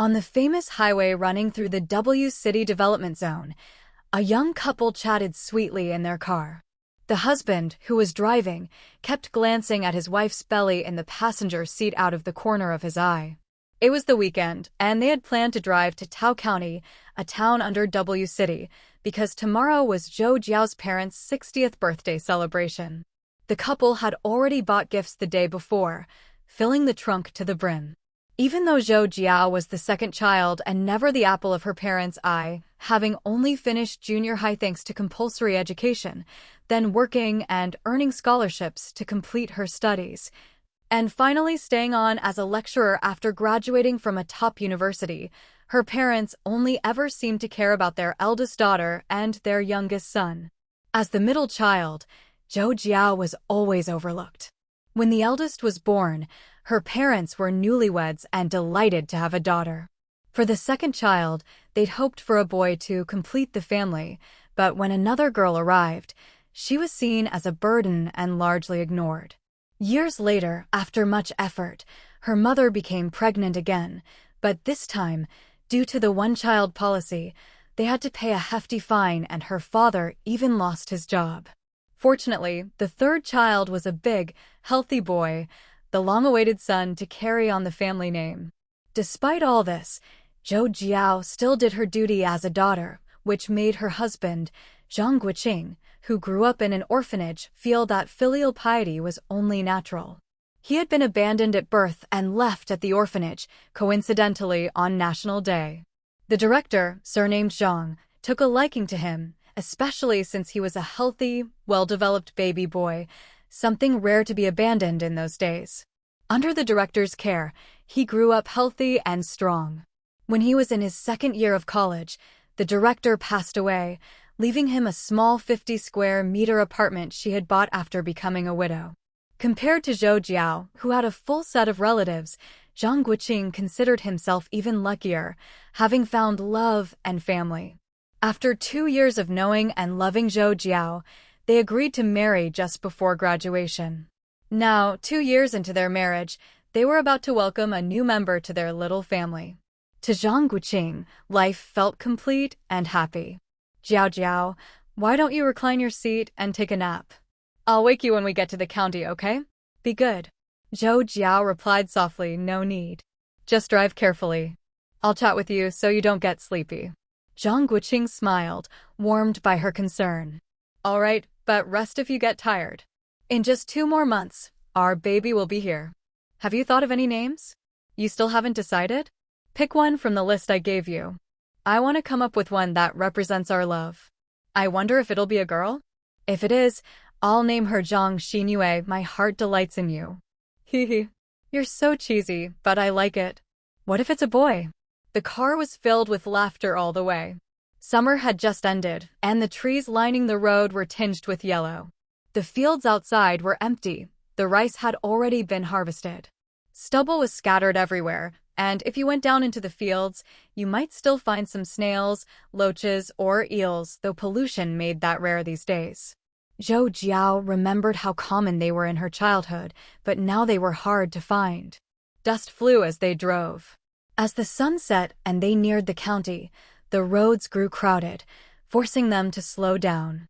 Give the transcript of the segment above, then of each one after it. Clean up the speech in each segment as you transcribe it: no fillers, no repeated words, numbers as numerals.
On the famous highway running through the W City development zone, a young couple chatted sweetly in their car. The husband, who was driving, kept glancing at his wife's belly in the passenger seat out of the corner of his eye. It was the weekend, and they had planned to drive to Tao County, a town under W City, because tomorrow was Zhou Jiao's parents' 60th birthday celebration. The couple had already bought gifts the day before, filling the trunk to the brim. Even though Zhou Jiao was the second child and never the apple of her parents' eye, having only finished junior high thanks to compulsory education, then working and earning scholarships to complete her studies, and finally staying on as a lecturer after graduating from a top university, her parents only ever seemed to care about their eldest daughter and their youngest son. As the middle child, Zhou Jiao was always overlooked. When the eldest was born, her parents were newlyweds and delighted to have a daughter. For the second child, they'd hoped for a boy to complete the family, but when another girl arrived, she was seen as a burden and largely ignored. Years later, after much effort, her mother became pregnant again, but this time, due to the one-child policy, they had to pay a hefty fine and her father even lost his job. Fortunately, the third child was a big, healthy boy, the long-awaited son to carry on the family name. Despite all this, Zhou Jiao still did her duty as a daughter, which made her husband, Zhang Guoqing, who grew up in an orphanage, feel that filial piety was only natural. He had been abandoned at birth and left at the orphanage, coincidentally on National Day. The director, surnamed Zhang, took a liking to him, especially since he was a healthy, well-developed baby boy, something rare to be abandoned in those days. Under the director's care, he grew up healthy and strong. When he was in his second year of college, the director passed away, leaving him a small 50-square-meter apartment she had bought after becoming a widow. Compared to Zhou Jiao, who had a full set of relatives, Zhang Guoqing considered himself even luckier, having found love and family. After 2 years of knowing and loving Zhou Jiao, they agreed to marry just before graduation. Now, 2 years into their marriage, they were about to welcome a new member to their little family. To Zhang Guoqing, life felt complete and happy. Jiao, why don't you recline your seat and take a nap? I'll wake you when we get to the county, okay? Be good. Zhou Jiao replied softly, no need. Just drive carefully. I'll chat with you so you don't get sleepy. Zhang Guoqing smiled, warmed by her concern. All right, but rest if you get tired. In just 2 more months, our baby will be here. Have you thought of any names? You still haven't decided? Pick one from the list I gave you. I want to come up with one that represents our love. I wonder if it'll be a girl? If it is, I'll name her Zhang Xinyue, my heart delights in you. Hee. You're so cheesy, but I like it. What if it's a boy? The car was filled with laughter all the way. Summer had just ended, and the trees lining the road were tinged with yellow. The fields outside were empty. The rice had already been harvested. Stubble was scattered everywhere, and if you went down into the fields, you might still find some snails, loaches, or eels, though pollution made that rare these days. Zhou Jiao remembered how common they were in her childhood, but now they were hard to find. Dust flew as they drove. As the sun set and they neared the county, the roads grew crowded, forcing them to slow down.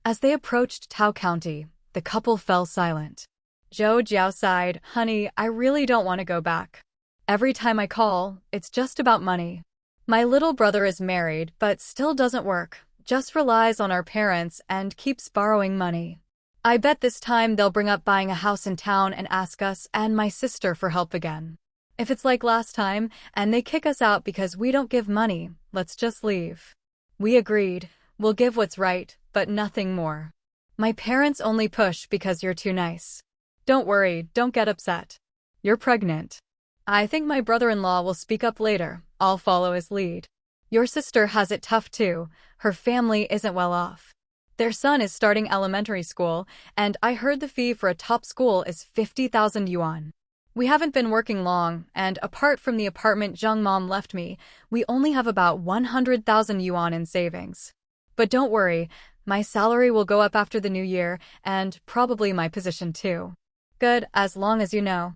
As they approached Tao County, the couple fell silent. Zhou Jiao sighed, honey, I really don't want to go back. Every time I call, it's just about money. My little brother is married, but still doesn't work, just relies on our parents and keeps borrowing money. I bet this time they'll bring up buying a house in town and ask us and my sister for help again. If it's like last time, and they kick us out because we don't give money, let's just leave. We agreed, we'll give what's right, but nothing more. My parents only push because you're too nice. Don't worry, don't get upset. You're pregnant. I think my brother-in-law will speak up later, I'll follow his lead. Your sister has it tough too, her family isn't well off. Their son is starting elementary school, and I heard the fee for a top school is 50,000 yuan. We haven't been working long, and apart from the apartment Zhang Mom left me, we only have about 100,000 yuan in savings. But don't worry, my salary will go up after the new year, and probably my position too. Good, as long as you know.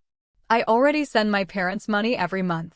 I already send my parents money every month.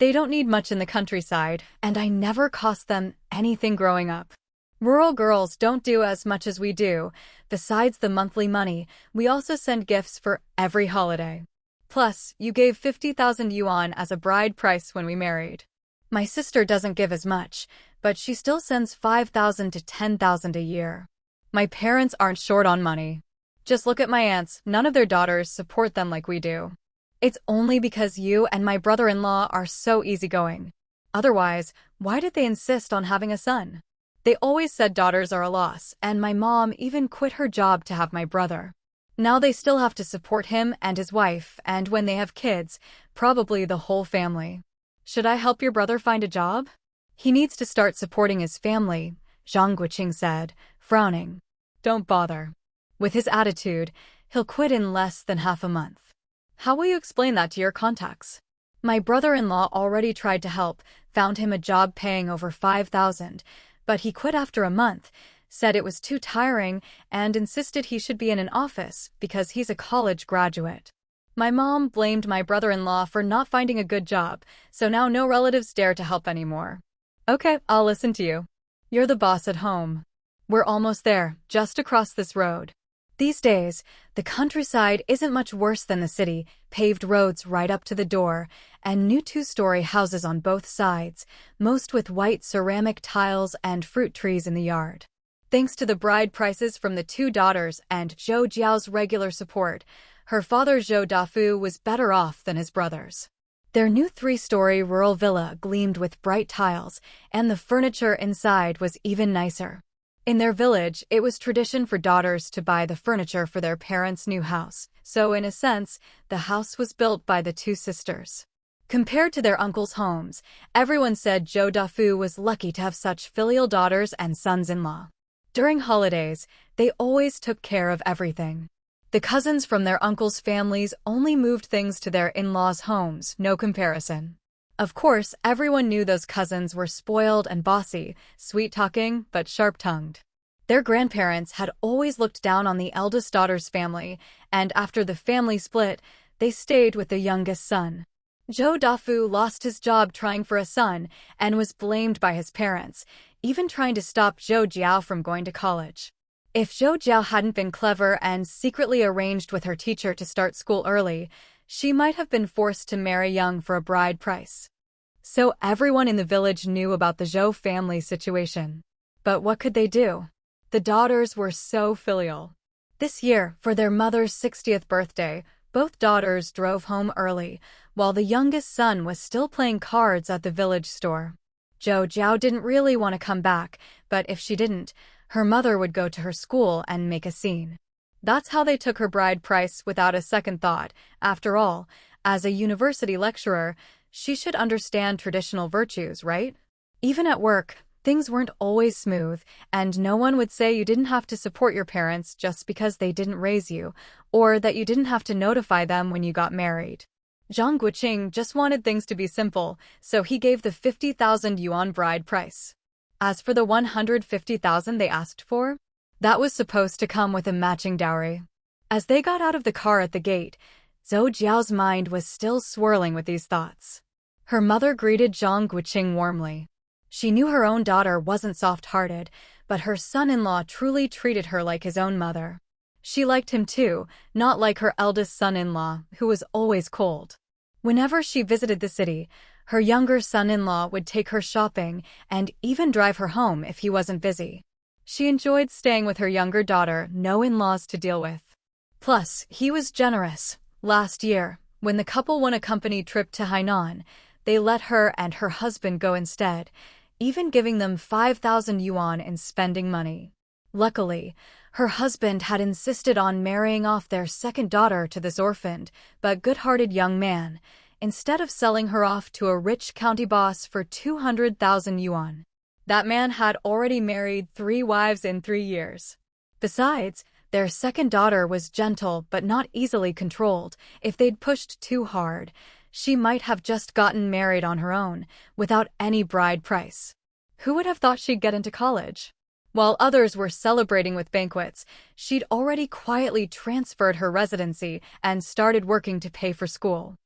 They don't need much in the countryside, and I never cost them anything growing up. Rural girls don't do as much as we do. Besides the monthly money, we also send gifts for every holiday. Plus, you gave 50,000 yuan as a bride price when we married. My sister doesn't give as much, but she still sends 5,000 to 10,000 a year. My parents aren't short on money. Just look at my aunts, none of their daughters support them like we do. It's only because you and my brother-in-law are so easygoing. Otherwise, why did they insist on having a son? They always said daughters are a loss, and my mom even quit her job to have my brother. Now they still have to support him and his wife, and when they have kids, probably the whole family. Should I help your brother find a job? He needs to start supporting his family, Zhang Guoqing said, frowning. Don't bother. With his attitude, he'll quit in less than half a month. How will you explain that to your contacts? My brother-in-law already tried to help, found him a job paying over 5,000, but he quit after a month, said it was too tiring, and insisted he should be in an office because he's a college graduate. My mom blamed my brother-in-law for not finding a good job, so now no relatives dare to help anymore. Okay, I'll listen to you. You're the boss at home. We're almost there, just across this road. These days, the countryside isn't much worse than the city, paved roads right up to the door, and new two-story houses on both sides, most with white ceramic tiles and fruit trees in the yard. Thanks to the bride prices from the two daughters and Zhou Jiao's regular support, her father Zhou Dafu was better off than his brothers. Their new three-story rural villa gleamed with bright tiles, and the furniture inside was even nicer. In their village, it was tradition for daughters to buy the furniture for their parents' new house, so in a sense, the house was built by the two sisters. Compared to their uncles' homes, everyone said Zhou Dafu was lucky to have such filial daughters and sons-in-law. During holidays, they always took care of everything. The cousins from their uncles' families only moved things to their in-laws' homes, no comparison. Of course, everyone knew those cousins were spoiled and bossy, sweet-talking but sharp-tongued. Their grandparents had always looked down on the eldest daughter's family, and after the family split, they stayed with the youngest son. Zhou Dafu lost his job trying for a son and was blamed by his parents, even trying to stop Zhou Jiao from going to college. If Zhou Jiao hadn't been clever and secretly arranged with her teacher to start school early, she might have been forced to marry young for a bride price. So everyone in the village knew about the Zhou family situation. But what could they do? The daughters were so filial. This year, for their mother's 60th birthday, both daughters drove home early, while the youngest son was still playing cards at the village store. Zhou Jiao didn't really want to come back, but if she didn't, her mother would go to her school and make a scene. That's how they took her bride price without a second thought. After all, as a university lecturer, she should understand traditional virtues, right? Even at work, things weren't always smooth, and no one would say you didn't have to support your parents just because they didn't raise you, or that you didn't have to notify them when you got married. Zhang Guoqing just wanted things to be simple, so he gave the 50,000 yuan bride price. As for the 150,000 they asked for, that was supposed to come with a matching dowry. As they got out of the car at the gate, Zhou Jiao's mind was still swirling with these thoughts. Her mother greeted Zhang Guoqing warmly. She knew her own daughter wasn't soft-hearted, but her son-in-law truly treated her like his own mother. She liked him too, not like her eldest son-in-law, who was always cold. Whenever she visited the city, her younger son-in-law would take her shopping and even drive her home if he wasn't busy. She enjoyed staying with her younger daughter, no in-laws to deal with. Plus, he was generous. Last year, when the couple won a company trip to Hainan, they let her and her husband go instead, even giving them 5,000 yuan in spending money. Luckily, her husband had insisted on marrying off their second daughter to this orphaned but good-hearted young man, instead of selling her off to a rich county boss for 200,000 yuan. That man had already married 3 wives in 3 years. Besides, their second daughter was gentle but not easily controlled. If they'd pushed too hard, she might have just gotten married on her own, without any bride price. Who would have thought she'd get into college? While others were celebrating with banquets, she'd already quietly transferred her residency and started working to pay for school.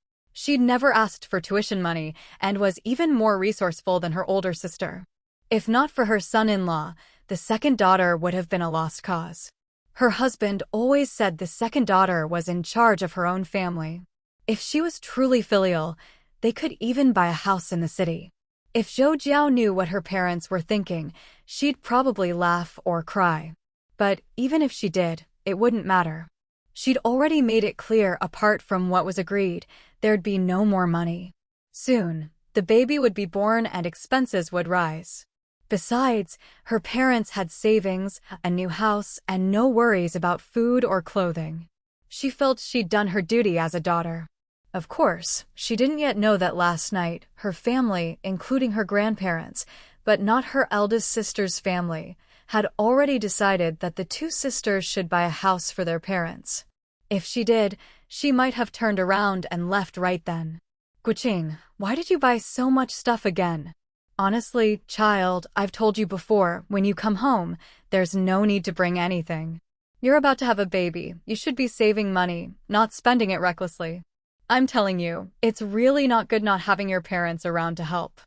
She'd never asked for tuition money and was even more resourceful than her older sister. If not for her son-in-law, the second daughter would have been a lost cause. Her husband always said the second daughter was in charge of her own family. If she was truly filial, they could even buy a house in the city. If Zhou Jiao knew what her parents were thinking, she'd probably laugh or cry. But even if she did, it wouldn't matter. She'd already made it clear, apart from what was agreed, there'd be no more money. Soon, the baby would be born and expenses would rise. Besides, her parents had savings, a new house, and no worries about food or clothing. She felt she'd done her duty as a daughter. Of course, she didn't yet know that last night, her family, including her grandparents, but not her eldest sister's family, had already decided that the two sisters should buy a house for their parents. If she did, she might have turned around and left right then. Guoqing, why did you buy so much stuff again? Honestly, child, I've told you before, when you come home, there's no need to bring anything. You're about to have a baby, you should be saving money, not spending it recklessly. I'm telling you, it's really not good not having your parents around to help.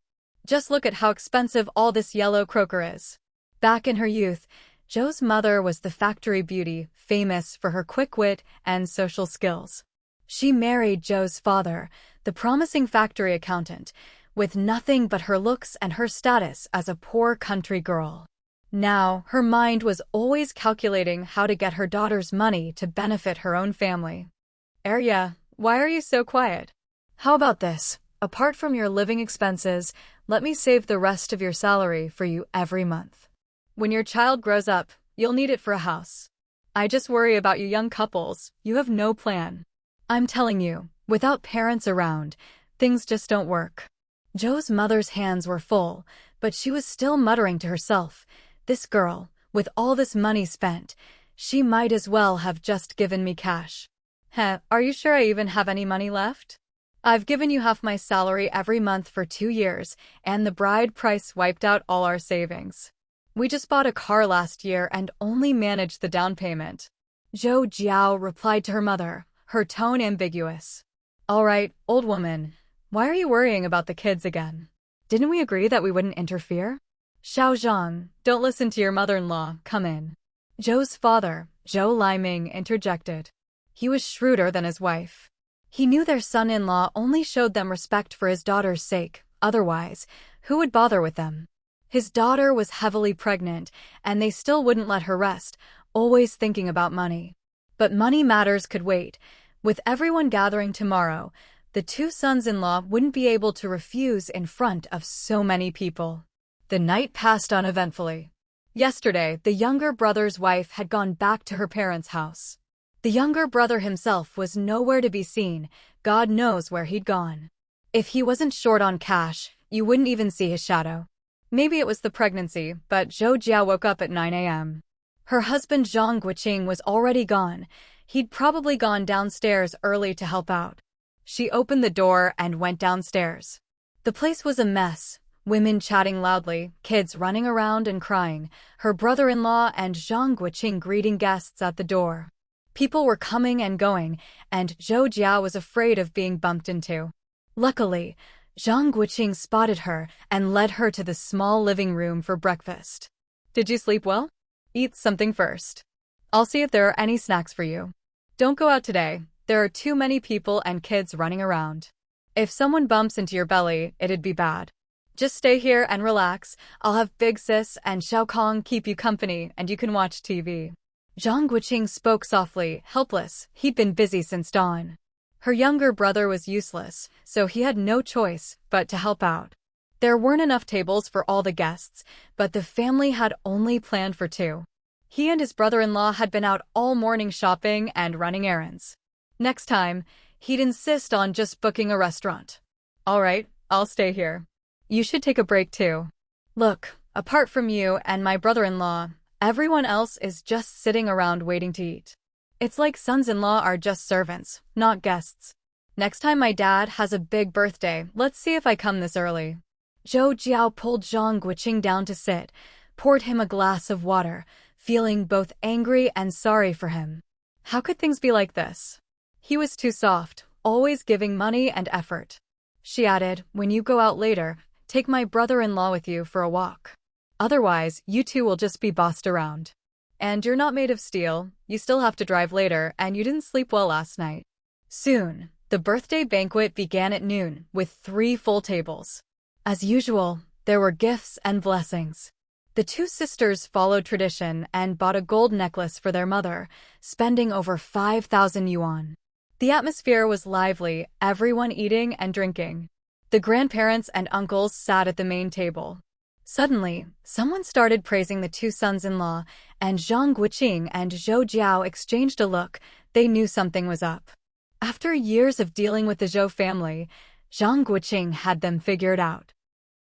Just look at how expensive all this yellow croaker is. Back in her youth, Zhou's mother was the factory beauty, famous for her quick wit and social skills. She married Zhou's father, the promising factory accountant, with nothing but her looks and her status as a poor country girl. Now, her mind was always calculating how to get her daughter's money to benefit her own family. Arya, why are you so quiet? How about this? Apart from your living expenses, let me save the rest of your salary for you every month. When your child grows up, you'll need it for a house. I just worry about you young couples, you have no plan. I'm telling you, without parents around, things just don't work. Zhou's mother's hands were full, but she was still muttering to herself, this girl, with all this money spent, she might as well have just given me cash. Are you sure I even have any money left? I've given you half my salary every month for 2 years, and the bride price wiped out all our savings. We just bought a car last year and only managed the down payment. Zhou Jiao replied to her mother, her tone ambiguous. All right, old woman, why are you worrying about the kids again? Didn't we agree that we wouldn't interfere? Xiao Zhang, don't listen to your mother-in-law, come in. Zhou's father, Zhou Liming, interjected. He was shrewder than his wife. He knew their son-in-law only showed them respect for his daughter's sake, otherwise, who would bother with them? His daughter was heavily pregnant, and they still wouldn't let her rest, always thinking about money. But money matters could wait. With everyone gathering tomorrow, the two sons-in-law wouldn't be able to refuse in front of so many people. The night passed uneventfully. Yesterday, the younger brother's wife had gone back to her parents' house. The younger brother himself was nowhere to be seen, God knows where he'd gone. If he wasn't short on cash, you wouldn't even see his shadow. Maybe it was the pregnancy, but Zhou Jiao woke up at 9 a.m. Her husband Zhang Guoqing was already gone. He'd probably gone downstairs early to help out. She opened the door and went downstairs. The place was a mess. Women chatting loudly, kids running around and crying, her brother-in-law and Zhang Guoqing greeting guests at the door. People were coming and going, and Zhou Jiao was afraid of being bumped into. Luckily, Zhang Guoqing spotted her and led her to the small living room for breakfast. Did you sleep well? Eat something first. I'll see if there are any snacks for you. Don't go out today, there are too many people and kids running around. If someone bumps into your belly, it'd be bad. Just stay here and relax, I'll have Big Sis and Xiao Kong keep you company and you can watch TV. Zhang Guoqing spoke softly, helpless, he'd been busy since dawn. Her younger brother was useless, so he had no choice but to help out. There weren't enough tables for all the guests, but the family had only planned for 2. He and his brother-in-law had been out all morning shopping and running errands. Next time, he'd insist on just booking a restaurant. All right, I'll stay here. You should take a break too. Look, apart from you and my brother-in-law, everyone else is just sitting around waiting to eat. It's like sons-in-law are just servants, not guests. Next time my dad has a big birthday, let's see if I come this early. Zhou Jiao pulled Zhang Guoqing down to sit, poured him a glass of water, feeling both angry and sorry for him. How could things be like this? He was too soft, always giving money and effort. She added, "When you go out later, take my brother-in-law with you for a walk. Otherwise, you two will just be bossed around. And you're not made of steel, you still have to drive later, and you didn't sleep well last night." Soon, the birthday banquet began at noon, with 3 full tables. As usual, there were gifts and blessings. The 2 sisters followed tradition and bought a gold necklace for their mother, spending over 5,000 yuan. The atmosphere was lively, everyone eating and drinking. The grandparents and uncles sat at the main table. Suddenly, someone started praising the 2 sons-in-law, and Zhang Guoqing and Zhou Jiao exchanged a look. They knew something was up. After years of dealing with the Zhou family, Zhang Guoqing had them figured out.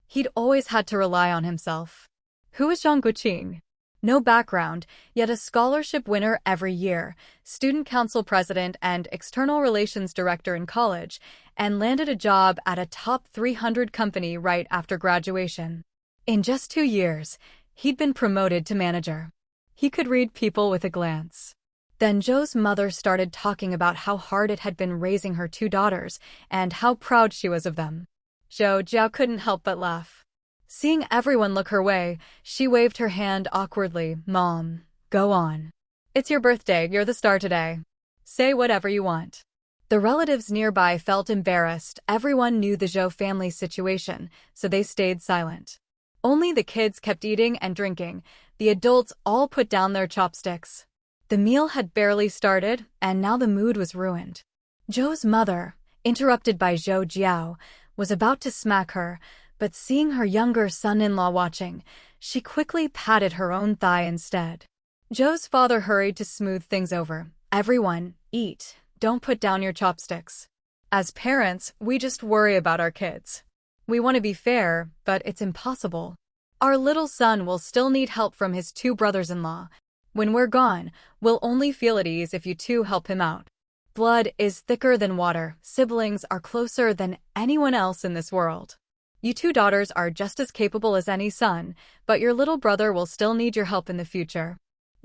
He'd always had to rely on himself. Who was Zhang Guoqing? No background, yet a scholarship winner every year, student council president and external relations director in college, and landed a job at a top 300 company right after graduation. In just 2 years, he'd been promoted to manager. He could read people with a glance. Then Zhou's mother started talking about how hard it had been raising her 2 daughters and how proud she was of them. Zhou Jiao couldn't help but laugh. Seeing everyone look her way, she waved her hand awkwardly. "Mom, go on. It's your birthday, you're the star today. Say whatever you want." The relatives nearby felt embarrassed. Everyone knew the Zhou family's situation, so they stayed silent. Only the kids kept eating and drinking. The adults all put down their chopsticks. The meal had barely started, and now the mood was ruined. Zhou's mother, interrupted by Zhou Jiao, was about to smack her, but seeing her younger son-in-law watching, she quickly patted her own thigh instead. Zhou's father hurried to smooth things over. "Everyone, eat. Don't put down your chopsticks. As parents, we just worry about our kids. We want to be fair, but it's impossible. Our little son will still need help from his 2 brothers-in-law. When we're gone, we'll only feel at ease if you 2 help him out. Blood is thicker than water. Siblings are closer than anyone else in this world. You 2 daughters are just as capable as any son, but your little brother will still need your help in the future."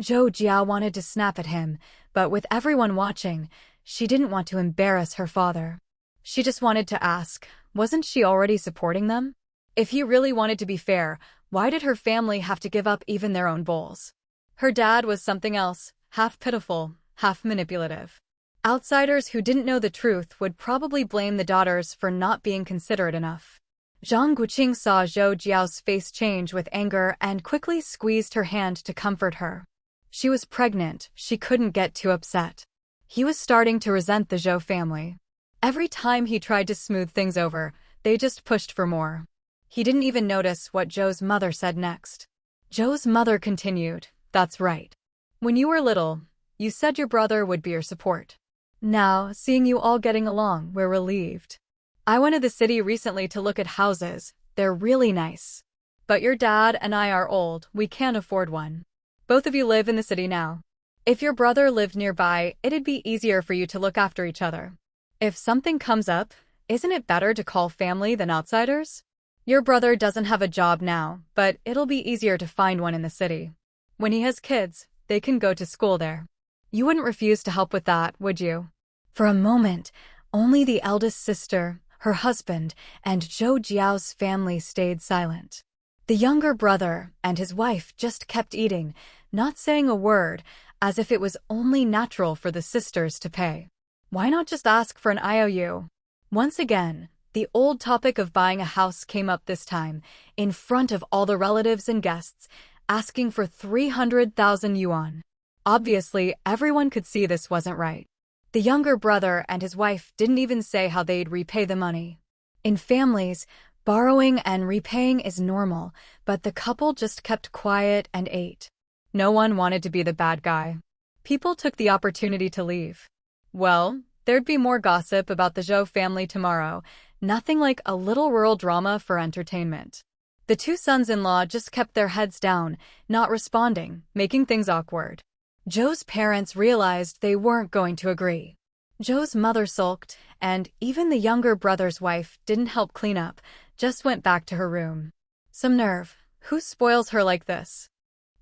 Zhou Jiao wanted to snap at him, but with everyone watching, she didn't want to embarrass her father. She just wanted to ask, wasn't she already supporting them? If he really wanted to be fair, why did her family have to give up even their own bowls? Her dad was something else, half pitiful, half manipulative. Outsiders who didn't know the truth would probably blame the daughters for not being considerate enough. Zhang Guoqing saw Zhou Jiao's face change with anger and quickly squeezed her hand to comfort her. She was pregnant, she couldn't get too upset. He was starting to resent the Zhou family. Every time he tried to smooth things over, they just pushed for more. He didn't even notice what Zhou's mother said next. Zhou's mother continued, "That's right. When you were little, you said your brother would be your support. Now, seeing you all getting along, we're relieved. I went to the city recently to look at houses. They're really nice. But your dad and I are old, we can't afford one. Both of you live in the city now. If your brother lived nearby, it'd be easier for you to look after each other. If something comes up, isn't it better to call family than outsiders? Your brother doesn't have a job now, but it'll be easier to find one in the city. When he has kids, they can go to school there. You wouldn't refuse to help with that, would you?" For a moment, only the eldest sister, her husband, and Zhou Jiao's family stayed silent. The younger brother and his wife just kept eating, not saying a word, as if it was only natural for the sisters to pay. Why not just ask for an IOU? Once again, the old topic of buying a house came up this time, in front of all the relatives and guests, asking for 300,000 yuan. Obviously, everyone could see this wasn't right. The younger brother and his wife didn't even say how they'd repay the money. In families, borrowing and repaying is normal, but the couple just kept quiet and ate. No one wanted to be the bad guy. People took the opportunity to leave. Well, there'd be more gossip about the Zhou family tomorrow, nothing like a little rural drama for entertainment. The 2 sons-in-law just kept their heads down, not responding, making things awkward. Zhou's parents realized they weren't going to agree. Zhou's mother sulked, and even the younger brother's wife didn't help clean up, just went back to her room. Some nerve. Who spoils her like this?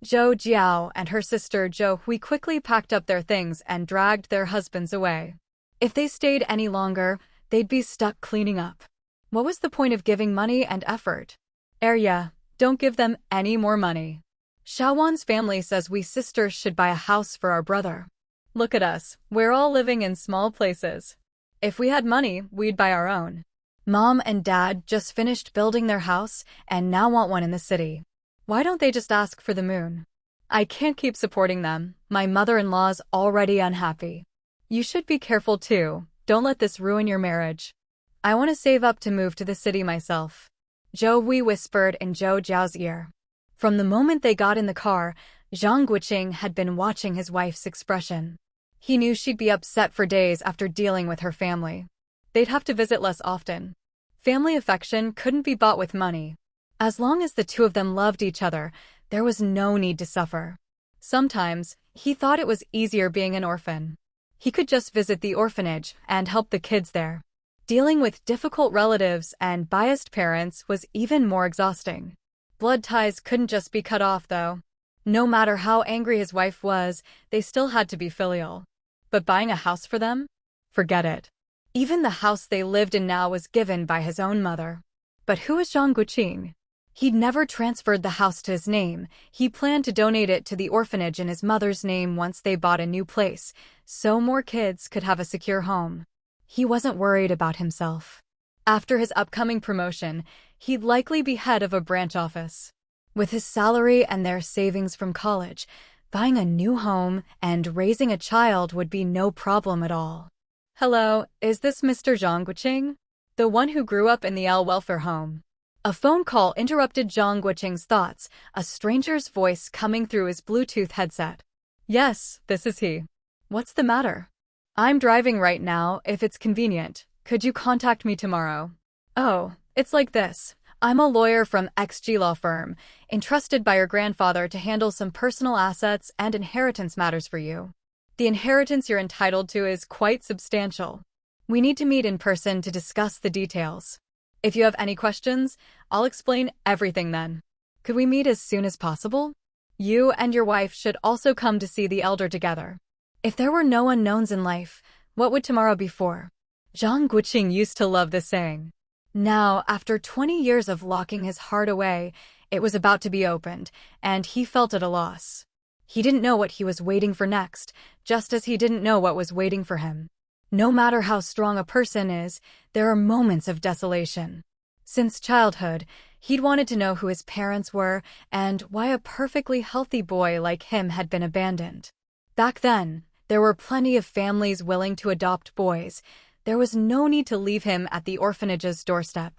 Zhou Jiao and her sister Zhou Hui quickly packed up their things and dragged their husbands away. If they stayed any longer, they'd be stuck cleaning up. What was the point of giving money and effort? Yeah, don't give them any more money. Xiaowan's family says we sisters should buy a house for our brother. Look at us, we're all living in small places. If we had money, we'd buy our own. Mom and Dad just finished building their house and now want one in the city. Why don't they just ask for the moon? I can't keep supporting them. My mother-in-law's already unhappy. You should be careful too. Don't let this ruin your marriage. I want to save up to move to the city myself. Zhou Wei whispered in Zhou Jiao's ear. From the moment they got in the car, Zhang Guoqing had been watching his wife's expression. He knew she'd be upset for days after dealing with her family. They'd have to visit less often. Family affection couldn't be bought with money. As long as the two of them loved each other, there was no need to suffer. Sometimes, he thought it was easier being an orphan. He could just visit the orphanage and help the kids there. Dealing with difficult relatives and biased parents was even more exhausting. Blood ties couldn't just be cut off, though. No matter how angry his wife was, they still had to be filial. But buying a house for them? Forget it. Even the house they lived in now was given by his own mother. But who is Zhang Guoqing? He'd never transferred the house to his name. He planned to donate it to the orphanage in his mother's name once they bought a new place, so more kids could have a secure home. He wasn't worried about himself. After his upcoming promotion, he'd likely be head of a branch office. With his salary and their savings from college, buying a new home and raising a child would be no problem at all. Hello, is this Mr. Zhang Guoqing? The one who grew up in the L welfare home. A phone call interrupted Zhang Guoqing's thoughts, a stranger's voice coming through his Bluetooth headset. Yes, this is he. What's the matter? I'm driving right now, if it's convenient. Could you contact me tomorrow? Oh, it's like this. I'm a lawyer from XG law firm, entrusted by your grandfather to handle some personal assets and inheritance matters for you. The inheritance you're entitled to is quite substantial. We need to meet in person to discuss the details. If you have any questions, I'll explain everything then. Could we meet as soon as possible? You and your wife should also come to see the elder together. If there were no unknowns in life, what would tomorrow be for? Zhang Guoqing used to love this saying. Now, after 20 years of locking his heart away, it was about to be opened, and he felt at a loss. He didn't know what he was waiting for next, just as he didn't know what was waiting for him. No matter how strong a person is, there are moments of desolation. Since childhood, he'd wanted to know who his parents were and why a perfectly healthy boy like him had been abandoned. Back then, there were plenty of families willing to adopt boys. There was no need to leave him at the orphanage's doorstep.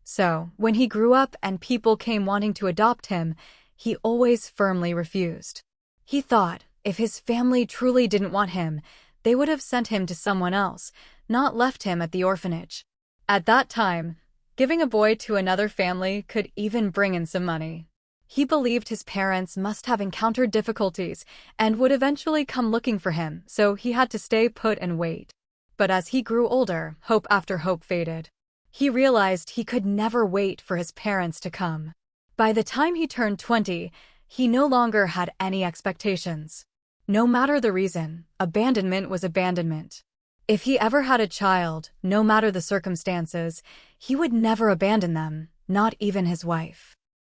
So, when he grew up and people came wanting to adopt him, he always firmly refused. He thought, if his family truly didn't want him, they would have sent him to someone else, not left him at the orphanage. At that time, giving a boy to another family could even bring in some money. He believed his parents must have encountered difficulties and would eventually come looking for him, so he had to stay put and wait. But as he grew older, hope after hope faded. He realized he could never wait for his parents to come. By the time he turned 20, he no longer had any expectations. No matter the reason, abandonment was abandonment. If he ever had a child, no matter the circumstances, he would never abandon them, not even his wife.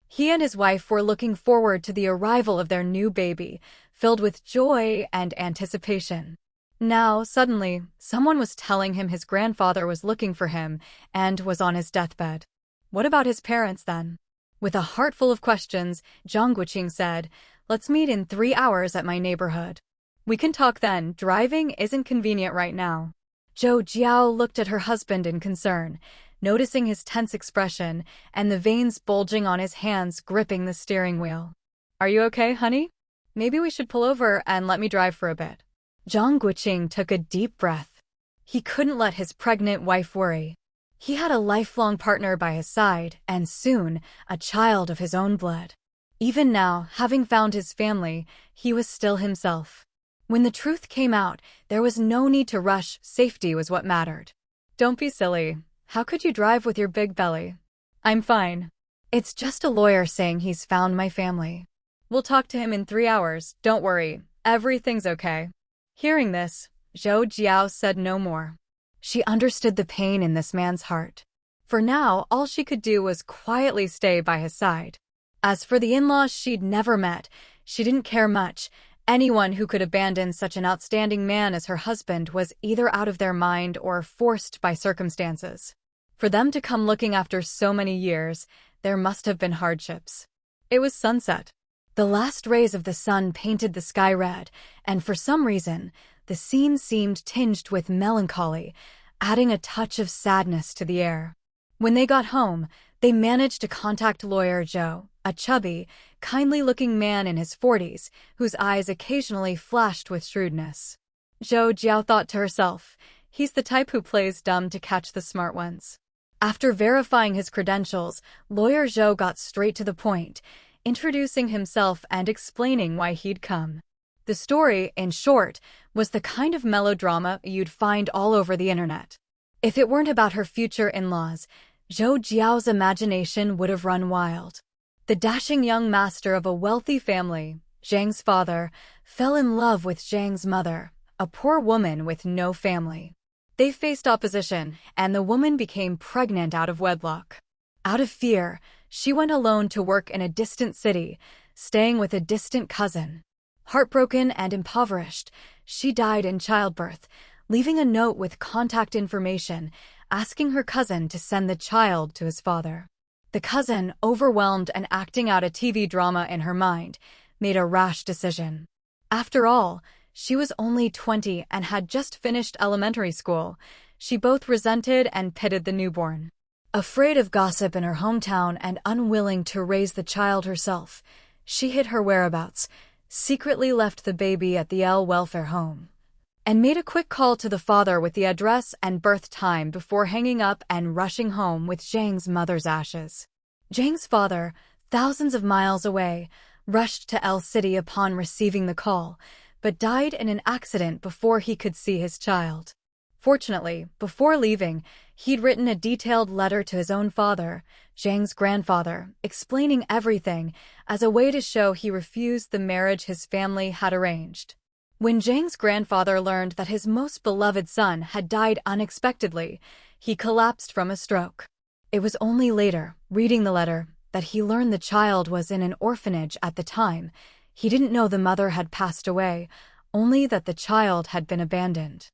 He and his wife were looking forward to the arrival of their new baby, filled with joy and anticipation. Now, suddenly, someone was telling him his grandfather was looking for him and was on his deathbed. What about his parents then? With a heart full of questions, Zhang Guoqing said, "Let's meet in 3 hours at my neighborhood. We can talk then. Driving isn't convenient right now." Zhou Jiao looked at her husband in concern, noticing his tense expression and the veins bulging on his hands gripping the steering wheel. "Are you okay, honey? Maybe we should pull over and let me drive for a bit." Zhang Guoqing took a deep breath. He couldn't let his pregnant wife worry. He had a lifelong partner by his side, and soon, a child of his own blood. Even now, having found his family, he was still himself. When the truth came out, there was no need to rush. Safety was what mattered. "Don't be silly. How could you drive with your big belly?" "I'm fine. It's just a lawyer saying he's found my family. We'll talk to him in 3 hours. Don't worry. Everything's okay." Hearing this, Zhou Jiao said no more. She understood the pain in this man's heart. For now, all she could do was quietly stay by his side. As for the in-laws she'd never met, she didn't care much. Anyone who could abandon such an outstanding man as her husband was either out of their mind or forced by circumstances. For them to come looking after so many years, there must have been hardships. It was sunset. The last rays of the sun painted the sky red, and for some reason, the scene seemed tinged with melancholy, adding a touch of sadness to the air. When they got home, they managed to contact lawyer Zhou, a chubby, kindly-looking man in his 40s, whose eyes occasionally flashed with shrewdness. Zhou Jiao thought to herself, he's the type who plays dumb to catch the smart ones. After verifying his credentials, lawyer Zhou got straight to the point, introducing himself and explaining why he'd come. The story, in short, was the kind of melodrama you'd find all over the internet. If it weren't about her future in-laws, Zhou Jiao's imagination would have run wild. The dashing young master of a wealthy family, Zhang's father, fell in love with Zhang's mother, a poor woman with no family. They faced opposition, and the woman became pregnant out of wedlock. Out of fear, she went alone to work in a distant city, staying with a distant cousin. Heartbroken and impoverished, she died in childbirth, leaving a note with contact information, asking her cousin to send the child to his father. The cousin, overwhelmed and acting out a TV drama in her mind, made a rash decision. After all, she was only 20 and had just finished elementary school. She both resented and pitied the newborn. Afraid of gossip in her hometown and unwilling to raise the child herself, she hid her whereabouts, secretly left the baby at the welfare home, and made a quick call to the father with the address and birth time before hanging up and rushing home with Zhang's mother's ashes. Zhang's father, thousands of miles away, rushed to L City upon receiving the call, but died in an accident before he could see his child. Fortunately, before leaving, he'd written a detailed letter to his own father, Zhang's grandfather, explaining everything as a way to show he refused the marriage his family had arranged. When Zhang's grandfather learned that his most beloved son had died unexpectedly, he collapsed from a stroke. It was only later, reading the letter, that he learned the child was in an orphanage at the time. He didn't know the mother had passed away, only that the child had been abandoned.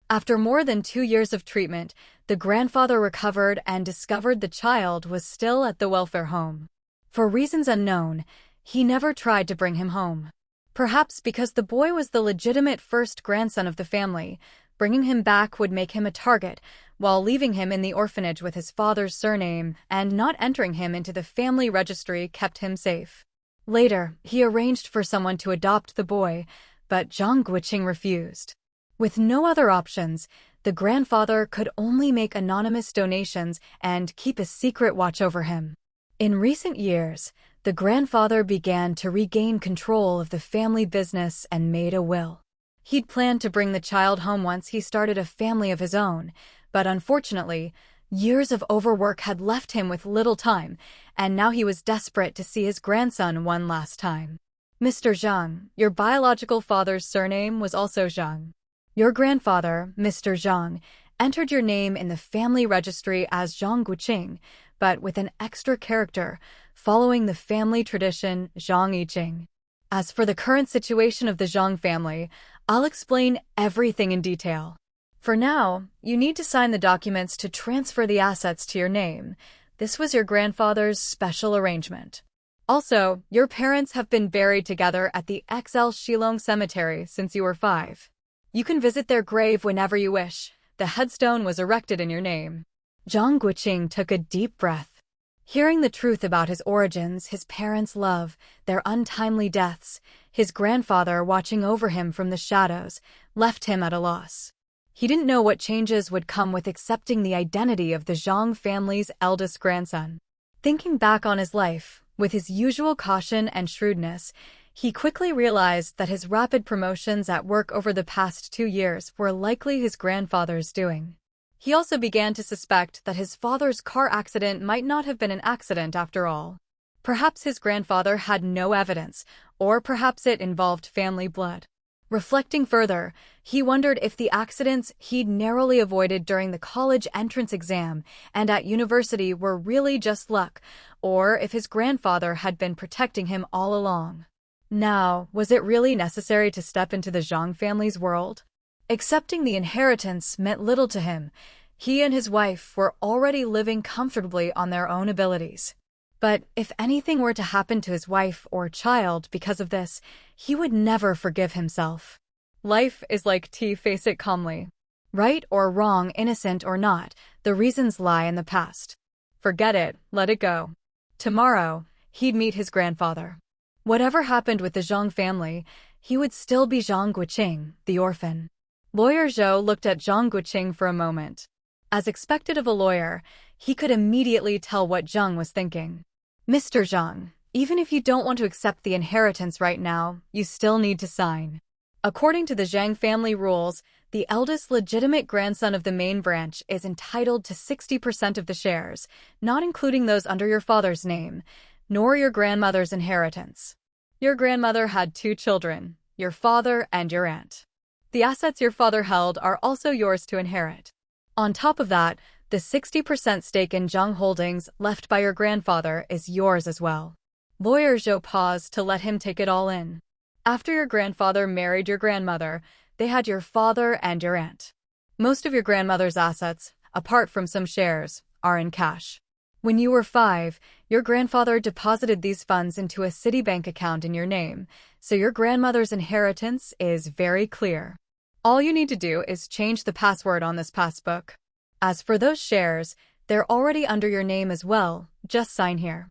After more than 2 years of treatment, the grandfather recovered and discovered the child was still at the welfare home. For reasons unknown, he never tried to bring him home. Perhaps because the boy was the legitimate first grandson of the family, bringing him back would make him a target, while leaving him in the orphanage with his father's surname and not entering him into the family registry kept him safe. Later, he arranged for someone to adopt the boy, but Zhang Guoqing refused. With no other options, the grandfather could only make anonymous donations and keep a secret watch over him. In recent years, the grandfather began to regain control of the family business and made a will. He'd planned to bring the child home once he started a family of his own, but unfortunately, years of overwork had left him with little time, and now he was desperate to see his grandson one last time. Mr. Zhang, your biological father's surname was also Zhang. Your grandfather, Mr. Zhang, entered your name in the family registry as Zhang Guoqing, but with an extra character, following the family tradition Zhang Yiqing. As for the current situation of the Zhang family, I'll explain everything in detail. For now, you need to sign the documents to transfer the assets to your name. This was your grandfather's special arrangement. Also, your parents have been buried together at the XL Shilong Cemetery since you were 5. You can visit their grave whenever you wish. The headstone was erected in your name. Zhang Guoqing took a deep breath. Hearing the truth about his origins, his parents' love, their untimely deaths, his grandfather watching over him from the shadows, left him at a loss. He didn't know what changes would come with accepting the identity of the Zhang family's eldest grandson. Thinking back on his life, with his usual caution and shrewdness, he quickly realized that his rapid promotions at work over the past 2 years were likely his grandfather's doing. He also began to suspect that his father's car accident might not have been an accident after all. Perhaps his grandfather had no evidence, or perhaps it involved family blood. Reflecting further, he wondered if the accidents he'd narrowly avoided during the college entrance exam and at university were really just luck, or if his grandfather had been protecting him all along. Now, was it really necessary to step into the Zhang family's world? Accepting the inheritance meant little to him. He and his wife were already living comfortably on their own abilities. But if anything were to happen to his wife or child because of this, he would never forgive himself. Life is like tea, face it calmly. Right or wrong, innocent or not, the reasons lie in the past. Forget it, let it go. Tomorrow, he'd meet his grandfather. Whatever happened with the Zhang family, he would still be Zhang Guoqing, the orphan. Lawyer Zhou looked at Zhang Guoqing for a moment. As expected of a lawyer, he could immediately tell what Zhang was thinking. Mr. Zhang, even if you don't want to accept the inheritance right now, you still need to sign. According to the Zhang family rules, the eldest legitimate grandson of the main branch is entitled to 60% of the shares, not including those under your father's name, nor your grandmother's inheritance. Your grandmother had 2 children, your father and your aunt. The assets your father held are also yours to inherit. On top of that, the 60% stake in Zhang Holdings left by your grandfather is yours as well. Lawyer Zhou paused to let him take it all in. After your grandfather married your grandmother, they had your father and your aunt. Most of your grandmother's assets, apart from some shares, are in cash. When you were 5, your grandfather deposited these funds into a Citibank account in your name, so your grandmother's inheritance is very clear. All you need to do is change the password on this passbook. As for those shares, they're already under your name as well, just sign here.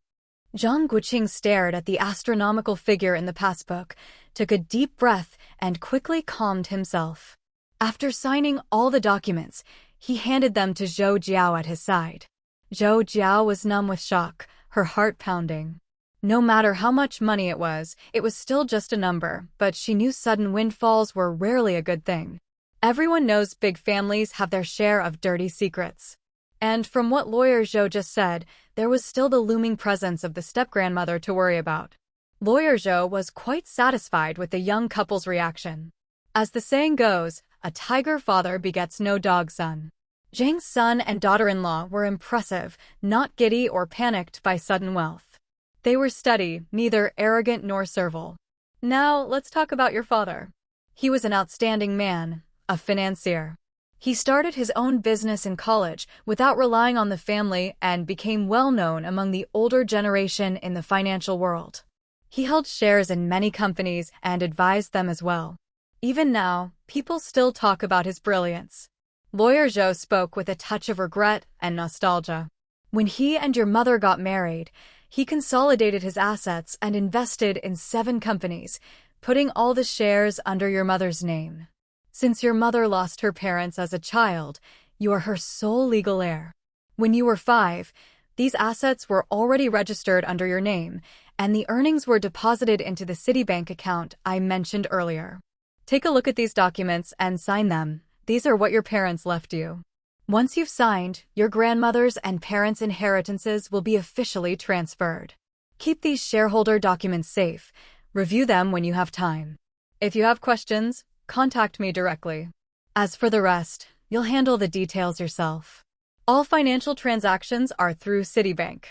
Zhang Guoqing stared at the astronomical figure in the passbook, took a deep breath, and quickly calmed himself. After signing all the documents, he handed them to Zhou Jiao at his side. Zhou Jiao was numb with shock, her heart pounding. No matter how much money it was still just a number, but she knew sudden windfalls were rarely a good thing. Everyone knows big families have their share of dirty secrets. And from what Lawyer Zhou just said, there was still the looming presence of the step-grandmother to worry about. Lawyer Zhou was quite satisfied with the young couple's reaction. As the saying goes, a tiger father begets no dog son. Zhang's son and daughter-in-law were impressive, not giddy or panicked by sudden wealth. They were steady, neither arrogant nor servile. Now, let's talk about your father. He was an outstanding man, a financier. He started his own business in college without relying on the family and became well known among the older generation in the financial world. He held shares in many companies and advised them as well. Even now, people still talk about his brilliance. Lawyer Zhou spoke with a touch of regret and nostalgia. When he and your mother got married, he consolidated his assets and invested in 7 companies, putting all the shares under your mother's name. Since your mother lost her parents as a child, you are her sole legal heir. When you were 5, these assets were already registered under your name, and the earnings were deposited into the Citibank account I mentioned earlier. Take a look at these documents and sign them. These are what your parents left you. Once you've signed, your grandmother's and parents' inheritances will be officially transferred. Keep these shareholder documents safe. Review them when you have time. If you have questions, contact me directly. As for the rest, you'll handle the details yourself. All financial transactions are through Citibank.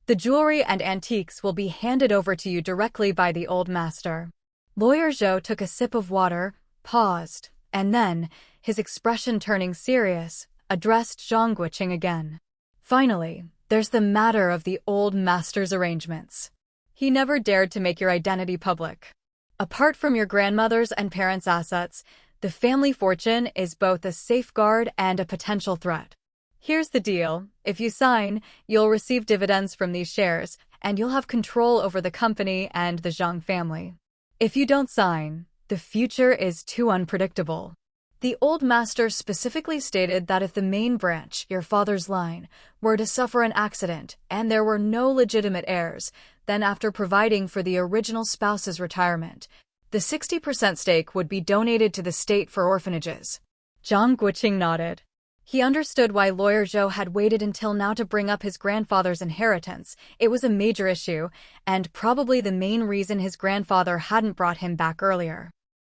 The jewelry and antiques will be handed over to you directly by the old master. Lawyer Zhou took a sip of water, paused, and then, his expression turning serious, addressed Zhang Guoqing again. Finally, there's the matter of the old master's arrangements. He never dared to make your identity public. Apart from your grandmother's and parents' assets, the family fortune is both a safeguard and a potential threat. Here's the deal. If you sign, you'll receive dividends from these shares, and you'll have control over the company and the Zhang family. If you don't sign, the future is too unpredictable. The old master specifically stated that if the main branch, your father's line, were to suffer an accident and there were no legitimate heirs, then after providing for the original spouse's retirement, the 60% stake would be donated to the state for orphanages. Zhang Guoqing nodded. He understood why Lawyer Zhou had waited until now to bring up his grandfather's inheritance. It was a major issue, and probably the main reason his grandfather hadn't brought him back earlier.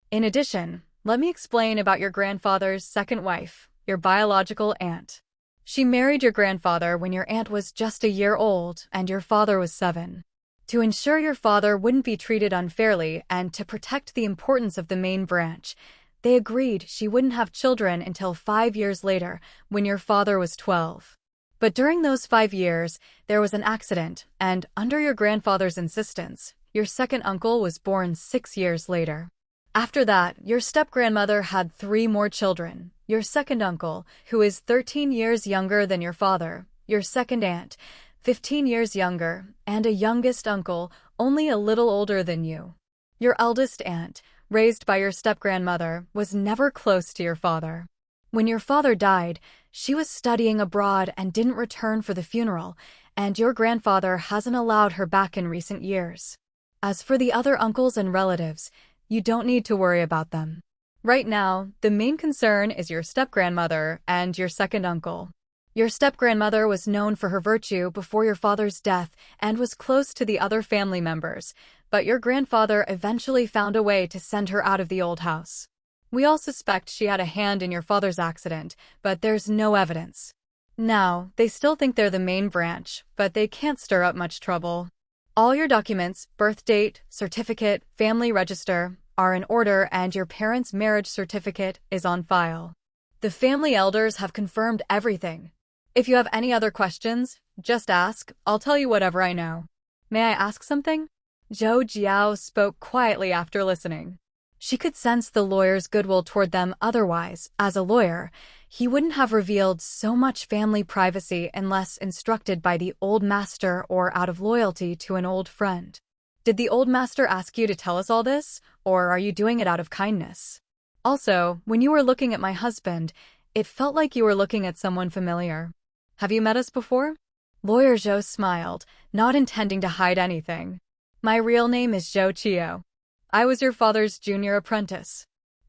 In addition, let me explain about your grandfather's second wife, your biological aunt. She married your grandfather when your aunt was just a year old and your father was 7. To ensure your father wouldn't be treated unfairly and to protect the importance of the main branch, they agreed she wouldn't have children until 5 years later, when your father was 12. But during those 5 years, there was an accident, and under your grandfather's insistence, your second uncle was born 6 years later. After that, your step-grandmother had 3 more children. Your second uncle, who is 13 years younger than your father, your second aunt, 15 years younger, and a youngest uncle, only a little older than you. Your eldest aunt, raised by your step-grandmother, was never close to your father. When your father died, she was studying abroad and didn't return for the funeral, and your grandfather hasn't allowed her back in recent years. As for the other uncles and relatives, you don't need to worry about them. Right now, the main concern is your step-grandmother and your second uncle. Your step-grandmother was known for her virtue before your father's death and was close to the other family members, but your grandfather eventually found a way to send her out of the old house. We all suspect she had a hand in your father's accident, but there's no evidence. Now, they still think they're the main branch, but they can't stir up much trouble. All your documents, birth date, certificate, family register, are in order and your parents' marriage certificate is on file. The family elders have confirmed everything. If you have any other questions, just ask. I'll tell you whatever I know. May I ask something? Zhou Jiao spoke quietly after listening. She could sense the lawyer's goodwill toward them. Otherwise, as a lawyer, he wouldn't have revealed so much family privacy unless instructed by the old master or out of loyalty to an old friend. Did the old master ask you to tell us all this, or are you doing it out of kindness? Also, when you were looking at my husband, it felt like you were looking at someone familiar. Have you met us before? Lawyer Zhou smiled, not intending to hide anything. My real name is Zhou Jiao. I was your father's junior apprentice.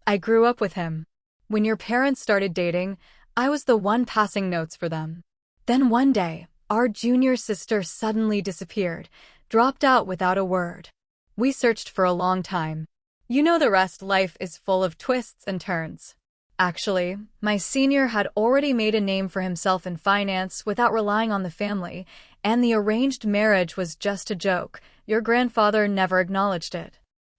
I grew up with him. When your parents started dating, I was the one passing notes for them. Then one day, our junior sister suddenly disappeared, dropped out without a word. We searched for a long time. You know the rest. Life is full of twists and turns. Actually, my senior had already made a name for himself in finance without relying on the family, and the arranged marriage was just a joke. Your grandfather never acknowledged it.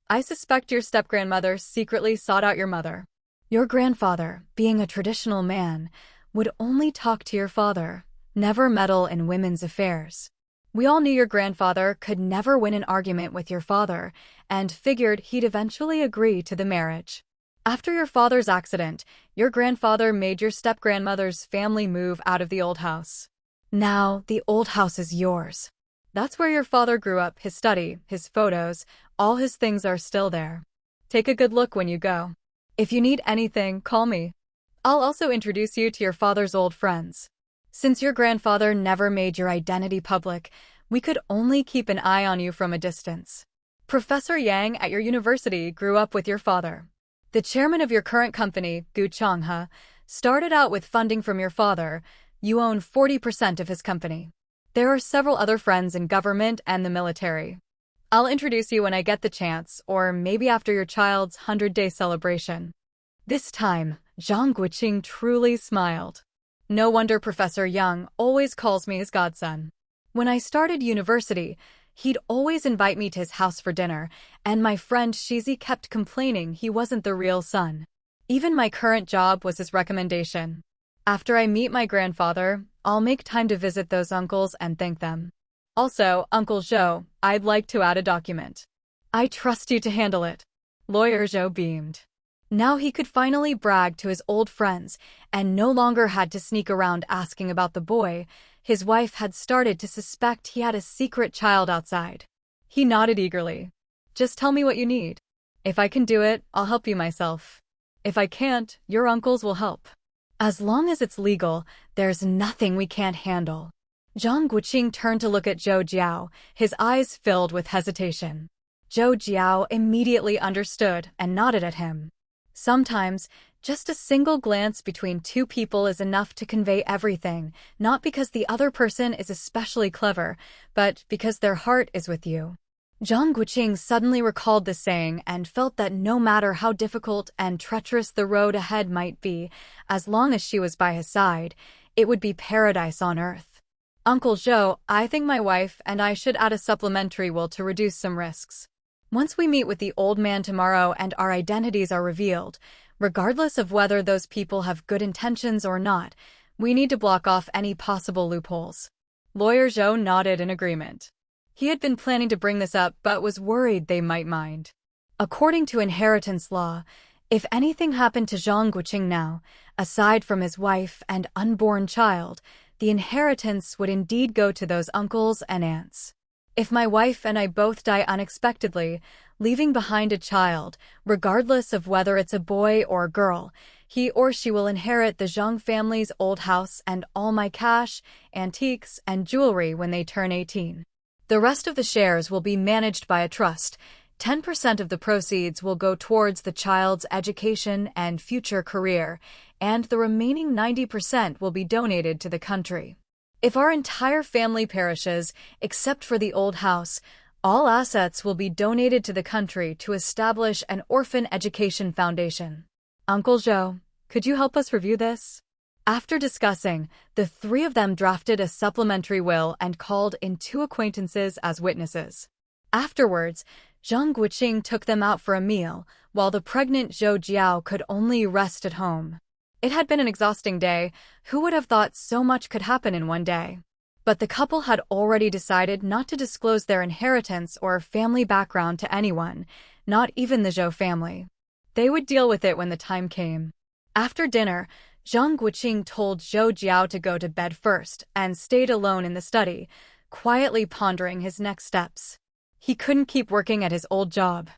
I suspect your step-grandmother secretly sought out your mother. Your grandfather, being a traditional man, would only talk to your father, never meddle in women's affairs. We all knew your grandfather could never win an argument with your father, and figured he'd eventually agree to the marriage. After your father's accident, your grandfather made your step-grandmother's family move out of the old house. Now, the old house is yours. That's where your father grew up, his study, his photos, all his things are still there. Take a good look when you go. If you need anything, call me. I'll also introduce you to your father's old friends. Since your grandfather never made your identity public, we could only keep an eye on you from a distance. Professor Yang at your university grew up with your father. The chairman of your current company, Guoqing, started out with funding from your father. You own 40% of his company. There are several other friends in government and the military. I'll introduce you when I get the chance, or maybe after your child's 100-day celebration. This time, Zhang Guoqing truly smiled. No wonder Professor Yang always calls me his godson. When I started university, he'd always invite me to his house for dinner, and my friend Shizi kept complaining he wasn't the real son. Even my current job was his recommendation. After I meet my grandfather, I'll make time to visit those uncles and thank them. Also, Uncle Zhou, I'd like to add a document. I trust you to handle it. Lawyer Zhou beamed. Now he could finally brag to his old friends and no longer had to sneak around asking about the boy. His wife had started to suspect he had a secret child outside. He nodded eagerly. Just tell me what you need. If I can do it, I'll help you myself. If I can't, your uncles will help. As long as it's legal, there's nothing we can't handle. Zhang Guoqing turned to look at Zhou Jiao, his eyes filled with hesitation. Zhou Jiao immediately understood and nodded at him. Sometimes, just a single glance between two people is enough to convey everything, not because the other person is especially clever, but because their heart is with you. Zhang Guoqing suddenly recalled this saying and felt that no matter how difficult and treacherous the road ahead might be, as long as she was by his side, it would be paradise on earth. Uncle Zhou, I think my wife and I should add a supplementary will to reduce some risks. Once we meet with the old man tomorrow and our identities are revealed, regardless of whether those people have good intentions or not, we need to block off any possible loopholes. Lawyer Zhou nodded in agreement. He had been planning to bring this up but was worried they might mind. According to inheritance law, if anything happened to Zhang Guoqing now, aside from his wife and unborn child, the inheritance would indeed go to those uncles and aunts. If my wife and I both die unexpectedly, leaving behind a child, regardless of whether it's a boy or a girl, he or she will inherit the Zhang family's old house and all my cash, antiques, and jewelry when they turn 18. The rest of the shares will be managed by a trust. 10% of the proceeds will go towards the child's education and future career, and the remaining 90% will be donated to the country. If our entire family perishes, except for the old house, all assets will be donated to the country to establish an orphan education foundation. Uncle Zhou, could you help us review this? After discussing, the three of them drafted a supplementary will and called in 2 acquaintances as witnesses. Afterwards, Zhang Guoqing took them out for a meal, while the pregnant Zhou Jiao could only rest at home. It had been an exhausting day. Who would have thought so much could happen in one day? But the couple had already decided not to disclose their inheritance or family background to anyone, not even the Zhou family. They would deal with it when the time came. After dinner, Zhang Guoqing told Zhou Jiao to go to bed first and stayed alone in the study, quietly pondering his next steps. He couldn't keep working at his old job.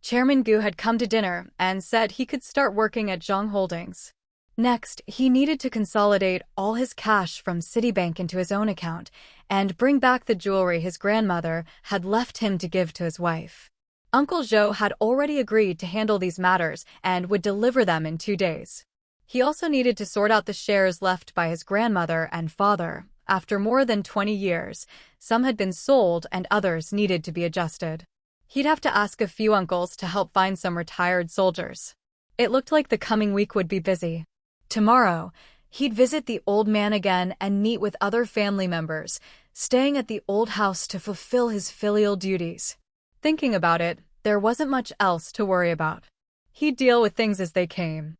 Chairman Gu had come to dinner and said he could start working at Zhang Holdings. Next, he needed to consolidate all his cash from Citibank into his own account and bring back the jewelry his grandmother had left him to give to his wife. Uncle Zhou had already agreed to handle these matters and would deliver them in 2 days. He also needed to sort out the shares left by his grandmother and father. After more than 20 years, some had been sold and others needed to be adjusted. He'd have to ask a few uncles to help find some retired soldiers. It looked like the coming week would be busy. Tomorrow, he'd visit the old man again and meet with other family members, staying at the old house to fulfill his filial duties. Thinking about it, there wasn't much else to worry about. He'd deal with things as they came.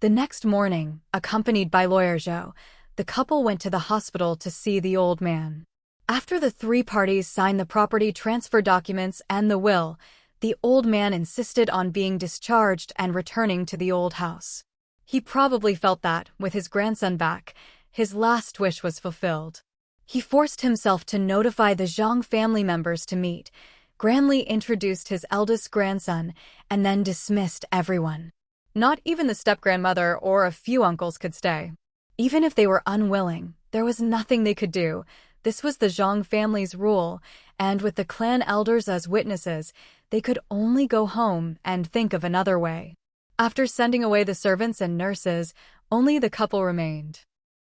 The next morning, accompanied by Lawyer Zhou, the couple went to the hospital to see the old man. After the 3 parties signed the property transfer documents and the will, the old man insisted on being discharged and returning to the old house. He probably felt that, with his grandson back, his last wish was fulfilled. He forced himself to notify the Zhang family members to meet, grandly introduced his eldest grandson, and then dismissed everyone. Not even the step-grandmother or a few uncles could stay. Even if they were unwilling, there was nothing they could do. This was the Zhang family's rule, and with the clan elders as witnesses, they could only go home and think of another way. After sending away the servants and nurses, only the couple remained.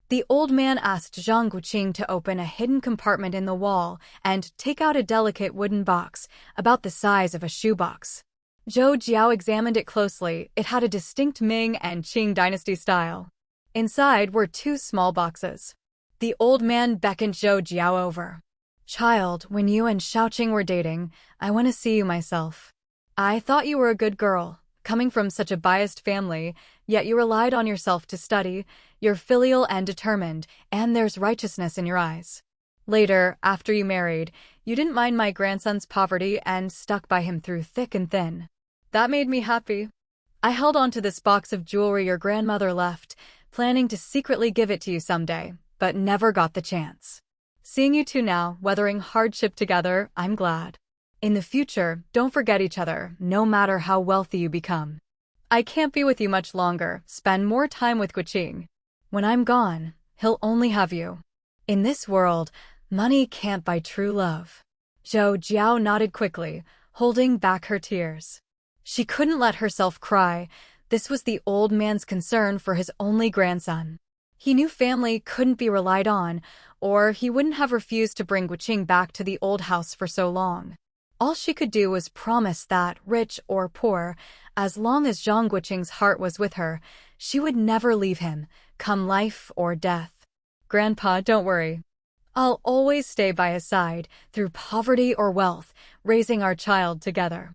The old man asked Zhang Guoqing to open a hidden compartment in the wall and take out a delicate wooden box, about the size of a shoebox. Zhou Jiao examined it closely. It had a distinct Ming and Qing dynasty style. Inside were 2 small boxes. The old man beckoned Zhou Jiao over. "Child, when you and Shaoqing were dating, I want to see you myself. I thought you were a good girl, coming from such a biased family, yet you relied on yourself to study, you're filial and determined, and there's righteousness in your eyes. Later, after you married, you didn't mind my grandson's poverty and stuck by him through thick and thin. That made me happy. I held on to this box of jewelry your grandmother left, planning to secretly give it to you someday, but never got the chance. Seeing you two now, weathering hardship together, I'm glad. In the future, don't forget each other, no matter how wealthy you become. I can't be with you much longer. Spend more time with Guoqing. When I'm gone, he'll only have you. In this world, money can't buy true love." Zhou Jiao nodded quickly, holding back her tears. She couldn't let herself cry. This was the old man's concern for his only grandson. He knew family couldn't be relied on, or he wouldn't have refused to bring Guoqing back to the old house for so long. All she could do was promise that, rich or poor, as long as Zhang Guoqing's heart was with her, she would never leave him, come life or death. Grandpa, don't worry. I'll always stay by his side, through poverty or wealth, raising our child together.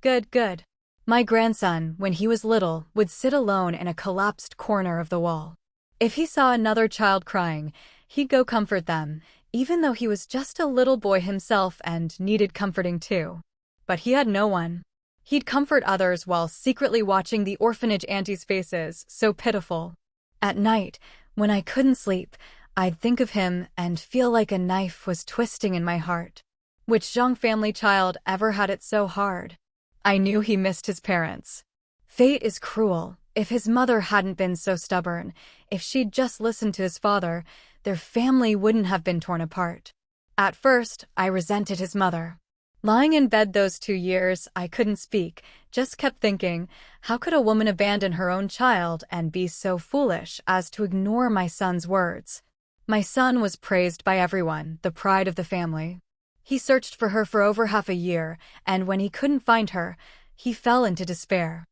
Good, good. My grandson, when he was little, would sit alone in a collapsed corner of the wall. If he saw another child crying, he'd go comfort them, even though he was just a little boy himself and needed comforting too. But he had no one. He'd comfort others while secretly watching the orphanage aunties' faces, so pitiful. At night, when I couldn't sleep, I'd think of him and feel like a knife was twisting in my heart. Which Zhang family child ever had it so hard? I knew he missed his parents. Fate is cruel. If his mother hadn't been so stubborn, if she'd just listened to his father, their family wouldn't have been torn apart. At first, I resented his mother. Lying in bed those 2 years, I couldn't speak, just kept thinking, how could a woman abandon her own child and be so foolish as to ignore my son's words? My son was praised by everyone, the pride of the family. He searched for her for over half a year, and when he couldn't find her, he fell into despair.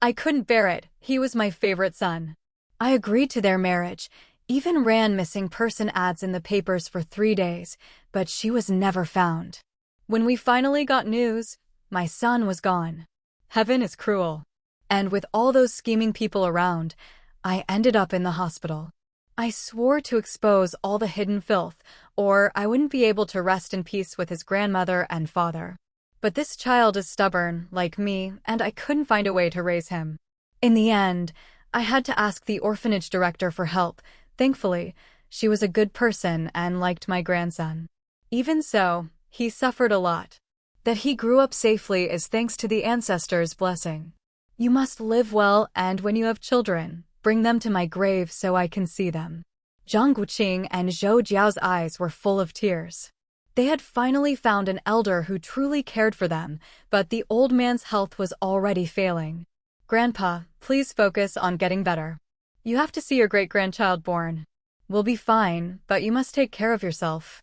I couldn't bear it. He was my favorite son. I agreed to their marriage, even ran missing person ads in the papers for 3 days, but she was never found. When we finally got news, my son was gone. Heaven is cruel. And with all those scheming people around, I ended up in the hospital. I swore to expose all the hidden filth, or I wouldn't be able to rest in peace with his grandmother and father. But this child is stubborn, like me, and I couldn't find a way to raise him. In the end, I had to ask the orphanage director for help. Thankfully, she was a good person and liked my grandson. Even so, he suffered a lot. That he grew up safely is thanks to the ancestors' blessing. You must live well, and when you have children, bring them to my grave so I can see them. Zhang Guoqing and Zhou Jiao's eyes were full of tears. They had finally found an elder who truly cared for them, but the old man's health was already failing. Grandpa, please focus on getting better. You have to see your great-grandchild born. We'll be fine, but you must take care of yourself.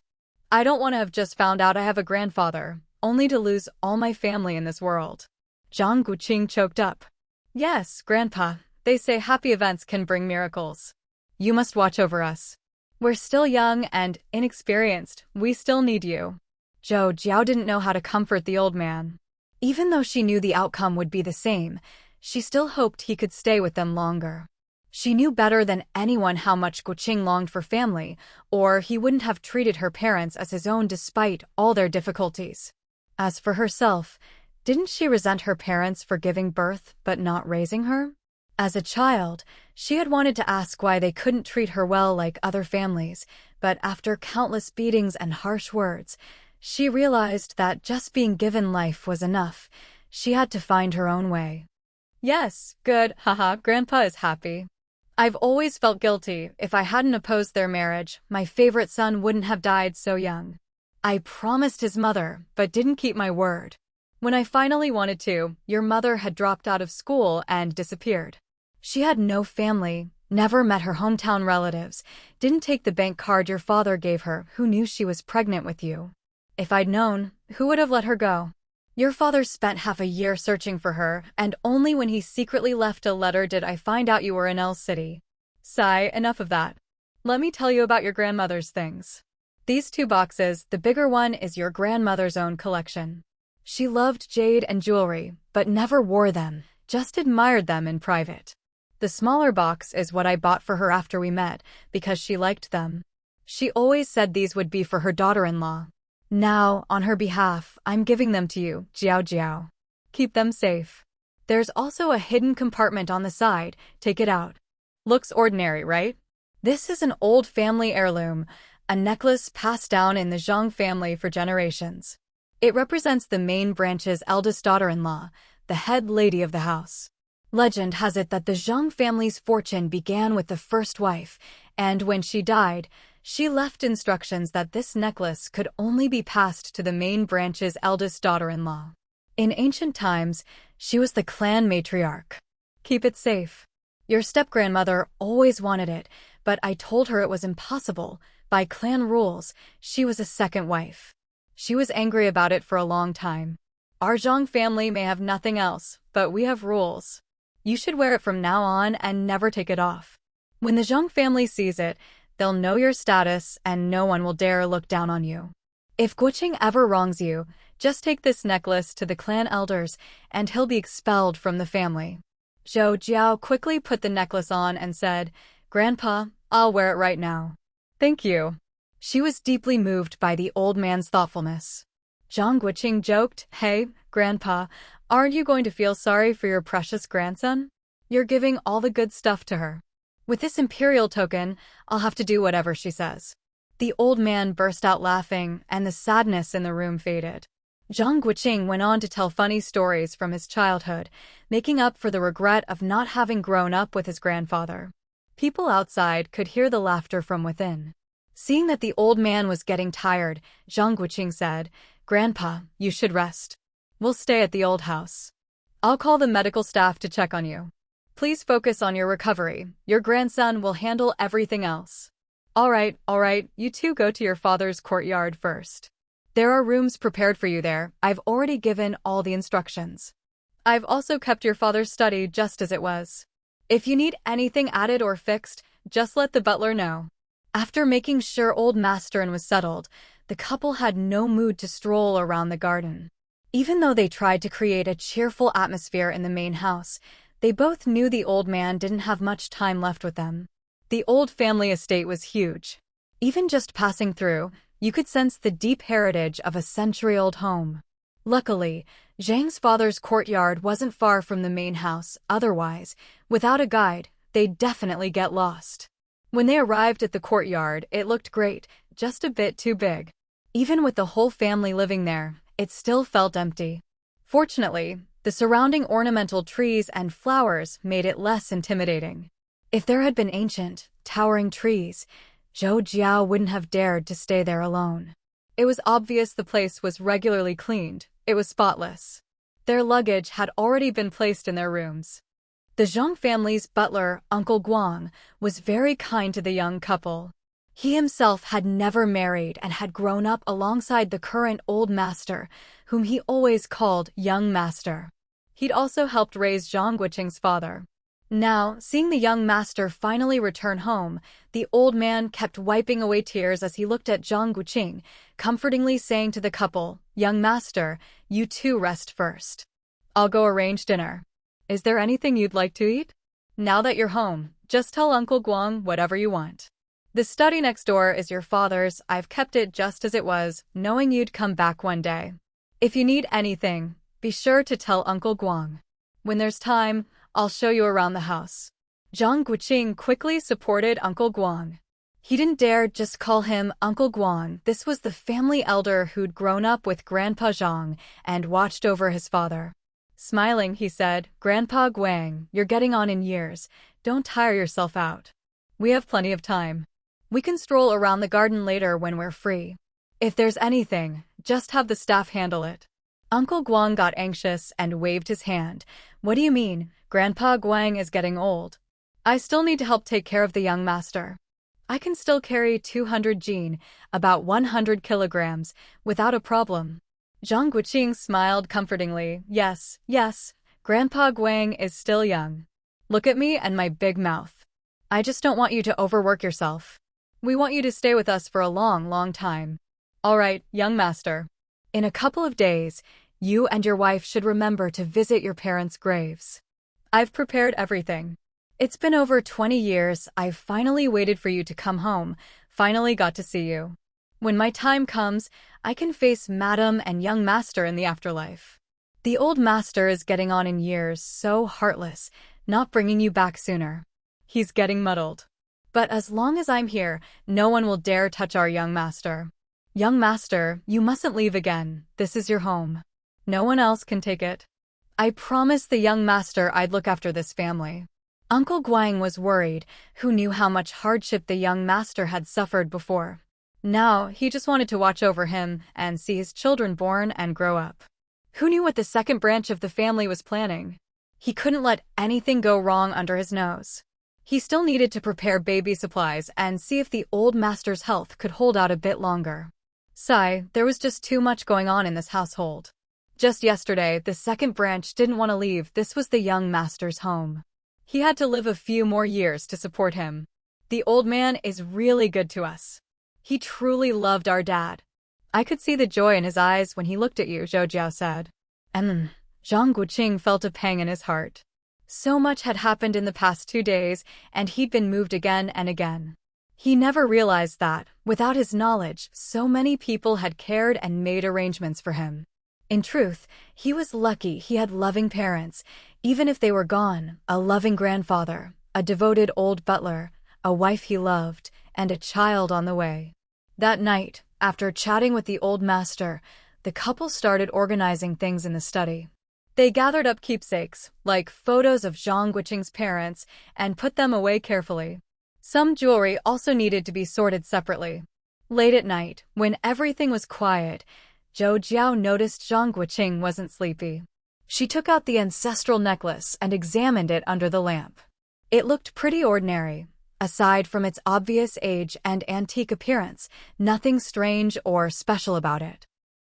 I don't want to have just found out I have a grandfather, only to lose all my family in this world. Zhang Guoqing choked up. Yes, Grandpa. They say happy events can bring miracles. You must watch over us. We're still young and inexperienced. We still need you. Zhou Jiao didn't know how to comfort the old man. Even though she knew the outcome would be the same, she still hoped he could stay with them longer. She knew better than anyone how much Guoqing longed for family, or he wouldn't have treated her parents as his own despite all their difficulties. As for herself, didn't she resent her parents for giving birth but not raising her? As a child, she had wanted to ask why they couldn't treat her well like other families, but after countless beatings and harsh words, she realized that just being given life was enough. She had to find her own way. Yes, good, haha, Grandpa is happy. I've always felt guilty. If I hadn't opposed their marriage, my favorite son wouldn't have died so young. I promised his mother, but didn't keep my word. When I finally wanted to, your mother had dropped out of school and disappeared. She had no family, never met her hometown relatives, didn't take the bank card your father gave her, who knew she was pregnant with you. If I'd known, who would have let her go? Your father spent half a year searching for her, and only when he secretly left a letter did I find out you were in El City. Sigh, enough of that. Let me tell you about your grandmother's things. These 2 boxes, the bigger one is your grandmother's own collection. She loved jade and jewelry, but never wore them, just admired them in private. The smaller box is what I bought for her after we met, because she liked them. She always said these would be for her daughter-in-law. Now, on her behalf, I'm giving them to you, Jiao Jiao. Keep them safe. There's also a hidden compartment on the side. Take it out. Looks ordinary, right? This is an old family heirloom, a necklace passed down in the Zhang family for generations. It represents the main branch's eldest daughter-in-law, the head lady of the house. Legend has it that the Zhang family's fortune began with the first wife, and when she died, she left instructions that this necklace could only be passed to the main branch's eldest daughter-in-law. In ancient times, she was the clan matriarch. Keep it safe. Your step-grandmother always wanted it, but I told her it was impossible. By clan rules, she was a second wife. She was angry about it for a long time. Our Zhang family may have nothing else, but we have rules. You should wear it from now on and never take it off. When the Zhang family sees it, they'll know your status and no one will dare look down on you. If Guoqing ever wrongs you, just take this necklace to the clan elders and he'll be expelled from the family. Zhou Jiao quickly put the necklace on and said, "Grandpa, I'll wear it right now." "Thank you." She was deeply moved by the old man's thoughtfulness. Zhang Guoqing joked, "Hey, Grandpa, aren't you going to feel sorry for your precious grandson? You're giving all the good stuff to her. With this imperial token, I'll have to do whatever she says." The old man burst out laughing, and the sadness in the room faded. Zhang Guoqing went on to tell funny stories from his childhood, making up for the regret of not having grown up with his grandfather. People outside could hear the laughter from within. Seeing that the old man was getting tired, Zhang Guoqing said, "Grandpa, you should rest. We'll stay at the old house. I'll call the medical staff to check on you. Please focus on your recovery. Your grandson will handle everything else." All right, you two go to your father's courtyard first. There are rooms prepared for you there. I've already given all the instructions. I've also kept your father's study just as it was. If you need anything added or fixed, just let the butler know." After making sure old Master was settled, the couple had no mood to stroll around the garden. Even though they tried to create a cheerful atmosphere in the main house, they both knew the old man didn't have much time left with them. The old family estate was huge. Even just passing through, you could sense the deep heritage of a century-old home. Luckily, Zhang's father's courtyard wasn't far from the main house, otherwise, without a guide, they'd definitely get lost. When they arrived at the courtyard, it looked great, just a bit too big. Even with the whole family living there, it still felt empty. Fortunately, the surrounding ornamental trees and flowers made it less intimidating. If there had been ancient, towering trees, Zhou Jiao wouldn't have dared to stay there alone. It was obvious the place was regularly cleaned. It was spotless. Their luggage had already been placed in their rooms. The Zhang family's butler, Uncle Guang, was very kind to the young couple. He himself had never married and had grown up alongside the current old master, whom he always called young master. He'd also helped raise Zhang Guoqing's father. Now, seeing the young master finally return home, the old man kept wiping away tears as he looked at Zhang Guoqing, comfortingly saying to the couple, "Young master, you two rest first. I'll go arrange dinner. Is there anything you'd like to eat? Now that you're home, just tell Uncle Guang whatever you want. The study next door is your father's. I've kept it just as it was, knowing you'd come back one day. If you need anything, be sure to tell Uncle Guang. When there's time, I'll show you around the house." Zhang Guoqing quickly supported Uncle Guang. He didn't dare just call him Uncle Guang. This was the family elder who'd grown up with Grandpa Zhang and watched over his father. Smiling, he said, "Grandpa Guang, you're getting on in years. Don't tire yourself out. We have plenty of time. We can stroll around the garden later when we're free. If there's anything, just have the staff handle it." Uncle Guang got anxious and waved his hand. "What do you mean? Grandpa Guang is getting old. I still need to help take care of the young master. I can still carry 200 jin, about 100 kilograms, without a problem." Zhang Guoqing smiled comfortingly. Yes, Grandpa Guang is still young. Look at me and my big mouth. I just don't want you to overwork yourself. We want you to stay with us for a long time. All right, young master. In a couple of days, you and your wife should remember to visit your parents' graves. I've prepared everything. It's been over 20 years. I've finally waited for you to come home, finally got to see you. When my time comes, I can face Madam and young master in the afterlife. The old master is getting on in years, so heartless, not bringing you back sooner. He's getting muddled. But as long as I'm here, no one will dare touch our young master. Young master, you mustn't leave again. This is your home. No one else can take it. I promised the young master I'd look after this family." Uncle Guang was worried, who knew how much hardship the young master had suffered before. Now, he just wanted to watch over him and see his children born and grow up. Who knew what the second branch of the family was planning? He couldn't let anything go wrong under his nose. He still needed to prepare baby supplies and see if the old master's health could hold out a bit longer. Sigh, there was just too much going on in this household. Just yesterday, the second branch didn't want to leave. This was the young master's home. He had to live a few more years to support him. The old man is really good to us. He truly loved our dad. I could see the joy in his eyes when he looked at you, Zhou Jiao said. And Zhang Guoqing felt a pang in his heart. So much had happened in the past 2 days, and he'd been moved again and again. He never realized that, without his knowledge, so many people had cared and made arrangements for him. In truth, he was lucky he had loving parents, even if they were gone, a loving grandfather, a devoted old butler, a wife he loved, and a child on the way. That night, after chatting with the old master, the couple started organizing things in the study. They gathered up keepsakes, like photos of Zhang Guoqing's parents, and put them away carefully. Some jewelry also needed to be sorted separately. Late at night, when everything was quiet, Zhou Jiao noticed Zhang Guoqing wasn't sleepy. She took out the ancestral necklace and examined it under the lamp. It looked pretty ordinary. Aside from its obvious age and antique appearance, nothing strange or special about it.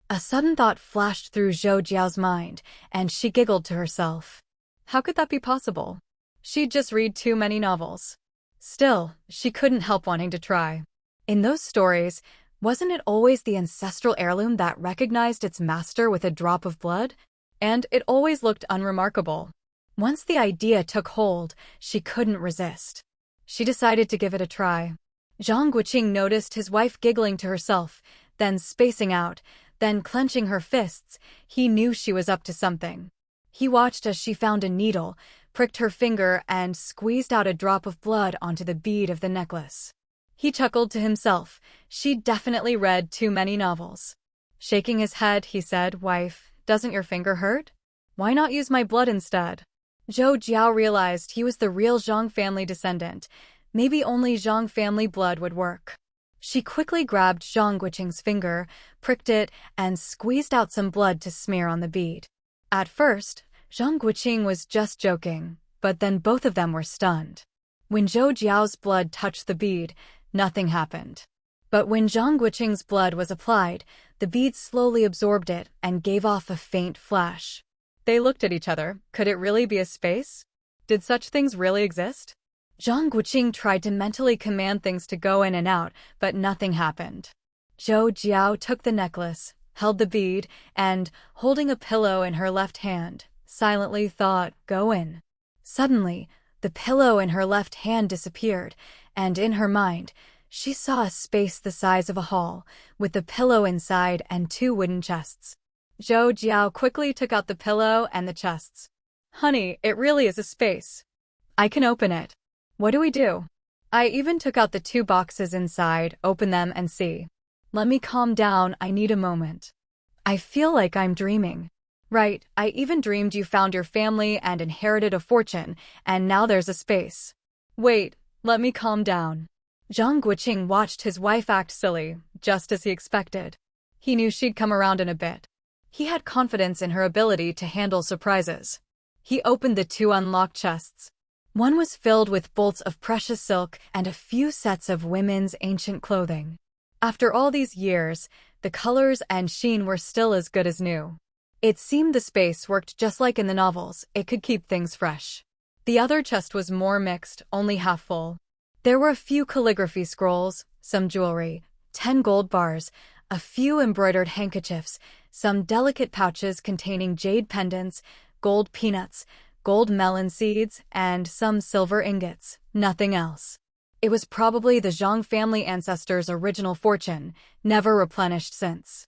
A sudden thought flashed through Zhou Jiao's mind, and she giggled to herself. How could that be possible? She'd just read too many novels. Still, she couldn't help wanting to try. In those stories, wasn't it always the ancestral heirloom that recognized its master with a drop of blood? And it always looked unremarkable. Once the idea took hold, she couldn't resist. She decided to give it a try. Zhang Guoqing noticed his wife giggling to herself, then spacing out, then clenching her fists. He knew she was up to something. He watched as she found a needle, pricked her finger, and squeezed out a drop of blood onto the bead of the necklace. He chuckled to himself. She'd definitely read too many novels. Shaking his head, he said, "Wife, doesn't your finger hurt? Why not use my blood instead?" Zhou Jiao realized he was the real Zhang family descendant. Maybe only Zhang family blood would work. She quickly grabbed Zhang Guoqing's finger, pricked it, and squeezed out some blood to smear on the bead. At first, Zhang Guoqing was just joking, but then both of them were stunned. When Zhou Jiao's blood touched the bead, nothing happened. But when Zhang Guoqing's blood was applied, the bead slowly absorbed it and gave off a faint flash. They looked at each other. Could it really be a space? Did such things really exist? Zhang Guoqing tried to mentally command things to go in and out, but nothing happened. Zhou Jiao took the necklace, held the bead, and, holding a pillow in her left hand, silently thought, "Go in." Suddenly, the pillow in her left hand disappeared, and in her mind, she saw a space the size of a hall, with the pillow inside and 2 wooden chests. Zhou Jiao quickly took out the pillow and the chests. "Honey, it really is a space. I can open it. What do we do?" "I even took out the 2 boxes inside, open them and see. Let me calm down, I need a moment. I feel like I'm dreaming. Right, I even dreamed you found your family and inherited a fortune, and now there's a space. Wait, let me calm down." Zhang Guoqing watched his wife act silly, just as he expected. He knew she'd come around in a bit. He had confidence in her ability to handle surprises. He opened the 2 unlocked chests. One was filled with bolts of precious silk and a few sets of women's ancient clothing. After all these years, the colors and sheen were still as good as new. It seemed the space worked just like in the novels. It could keep things fresh. The other chest was more mixed, only half full. There were a few calligraphy scrolls, some jewelry, 10 gold bars, a few embroidered handkerchiefs, some delicate pouches containing jade pendants, gold peanuts, gold melon seeds, and some silver ingots. Nothing else. It was probably the Zhang family ancestors' original fortune, never replenished since.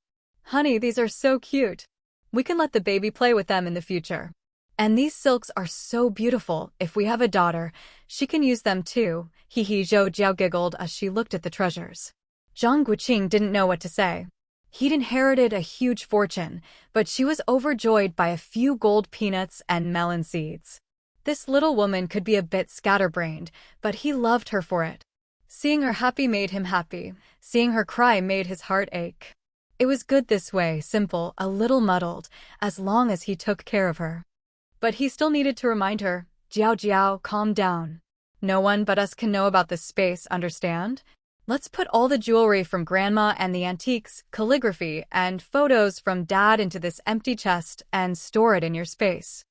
"Honey, these are so cute. We can let the baby play with them in the future. And these silks are so beautiful. If we have a daughter, she can use them too." Zhou Jiao giggled as she looked at the treasures. Zhang Guoqing didn't know what to say. He'd inherited a huge fortune, but she was overjoyed by a few gold peanuts and melon seeds. This little woman could be a bit scatterbrained, but he loved her for it. Seeing her happy made him happy. Seeing her cry made his heart ache. It was good this way, simple, a little muddled, as long as he took care of her. But he still needed to remind her, "Jiao Jiao, calm down. No one but us can know about this space, understand? Let's put all the jewelry from Grandma and the antiques, calligraphy, and photos from Dad into this empty chest and store it in your space.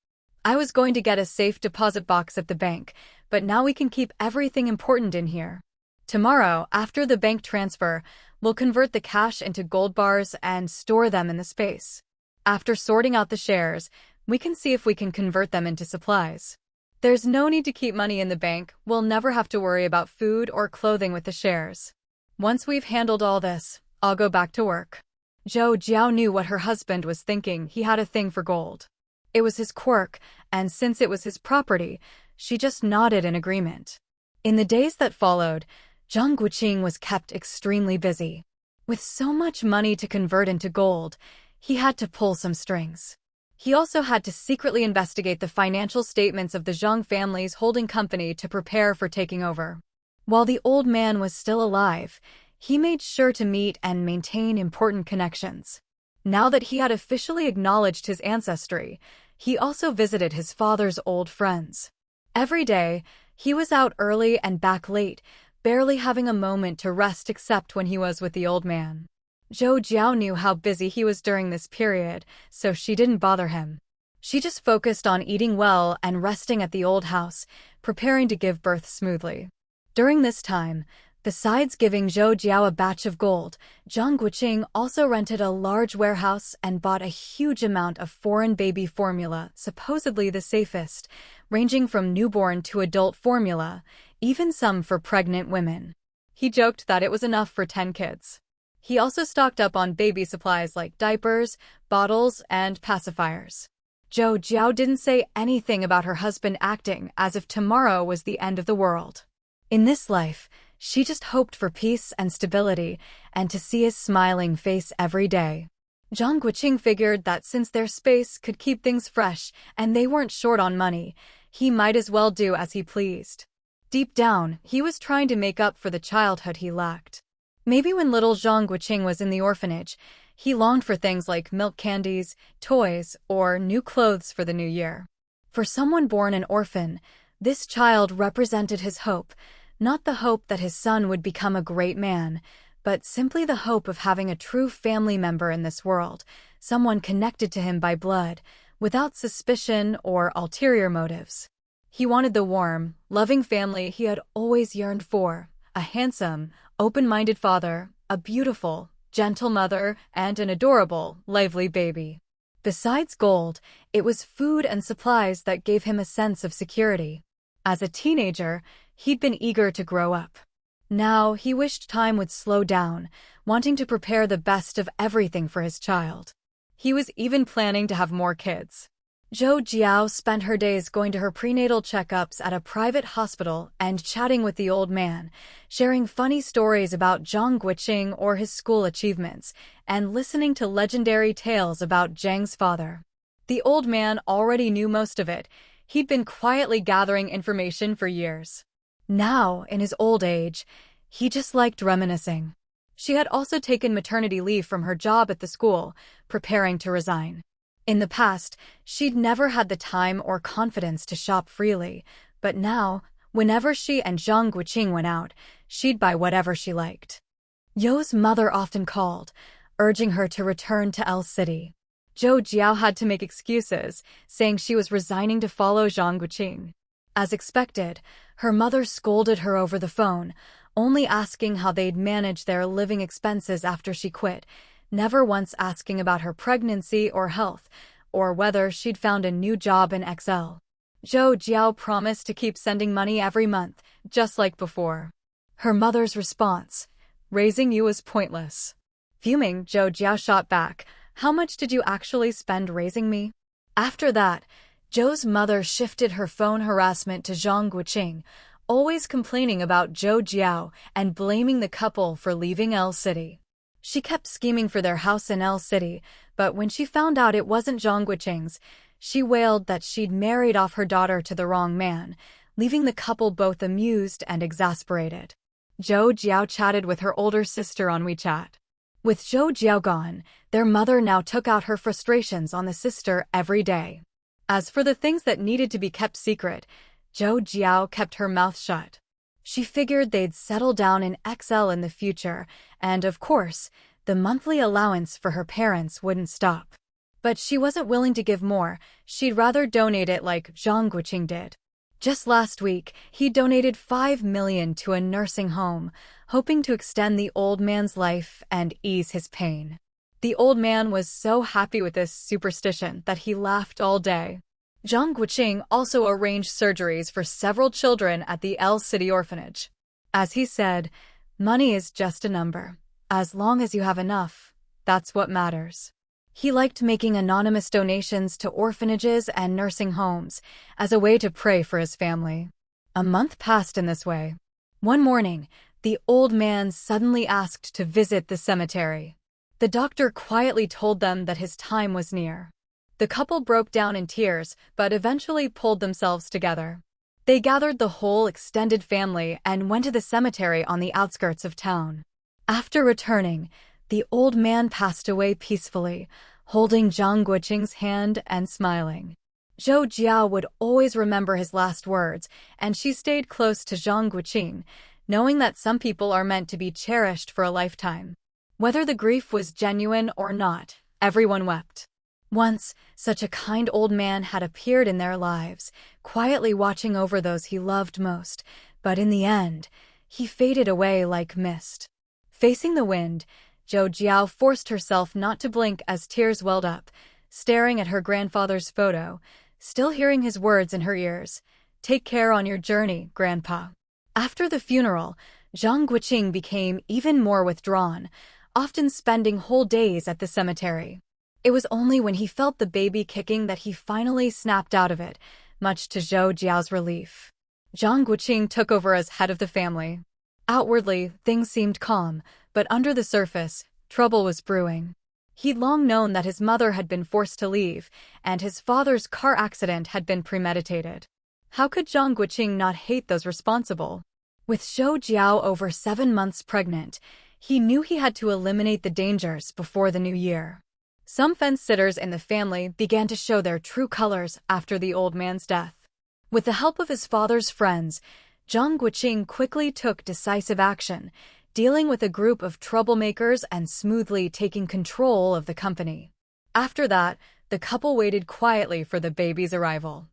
I was going to get a safe deposit box at the bank, but now we can keep everything important in here. Tomorrow, after the bank transfer, we'll convert the cash into gold bars and store them in the space. After sorting out the shares, we can see if we can convert them into supplies. There's no need to keep money in the bank. We'll never have to worry about food or clothing with the shares. Once we've handled all this, I'll go back to work. Zhou Jiao knew what her husband was thinking. He had a thing for gold. It was his quirk, and since it was his property, she just nodded in agreement. In the days that followed, Zhang Guoqing was kept extremely busy. With so much money to convert into gold, he had to pull some strings. He also had to secretly investigate the financial statements of the Zhang family's holding company to prepare for taking over. While the old man was still alive, he made sure to meet and maintain important connections. Now that he had officially acknowledged his ancestry, he also visited his father's old friends. Every day, he was out early and back late, barely having a moment to rest except when he was with the old man. Zhou Jiao knew how busy he was during this period, so she didn't bother him. She just focused on eating well and resting at the old house, preparing to give birth smoothly. During this time, besides giving Zhou Jiao a batch of gold, Zhang Guoqing also rented a large warehouse and bought a huge amount of foreign baby formula, supposedly the safest, ranging from newborn to adult formula, even some for pregnant women. He joked that it was enough for 10 kids. He also stocked up on baby supplies like diapers, bottles, and pacifiers. Zhou Jiao didn't say anything about her husband acting as if tomorrow was the end of the world. In this life, she just hoped for peace and stability and to see his smiling face every day. Zhang Guoqing figured that since their space could keep things fresh and they weren't short on money, he might as well do as he pleased. Deep down, he was trying to make up for the childhood he lacked. Maybe when little Zhang Guoqing was in the orphanage, he longed for things like milk candies, toys, or new clothes for the new year. For someone born an orphan, this child represented his hope, not the hope that his son would become a great man, but simply the hope of having a true family member in this world, someone connected to him by blood, without suspicion or ulterior motives. He wanted the warm, loving family he had always yearned for, a handsome, open-minded father, a beautiful, gentle mother, and an adorable, lively baby. Besides gold, it was food and supplies that gave him a sense of security. As a teenager, he'd been eager to grow up. Now, he wished time would slow down, wanting to prepare the best of everything for his child. He was even planning to have more kids. Zhou Jiao spent her days going to her prenatal checkups at a private hospital and chatting with the old man, sharing funny stories about Zhang Guoqing or his school achievements, and listening to legendary tales about Zhang's father. The old man already knew most of it. He'd been quietly gathering information for years. Now, in his old age, he just liked reminiscing. She had also taken maternity leave from her job at the school, preparing to resign. In the past, she'd never had the time or confidence to shop freely, but now, whenever she and Zhang Guoqing went out, she'd buy whatever she liked. You's mother often called, urging her to return to El City. Zhou Jiao had to make excuses, saying she was resigning to follow Zhang Guoqing. As expected, her mother scolded her over the phone, only asking how they'd manage their living expenses after she quit, never once asking about her pregnancy or health, or whether she'd found a new job in XL. Zhou Jiao promised to keep sending money every month, just like before. Her mother's response, "Raising you is pointless." Fuming, Zhou Jiao shot back, "How much did you actually spend raising me?" After that, Zhou's mother shifted her phone harassment to Zhang Guoqing, always complaining about Zhou Jiao and blaming the couple for leaving El City. She kept scheming for their house in El City, but when she found out it wasn't Zhang Guoqing's, she wailed that she'd married off her daughter to the wrong man, leaving the couple both amused and exasperated. Zhou Jiao chatted with her older sister on WeChat. With Zhou Jiao gone, their mother now took out her frustrations on the sister every day. As for the things that needed to be kept secret, Zhou Jiao kept her mouth shut. She figured they'd settle down in XL in the future, and of course, the monthly allowance for her parents wouldn't stop. But she wasn't willing to give more. She'd rather donate it like Zhang Guoqing did. Just last week, he donated $5 million to a nursing home, hoping to extend the old man's life and ease his pain. The old man was so happy with this superstition that he laughed all day. Zhang Guoqing also arranged surgeries for several children at the L City orphanage. As he said, money is just a number. As long as you have enough, that's what matters. He liked making anonymous donations to orphanages and nursing homes as a way to pray for his family. A month passed in this way. One morning, the old man suddenly asked to visit the cemetery. The doctor quietly told them that his time was near. The couple broke down in tears, but eventually pulled themselves together. They gathered the whole extended family and went to the cemetery on the outskirts of town. After returning, the old man passed away peacefully, holding Zhang Guoqing's hand and smiling. Zhou Jiao would always remember his last words, and she stayed close to Zhang Guoqing, knowing that some people are meant to be cherished for a lifetime. Whether the grief was genuine or not, everyone wept. Once, such a kind old man had appeared in their lives, quietly watching over those he loved most, but in the end, he faded away like mist. Facing the wind, Zhou Jiao forced herself not to blink as tears welled up, staring at her grandfather's photo, still hearing his words in her ears. "Take care on your journey, Grandpa." After the funeral, Zhang Guoqing became even more withdrawn, often spending whole days at the cemetery. It was only when he felt the baby kicking that he finally snapped out of it, much to Zhou Jiao's relief. Zhang Guoqing took over as head of the family. Outwardly, things seemed calm, but under the surface, trouble was brewing. He'd long known that his mother had been forced to leave, and his father's car accident had been premeditated. How could Zhang Guoqing not hate those responsible? With Zhou Jiao over 7 months pregnant, he knew he had to eliminate the dangers before the new year. Some fence-sitters in the family began to show their true colors after the old man's death. With the help of his father's friends, Zhang Guoqing quickly took decisive action, dealing with a group of troublemakers and smoothly taking control of the company. After that, the couple waited quietly for the baby's arrival.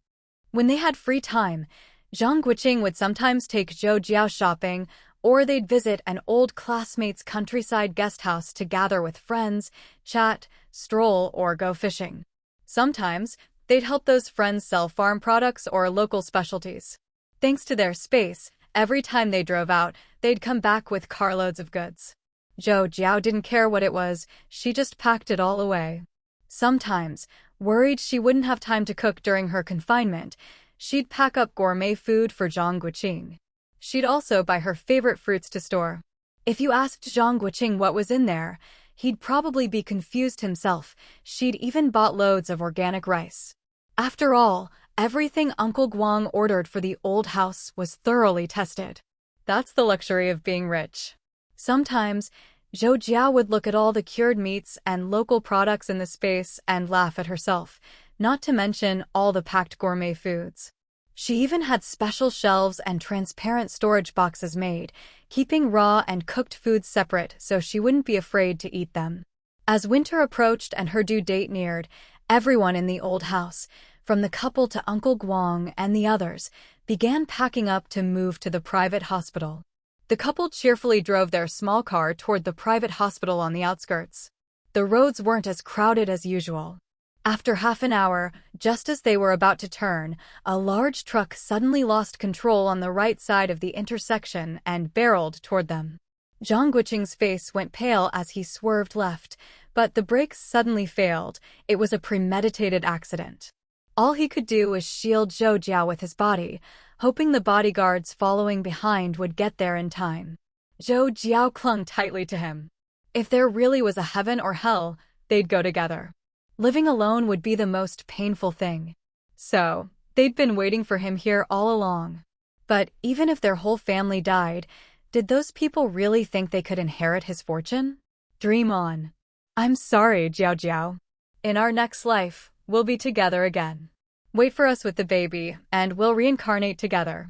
When they had free time, Zhang Guoqing would sometimes take Zhou Jiao shopping, or they'd visit an old classmate's countryside guest house to gather with friends, chat, stroll, or go fishing. Sometimes, they'd help those friends sell farm products or local specialties. Thanks to their space, every time they drove out, they'd come back with carloads of goods. Zhou Jiao didn't care what it was, she just packed it all away. Sometimes, worried she wouldn't have time to cook during her confinement, she'd pack up gourmet food for Zhang Guoqing. She'd also buy her favorite fruits to store. If you asked Zhang Guoqing what was in there, he'd probably be confused himself. She'd even bought loads of organic rice. After all, everything Uncle Guang ordered for the old house was thoroughly tested. That's the luxury of being rich. Sometimes, Zhou Jiao would look at all the cured meats and local products in the space and laugh at herself, not to mention all the packed gourmet foods. She even had special shelves and transparent storage boxes made, keeping raw and cooked foods separate so she wouldn't be afraid to eat them. As winter approached and her due date neared, everyone in the old house, from the couple to Uncle Guang and the others, began packing up to move to the private hospital. The couple cheerfully drove their small car toward the private hospital on the outskirts. The roads weren't as crowded as usual. After half an hour, just as they were about to turn, a large truck suddenly lost control on the right side of the intersection and barreled toward them. Zhang Guoqing's face went pale as he swerved left, but the brakes suddenly failed. It was a premeditated accident. All he could do was shield Zhou Jiao with his body, hoping the bodyguards following behind would get there in time. Zhou Jiao clung tightly to him. If there really was a heaven or hell, they'd go together. Living alone would be the most painful thing. So, they'd been waiting for him here all along. But even if their whole family died, did those people really think they could inherit his fortune? Dream on. I'm sorry, Jiao Jiao. In our next life, we'll be together again. Wait for us with the baby, and we'll reincarnate together.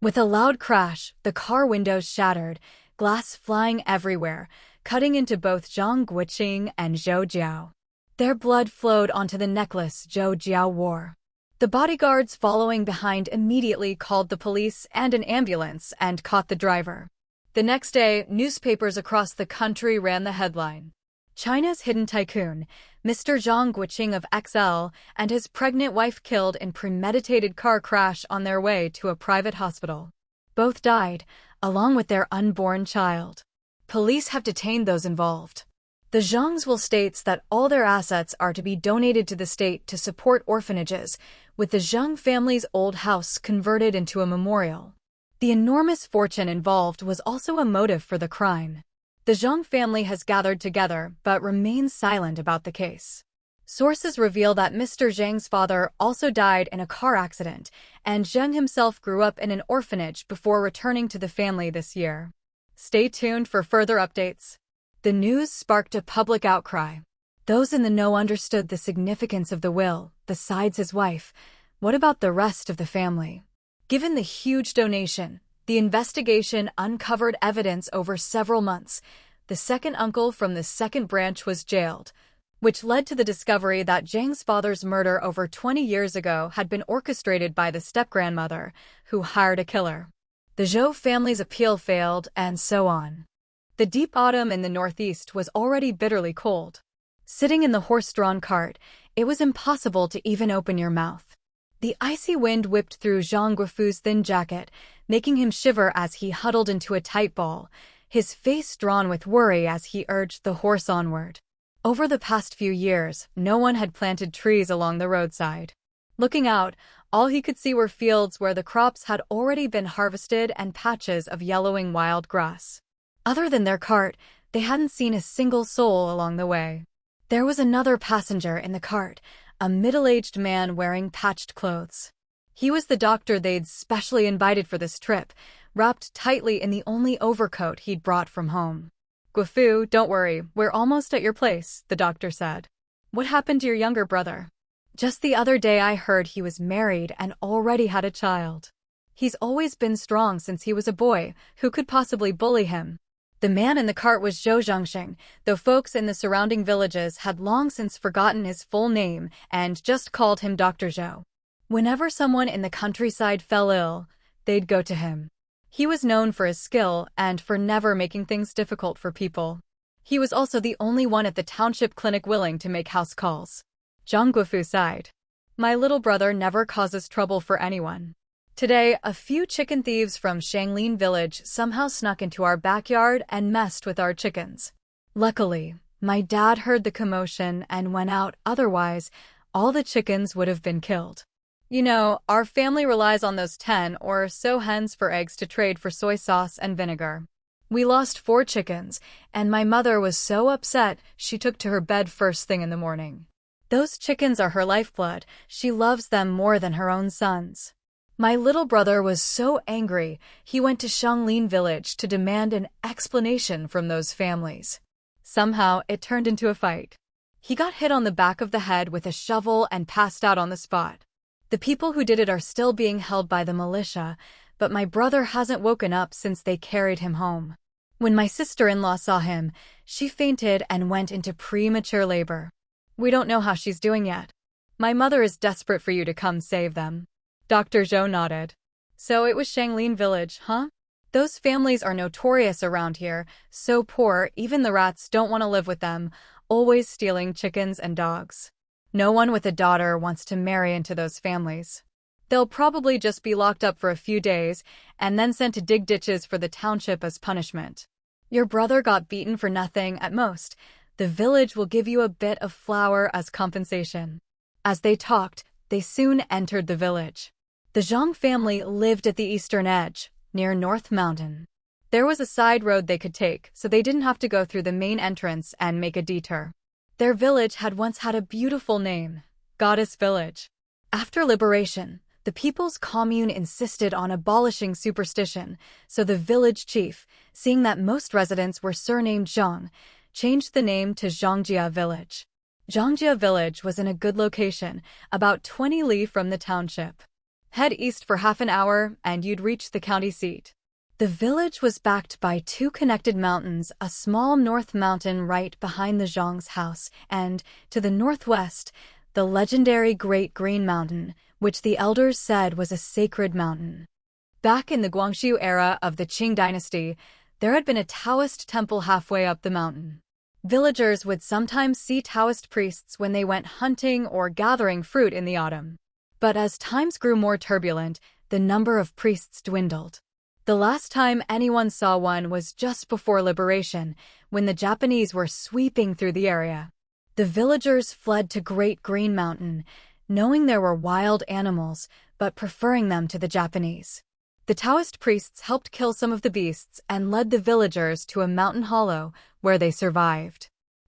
With a loud crash, the car windows shattered, glass flying everywhere, cutting into both Zhang Guoqing and Zhou Jiao. Their blood flowed onto the necklace Zhou Jiao wore. The bodyguards following behind immediately called the police and an ambulance and caught the driver. The next day, newspapers across the country ran the headline: China's hidden tycoon, Mr. Zhang Guoqing of XL, and his pregnant wife killed in premeditated car crash on their way to a private hospital. Both died, along with their unborn child. Police have detained those involved. The Zhangs will states that all their assets are to be donated to the state to support orphanages, with the Zhang family's old house converted into a memorial. The enormous fortune involved was also a motive for the crime. The Zhang family has gathered together but remains silent about the case. Sources reveal that Mr. Zhang's father also died in a car accident, and Zhang himself grew up in an orphanage before returning to the family this year. Stay tuned for further updates. The news sparked a public outcry. Those in the know understood the significance of the will, besides his wife. What about the rest of the family? Given the huge donation, the investigation uncovered evidence over several months. The second uncle from the second branch was jailed, which led to the discovery that Zhang's father's murder over 20 years ago had been orchestrated by the step-grandmother, who hired a killer. The Zhou family's appeal failed, and so on. The deep autumn in the northeast was already bitterly cold. Sitting in the horse-drawn cart, it was impossible to even open your mouth. The icy wind whipped through Zhang Guofu's thin jacket, making him shiver as he huddled into a tight ball, his face drawn with worry as he urged the horse onward. Over the past few years, no one had planted trees along the roadside. Looking out, all he could see were fields where the crops had already been harvested and patches of yellowing wild grass. Other than their cart, they hadn't seen a single soul along the way. There was another passenger in the cart, a middle-aged man wearing patched clothes. He was the doctor they'd specially invited for this trip, wrapped tightly in the only overcoat he'd brought from home. "Guofu, don't worry, we're almost at your place," the doctor said. "What happened to your younger brother?" "Just the other day I heard he was married and already had a child. He's always been strong since he was a boy. Who could possibly bully him?" The man in the cart was Zhou Jiao, though folks in the surrounding villages had long since forgotten his full name and just called him Dr. Zhou. Whenever someone in the countryside fell ill, they'd go to him. He was known for his skill and for never making things difficult for people. He was also the only one at the township clinic willing to make house calls. Zhang Guofu sighed. "My little brother never causes trouble for anyone. Today, a few chicken thieves from Shanglin village somehow snuck into our backyard and messed with our chickens. Luckily, my dad heard the commotion and went out, otherwise, all the chickens would have been killed. You know, our family relies on those 10 or so hens for eggs to trade for soy sauce and vinegar. We lost 4 chickens, and my mother was so upset she took to her bed first thing in the morning. Those chickens are her lifeblood. She loves them more than her own sons. My little brother was so angry, he went to Shanglin village to demand an explanation from those families. Somehow, it turned into a fight. He got hit on the back of the head with a shovel and passed out on the spot. The people who did it are still being held by the militia, but my brother hasn't woken up since they carried him home. When my sister-in-law saw him, she fainted and went into premature labor. We don't know how she's doing yet. My mother is desperate for you to come save them." Dr. Zhou nodded. "So it was Shanglin village, huh? Those families are notorious around here, so poor even the rats don't want to live with them, always stealing chickens and dogs. No one with a daughter wants to marry into those families. They'll probably just be locked up for a few days and then sent to dig ditches for the township as punishment. Your brother got beaten for nothing at most. The village will give you a bit of flour as compensation." As they talked, they soon entered the village. The Zhang family lived at the eastern edge, near North Mountain. There was a side road they could take, so they didn't have to go through the main entrance and make a detour. Their village had once had a beautiful name, Goddess Village. After liberation, the People's Commune insisted on abolishing superstition, so the village chief, seeing that most residents were surnamed Zhang, changed the name to Zhangjia Village. Zhangjia Village was in a good location, about 20 li from the township. Head east for half an hour, and you'd reach the county seat. The village was backed by two connected mountains, a small north mountain right behind the Zhang's house, and, to the northwest, the legendary Great Green Mountain, which the elders said was a sacred mountain. Back in the Guangxu era of the Qing dynasty, there had been a Taoist temple halfway up the mountain. Villagers would sometimes see Taoist priests when they went hunting or gathering fruit in the autumn. But as times grew more turbulent, the number of priests dwindled. The last time anyone saw one was just before liberation, when the Japanese were sweeping through the area. The villagers fled to Great Green Mountain, knowing there were wild animals, but preferring them to the Japanese. The Taoist priests helped kill some of the beasts and led the villagers to a mountain hollow where they survived.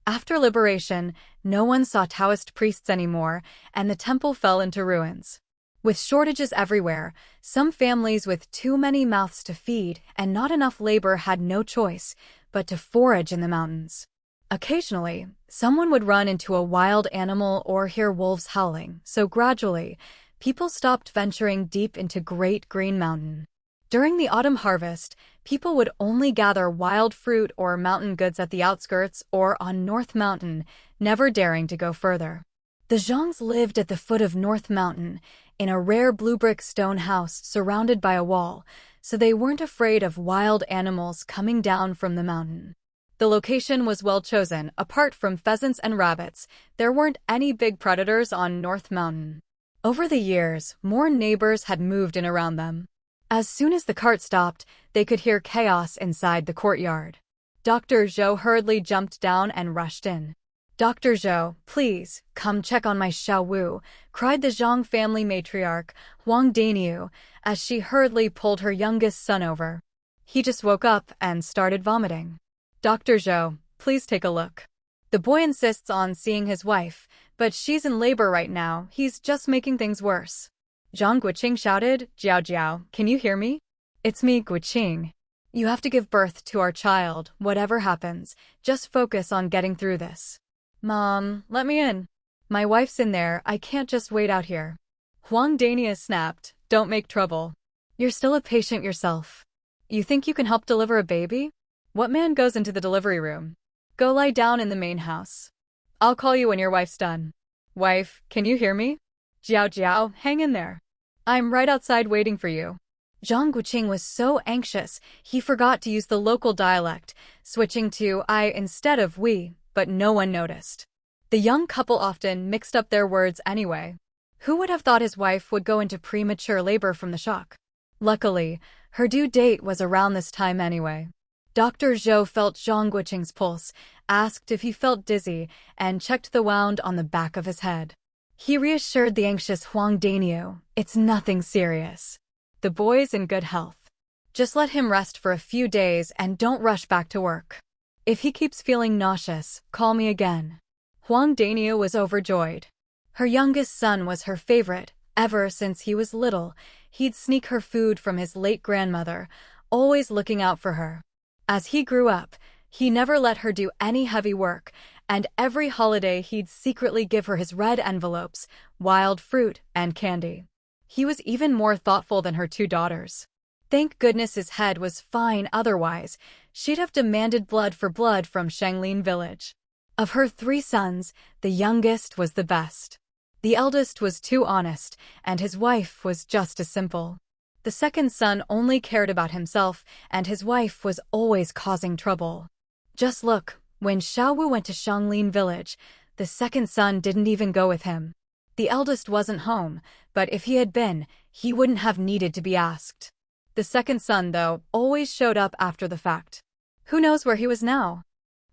After liberation, no one saw Taoist priests anymore, and the temple fell into ruins. With shortages everywhere, some families with too many mouths to feed and not enough labor had no choice but to forage in the mountains. Occasionally, someone would run into a wild animal or hear wolves howling, so gradually, people stopped venturing deep into Great Green Mountain. During the autumn harvest, people would only gather wild fruit or mountain goods at the outskirts or on North Mountain, never daring to go further. The Zhangs lived at the foot of North Mountain, in a rare blue brick stone house surrounded by a wall, so they weren't afraid of wild animals coming down from the mountain. The location was well chosen. Apart from pheasants and rabbits, there weren't any big predators on North Mountain. Over the years, more neighbors had moved in around them. As soon as the cart stopped, they could hear chaos inside the courtyard. Dr. Zhou hurriedly jumped down and rushed in. "Dr. Zhou, please, come check on my Xiao Wu," cried the Zhang family matriarch, Huang Daniu, as she hurriedly pulled her youngest son over. He just woke up and started vomiting. "Dr. Zhou, please take a look." The boy insists on seeing his wife, but she's in labor right now. He's just making things worse. Zhang Guoqing shouted, "Jiao Jiao, can you hear me? It's me, Guoqing. You have to give birth to our child, whatever happens. Just focus on getting through this." "Mom, let me in. My wife's in there, I can't just wait out here." Huang Dania snapped, "Don't make trouble. You're still a patient yourself. You think you can help deliver a baby? What man goes into the delivery room? Go lie down in the main house. I'll call you when your wife's done. Wife, can you hear me? Jiao Jiao, hang in there. I'm right outside waiting for you." Zhang Guoqing was so anxious, he forgot to use the local dialect, switching to I instead of we, but no one noticed. The young couple often mixed up their words anyway. Who would have thought his wife would go into premature labor from the shock? Luckily, her due date was around this time anyway. Dr. Zhou felt Zhang Guoqing's pulse, asked if he felt dizzy, and checked the wound on the back of his head. He reassured the anxious Huang Daniu, "It's nothing serious. The boy's in good health. Just let him rest for a few days and don't rush back to work. If he keeps feeling nauseous, call me again." Huang Daniu was overjoyed. Her youngest son was her favorite. Ever since he was little, he'd sneak her food from his late grandmother, always looking out for her. As he grew up, he never let her do any heavy work, and every holiday he'd secretly give her his red envelopes, wild fruit, and candy. He was even more thoughtful than her two daughters. Thank goodness his head was fine, otherwise, she'd have demanded blood for blood from Shanglin village. Of her 3 sons, the youngest was the best. The eldest was too honest, and his wife was just as simple. The second son only cared about himself, and his wife was always causing trouble. Just look, when Xiaowu went to Shanglin village, the second son didn't even go with him. The eldest wasn't home, but if he had been, he wouldn't have needed to be asked. The second son, though, always showed up after the fact. Who knows where he was now?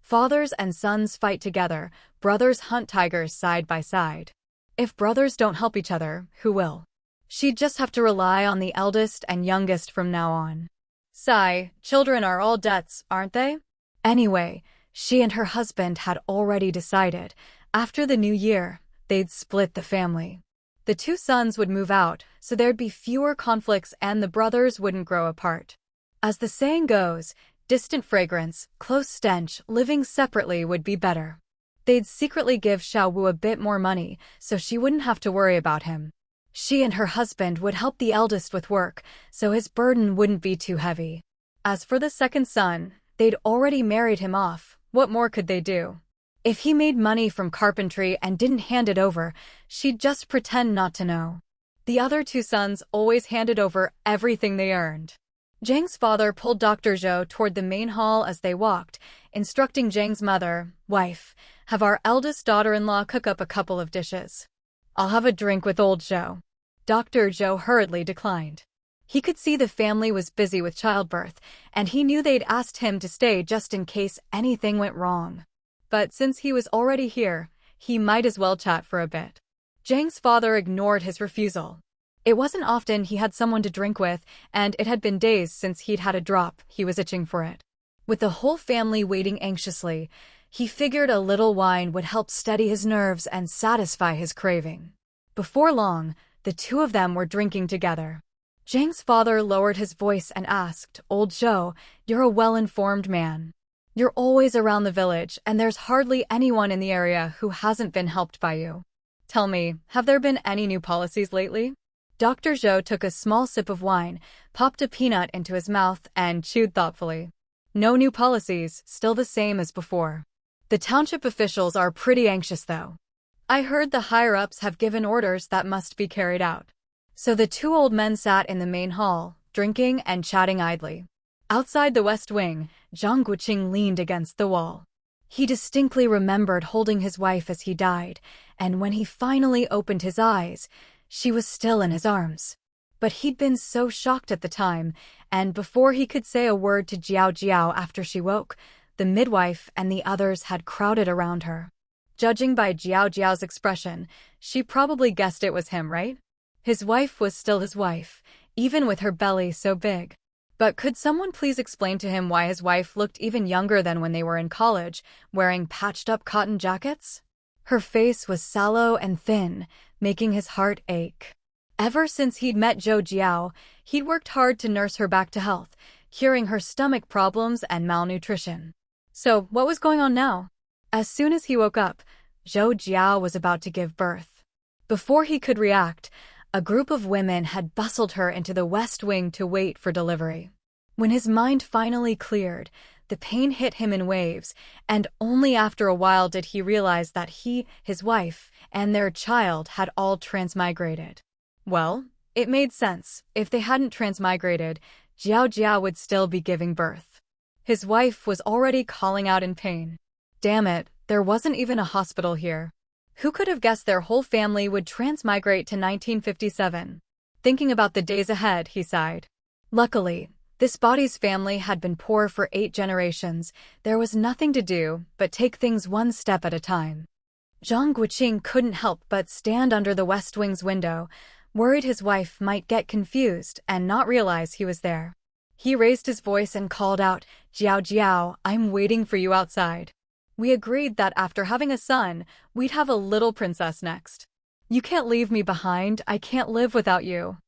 Fathers and sons fight together, brothers hunt tigers side by side. If brothers don't help each other, who will? She'd just have to rely on the eldest and youngest from now on. Sigh, children are all debts, aren't they? Anyway, she and her husband had already decided, after the new year, they'd split the family. The 2 sons would move out, so there'd be fewer conflicts and the brothers wouldn't grow apart. As the saying goes, distant fragrance, close stench, living separately would be better. They'd secretly give Xiaowu a bit more money, so she wouldn't have to worry about him. She and her husband would help the eldest with work, so his burden wouldn't be too heavy. As for the second son, they'd already married him off. What more could they do? If he made money from carpentry and didn't hand it over, she'd just pretend not to know. The other two sons always handed over everything they earned. Zhang's father pulled Dr. Zhou toward the main hall as they walked, instructing Zhang's mother, "Wife, have our eldest daughter-in-law cook up a couple of dishes. I'll have a drink with old Zhou." Dr. Zhou hurriedly declined. He could see the family was busy with childbirth, and he knew they'd asked him to stay just in case anything went wrong. But since he was already here, he might as well chat for a bit. Zhang's father ignored his refusal. It wasn't often he had someone to drink with, and it had been days since he'd had a drop. He was itching for it. With the whole family waiting anxiously, he figured a little wine would help steady his nerves and satisfy his craving. Before long, the two of them were drinking together. Zhang's father lowered his voice and asked, "Old Zhou, you're a well-informed man. You're always around the village, and there's hardly anyone in the area who hasn't been helped by you. Tell me, have there been any new policies lately?" Dr. Zhou took a small sip of wine, popped a peanut into his mouth, and chewed thoughtfully. "No new policies, still the same as before. The township officials are pretty anxious though. I heard the higher-ups have given orders that must be carried out." So the two old men sat in the main hall, drinking and chatting idly. Outside the West Wing, Zhang Guoqing leaned against the wall. He distinctly remembered holding his wife as he died, and when he finally opened his eyes, she was still in his arms. But he'd been so shocked at the time, and before he could say a word to Jiao after she woke, the midwife and the others had crowded around her. Judging by Jiao's expression, she probably guessed it was him, right? His wife was still his wife, even with her belly so big. But could someone please explain to him why his wife looked even younger than when they were in college, wearing patched-up cotton jackets? Her face was sallow and thin, making his heart ache. Ever since he'd met Zhou Jiao, he'd worked hard to nurse her back to health, curing her stomach problems and malnutrition. So, what was going on now? As soon as he woke up, Zhou Jiao was about to give birth. Before he could react, a group of women had bustled her into the West Wing to wait for delivery. When his mind finally cleared, the pain hit him in waves, and only after a while did he realize that he, his wife, and their child had all transmigrated. Well, it made sense. If they hadn't transmigrated, Jiao would still be giving birth. His wife was already calling out in pain. Damn it, there wasn't even a hospital here. Who could have guessed their whole family would transmigrate to 1957? Thinking about the days ahead, he sighed. Luckily, this body's family had been poor for 8 generations. There was nothing to do but take things one step at a time. Zhang Guoqing couldn't help but stand under the West Wing's window, worried his wife might get confused and not realize he was there. He raised his voice and called out, Jiao, I'm waiting for you outside. We agreed that after having a son, we'd have a little princess next. You can't leave me behind, I can't live without you."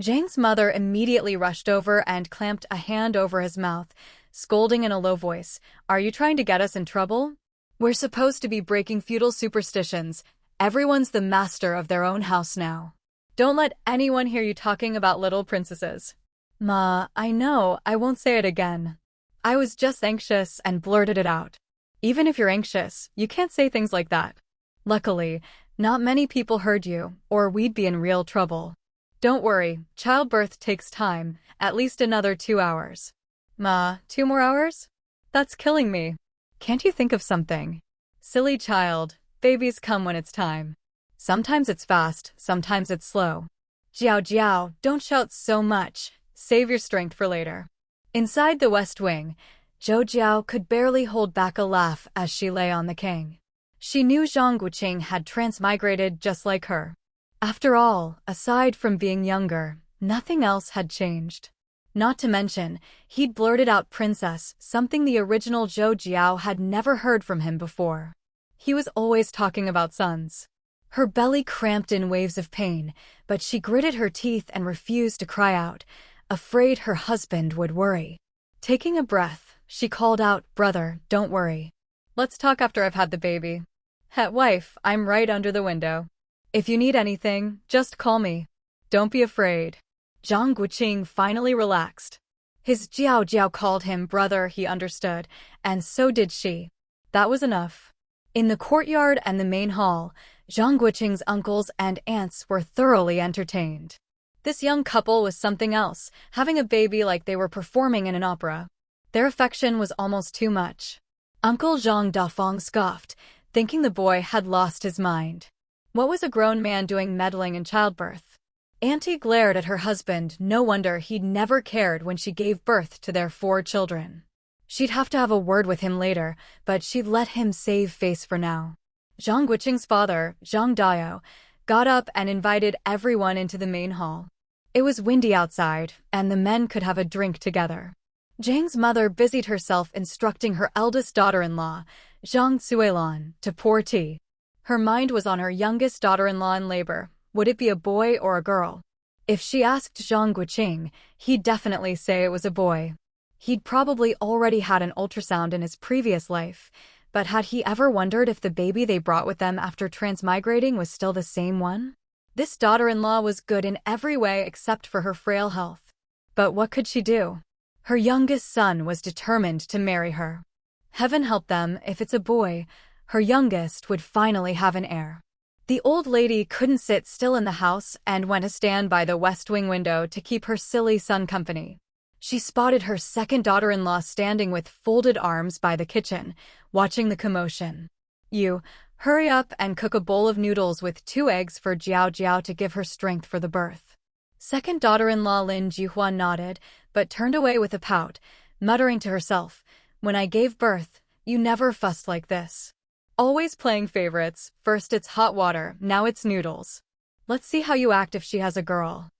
Zhang's mother immediately rushed over and clamped a hand over his mouth, scolding in a low voice, "Are you trying to get us in trouble? We're supposed to be breaking feudal superstitions. Everyone's the master of their own house now. Don't let anyone hear you talking about little princesses." "Ma, I know, I won't say it again. I was just anxious and blurted it out." "Even if you're anxious, you can't say things like that. Luckily, not many people heard you, or we'd be in real trouble. Don't worry, childbirth takes time, at least another 2 hours. Ma, 2 more hours? That's killing me. Can't you think of something?" "Silly child, babies come when it's time. Sometimes it's fast, sometimes it's slow." Jiao, don't shout so much. Save your strength for later." Inside the West Wing, Zhou Jiao could barely hold back a laugh as she lay on the king. She knew Zhang Guoqing had transmigrated just like her. After all, aside from being younger, nothing else had changed. Not to mention, he'd blurted out princess, something the original Zhou Jiao had never heard from him before. He was always talking about sons. Her belly cramped in waves of pain, but she gritted her teeth and refused to cry out, afraid her husband would worry. Taking a breath, she called out, "Brother, don't worry. Let's talk after I've had the baby. Het wife, I'm right under the window. If you need anything, just call me." Don't be afraid. Zhang Guoqing finally relaxed. His Zhou Jiao called him brother, he understood, and so did she. That was enough. In the courtyard and the main hall, Zhang Guoqing's uncles and aunts were thoroughly entertained. This young couple was something else, having a baby like they were performing in an opera. Their affection was almost too much. Uncle Zhang Dafeng scoffed, thinking the boy had lost his mind. What was a grown man doing meddling in childbirth? Auntie glared at her husband. No wonder he'd never cared when she gave birth to their 4 children. She'd have to have a word with him later, but she'd let him save face for now. Zhang Guoqing's father, Zhang Jiao, got up and invited everyone into the main hall. It was windy outside, and the men could have a drink together. Zhang's mother busied herself instructing her eldest daughter-in-law, Zhang Zuelan, to pour tea. Her mind was on her youngest daughter-in-law in labor. Would it be a boy or a girl? If she asked Zhang Guoqing, he'd definitely say it was a boy. He'd probably already had an ultrasound in his previous life, but had he ever wondered if the baby they brought with them after transmigrating was still the same one? This daughter-in-law was good in every way except for her frail health. But what could she do? Her youngest son was determined to marry her. Heaven help them, if it's a boy, her youngest would finally have an heir. The old lady couldn't sit still in the house and went to stand by the west wing window to keep her silly son company. She spotted her second daughter-in-law standing with folded arms by the kitchen, watching the commotion. You, hurry up and cook a bowl of noodles with 2 eggs for Jiao Jiao to give her strength for the birth. Second daughter-in-law Lynn Jihua nodded, but turned away with a pout, muttering to herself, "When I gave birth, you never fussed like this. Always playing favorites, first it's hot water, now it's noodles. Let's see how you act if she has a girl."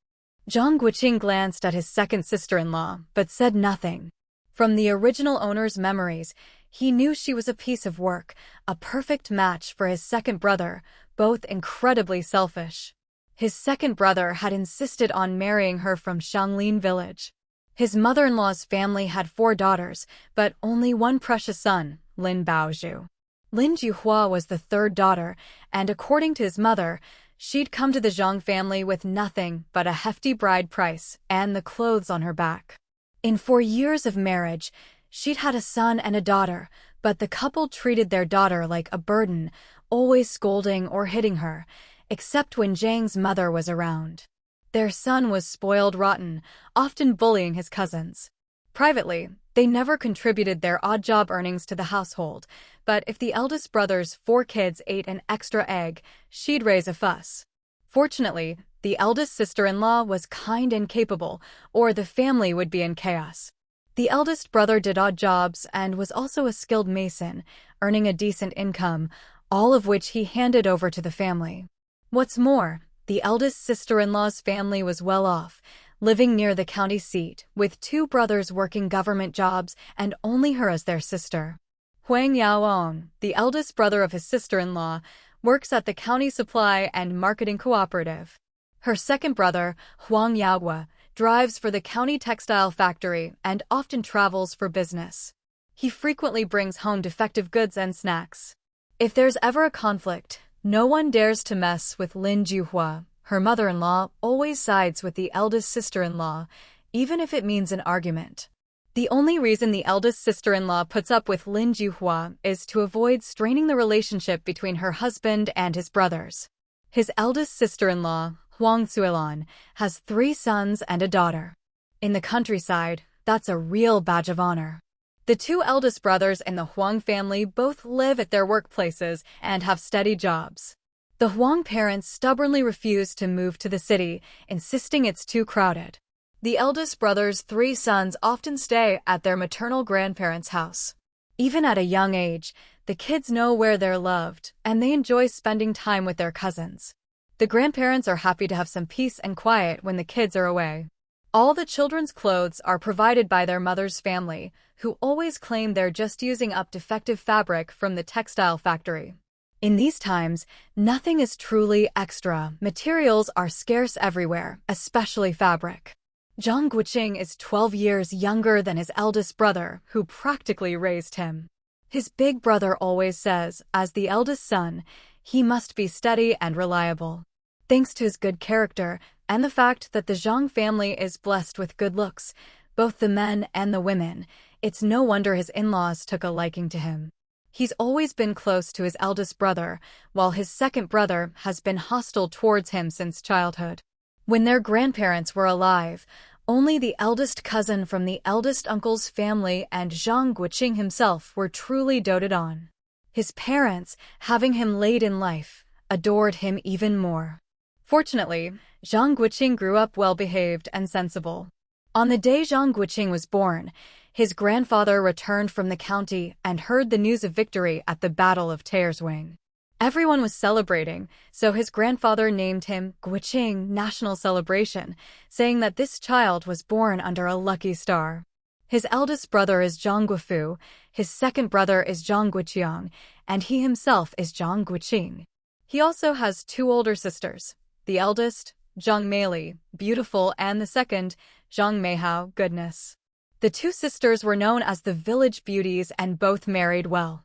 Zhang Guoqing glanced at his second sister-in-law, but said nothing. From the original owner's memories, he knew she was a piece of work, a perfect match for his second brother, both incredibly selfish. His second brother had insisted on marrying her from Shanglin village. His mother-in-law's family had 4 daughters, but only one precious son, Lin Baozhu. Lin Jihua was the 3rd daughter, and according to his mother, she'd come to the Zhang family with nothing but a hefty bride price and the clothes on her back. In 4 years of marriage, she'd had a son and a daughter, but the couple treated their daughter like a burden, always scolding or hitting her, except when Zhang's mother was around. Their son was spoiled rotten, often bullying his cousins. Privately, they never contributed their odd job earnings to the household, but if the eldest brother's 4 kids ate an extra egg, she'd raise a fuss. Fortunately, the eldest sister-in-law was kind and capable, or the family would be in chaos. The eldest brother did odd jobs and was also a skilled mason, earning a decent income, all of which he handed over to the family. What's more, the eldest sister-in-law's family was well off, living near the county seat, with 2 brothers working government jobs and only her as their sister. Huang Yaoong, the eldest brother of his sister-in-law, works at the county supply and marketing cooperative. Her second brother, Huang Yaogua, drives for the county textile factory and often travels for business. He frequently brings home defective goods and snacks. If there's ever a conflict, no one dares to mess with Lin Jihua. Her mother-in-law always sides with the eldest sister-in-law, even if it means an argument. The only reason the eldest sister-in-law puts up with Lin Jihua is to avoid straining the relationship between her husband and his brothers. His eldest sister-in-law, Huang Zuelan, has 3 sons and a daughter. In the countryside, that's a real badge of honor. The 2 eldest brothers in the Huang family both live at their workplaces and have steady jobs. The Huang parents stubbornly refuse to move to the city, insisting it's too crowded. The eldest brother's 3 sons often stay at their maternal grandparents' house. Even at a young age, the kids know where they're loved, and they enjoy spending time with their cousins. The grandparents are happy to have some peace and quiet when the kids are away. All the children's clothes are provided by their mother's family, who always claim they're just using up defective fabric from the textile factory. In these times, nothing is truly extra. Materials are scarce everywhere, especially fabric. Zhang Guoqing is 12 years younger than his eldest brother, who practically raised him. His big brother always says, as the eldest son, he must be steady and reliable. Thanks to his good character, and the fact that the Zhang family is blessed with good looks, both the men and the women, it's no wonder his in-laws took a liking to him. He's always been close to his eldest brother, while his second brother has been hostile towards him since childhood. When their grandparents were alive, only the eldest cousin from the eldest uncle's family and Zhang Guoqing himself were truly doted on. His parents, having him late in life, adored him even more. Fortunately, Zhang Guoqing grew up well-behaved and sensible. On the day Zhang Guoqing was born, his grandfather returned from the county and heard the news of victory at the Battle of Tearswing. Everyone was celebrating, so his grandfather named him Guoqing National Celebration, saying that this child was born under a lucky star. His eldest brother is Zhang Guofu, his second brother is Zhang Guoqiang, and he himself is Zhang Guoqing. He also has two older sisters, the eldest, Zhang Meili, beautiful, and the second, Zhang Meihao, goodness. The two sisters were known as the village beauties and both married well.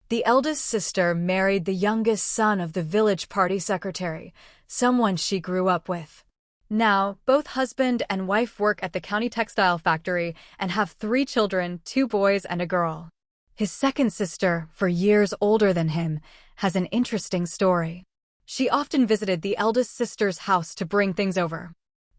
The eldest sister married the youngest son of the village party secretary, someone she grew up with. Now, both husband and wife work at the county textile factory and have 3 children, 2 boys and a girl. His second sister, for years older than him, has an interesting story. She often visited the eldest sister's house to bring things over.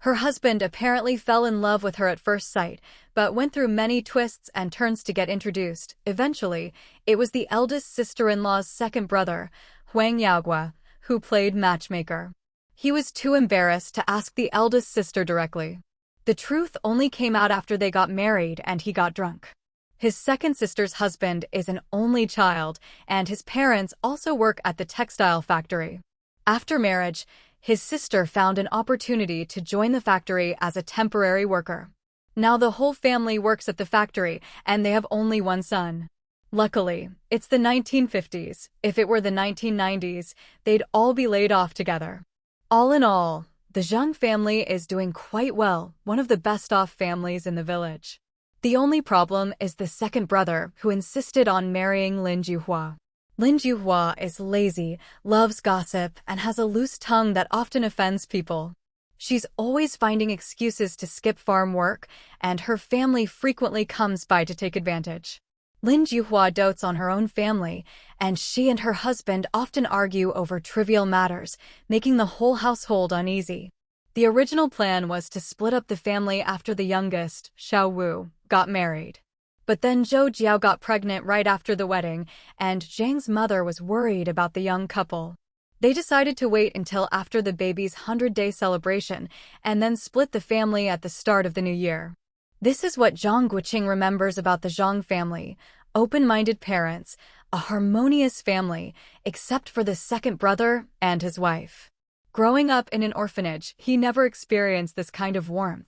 Her husband apparently fell in love with her at first sight, but went through many twists and turns to get introduced. Eventually, it was the eldest sister-in-law's second brother, Huang Yaogua, who played matchmaker. He was too embarrassed to ask the eldest sister directly. The truth only came out after they got married and he got drunk. His second sister's husband is an only child, and his parents also work at the textile factory. After marriage, his sister found an opportunity to join the factory as a temporary worker. Now the whole family works at the factory, and they have only one son. Luckily, it's the 1950s. If it were the 1990s, they'd all be laid off together. All in all, the Zhang family is doing quite well, one of the best-off families in the village. The only problem is the second brother, who insisted on marrying Lin Juhua. Lin Juhua is lazy, loves gossip, and has a loose tongue that often offends people. She's always finding excuses to skip farm work, and her family frequently comes by to take advantage. Lin Juhua dotes on her own family, and she and her husband often argue over trivial matters, making the whole household uneasy. The original plan was to split up the family after the youngest, Xiao Wu, got married. But then Zhou Jiao got pregnant right after the wedding, and Zhang's mother was worried about the young couple. They decided to wait until after the baby's 100-day celebration, and then split the family at the start of the new year. This is what Zhang Guoqing remembers about the Zhang family: open-minded parents, a harmonious family, except for the second brother and his wife. Growing up in an orphanage, he never experienced this kind of warmth.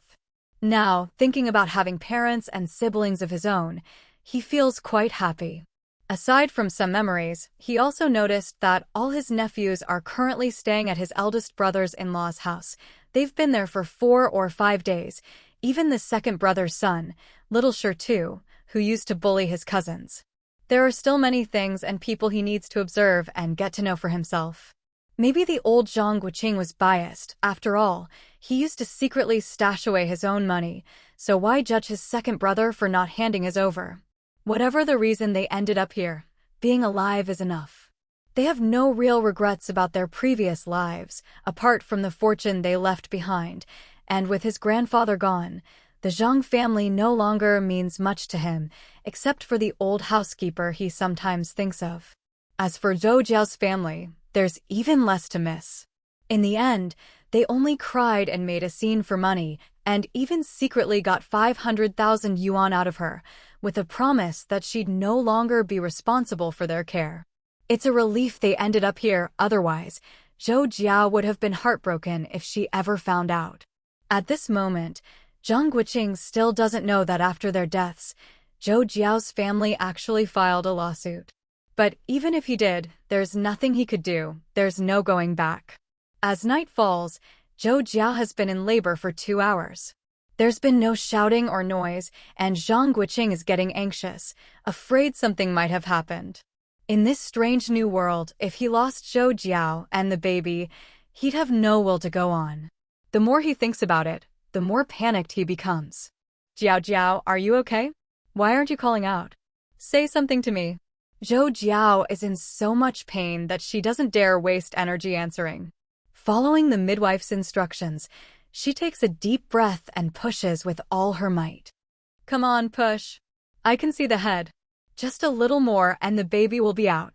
Now, thinking about having parents and siblings of his own, he feels quite happy. Aside from some memories, he also noticed that all his nephews are currently staying at his eldest brother's-in-law's house. They've been there for 4 or 5 days, even the second brother's son, little Shirtu, who used to bully his cousins. There are still many things and people he needs to observe and get to know for himself. Maybe the old Zhang Guoqing was biased. After all, he used to secretly stash away his own money, so why judge his second brother for not handing his over? Whatever the reason they ended up here, being alive is enough. They have no real regrets about their previous lives, apart from the fortune they left behind, and with his grandfather gone, the Zhang family no longer means much to him, except for the old housekeeper he sometimes thinks of. As for Zhou Jiao's family, there's even less to miss. In the end, they only cried and made a scene for money, and even secretly got 500,000 yuan out of her, with a promise that she'd no longer be responsible for their care. It's a relief they ended up here, otherwise, Zhou Jiao would have been heartbroken if she ever found out. At this moment, Zhang Guoqing still doesn't know that after their deaths, Zhou Jiao's family actually filed a lawsuit. But even if he did, there's nothing he could do, there's no going back. As night falls, Zhou Jiao has been in labor for 2 hours. There's been no shouting or noise, and Zhang Guoqing is getting anxious, afraid something might have happened. In this strange new world, if he lost Zhou Jiao and the baby, he'd have no will to go on. The more he thinks about it, the more panicked he becomes. Jiao Jiao, are you okay? Why aren't you calling out? Say something to me. Zhou Jiao is in so much pain that she doesn't dare waste energy answering. Following the midwife's instructions, she takes a deep breath and pushes with all her might. Come on, push. I can see the head. Just a little more and the baby will be out.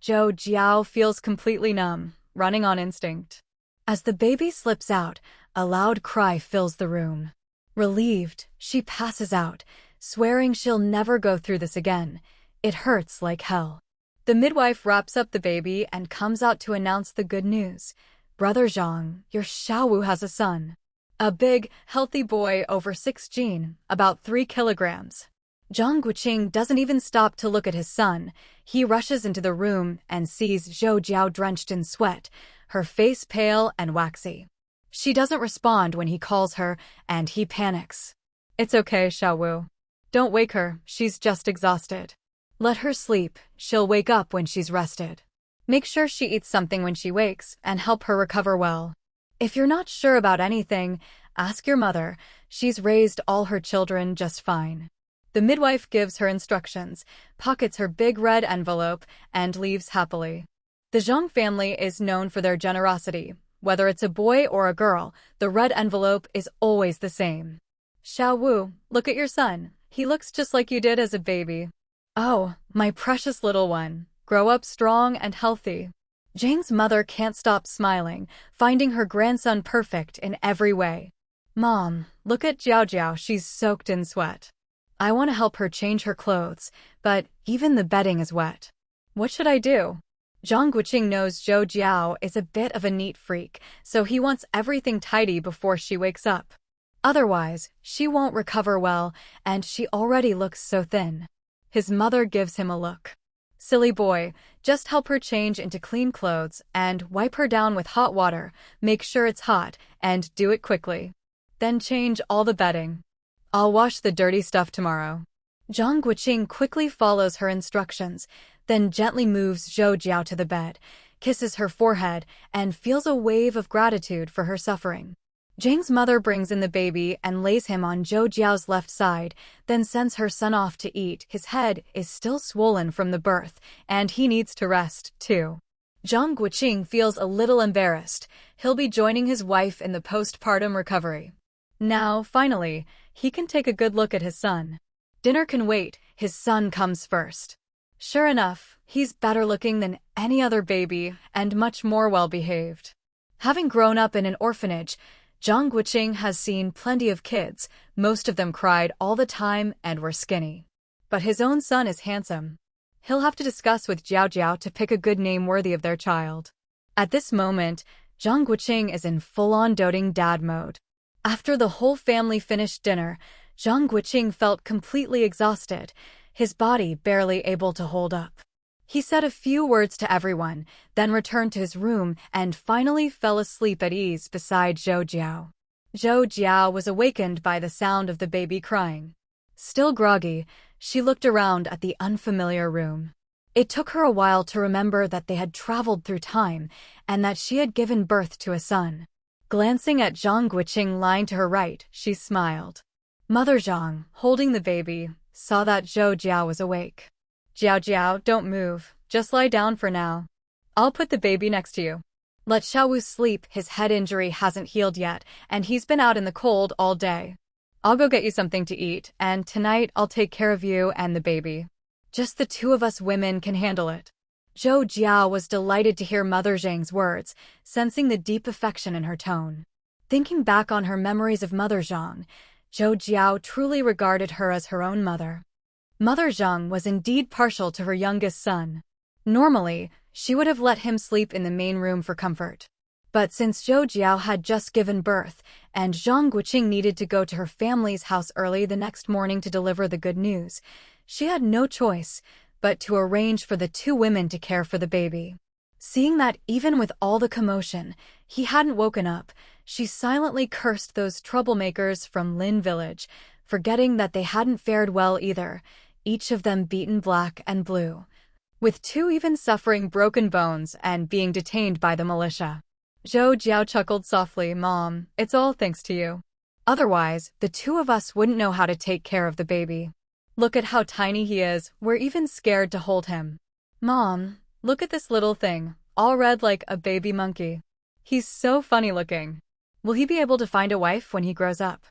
Zhou Jiao feels completely numb, running on instinct. As the baby slips out, a loud cry fills the room. Relieved, she passes out, swearing she'll never go through this again. It hurts like hell. The midwife wraps up the baby and comes out to announce the good news. Brother Zhang, your Xiaowu has a son. A big, healthy boy over 6 gene, about 3 kilograms. Zhang Guoqing doesn't even stop to look at his son. He rushes into the room and sees Zhou Jiao drenched in sweat, her face pale and waxy. She doesn't respond when he calls her, and he panics. It's okay, Xiaowu. Don't wake her, she's just exhausted. Let her sleep, she'll wake up when she's rested. Make sure she eats something when she wakes, and help her recover well. If you're not sure about anything, ask your mother. She's raised all her children just fine. The midwife gives her instructions, pockets her big red envelope, and leaves happily. The Zhang family is known for their generosity. Whether it's a boy or a girl, the red envelope is always the same. Xiaowu, look at your son. He looks just like you did as a baby. Oh, my precious little one. Grow up strong and healthy. Zhang's mother can't stop smiling, finding her grandson perfect in every way. Mom, look at Jiao Jiao, she's soaked in sweat. I want to help her change her clothes, but even the bedding is wet. What should I do? Zhang Guoqing knows Zhou Jiao is a bit of a neat freak, so he wants everything tidy before she wakes up. Otherwise, she won't recover well, and she already looks so thin. His mother gives him a look. Silly boy, just help her change into clean clothes and wipe her down with hot water, make sure it's hot, and do it quickly. Then change all the bedding. I'll wash the dirty stuff tomorrow. Zhang Guoqing quickly follows her instructions, then gently moves Zhou Jiao to the bed, kisses her forehead, and feels a wave of gratitude for her suffering. Zhang's mother brings in the baby and lays him on Zhou Jiao's left side, then sends her son off to eat. His head is still swollen from the birth, and he needs to rest, too. Zhang Guoqing feels a little embarrassed. He'll be joining his wife in the postpartum recovery. Now, finally, he can take a good look at his son. Dinner can wait, his son comes first. Sure enough, he's better looking than any other baby and much more well-behaved. Having grown up in an orphanage, Zhang Guoqing has seen plenty of kids. Most of them cried all the time and were skinny. But his own son is handsome. He'll have to discuss with Jiao Jiao to pick a good name worthy of their child. At this moment, Zhang Guoqing is in full-on doting dad mode. After the whole family finished dinner, Zhang Guoqing felt completely exhausted, his body barely able to hold up. He said a few words to everyone, then returned to his room and finally fell asleep at ease beside Zhou Jiao. Zhou Jiao was awakened by the sound of the baby crying. Still groggy, she looked around at the unfamiliar room. It took her a while to remember that they had traveled through time and that she had given birth to a son. Glancing at Zhang Guoqing lying to her right, she smiled. Mother Zhang, holding the baby, saw that Zhou Jiao was awake. Jiao Jiao, don't move, just lie down for now. I'll put the baby next to you. Let Xiaowu sleep, his head injury hasn't healed yet, and he's been out in the cold all day. I'll go get you something to eat, and tonight I'll take care of you and the baby. Just the two of us women can handle it. Zhou Jiao was delighted to hear Mother Zhang's words, sensing the deep affection in her tone. Thinking back on her memories of Mother Zhang, Zhou Jiao truly regarded her as her own mother. Mother Zhang was indeed partial to her youngest son. Normally, she would have let him sleep in the main room for comfort. But since Zhou Jiao had just given birth, and Zhang Guoqing needed to go to her family's house early the next morning to deliver the good news, she had no choice but to arrange for the two women to care for the baby. Seeing that even with all the commotion, he hadn't woken up, she silently cursed those troublemakers from Lynn village, forgetting that they hadn't fared well either, each of them beaten black and blue, with two even suffering broken bones and being detained by the militia. Zhou Jiao chuckled softly. Mom, it's all thanks to you. Otherwise, the two of us wouldn't know how to take care of the baby. Look at how tiny he is, we're even scared to hold him. Mom, look at this little thing, all red like a baby monkey. He's so funny looking. Will he be able to find a wife when he grows up?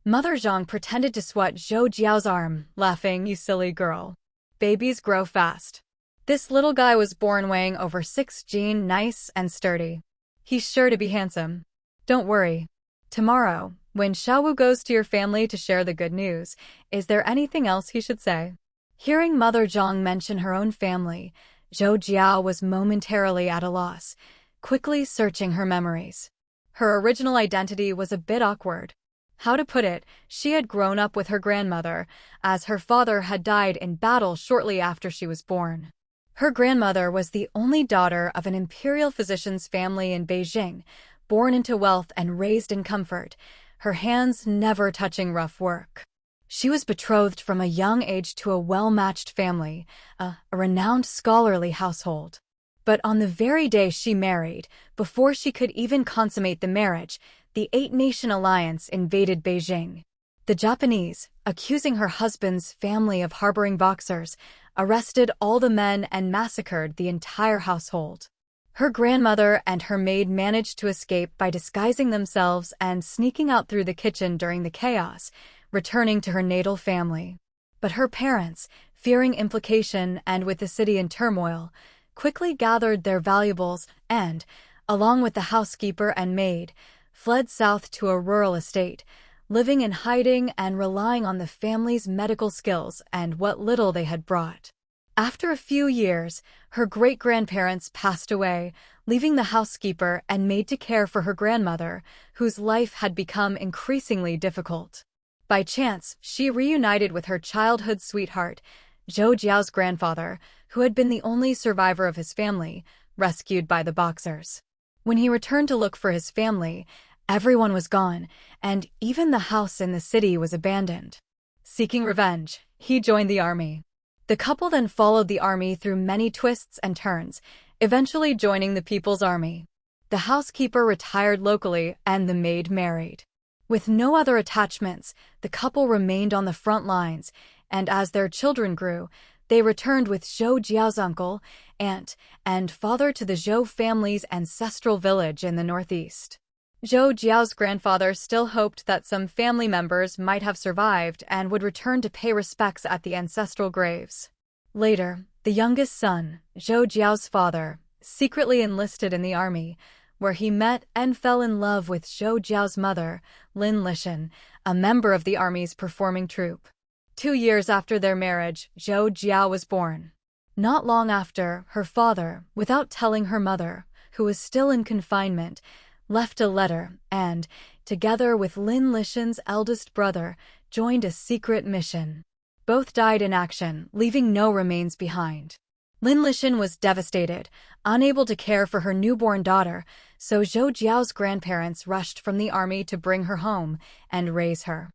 Mother Zhang pretended to swat Zhou Jiao's arm, laughing, you silly girl. Babies grow fast. This little guy was born weighing over 6 kg, nice and sturdy. He's sure to be handsome. Don't worry. Tomorrow, when Xiaowu goes to your family to share the good news, is there anything else he should say? Hearing Mother Zhang mention her own family, Zhou Jiao was momentarily at a loss, quickly searching her memories. Her original identity was a bit awkward. How to put it, she had grown up with her grandmother, as her father had died in battle shortly after she was born. Her grandmother was the only daughter of an imperial physician's family in Beijing, born into wealth and raised in comfort, her hands never touching rough work. She was betrothed from a young age to a well-matched family, a renowned scholarly household. But on the very day she married, before she could even consummate the marriage, the Eight-Nation Alliance invaded Beijing. The Japanese, accusing her husband's family of harboring boxers, arrested all the men and massacred the entire household. Her grandmother and her maid managed to escape by disguising themselves and sneaking out through the kitchen during the chaos, returning to her natal family. But her parents, fearing implication and with the city in turmoil, quickly gathered their valuables and, along with the housekeeper and maid, fled south to a rural estate, living in hiding and relying on the family's medical skills and what little they had brought. After a few years, her great-grandparents passed away, leaving the housekeeper and maid to care for her grandmother, whose life had become increasingly difficult. By chance, she reunited with her childhood sweetheart, Zhou Jiao's grandfather, who had been the only survivor of his family, rescued by the boxers. When he returned to look for his family, everyone was gone, and even the house in the city was abandoned. Seeking revenge, he joined the army. The couple then followed the army through many twists and turns, eventually joining the People's Army. The housekeeper retired locally and the maid married. With no other attachments, the couple remained on the front lines, and as their children grew, they returned with Zhou Jiao's uncle, aunt, and father to the Zhou family's ancestral village in the northeast. Zhou Jiao's grandfather still hoped that some family members might have survived and would return to pay respects at the ancestral graves. Later, the youngest son, Zhou Jiao's father, secretly enlisted in the army, where he met and fell in love with Zhou Jiao's mother, Lynn, a member of the army's performing troupe. 2 years after their marriage, Zhou Jiao was born. Not long after, her father, without telling her mother, who was still in confinement, left a letter and, together with Lyn's eldest brother, joined a secret mission. Both died in action, leaving no remains behind. Lynn was devastated, unable to care for her newborn daughter, so Zhou Jiao's grandparents rushed from the army to bring her home and raise her.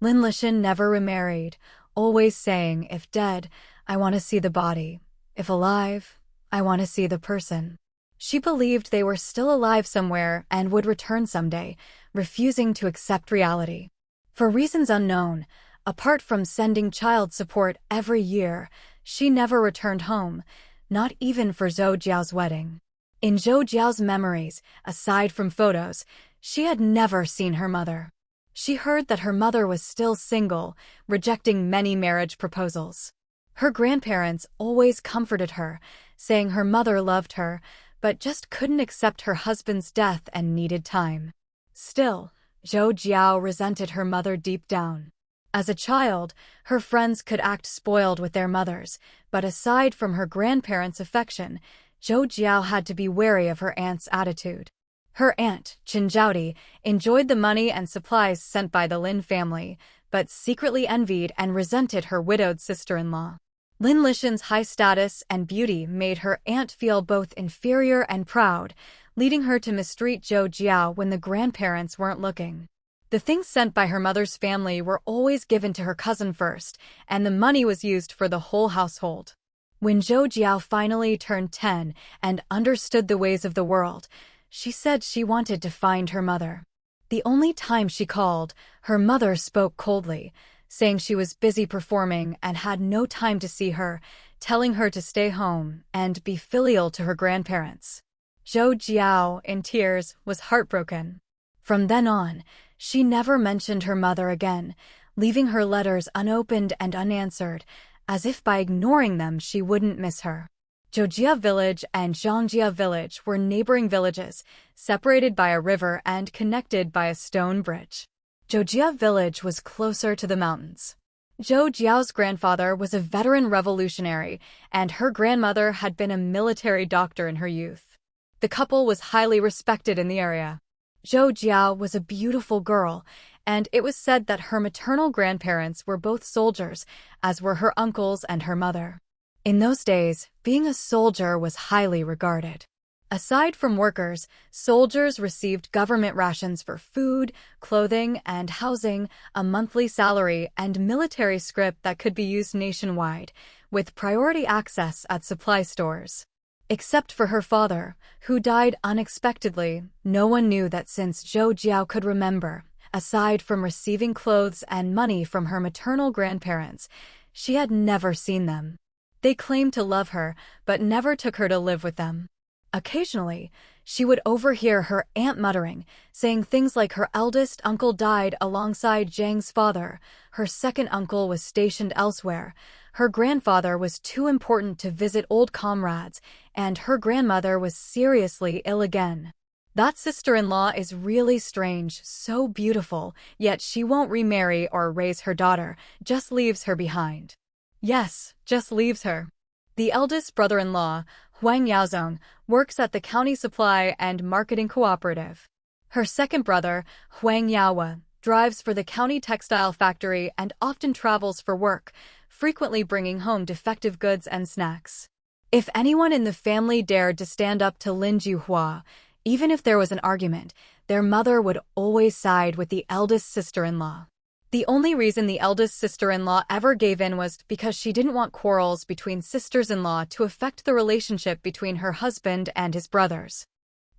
Lynn never remarried, always saying, if dead, I want to see the body. If alive, I want to see the person. She believed they were still alive somewhere and would return someday, refusing to accept reality. For reasons unknown, apart from sending child support every year, she never returned home, not even for Zhou Jiao's wedding. In Zhou Jiao's memories, aside from photos, she had never seen her mother. She heard that her mother was still single, rejecting many marriage proposals. Her grandparents always comforted her, saying her mother loved her, but just couldn't accept her husband's death and needed time. Still, Zhou Jiao resented her mother deep down. As a child, her friends could act spoiled with their mothers, but aside from her grandparents' affection, Zhou Jiao had to be wary of her aunt's attitude. Her aunt, Qinjiaodi, enjoyed the money and supplies sent by the Lin family, but secretly envied and resented her widowed sister-in-law. Lyn's high status and beauty made her aunt feel both inferior and proud, leading her to mistreat Zhou Jiao when the grandparents weren't looking. The things sent by her mother's family were always given to her cousin first, and the money was used for the whole household. When Zhou Jiao finally turned 10 and understood the ways of the world, She said she wanted to find her mother. The only time she called, her mother spoke coldly, saying she was busy performing and had no time to see her, telling her to stay home and be filial to her grandparents. Zhou Jiao, in tears, was heartbroken. From then on, she never mentioned her mother again, leaving her letters unopened and unanswered, as if by ignoring them she wouldn't miss her. Zhou Jiao Village and Zhang Village were neighboring villages, separated by a river and connected by a stone bridge. Zhou Jiao Village was closer to the mountains. Zhou Jiao's grandfather was a veteran revolutionary, and her grandmother had been a military doctor in her youth. The couple was highly respected in the area. Zhou Jiao was a beautiful girl, and it was said that her maternal grandparents were both soldiers, as were her uncles and her mother. In those days, being a soldier was highly regarded. Aside from workers, soldiers received government rations for food, clothing, and housing, a monthly salary, and military scrip that could be used nationwide, with priority access at supply stores. Except for her father, who died unexpectedly, no one knew that since Zhou Jiao could remember, aside from receiving clothes and money from her maternal grandparents, she had never seen them. They claimed to love her, but never took her to live with them. Occasionally, she would overhear her aunt muttering, saying things like her eldest uncle died alongside Zhang's father, her second uncle was stationed elsewhere, her grandfather was too important to visit old comrades, and her grandmother was seriously ill again. That sister-in-law is really strange, so beautiful, yet she won't remarry or raise her daughter, just leaves her behind. Yes, just leaves her. The eldest brother-in-law, Huang Yaozong, works at the county supply and marketing cooperative. Her second brother, Huang Yaowa, drives for the county textile factory and often travels for work, frequently bringing home defective goods and snacks. If anyone in the family dared to stand up to Lin Juhua, even if there was an argument, their mother would always side with the eldest sister-in-law. The only reason the eldest sister-in-law ever gave in was because she didn't want quarrels between sisters-in-law to affect the relationship between her husband and his brothers.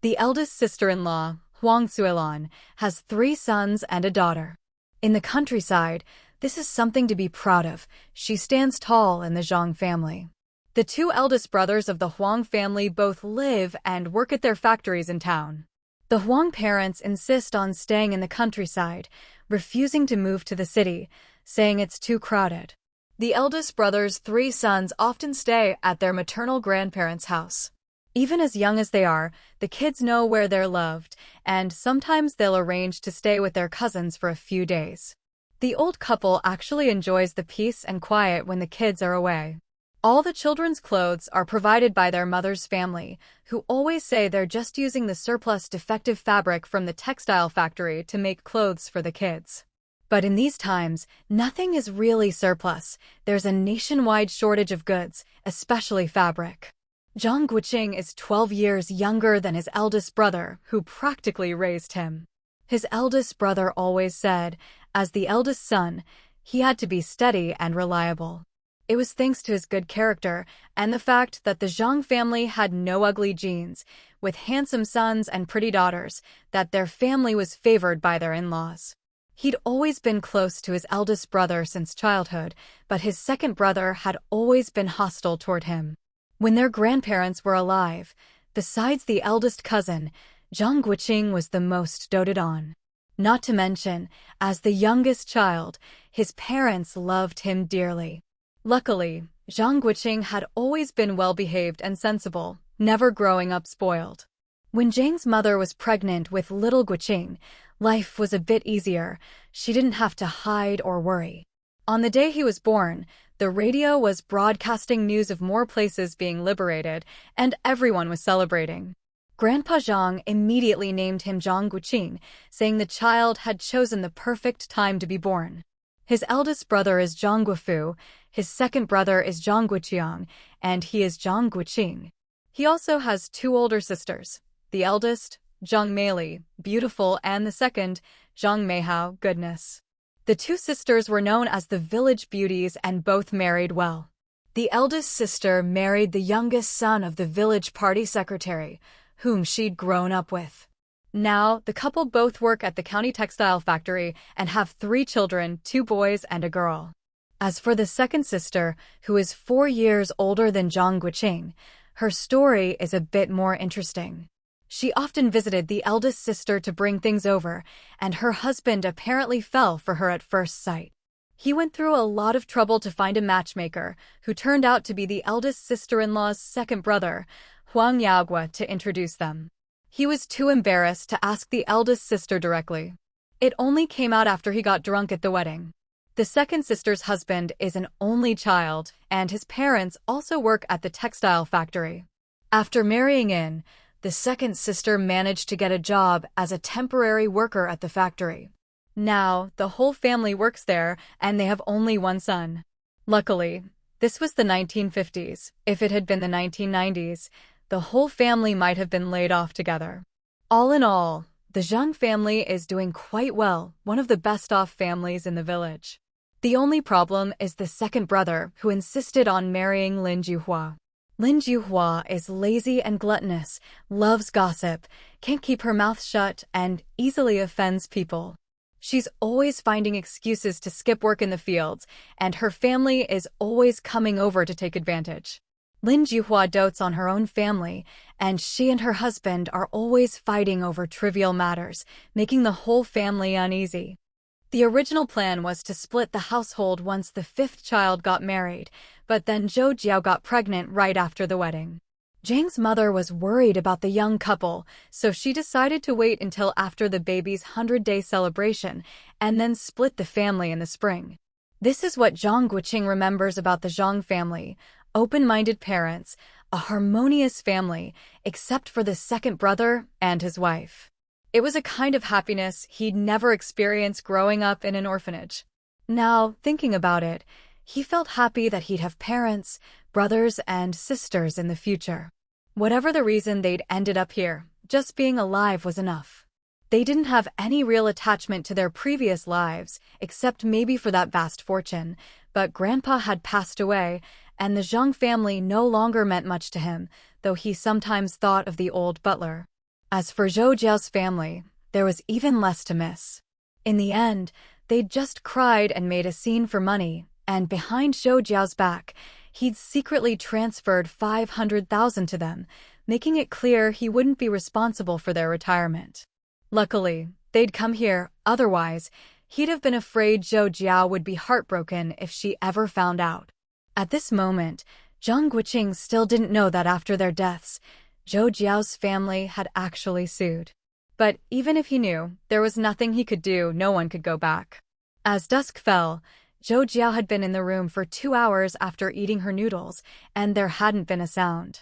The eldest sister-in-law, Huang Suilan, has 3 sons and a daughter. In the countryside, this is something to be proud of. She stands tall in the Zhang family. The 2 eldest brothers of the Huang family both live and work at their factories in town. The Huang parents insist on staying in the countryside, refusing to move to the city, saying it's too crowded. The eldest brother's 3 sons often stay at their maternal grandparents' house. Even as young as they are, the kids know where they're loved, and sometimes they'll arrange to stay with their cousins for a few days. The old couple actually enjoys the peace and quiet when the kids are away. All the children's clothes are provided by their mother's family, who always say they're just using the surplus defective fabric from the textile factory to make clothes for the kids. But in these times, nothing is really surplus. There's a nationwide shortage of goods, especially fabric. Zhang Guoqing is 12 years younger than his eldest brother, who practically raised him. His eldest brother always said, as the eldest son, he had to be steady and reliable. It was thanks to his good character and the fact that the Zhang family had no ugly genes, with handsome sons and pretty daughters, that their family was favored by their in-laws. He'd always been close to his eldest brother since childhood, but his second brother had always been hostile toward him. When their grandparents were alive, besides the eldest cousin, Zhang Guoqing was the most doted on. Not to mention, as the youngest child, his parents loved him dearly. Luckily, Zhang Guoqing had always been well-behaved and sensible, never growing up spoiled. When Zhang's mother was pregnant with little Guoqing, life was a bit easier. She didn't have to hide or worry. On the day he was born, the radio was broadcasting news of more places being liberated, and everyone was celebrating. Grandpa Zhang immediately named him Zhang Guoqing, saying the child had chosen the perfect time to be born. His eldest brother is Zhang Guofu, his second brother is Zhang Guoqiang, and he is Zhang Guoqing. He also has 2 older sisters, the eldest, Zhang Meili, beautiful, and the second, Zhang Meihao, goodness. The 2 sisters were known as the village beauties and both married well. The eldest sister married the youngest son of the village party secretary, whom she'd grown up with. Now, the couple both work at the county textile factory and have 3 children, 2 boys and a girl. As for the second sister, who is 4 years older than Zhang Guoqing, her story is a bit more interesting. She often visited the eldest sister to bring things over, and her husband apparently fell for her at first sight. He went through a lot of trouble to find a matchmaker, who turned out to be the eldest sister-in-law's second brother, Huang Yaogua, to introduce them. He was too embarrassed to ask the eldest sister directly. It only came out after he got drunk at the wedding. The second sister's husband is an only child, and his parents also work at the textile factory. After marrying in, the second sister managed to get a job as a temporary worker at the factory. Now, the whole family works there, and they have only 1 son. Luckily, this was the 1950s. If it had been the 1990s, the whole family might have been laid off together. All in all, the Zhang family is doing quite well, one of the best-off families in the village. The only problem is the second brother, who insisted on marrying Lin Juhua. Lin Juhua is lazy and gluttonous, loves gossip, can't keep her mouth shut, and easily offends people. She's always finding excuses to skip work in the fields, and her family is always coming over to take advantage. Lin Juhua dotes on her own family, and she and her husband are always fighting over trivial matters, making the whole family uneasy. The original plan was to split the household once the 5th child got married, but then Zhou Jiao got pregnant right after the wedding. Zhang's mother was worried about the young couple, so she decided to wait until after the baby's 100-day celebration and then split the family in the spring. This is what Zhang Guoqing remembers about the Zhang family: open-minded parents, a harmonious family, except for the second brother and his wife. It was a kind of happiness he'd never experienced growing up in an orphanage. Now, thinking about it, he felt happy that he'd have parents, brothers, and sisters in the future. Whatever the reason they'd ended up here, just being alive was enough. They didn't have any real attachment to their previous lives, except maybe for that vast fortune, but Grandpa had passed away, and the Zhang family no longer meant much to him, though he sometimes thought of the old butler. As for Zhou Jiao's family, there was even less to miss. In the end, they'd just cried and made a scene for money, and behind Zhou Jiao's back, he'd secretly transferred 500,000 to them, making it clear he wouldn't be responsible for their retirement. Luckily, they'd come here, otherwise, he'd have been afraid Zhou Jiao would be heartbroken if she ever found out. At this moment, Zhang Guoqing still didn't know that after their deaths, Zhou Jiao's family had actually sued. But even if he knew, there was nothing he could do. No one could go back. As dusk fell, Zhou Jiao had been in the room for 2 hours after eating her noodles, and there hadn't been a sound.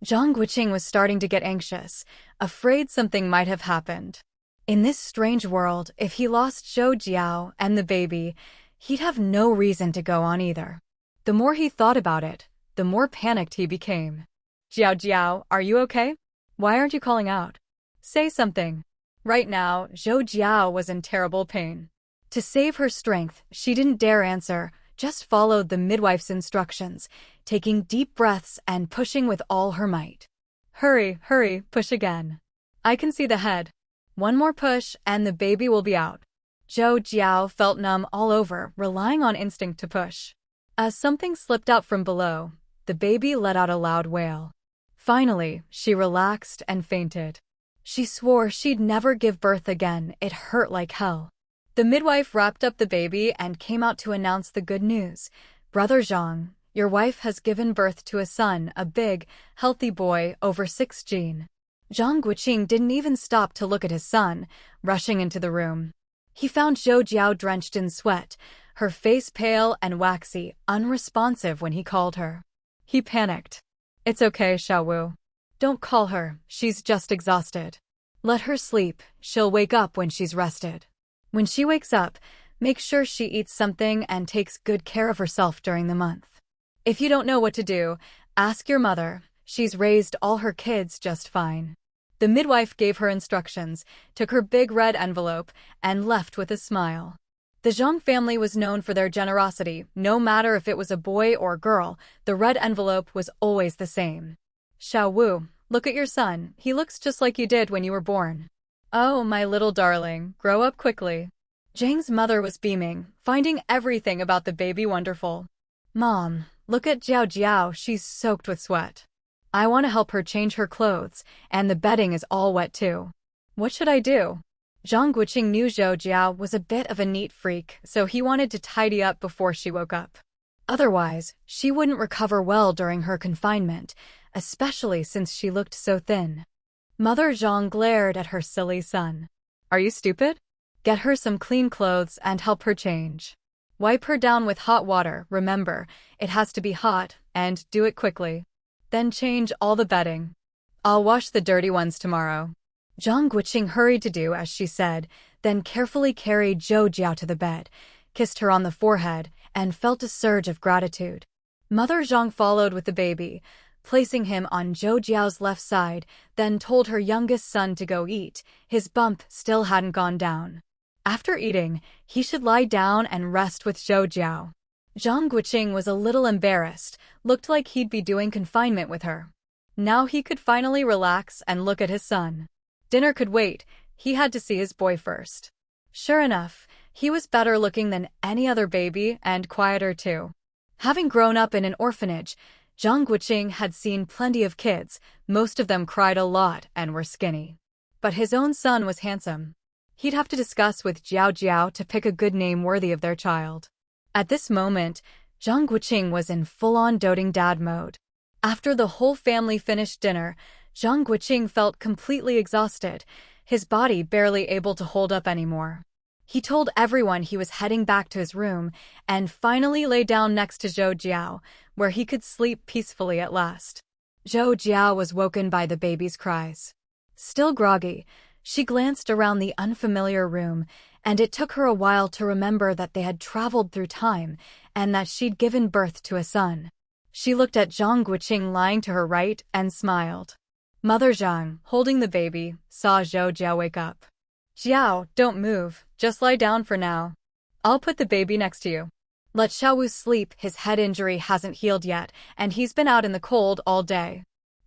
Zhang Guoqing was starting to get anxious, afraid something might have happened. In this strange world, if he lost Zhou Jiao and the baby, he'd have no reason to go on either. The more he thought about it, the more panicked he became. Jiao Jiao, are you okay? Why aren't you calling out? Say something. Right now, Zhou Jiao was in terrible pain. To save her strength, she didn't dare answer, just followed the midwife's instructions, taking deep breaths and pushing with all her might. Hurry, hurry, push again. I can see the head. One more push and the baby will be out. Zhou Jiao felt numb all over, relying on instinct to push. As something slipped out from below, the baby let out a loud wail. Finally, she relaxed and fainted. She swore she'd never give birth again. It hurt like hell. The midwife wrapped up the baby and came out to announce the good news. Brother Zhang, your wife has given birth to a son, a big, healthy boy, over 6 gene. Zhang Guoqing didn't even stop to look at his son, rushing into the room. He found Zhou Jiao drenched in sweat, her face pale and waxy, unresponsive when he called her. He panicked. It's okay, Xiaowu. Don't call her, she's just exhausted. Let her sleep, she'll wake up when she's rested. When she wakes up, make sure she eats something and takes good care of herself during the month. If you don't know what to do, ask your mother. She's raised all her kids just fine. The midwife gave her instructions, took her big red envelope, and left with a smile. The Zhang family was known for their generosity. No matter if it was a boy or girl, the red envelope was always the same. Xiaowu, Look at your son, he looks just like you did when you were born. Oh, my little darling, grow up quickly. Zhang's mother was beaming, finding everything about the baby wonderful. Mom, look at Zhou Jiao, she's soaked with sweat. I want to help her change her clothes, and the bedding is all wet too. What should I do? Zhang Guoqing knew Zhou Jiao was a bit of a neat freak, so he wanted to tidy up before she woke up. Otherwise, she wouldn't recover well during her confinement, especially since she looked so thin. Mother Zhang glared at her silly son. Are you stupid? Get her some clean clothes and help her change. Wipe her down with hot water, remember, it has to be hot, and do it quickly. Then change all the bedding. I'll wash the dirty ones tomorrow. Zhang Guoqing hurried to do as she said, then carefully carried Zhou Jiao to the bed, kissed her on the forehead, and felt a surge of gratitude. Mother Zhang followed with the baby, placing him on Zhou Jiao's left side, then told her youngest son to go eat. His bump still hadn't gone down. After eating, he should lie down and rest with Zhou Jiao. Zhang Guoqing was a little embarrassed, looked like he'd be doing confinement with her. Now he could finally relax and look at his son. Dinner could wait, he had to see his boy first. Sure enough, he was better looking than any other baby and quieter too. Having grown up in an orphanage, Zhang Guoqing had seen plenty of kids, most of them cried a lot and were skinny. But his own son was handsome. He'd have to discuss with Zhao Jiao to pick a good name worthy of their child. At this moment, Zhang Guoqing was in full-on doting dad mode. After the whole family finished dinner, Zhang Guoqing felt completely exhausted, his body barely able to hold up anymore. He told everyone he was heading back to his room and finally lay down next to Zhou Jiao, where he could sleep peacefully at last. Zhou Jiao was woken by the baby's cries. Still groggy, she glanced around the unfamiliar room, and it took her a while to remember that they had traveled through time and that she'd given birth to a son. She looked at Zhang Guoqing lying to her right and smiled. Mother Zhang, holding the baby, saw Zhou Jiao wake up. Jiao, don't move, just lie down for now. I'll put the baby next to you. Let Xiaowu sleep, his head injury hasn't healed yet, and he's been out in the cold all day.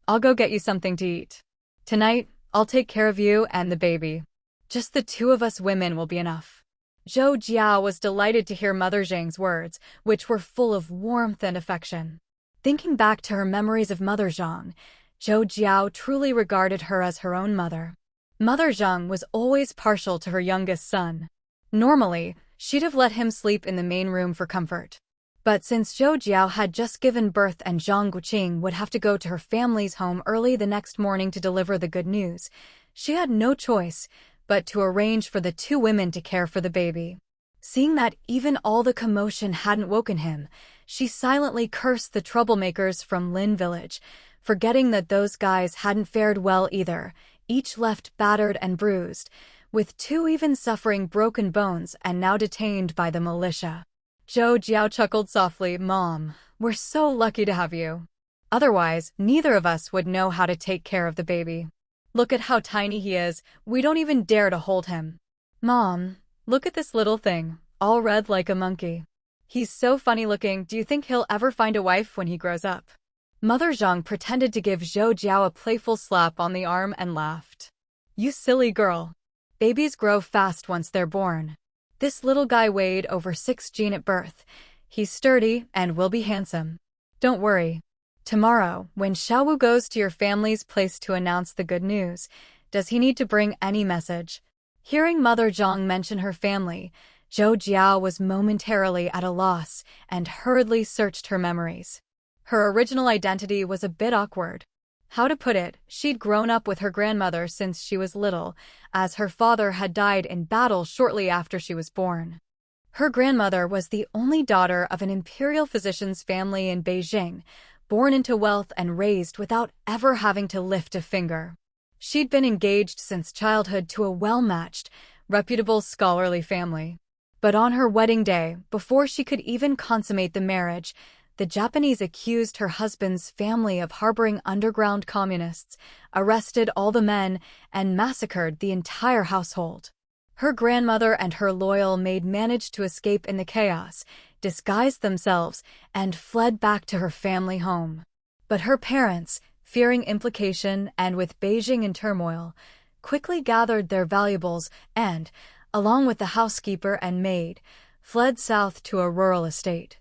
I'll go get you something to eat. Tonight, I'll take care of you and the baby. Just the two of us women will be enough. Zhou Jiao was delighted to hear Mother Zhang's words, which were full of warmth and affection. Thinking back to her memories of Mother Zhang, Zhou Jiao truly regarded her as her own mother. Mother Zhang was always partial to her youngest son. Normally, she'd have let him sleep in the main room for comfort. But since Zhou Jiao had just given birth and Zhang Guoqing would have to go to her family's home early the next morning to deliver the good news, she had no choice but to arrange for the two women to care for the baby. Seeing that even all the commotion hadn't woken him, she silently cursed the troublemakers from Lynn village, forgetting that those guys hadn't fared well either, each left battered and bruised, with two even suffering broken bones and now detained by the militia. Zhou Jiao chuckled softly, Mom, we're so lucky to have you. Otherwise, neither of us would know how to take care of the baby. Look at how tiny he is, we don't even dare to hold him. Mom, look at this little thing, all red like a monkey. He's so funny looking, do you think he'll ever find a wife when he grows up? Mother Zhang pretended to give Zhou Jiao a playful slap on the arm and laughed. You silly girl. Babies grow fast once they're born. This little guy weighed over 6 gene at birth. He's sturdy and will be handsome. Don't worry. Tomorrow, when Xiaowu goes to your family's place to announce the good news, does he need to bring any message? Hearing Mother Zhang mention her family, Zhou Jiao was momentarily at a loss and hurriedly searched her memories. Her original identity was a bit awkward. How to put it, she'd grown up with her grandmother since she was little, as her father had died in battle shortly after she was born. Her grandmother was the only daughter of an imperial physician's family in Beijing, born into wealth and raised without ever having to lift a finger. She'd been engaged since childhood to a well-matched, reputable scholarly family. But on her wedding day, before she could even consummate the marriage, the Japanese accused her husband's family of harboring underground communists, arrested all the men, and massacred the entire household. Her grandmother and her loyal maid managed to escape in the chaos, disguised themselves, and fled back to her family home. But her parents, fearing implication and with Beijing in turmoil, quickly gathered their valuables and, along with the housekeeper and maid, fled south to a rural estate.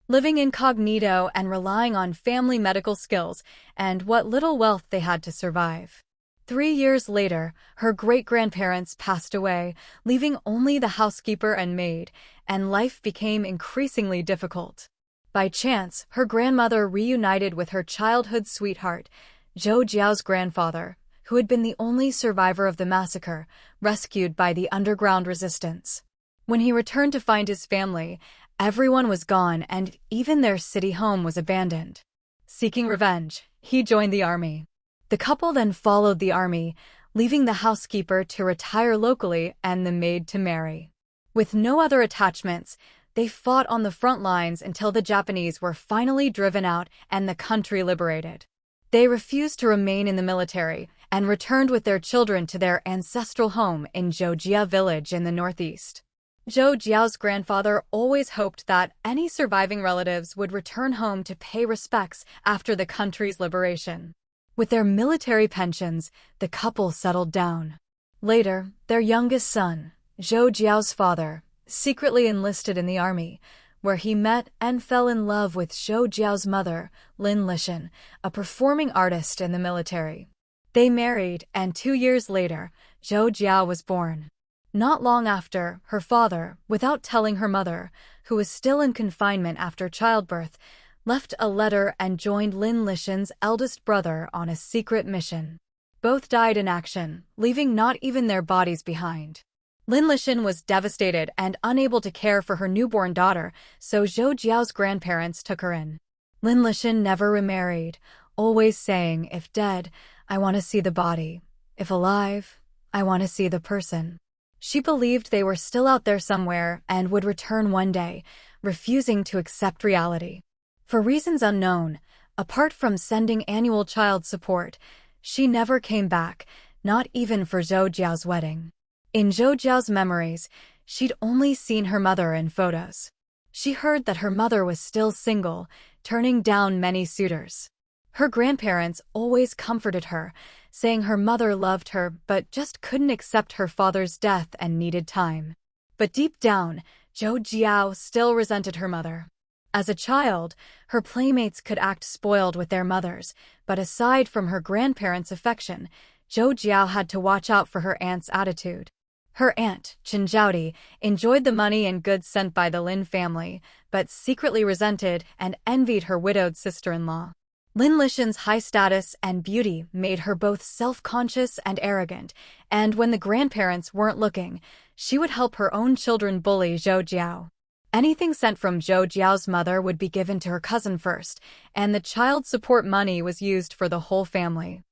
Living incognito and relying on family medical skills and what little wealth they had to survive. 3 years later, her great-grandparents passed away, leaving only the housekeeper and maid, and life became increasingly difficult. By chance, her grandmother reunited with her childhood sweetheart, Zhou Jiao's grandfather, who had been the only survivor of the massacre, rescued by the underground resistance. When he returned to find his family, everyone was gone and even their city home was abandoned. Seeking revenge, he joined the army. The couple then followed the army, leaving the housekeeper to retire locally and the maid to marry. With no other attachments, they fought on the front lines until the Japanese were finally driven out and the country liberated. They refused to remain in the military and returned with their children to their ancestral home in Zhou Jiao village in the northeast. Zhou Jiao's grandfather always hoped that any surviving relatives would return home to pay respects after the country's liberation. With their military pensions, the couple settled down. Later, their youngest son, Zhou Jiao's father, secretly enlisted in the army, where he met and fell in love with Zhou Jiao's mother, Lynn, a performing artist in the military. They married, and 2 years later, Zhou Jiao was born. Not long after, her father, without telling her mother, who was still in confinement after childbirth, left a letter and joined Lin's eldest brother on a secret mission. Both died in action, leaving not even their bodies behind. Lin was devastated and unable to care for her newborn daughter, so Zhou Jiao's grandparents took her in. Lin never remarried, always saying, "If dead, I want to see the body. If alive, I want to see the person." She believed they were still out there somewhere and would return one day, refusing to accept reality. For reasons unknown, apart from sending annual child support, she never came back, not even for Zhou Jiao's wedding. In Zhou Jiao's memories, she'd only seen her mother in photos. She heard that her mother was still single, turning down many suitors. Her grandparents always comforted her, saying her mother loved her but just couldn't accept her father's death and needed time. But deep down, Zhou Jiao still resented her mother. As a child, her playmates could act spoiled with their mothers, but aside from her grandparents' affection, Zhou Jiao had to watch out for her aunt's attitude. Her aunt, Chen Zhaodi, enjoyed the money and goods sent by the Lin family, but secretly resented and envied her widowed sister-in-law. Lin's high status and beauty made her both self-conscious and arrogant, and when the grandparents weren't looking, she would help her own children bully Zhou Jiao. Anything sent from Zhou Jiao's mother would be given to her cousin first, and the child support money was used for the whole family.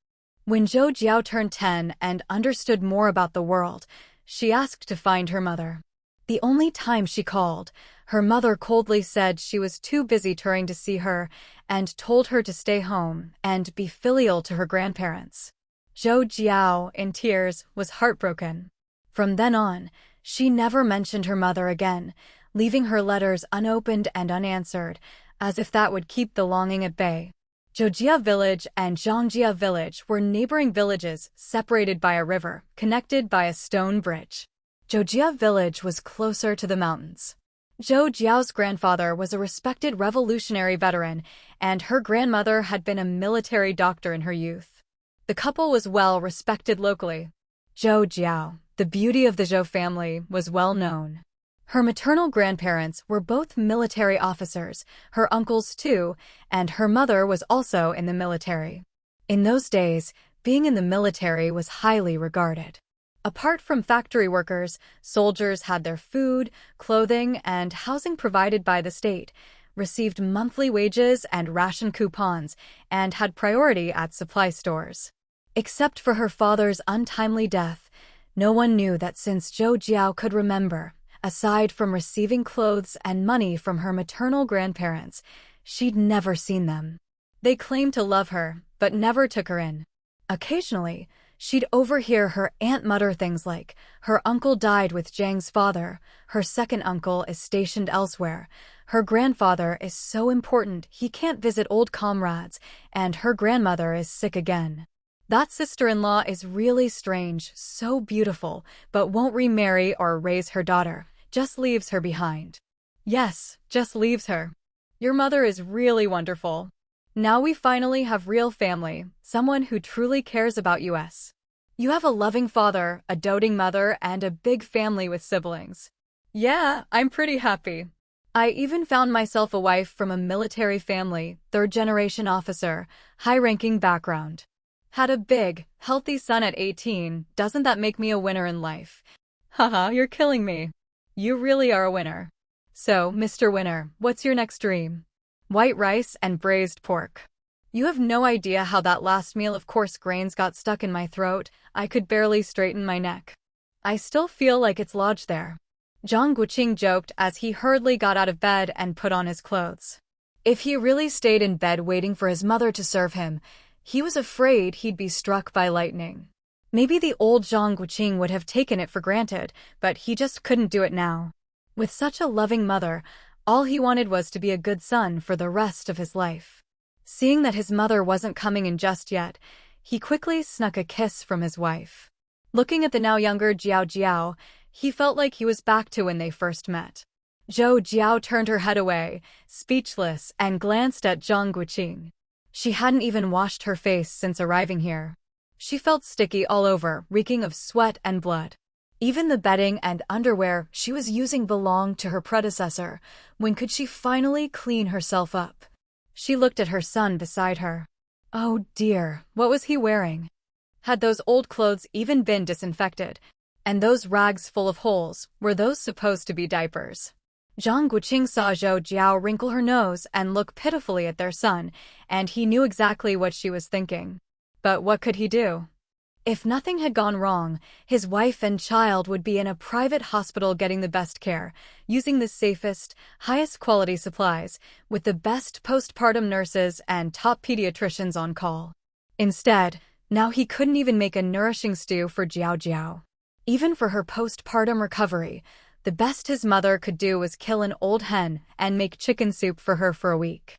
When Zhou Jiao turned 10 and understood more about the world, she asked to find her mother. The only time she called, her mother coldly said she was too busy touring to see her and told her to stay home and be filial to her grandparents. Zhou Jiao, in tears, was heartbroken. From then on, she never mentioned her mother again, leaving her letters unopened and unanswered, as if that would keep the longing at bay. Zhou Jiao village and Zhangjia village were neighboring villages separated by a river, connected by a stone bridge. Zhou Jiao village was closer to the mountains. Zhou Jiao's grandfather was a respected revolutionary veteran, and her grandmother had been a military doctor in her youth. The couple was well respected locally. Zhou Jiao, the beauty of the Zhou family, was well known. Her maternal grandparents were both military officers, her uncles too, and her mother was also in the military. In those days, being in the military was highly regarded. Apart from factory workers, soldiers had their food, clothing, and housing provided by the state, received monthly wages and ration coupons, and had priority at supply stores. Except for her father's untimely death, no one knew that since Zhou Jiao could remember, aside from receiving clothes and money from her maternal grandparents, she'd never seen them. They claimed to love her, but never took her in. Occasionally, she'd overhear her aunt mutter things like, "Her uncle died with Zhang's father, her second uncle is stationed elsewhere, Her grandfather is so important he can't visit old comrades, and her grandmother is sick again. That sister-in-law is really strange, so beautiful, but won't remarry or raise her daughter, just leaves her behind. Yes, just leaves her. Your mother is really wonderful. Now we finally have real family, someone who truly cares about us. You have a loving father, a doting mother, and a big family with siblings. Yeah, I'm pretty happy. I even found myself a wife from a military family, third-generation officer, high-ranking background. Had a big, healthy son at 18, doesn't that make me a winner in life? Haha, you're killing me. You really are a winner. So, Mr. Winner, what's your next dream? White rice and braised pork. You have no idea how that last meal of coarse grains got stuck in my throat. I could barely straighten my neck. I still feel like it's lodged there. Zhang Guoqing joked as he hurriedly got out of bed and put on his clothes. If he really stayed in bed waiting for his mother to serve him, he was afraid he'd be struck by lightning. Maybe the old Zhang Guoqing would have taken it for granted, but he just couldn't do it now. With such a loving mother, all he wanted was to be a good son for the rest of his life. Seeing that his mother wasn't coming in just yet, he quickly snuck a kiss from his wife. Looking at the now younger Zhou Jiao, he felt like he was back to when they first met. Zhou Jiao turned her head away, speechless, and glanced at Zhang Guoqing. She hadn't even washed her face since arriving here. She felt sticky all over, reeking of sweat and blood. Even the bedding and underwear she was using belonged to her predecessor. When could she finally clean herself up? She looked at her son beside her. Oh dear, what was he wearing? Had those old clothes even been disinfected? And those rags full of holes, were those supposed to be diapers? Zhang Guoqing saw Zhou Jiao wrinkle her nose and look pitifully at their son, and he knew exactly what she was thinking. But what could he do? If nothing had gone wrong, his wife and child would be in a private hospital getting the best care, using the safest, highest quality supplies, with the best postpartum nurses and top pediatricians on call. Instead, now he couldn't even make a nourishing stew for Zhao Jiao. Even for her postpartum recovery, the best his mother could do was kill an old hen and make chicken soup for her for a week.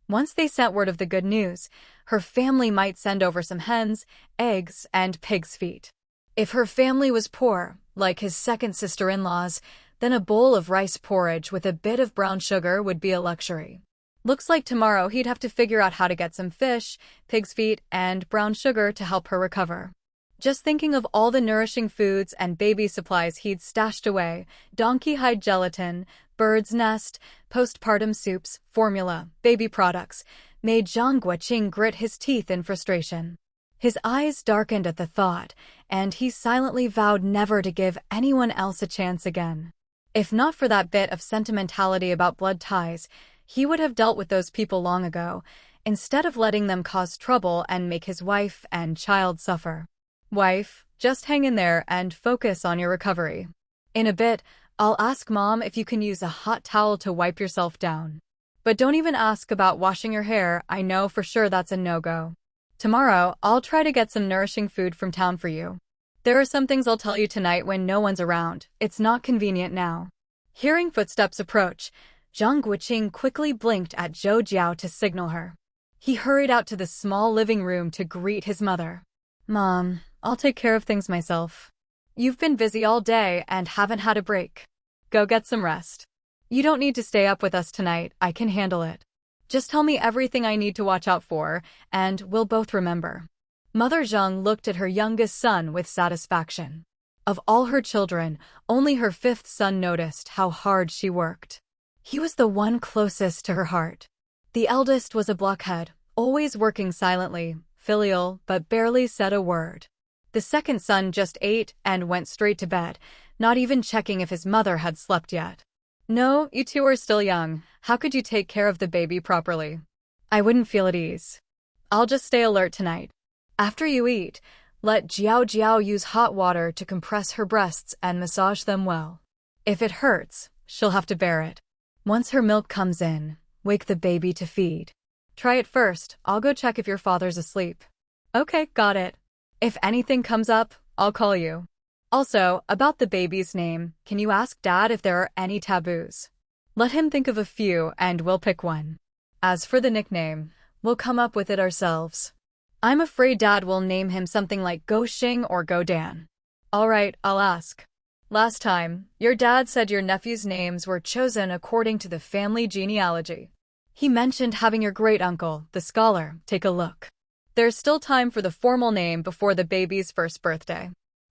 Once they sent word of the good news, her family might send over some hens, eggs, and pig's feet. If her family was poor, like his second sister-in-law's, then a bowl of rice porridge with a bit of brown sugar would be a luxury. Looks like tomorrow he'd have to figure out how to get some fish, pig's feet, and brown sugar to help her recover. Just thinking of all the nourishing foods and baby supplies he'd stashed away, donkey hide gelatin, bird's nest, postpartum soups, formula, baby products, made Zhang Guoqing grit his teeth in frustration. His eyes darkened at the thought, and he silently vowed never to give anyone else a chance again. If not for that bit of sentimentality about blood ties, he would have dealt with those people long ago, instead of letting them cause trouble and make his wife and child suffer. Wife, just hang in there and focus on your recovery. In a bit, I'll ask Mom if you can use a hot towel to wipe yourself down. But don't even ask about washing your hair, I know for sure that's a no-go. Tomorrow, I'll try to get some nourishing food from town for you. There are some things I'll tell you tonight when no one's around. It's not convenient now. Hearing footsteps approach, Zhang Guoqing quickly blinked at Zhou Jiao to signal her. He hurried out to the small living room to greet his mother. Mom, I'll take care of things myself. You've been busy all day and haven't had a break. Go get some rest. You don't need to stay up with us tonight, I can handle it. Just tell me everything I need to watch out for, and we'll both remember. Mother Zhang looked at her youngest son with satisfaction. Of all her children, only her fifth son noticed how hard she worked. He was the one closest to her heart. The eldest was a blockhead, always working silently, filial, but barely said a word. The second son just ate and went straight to bed, not even checking if his mother had slept yet. No, you two are still young. How could you take care of the baby properly? I wouldn't feel at ease. I'll just stay alert tonight. After you eat, let Zhao Jiao use hot water to compress her breasts and massage them well. If it hurts, she'll have to bear it. Once her milk comes in, wake the baby to feed. Try it first, I'll go check if your father's asleep. Okay, got it. If anything comes up, I'll call you. Also, about the baby's name, can you ask Dad if there are any taboos? Let him think of a few and we'll pick one. As for the nickname, we'll come up with it ourselves. I'm afraid Dad will name him something like Guoqing or Godan. Alright, I'll ask. Last time, your dad said your nephews' names were chosen according to the family genealogy. He mentioned having your great-uncle, the scholar, take a look. There's still time for the formal name before the baby's first birthday.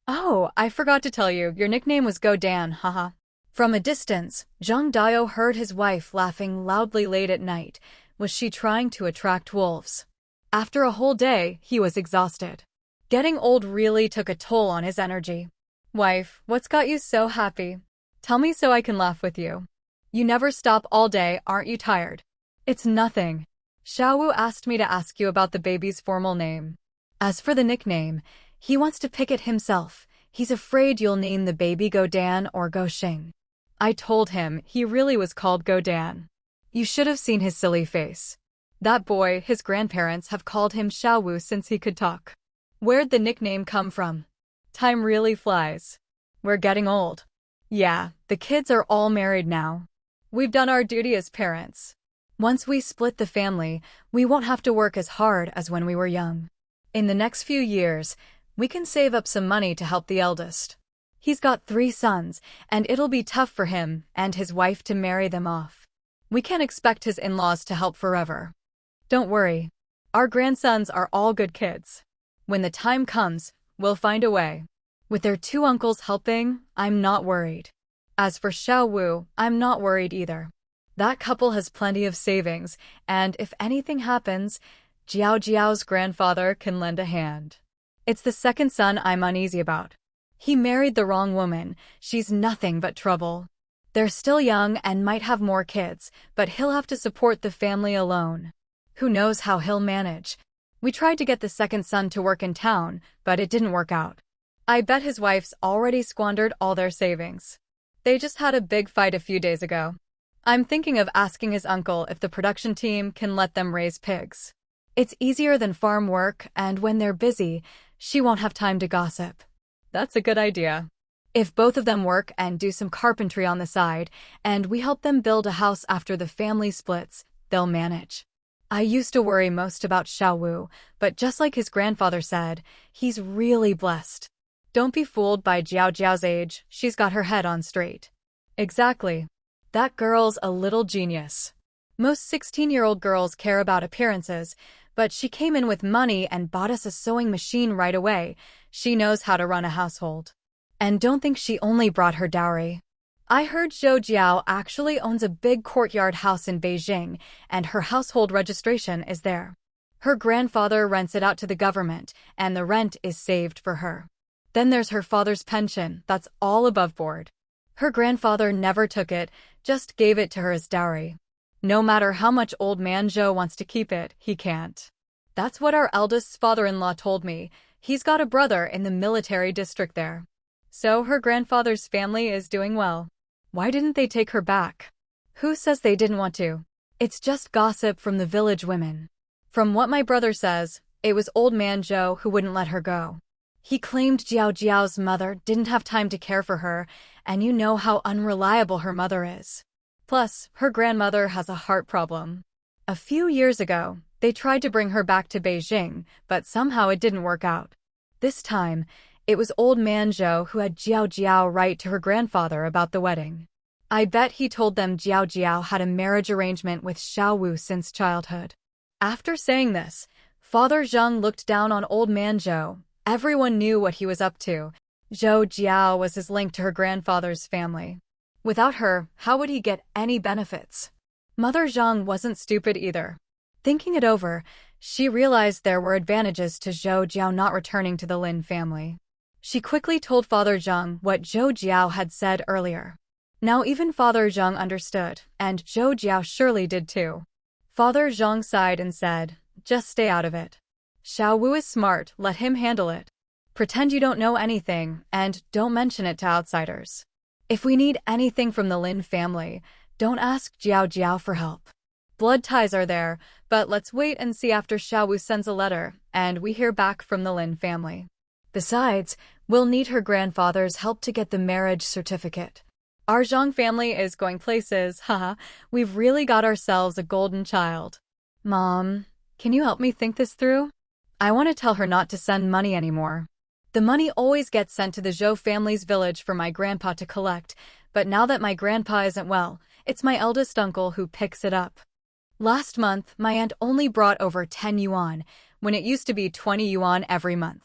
Oh, I forgot to tell you, your nickname was Godan, haha. From a distance, Zhang Guoqing heard his wife laughing loudly late at night. Was she trying to attract wolves? After a whole day, he was exhausted. Getting old really took a toll on his energy. Wife, what's got you so happy? Tell me so I can laugh with you. You never stop all day, aren't you tired? It's nothing. Xiaowu asked me to ask you about the baby's formal name. As for the nickname, he wants to pick it himself. He's afraid you'll name the baby Godan or Guoqing. I told him he really was called Godan. You should have seen his silly face. That boy, his grandparents have called him Xiaowu since he could talk. Where'd the nickname come from? Time really flies. We're getting old. Yeah, the kids are all married now. We've done our duty as parents. Once we split the family, we won't have to work as hard as when we were young. In the next few years, we can save up some money to help the eldest. He's got 3 sons, and it'll be tough for him and his wife to marry them off. We can't expect his in-laws to help forever. Don't worry. Our grandsons are all good kids. When the time comes, we'll find a way. With their 2 uncles helping, I'm not worried. As for Xiaowu, I'm not worried either. That couple has plenty of savings, and if anything happens, Zhao Jiao's grandfather can lend a hand. It's the second son I'm uneasy about. He married the wrong woman. She's nothing but trouble. They're still young and might have more kids, but he'll have to support the family alone. Who knows how he'll manage? We tried to get the second son to work in town, but it didn't work out. I bet his wife's already squandered all their savings. They just had a big fight a few days ago. I'm thinking of asking his uncle if the production team can let them raise pigs. It's easier than farm work, and when they're busy, she won't have time to gossip. That's a good idea. If both of them work and do some carpentry on the side, and we help them build a house after the family splits, they'll manage. I used to worry most about Xiaowu, but just like his grandfather said, he's really blessed. Don't be fooled by Zhao Jiao's age, she's got her head on straight. Exactly. That girl's a little genius. Most 16-year-old girls care about appearances, but she came in with money and bought us a sewing machine right away. She knows how to run a household. And don't think she only brought her dowry. I heard Zhou Jiao actually owns a big courtyard house in Beijing, and her household registration is there. Her grandfather rents it out to the government, and the rent is saved for her. Then there's her father's pension, that's all above board. Her grandfather never took it, just gave it to her as dowry. No matter how much old man Zhou wants to keep it, he can't. That's what our eldest's father-in-law told me. He's got a brother in the military district there. So her grandfather's family is doing well. Why didn't they take her back? Who says they didn't want to? It's just gossip from the village women. From what my brother says, it was old man Zhou who wouldn't let her go. He claimed Zhao Jiao's mother didn't have time to care for her, and you know how unreliable her mother is. Plus, her grandmother has a heart problem. A few years ago, they tried to bring her back to Beijing, but somehow it didn't work out. This time, it was old man Zhou who had Zhao Jiao write to her grandfather about the wedding. I bet he told them Zhao Jiao had a marriage arrangement with Xiaowu since childhood. After saying this, Father Zhang looked down on old man Zhou. Everyone knew what he was up to. Zhou Jiao was his link to her grandfather's family. Without her, how would he get any benefits? Mother Zhang wasn't stupid either. Thinking it over, she realized there were advantages to Zhou Jiao not returning to the Lynn family. She quickly told Father Zhang what Zhou Jiao had said earlier. Now even Father Zhang understood, and Zhou Jiao surely did too. Father Zhang sighed and said, "Just stay out of it. Xiaowu is smart, let him handle it. Pretend you don't know anything, and don't mention it to outsiders. If we need anything from the Lin family, don't ask Zhao Jiao for help. Blood ties are there, but let's wait and see after Xiaowu sends a letter, and we hear back from the Lin family. Besides, we'll need her grandfather's help to get the marriage certificate. Our Zhang family is going places, haha. We've really got ourselves a golden child. Mom, can you help me think this through? I want to tell her not to send money anymore. The money always gets sent to the Zhou family's village for my grandpa to collect, but now that my grandpa isn't well, it's my eldest uncle who picks it up. Last month, my aunt only brought over 10 yuan, when it used to be 20 yuan every month.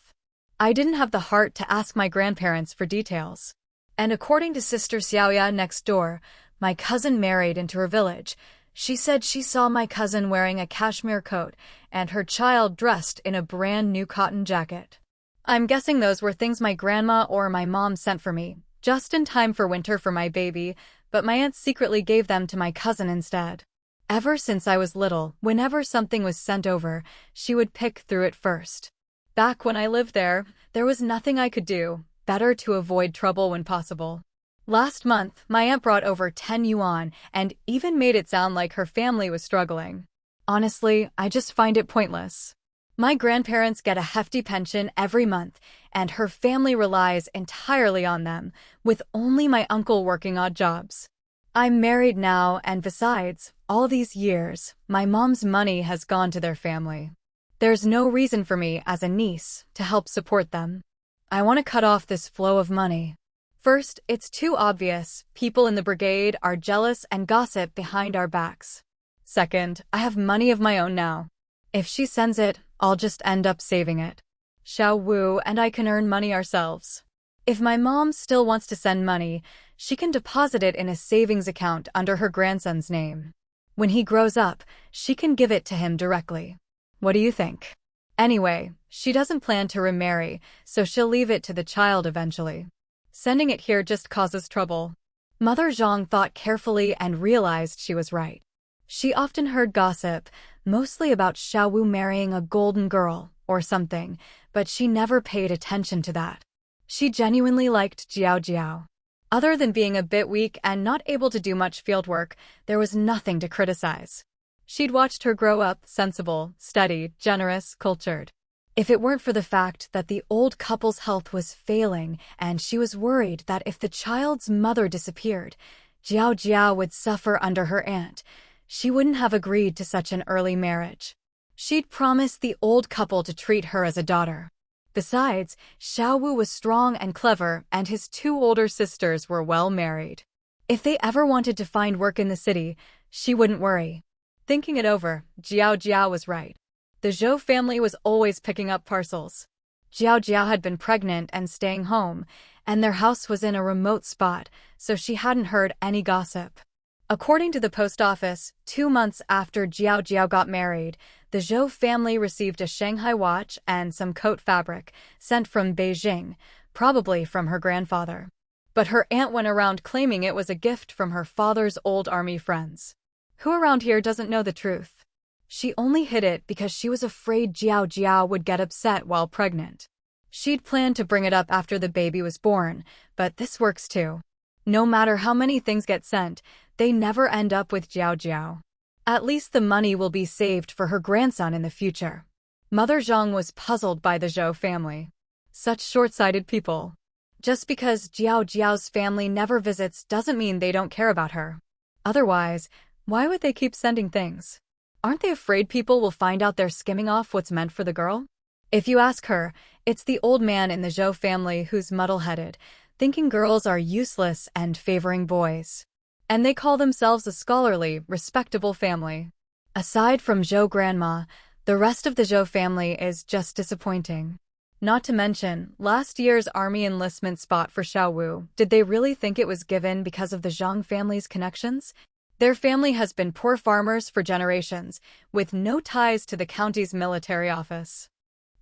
I didn't have the heart to ask my grandparents for details. And according to Sister Xiaoya next door, my cousin married into her village. She said she saw my cousin wearing a cashmere coat and her child dressed in a brand new cotton jacket. I'm guessing those were things my grandma or my mom sent for me, just in time for winter for my baby, but my aunt secretly gave them to my cousin instead. Ever since I was little, whenever something was sent over, she would pick through it first. Back when I lived there was nothing I could do. Better to avoid trouble when possible. Last month, my aunt brought over 10 yuan and even made it sound like her family was struggling. Honestly, I just find it pointless. My grandparents get a hefty pension every month, and her family relies entirely on them, with only my uncle working odd jobs. I'm married now, and besides, all these years, my mom's money has gone to their family. There's no reason for me, as a niece, to help support them. I want to cut off this flow of money. First, it's too obvious. People in the brigade are jealous and gossip behind our backs. Second, I have money of my own now. If she sends it, I'll just end up saving it. Xiao Wu and I can earn money ourselves. If my mom still wants to send money, she can deposit it in a savings account under her grandson's name. When he grows up, she can give it to him directly. What do you think? Anyway, she doesn't plan to remarry, so she'll leave it to the child eventually. Sending it here just causes trouble. Mother Zhang thought carefully and realized she was right. She often heard gossip, mostly about Xiao Wu marrying a golden girl or something, but she never paid attention to that. She genuinely liked Zhao Jiao. Other than being a bit weak and not able to do much fieldwork, there was nothing to criticize. She'd watched her grow up sensible, steady, generous, cultured. If it weren't for the fact that the old couple's health was failing and she was worried that if the child's mother disappeared, Zhao Jiao would suffer under her aunt, she wouldn't have agreed to such an early marriage. She'd promised the old couple to treat her as a daughter. Besides, Xiao Wu was strong and clever, and his two older sisters were well married. If they ever wanted to find work in the city, she wouldn't worry. Thinking it over, Zhao Jiao was right. The Zhou family was always picking up parcels. Zhao Jiao had been pregnant and staying home, and their house was in a remote spot, so she hadn't heard any gossip. According to the post office, 2 months after Zhao Jiao got married, the Zhou family received a Shanghai watch and some coat fabric sent from Beijing, probably from her grandfather. But her aunt went around claiming it was a gift from her father's old army friends. Who around here doesn't know the truth? She only hid it because she was afraid Zhao Jiao would get upset while pregnant. She'd planned to bring it up after the baby was born, but this works too. No matter how many things get sent, they never end up with Zhao Jiao. At least the money will be saved for her grandson in the future. Mother Zhang was puzzled by the Zhou family. Such short-sighted people. Just because Zhao Jiao's family never visits doesn't mean they don't care about her. Otherwise, why would they keep sending things? Aren't they afraid people will find out they're skimming off what's meant for the girl? If you ask her, it's the old man in the Zhou family who's muddle-headed, thinking girls are useless and favoring boys. And they call themselves a scholarly, respectable family. Aside from Zhou grandma, the rest of the Zhou family is just disappointing. Not to mention, last year's army enlistment spot for Xiao Wu, did they really think it was given because of the Zhang family's connections? Their family has been poor farmers for generations, with no ties to the county's military office.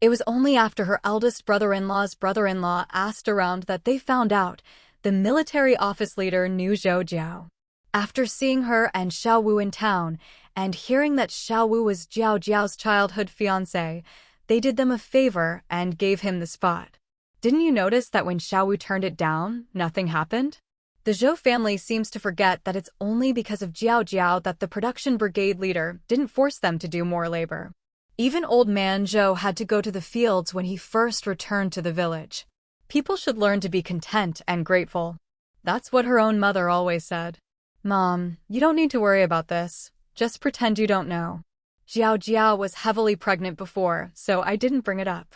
It was only after her eldest brother-in-law's brother-in-law asked around that they found out the military office leader knew Zhou Jiao. After seeing her and Xiao Wu in town, and hearing that Xiao Wu was Zhao Jiao's childhood fiancé, they did them a favor and gave him the spot. Didn't you notice that when Xiao Wu turned it down, nothing happened? The Zhou family seems to forget that it's only because of Zhao Jiao that the production brigade leader didn't force them to do more labor. Even old man Zhou had to go to the fields when he first returned to the village. People should learn to be content and grateful. That's what her own mother always said. Mom, you don't need to worry about this. Just pretend you don't know. Zhou Jiao was heavily pregnant before, so I didn't bring it up.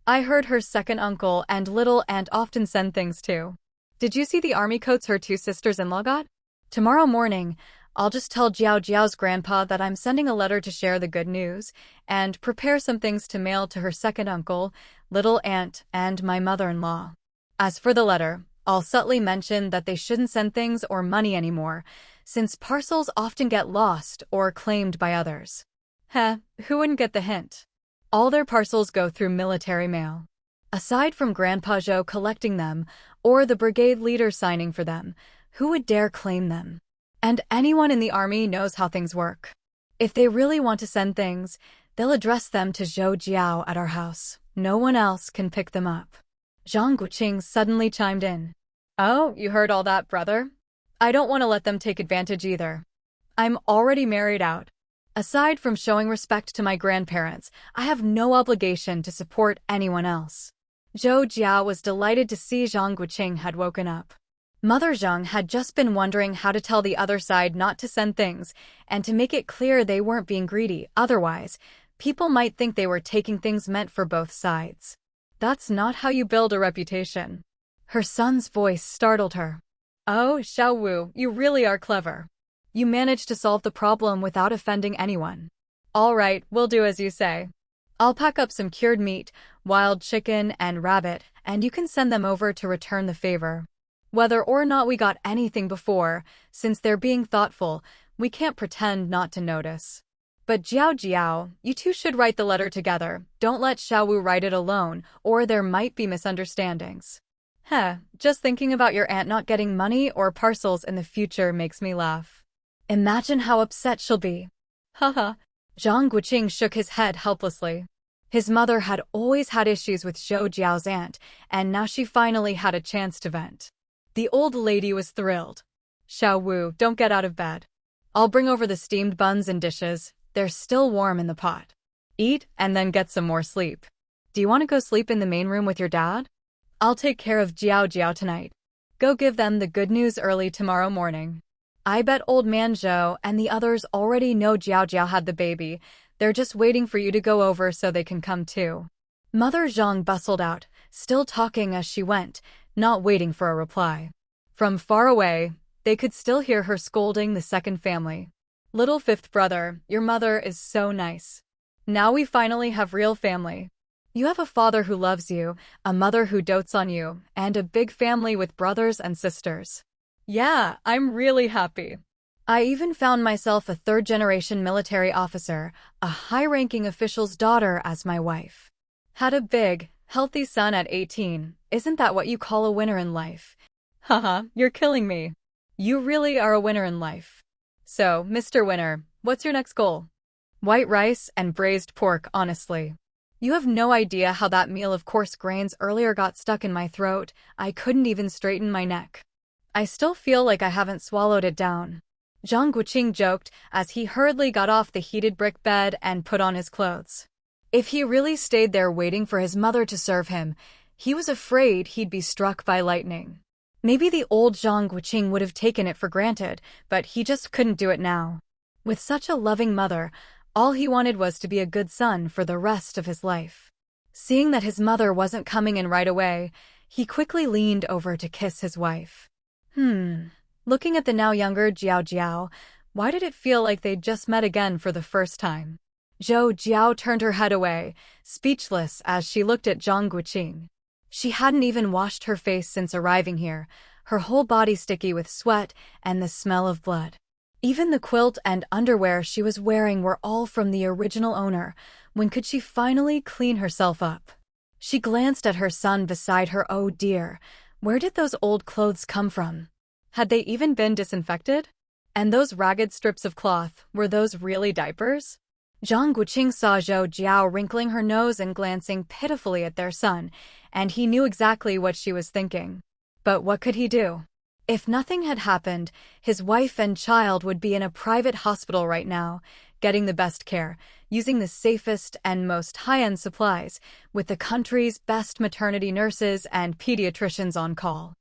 I heard her second uncle and little aunt often send things too. Did you see the army coats her two sisters-in-law got? Tomorrow morning, I'll just tell Zhao Jiao's grandpa that I'm sending a letter to share the good news, and prepare some things to mail to her second uncle, little aunt, and my mother-in-law. As for the letter, I'll subtly mention that they shouldn't send things or money anymore, since parcels often get lost or claimed by others. Heh, who wouldn't get the hint? All their parcels go through military mail. Aside from Grandpa Zhou collecting them, or the brigade leader signing for them, who would dare claim them? And anyone in the army knows how things work. If they really want to send things, they'll address them to Zhou Jiao at our house. No one else can pick them up. Zhang Guoqing suddenly chimed in. Oh, you heard all that, brother? I don't want to let them take advantage either. I'm already married out. Aside from showing respect to my grandparents, I have no obligation to support anyone else. Zhou Jiao was delighted to see Zhang Guoqing had woken up. Mother Zhang had just been wondering how to tell the other side not to send things, and to make it clear they weren't being greedy, otherwise, people might think they were taking things meant for both sides. That's not how you build a reputation. Her son's voice startled her. Oh, Xiao Wu, you really are clever. You managed to solve the problem without offending anyone. All right, we'll do as you say. I'll pack up some cured meat, wild chicken, and rabbit, and you can send them over to return the favor. Whether or not we got anything before, since they're being thoughtful, we can't pretend not to notice. But Zhao Jiao, you two should write the letter together. Don't let Xiao Wu write it alone, or there might be misunderstandings. Just thinking about your aunt not getting money or parcels in the future makes me laugh. Imagine how upset she'll be. Haha. Zhang Guoqing shook his head helplessly. His mother had always had issues with Zhou Jiao's aunt, and now she finally had a chance to vent. The old lady was thrilled. Xiao Wu, don't get out of bed. I'll bring over the steamed buns and dishes. They're still warm in the pot. Eat, and then get some more sleep. Do you want to go sleep in the main room with your dad? I'll take care of Zhao Jiao tonight. Go give them the good news early tomorrow morning. I bet old man Zhou and the others already know Zhao Jiao had the baby. They're just waiting for you to go over so they can come too. Mother Zhang bustled out, still talking as she went, not waiting for a reply. From far away, they could still hear her scolding the second family. Little fifth brother, your mother is so nice. Now we finally have real family. You have a father who loves you, a mother who dotes on you, and a big family with brothers and sisters. Yeah, I'm really happy. I even found myself a third-generation military officer, a high-ranking official's daughter as my wife. Had a big, healthy son at 18. Isn't that what you call a winner in life? Haha, you're killing me. You really are a winner in life. So, Mr. Winner, what's your next goal? White rice and braised pork, honestly. You have no idea how that meal of coarse grains earlier got stuck in my throat. I couldn't even straighten my neck. I still feel like I haven't swallowed it down. Zhang Guoqing joked as he hurriedly got off the heated brick bed and put on his clothes. If he really stayed there waiting for his mother to serve him, he was afraid he'd be struck by lightning. Maybe the old Zhang Guoqing would have taken it for granted, but he just couldn't do it now. With such a loving mother, all he wanted was to be a good son for the rest of his life. Seeing that his mother wasn't coming in right away, he quickly leaned over to kiss his wife. Looking at the now younger Zhao Jiao, why did it feel like they'd just met again for the first time? Zhou Jiao turned her head away, speechless as she looked at Zhang Guoqing. She hadn't even washed her face since arriving here, her whole body sticky with sweat and the smell of blood. Even the quilt and underwear she was wearing were all from the original owner. When could she finally clean herself up? She glanced at her son beside her. Oh dear, where did those old clothes come from? Had they even been disinfected? And those ragged strips of cloth, were those really diapers? Zhang Guoqing saw Zhou Jiao wrinkling her nose and glancing pitifully at their son, and he knew exactly what she was thinking. But what could he do? If nothing had happened, his wife and child would be in a private hospital right now, getting the best care, using the safest and most high-end supplies, with the country's best maternity nurses and pediatricians on call.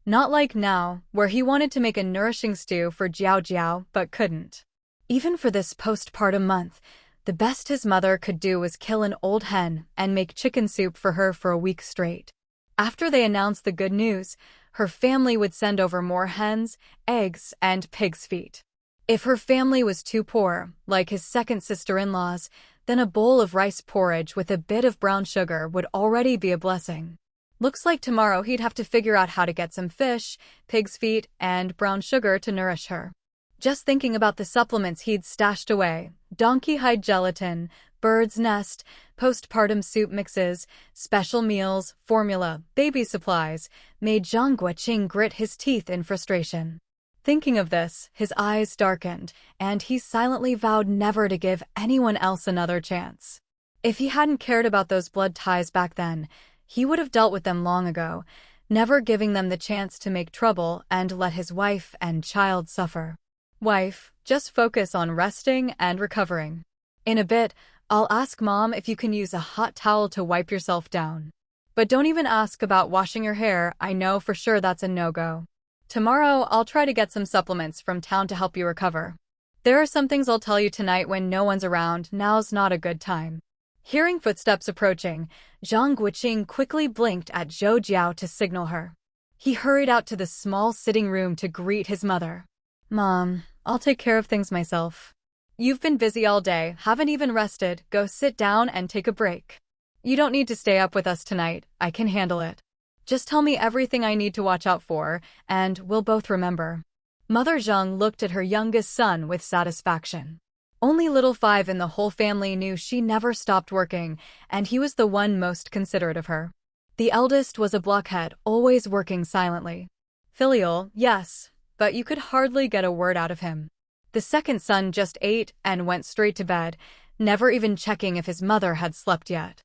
Not like now, where he wanted to make a nourishing stew for Zhao Jiao but couldn't. Even for this postpartum month, the best his mother could do was kill an old hen and make chicken soup for her for a week straight. After they announced the good news, her family would send over more hens, eggs, and pig's feet. If her family was too poor, like his second sister-in-law's, then a bowl of rice porridge with a bit of brown sugar would already be a blessing. Looks like tomorrow he'd have to figure out how to get some fish, pig's feet, and brown sugar to nourish her. Just thinking about the supplements he'd stashed away, donkey hide gelatin, bird's nest, postpartum soup mixes, special meals, formula, baby supplies, made Zhang Guoqing grit his teeth in frustration. Thinking of this, his eyes darkened, and he silently vowed never to give anyone else another chance. If he hadn't cared about those blood ties back then, he would have dealt with them long ago, never giving them the chance to make trouble and let his wife and child suffer. Wife, just focus on resting and recovering. In a bit, I'll ask Mom if you can use a hot towel to wipe yourself down. But don't even ask about washing your hair, I know for sure that's a no-go. Tomorrow, I'll try to get some supplements from town to help you recover. There are some things I'll tell you tonight when no one's around, now's not a good time. Hearing footsteps approaching, Zhang Guoqing quickly blinked at Zhou Jiao to signal her. He hurried out to the small sitting room to greet his mother. Mom, I'll take care of things myself. You've been busy all day, haven't even rested, go sit down and take a break. You don't need to stay up with us tonight, I can handle it. Just tell me everything I need to watch out for, and we'll both remember. Mother Zhang looked at her youngest son with satisfaction. Only little Five in the whole family knew she never stopped working, and he was the one most considerate of her. The eldest was a blockhead, always working silently. Filial, yes, but you could hardly get a word out of him. The second son just ate and went straight to bed, never even checking if his mother had slept yet.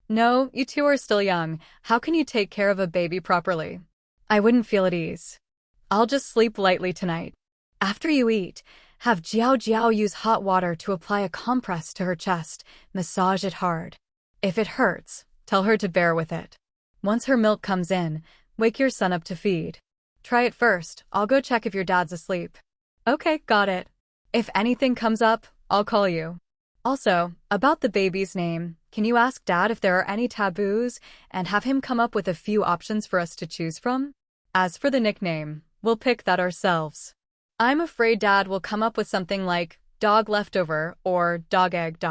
No, you two are still young. How can you take care of a baby properly? I wouldn't feel at ease. I'll just sleep lightly tonight. After you eat, have Zhao Jiao use hot water to apply a compress to her chest, massage it hard. If it hurts, tell her to bear with it. Once her milk comes in, wake your son up to feed. Try it first, I'll go check if your dad's asleep. Okay, got it. If anything comes up, I'll call you. Also, about the baby's name, can you ask Dad if there are any taboos and have him come up with a few options for us to choose from? As for the nickname, we'll pick that ourselves. I'm afraid Dad will come up with something like dog leftover or dog egg.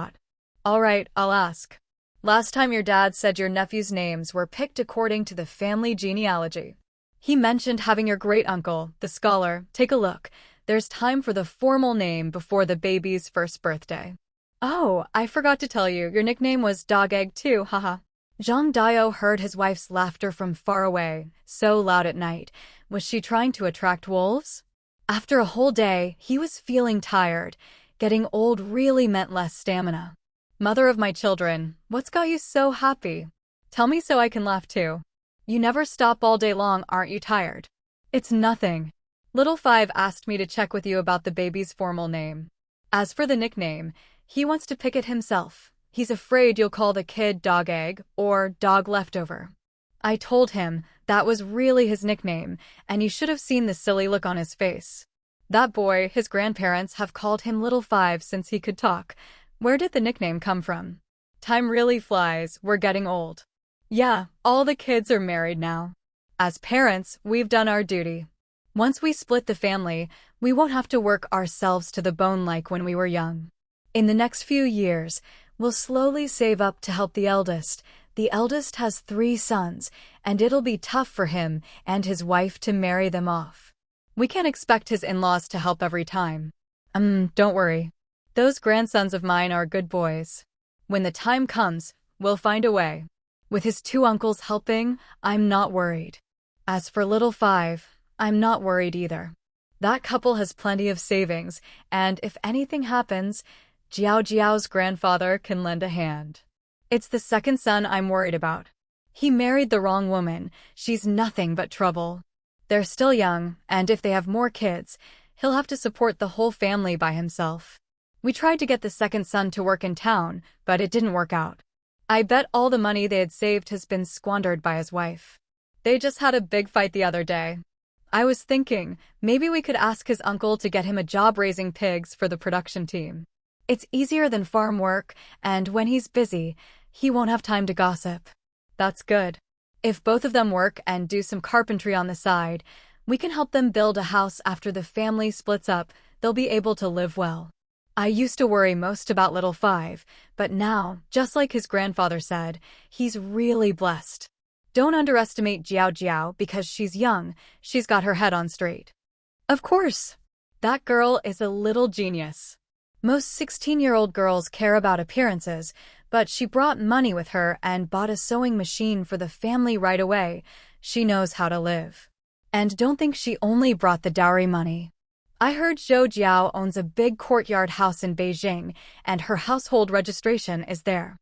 All right, I'll ask. Last time your dad said your nephew's names were picked according to the family genealogy. He mentioned having your great-uncle, the scholar, take a look. There's time for the formal name before the baby's first birthday. Oh, I forgot to tell you, your nickname was Dog Egg too, haha. Zhang Guoqing heard his wife's laughter from far away, so loud at night. Was she trying to attract wolves? After a whole day, he was feeling tired. Getting old really meant less stamina. Mother of my children, what's got you so happy? Tell me so I can laugh too. You never stop all day long, aren't you tired? It's nothing. Little Five asked me to check with you about the baby's formal name. As for the nickname, he wants to pick it himself. He's afraid you'll call the kid Dog Egg or Dog Leftover. I told him that was really his nickname, and you should have seen the silly look on his face. That boy, his grandparents have called him Little Five since he could talk. Where did the nickname come from? Time really flies, we're getting old. Yeah, all the kids are married now. As parents, we've done our duty. Once we split the family, we won't have to work ourselves to the bone like when we were young. In the next few years, we'll slowly save up to help the eldest. The eldest has 3 sons, and it'll be tough for him and his wife to marry them off. We can't expect his in-laws to help every time. Don't worry. Those grandsons of mine are good boys. When the time comes, we'll find a way. With his 2 uncles helping, I'm not worried. As for Little Five, I'm not worried either. That couple has plenty of savings, and if anything happens, Zhao Jiao's grandfather can lend a hand. It's the second son I'm worried about. He married the wrong woman. She's nothing but trouble. They're still young, and if they have more kids, he'll have to support the whole family by himself. We tried to get the second son to work in town, but it didn't work out. I bet all the money they had saved has been squandered by his wife. They just had a big fight the other day. I was thinking, maybe we could ask his uncle to get him a job raising pigs for the production team. It's easier than farm work, and when he's busy, he won't have time to gossip. That's good. If both of them work and do some carpentry on the side, we can help them build a house after the family splits up. They'll be able to live well. I used to worry most about little Five, but now, just like his grandfather said, he's really blessed. Don't underestimate Zhao Jiao because she's young. She's got her head on straight. Of course. That girl is a little genius. Most 16-year-old girls care about appearances, but she brought money with her and bought a sewing machine for the family right away. She knows how to live. And don't think she only brought the dowry money. I heard Zhou Jiao owns a big courtyard house in Beijing, and her household registration is there.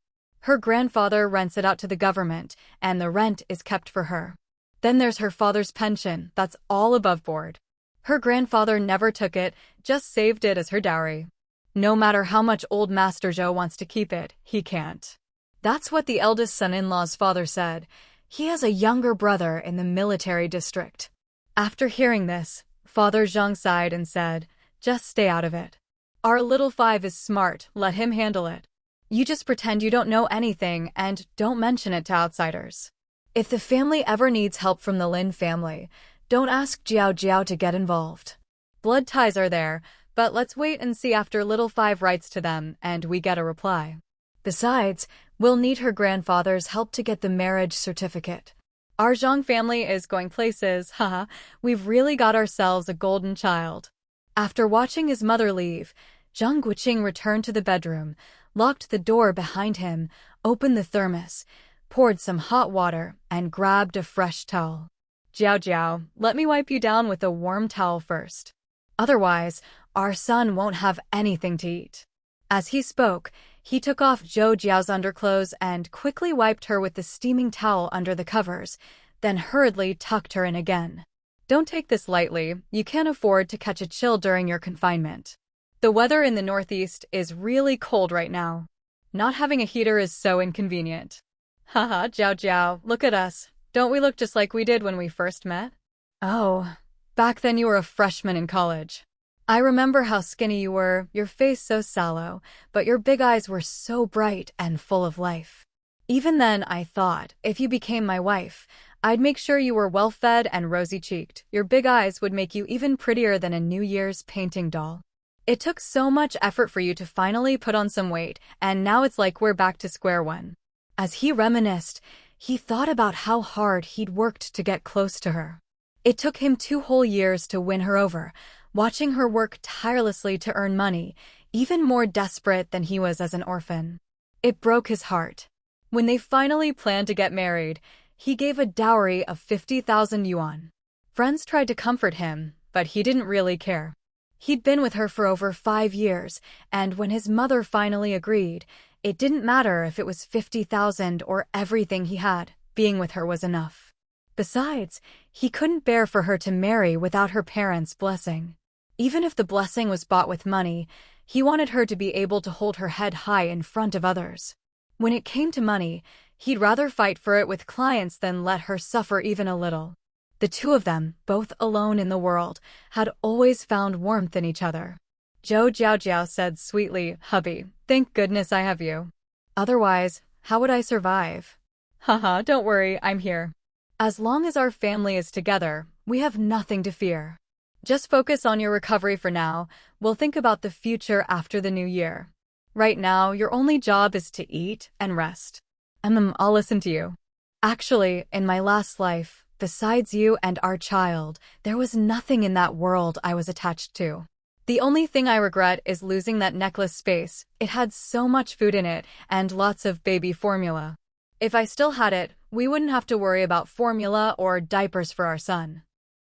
Her grandfather rents it out to the government, and the rent is kept for her. Then there's her father's pension, that's all above board. Her grandfather never took it, just saved it as her dowry. No matter how much old Master Zhou wants to keep it, he can't. That's what the eldest son-in-law's father said. He has a younger brother in the military district. After hearing this, Father Zhang sighed and said, just stay out of it. Our little Five is smart, let him handle it. You just pretend you don't know anything and don't mention it to outsiders. If the family ever needs help from the Lynn family, don't ask Zhao Jiao to get involved. Blood ties are there, but let's wait and see after little Five writes to them and we get a reply. Besides, we'll need her grandfather's help to get the marriage certificate. Our Zhang family is going places, haha, we've really got ourselves a golden child. After watching his mother leave, Zhang Guoqing returned to the bedroom, locked the door behind him, opened the thermos, poured some hot water, and grabbed a fresh towel. Jiao Jiao, let me wipe you down with a warm towel first. Otherwise, our son won't have anything to eat. As he spoke, he took off Zhou Jiao's underclothes and quickly wiped her with the steaming towel under the covers, then hurriedly tucked her in again. Don't take this lightly, you can't afford to catch a chill during your confinement. The weather in the Northeast is really cold right now. Not having a heater is so inconvenient. Haha, Jiao Jiao, look at us. Don't we look just like we did when we first met? Oh, back then you were a freshman in college. I remember how skinny you were, your face so sallow, but your big eyes were so bright and full of life. Even then, I thought, if you became my wife, I'd make sure you were well-fed and rosy-cheeked. Your big eyes would make you even prettier than a New Year's painting doll. It took so much effort for you to finally put on some weight, and now it's like we're back to square one. As he reminisced, he thought about how hard he'd worked to get close to her. It took him 2 whole years to win her over, watching her work tirelessly to earn money, even more desperate than he was as an orphan. It broke his heart. When they finally planned to get married, he gave a dowry of 50,000 yuan. Friends tried to comfort him, but he didn't really care. He'd been with her for over 5 years, and when his mother finally agreed, it didn't matter if it was 50,000 or everything he had, being with her was enough. Besides, he couldn't bear for her to marry without her parents' blessing. Even if the blessing was bought with money, he wanted her to be able to hold her head high in front of others. When it came to money, he'd rather fight for it with clients than let her suffer even a little. The two of them, both alone in the world, had always found warmth in each other. Zhou Jiao said sweetly, "Hubby, thank goodness I have you. Otherwise, how would I survive?" Haha, don't worry, I'm here. As long as our family is together, we have nothing to fear. Just focus on your recovery for now. We'll think about the future after the new year. Right now, your only job is to eat and rest. I'll listen to you. Actually, in my last life, besides you and our child, there was nothing in that world I was attached to. The only thing I regret is losing that necklace space. It had so much food in it and lots of baby formula. If I still had it, we wouldn't have to worry about formula or diapers for our son.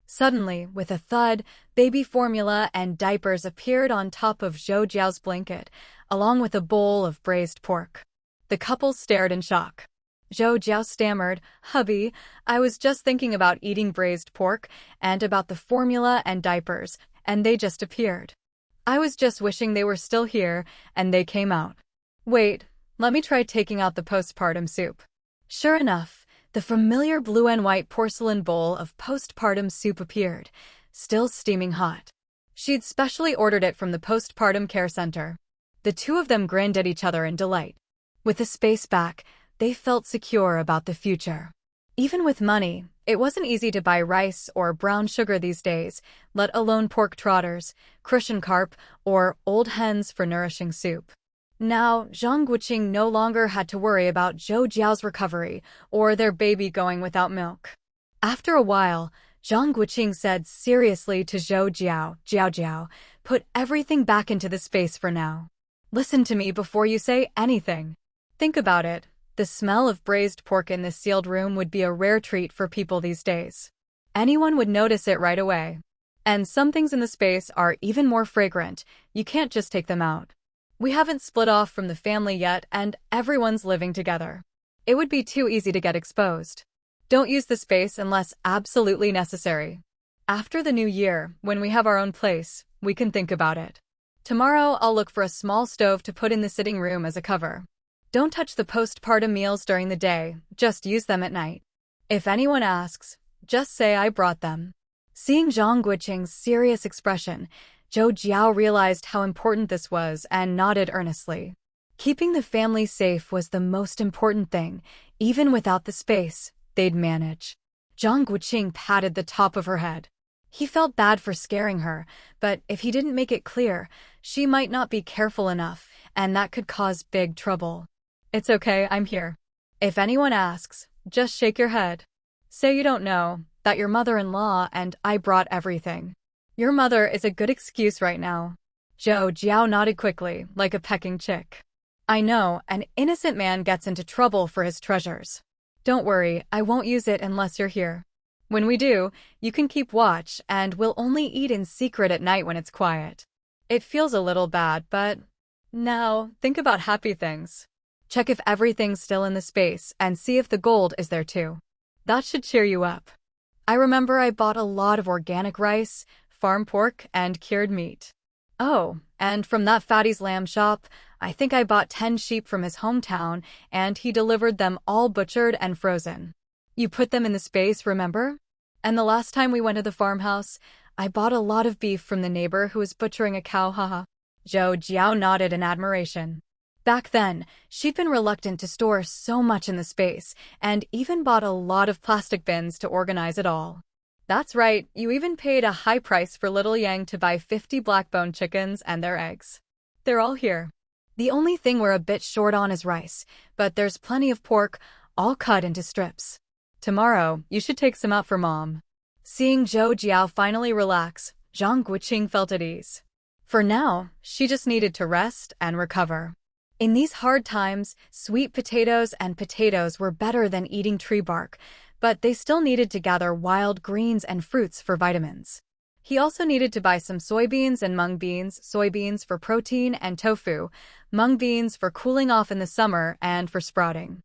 Suddenly, with a thud, baby formula and diapers appeared on top of Zhou Jiao's blanket, along with a bowl of braised pork. The couple stared in shock. Zhou Jiao stammered, "Hubby, I was just thinking about eating braised pork and about the formula and diapers, and they just appeared. I was just wishing they were still here, and they came out. Wait, let me try taking out the postpartum soup." Sure enough, The familiar blue and white porcelain bowl of postpartum soup appeared, still steaming hot. She'd specially ordered it from the postpartum care center. The two of them grinned at each other in delight. With the space back, they felt secure about the future. Even with money, it wasn't easy to buy rice or brown sugar these days, let alone pork trotters, crucian carp, or old hens for nourishing soup. Now, Zhang Guoqing no longer had to worry about Zhou Jiao's recovery or their baby going without milk. After a while, Zhang Guoqing said seriously to Zhou Jiao, Jiao, put everything back into the space for now. Listen to me before you say anything. Think about it. The smell of braised pork in this sealed room would be a rare treat for people these days. Anyone would notice it right away. And some things in the space are even more fragrant. You can't just take them out. We haven't split off from the family yet, and everyone's living together. It would be too easy to get exposed. Don't use the space unless absolutely necessary. After the new year, when we have our own place, we can think about it. Tomorrow, I'll look for a small stove to put in the sitting room as a cover. Don't touch the postpartum meals during the day, just use them at night. If anyone asks, just say I brought them. Seeing Zhang Guoqing's serious expression, Zhou Jiao realized how important this was and nodded earnestly. Keeping the family safe was the most important thing. Even without the space, they'd manage. Zhang Guoqing patted the top of her head. He felt bad for scaring her, but if he didn't make it clear, she might not be careful enough, and that could cause big trouble. It's okay, I'm here. If anyone asks, just shake your head. Say you don't know, that your mother-in-law and I brought everything. Your mother is a good excuse right now. Zhou Jiao nodded quickly, like a pecking chick. I know, an innocent man gets into trouble for his treasures. Don't worry, I won't use it unless you're here. When we do, you can keep watch, and we'll only eat in secret at night when it's quiet. It feels a little bad, but now think about happy things. Check if everything's still in the space and see if the gold is there too. That should cheer you up. I remember I bought a lot of organic rice, farm pork, and cured meat. Oh, and from that fatty's lamb shop, I think I bought 10 sheep from his hometown, and he delivered them all butchered and frozen. You put them in the space, remember? And the last time we went to the farmhouse, I bought a lot of beef from the neighbor who was butchering a cow, haha. Zhou Jiao nodded in admiration. Back then, she'd been reluctant to store so much in the space, and even bought a lot of plastic bins to organize it all. That's right, you even paid a high price for little Yang to buy 50 black-bone chickens and their eggs. They're all here. The only thing we're a bit short on is rice, but there's plenty of pork, all cut into strips. Tomorrow, you should take some out for Mom. Seeing Zhou Jiao finally relax, Zhang Guoqing felt at ease. For now, she just needed to rest and recover. In these hard times, sweet potatoes and potatoes were better than eating tree bark, but they still needed to gather wild greens and fruits for vitamins. He also needed to buy some soybeans and mung beans, soybeans for protein and tofu, mung beans for cooling off in the summer and for sprouting.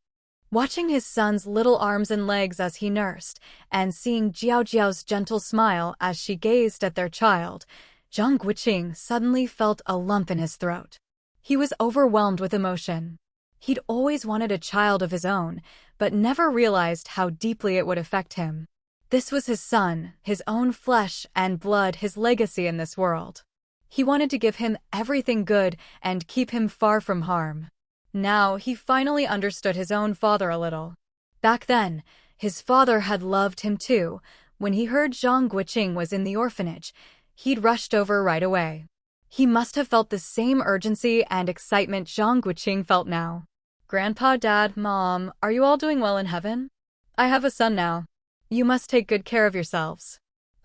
Watching his son's little arms and legs as he nursed, and seeing Jiao Jiao's gentle smile as she gazed at their child, Zhang Guoqing suddenly felt a lump in his throat. He was overwhelmed with emotion. He'd always wanted a child of his own, but never realized how deeply it would affect him. This was his son, his own flesh and blood, his legacy in this world. He wanted to give him everything good and keep him far from harm. Now he finally understood his own father a little. Back then, his father had loved him too. When he heard Zhang Guoqing was in the orphanage, he'd rushed over right away. He must have felt the same urgency and excitement Zhang Guoqing felt now. Grandpa, Dad, Mom, are you all doing well in heaven? I have a son now. You must take good care of yourselves.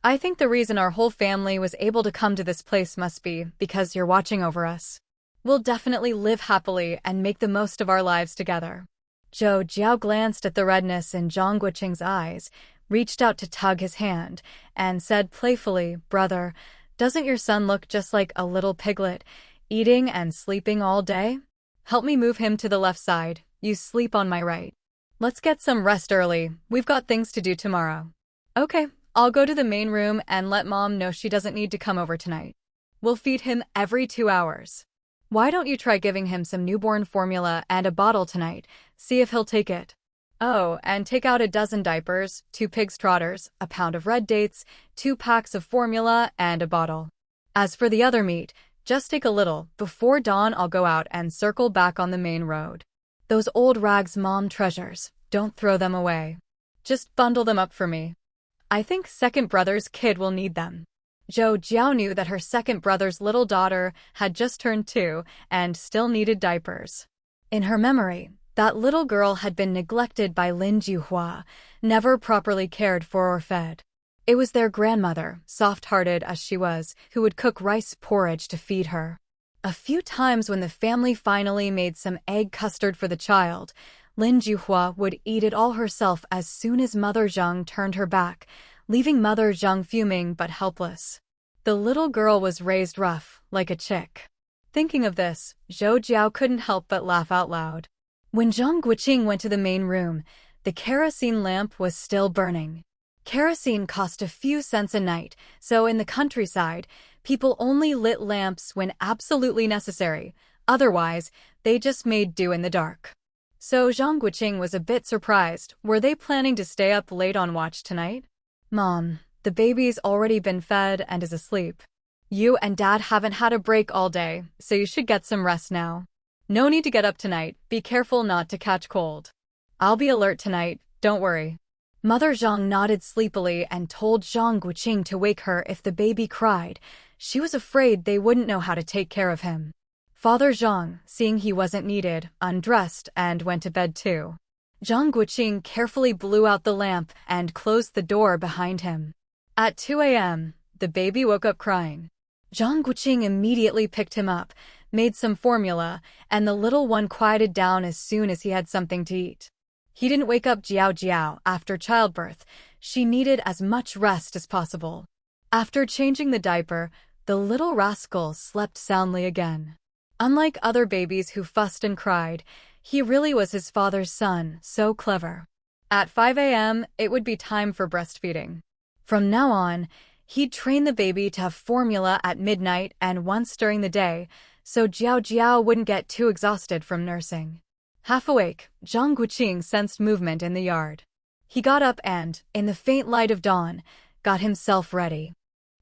I think the reason our whole family was able to come to this place must be because you're watching over us. We'll definitely live happily and make the most of our lives together. Zhou Jiao glanced at the redness in Zhang Guoqing's eyes, reached out to tug his hand, and said playfully, Brother, doesn't your son look just like a little piglet, eating and sleeping all day? Help me move him to the left side. You sleep on my right. Let's get some rest early. We've got things to do tomorrow. Okay, I'll go to the main room and let Mom know she doesn't need to come over tonight. We'll feed him every 2 hours. Why don't you try giving him some newborn formula and a bottle tonight? See if he'll take it. Oh, and take out a dozen diapers, 2 pig's trotters, a pound of red dates, 2 packs of formula, and a bottle. As for the other meat, just take a little. Before dawn I'll go out and circle back on the main road. Those old rags Mom treasures, don't throw them away. Just bundle them up for me. I think second brother's kid will need them. Zhou Jiao knew that her second brother's little daughter had just turned 2 and still needed diapers. In her memory, that little girl had been neglected by Lynn, never properly cared for or fed. It was their grandmother, soft-hearted as she was, who would cook rice porridge to feed her. A few times when the family finally made some egg custard for the child, Lin Juhua would eat it all herself as soon as Mother Zhang turned her back, leaving Mother Zhang fuming but helpless. The little girl was raised rough, like a chick. Thinking of this, Zhou Jiao couldn't help but laugh out loud. When Zhang Guoqing went to the main room, the kerosene lamp was still burning. Kerosene cost a few cents a night, so in the countryside, people only lit lamps when absolutely necessary. Otherwise, they just made do in the dark. So Zhang Guoqing was a bit surprised. Were they planning to stay up late on watch tonight? Mom, the baby's already been fed and is asleep. You and Dad haven't had a break all day, so you should get some rest now. No need to get up tonight. Be careful not to catch cold. I'll be alert tonight, don't worry. Mother Zhang nodded sleepily and told Zhang Guoqing to wake her if the baby cried. She was afraid they wouldn't know how to take care of him. Father Zhang, seeing he wasn't needed, undressed and went to bed too. Zhang Guoqing carefully blew out the lamp and closed the door behind him. At 2 a.m., the baby woke up crying. Zhang Guoqing immediately picked him up, made some formula, and the little one quieted down as soon as he had something to eat. He didn't wake up Jiao after childbirth. She needed as much rest as possible. After changing the diaper, the little rascal slept soundly again. Unlike other babies who fussed and cried, he really was his father's son, so clever. At 5 a.m., it would be time for breastfeeding. From now on, he'd train the baby to have formula at midnight and once during the day, so Jiao wouldn't get too exhausted from nursing. Half awake, Zhang Guoqing sensed movement in the yard. He got up and, in the faint light of dawn, got himself ready.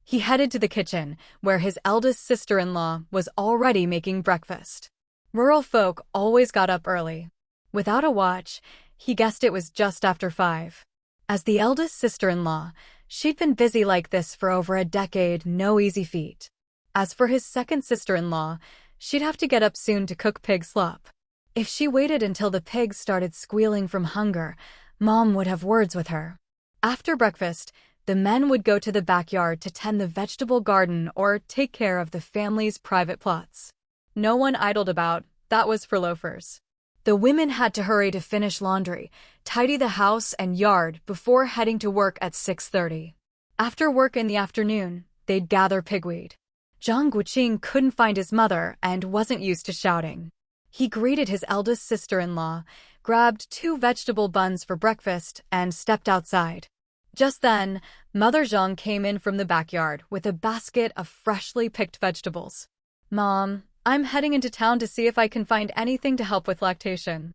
He headed to the kitchen, where his eldest sister-in-law was already making breakfast. Rural folk always got up early. Without a watch, he guessed it was just after 5. As the eldest sister-in-law, she'd been busy like this for over a decade, no easy feat. As for his second sister-in-law, she'd have to get up soon to cook pig slop. If she waited until the pigs started squealing from hunger, Mom would have words with her. After breakfast, the men would go to the backyard to tend the vegetable garden or take care of the family's private plots. No one idled about, that was for loafers. The women had to hurry to finish laundry, tidy the house and yard before heading to work at 6:30. After work in the afternoon, they'd gather pigweed. Zhang Guoqing couldn't find his mother and wasn't used to shouting. He greeted his eldest sister-in-law, grabbed 2 vegetable buns for breakfast, and stepped outside. Just then, Mother Zhang came in from the backyard with a basket of freshly picked vegetables. Mom, I'm heading into town to see if I can find anything to help with lactation.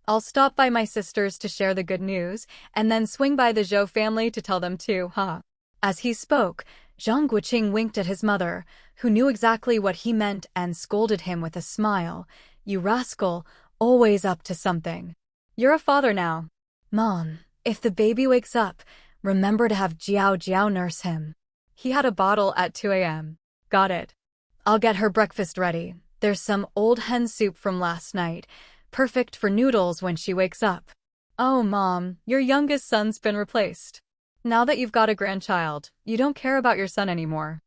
I'll stop by my sisters to share the good news, and then swing by the Zhou family to tell them too, huh? As he spoke, Zhang Guoqing winked at his mother, who knew exactly what he meant and scolded him with a smile. You rascal, always up to something. You're a father now. Mom, if the baby wakes up, remember to have Jiao nurse him. He had a bottle at 2 a.m. Got it. I'll get her breakfast ready. There's some old hen soup from last night, perfect for noodles when she wakes up. Oh, Mom, your youngest son's been replaced. Now that you've got a grandchild, you don't care about your son anymore.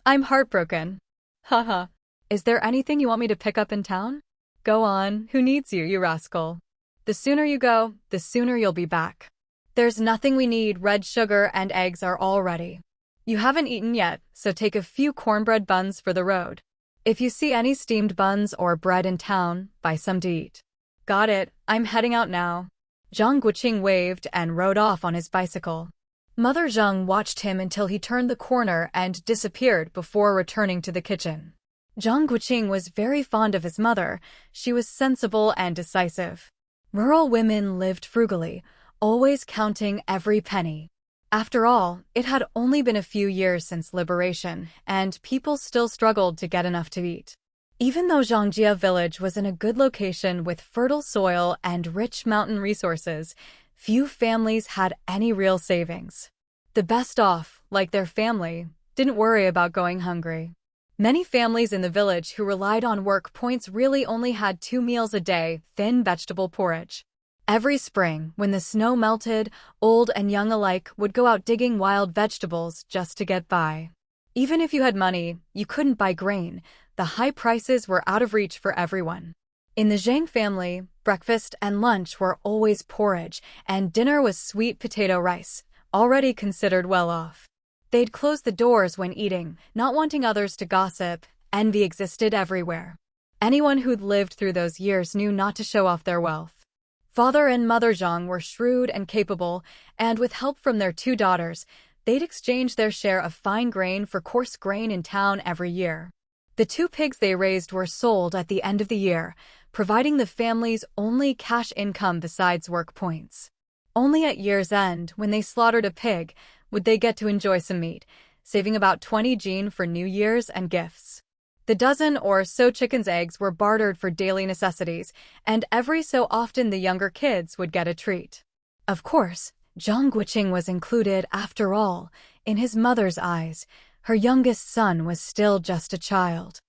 I'm heartbroken. Haha. Is there anything you want me to pick up in town? Go on, who needs you, you rascal? The sooner you go, the sooner you'll be back. There's nothing we need, red sugar and eggs are all ready. You haven't eaten yet, so take a few cornbread buns for the road. If you see any steamed buns or bread in town, buy some to eat. Got it, I'm heading out now. Zhang Guoqing waved and rode off on his bicycle. Mother Zhang watched him until he turned the corner and disappeared before returning to the kitchen. Zhang Guoqing was very fond of his mother. She was sensible and decisive. Rural women lived frugally, always counting every penny. After all, it had only been a few years since liberation, and people still struggled to get enough to eat. Even though Zhang Jiao village was in a good location with fertile soil and rich mountain resources, few families had any real savings. The best off, like their family, didn't worry about going hungry. Many families in the village who relied on work points really only had 2 meals a day, thin vegetable porridge. Every spring, when the snow melted, old and young alike would go out digging wild vegetables just to get by. Even if you had money, you couldn't buy grain. The high prices were out of reach for everyone. In the Zhang family, breakfast and lunch were always porridge, and dinner was sweet potato rice, already considered well off. They'd close the doors when eating, not wanting others to gossip. Envy existed everywhere. Anyone who'd lived through those years knew not to show off their wealth. Father and Mother Zhang were shrewd and capable, and with help from their 2 daughters, they'd exchange their share of fine grain for coarse grain in town every year. The 2 pigs they raised were sold at the end of the year, providing the family's only cash income besides work points. Only at year's end, when they slaughtered a pig, would they get to enjoy some meat, saving about 20 jin for New Year's and gifts. The dozen or so chickens' eggs were bartered for daily necessities, and every so often the younger kids would get a treat. Of course, Zhang Guoqing was included after all. In his mother's eyes, her youngest son was still just a child.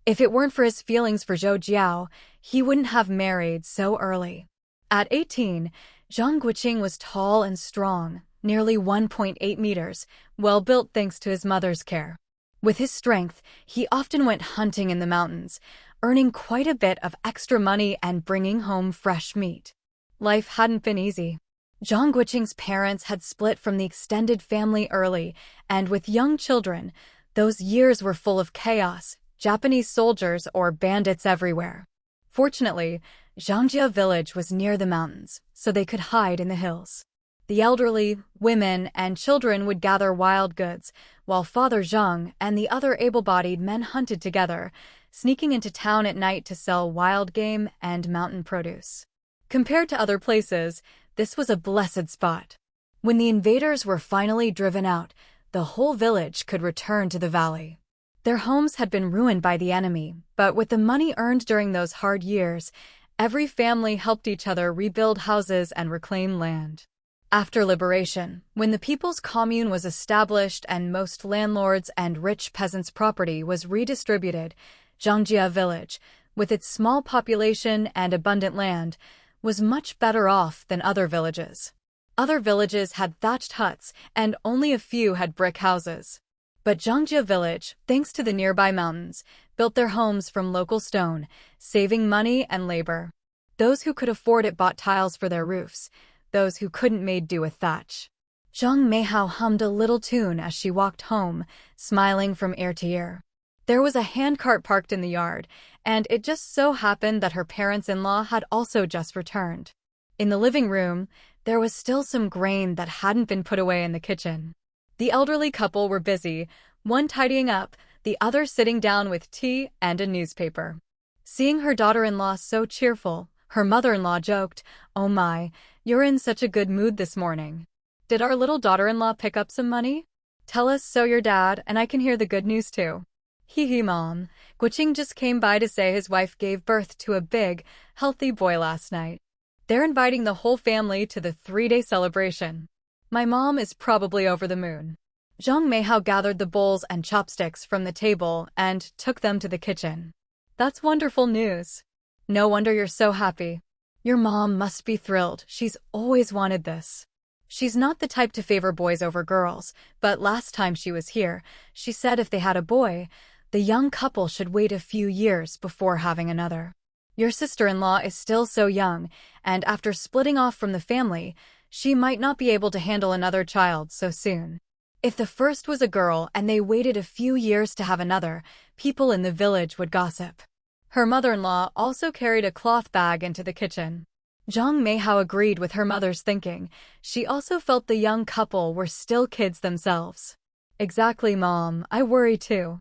If it weren't for his feelings for Zhou Jiao, he wouldn't have married so early. At 18, Zhang Guoqing was tall and strong, nearly 1.8 meters, well built thanks to his mother's care. With his strength, he often went hunting in the mountains, earning quite a bit of extra money and bringing home fresh meat. Life hadn't been easy. Zhang Guoqing's parents had split from the extended family early, and with young children, those years were full of chaos, Japanese soldiers or bandits everywhere. Fortunately, Zhangjiao village was near the mountains, so they could hide in the hills. The elderly, women, and children would gather wild goods, while Father Zhang and the other able-bodied men hunted together, sneaking into town at night to sell wild game and mountain produce. Compared to other places, this was a blessed spot. When the invaders were finally driven out, the whole village could return to the valley. Their homes had been ruined by the enemy, but with the money earned during those hard years, every family helped each other rebuild houses and reclaim land. After liberation, when the People's Commune was established and most landlords' and rich peasants' property was redistributed, Zhangjia village, with its small population and abundant land, was much better off than other villages. Other villages had thatched huts, and only a few had brick houses. But Zhangjia village, thanks to the nearby mountains, built their homes from local stone, saving money and labor. Those who could afford it bought tiles for their roofs. Those who couldn't made do with thatch. Zhang Meihao hummed a little tune as she walked home, smiling from ear to ear. There was a handcart parked in the yard, and it just so happened that her parents-in-law had also just returned. In the living room, there was still some grain that hadn't been put away in the kitchen. The elderly couple were busy, one tidying up, the other sitting down with tea and a newspaper. Seeing her daughter-in-law so cheerful, her mother-in-law joked, "Oh my, you're in such a good mood this morning. Did our little daughter-in-law pick up some money? Tell us so your dad and I can hear the good news too." Hee hee mom, Guoqing just came by to say his wife gave birth to a big, healthy boy last night. They're inviting the whole family to the 3-day celebration. My mom is probably over the moon. Zhang Meihao gathered the bowls and chopsticks from the table and took them to the kitchen. That's wonderful news. No wonder you're so happy. Your mom must be thrilled. She's always wanted this. She's not the type to favor boys over girls, but last time she was here, she said if they had a boy, the young couple should wait a few years before having another. Your sister-in-law is still so young, and after splitting off from the family, she might not be able to handle another child so soon. If the first was a girl and they waited a few years to have another, people in the village would gossip. Her mother-in-law also carried a cloth bag into the kitchen. Zhang Meihao agreed with her mother's thinking. She also felt the young couple were still kids themselves. Exactly, Mom. I worry too.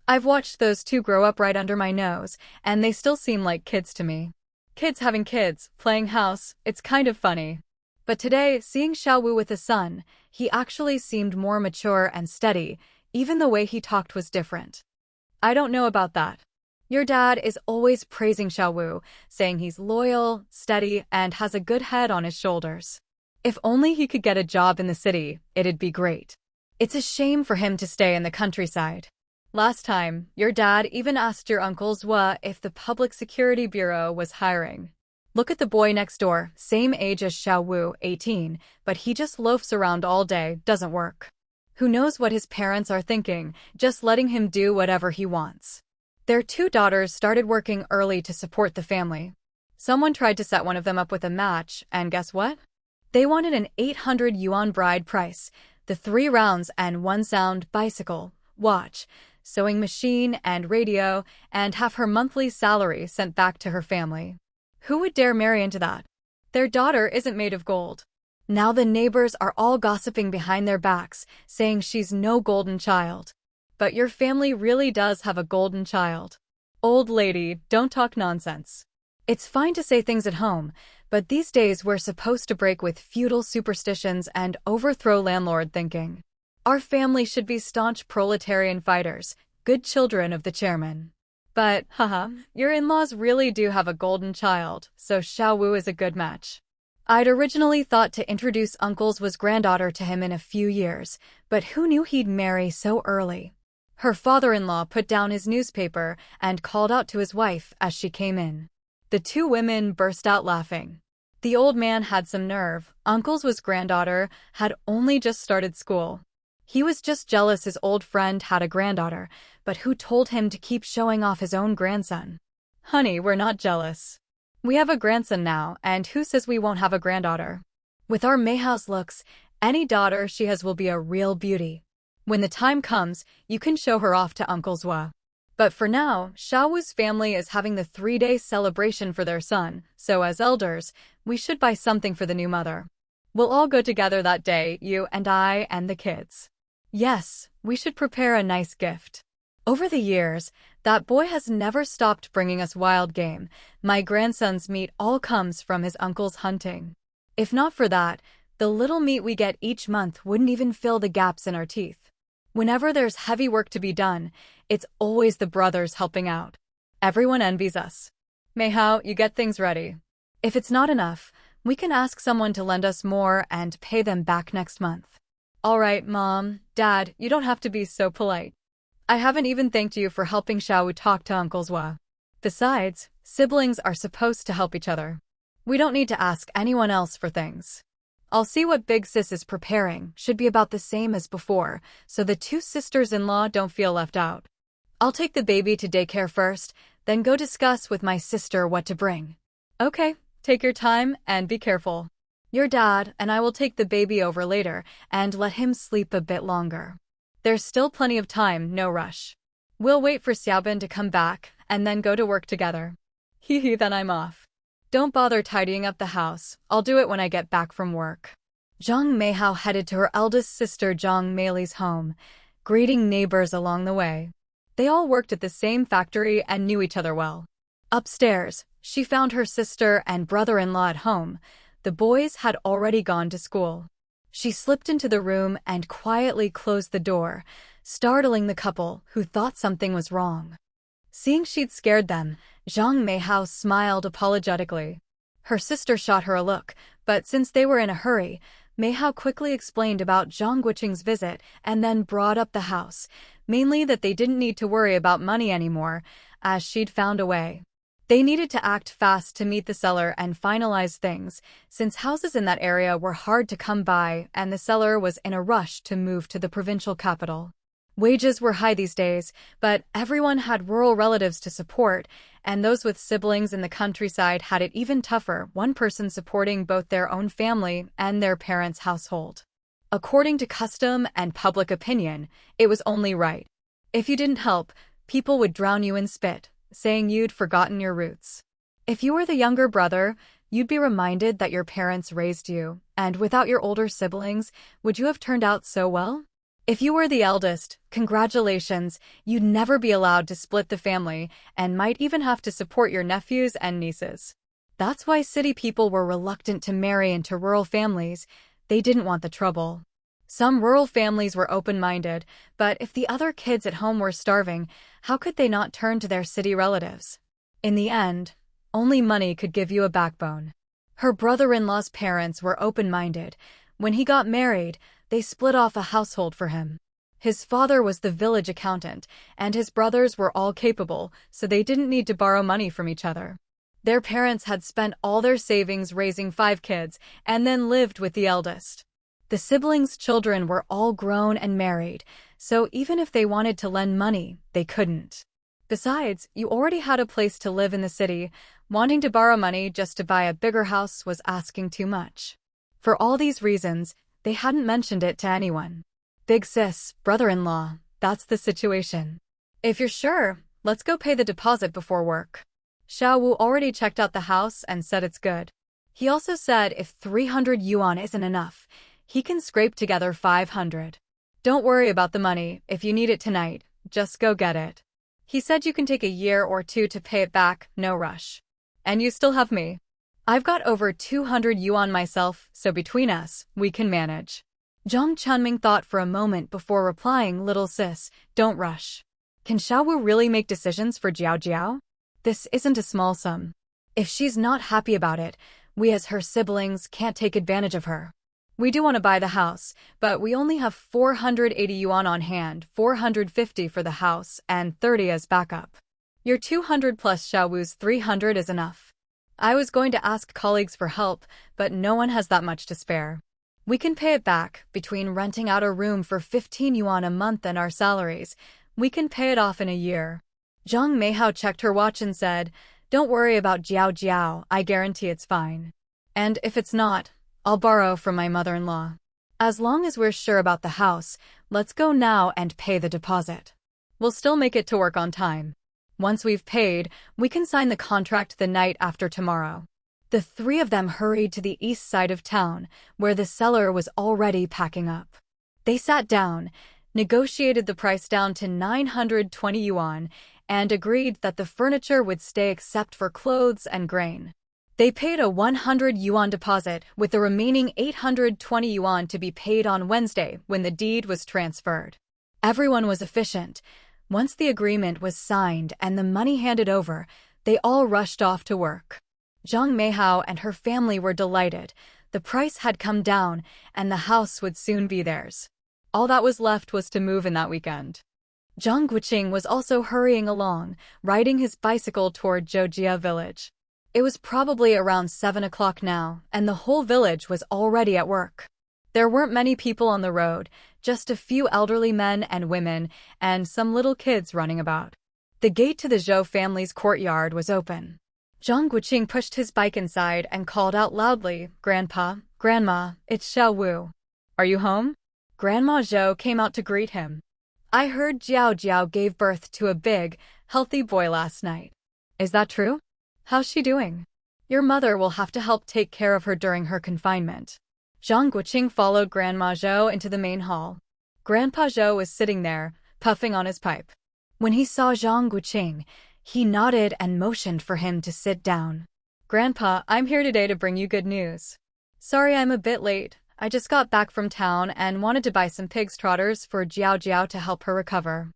I've watched those two grow up right under my nose, and they still seem like kids to me. Kids having kids, playing house, it's kind of funny. But today, seeing Xiaowu with a son, he actually seemed more mature and steady, even the way he talked was different. I don't know about that. Your dad is always praising Xiaowu, saying he's loyal, steady, and has a good head on his shoulders. If only he could get a job in the city, it'd be great. It's a shame for him to stay in the countryside. Last time, your dad even asked your Uncle Zhou if the Public Security Bureau was hiring. Look at the boy next door, same age as Xiaowu, 18, but he just loafs around all day, doesn't work. Who knows what his parents are thinking, just letting him do whatever he wants. Their two daughters started working early to support the family. Someone tried to set one of them up with a match, and guess what? They wanted an 800 yuan bride price, the 3 rounds and 1 sound bicycle, watch, sewing machine and radio, and have her monthly salary sent back to her family. Who would dare marry into that? Their daughter isn't made of gold. Now the neighbors are all gossiping behind their backs, saying she's no golden child. But your family really does have a golden child. Old lady, don't talk nonsense. It's fine to say things at home, but these days we're supposed to break with feudal superstitions and overthrow landlord thinking. Our family should be staunch proletarian fighters, good children of the chairman. But, haha, your in-laws really do have a golden child, so Xiaowu is a good match. I'd originally thought to introduce Uncle's was granddaughter to him in a few years, but who knew he'd marry so early? Her father-in-law put down his newspaper and called out to his wife as she came in. The two women burst out laughing. The old man had some nerve. Uncle's was granddaughter had only just started school. He was just jealous his old friend had a granddaughter, but who told him to keep showing off his own grandson? Honey, we're not jealous. We have a grandson now, and who says we won't have a granddaughter? With our Mayhouse looks, any daughter she has will be a real beauty. When the time comes, you can show her off to Uncle Zhou. But for now, Xiaowu's family is having the 3-day celebration for their son, so as elders, we should buy something for the new mother. We'll all go together that day, you and I and the kids. Yes, we should prepare a nice gift. Over the years, that boy has never stopped bringing us wild game. My grandson's meat all comes from his uncle's hunting. If not for that, the little meat we get each month wouldn't even fill the gaps in our teeth. Whenever there's heavy work to be done, it's always the brothers helping out. Everyone envies us. Meihao, you get things ready. If it's not enough, we can ask someone to lend us more and pay them back next month. All right, Mom, Dad, you don't have to be so polite. I haven't even thanked you for helping Xiaowu talk to Uncle Zhou. Besides, siblings are supposed to help each other. We don't need to ask anyone else for things. I'll see what Big Sis is preparing, should be about the same as before, so the two sisters-in-law don't feel left out. I'll take the baby to daycare first, then go discuss with my sister what to bring. Okay, take your time and be careful. Your dad and I will take the baby over later and let him sleep a bit longer. There's still plenty of time, no rush. We'll wait for Xiaobin to come back and then go to work together. Hee then I'm off. Don't bother tidying up the house, I'll do it when I get back from work. Zhang Meihao headed to her eldest sister Zhang Meili's home, greeting neighbors along the way. They all worked at the same factory and knew each other well. Upstairs, she found her sister and brother-in-law at home. The boys had already gone to school. She slipped into the room and quietly closed the door, startling the couple who thought something was wrong. Seeing she'd scared them, Zhang Meihao smiled apologetically. Her sister shot her a look, but since they were in a hurry, Meihao quickly explained about Zhang Guoqing's visit and then brought up the house, mainly that they didn't need to worry about money anymore, as she'd found a way. They needed to act fast to meet the seller and finalize things, since houses in that area were hard to come by and the seller was in a rush to move to the provincial capital. Wages were high these days, but everyone had rural relatives to support, and those with siblings in the countryside had it even tougher, one person supporting both their own family and their parents' household. According to custom and public opinion, it was only right. If you didn't help, people would drown you in spit, saying you'd forgotten your roots. If you were the younger brother, you'd be reminded that your parents raised you, and without your older siblings, would you have turned out so well? If you were the eldest, congratulations, you'd never be allowed to split the family and might even have to support your nephews and nieces. That's why city people were reluctant to marry into rural families. They didn't want the trouble. Some rural families were open-minded, but if the other kids at home were starving, how could they not turn to their city relatives? In the end, only money could give you a backbone. Her brother-in-law's parents were open-minded. When he got married, they split off a household for him. His father was the village accountant, and his brothers were all capable, so they didn't need to borrow money from each other. Their parents had spent all their savings raising 5 kids, and then lived with the eldest. The siblings' children were all grown and married, so even if they wanted to lend money, they couldn't. Besides, you already had a place to live in the city. Wanting to borrow money just to buy a bigger house was asking too much. For all these reasons, they hadn't mentioned it to anyone. Big sis, brother-in-law, that's the situation. If you're sure, let's go pay the deposit before work. Xiao Wu already checked out the house and said it's good. He also said if 300 yuan isn't enough, he can scrape together 500. Don't worry about the money. If you need it tonight, just go get it. He said you can take a year or 2 to pay it back, no rush. And you still have me. I've got over 200 yuan myself, so between us, we can manage. Zhang Chunming thought for a moment before replying, little sis, don't rush. Can Xiao Wu really make decisions for Jiao Jiao? This isn't a small sum. If she's not happy about it, we as her siblings can't take advantage of her. We do want to buy the house, but we only have 480 yuan on hand, 450 for the house, and 30 as backup. Your 200 plus Xiao Wu's 300 is enough. I was going to ask colleagues for help, but no one has that much to spare. We can pay it back. Between renting out a room for 15 yuan a month and our salaries, we can pay it off in a year. Zhang Meihao checked her watch and said, don't worry about Jiao Jiao, I guarantee it's fine. And if it's not, I'll borrow from my mother-in-law. As long as we're sure about the house, let's go now and pay the deposit. We'll still make it to work on time. Once we've paid, we can sign the contract the night after tomorrow. The 3 of them hurried to the east side of town, where the seller was already packing up. They sat down, negotiated the price down to 920 yuan, and agreed that the furniture would stay except for clothes and grain. They paid a 100 yuan deposit, with the remaining 820 yuan to be paid on Wednesday when the deed was transferred. Everyone was efficient. Once the agreement was signed and the money handed over, they all rushed off to work. Zhang Meihao and her family were delighted. The price had come down, and the house would soon be theirs. All that was left was to move in that weekend. Zhang Guoqing was also hurrying along, riding his bicycle toward Zhou Jiao village. It was probably around 7 o'clock now, and the whole village was already at work. There weren't many people on the road, just a few elderly men and women, and some little kids running about. The gate to the Zhou family's courtyard was open. Zhang Guoqing pushed his bike inside and called out loudly, Grandpa, Grandma, it's Xiao Wu. Are you home? Grandma Zhou came out to greet him. I heard Jiao Jiao gave birth to a big, healthy boy last night. Is that true? How's she doing? Your mother will have to help take care of her during her confinement. Zhang Guoqing followed Grandma Zhou into the main hall. Grandpa Zhou was sitting there, puffing on his pipe. When he saw Zhang Guoqing, he nodded and motioned for him to sit down. Grandpa, I'm here today to bring you good news. Sorry I'm a bit late. I just got back from town and wanted to buy some pig's trotters for Jiao Jiao to help her recover.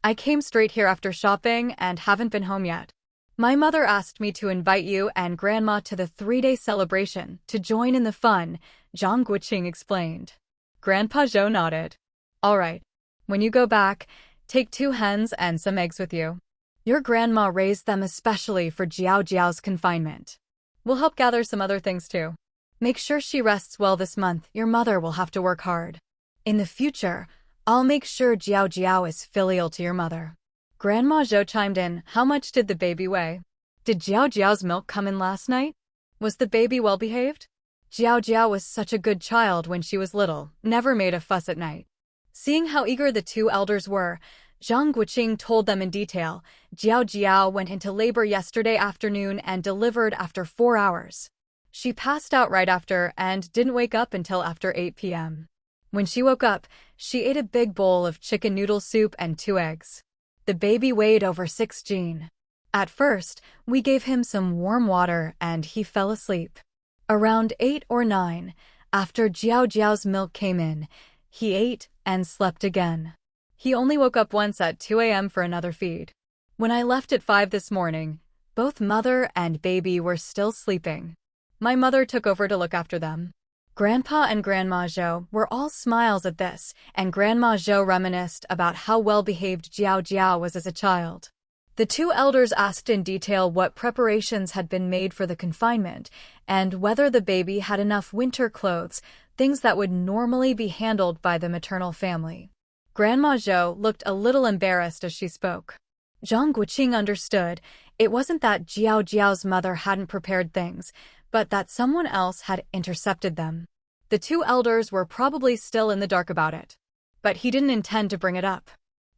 I came straight here after shopping and haven't been home yet. My mother asked me to invite you and Grandma to the 3-day celebration to join in the fun, Zhang Guoqing explained. Grandpa Zhou nodded. All right. When you go back, take 2 hens and some eggs with you. Your grandma raised them especially for Jiao Jiao's confinement. We'll help gather some other things too. Make sure she rests well this month. Your mother will have to work hard. In the future, I'll make sure Jiao Jiao is filial to your mother. Grandma Zhou chimed in. How much did the baby weigh? Did Jiao Jiao's milk come in last night? Was the baby well behaved? Jiao Jiao was such a good child when she was little, never made a fuss at night. Seeing how eager the 2 elders were, Zhang Guoqing told them in detail. Jiao Jiao went into labor yesterday afternoon and delivered after 4 hours. She passed out right after and didn't wake up until after 8 p.m. When she woke up, she ate a big bowl of chicken noodle soup and 2 eggs. The baby weighed over 6 kg. At first, we gave him some warm water and he fell asleep. Around 8 or 9, after Zhao Jiao's milk came in, he ate and slept again. He only woke up once at 2 a.m. for another feed. When I left at 5 this morning, both mother and baby were still sleeping. My mother took over to look after them. Grandpa and Grandma Zhou were all smiles at this, and Grandma Zhou reminisced about how well-behaved Zhao Jiao was as a child. The two elders asked in detail what preparations had been made for the confinement, and whether the baby had enough winter clothes, things that would normally be handled by the maternal family. Grandma Zhou looked a little embarrassed as she spoke. Zhang Guoqing understood. It wasn't that Zhao Jiao's mother hadn't prepared things, but that someone else had intercepted them. The two elders were probably still in the dark about it. But he didn't intend to bring it up.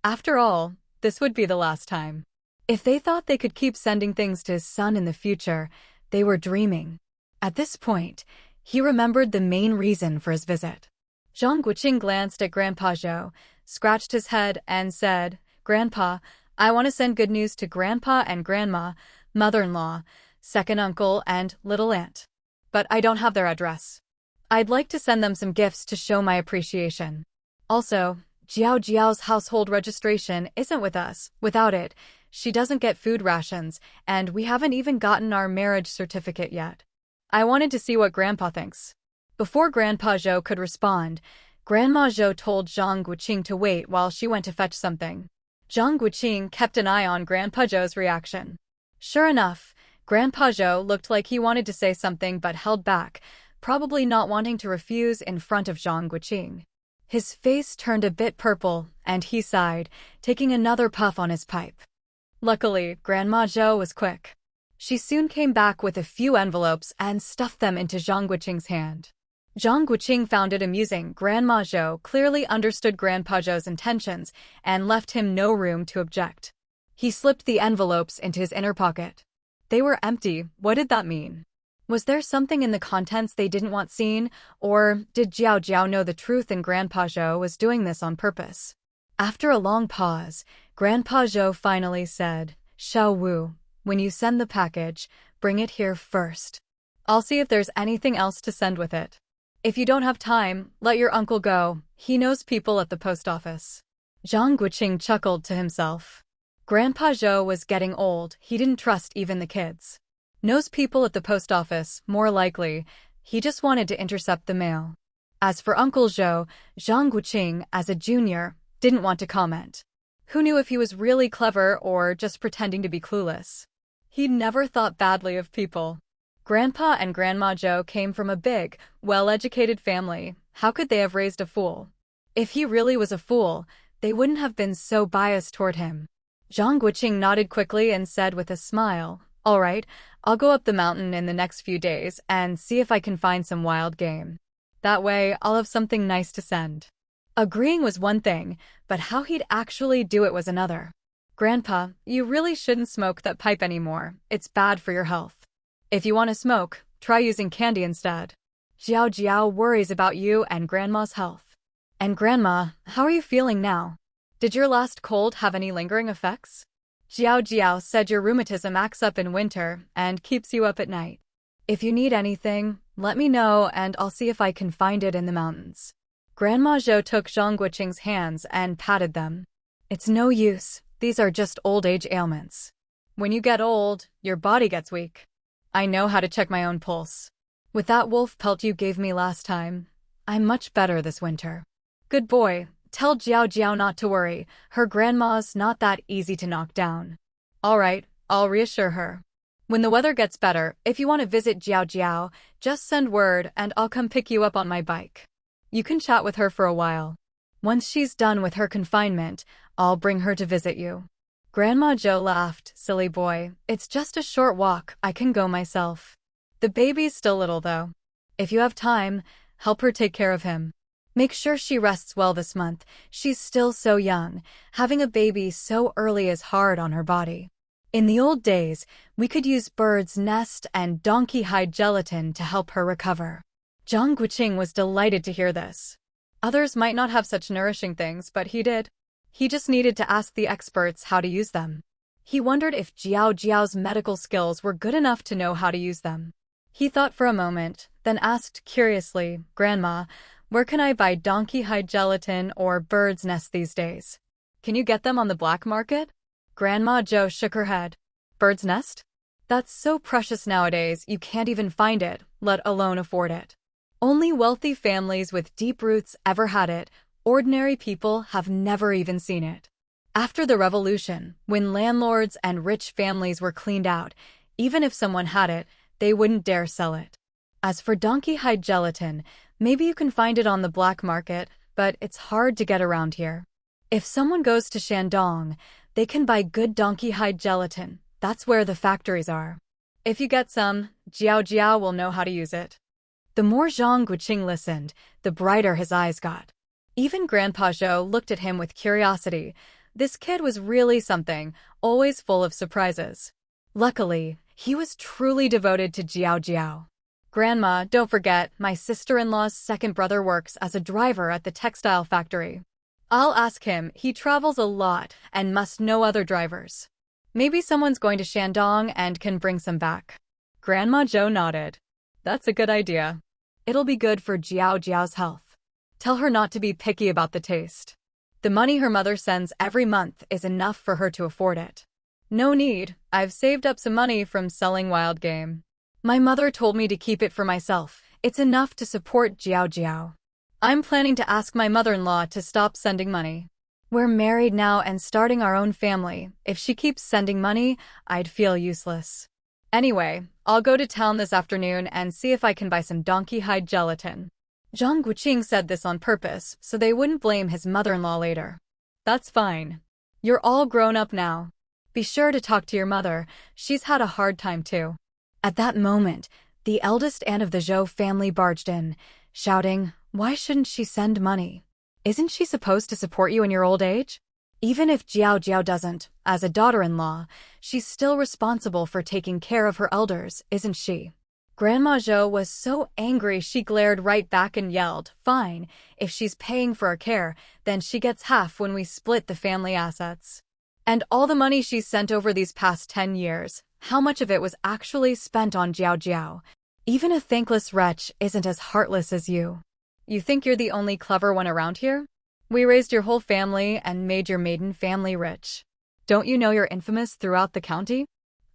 After all, this would be the last time. If they thought they could keep sending things to his son in the future, they were dreaming. At this point, he remembered the main reason for his visit. Zhang Guoqing glanced at Grandpa Zhou, scratched his head, and said, "Grandpa, I want to send good news to Grandpa and Grandma, mother-in-law, second uncle, and little aunt. But I don't have their address. I'd like to send them some gifts to show my appreciation. Also, Zhao Jiao's household registration isn't with us. Without it, she doesn't get food rations, and we haven't even gotten our marriage certificate yet. I wanted to see what Grandpa thinks." Before Grandpa Zhou could respond, Grandma Zhou told Zhang Guoqing to wait while she went to fetch something. Zhang Guoqing kept an eye on Grandpa Zhou's reaction. Sure enough, Grandpa Zhou looked like he wanted to say something but held back, probably not wanting to refuse in front of Zhang Guoqing. His face turned a bit purple, and he sighed, taking another puff on his pipe. Luckily, Grandma Zhou was quick. She soon came back with a few envelopes and stuffed them into Zhang Guoqing's hand. Zhang Guoqing found it amusing. Grandma Zhou clearly understood Grandpa Zhou's intentions and left him no room to object. He slipped the envelopes into his inner pocket. They were empty. What did that mean? Was there something in the contents they didn't want seen, or did Zhao Jiao know the truth and Grandpa Zhou was doing this on purpose? After a long pause, Grandpa Zhou finally said, "Xiao Wu, when you send the package, bring it here first. I'll see if there's anything else to send with it. If you don't have time, let your uncle go. He knows people at the post office." Zhang Guoqing chuckled to himself. Grandpa Zhou was getting old. He didn't trust even the kids. Knows people at the post office, more likely. He just wanted to intercept the mail. As for Uncle Zhou, Zhang Guoqing, as a junior, didn't want to comment. Who knew if he was really clever or just pretending to be clueless? He'd never thought badly of people. Grandpa and Grandma Zhou came from a big, well-educated family. How could they have raised a fool? If he really was a fool, they wouldn't have been so biased toward him. Zhang Guoqing nodded quickly and said with a smile, "All right, I'll go up the mountain in the next few days and see if I can find some wild game. That way, I'll have something nice to send." Agreeing was one thing, but how he'd actually do it was another. "Grandpa, you really shouldn't smoke that pipe anymore. It's bad for your health. If you want to smoke, try using candy instead. Zhao Jiao worries about you and Grandma's health. And Grandma, how are you feeling now? Did your last cold have any lingering effects? Zhao Jiao said your rheumatism acts up in winter and keeps you up at night. If you need anything, let me know and I'll see if I can find it in the mountains." Grandma Zhou took Zhang Guoqing's hands and patted them. "It's no use. These are just old age ailments. When you get old, your body gets weak. I know how to check my own pulse. With that wolf pelt you gave me last time, I'm much better this winter. Good boy, tell Zhao Jiao not to worry. Her grandma's not that easy to knock down." "All right, I'll reassure her. When the weather gets better, if you want to visit Zhao Jiao, just send word and I'll come pick you up on my bike. You can chat with her for a while. Once she's done with her confinement, I'll bring her to visit you." Grandma Zhou laughed. "Silly boy, it's just a short walk. I can go myself. The baby's still little though. If you have time, help her take care of him. Make sure she rests well this month. She's still so young. Having a baby so early is hard on her body. In the old days, we could use bird's nest and donkey hide gelatin to help her recover." Zhang Guoqing was delighted to hear this. Others might not have such nourishing things, but he did. He just needed to ask the experts how to use them. He wondered if Zhao Jiao's medical skills were good enough to know how to use them. He thought for a moment, then asked curiously, "Grandma, where can I buy donkey hide gelatin or bird's nest these days? Can you get them on the black market?" Grandma Zhou shook her head. "Bird's nest? That's so precious nowadays you can't even find it, let alone afford it. Only wealthy families with deep roots ever had it. Ordinary people have never even seen it." After the revolution, when landlords and rich families were cleaned out, even if someone had it, they wouldn't dare sell it. As for donkey hide gelatin, maybe you can find it on the black market, but it's hard to get around here. If someone goes to Shandong, they can buy good donkey hide gelatin. That's where the factories are. If you get some, Zhao Jiao will know how to use it. The more Zhang Guoqing listened, the brighter his eyes got. Even Grandpa Zhou looked at him with curiosity. This kid was really something, always full of surprises. Luckily, he was truly devoted to Zhao Jiao. "Grandma, don't forget, my sister-in-law's second brother works as a driver at the textile factory. I'll ask him, he travels a lot and must know other drivers. Maybe someone's going to Shandong and can bring some back." Grandma Zhou nodded. "That's a good idea. It'll be good for Zhao Jiao's health. Tell her not to be picky about the taste. The money her mother sends every month is enough for her to afford it." "No need, I've saved up some money from selling wild game. My mother told me to keep it for myself. It's enough to support Zhao Jiao. I'm planning to ask my mother-in-law to stop sending money. We're married now and starting our own family. If she keeps sending money, I'd feel useless. Anyway, I'll go to town this afternoon and see if I can buy some donkey hide gelatin." Zhang Guoqing said this on purpose so they wouldn't blame his mother-in-law later. "That's fine. You're all grown up now. Be sure to talk to your mother, she's had a hard time too." At that moment, the eldest aunt of the Zhou family barged in, shouting, "Why shouldn't she send money? Isn't she supposed to support you in your old age? Even if Zhao Jiao doesn't, as a daughter-in-law, she's still responsible for taking care of her elders, isn't she?" Grandma Zhou was so angry she glared right back and yelled, "Fine, if she's paying for our care, then she gets half when we split the family assets. And all the money she's sent over these past 10 years, how much of it was actually spent on Zhao Jiao? Even a thankless wretch isn't as heartless as you. You think you're the only clever one around here? We raised your whole family and made your maiden family rich. Don't you know you're infamous throughout the county?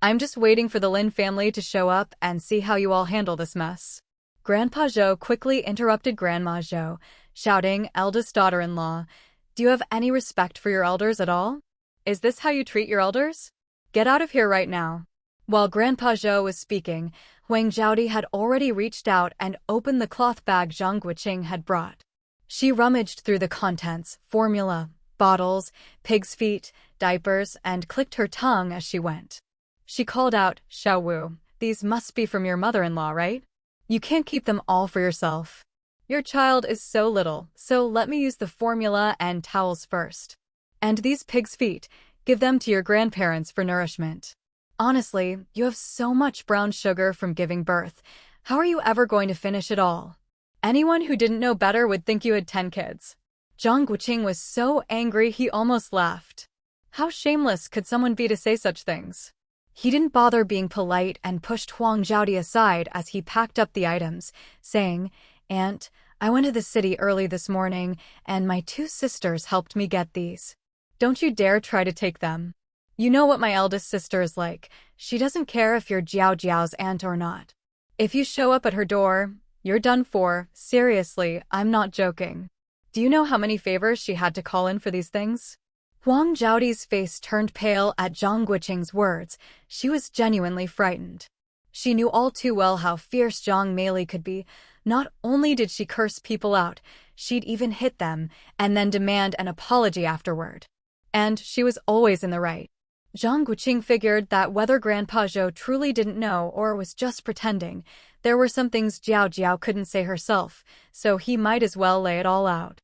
I'm just waiting for the Lynn family to show up and see how you all handle this mess." Grandpa Zhou quickly interrupted Grandma Zhou, shouting, "Eldest daughter-in-law, do you have any respect for your elders at all? Is this how you treat your elders? Get out of here right now." While Grandpa Zhou was speaking, Huang Zhaodi had already reached out and opened the cloth bag Zhang Guoqing had brought. She rummaged through the contents, formula, bottles, pig's feet, diapers, and clicked her tongue as she went. She called out, "Xiao Wu, these must be from your mother-in-law, right? You can't keep them all for yourself. Your child is so little, so let me use the formula and towels first. And these pig's feet, give them to your grandparents for nourishment. Honestly, you have so much brown sugar from giving birth. How are you ever going to finish it all? Anyone who didn't know better would think you had 10 kids." Zhang Guoqing was so angry he almost laughed. How shameless could someone be to say such things? He didn't bother being polite and pushed Huang Zhaodi aside as he packed up the items, saying, "Aunt, I went to the city early this morning, and my 2 sisters helped me get these. Don't you dare try to take them. You know what my eldest sister is like. She doesn't care if you're Zhao Jiao's aunt or not. If you show up at her door, you're done for. Seriously, I'm not joking. Do you know how many favors she had to call in for these things?" Huang Zhaodi's face turned pale at Zhang Guoqing's words. She was genuinely frightened. She knew all too well how fierce Zhang Meili could be. Not only did she curse people out, she'd even hit them, and then demand an apology afterward. And she was always in the right. Zhang Guoqing figured that whether Grandpa Zhou truly didn't know or was just pretending, there were some things Zhao Jiao couldn't say herself, so he might as well lay it all out.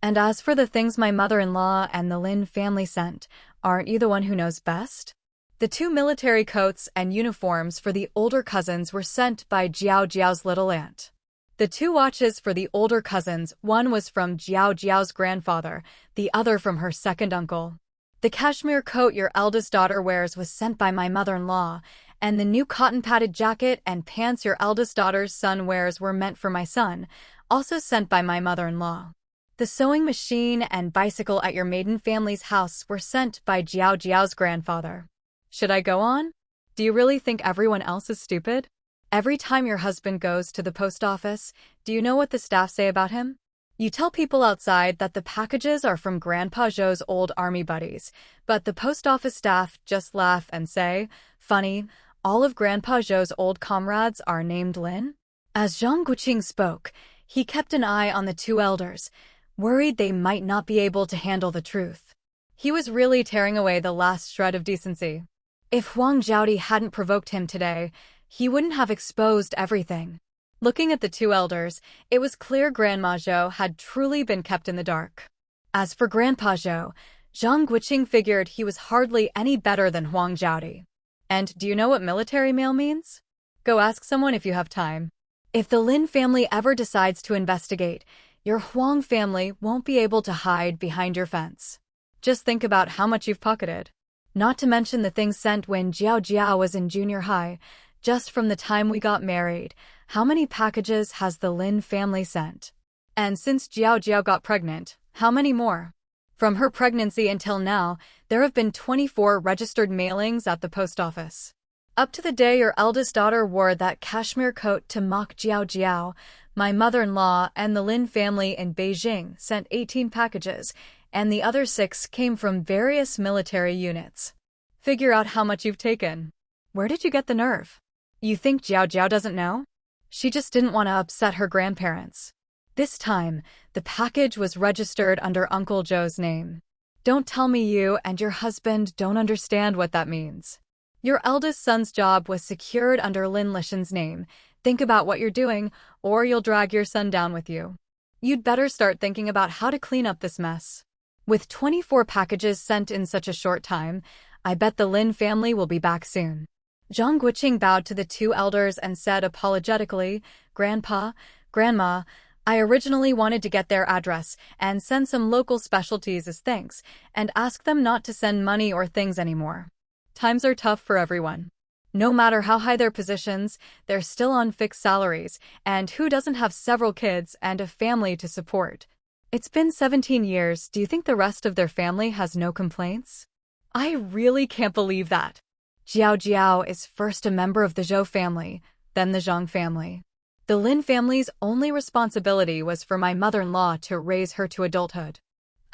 "And as for the things my mother-in-law and the Lin family sent, aren't you the one who knows best?" The 2 military coats and uniforms for the older cousins were sent by Zhao Jiao's little aunt. The 2 watches for the older cousins, one was from Zhao Jiao's grandfather, the other from her second uncle. The cashmere coat your eldest daughter wears was sent by my mother-in-law, and the new cotton-padded jacket and pants your eldest daughter's son wears were meant for my son, also sent by my mother-in-law. The sewing machine and bicycle at your maiden family's house were sent by Zhao Jiao's grandfather. Should I go on? Do you really think everyone else is stupid? Every time your husband goes to the post office, do you know what the staff say about him? You tell people outside that the packages are from Grandpa Zhou's old army buddies, but the post office staff just laugh and say, "Funny, all of Grandpa Zhou's old comrades are named Lynn?" As Zhang Guoqing spoke, he kept an eye on the two elders, worried they might not be able to handle the truth. He was really tearing away the last shred of decency. If Huang Zhaodi hadn't provoked him today, he wouldn't have exposed everything. Looking at the two elders, it was clear Grandma Zhou had truly been kept in the dark. As for Grandpa Zhou, Zhang Guoqing figured he was hardly any better than Huang Zhaodi. And do you know what military mail means? Go ask someone if you have time. If the Lin family ever decides to investigate, your Huang family won't be able to hide behind your fence. Just think about how much you've pocketed. Not to mention the things sent when Zhao Jiao was in junior high. Just from the time we got married, how many packages has the Lin family sent? And since Zhao Jiao got pregnant, how many more? From her pregnancy until now, there have been 24 registered mailings at the post office. Up to the day your eldest daughter wore that cashmere coat to mock Zhao Jiao, my mother-in-law and the Lin family in Beijing sent 18 packages, and the other 6 came from various military units. Figure out how much you've taken. Where did you get the nerve? You think Zhao Jiao doesn't know? She just didn't want to upset her grandparents. This time, the package was registered under Uncle Zhou's name. Don't tell me you and your husband don't understand what that means. Your eldest son's job was secured under Lin Lishan's name. Think about what you're doing, or you'll drag your son down with you. You'd better start thinking about how to clean up this mess. With 24 packages sent in such a short time, I bet the Lin family will be back soon. Zhang Guoqing bowed to the two elders and said apologetically, "Grandpa, Grandma, I originally wanted to get their address and send some local specialties as thanks, and ask them not to send money or things anymore. Times are tough for everyone. No matter how high their positions, they're still on fixed salaries, and who doesn't have several kids and a family to support? It's been 17 years, do you think the rest of their family has no complaints? I really can't believe that. Zhao Jiao is first a member of the Zhou family, then the Zhang family. The Lin family's only responsibility was for my mother-in-law to raise her to adulthood.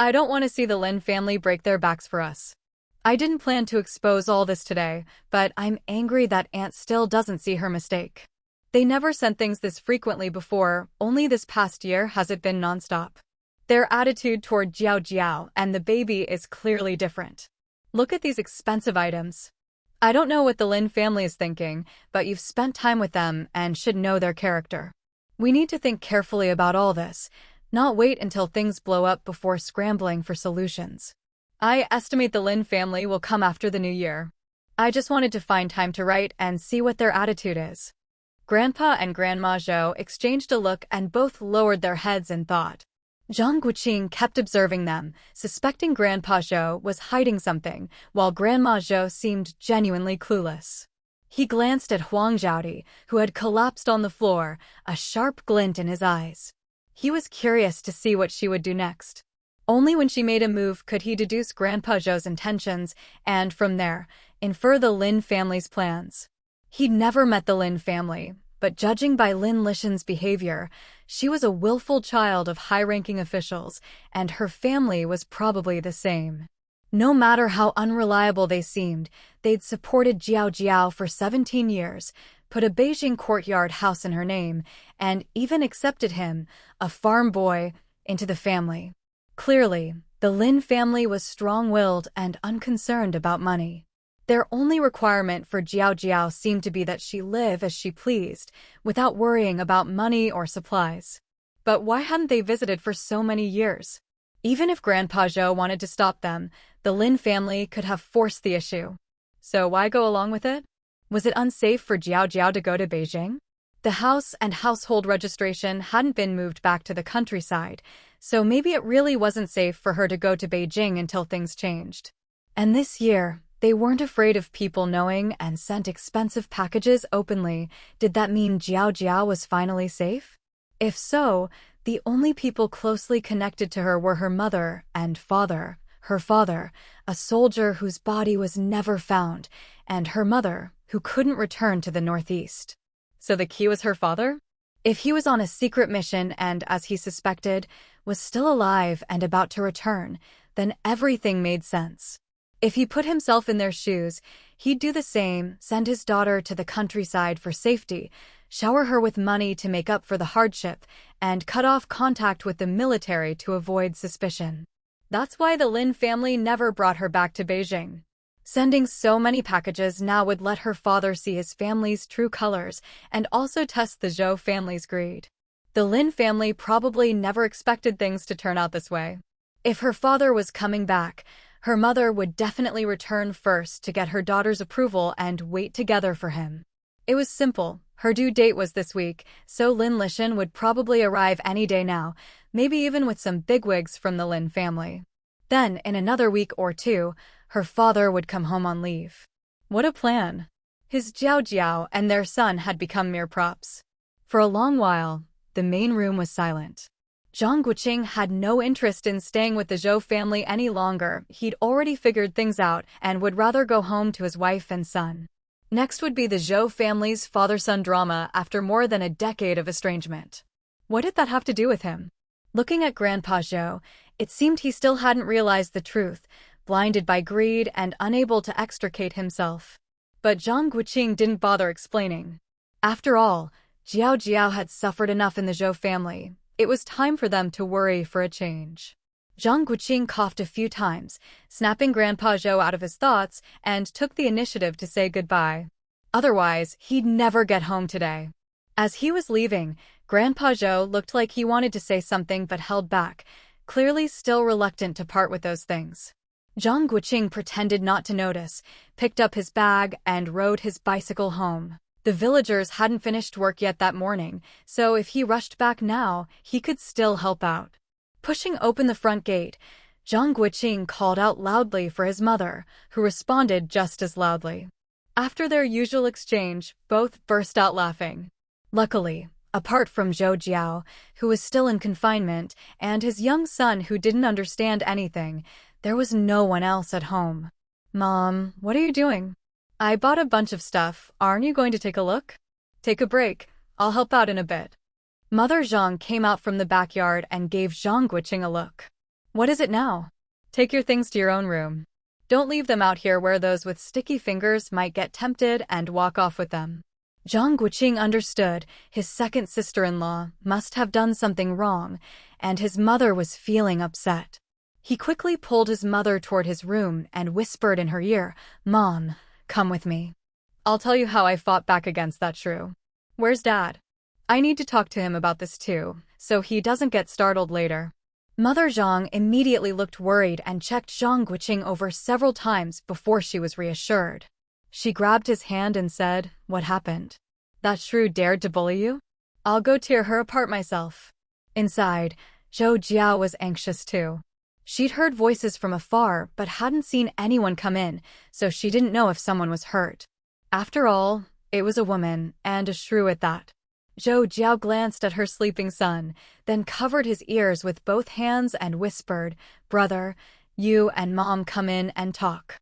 I don't want to see the Lin family break their backs for us. I didn't plan to expose all this today, but I'm angry that Aunt still doesn't see her mistake. They never sent things this frequently before, only this past year has it been nonstop. Their attitude toward Zhao Jiao and the baby is clearly different. Look at these expensive items. I don't know what the Lin family is thinking, but you've spent time with them and should know their character. We need to think carefully about all this, not wait until things blow up before scrambling for solutions. I estimate the Lin family will come after the new year. I just wanted to find time to write and see what their attitude is." Grandpa and Grandma Zhou exchanged a look and both lowered their heads in thought. Zhang Guoqing kept observing them, suspecting Grandpa Zhou was hiding something, while Grandma Zhou seemed genuinely clueless. He glanced at Huang Zhaodi, who had collapsed on the floor, a sharp glint in his eyes. He was curious to see what she would do next. Only when she made a move could he deduce Grandpa Zhou's intentions, and from there, infer the Lin family's plans. He'd never met the Lin family, but judging by Lin Lishan's behavior, she was a willful child of high-ranking officials, and her family was probably the same. No matter how unreliable they seemed, they'd supported Zhao Jiao for 17 years, put a Beijing courtyard house in her name, and even accepted him, a farm boy, into the family. Clearly, the Lin family was strong-willed and unconcerned about money. Their only requirement for Zhao Jiao seemed to be that she live as she pleased, without worrying about money or supplies. But why hadn't they visited for so many years? Even if Grandpa Zhou wanted to stop them, the Lin family could have forced the issue. So why go along with it? Was it unsafe for Zhao Jiao to go to Beijing? The house and household registration hadn't been moved back to the countryside, so maybe it really wasn't safe for her to go to Beijing until things changed. And this year, they weren't afraid of people knowing and sent expensive packages openly. Did that mean Zhou Jiao was finally safe? If so, the only people closely connected to her were her mother and father. Her father, a soldier whose body was never found, and her mother, who couldn't return to the northeast. So the key was her father? If he was on a secret mission and, as he suspected, was still alive and about to return, then everything made sense. If he put himself in their shoes, he'd do the same, send his daughter to the countryside for safety, shower her with money to make up for the hardship, and cut off contact with the military to avoid suspicion. That's why the Lynn family never brought her back to Beijing. Sending so many packages now would let her father see his family's true colors and also test the Zhou family's greed. The Lynn family probably never expected things to turn out this way. If her father was coming back, her mother would definitely return first to get her daughter's approval and wait together for him. It was simple. Her due date was this week, so Lynn Lishan would probably arrive any day now, maybe even with some bigwigs from the Lynn family. Then, in another week or two, her father would come home on leave. What a plan! His Zhou Jiao and their son had become mere props. For a long while, the main room was silent. Zhang Guoqing had no interest in staying with the Zhou family any longer. He'd already figured things out and would rather go home to his wife and son. Next would be the Zhou family's father-son drama after more than a decade of estrangement. What did that have to do with him? Looking at Grandpa Zhou, it seemed he still hadn't realized the truth, blinded by greed and unable to extricate himself. But Zhang Guoqing didn't bother explaining. After all, Zhou Jiao had suffered enough in the Zhou family. It was time for them to worry for a change. Zhang Guoqing coughed a few times, snapping Grandpa Zhou out of his thoughts, and took the initiative to say goodbye. Otherwise, he'd never get home today. As he was leaving, Grandpa Zhou looked like he wanted to say something but held back, clearly still reluctant to part with those things. Zhang Guoqing pretended not to notice, picked up his bag, and rode his bicycle home. The villagers hadn't finished work yet that morning, so if he rushed back now, he could still help out. Pushing open the front gate, Zhang Guoqing called out loudly for his mother, who responded just as loudly. After their usual exchange, both burst out laughing. Luckily, apart from Zhou Jiao, who was still in confinement, and his young son who didn't understand anything, there was no one else at home. "Mom, what are you doing?" "I bought a bunch of stuff. Aren't you going to take a look?" "Take a break. I'll help out in a bit." Mother Zhang came out from the backyard and gave Zhang Guoqing a look. "What is it now?" "Take your things to your own room. Don't leave them out here where those with sticky fingers might get tempted and walk off with them." Zhang Guoqing understood his second sister-in-law must have done something wrong, and his mother was feeling upset. He quickly pulled his mother toward his room and whispered in her ear, "Mom, come with me. I'll tell you how I fought back against that shrew." "Where's Dad? I need to talk to him about this too, so he doesn't get startled later." Mother Zhang immediately looked worried and checked Zhang Guoqing over several times before she was reassured. She grabbed his hand and said, "What happened? That shrew dared to bully you? I'll go tear her apart myself." Inside, Zhou Jiao was anxious too. She'd heard voices from afar but hadn't seen anyone come in, so she didn't know if someone was hurt. After all, it was a woman, and a shrew at that. Zhou Jiao glanced at her sleeping son, then covered his ears with both hands and whispered, "Brother, you and Mom come in and talk.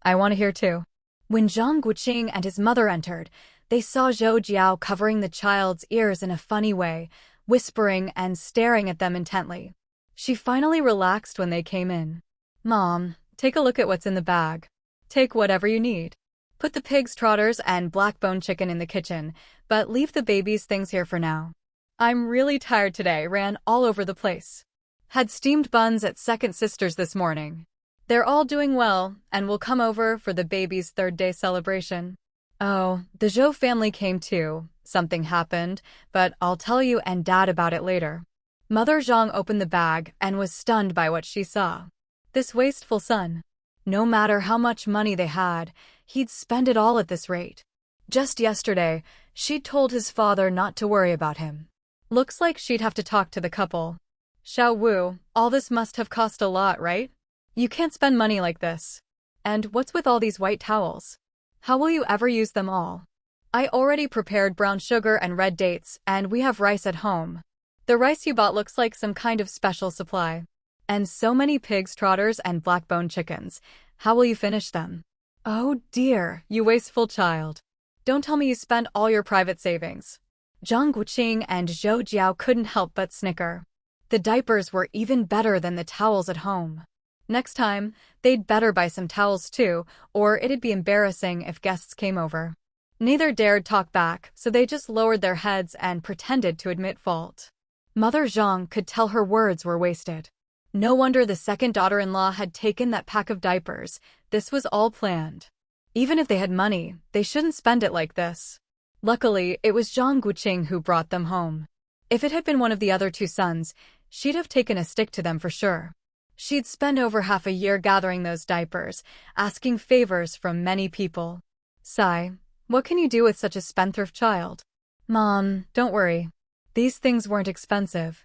I want to hear too." When Zhang Guoqing and his mother entered, they saw Zhou Jiao covering the child's ears in a funny way, whispering and staring at them intently. She finally relaxed when they came in. "Mom, take a look at what's in the bag. Take whatever you need. Put the pig's trotters and black-bone chicken in the kitchen, but leave the baby's things here for now. I'm really tired today, ran all over the place. Had steamed buns at Second Sister's this morning. They're all doing well, and will come over for the baby's third-day celebration." "Oh, the Zhou family came too. Something happened, but I'll tell you and Dad about it later." Mother Zhang opened the bag and was stunned by what she saw. This wasteful son. No matter how much money they had, he'd spend it all at this rate. Just yesterday, she'd told his father not to worry about him. Looks like she'd have to talk to the couple. "Xiao Wu, all this must have cost a lot, right? You can't spend money like this." And what's with all these white towels? How will you ever use them all? I already prepared brown sugar and red dates, and we have rice at home. The rice you bought looks like some kind of special supply. And so many pigs, trotters, and black-bone chickens. How will you finish them? Oh dear, you wasteful child. Don't tell me you spent all your private savings. Zhang Guoqing and Zhou Jiao couldn't help but snicker. The diapers were even better than the towels at home. Next time, they'd better buy some towels too, or it'd be embarrassing if guests came over. Neither dared talk back, so they just lowered their heads and pretended to admit fault. Mother Zhang could tell her words were wasted. No wonder the second daughter-in-law had taken that pack of diapers. This was all planned. Even if they had money, they shouldn't spend it like this. Luckily, it was Zhang Guoqing who brought them home. If it had been one of the other two sons, she'd have taken a stick to them for sure. She'd spent over half a year gathering those diapers, asking favors from many people. Sigh, what can you do with such a spendthrift child? Mom, don't worry. These things weren't expensive.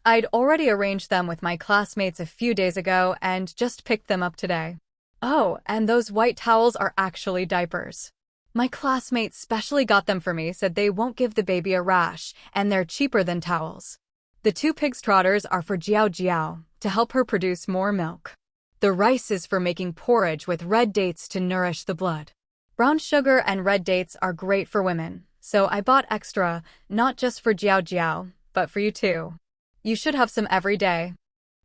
I'd already arranged them with my classmates a few days ago and just picked them up today. Oh, and those white towels are actually diapers. My classmates specially got them for me, said they won't give the baby a rash, and they're cheaper than towels. The 2 pigs trotters are for Zhou Jiao, to help her produce more milk. The rice is for making porridge with red dates to nourish the blood. Brown sugar and red dates are great for women, so I bought extra, not just for Zhou Jiao, but for you too. You should have some every day.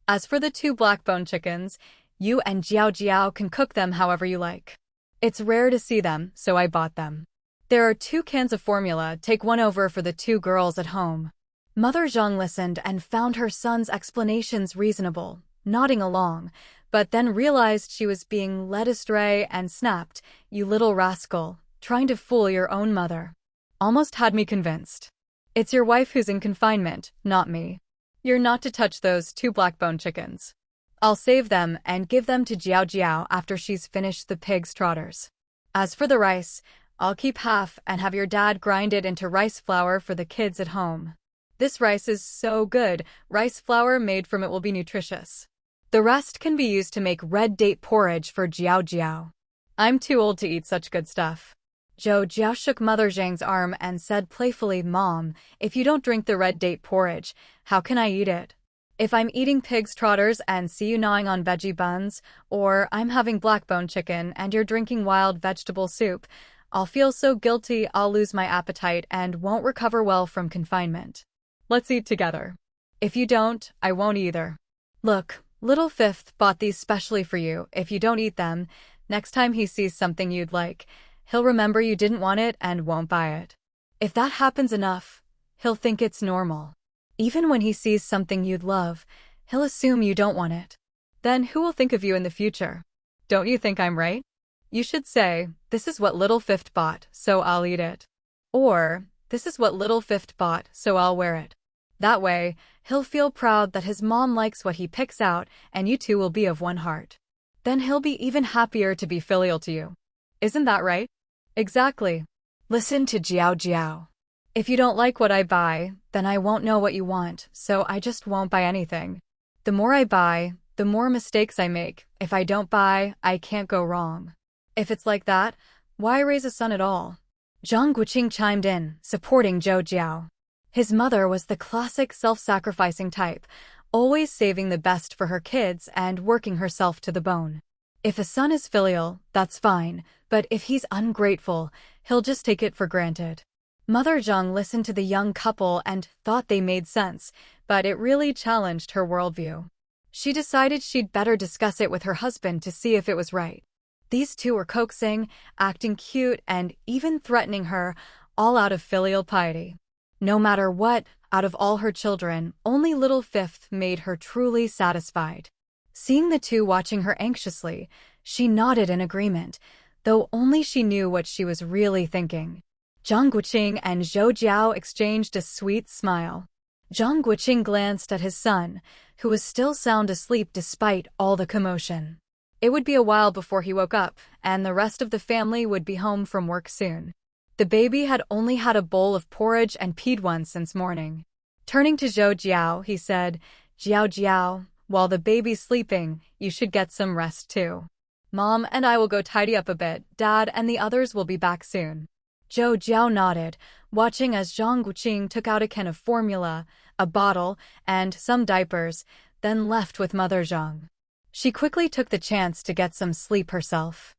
As for the 2 black-bone chickens, you and Zhou Jiao can cook them however you like. It's rare to see them, so I bought them. There are 2 cans of formula, take one over for the 2 girls at home. Mother Zhang listened and found her son's explanations reasonable, nodding along, but then realized she was being led astray and snapped, "You little rascal, trying to fool your own mother." Almost had me convinced. It's your wife who's in confinement, not me. You're not to touch those 2 black-bone chickens. I'll save them and give them to Zhou Jiao after she's finished the pig's trotters. As for the rice, I'll keep half and have your dad grind it into rice flour for the kids at home. This rice is so good, rice flour made from it will be nutritious. The rest can be used to make red date porridge for Zhou Jiao. I'm too old to eat such good stuff. Zhou Jiao shook Mother Zhang's arm and said playfully, "Mom, if you don't drink the red date porridge, how can I eat it? If I'm eating pig's trotters and see you gnawing on veggie buns, or I'm having black-bone chicken and you're drinking wild vegetable soup, I'll feel so guilty I'll lose my appetite and won't recover well from confinement. Let's eat together. If you don't, I won't either. Look, little Fifth bought these specially for you. If you don't eat them, next time he sees something you'd like, he'll remember you didn't want it and won't buy it. If that happens enough, he'll think it's normal. Even when he sees something you'd love, he'll assume you don't want it. Then who will think of you in the future? Don't you think I'm right? You should say, 'This is what little Fifth bought, so I'll eat it.' Or, 'This is what little Fifth bought, so I'll wear it.' That way, he'll feel proud that his mom likes what he picks out and you two will be of one heart. Then he'll be even happier to be filial to you. Isn't that right?" "Exactly. Listen to Zhou Jiao. If you don't like what I buy, then I won't know what you want, so I just won't buy anything. The more I buy, the more mistakes I make. If I don't buy, I can't go wrong. If it's like that, why raise a son at all?" Zhang Guoqing chimed in, supporting Zhou Jiao. His mother was the classic self-sacrificing type, always saving the best for her kids and working herself to the bone. If a son is filial, that's fine, but if he's ungrateful, he'll just take it for granted. Mother Zhang listened to the young couple and thought they made sense, but it really challenged her worldview. She decided she'd better discuss it with her husband to see if it was right. These two were coaxing, acting cute, and even threatening her, all out of filial piety. No matter what, out of all her children, only little Fifth made her truly satisfied. Seeing the two watching her anxiously, she nodded in agreement, though only she knew what she was really thinking. Zhang Guoqing and Zhou Jiao exchanged a sweet smile. Zhang Guoqing glanced at his son, who was still sound asleep despite all the commotion. It would be a while before he woke up, and the rest of the family would be home from work soon. The baby had only had a bowl of porridge and peed once since morning. Turning to Zhou Jiao, he said, "Zhou Jiao, while the baby's sleeping, you should get some rest too. Mom and I will go tidy up a bit. Dad and the others will be back soon. Zhou Jiao nodded, watching as Zhang Guoqing took out a can of formula, a bottle, and some diapers, then left with Mother Zhang. She quickly took the chance to get some sleep herself.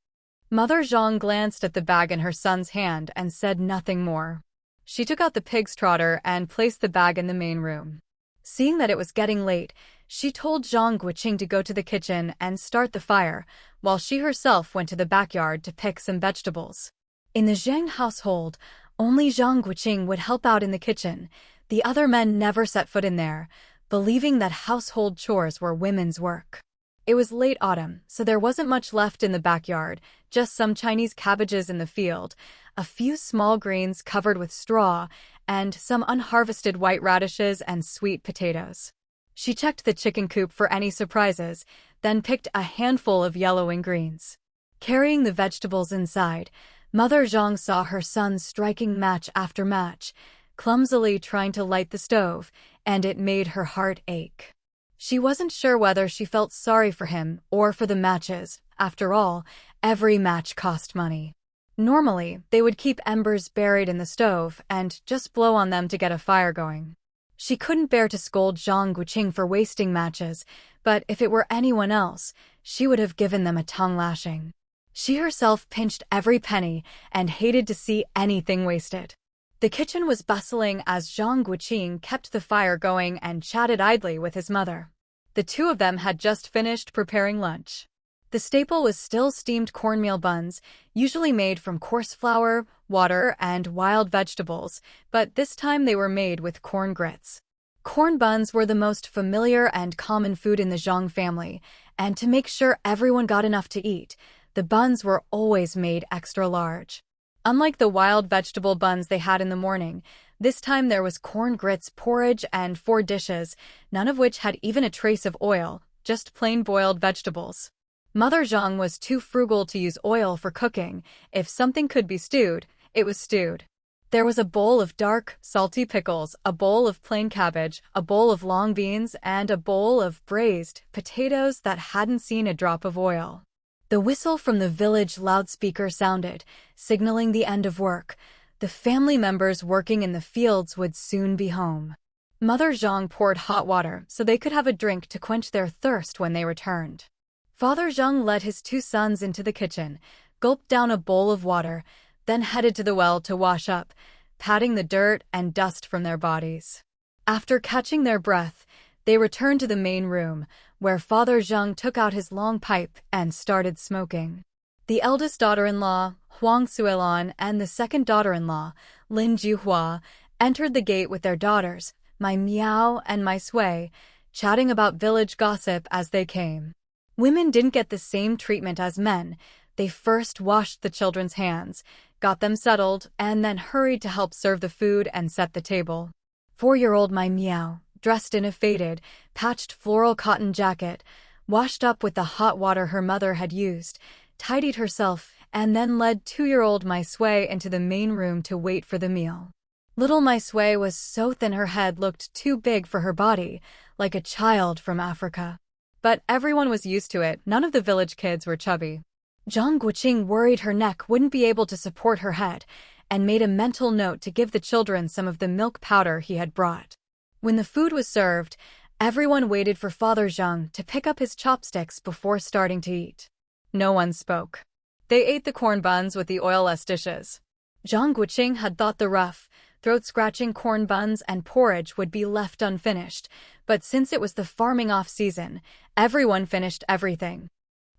Mother Zhang glanced at the bag in her son's hand and said nothing more. She took out the pig's trotter and placed the bag in the main room. Seeing that it was getting late, she told Zhang Guoqing to go to the kitchen and start the fire, while she herself went to the backyard to pick some vegetables. In the Zhang household, only Zhang Guoqing would help out in the kitchen. The other men never set foot in there, believing that household chores were women's work. It was late autumn, so there wasn't much left in the backyard, just some Chinese cabbages in the field, a few small greens covered with straw, and some unharvested white radishes and sweet potatoes. She checked the chicken coop for any surprises, then picked a handful of yellowing greens. Carrying the vegetables inside, Mother Zhang saw her son striking match after match, clumsily trying to light the stove, and it made her heart ache. She wasn't sure whether she felt sorry for him or for the matches. After all, every match cost money. Normally, they would keep embers buried in the stove and just blow on them to get a fire going. She couldn't bear to scold Zhang Guoqing for wasting matches, but if it were anyone else, she would have given them a tongue lashing. She herself pinched every penny and hated to see anything wasted. The kitchen was bustling as Zhang Guoqing kept the fire going and chatted idly with his mother. The two of them had just finished preparing lunch. The staple was still steamed cornmeal buns, usually made from coarse flour, water, and wild vegetables, but this time they were made with corn grits. Corn buns were the most familiar and common food in the Zhang family, and to make sure everyone got enough to eat, the buns were always made extra large. Unlike the wild vegetable buns they had in the morning, this time there was corn grits, porridge, and 4 dishes, none of which had even a trace of oil, just plain boiled vegetables. Mother Zhang was too frugal to use oil for cooking. If something could be stewed, it was stewed. There was a bowl of dark, salty pickles, a bowl of plain cabbage, a bowl of long beans, and a bowl of braised potatoes that hadn't seen a drop of oil. The whistle from the village loudspeaker sounded, signaling the end of work. The family members working in the fields would soon be home. Mother Zhang poured hot water so they could have a drink to quench their thirst when they returned. Father Zhang led his 2 sons into the kitchen, gulped down a bowl of water, then headed to the well to wash up, patting the dirt and dust from their bodies. After catching their breath, they returned to the main room, where Father Zhang took out his long pipe and started smoking. The eldest daughter-in-law, Huang Suilan, and the second daughter-in-law, Lynn Jihua, entered the gate with their daughters, Mai Miao and Mai Sui, chatting about village gossip as they came. Women didn't get the same treatment as men. They first washed the children's hands, got them settled, and then hurried to help serve the food and set the table. 4-year-old Mai Miao, dressed in a faded, patched floral cotton jacket, washed up with the hot water her mother had used, tidied herself, and then led 2-year-old Mai Sui into the main room to wait for the meal. Little Mai Sui was so thin her head looked too big for her body, like a child from Africa. But everyone was used to it. None of the village kids were chubby. Zhang Guoqing worried her neck wouldn't be able to support her head, and made a mental note to give the children some of the milk powder he had brought. When the food was served, everyone waited for Father Zhang to pick up his chopsticks before starting to eat. No one spoke. They ate the corn buns with the oil-less dishes. Zhang Guoqing had thought the rough, throat-scratching corn buns and porridge would be left unfinished, but since it was the farming off-season, everyone finished everything.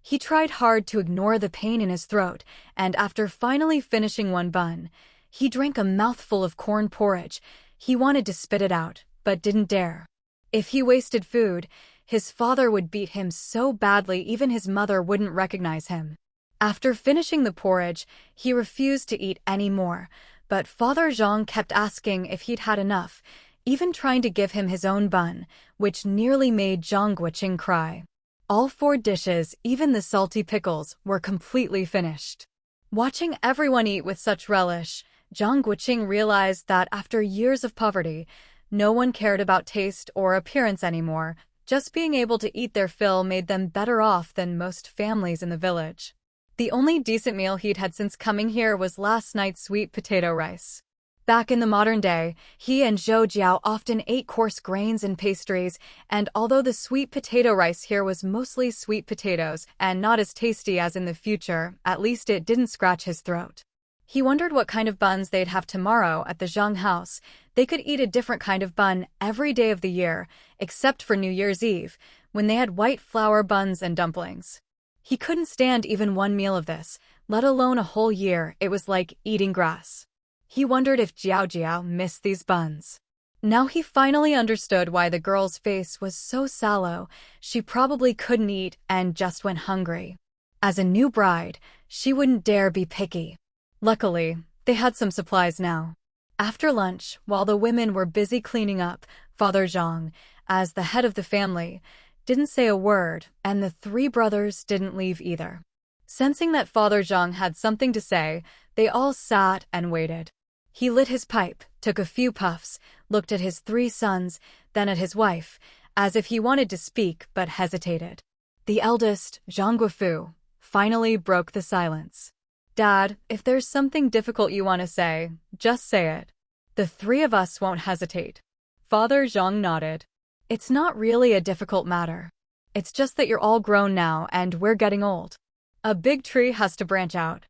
He tried hard to ignore the pain in his throat, and after finally finishing one bun, he drank a mouthful of corn porridge. He wanted to spit it out, but didn't dare. If he wasted food, his father would beat him so badly even his mother wouldn't recognize him. After finishing the porridge, he refused to eat any more, but Father Zhang kept asking if he'd had enough, even trying to give him his own bun, which nearly made Zhang Guoqing cry. All 4 dishes, even the salty pickles, were completely finished. Watching everyone eat with such relish, Zhang Guoqing realized that after years of poverty, no one cared about taste or appearance anymore, Just being able to eat their fill made them better off than most families in the village. The only decent meal he'd had since coming here was last night's sweet potato rice. Back in the modern day, he and Zhou Jiao often ate coarse grains and pastries, and although the sweet potato rice here was mostly sweet potatoes and not as tasty as in the future, at least it didn't scratch his throat. He wondered what kind of buns they'd have tomorrow at the Zhang house. They could eat a different kind of bun every day of the year, except for New Year's Eve, when they had white flour buns and dumplings. He couldn't stand even one meal of this, let alone a whole year. It was like eating grass. He wondered if Zhao Jiao missed these buns. Now he finally understood why the girl's face was so sallow. She probably couldn't eat and just went hungry. As a new bride, she wouldn't dare be picky. Luckily, they had some supplies now. After lunch, while the women were busy cleaning up, Father Zhang, as the head of the family, didn't say a word, and the three brothers didn't leave either. Sensing that Father Zhang had something to say, they all sat and waited. He lit his pipe, took a few puffs, looked at his three sons, then at his wife, as if he wanted to speak but hesitated. The eldest, Zhang Guoqing, finally broke the silence. "Dad, if there's something difficult you want to say, just say it. The three of us won't hesitate." Father Zhang nodded. "It's not really a difficult matter. It's just that you're all grown now and we're getting old. A big tree has to branch out.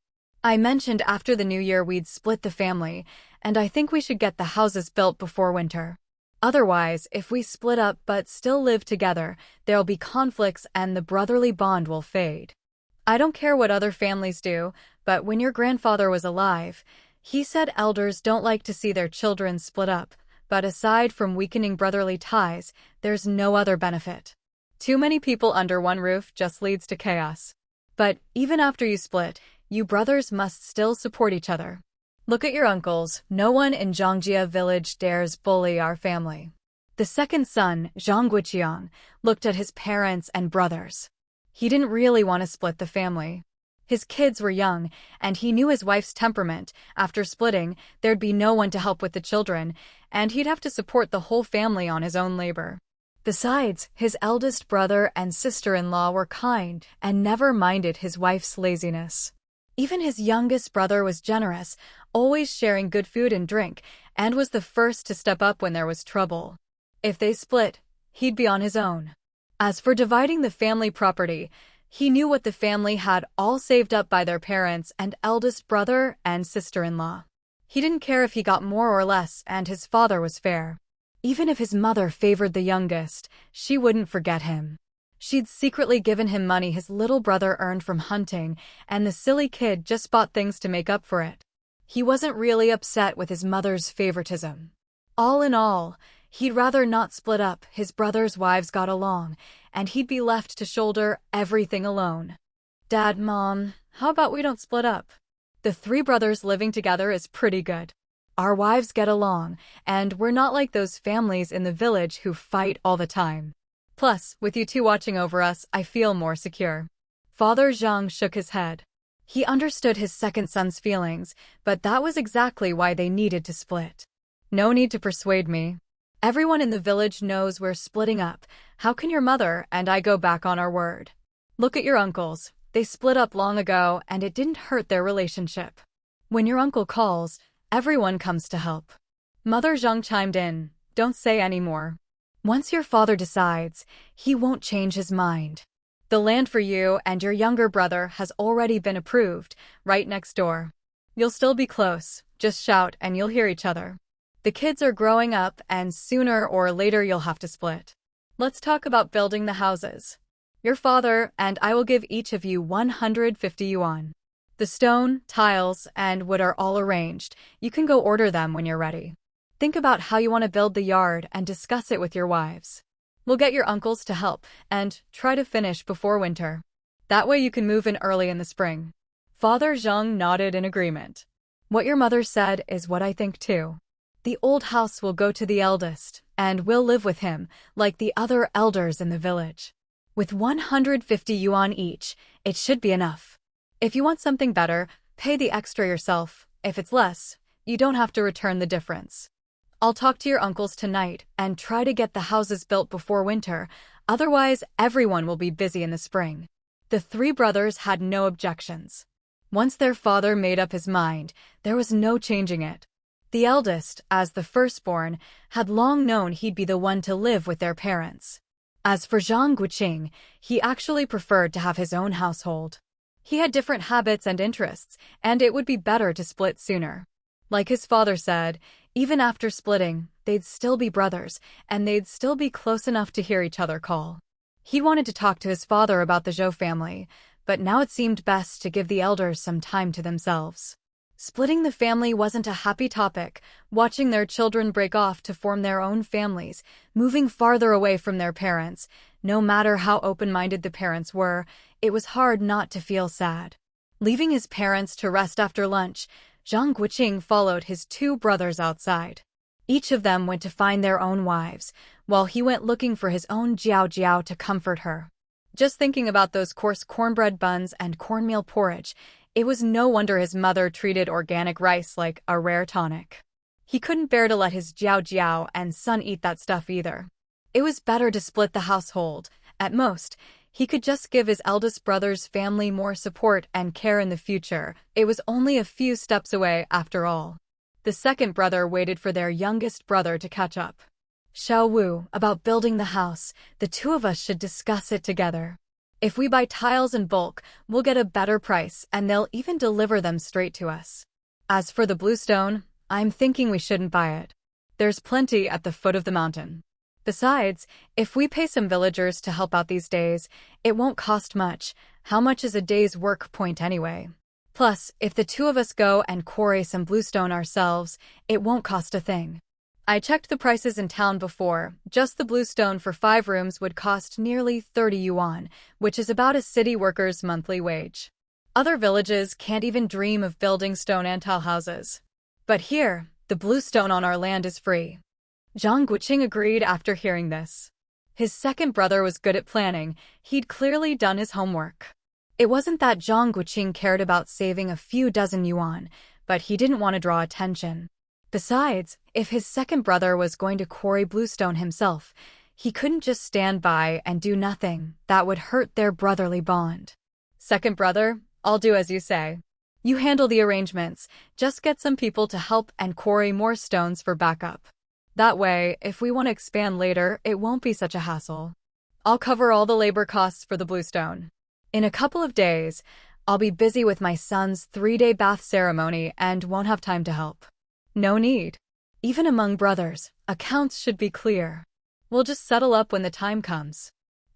I mentioned after the new year we'd split the family, and I think we should get the houses built before winter. Otherwise, if we split up but still live together, there'll be conflicts and the brotherly bond will fade. I don't care what other families do, but when your grandfather was alive, he said elders don't like to see their children split up, but aside from weakening brotherly ties, there's no other benefit. Too many people under one roof just leads to chaos. But even after you split, you brothers must still support each other. Look at your uncles. No one in Zhangjiao village dares bully our family." The second son, Zhang Guoqing, looked at his parents and brothers. He didn't really want to split the family. His kids were young, and he knew his wife's temperament. After splitting, there'd be no one to help with the children, and he'd have to support the whole family on his own labor. Besides, his eldest brother and sister-in-law were kind and never minded his wife's laziness. Even his youngest brother was generous, always sharing good food and drink, and was the first to step up when there was trouble. If they split, he'd be on his own. As for dividing the family property, he knew what the family had all saved up by their parents and eldest brother and sister-in-law. He didn't care if he got more or less, and his father was fair. Even if his mother favored the youngest, she wouldn't forget him. She'd secretly given him money his little brother earned from hunting, and the silly kid just bought things to make up for it. He wasn't really upset with his mother's favoritism. All in all, he'd rather not split up. His brothers' wives got along, and he'd be left to shoulder everything alone. "Dad, Mom, how about we don't split up? The three brothers living together is pretty good. Our wives get along, and we're not like those families in the village who fight all the time. Plus, with you two watching over us, I feel more secure." Father Zhang shook his head. He understood his second son's feelings, but that was exactly why they needed to split. "No need to persuade me. Everyone in the village knows we're splitting up. How can your mother and I go back on our word? Look at your uncles. They split up long ago, and it didn't hurt their relationship. When your uncle calls, everyone comes to help." Mother Zhang chimed in. "Don't say any more. Once your father decides, he won't change his mind. The land for you and your younger brother has already been approved, right next door. You'll still be close, just shout and you'll hear each other. The kids are growing up and sooner or later you'll have to split. Let's talk about building the houses. Your father and I will give each of you 150 yuan. The stone, tiles, and wood are all arranged. You can go order them when you're ready. Think about how you want to build the yard and discuss it with your wives. We'll get your uncles to help, and try to finish before winter. That way you can move in early in the spring." Father Zhang nodded in agreement. "What your mother said is what I think too. The old house will go to the eldest, and we'll live with him, like the other elders in the village. With 150 yuan each, it should be enough. If you want something better, pay the extra yourself. If it's less, you don't have to return the difference." I'll talk to your uncles tonight and try to get the houses built before winter, otherwise everyone will be busy in the spring. The three brothers had no objections. Once their father made up his mind, there was no changing it. The eldest, as the firstborn, had long known he'd be the one to live with their parents. As for Zhang Guoqing, he actually preferred to have his own household. He had different habits and interests, and it would be better to split sooner. Like his father said, even after splitting, they'd still be brothers, and they'd still be close enough to hear each other call. He wanted to talk to his father about the Zhou family, but now it seemed best to give the elders some time to themselves. Splitting the family wasn't a happy topic, watching their children break off to form their own families, moving farther away from their parents. No matter how open-minded the parents were, it was hard not to feel sad. Leaving his parents to rest after lunch, Zhang Guoqing followed his two brothers outside. Each of them went to find their own wives, while he went looking for his own Zhou Jiao to comfort her. Just thinking about those coarse cornbread buns and cornmeal porridge, it was no wonder his mother treated organic rice like a rare tonic. He couldn't bear to let his Zhou Jiao and son eat that stuff either. It was better to split the household. At most, he could just give his eldest brother's family more support and care in the future. It was only a few steps away, after all. The second brother waited for their youngest brother to catch up. Xiao Wu, about building the house, the two of us should discuss it together. If we buy tiles in bulk, we'll get a better price, and they'll even deliver them straight to us. As for the bluestone, I'm thinking we shouldn't buy it. There's plenty at the foot of the mountain. Besides, if we pay some villagers to help out these days, it won't cost much. How much is a day's work point anyway? Plus, if the two of us go and quarry some bluestone ourselves, it won't cost a thing. I checked the prices in town before. Just the bluestone for 5 rooms would cost nearly 30 yuan, which is about a city worker's monthly wage. Other villages can't even dream of building stone and tile houses. But here, the bluestone on our land is free. Zhang Guoqing agreed after hearing this. His second brother was good at planning. He'd clearly done his homework. It wasn't that Zhang Guoqing cared about saving a few dozen yuan, but he didn't want to draw attention. Besides, if his second brother was going to quarry bluestone himself, he couldn't just stand by and do nothing. That would hurt their brotherly bond. Second brother, I'll do as you say. You handle the arrangements. Just get some people to help and quarry more stones for backup. That way, if we want to expand later, it won't be such a hassle. I'll cover all the labor costs for the bluestone. In a couple of days, I'll be busy with my son's 3-day bath ceremony and won't have time to help. No need. Even among brothers, accounts should be clear. We'll just settle up when the time comes.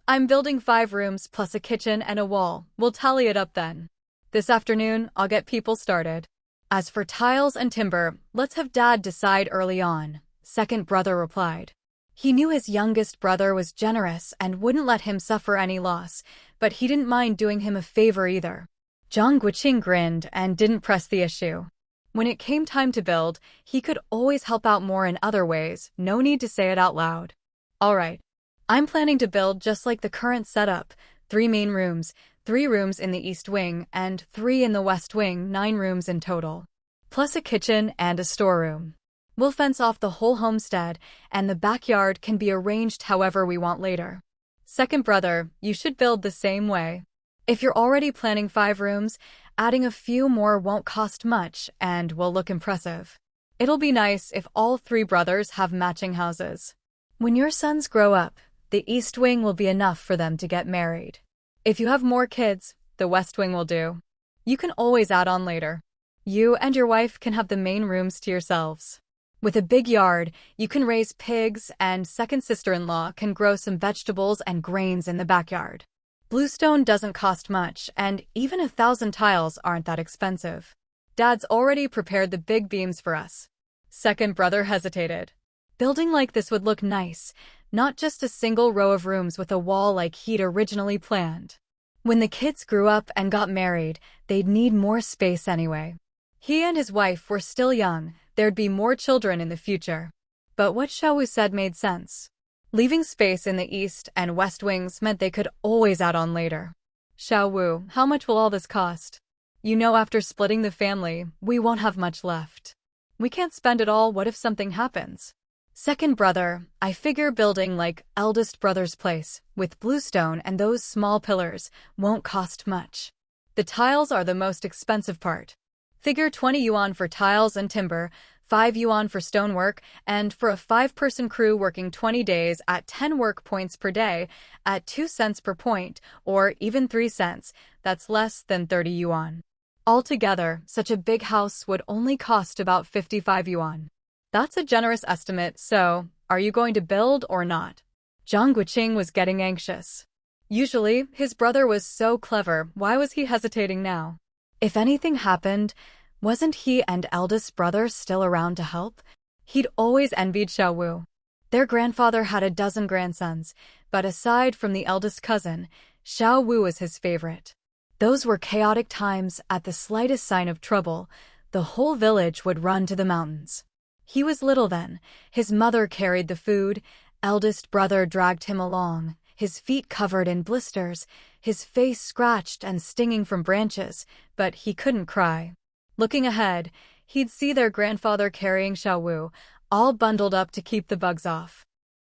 I'm building 5 rooms plus a kitchen and a wall. We'll tally it up then. This afternoon, I'll get people started. As for tiles and timber, let's have Dad decide early on, second brother replied. He knew his youngest brother was generous and wouldn't let him suffer any loss, but he didn't mind doing him a favor either. Zhang Guoqing grinned and didn't press the issue. When it came time to build, he could always help out more in other ways, no need to say it out loud. All right. I'm planning to build just like the current setup, 3 main rooms, 3 rooms in the east wing, and 3 in the west wing, 9 rooms in total. Plus a kitchen and a storeroom. We'll fence off the whole homestead, and the backyard can be arranged however we want later. Second brother, you should build the same way. If you're already planning 5 rooms, adding a few more won't cost much and will look impressive. It'll be nice if all 3 brothers have matching houses. When your sons grow up, the east wing will be enough for them to get married. If you have more kids, the west wing will do. You can always add on later. You and your wife can have the main rooms to yourselves. With a big yard, you can raise pigs, and second sister-in-law can grow some vegetables and grains in the backyard. Bluestone doesn't cost much, and even 1,000 tiles aren't that expensive. Dad's already prepared the big beams for us. Second brother hesitated. Building like this would look nice, not just a single row of rooms with a wall like he'd originally planned. When the kids grew up and got married, they'd need more space anyway. He and his wife were still young, there'd be more children in the future. But what Xiao Wu said made sense. Leaving space in the east and west wings meant they could always add on later. Xiao Wu, how much will all this cost? You know, after splitting the family, we won't have much left. We can't spend it all, what if something happens? Second brother, I figure building like eldest brother's place, with bluestone and those small pillars, won't cost much. The tiles are the most expensive part. Figure 20 yuan for tiles and timber, 5 yuan for stonework, and for a 5-person crew working 20 days at 10 work points per day, at 2 cents per point, or even 3 cents, that's less than 30 yuan. Altogether, such a big house would only cost about 55 yuan. That's a generous estimate, so, are you going to build or not? Zhang Guoqing was getting anxious. Usually, his brother was so clever, why was he hesitating now? If anything happened, wasn't he and eldest brother still around to help? He'd always envied Xiao Wu. Their grandfather had a dozen grandsons, but aside from the eldest cousin, Xiao Wu was his favorite. Those were chaotic times. At the slightest sign of trouble, the whole village would run to the mountains. He was little then. His mother carried the food, eldest brother dragged him along, his feet covered in blisters, his face scratched and stinging from branches, but he couldn't cry. Looking ahead, he'd see their grandfather carrying Xiao Wu, all bundled up to keep the bugs off.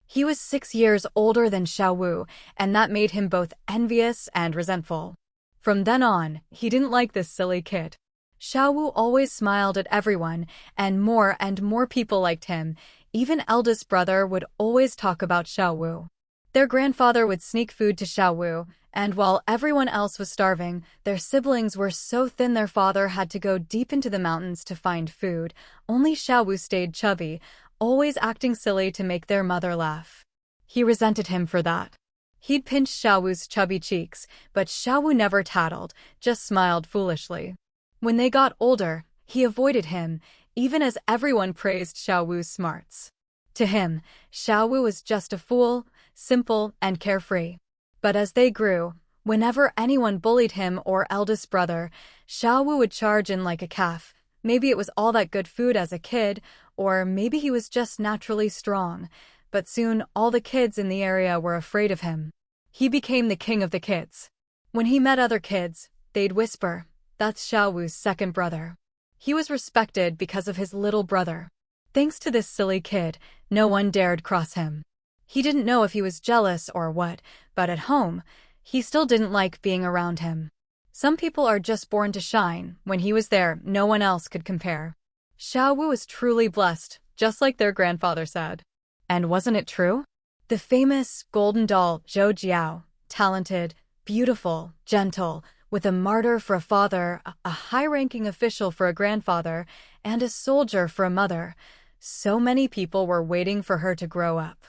He was 6 years older than Xiao Wu, and that made him both envious and resentful. From then on, he didn't like this silly kid. Xiao Wu always smiled at everyone, and more people liked him. Even eldest brother would always talk about Xiao Wu. Their grandfather would sneak food to Xiao Wu, and while everyone else was starving, their siblings were so thin their father had to go deep into the mountains to find food. Only Xiao Wu stayed chubby, always acting silly to make their mother laugh. He resented him for that. He'd pinch Xiao Wu's chubby cheeks, but Xiao Wu never tattled, just smiled foolishly. When they got older, he avoided him, even as everyone praised Xiao Wu's smarts. To him, Xiao Wu was just a fool, simple and carefree. But as they grew, whenever anyone bullied him or eldest brother, Xiao Wu would charge in like a calf. Maybe it was all that good food as a kid, or maybe he was just naturally strong. But soon all the kids in the area were afraid of him. He became the king of the kids. When he met other kids, they'd whisper, "That's Xiao Wu's second brother." He was respected because of his little brother. Thanks to this silly kid, no one dared cross him. He didn't know if he was jealous or what, but at home, he still didn't like being around him. Some people are just born to shine. When he was there, no one else could compare. Xiao Wu was truly blessed, just like their grandfather said. And wasn't it true? The famous golden doll, Zhou Jiao, talented, beautiful, gentle, with a martyr for a father, a high-ranking official for a grandfather, and a soldier for a mother. So many people were waiting for her to grow up.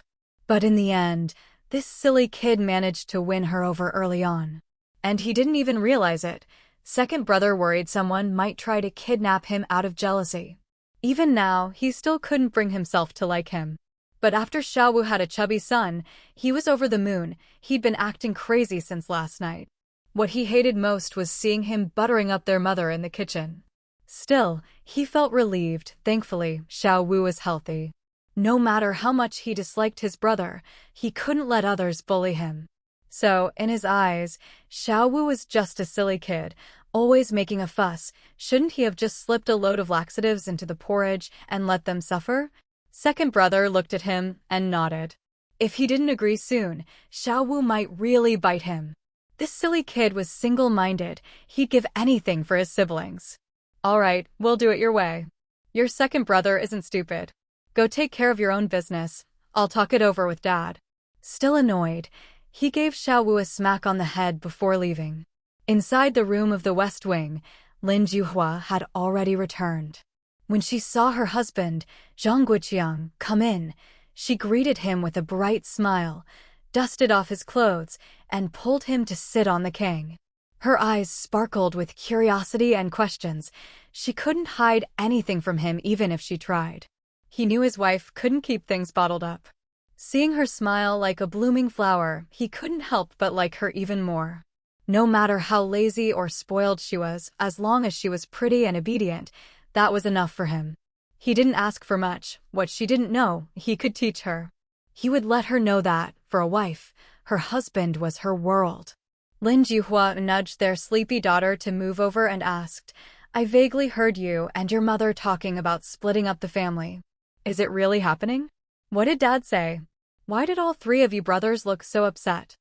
But in the end, this silly kid managed to win her over early on. And he didn't even realize it. Second brother worried someone might try to kidnap him out of jealousy. Even now, he still couldn't bring himself to like him. But after Xiao Wu had a chubby son, he was over the moon. He'd been acting crazy since last night. What he hated most was seeing him buttering up their mother in the kitchen. Still, he felt relieved. Thankfully, Xiao Wu was healthy. No matter how much he disliked his brother, he couldn't let others bully him. So, in his eyes, Xiao Wu was just a silly kid, always making a fuss. Shouldn't he have just slipped a load of laxatives into the porridge and let them suffer? Second brother looked at him and nodded. If he didn't agree soon, Xiao Wu might really bite him. This silly kid was single-minded. He'd give anything for his siblings. All right, we'll do it your way. Your second brother isn't stupid. Go take care of your own business. I'll talk it over with Dad. Still annoyed, he gave Xiao Wu a smack on the head before leaving. Inside the room of the West Wing, Lynn had already returned. When she saw her husband, Zhang Guoqing, come in, she greeted him with a bright smile, dusted off his clothes, and pulled him to sit on the king. Her eyes sparkled with curiosity and questions. She couldn't hide anything from him even if she tried. He knew his wife couldn't keep things bottled up. Seeing her smile like a blooming flower, he couldn't help but like her even more. No matter how lazy or spoiled she was, as long as she was pretty and obedient, that was enough for him. He didn't ask for much. What she didn't know, he could teach her. He would let her know that, for a wife, her husband was her world. Lin Jihua nudged their sleepy daughter to move over and asked, I vaguely heard you and your mother talking about splitting up the family. Is it really happening? What did Dad say? Why did all three of you brothers look so upset?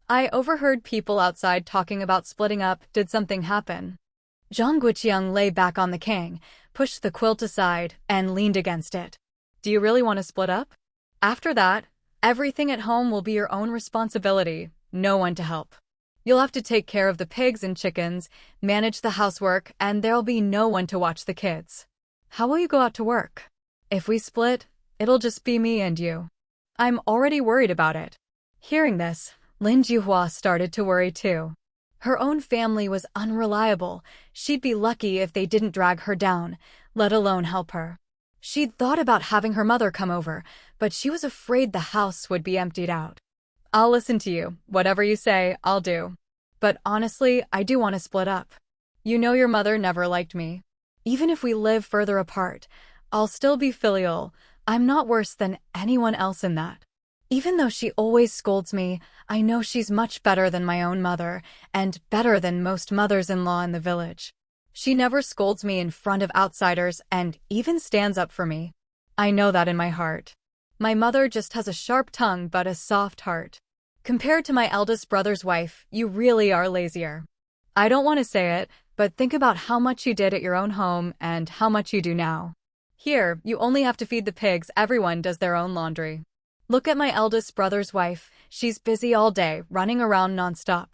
I overheard people outside talking about splitting up. Did something happen? Zhang Guoqing lay back on the king, pushed the quilt aside, and leaned against it. Do you really want to split up? After that, everything at home will be your own responsibility, no one to help. You'll have to take care of the pigs and chickens, manage the housework, and there'll be no one to watch the kids. How will you go out to work? If we split, it'll just be me and you. I'm already worried about it. Hearing this, Lynn started to worry too. Her own family was unreliable. She'd be lucky if they didn't drag her down, let alone help her. She'd thought about having her mother come over, but she was afraid the house would be emptied out. I'll listen to you. Whatever you say, I'll do. But honestly, I do want to split up. You know your mother never liked me. Even if we live further apart, I'll still be filial. I'm not worse than anyone else in that. Even though she always scolds me, I know she's much better than my own mother, and better than most mothers-in-law in the village. She never scolds me in front of outsiders and even stands up for me. I know that in my heart. My mother just has a sharp tongue but a soft heart. Compared to my eldest brother's wife, you really are lazier. I don't want to say it, but think about how much you did at your own home and how much you do now. Here, you only have to feed the pigs. Everyone does their own laundry. Look at my eldest brother's wife. She's busy all day, running around nonstop.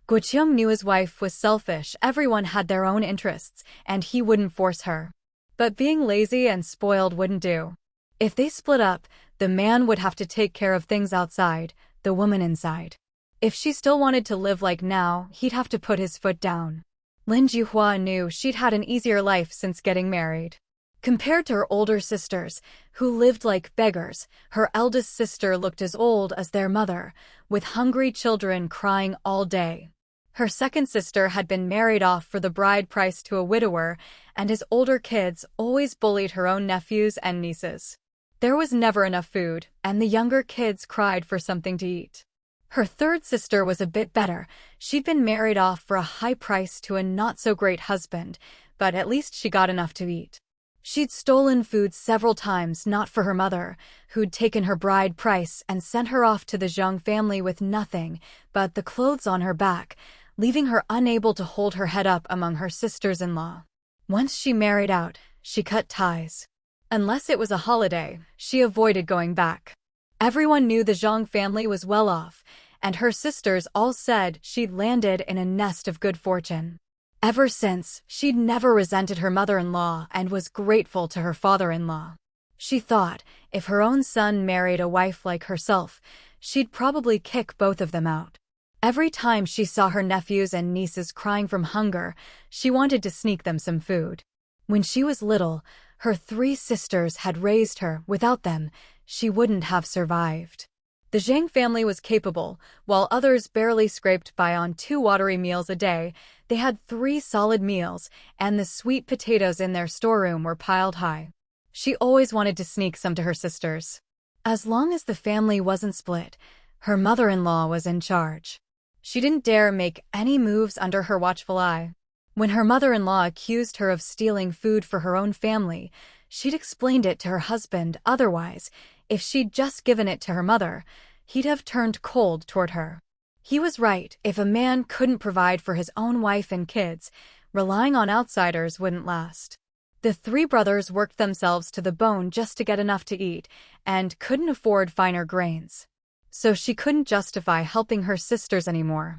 Guoqiang knew his wife was selfish. Everyone had their own interests, and he wouldn't force her. But being lazy and spoiled wouldn't do. If they split up, the man would have to take care of things outside, the woman inside. If she still wanted to live like now, he'd have to put his foot down. Lin Jihua knew she'd had an easier life since getting married. Compared to her older sisters, who lived like beggars, her eldest sister looked as old as their mother, with hungry children crying all day. Her second sister had been married off for the bride price to a widower, and his older kids always bullied her own nephews and nieces. There was never enough food, and the younger kids cried for something to eat. Her third sister was a bit better. She'd been married off for a high price to a not-so-great husband, but at least she got enough to eat. She'd stolen food several times, not for her mother, who'd taken her bride price and sent her off to the Zhang family with nothing but the clothes on her back, leaving her unable to hold her head up among her sisters-in-law. Once she married out, she cut ties. Unless it was a holiday, she avoided going back. Everyone knew the Zhang family was well off, and her sisters all said she'd landed in a nest of good fortune. Ever since, she'd never resented her mother-in-law and was grateful to her father-in-law. She thought, if her own son married a wife like herself, she'd probably kick both of them out. Every time she saw her nephews and nieces crying from hunger, she wanted to sneak them some food. When she was little, her three sisters had raised her. Without them, she wouldn't have survived. The Zhang family was capable. While others barely scraped by on 2 watery meals a day, they had 3 solid meals, and the sweet potatoes in their storeroom were piled high. She always wanted to sneak some to her sisters. As long as the family wasn't split, her mother-in-law was in charge. She didn't dare make any moves under her watchful eye. When her mother-in-law accused her of stealing food for her own family, she'd explained it to her husband. Otherwise, if she'd just given it to her mother, he'd have turned cold toward her. He was right. If a man couldn't provide for his own wife and kids, relying on outsiders wouldn't last. The 3 brothers worked themselves to the bone just to get enough to eat, and couldn't afford finer grains. So she couldn't justify helping her sisters anymore.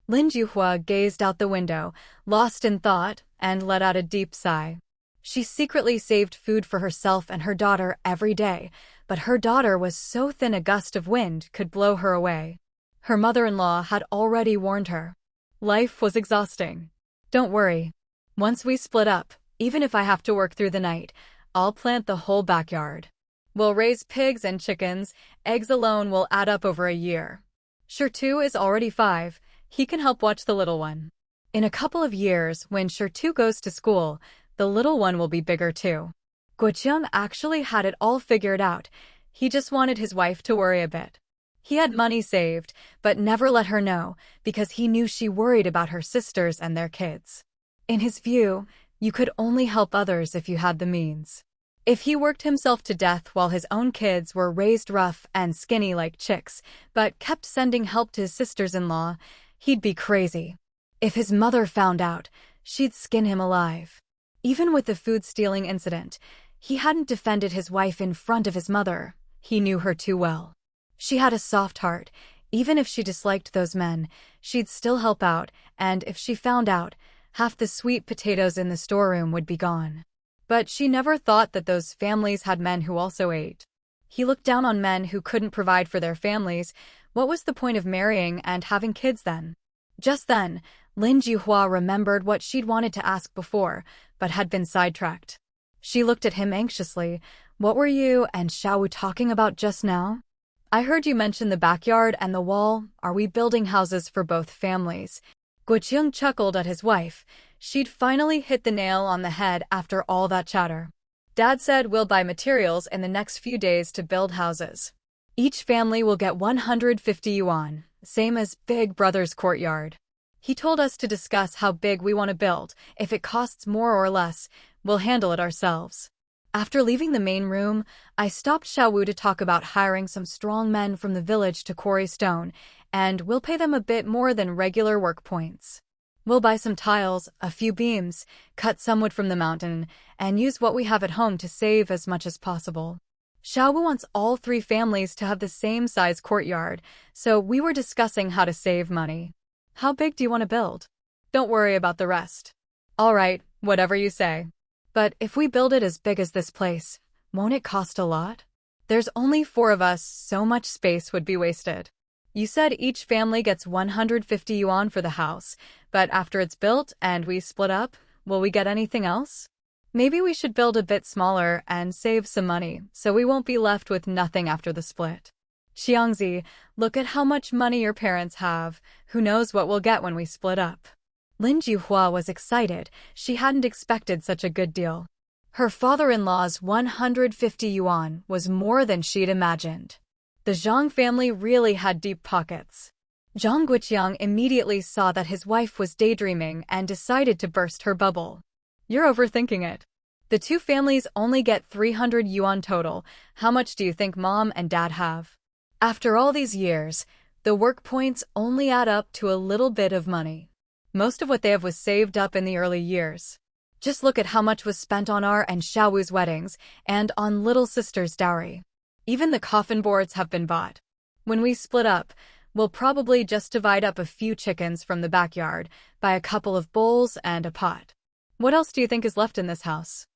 Lin Jihua gazed out the window, lost in thought, and let out a deep sigh. She secretly saved food for herself and her daughter every day, but her daughter was so thin a gust of wind could blow her away. Her mother-in-law had already warned her. Life was exhausting. Don't worry. Once we split up, even if I have to work through the night, I'll plant the whole backyard. We'll raise pigs and chickens. Eggs alone will add up over a year. Shirtu is already 5. He can help watch the little one. In a couple of years, when Shirtu goes to school, the little one will be bigger too. Guoqiang actually had it all figured out. He just wanted his wife to worry a bit. He had money saved, but never let her know, because he knew she worried about her sisters and their kids. In his view, You could only help others if you had the means. If he worked himself to death while his own kids were raised rough and skinny like chicks, but kept sending help to his sisters-in-law, he'd be crazy. If his mother found out, she'd skin him alive. Even with the food-stealing incident, he hadn't defended his wife in front of his mother. He knew her too well. She had a soft heart. Even if she disliked those men, she'd still help out, and if she found out, half the sweet potatoes in the storeroom would be gone. But she never thought that those families had men who also ate. He looked down on men who couldn't provide for their families. What was the point of marrying and having kids then? Just then, Lin Jihua remembered what she'd wanted to ask before, but had been sidetracked. She looked at him anxiously. What were you and Xiaowu talking about just now? I heard you mention the backyard and the wall. Are we building houses for both families? Guoqing chuckled at his wife. She'd finally hit the nail on the head after all that chatter. Dad said we'll buy materials in the next few days to build houses. Each family will get 150 yuan, same as Big Brother's courtyard. He told us to discuss how big we want to build. If it costs more or less, we'll handle it ourselves. After leaving the main room, I stopped Xiaowu to talk about hiring some strong men from the village to quarry stone, and we'll pay them a bit more than regular work points. We'll buy some tiles, a few beams, cut some wood from the mountain, and use what we have at home to save as much as possible. Xiaowu wants all 3 families to have the same size courtyard, so we were discussing how to save money. How big do you want to build? Don't worry about the rest. All right, whatever you say. But if we build it as big as this place, won't it cost a lot? There's only 4 of us, so much space would be wasted. You said each family gets 150 yuan for the house, but after it's built and we split up, will we get anything else? Maybe we should build a bit smaller and save some money, so we won't be left with nothing after the split. Xiangzi, look at how much money your parents have. Who knows what we'll get when we split up? Lin Jihua was excited. She hadn't expected such a good deal. Her father-in-law's 150 yuan was more than she'd imagined. The Zhang family really had deep pockets. Zhang Guoqing immediately saw that his wife was daydreaming and decided to burst her bubble. You're overthinking it. The 2 families only get 300 yuan total. How much do you think Mom and Dad have? After all these years, the work points only add up to a little bit of money. Most of what they have was saved up in the early years. Just look at how much was spent on our and Xiaowu's weddings and on little sister's dowry. Even the coffin boards have been bought. When we split up, we'll probably just divide up a few chickens from the backyard, buy a couple of bowls and a pot. What else do you think is left in this house?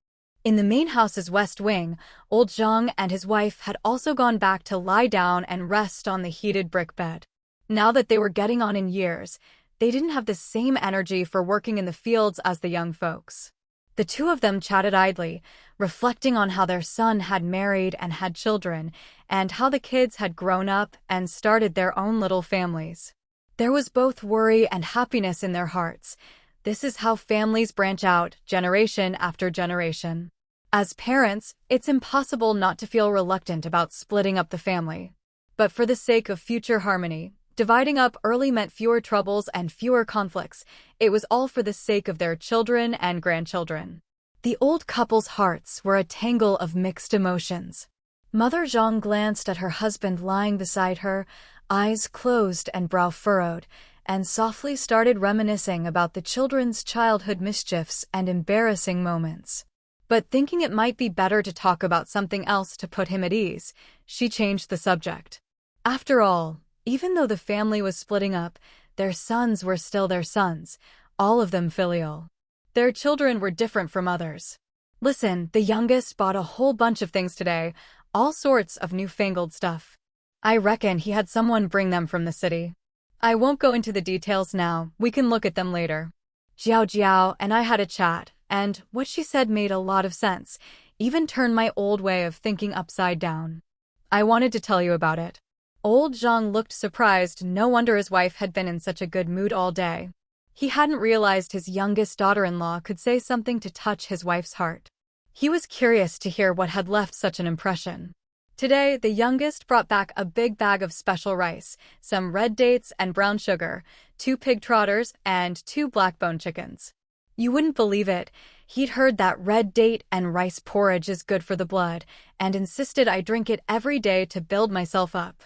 In the main house's west wing, old Zhang and his wife had also gone back to lie down and rest on the heated brick bed. Now that they were getting on in years, they didn't have the same energy for working in the fields as the young folks. The 2 of them chatted idly, reflecting on how their son had married and had children, and how the kids had grown up and started their own little families. There was both worry and happiness in their hearts. This is how families branch out, generation after generation. As parents, it's impossible not to feel reluctant about splitting up the family. But for the sake of future harmony, dividing up early meant fewer troubles and fewer conflicts. It was all for the sake of their children and grandchildren. The old couple's hearts were a tangle of mixed emotions. Mother Zhang glanced at her husband lying beside her, eyes closed and brow furrowed, and softly started reminiscing about the children's childhood mischiefs and embarrassing moments. But thinking it might be better to talk about something else to put him at ease, she changed the subject. After all, even though the family was splitting up, their sons were still their sons, all of them filial. Their children were different from others. Listen, the youngest bought a whole bunch of things today, all sorts of newfangled stuff. I reckon he had someone bring them from the city. I won't go into the details now, we can look at them later. Zhou Jiao and I had a chat, and what she said made a lot of sense, even turned my old way of thinking upside down. I wanted to tell you about it. Old Zhang looked surprised. No wonder his wife had been in such a good mood all day. He hadn't realized his youngest daughter-in-law could say something to touch his wife's heart. He was curious to hear what had left such an impression. Today, the youngest brought back a big bag of special rice, some red dates and brown sugar, 2 pig trotters, and 2 black-bone chickens. You wouldn't believe it, He'd heard that red date and rice porridge is good for the blood, and insisted I drink it every day to build myself up.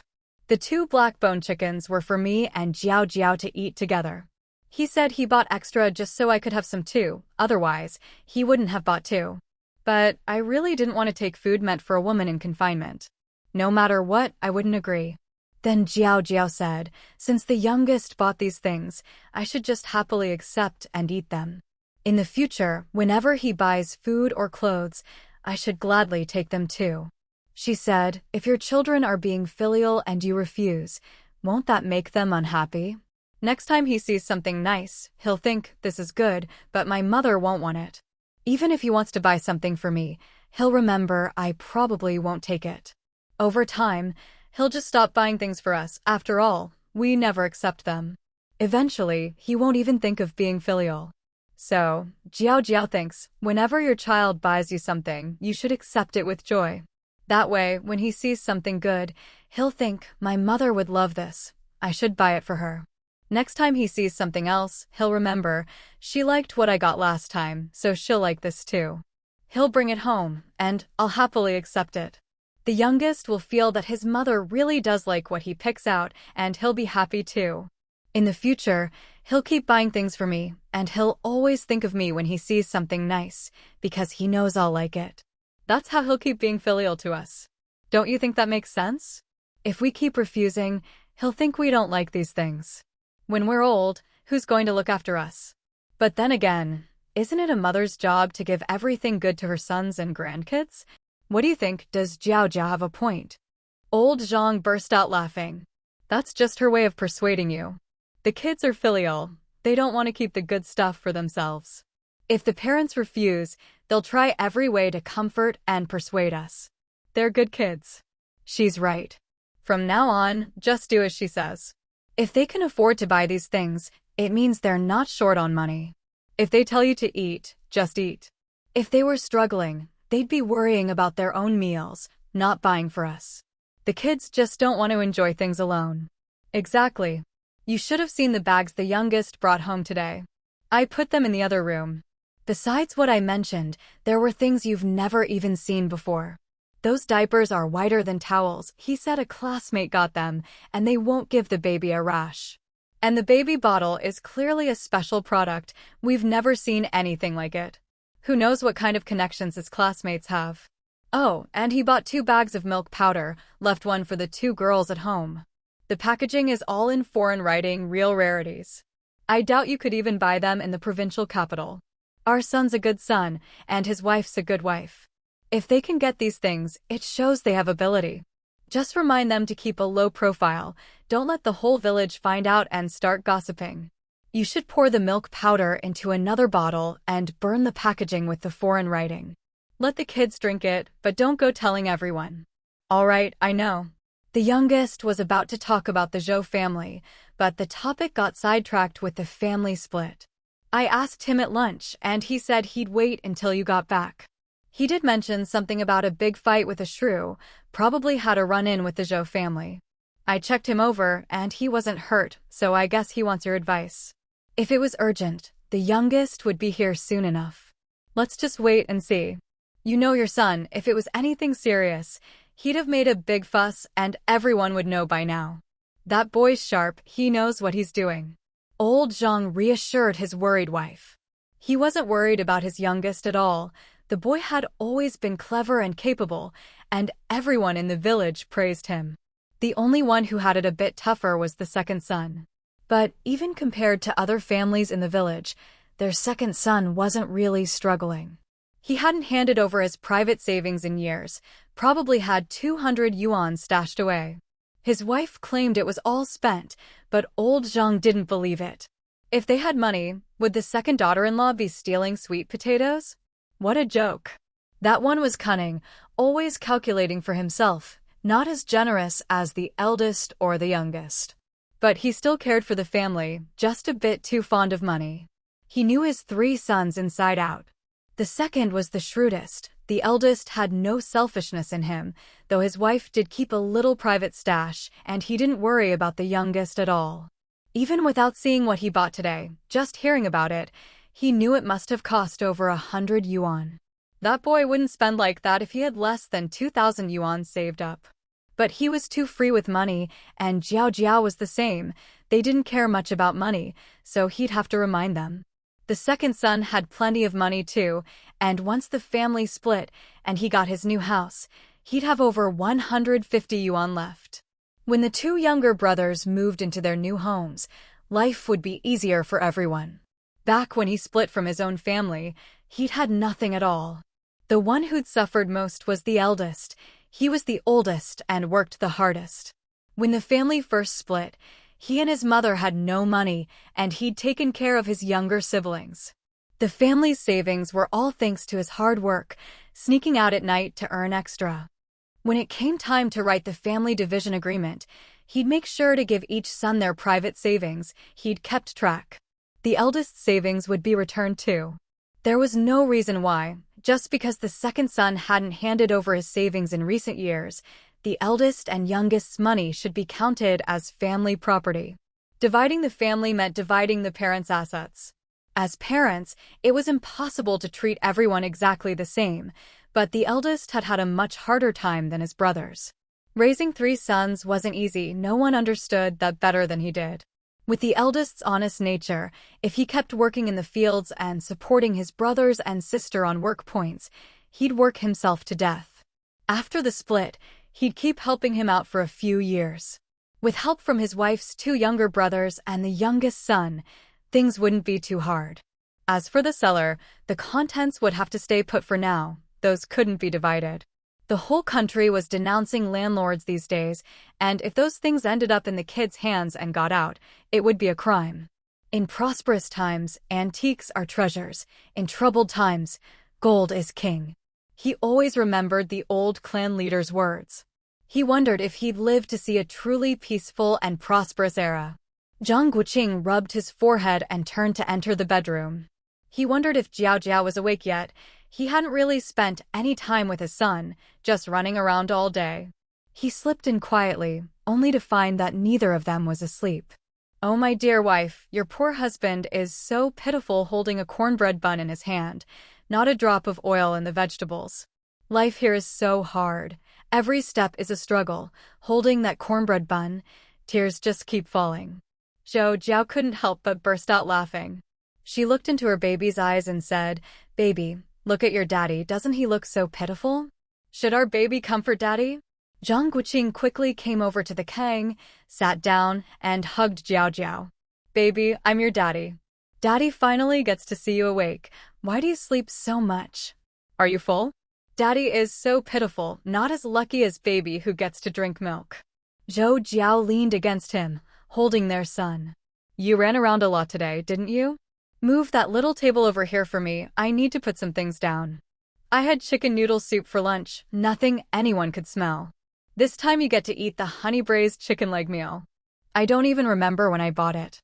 The 2 black bone chickens were for me and Zhao Jiao to eat together. He said he bought extra just so I could have some too, otherwise, he wouldn't have bought 2. But I really didn't want to take food meant for a woman in confinement. No matter what, I wouldn't agree. Then Zhao Jiao said, since the youngest bought these things, I should just happily accept and eat them. In the future, whenever he buys food or clothes, I should gladly take them too. She said, if your children are being filial and you refuse, won't that make them unhappy? Next time he sees something nice, he'll think, this is good, but my mother won't want it. Even if he wants to buy something for me, he'll remember I probably won't take it. Over time, he'll just stop buying things for us. After all, we never accept them. Eventually, he won't even think of being filial. So, Zhao Jiao thinks, whenever your child buys you something, you should accept it with joy. That way, when he sees something good, he'll think, my mother would love this. I should buy it for her. Next time he sees something else, he'll remember, she liked what I got last time, so she'll like this too. He'll bring it home, and I'll happily accept it. The youngest will feel that his mother really does like what he picks out, and he'll be happy too. In the future, he'll keep buying things for me, and he'll always think of me when he sees something nice, because he knows I'll like it. That's how he'll keep being filial to us. Don't you think that makes sense? If we keep refusing, he'll think we don't like these things. When we're old, who's going to look after us? But then again, isn't it a mother's job to give everything good to her sons and grandkids? What do you think? Does Zhao Jiao have a point? Old Zhang burst out laughing. That's just her way of persuading you. The kids are filial. They don't want to keep the good stuff for themselves. If the parents refuse, they'll try every way to comfort and persuade us. They're good kids. She's right. From now on, just do as she says. If they can afford to buy these things, it means they're not short on money. If they tell you to eat, just eat. If they were struggling, they'd be worrying about their own meals, not buying for us. The kids just don't want to enjoy things alone. Exactly. You should have seen the bags the youngest brought home today. I put them in the other room. Besides what I mentioned, there were things you've never even seen before. Those diapers are whiter than towels. He said a classmate got them, and they won't give the baby a rash. And the baby bottle is clearly a special product. We've never seen anything like it. Who knows what kind of connections his classmates have? Oh, and he bought 2 bags of milk powder, left one for the 2 girls at home. The packaging is all in foreign writing, real rarities. I doubt you could even buy them in the provincial capital. Our son's a good son, and his wife's a good wife. If they can get these things, it shows they have ability. Just remind them to keep a low profile. Don't let the whole village find out and start gossiping. You should pour the milk powder into another bottle and burn the packaging with the foreign writing. Let the kids drink it, but don't go telling everyone. All right, I know. The youngest was about to talk about the Zhou family, but the topic got sidetracked with the family split. I asked him at lunch, and he said he'd wait until you got back. He did mention something about a big fight with a shrew, probably had a run-in with the Zhou family. I checked him over, and he wasn't hurt, so I guess he wants your advice. If it was urgent, the youngest would be here soon enough. Let's just wait and see. You know your son, if it was anything serious, he'd have made a big fuss and everyone would know by now. That boy's sharp, he knows what he's doing. Old Zhang reassured his worried wife. He wasn't worried about his youngest at all. The boy had always been clever and capable, and everyone in the village praised him. The only one who had it a bit tougher was the second son. But even compared to other families in the village, their second son wasn't really struggling. He hadn't handed over his private savings in years, probably had 200 yuan stashed away. His wife claimed it was all spent, but old Zhang didn't believe it. If they had money, would the second daughter-in-law be stealing sweet potatoes? What a joke. That one was cunning, always calculating for himself, not as generous as the eldest or the youngest. But he still cared for the family, just a bit too fond of money. He knew his 3 sons inside out. The second was the shrewdest. The eldest had no selfishness in him, though his wife did keep a little private stash, and he didn't worry about the youngest at all. Even without seeing what he bought today, just hearing about it, He knew it must have cost over 100 yuan. That boy wouldn't spend like that if he had less than 2,000 yuan saved up. But he was too free with money, and Zhao Jiao was the same. They didn't care much about money, so he'd have to remind them. The second son had plenty of money too, and once the family split and he got his new house, he'd have over 150 yuan left. When the two younger brothers moved into their new homes, life would be easier for everyone. Back when he split from his own family, he'd had nothing at all. The one who'd suffered most was the eldest. He was the oldest and worked the hardest. When the family first split, he and his mother had no money, and he'd taken care of his younger siblings. The family's savings were all thanks to his hard work, sneaking out at night to earn extra. When it came time to write the family division agreement, he'd make sure to give each son their private savings. He'd kept track. The eldest's savings would be returned too. There was no reason why, just because the second son hadn't handed over his savings in recent years, the eldest and youngest's money should be counted as family property. Dividing the family meant dividing the parents' assets. As parents, it was impossible to treat everyone exactly the same, but the eldest had had a much harder time than his brothers. Raising 3 sons wasn't easy. No one understood that better than he did. With the eldest's honest nature, if he kept working in the fields and supporting his brothers and sister on work points, he'd work himself to death. After the split, he'd keep helping him out for a few years. With help from his wife's 2 younger brothers and the youngest son, things wouldn't be too hard. As for the cellar, the contents would have to stay put for now. Those couldn't be divided. The whole country was denouncing landlords these days, and if those things ended up in the kids' hands and got out, it would be a crime. In prosperous times, antiques are treasures. In troubled times, gold is king. He always remembered the old clan leader's words. He wondered if he'd live to see a truly peaceful and prosperous era. Zhang Guoqing rubbed his forehead and turned to enter the bedroom. He wondered if Zhao Jiao was awake yet. He hadn't really spent any time with his son, just running around all day. He slipped in quietly, only to find that neither of them was asleep. "Oh, my dear wife, your poor husband is so pitiful holding a cornbread bun in his hand, not a drop of oil in the vegetables. Life here is so hard. Every step is a struggle. Holding that cornbread bun, tears just keep falling." Zhou Jiao couldn't help but burst out laughing. She looked into her baby's eyes and said, "Baby, look at your daddy. Doesn't he look so pitiful? Should our baby comfort daddy?" Zhang Guoqing quickly came over to the kang, sat down, and hugged Zhao Jiao. "Baby, I'm your daddy. Daddy finally gets to see you awake. Why do you sleep so much? Are you full? Daddy is so pitiful, not as lucky as baby who gets to drink milk." Zhou Jiao leaned against him, holding their son. "You ran around a lot today, didn't you? Move that little table over here for me. I need to put some things down. I had chicken noodle soup for lunch, nothing anyone could smell. This time you get to eat the honey-braised chicken leg meal. I don't even remember when I bought it.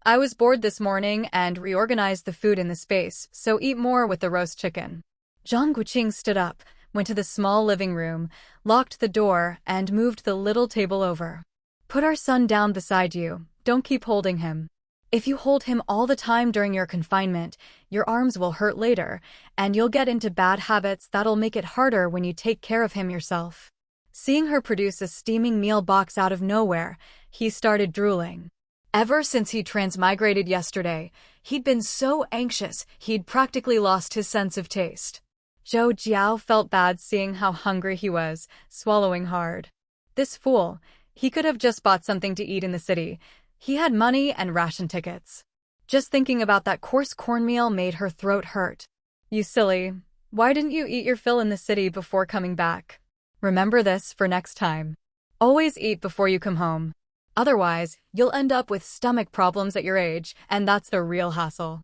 I was bored this morning and reorganized the food in the space, so eat more with the roast chicken." Zhang Guoqing stood up, went to the small living room, locked the door, and moved the little table over. "Put our son down beside you. Don't keep holding him. If you hold him all the time during your confinement, your arms will hurt later, and you'll get into bad habits that'll make it harder when you take care of him yourself." Seeing her produce a steaming meal box out of nowhere, he started drooling. Ever since he transmigrated yesterday, he'd been so anxious he'd practically lost his sense of taste. Zhou Jiao felt bad seeing how hungry he was, swallowing hard. This fool, he could have just bought something to eat in the city. He had money and ration tickets. Just thinking about that coarse cornmeal made her throat hurt. "You silly. Why didn't you eat your fill in the city before coming back? Remember this for next time. Always eat before you come home. Otherwise, you'll end up with stomach problems at your age, and that's the real hassle."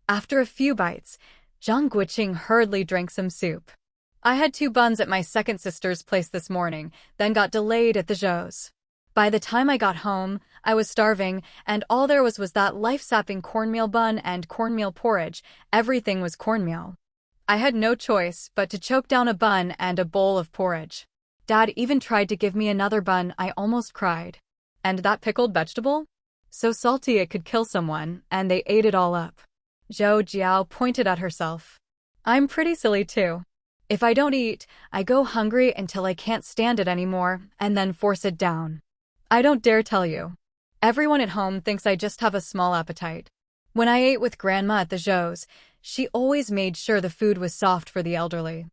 After a few bites, Zhang Guoqing hurriedly drank some soup. "I had 2 buns at my second sister's place this morning, then got delayed at the Zhou's. By the time I got home, I was starving, and all there was that life-sapping cornmeal bun and cornmeal porridge. Everything was cornmeal. I had no choice but to choke down a bun and a bowl of porridge. Dad even tried to give me another bun. I almost cried. And that pickled vegetable? So salty it could kill someone, and they ate it all up. Zhou Jiao pointed at herself. I'm pretty silly too. If I don't eat, I go hungry until I can't stand it anymore and then force it down. I don't dare tell you. Everyone at home thinks I just have a small appetite. When I ate with Grandma at the Zhou's, she always made sure the food was soft for the elderly.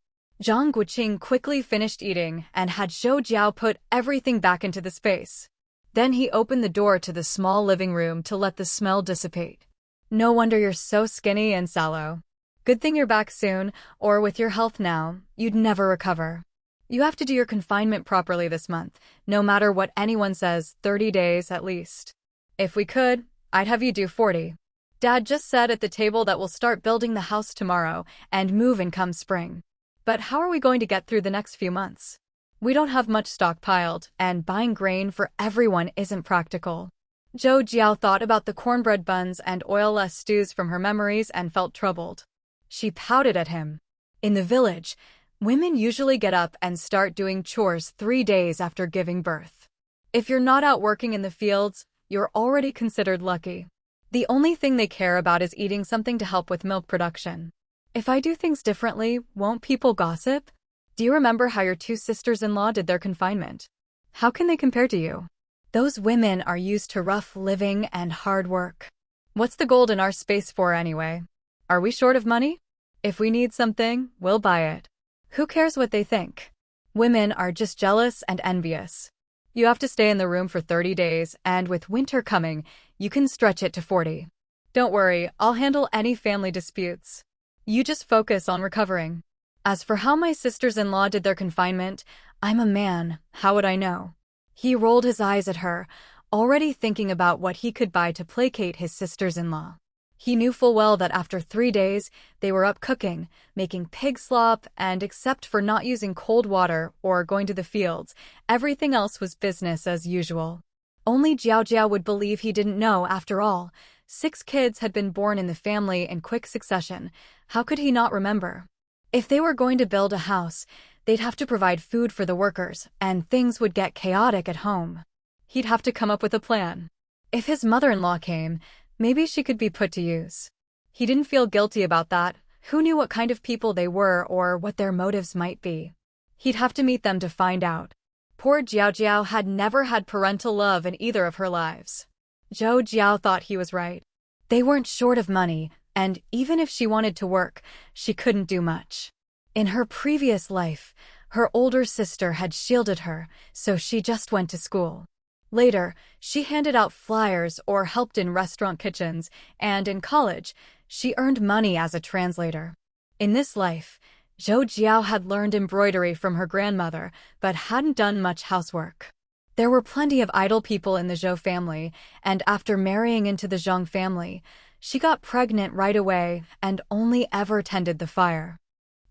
Zhang Guoqing quickly finished eating and had Zhou Jiao put everything back into the space. Then he opened the door to the small living room to let the smell dissipate. No wonder you're so skinny and sallow. Good thing you're back soon, or with your health now, you'd never recover. You have to do your confinement properly this month, no matter what anyone says, 30 days at least. If we could, I'd have you do 40. Dad just said at the table that we'll start building the house tomorrow and move in come spring. But how are we going to get through the next few months? We don't have much stockpiled, and buying grain for everyone isn't practical. Zhou Jiao thought about the cornbread buns and oil-less stews from her memories and felt troubled. She pouted at him. In the village, women usually get up and start doing chores 3 days after giving birth. If you're not out working in the fields, you're already considered lucky. The only thing they care about is eating something to help with milk production. If I do things differently, won't people gossip? Do you remember how your 2 sisters-in-law did their confinement? How can they compare to you? Those women are used to rough living and hard work. What's the gold in our space for anyway? Are we short of money? If we need something, we'll buy it. Who cares what they think? Women are just jealous and envious. You have to stay in the room for 30 days, and with winter coming, you can stretch it to 40. Don't worry, I'll handle any family disputes. You just focus on recovering. As for how my sisters-in-law did their confinement, I'm a man, how would I know? He rolled his eyes at her, already thinking about what he could buy to placate his sisters-in-law. He knew full well that after 3 days, they were up cooking, making pig slop, and except for not using cold water or going to the fields, everything else was business as usual. Only Jiao Jiao would believe he didn't know, after all. 6 kids had been born in the family in quick succession. How could he not remember? If they were going to build a house, they'd have to provide food for the workers, and things would get chaotic at home. He'd have to come up with a plan. If his mother-in-law came, maybe she could be put to use. He didn't feel guilty about that. Who knew what kind of people they were or what their motives might be? He'd have to meet them to find out. Poor Jiao Jiao had never had parental love in either of her lives. Zhou Jiao thought he was right. They weren't short of money, and even if she wanted to work, she couldn't do much. In her previous life, her older sister had shielded her, so she just went to school. Later, she handed out flyers or helped in restaurant kitchens, and in college, she earned money as a translator. In this life, Zhou Jiao had learned embroidery from her grandmother, but hadn't done much housework. There were plenty of idle people in the Zhou family, and after marrying into the Zhang family, she got pregnant right away and only ever tended the fire.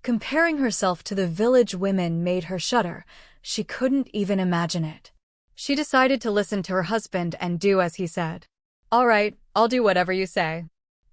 Comparing herself to the village women made her shudder. She couldn't even imagine it. She decided to listen to her husband and do as he said. All right, I'll do whatever you say.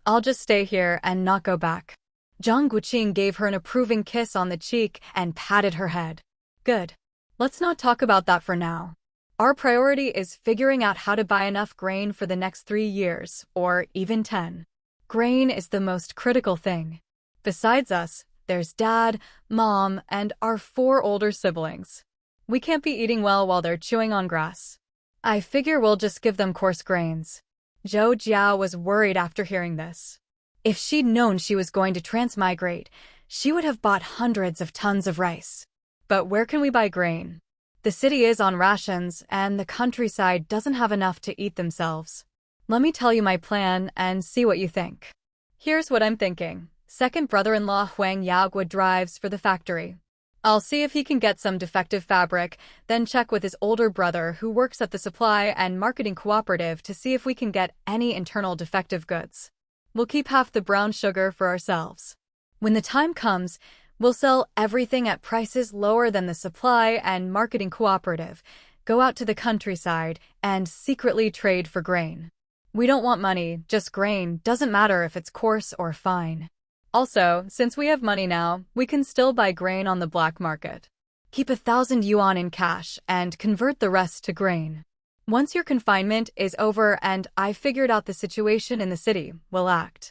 I'll just stay here and not go back. Zhang Guoqing gave her an approving kiss on the cheek and patted her head. Good. Let's not talk about that for now. Our priority is figuring out how to buy enough grain for the next 3 years, or even 10. Grain is the most critical thing. Besides us, there's Dad, Mom, and our 4 older siblings. We can't be eating well while they're chewing on grass. I figure we'll just give them coarse grains. Zhou Jiao was worried after hearing this. If she'd known she was going to transmigrate, she would have bought hundreds of tons of rice. But where can we buy grain? The city is on rations, and the countryside doesn't have enough to eat themselves. Let me tell you my plan and see what you think. Here's what I'm thinking. Second brother-in-law Huang Yaogua drives for the factory. I'll see if he can get some defective fabric, then check with his older brother who works at the supply and marketing cooperative to see if we can get any internal defective goods. We'll keep half the brown sugar for ourselves. When the time comes, we'll sell everything at prices lower than the supply and marketing cooperative, go out to the countryside, and secretly trade for grain. We don't want money, just grain, doesn't matter if it's coarse or fine. Also, since we have money now, we can still buy grain on the black market. Keep 1,000 yuan in cash and convert the rest to grain. Once your confinement is over and I've figured out the situation in the city, we'll act.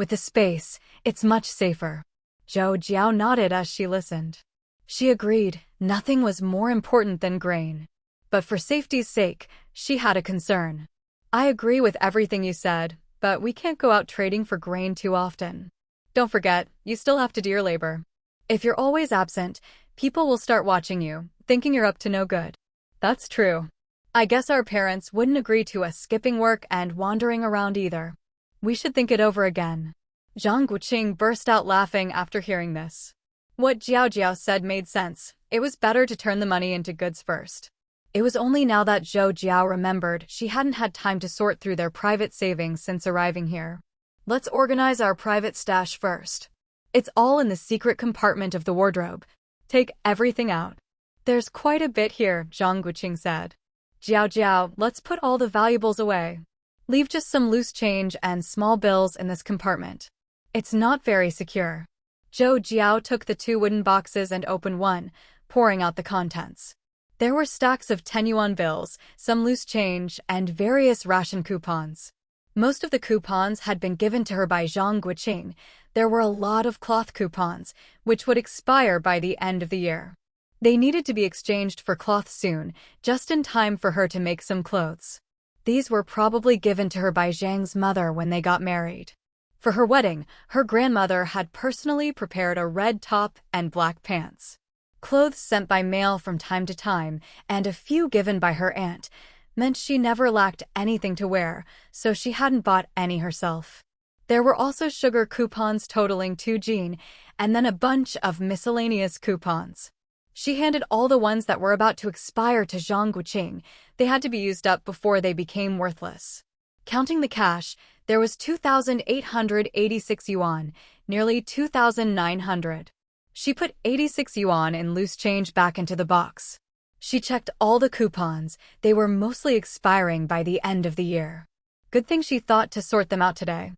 With the space, it's much safer. Zhou Jiao nodded as she listened. She agreed nothing was more important than grain. But for safety's sake, she had a concern. I agree with everything you said, but we can't go out trading for grain too often. Don't forget, you still have to do your labor. If you're always absent, people will start watching you, thinking you're up to no good. That's true. I guess our parents wouldn't agree to us skipping work and wandering around either. We should think it over again. Zhang Guoqing burst out laughing after hearing this. What Jiao Jiao said made sense. It was better to turn the money into goods first. It was only now that Zhou Jiao remembered she hadn't had time to sort through their private savings since arriving here. Let's organize our private stash first. It's all in the secret compartment of the wardrobe. Take everything out. There's quite a bit here, Zhang Guoqing said. Jiao Jiao, let's put all the valuables away. Leave just some loose change and small bills in this compartment. It's not very secure. Zhou Jiao took the 2 wooden boxes and opened one, pouring out the contents. There were stacks of 10-yuan bills, some loose change, and various ration coupons. Most of the coupons had been given to her by Zhang Guoqing. There were a lot of cloth coupons, which would expire by the end of the year. They needed to be exchanged for cloth soon, just in time for her to make some clothes. These were probably given to her by Zhang's mother when they got married. For her wedding, her grandmother had personally prepared a red top and black pants. Clothes sent by mail from time to time, and a few given by her aunt, meant she never lacked anything to wear, so she hadn't bought any herself. There were also sugar coupons totaling 2 jin, and then a bunch of miscellaneous coupons. She handed all the ones that were about to expire to Zhang Guoqing. They had to be used up before they became worthless. Counting the cash, there was 2,886 yuan, nearly 2,900. She put 86 yuan in loose change back into the box. She checked all the coupons. They were mostly expiring by the end of the year. Good thing she thought to sort them out today.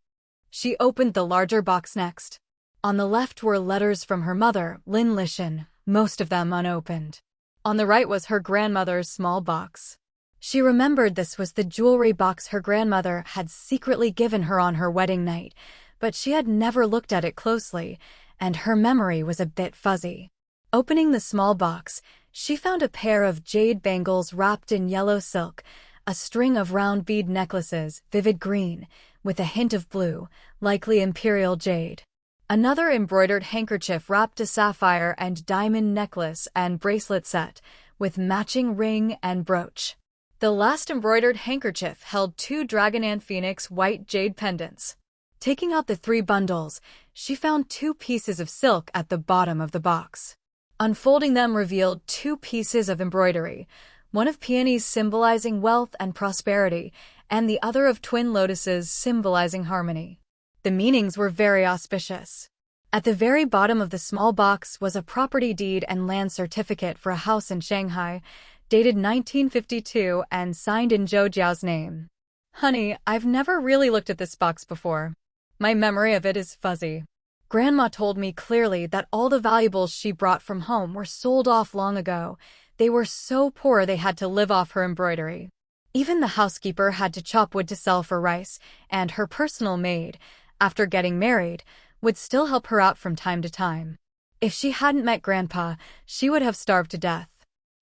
She opened the larger box next. On the left were letters from her mother, Lynn, most of them unopened. On the right was her grandmother's small box. She remembered this was the jewelry box her grandmother had secretly given her on her wedding night, but she had never looked at it closely, and her memory was a bit fuzzy. Opening the small box, she found a pair of jade bangles wrapped in yellow silk, a string of round bead necklaces, vivid green, with a hint of blue, likely imperial jade. Another embroidered handkerchief wrapped a sapphire and diamond necklace and bracelet set, with matching ring and brooch. The last embroidered handkerchief held 2 dragon and phoenix white jade pendants. Taking out the 3 bundles, she found 2 pieces of silk at the bottom of the box. Unfolding them revealed 2 pieces of embroidery, one of peonies symbolizing wealth and prosperity, and the other of twin lotuses symbolizing harmony. The meanings were very auspicious. At the very bottom of the small box was a property deed and land certificate for a house in Shanghai, dated 1952 and signed in Zhou Jiao's name. Honey, I've never really looked at this box before. My memory of it is fuzzy. Grandma told me clearly that all the valuables she brought from home were sold off long ago. They were so poor they had to live off her embroidery. Even the housekeeper had to chop wood to sell for rice, and her personal maid, after getting married, would still help her out from time to time. If she hadn't met Grandpa, she would have starved to death.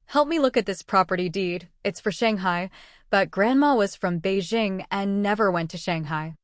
Help me look at this property deed. It's for Shanghai, but Grandma was from Beijing and never went to Shanghai.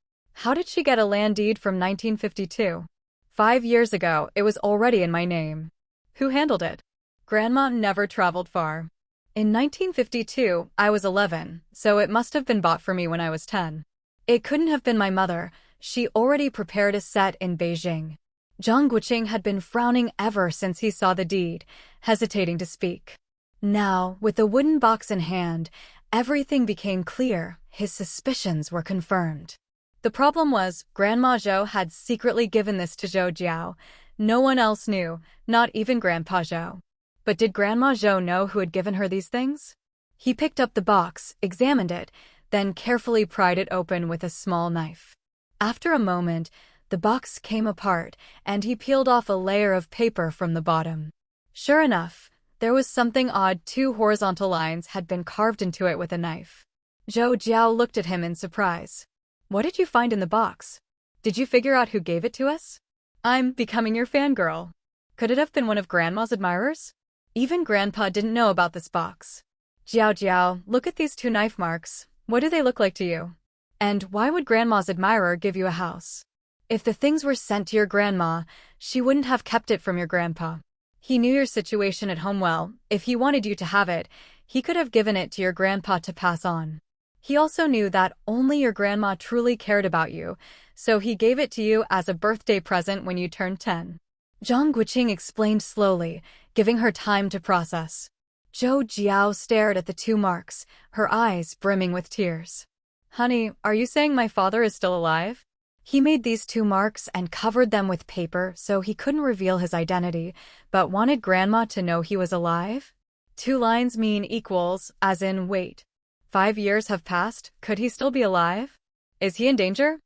How did she get a land deed from 1952? 5 years ago, it was already in my name. Who handled it? Grandma never traveled far. In 1952, I was 11, so it must have been bought for me when I was 10. It couldn't have been my mother. She already prepared a set in Beijing. Zhang Guoqing had been frowning ever since he saw the deed, hesitating to speak. Now, with the wooden box in hand, everything became clear. His suspicions were confirmed. The problem was, Grandma Zhou had secretly given this to Zhou Jiao. No one else knew, not even Grandpa Zhou. But did Grandma Zhou know who had given her these things? He picked up the box, examined it, then carefully pried it open with a small knife. After a moment, the box came apart, and he peeled off a layer of paper from the bottom. Sure enough, there was something odd. 2 horizontal lines had been carved into it with a knife. Zhou Jiao looked at him in surprise. What did you find in the box? Did you figure out who gave it to us? I'm becoming your fangirl. Could it have been one of Grandma's admirers? Even Grandpa didn't know about this box. Zhao Jiao, look at these 2 knife marks. What do they look like to you? And why would Grandma's admirer give you a house? If the things were sent to your grandma, she wouldn't have kept it from your grandpa. He knew your situation at home well. If he wanted you to have it, he could have given it to your grandpa to pass on. He also knew that only your grandma truly cared about you, so he gave it to you as a birthday present when you turned 10. Zhang Guoqing explained slowly, giving her time to process. Zhou Jiao stared at the 2 marks, her eyes brimming with tears. Honey, are you saying my father is still alive? He made these 2 marks and covered them with paper so he couldn't reveal his identity, but wanted Grandma to know he was alive? 2 lines mean equals, as in wait. 5 years have passed, could he still be alive? Is he in danger?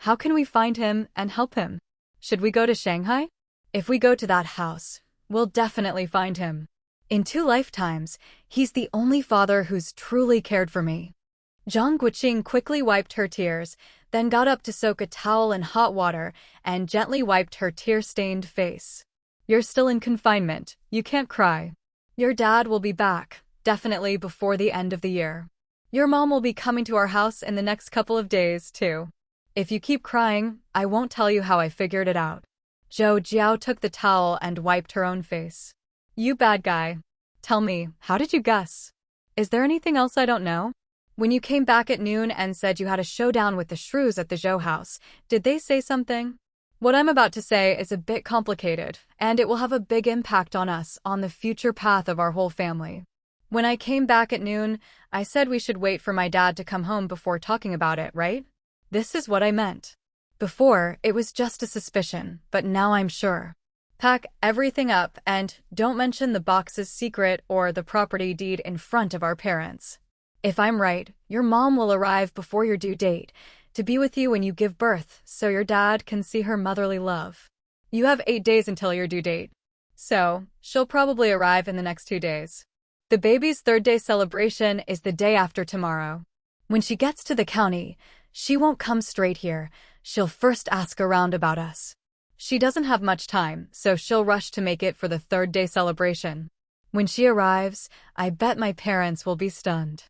How can we find him and help him? Should we go to Shanghai? If we go to that house, we'll definitely find him. In 2 lifetimes, he's the only father who's truly cared for me. Zhang Guoqing quickly wiped her tears, then got up to soak a towel in hot water and gently wiped her tear-stained face. You're still in confinement, you can't cry. Your dad will be back, definitely before the end of the year. Your mom will be coming to our house in the next couple of days, too. If you keep crying, I won't tell you how I figured it out. Zhou Jiao took the towel and wiped her own face. You bad guy. Tell me, how did you guess? Is there anything else I don't know? When you came back at noon and said you had a showdown with the shrews at the Zhou house, did they say something? What I'm about to say is a bit complicated, and it will have a big impact on us, on the future path of our whole family. When I came back at noon, I said we should wait for my dad to come home before talking about it, right? This is what I meant. Before, it was just a suspicion, but now I'm sure. Pack everything up and don't mention the box's secret or the property deed in front of our parents. If I'm right, your mom will arrive before your due date, to be with you when you give birth, so your dad can see her motherly love. You have 8 days until your due date. So, she'll probably arrive in the next 2 days. The baby's 3rd day celebration is the day after tomorrow. When she gets to the county, she won't come straight here. She'll first ask around about us. She doesn't have much time, so she'll rush to make it for the 3rd day celebration. When she arrives, I bet my parents will be stunned.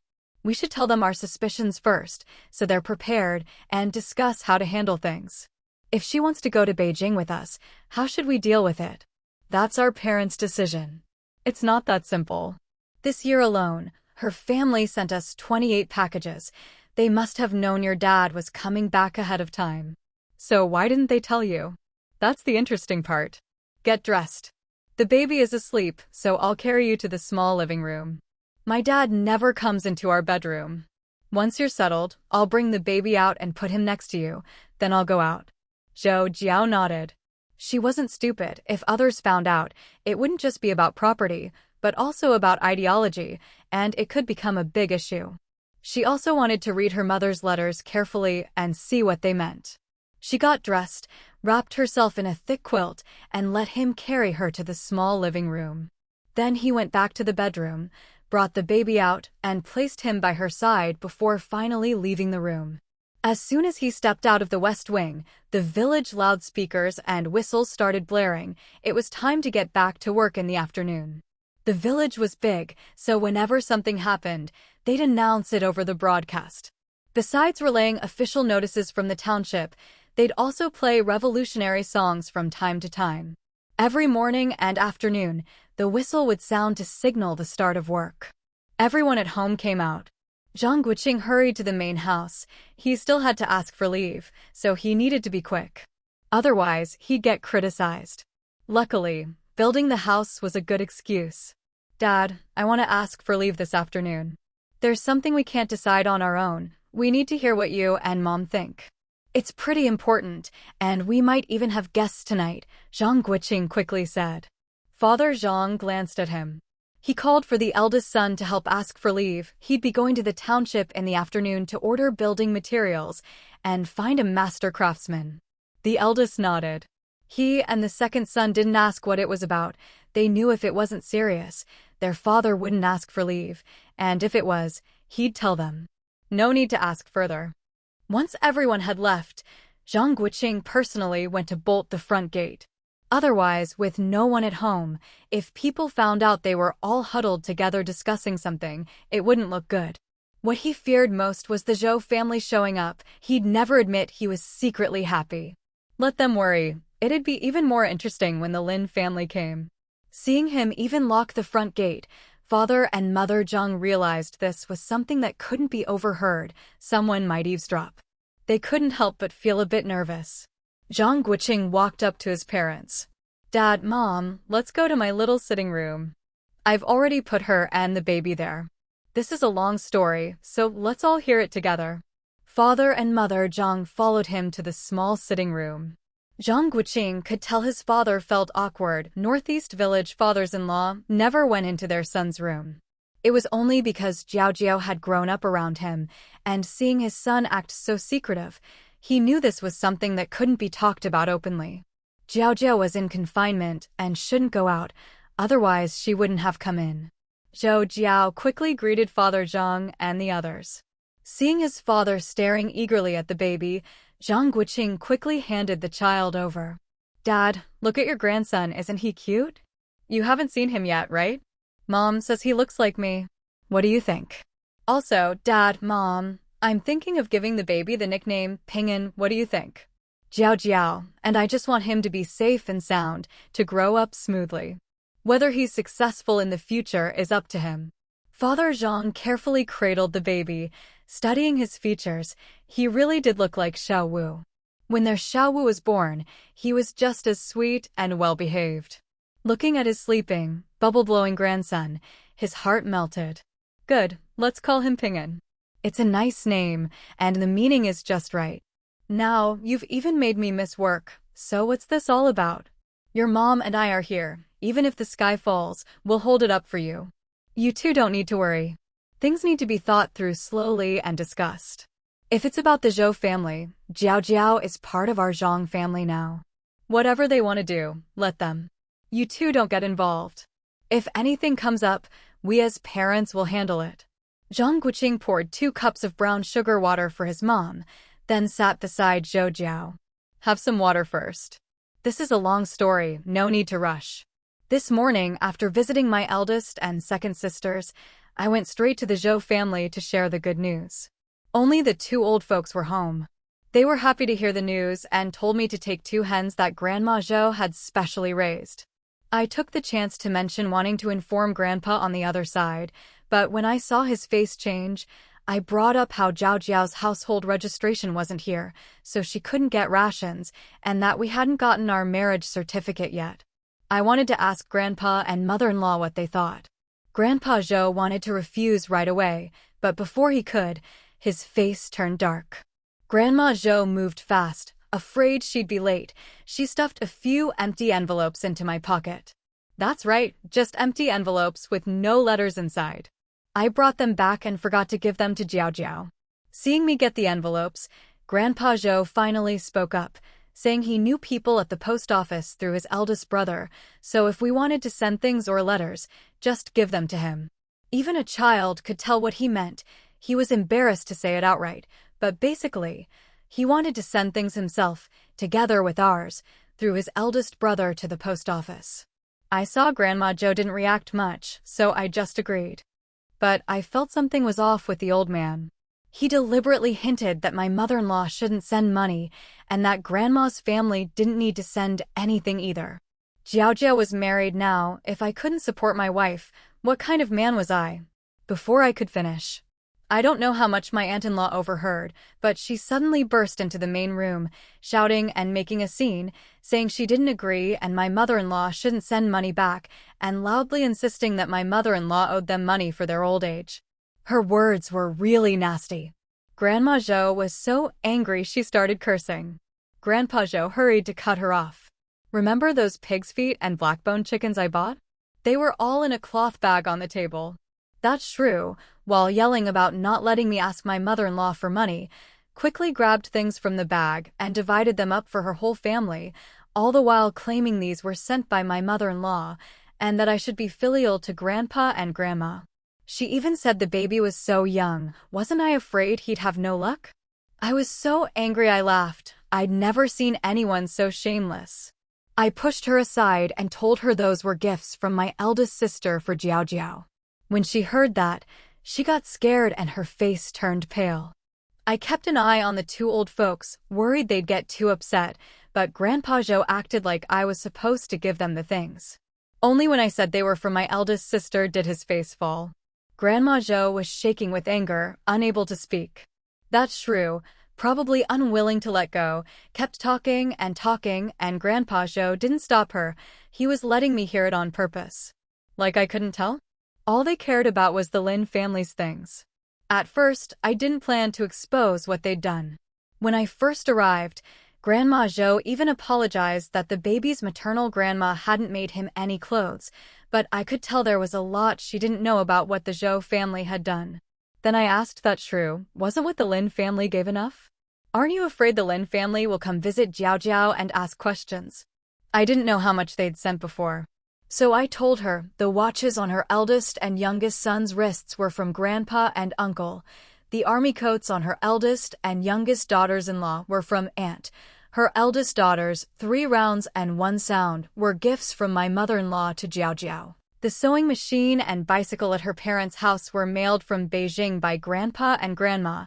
We should tell them our suspicions first, so they're prepared, and discuss how to handle things. If she wants to go to Beijing with us, how should we deal with it? That's our parents' decision. It's not that simple. This year alone, her family sent us 28 packages. They must have known your dad was coming back ahead of time. So why didn't they tell you? That's the interesting part. Get dressed. The baby is asleep, so I'll carry you to the small living room. My dad never comes into our bedroom. Once you're settled, I'll bring the baby out and put him next to you, then I'll go out. Zhou Jiao nodded. She wasn't stupid. If others found out, it wouldn't just be about property, but also about ideology, and it could become a big issue. She also wanted to read her mother's letters carefully and see what they meant. She got dressed, wrapped herself in a thick quilt, and let him carry her to the small living room. Then he went back to the bedroom, brought the baby out, and placed him by her side before finally leaving the room. As soon as he stepped out of the West Wing, the village loudspeakers and whistles started blaring. It was time to get back to work in the afternoon. The village was big, so whenever something happened, they'd announce it over the broadcast. Besides relaying official notices from the township, they'd also play revolutionary songs from time to time. Every morning and afternoon, the whistle would sound to signal the start of work. Everyone at home came out. Zhang Guoqing hurried to the main house. He still had to ask for leave, so he needed to be quick. Otherwise, he'd get criticized. Luckily, building the house was a good excuse. Dad, I want to ask for leave this afternoon. There's something we can't decide on our own. We need to hear what you and Mom think. It's pretty important, and we might even have guests tonight, Zhang Guoqing quickly said. Father Zhang glanced at him. He called for the eldest son to help ask for leave. He'd be going to the township in the afternoon to order building materials and find a master craftsman. The eldest nodded. He and the second son didn't ask what it was about. They knew if it wasn't serious, their father wouldn't ask for leave, and if it was, he'd tell them. No need to ask further. Once everyone had left, Zhang Guoqing personally went to bolt the front gate. Otherwise, with no one at home, if people found out they were all huddled together discussing something, it wouldn't look good. What he feared most was the Zhou family showing up. He'd never admit he was secretly happy. Let them worry. It'd be even more interesting when the Lynn family came. Seeing him even lock the front gate, Father and Mother Zhang realized this was something that couldn't be overheard. Someone might eavesdrop. They couldn't help but feel a bit nervous. Zhang Guoqing walked up to his parents. "Dad, Mom, let's go to my little sitting room. I've already put her and the baby there. This is a long story, so let's all hear it together." Father and Mother Zhang followed him to the small sitting room. Zhang Guoqing could tell his father felt awkward. Northeast Village fathers-in-law never went into their son's room. It was only because Zhou Jiao had grown up around him, and seeing his son act so secretive, he knew this was something that couldn't be talked about openly. Zhou Jiao was in confinement and shouldn't go out, otherwise she wouldn't have come in. Zhou Jiao quickly greeted Father Zhang and the others. Seeing his father staring eagerly at the baby, Zhang Guoqing quickly handed the child over. "Dad, look at your grandson, isn't he cute? You haven't seen him yet, right? Mom says he looks like me. What do you think? Also, Dad, Mom, I'm thinking of giving the baby the nickname Ping'an. What do you think? Zhao Jiao, and I just want him to be safe and sound, to grow up smoothly. Whether he's successful in the future is up to him." Father Zhang carefully cradled the baby. Studying his features, he really did look like Xiao Wu. When their Xiao Wu was born, he was just as sweet and well-behaved. Looking at his sleeping, bubble-blowing grandson, his heart melted. "Good, let's call him Ping'an. It's a nice name, and the meaning is just right. Now, you've even made me miss work, so what's this all about? Your mom and I are here. Even if the sky falls, we'll hold it up for you. You two don't need to worry. Things need to be thought through slowly and discussed. If it's about the Zhou family, Zhao Jiao is part of our Zhang family now. Whatever they want to do, let them. You two don't get involved. If anything comes up, we as parents will handle it." Zhang Guoqing poured 2 cups of brown sugar water for his mom, then sat beside Zhou Jiao. "Have some water first. This is a long story, no need to rush. This morning, after visiting my eldest and second sisters, I went straight to the Zhou family to share the good news. Only the 2 old folks were home. They were happy to hear the news and told me to take 2 hens that Grandma Zhou had specially raised. I took the chance to mention wanting to inform Grandpa on the other side, but when I saw his face change, I brought up how Zhao Jiao's household registration wasn't here, so she couldn't get rations, and that we hadn't gotten our marriage certificate yet. I wanted to ask Grandpa and Mother-in-law what they thought. Grandpa Zhou wanted to refuse right away, but before he could, his face turned dark. Grandma Zhou moved fast. Afraid she'd be late, she stuffed a few empty envelopes into my pocket. That's right, just empty envelopes with no letters inside. I brought them back and forgot to give them to Zhao Jiao. Seeing me get the envelopes, Grandpa Zhou finally spoke up, saying he knew people at the post office through his eldest brother, so if we wanted to send things or letters, just give them to him. Even a child could tell what he meant. He was embarrassed to say it outright, but basically, he wanted to send things himself, together with ours, through his eldest brother to the post office. I saw Grandma Zhou didn't react much, so I just agreed. But I felt something was off with the old man. He deliberately hinted that my mother-in-law shouldn't send money, and that Grandma's family didn't need to send anything either. Zhao Jiao was married now. If I couldn't support my wife, what kind of man was I? Before I could finish, I don't know how much my aunt-in-law overheard, but she suddenly burst into the main room, shouting and making a scene, saying she didn't agree and my mother-in-law shouldn't send money back, and loudly insisting that my mother-in-law owed them money for their old age. Her words were really nasty. Grandma Zhou was so angry she started cursing. Grandpa Zhou hurried to cut her off. "Remember those pig's feet and black-bone chickens I bought? They were all in a cloth bag on the table." That shrew, while yelling about not letting me ask my mother-in-law for money, quickly grabbed things from the bag and divided them up for her whole family, all the while claiming these were sent by my mother-in-law, and that I should be filial to Grandpa and Grandma. She even said the baby was so young, wasn't I afraid he'd have no luck? I was so angry I laughed. I'd never seen anyone so shameless. I pushed her aside and told her those were gifts from my eldest sister for Zhao Jiao. When she heard that, she got scared and her face turned pale. I kept an eye on the two old folks, worried they'd get too upset, but Grandpa Zhou acted like I was supposed to give them the things. Only when I said they were from my eldest sister did his face fall. Grandma Zhou was shaking with anger, unable to speak. That shrew, probably unwilling to let go, kept talking, and Grandpa Zhou didn't stop her. He was letting me hear it on purpose. Like I couldn't tell? All they cared about was the Lin family's things. At first, I didn't plan to expose what they'd done. When I first arrived, Grandma Zhou even apologized that the baby's maternal grandma hadn't made him any clothes, but I could tell there was a lot she didn't know about what the Zhou family had done. Then I asked that shrew, wasn't what the Lin family gave enough? Aren't you afraid the Lin family will come visit Zhao Jiao and ask questions? I didn't know how much they'd sent before. So I told her the watches on her eldest and youngest son's wrists were from Grandpa and Uncle. The army coats on her eldest and youngest daughters-in-law were from Aunt. Her eldest daughters, 3 rounds and 1 sound, were gifts from my mother-in-law to Zhao Jiao. The sewing machine and bicycle at her parents' house were mailed from Beijing by Grandpa and Grandma.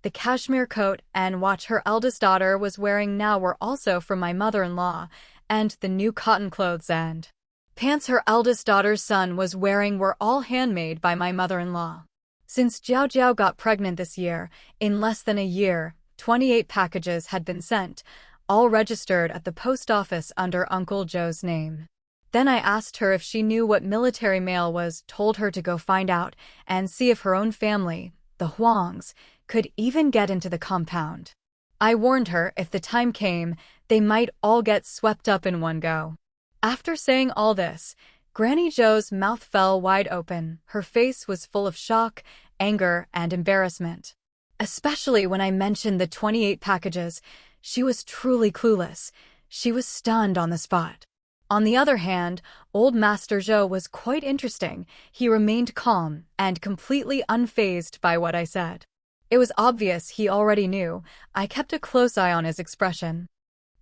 The cashmere coat and watch her eldest daughter was wearing now were also from my mother-in-law, and the new cotton clothes and pants her eldest daughter's son was wearing were all handmade by my mother-in-law. Since Zhao Jiao got pregnant this year, in less than a year, 28 packages had been sent, all registered at the post office under Uncle Zhou's name. Then I asked her if she knew what military mail was, told her to go find out and see if her own family, the Huangs, could even get into the compound. I warned her if the time came, they might all get swept up in one go. After saying all this, Granny Zhou's mouth fell wide open. Her face was full of shock, anger, and embarrassment. Especially when I mentioned the 28 packages, she was truly clueless. She was stunned on the spot. On the other hand, old Master Zhou was quite interesting. He remained calm and completely unfazed by what I said. It was obvious he already knew. I kept a close eye on his expression.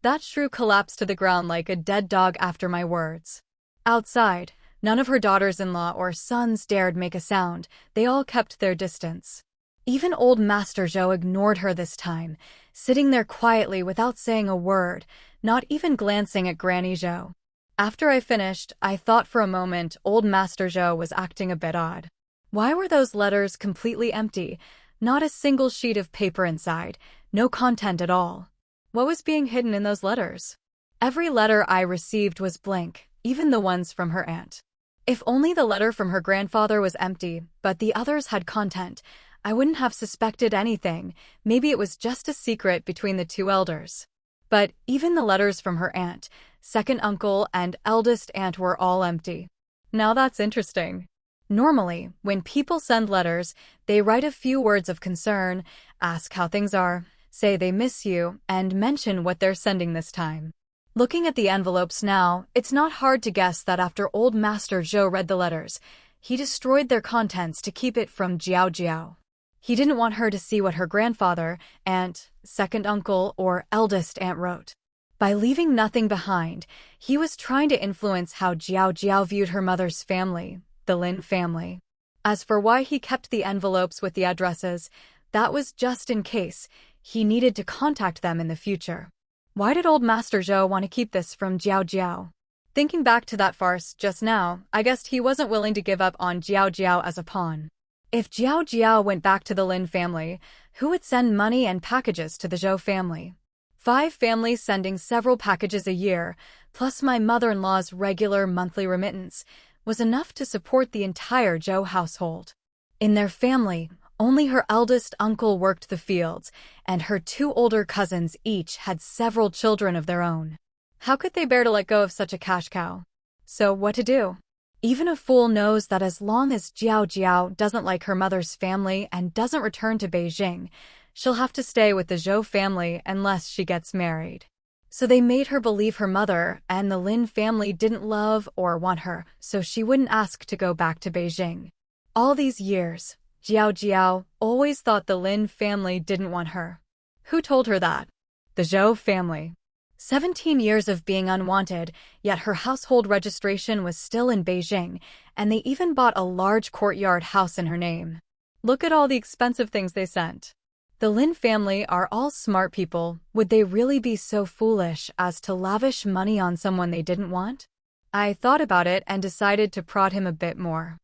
That shrew collapsed to the ground like a dead dog after my words. Outside, none of her daughters-in-law or sons dared make a sound. They all kept their distance. Even old Master Zhou ignored her this time, sitting there quietly without saying a word, not even glancing at Granny Zhou. After I finished, I thought for a moment old Master Zhou was acting a bit odd. Why were those letters completely empty? Not a single sheet of paper inside, no content at all. What was being hidden in those letters? Every letter I received was blank, even the ones from her aunt. If only the letter from her grandfather was empty, but the others had content, I wouldn't have suspected anything. Maybe it was just a secret between the two elders. But even the letters from her aunt, second uncle, and eldest aunt were all empty. Now that's interesting. Normally, when people send letters, they write a few words of concern, ask how things are, say they miss you, and mention what they're sending this time. Looking at the envelopes now, it's not hard to guess that after old Master Zhou read the letters, he destroyed their contents to keep it from Zhao Jiao. He didn't want her to see what her grandfather, aunt, second uncle, or eldest aunt wrote. By leaving nothing behind, he was trying to influence how Zhao Jiao viewed her mother's family, the Lin family. As for why he kept the envelopes with the addresses, that was just in case he needed to contact them in the future. Why did old Master Zhou want to keep this from Zhao Jiao? Thinking back to that farce just now, I guessed he wasn't willing to give up on Zhao Jiao as a pawn. If Zhao Jiao went back to the Lin family, who would send money and packages to the Zhou family? 5 families sending several packages a year, plus my mother-in-law's regular monthly remittance, was enough to support the entire Zhou household. In their family, only her eldest uncle worked the fields, and her 2 older cousins each had several children of their own. How could they bear to let go of such a cash cow? So what to do? Even a fool knows that as long as Zhao Jiao doesn't like her mother's family and doesn't return to Beijing, she'll have to stay with the Zhou family unless she gets married. So they made her believe her mother and the Lin family didn't love or want her, so she wouldn't ask to go back to Beijing. All these years, Zhao Jiao always thought the Lin family didn't want her. Who told her that? The Zhou family. 17 years of being unwanted, yet her household registration was still in Beijing, and they even bought a large courtyard house in her name. Look at all the expensive things they sent. The Lynn family are all smart people. Would they really be so foolish as to lavish money on someone they didn't want? I thought about it and decided to prod him a bit more.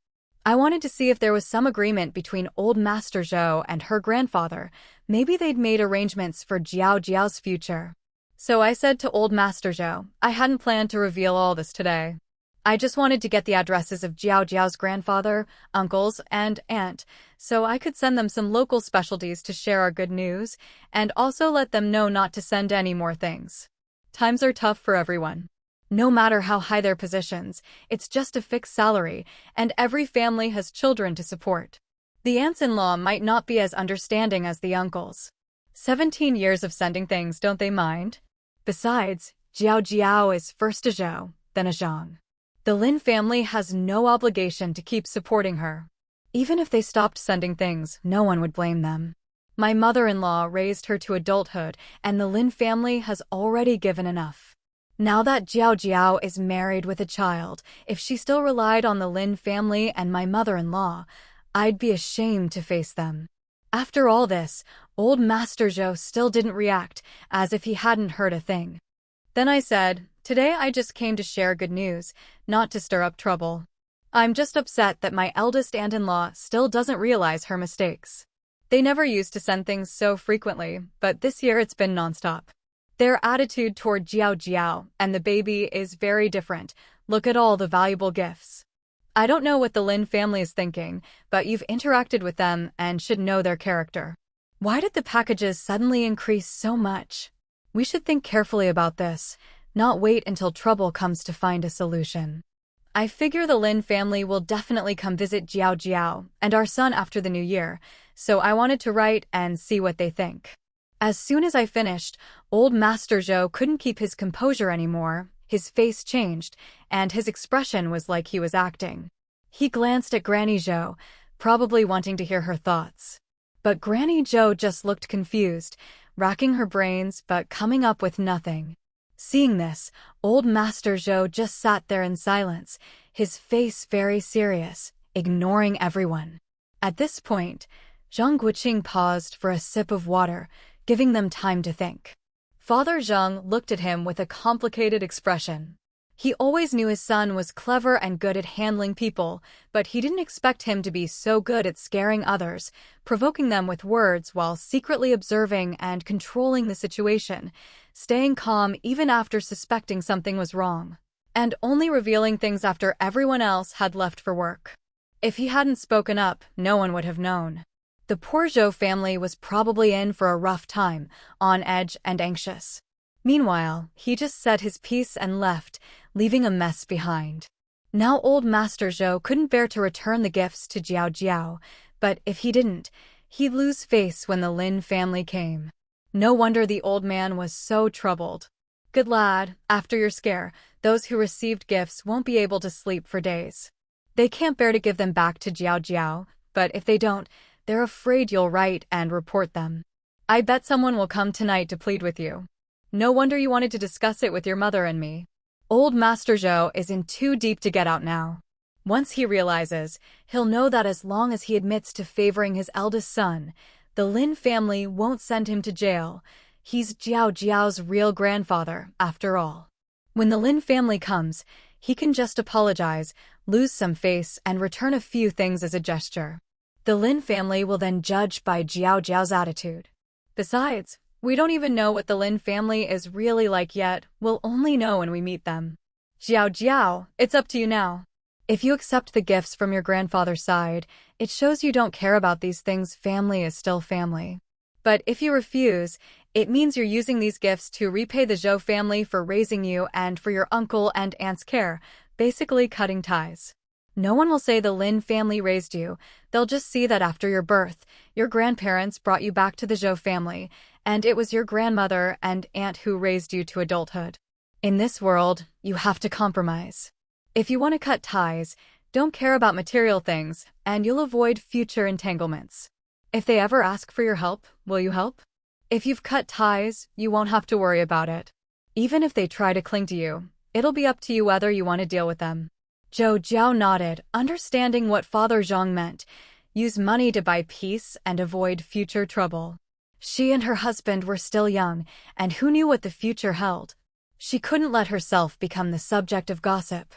I wanted to see if there was some agreement between old Master Zhou and her grandfather. Maybe they'd made arrangements for Jiao's future. So I said to old Master Zhou, I hadn't planned to reveal all this today. I just wanted to get the addresses of Jiao's grandfather, uncles, and aunt, so I could send them some local specialties to share our good news, and also let them know not to send any more things. Times are tough for everyone. No matter how high their positions, it's just a fixed salary, and every family has children to support. The aunts-in-law might not be as understanding as the uncles. 17 years of sending things, don't they mind? Besides, Jiao is first a Zhou, then a Zhang. The Lin family has no obligation to keep supporting her. Even if they stopped sending things, no one would blame them. My mother-in-law raised her to adulthood, and the Lin family has already given enough. Now that Jiao is married with a child, if she still relied on the Lin family and my mother-in-law, I'd be ashamed to face them. After all this, old Master Zhou still didn't react, as if he hadn't heard a thing. Then I said, today I just came to share good news, not to stir up trouble. I'm just upset that my eldest aunt-in-law still doesn't realize her mistakes. They never used to send things so frequently, but this year it's been nonstop. Their attitude toward Jiao and the baby is very different. Look at all the valuable gifts. I don't know what the Lin family is thinking, but you've interacted with them and should know their character. Why did the packages suddenly increase so much? We should think carefully about this, not wait until trouble comes to find a solution. I figure the Lin family will definitely come visit Jiao and our son after the new year, so I wanted to write and see what they think. As soon as I finished, old Master Zhou couldn't keep his composure anymore. His face changed, and his expression was like he was acting. He glanced at Granny Zhou, probably wanting to hear her thoughts. But Granny Zhou just looked confused, racking her brains but coming up with nothing. Seeing this, old Master Zhou just sat there in silence, his face very serious, ignoring everyone. At this point, Zhang Guoqing paused for a sip of water, giving them time to think. Father Zhang looked at him with a complicated expression. He always knew his son was clever and good at handling people, but he didn't expect him to be so good at scaring others, provoking them with words while secretly observing and controlling the situation, staying calm even after suspecting something was wrong, and only revealing things after everyone else had left for work. If he hadn't spoken up, no one would have known. The poor Zhou family was probably in for a rough time, on edge and anxious. Meanwhile, he just said his piece and left, leaving a mess behind. Now old Master Zhou couldn't bear to return the gifts to Jiao, but if he didn't, he'd lose face when the Lin family came. No wonder the old man was so troubled. Good lad, after your scare, those who received gifts won't be able to sleep for days. They can't bear to give them back to Jiao, but if they don't, they're afraid you'll write and report them. I bet someone will come tonight to plead with you. No wonder you wanted to discuss it with your mother and me. Old Master Zhou is in too deep to get out now. Once he realizes, he'll know that as long as he admits to favoring his eldest son, the Lin family won't send him to jail. He's Jiao's real grandfather, after all. When the Lin family comes, he can just apologize, lose some face, and return a few things as a gesture. The Lin family will then judge by Jiao's attitude. Besides, we don't even know what the Lin family is really like yet. We'll only know when we meet them. Jiao, it's up to you now. If you accept the gifts from your grandfather's side, it shows you don't care about these things. Family is still family. But if you refuse, it means you're using these gifts to repay the Zhou family for raising you and for your uncle and aunt's care, basically cutting ties. No one will say the Lin family raised you. They'll just see that after your birth, your grandparents brought you back to the Zhou family, and it was your grandmother and aunt who raised you to adulthood. In this world, you have to compromise. If you want to cut ties, don't care about material things, and you'll avoid future entanglements. If they ever ask for your help, will you help? If you've cut ties, you won't have to worry about it. Even if they try to cling to you, it'll be up to you whether you want to deal with them. Zhou Jiao nodded, understanding what Father Zhang meant. Use money to buy peace and avoid future trouble. She and her husband were still young, and who knew what the future held? She couldn't let herself become the subject of gossip.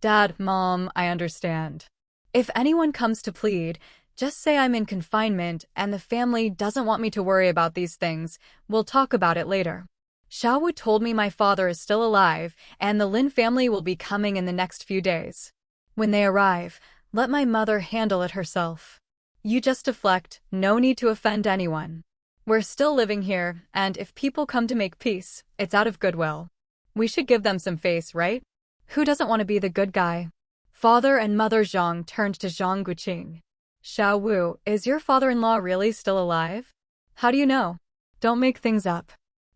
Dad, Mom, I understand. If anyone comes to plead, just say I'm in confinement and the family doesn't want me to worry about these things. We'll talk about it later. Xiaowu told me my father is still alive and the Lin family will be coming in the next few days. When they arrive, let my mother handle it herself. You just deflect, no need to offend anyone. We're still living here, and if people come to make peace, it's out of goodwill. We should give them some face, right? Who doesn't want to be the good guy? Father and Mother Zhang turned to Zhang Guoqing. Xiaowu, is your father-in-law really still alive? How do you know? Don't make things up.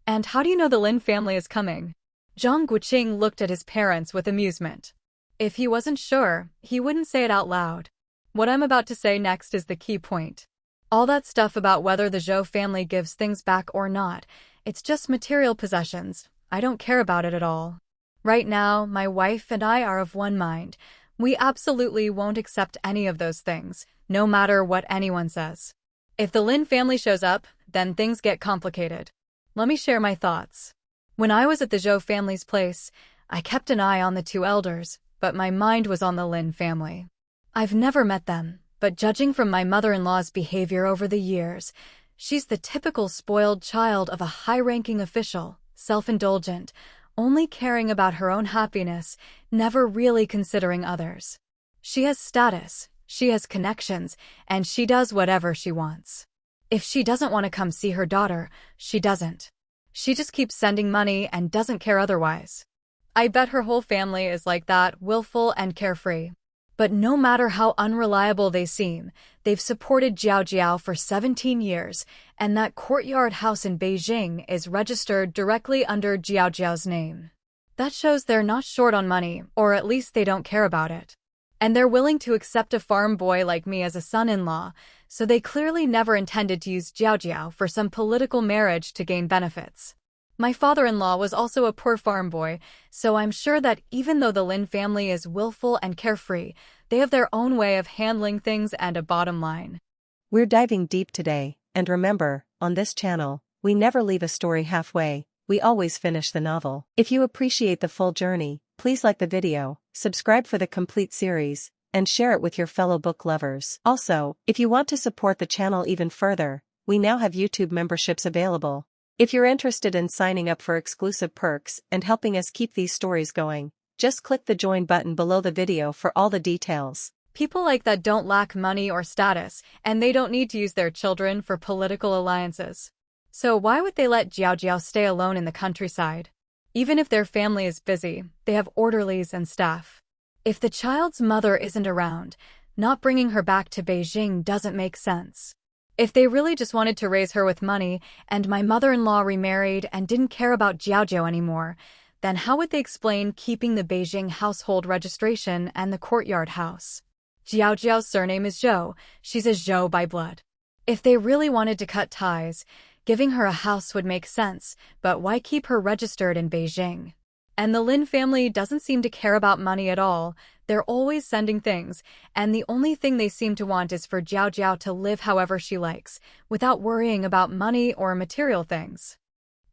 And how do you know the Lin family is coming? Zhang Guoqing looked at his parents with amusement. If he wasn't sure, he wouldn't say it out loud. What I'm about to say next is the key point. All that stuff about whether the Zhou family gives things back or not, it's just material possessions. I don't care about it at all. Right now, my wife and I are of one mind. We absolutely won't accept any of those things, no matter what anyone says. If the Lin family shows up, then things get complicated. Let me share my thoughts. When I was at the Zhou family's place, I kept an eye on the two elders, but my mind was on the Lin family. I've never met them, but judging from my mother-in-law's behavior over the years, she's the typical spoiled child of a high-ranking official, self-indulgent, only caring about her own happiness, never really considering others. She has status, she has connections, and she does whatever she wants. If she doesn't want to come see her daughter, she doesn't. She just keeps sending money and doesn't care otherwise. I bet her whole family is like that, willful and carefree. But no matter how unreliable they seem, they've supported Zhou Jiao for 17 years, and that courtyard house in Beijing is registered directly under Zhou Jiao's name. That shows they're not short on money, or at least they don't care about it. And they're willing to accept a farm boy like me as a son-in-law, so they clearly never intended to use Zhou Jiao for some political marriage to gain benefits. My father-in-law was also a poor farm boy, so I'm sure that even though the Lin family is willful and carefree, they have their own way of handling things and a bottom line. We're diving deep today, and remember, on this channel, we never leave a story halfway, we always finish the novel. If you appreciate the full journey, please like the video, subscribe for the complete series, and share it with your fellow book lovers. Also, if you want to support the channel even further, we now have YouTube memberships available. If you're interested in signing up for exclusive perks and helping us keep these stories going, just click the join button below the video for all the details. People like that don't lack money or status, and they don't need to use their children for political alliances. So why would they let Zhou Jiao stay alone in the countryside? Even if their family is busy, they have orderlies and staff. If the child's mother isn't around, not bringing her back to Beijing doesn't make sense. If they really just wanted to raise her with money, and my mother-in-law remarried and didn't care about Zhou Jiao anymore, then how would they explain keeping the Beijing household registration and the courtyard house? Zhou Jiao's surname is Zhou, she's a Zhou by blood. If they really wanted to cut ties, giving her a house would make sense, but why keep her registered in Beijing? And the Lin family doesn't seem to care about money at all. They're always sending things, and the only thing they seem to want is for Zhou Jiao to live however she likes, without worrying about money or material things.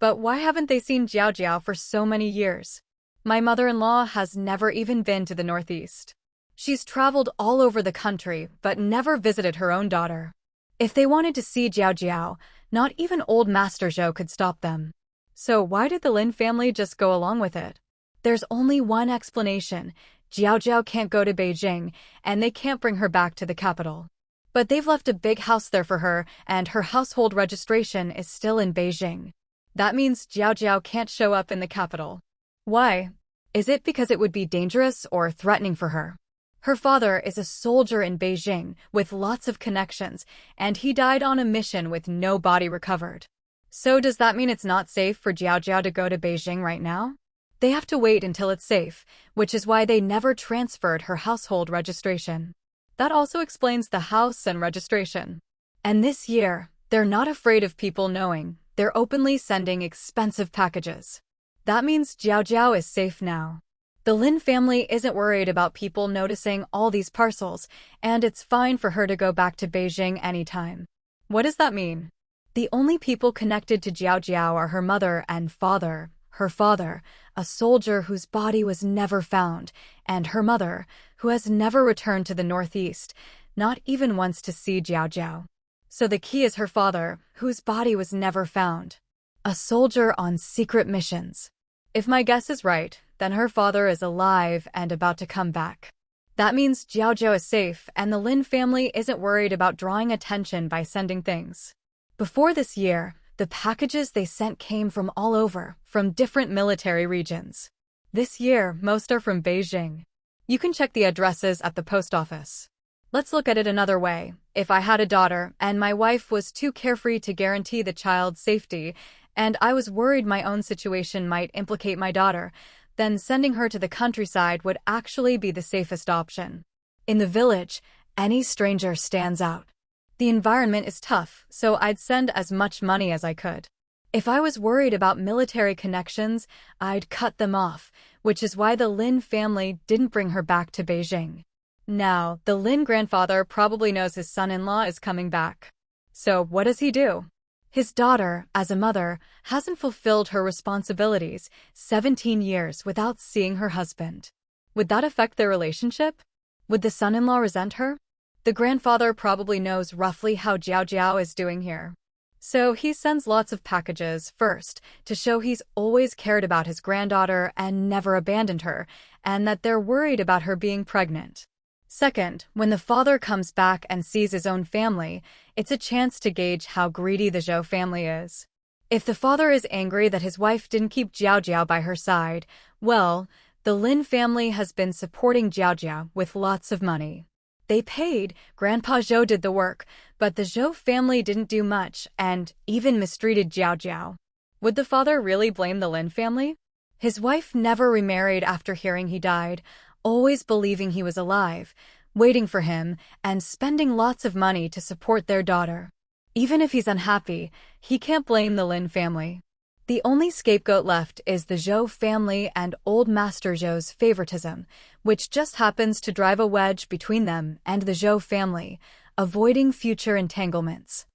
But why haven't they seen Zhou Jiao for so many years? My mother-in-law has never even been to the Northeast. She's traveled all over the country, but never visited her own daughter. If they wanted to see Zhou Jiao, not even old Master Zhou could stop them. So why did the Lin family just go along with it? There's only one explanation. Zhou Jiao can't go to Beijing, and they can't bring her back to the capital. But they've left a big house there for her, and her household registration is still in Beijing. That means Zhou Jiao can't show up in the capital. Why? Is it because it would be dangerous or threatening for her? Her father is a soldier in Beijing with lots of connections, and he died on a mission with no body recovered. So does that mean it's not safe for Zhou Jiao to go to Beijing right now? They have to wait until it's safe, which is why they never transferred her household registration. That also explains the house and registration. And this year, they're not afraid of people knowing. they're openly sending expensive packages. That means Zhao Jiao is safe now. The Lin family isn't worried about people noticing all these parcels, and it's fine for her to go back to Beijing anytime. What does that mean? The only people connected to Zhao Jiao are her mother and father, her father, a soldier whose body was never found, and her mother, who has never returned to the northeast, not even once to see Zhao Jiao. So the key is her father, whose body was never found. A soldier on secret missions. If my guess is right, then her father is alive and about to come back. That means Zhao Jiao is safe and the Lin family isn't worried about drawing attention by sending things. Before this year, the packages they sent came from all over, from different military regions. This year, most are from Beijing. You can check the addresses at the post office. Let's look at it another way. If I had a daughter and my wife was too carefree to guarantee the child's safety, and I was worried my own situation might implicate my daughter, then sending her to the countryside would actually be the safest option. In the village, any stranger stands out. The environment is tough, so I'd send as much money as I could. If I was worried about military connections, I'd cut them off, which is why the Lin family didn't bring her back to Beijing. Now, the Lin grandfather probably knows his son-in-law is coming back. So what does he do? His daughter, as a mother, hasn't fulfilled her responsibilities 17 years without seeing her husband. Would that affect their relationship? Would the son-in-law resent her? The grandfather probably knows roughly how Zhao Jiao is doing here. So he sends lots of packages first to show he's always cared about his granddaughter and never abandoned her, and that they're worried about her being pregnant. Second, when the father comes back and sees his own family, it's a chance to gauge how greedy the Zhou family is. If the father is angry that his wife didn't keep Zhao Jiao by her side, well, the Lin family has been supporting Zhao Jiao with lots of money. They paid, Grandpa Zhou did the work, but the Zhou family didn't do much and even mistreated Zhao Jiao. Would the father really blame the Lin family? His wife never remarried after hearing he died, always believing he was alive, waiting for him, and spending lots of money to support their daughter. Even if he's unhappy, he can't blame the Lin family. The only scapegoat left is the Zhou family and old Master Zhou's favoritism, which just happens to drive a wedge between them and the Zhou family, avoiding future entanglements.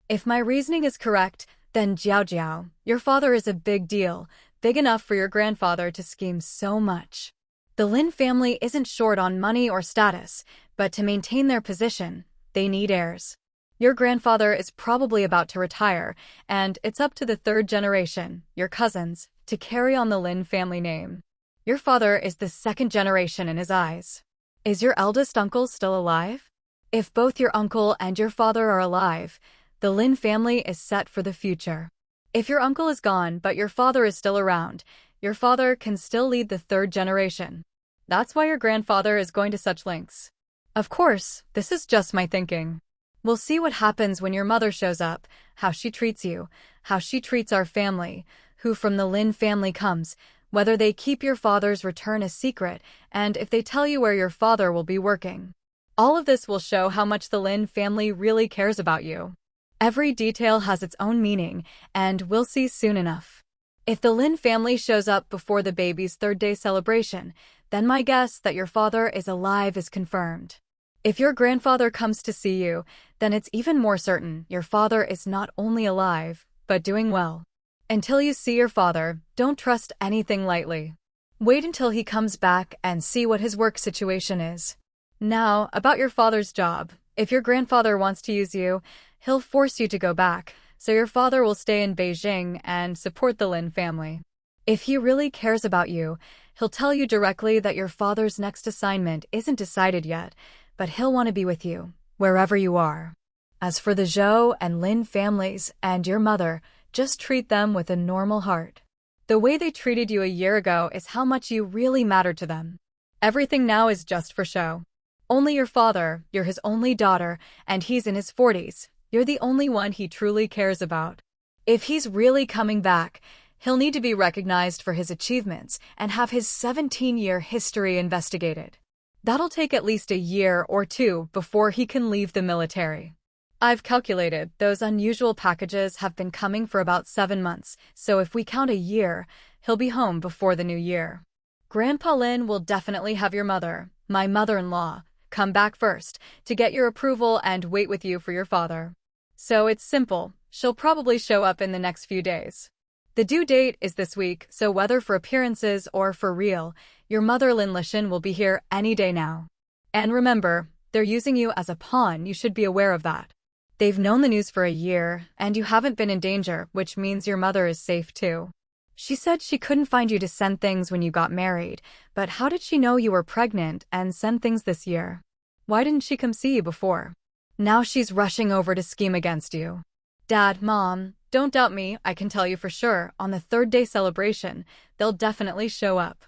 If my reasoning is correct, then Zhao Jiao, your father is a big deal, big enough for your grandfather to scheme so much. The Lin family isn't short on money or status, but to maintain their position, they need heirs. Your grandfather is probably about to retire, and it's up to the third generation, your cousins, to carry on the Lin family name. Your father is the second generation in his eyes. Is your eldest uncle still alive? If both your uncle and your father are alive, the Lin family is set for the future. If your uncle is gone but your father is still around, your father can still lead the third generation. That's why your grandfather is going to such lengths. Of course, this is just my thinking. We'll see what happens when your mother shows up, how she treats you, how she treats our family, who from the Lin family comes, whether they keep your father's return a secret, and if they tell you where your father will be working. All of this will show how much the Lin family really cares about you. Every detail has its own meaning, and we'll see soon enough. If the Lin family shows up before the baby's third-day celebration, then my guess that your father is alive is confirmed. If your grandfather comes to see you, then it's even more certain your father is not only alive, but doing well. Until you see your father, don't trust anything lightly. Wait until he comes back and see what his work situation is. Now, about your father's job. If your grandfather wants to use you, he'll force you to go back, so your father will stay in Beijing and support the Lin family. If he really cares about you, he'll tell you directly that your father's next assignment isn't decided yet, but he'll want to be with you, wherever you are. As for the Zhou and Lin families and your mother, just treat them with a normal heart. The way they treated you a year ago is how much you really matter to them. Everything now is just for show. Only your father, you're his only daughter, and he's in his 40s. You're the only one he truly cares about. If he's really coming back, he'll need to be recognized for his achievements and have his 17-year history investigated. That'll take at least a year or two before he can leave the military. I've calculated those unusual packages have been coming for about 7 months, so if we count a year, he'll be home before the new year. Grandpa Lynn will definitely have your mother, my mother-in-law, come back first to get your approval and wait with you for your father. So it's simple, she'll probably show up in the next few days. The due date is this week, so whether for appearances or for real, your mother Lynn Lishan will be here any day now. And remember, they're using you as a pawn, you should be aware of that. They've known the news for a year, and you haven't been in danger, which means your mother is safe too. She said she couldn't find you to send things when you got married, but how did she know you were pregnant and send things this year? Why didn't she come see you before? Now she's rushing over to scheme against you. Dad, Mom, don't doubt me, I can tell you for sure, on the third day celebration, they'll definitely show up.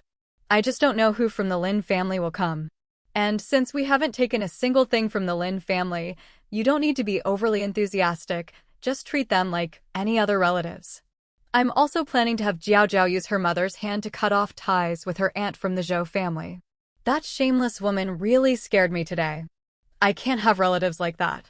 I just don't know who from the Lynn family will come. And since we haven't taken a single thing from the Lynn family, you don't need to be overly enthusiastic, just treat them like any other relatives. I'm also planning to have Zhao Jiao use her mother's hand to cut off ties with her aunt from the Zhou family. That shameless woman really scared me today. I can't have relatives like that.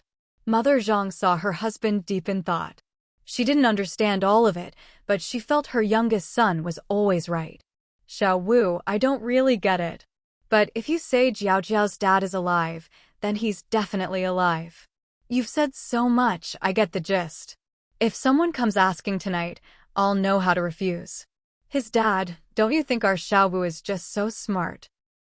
Mother Zhang saw her husband deep in thought. She didn't understand all of it, but she felt her youngest son was always right. Xiao Wu, I don't really get it. But if you say Jiao Jiao's dad is alive, then he's definitely alive. You've said so much, I get the gist. If someone comes asking tonight, I'll know how to refuse. His dad, don't you think our Xiao Wu is just so smart?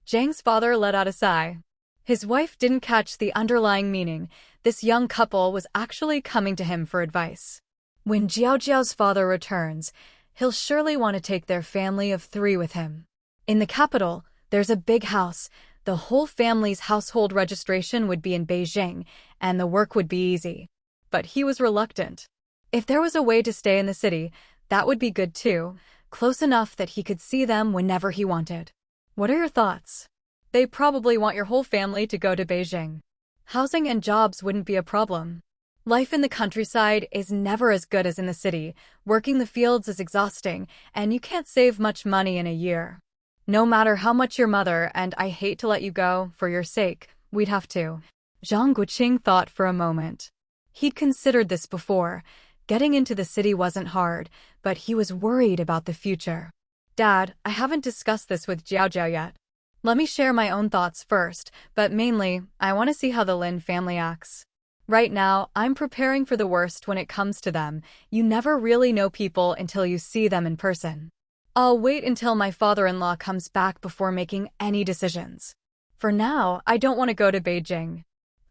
Zhang's father let out a sigh. His wife didn't catch the underlying meaning. This young couple was actually coming to him for advice. When Jiao Jiao's father returns, he'll surely want to take their family of 3 with him. In the capital, there's a big house. The whole family's household registration would be in Beijing, and the work would be easy. But he was reluctant. If there was a way to stay in the city, that would be good too, close enough that he could see them whenever he wanted. What are your thoughts? They probably want your whole family to go to Beijing. Housing and jobs wouldn't be a problem. Life in the countryside is never as good as in the city. Working the fields is exhausting, and you can't save much money in a year. No matter how much your mother, and I hate to let you go, for your sake, we'd have to. Zhang Guoqing thought for a moment. He'd considered this before. Getting into the city wasn't hard, but he was worried about the future. Dad, I haven't discussed this with Jiao Jiao yet. Let me share my own thoughts first, but mainly, I want to see how the Lin family acts. Right now, I'm preparing for the worst when it comes to them. You never really know people until you see them in person. I'll wait until my father-in-law comes back before making any decisions. For now, I don't want to go to Beijing.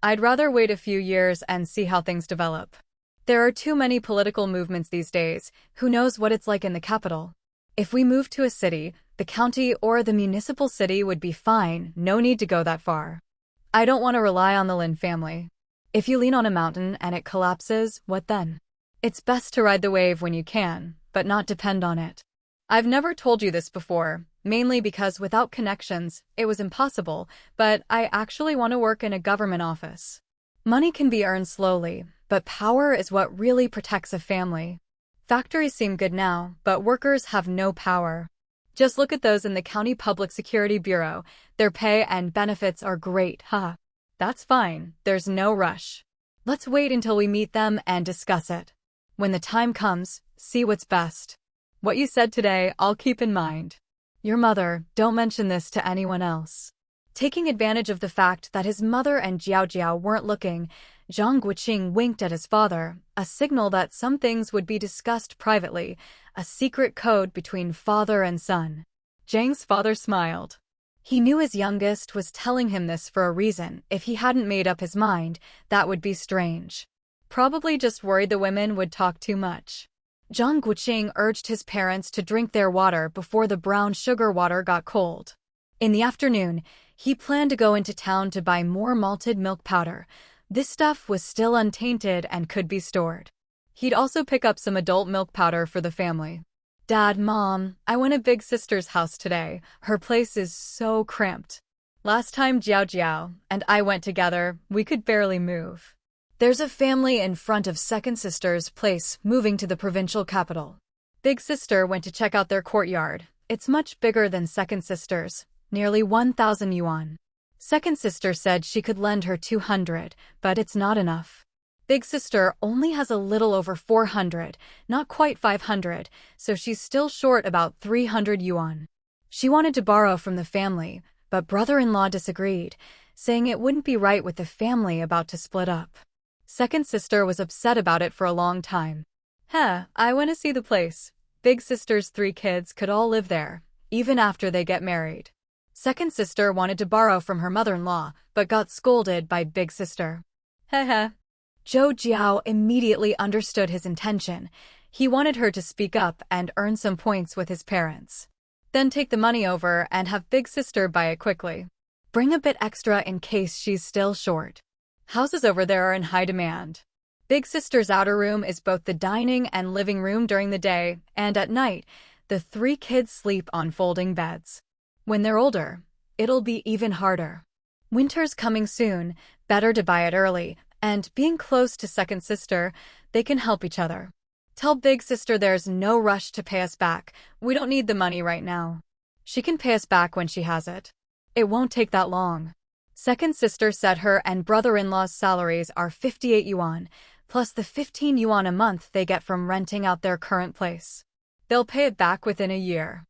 I'd rather wait a few years and see how things develop. There are too many political movements these days. Who knows what it's like in the capital? If we move to a city, the county or the municipal city would be fine, no need to go that far. I don't want to rely on the Lin family. If you lean on a mountain and it collapses, what then? It's best to ride the wave when you can, but not depend on it. I've never told you this before, mainly because without connections, it was impossible, but I actually want to work in a government office. Money can be earned slowly, but power is what really protects a family. Factories seem good now, but workers have no power. Just look at those in the County Public Security Bureau. Their pay and benefits are great, huh? That's fine, there's no rush. Let's wait until we meet them and discuss it. When the time comes, see what's best. What you said today, I'll keep in mind. Your mother, don't mention this to anyone else. Taking advantage of the fact that his mother and Jiao Jiao weren't looking, Zhang Guoqing winked at his father, a signal that some things would be discussed privately, a secret code between father and son. Zhang's father smiled. He knew his youngest was telling him this for a reason. If he hadn't made up his mind, that would be strange. Probably just worried the women would talk too much. Zhang Guoqing urged his parents to drink their water before the brown sugar water got cold. In the afternoon, he planned to go into town to buy more malted milk powder. This stuff was still untainted and could be stored. He'd also pick up some adult milk powder for the family. Dad, Mom, I went to Big Sister's house today. Her place is so cramped. Last time Jiao Jiao and I went together, we could barely move. There's a family in front of Second Sister's place moving to the provincial capital. Big Sister went to check out their courtyard. It's much bigger than Second Sister's, nearly 1,000 yuan. Second Sister said she could lend her 200, but it's not enough. Big sister only has a little over 400, not quite 500, so she's still short about 300 yuan. She wanted to borrow from the family, but brother-in-law disagreed, saying it wouldn't be right with the family about to split up. Second sister was upset about it for a long time. I want to see the place. Big sister's 3 kids could all live there, even after they get married. Second sister wanted to borrow from her mother-in-law, but got scolded by big sister. Zhou Jiao immediately understood his intention. He wanted her to speak up and earn some points with his parents. Then take the money over and have big sister buy it quickly. Bring a bit extra in case she's still short. Houses over there are in high demand. Big sister's outer room is both the dining and living room during the day, and at night, the 3 kids sleep on folding beds. When they're older, it'll be even harder. Winter's coming soon, better to buy it early, and being close to second sister, they can help each other. Tell big sister there's no rush to pay us back. We don't need the money right now. She can pay us back when she has it. It won't take that long. Second sister said her and brother-in-law's salaries are 58 yuan, plus the 15 yuan a month they get from renting out their current place. They'll pay it back within a year.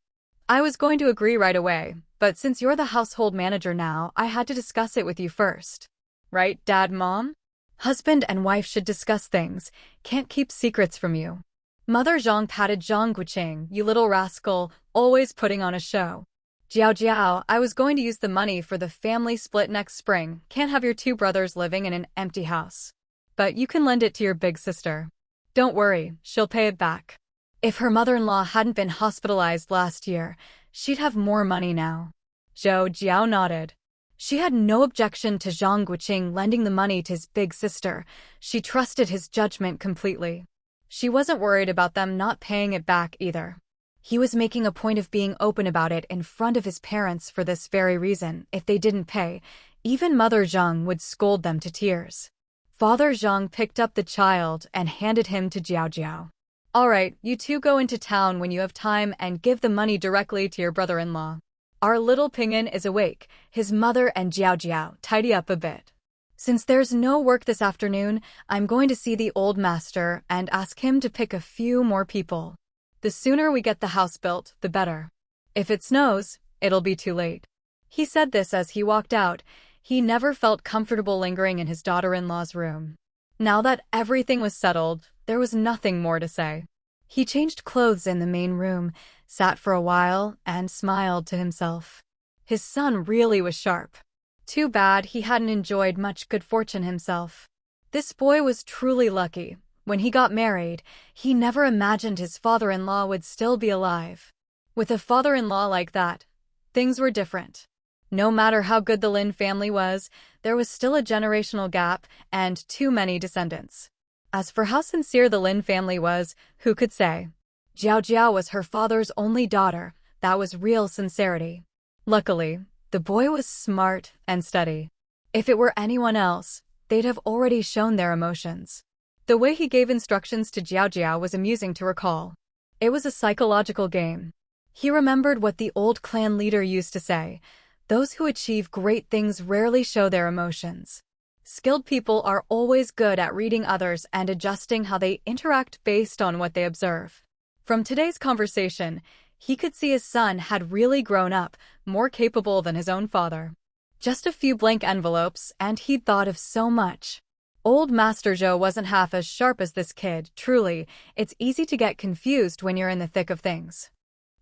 I was going to agree right away, but since you're the household manager now, I had to discuss it with you first. Right, Dad, Mom? Husband and wife should discuss things, can't keep secrets from you. Mother Zhang patted Zhang Guoqing, you little rascal, always putting on a show. Jiao, I was going to use the money for the family split next spring, can't have your 2 brothers living in an empty house. But you can lend it to your big sister. Don't worry, she'll pay it back. If her mother-in-law hadn't been hospitalized last year, she'd have more money now. Zhou Jiao nodded. She had no objection to Zhang Guoqing lending the money to his big sister. She trusted his judgment completely. She wasn't worried about them not paying it back either. He was making a point of being open about it in front of his parents for this very reason. If they didn't pay, even Mother Zhang would scold them to tears. Father Zhang picked up the child and handed him to Jiao. All right, you 2 go into town when you have time and give the money directly to your brother-in-law. Our little Ping'an is awake, his mother and Jiao tidy up a bit. Since there's no work this afternoon, I'm going to see the old master and ask him to pick a few more people. The sooner we get the house built, the better. If it snows, it'll be too late. He said this as he walked out. He never felt comfortable lingering in his daughter-in-law's room. Now that everything was settled, there was nothing more to say. He changed clothes in the main room, sat for a while, and smiled to himself. His son really was sharp. Too bad he hadn't enjoyed much good fortune himself. This boy was truly lucky. When he got married, he never imagined his father-in-law would still be alive. With a father-in-law like that, things were different. No matter how good the Lynn family was, there was still a generational gap and too many descendants. As for how sincere the Lynn family was, who could say? Jiao was her father's only daughter. That was real sincerity. Luckily, the boy was smart and steady. If it were anyone else, they'd have already shown their emotions. The way he gave instructions to Jiao was amusing to recall. It was a psychological game. He remembered what the old clan leader used to say, those who achieve great things rarely show their emotions. Skilled people are always good at reading others and adjusting how they interact based on what they observe. From today's conversation, he could see his son had really grown up, more capable than his own father. Just a few blank envelopes, and he'd thought of so much. Old Master Zhou wasn't half as sharp as this kid, truly. It's easy to get confused when you're in the thick of things.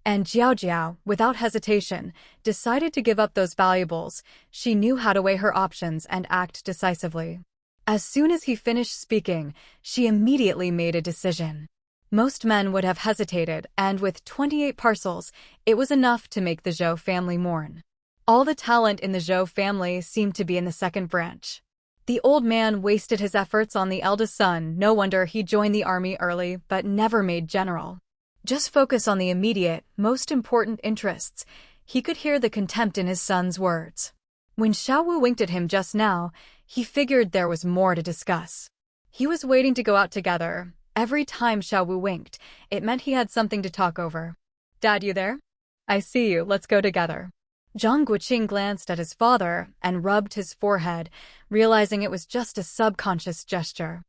And Jiao, without hesitation, decided to give up those valuables. She knew how to weigh her options and act decisively. As soon as he finished speaking, she immediately made a decision. Most men would have hesitated, and with 28 parcels, it was enough to make the Zhou family mourn. All the talent in the Zhou family seemed to be in the second branch. The old man wasted his efforts on the eldest son. No wonder he joined the army early but never made general. Just focus on the immediate, most important interests. He could hear the contempt in his son's words. When Xiao Wu winked at him just now, he figured there was more to discuss. He was waiting to go out together. Every time Xiao Wu winked, it meant he had something to talk over. Dad, you there? I see you, let's go together. Zhang Guoqing glanced at his father and rubbed his forehead, realizing it was just a subconscious gesture.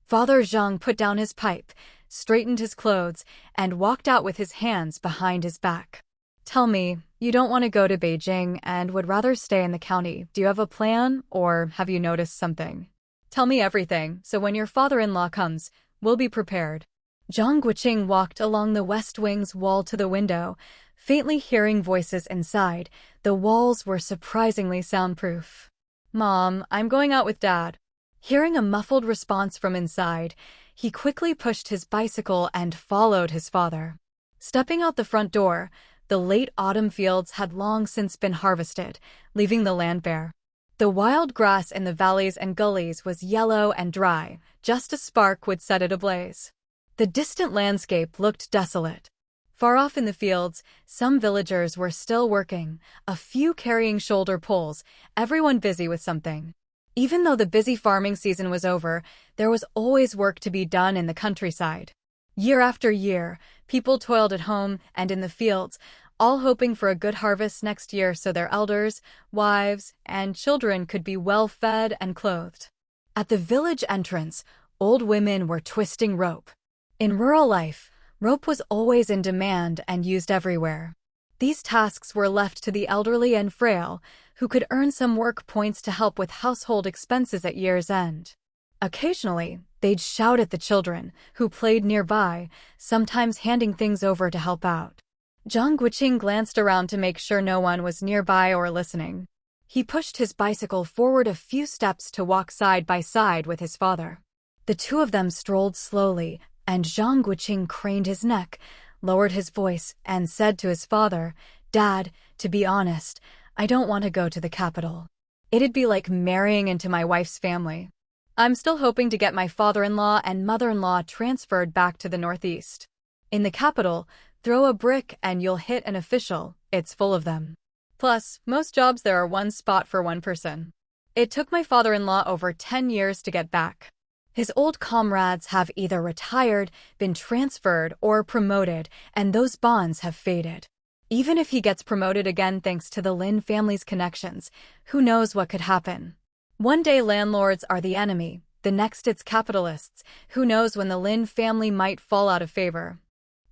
Father Zhang put down his pipe, straightened his clothes, and walked out with his hands behind his back. Tell me, you don't want to go to Beijing and would rather stay in the county. Do you have a plan, or have you noticed something? Tell me everything, so when your father-in-law comes, we'll be prepared. Zhang Guoqing walked along the west wing's wall to the window, faintly hearing voices inside. The walls were surprisingly soundproof. Mom, I'm going out with Dad. Hearing a muffled response from inside, he quickly pushed his bicycle and followed his father. Stepping out the front door, the late autumn fields had long since been harvested, leaving the land bare. The wild grass in the valleys and gullies was yellow and dry, just a spark would set it ablaze. The distant landscape looked desolate. Far off in the fields, some villagers were still working, a few carrying shoulder poles, everyone busy with something. Even though the busy farming season was over, there was always work to be done in the countryside. Year after year, people toiled at home and in the fields, all hoping for a good harvest next year so their elders, wives, and children could be well fed and clothed. At the village entrance, old women were twisting rope. In rural life, rope was always in demand and used everywhere. These tasks were left to the elderly and frail, who could earn some work points to help with household expenses at year's end. Occasionally, they'd shout at the children, who played nearby, sometimes handing things over to help out. Zhang Guoqing glanced around to make sure no one was nearby or listening. He pushed his bicycle forward a few steps to walk side by side with his father. The two of them strolled slowly, and Zhang Guoqing craned his neck, lowered his voice, and said to his father, "Dad, to be honest, I don't want to go to the capital. It'd be like marrying into my wife's family. I'm still hoping to get my father-in-law and mother-in-law transferred back to the Northeast. In the capital, throw a brick and you'll hit an official, it's full of them. Plus, most jobs there are one spot for one person. It took my father-in-law over 10 years to get back. His old comrades have either retired, been transferred, or promoted, and those bonds have faded. Even if he gets promoted again thanks to the Lynn family's connections, who knows what could happen? One day landlords are the enemy, the next it's capitalists. Who knows when the Lynn family might fall out of favor?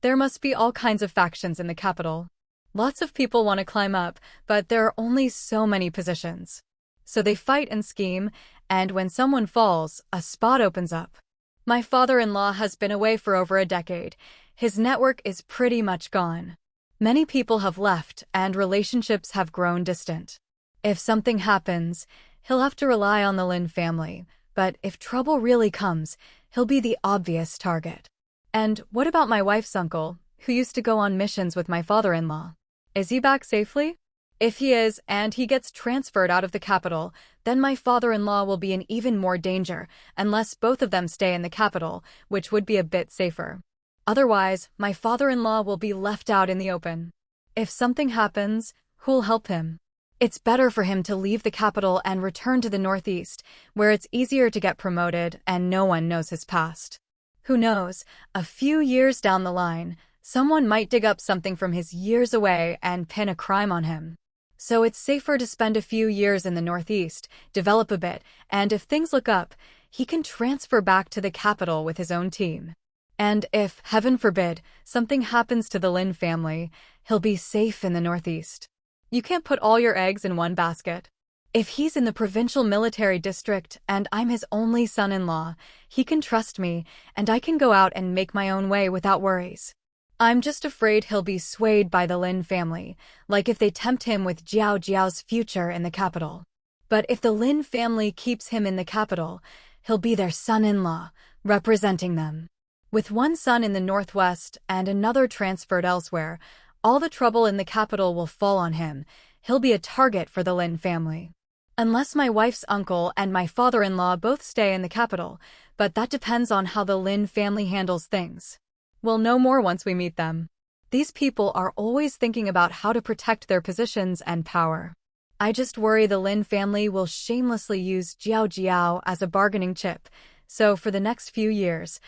There must be all kinds of factions in the capital. Lots of people want to climb up, but there are only so many positions. So they fight and scheme, and when someone falls, a spot opens up. My father-in-law has been away for over a decade. His network is pretty much gone. Many people have left, and relationships have grown distant. If something happens, he'll have to rely on the Lynn family, but if trouble really comes, he'll be the obvious target. And what about my wife's uncle, who used to go on missions with my father-in-law? Is he back safely? If he is, and he gets transferred out of the capital, then my father-in-law will be in even more danger, unless both of them stay in the capital, which would be a bit safer. Otherwise, my father-in-law will be left out in the open. If something happens, who'll help him? It's better for him to leave the capital and return to the Northeast, where it's easier to get promoted and no one knows his past. Who knows, a few years down the line, someone might dig up something from his years away and pin a crime on him. So it's safer to spend a few years in the Northeast, develop a bit, and if things look up, he can transfer back to the capital with his own team. And if, heaven forbid, something happens to the Lynn family, he'll be safe in the Northeast. You can't put all your eggs in one basket. If he's in the provincial military district and I'm his only son-in-law, he can trust me, and I can go out and make my own way without worries. I'm just afraid he'll be swayed by the Lynn family, like if they tempt him with Zhou Jiao's future in the capital. But if the Lynn family keeps him in the capital, he'll be their son-in-law, representing them. With one son in the Northwest and another transferred elsewhere, all the trouble in the capital will fall on him. He'll be a target for the Lynn family. Unless my wife's uncle and my father-in-law both stay in the capital, but that depends on how the Lynn family handles things. We'll know more once we meet them. These people are always thinking about how to protect their positions and power. I just worry the Lynn family will shamelessly use Zhou Jiao as a bargaining chip, so for the next few years,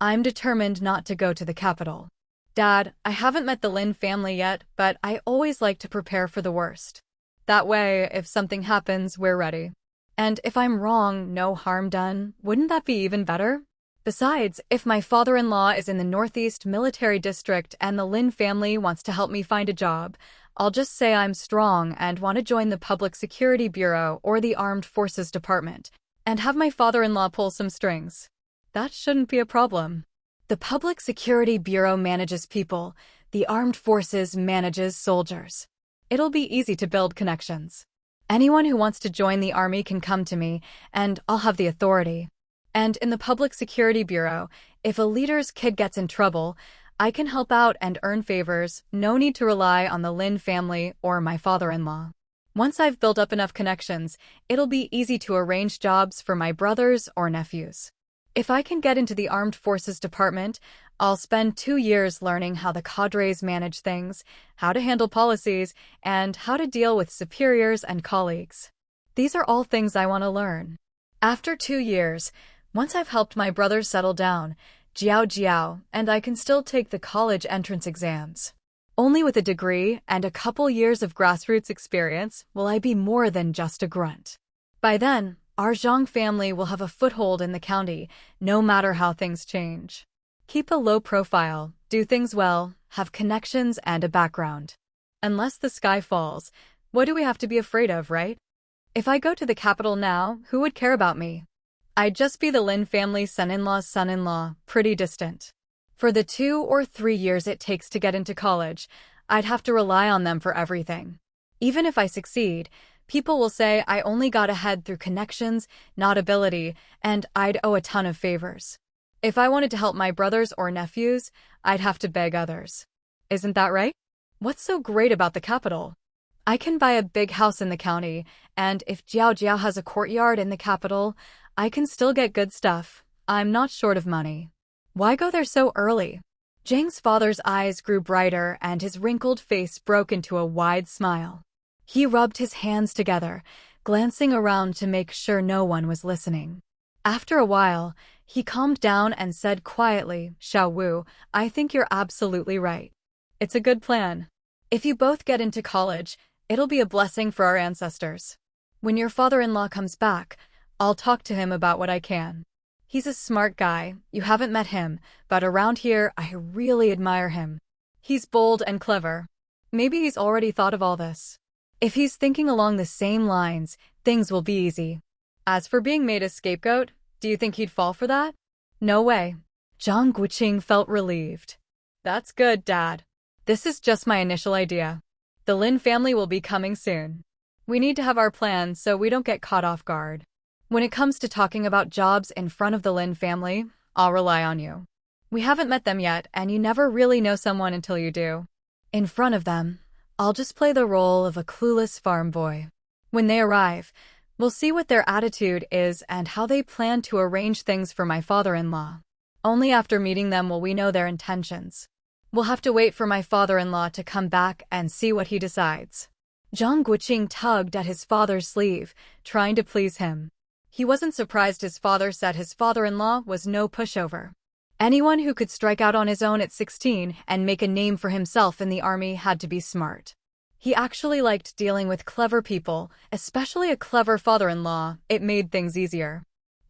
I'm determined not to go to the capital. Dad, I haven't met the Lynn family yet, but I always like to prepare for the worst. That way, if something happens, we're ready. And if I'm wrong, no harm done, wouldn't that be even better? Besides, if my father-in-law is in the Northeast Military District and the Lynn family wants to help me find a job, I'll just say I'm strong and want to join the Public Security Bureau or the Armed Forces Department, and have my father-in-law pull some strings. That shouldn't be a problem. The Public Security Bureau manages people, the Armed Forces manages soldiers. It'll be easy to build connections. Anyone who wants to join the army can come to me, and I'll have the authority. And in the Public Security Bureau, if a leader's kid gets in trouble, I can help out and earn favors, no need to rely on the Lynn family or my father-in-law. Once I've built up enough connections, it'll be easy to arrange jobs for my brothers or nephews. If I can get into the Armed Forces Department, I'll spend 2 years learning how the cadres manage things, how to handle policies, and how to deal with superiors and colleagues. These are all things I want to learn. After 2 years, once I've helped my brothers settle down, Zhou Jiao and I can still take the college entrance exams. Only with a degree and a couple years of grassroots experience will I be more than just a grunt. By then, our Zhang family will have a foothold in the county, no matter how things change. Keep a low profile, do things well, have connections and a background. Unless the sky falls, what do we have to be afraid of, right? If I go to the capital now, who would care about me? I'd just be the Lin family's son-in-law, pretty distant. For the 2 or 3 years it takes to get into college, I'd have to rely on them for everything. Even if I succeed, people will say I only got ahead through connections, not ability, and I'd owe a ton of favors. If I wanted to help my brothers or nephews, I'd have to beg others. Isn't that right? What's so great about the capital? I can buy a big house in the county, and if Zhao Jiao has a courtyard in the capital, I can still get good stuff. I'm not short of money. Why go there so early? Zhang's father's eyes grew brighter and his wrinkled face broke into a wide smile. He rubbed his hands together, glancing around to make sure no one was listening. After a while, he calmed down and said quietly, "Xiao Wu, I think you're absolutely right. It's a good plan. If you both get into college, it'll be a blessing for our ancestors. When your father-in-law comes back, I'll talk to him about what I can. He's a smart guy, you haven't met him, but around here I really admire him. He's bold and clever. Maybe he's already thought of all this. If he's thinking along the same lines, things will be easy. As for being made a scapegoat, do you think he'd fall for that? No way." Zhang Guoqing felt relieved. "That's good, Dad. This is just my initial idea. The Lin family will be coming soon. We need to have our plan so we don't get caught off guard. When it comes to talking about jobs in front of the Lin family, I'll rely on you. We haven't met them yet, and you never really know someone until you do. In front of them, I'll just play the role of a clueless farm boy. When they arrive, we'll see what their attitude is and how they plan to arrange things for my father-in-law. Only after meeting them will we know their intentions. We'll have to wait for my father-in-law to come back and see what he decides." Zhang Guoqing tugged at his father's sleeve, trying to please him. He wasn't surprised his father said his father-in-law was no pushover. Anyone who could strike out on his own at 16 and make a name for himself in the army had to be smart. He actually liked dealing with clever people, especially a clever father-in-law. It made things easier.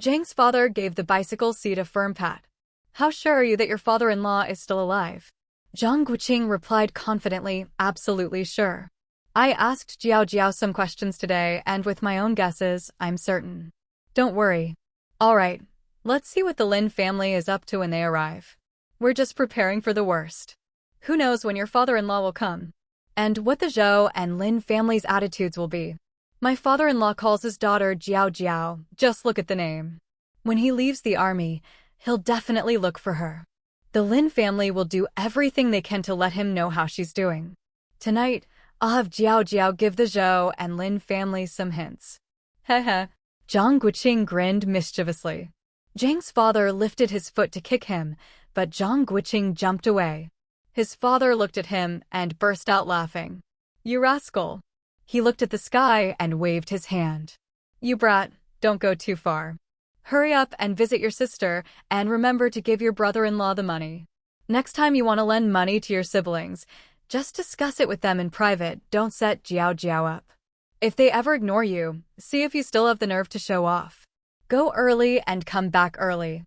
Zhang's father gave the bicycle seat a firm pat. "How sure are you that your father-in-law is still alive?" Zhang Guoqing replied confidently, "Absolutely sure. I asked Zhao Jiao some questions today, and with my own guesses, I'm certain. Don't worry. All right, let's see what the Lin family is up to when they arrive. We're just preparing for the worst. Who knows when your father-in-law will come? And what the Zhou and Lin family's attitudes will be. My father-in-law calls his daughter Zhao Jiao, just look at the name. When he leaves the army, he'll definitely look for her. The Lin family will do everything they can to let him know how she's doing. Tonight, I'll have Zhao Jiao give the Zhou and Lin families some hints." Heh. Zhang Guoqing grinned mischievously. Zhang's father lifted his foot to kick him, but Zhang Guoqing jumped away. His father looked at him and burst out laughing. "You rascal." He looked at the sky and waved his hand. "You brat, don't go too far. Hurry up and visit your sister, and remember to give your brother-in-law the money. Next time you want to lend money to your siblings, just discuss it with them in private, don't set Zhao Jiao up. If they ever ignore you, see if you still have the nerve to show off. Go early and come back early.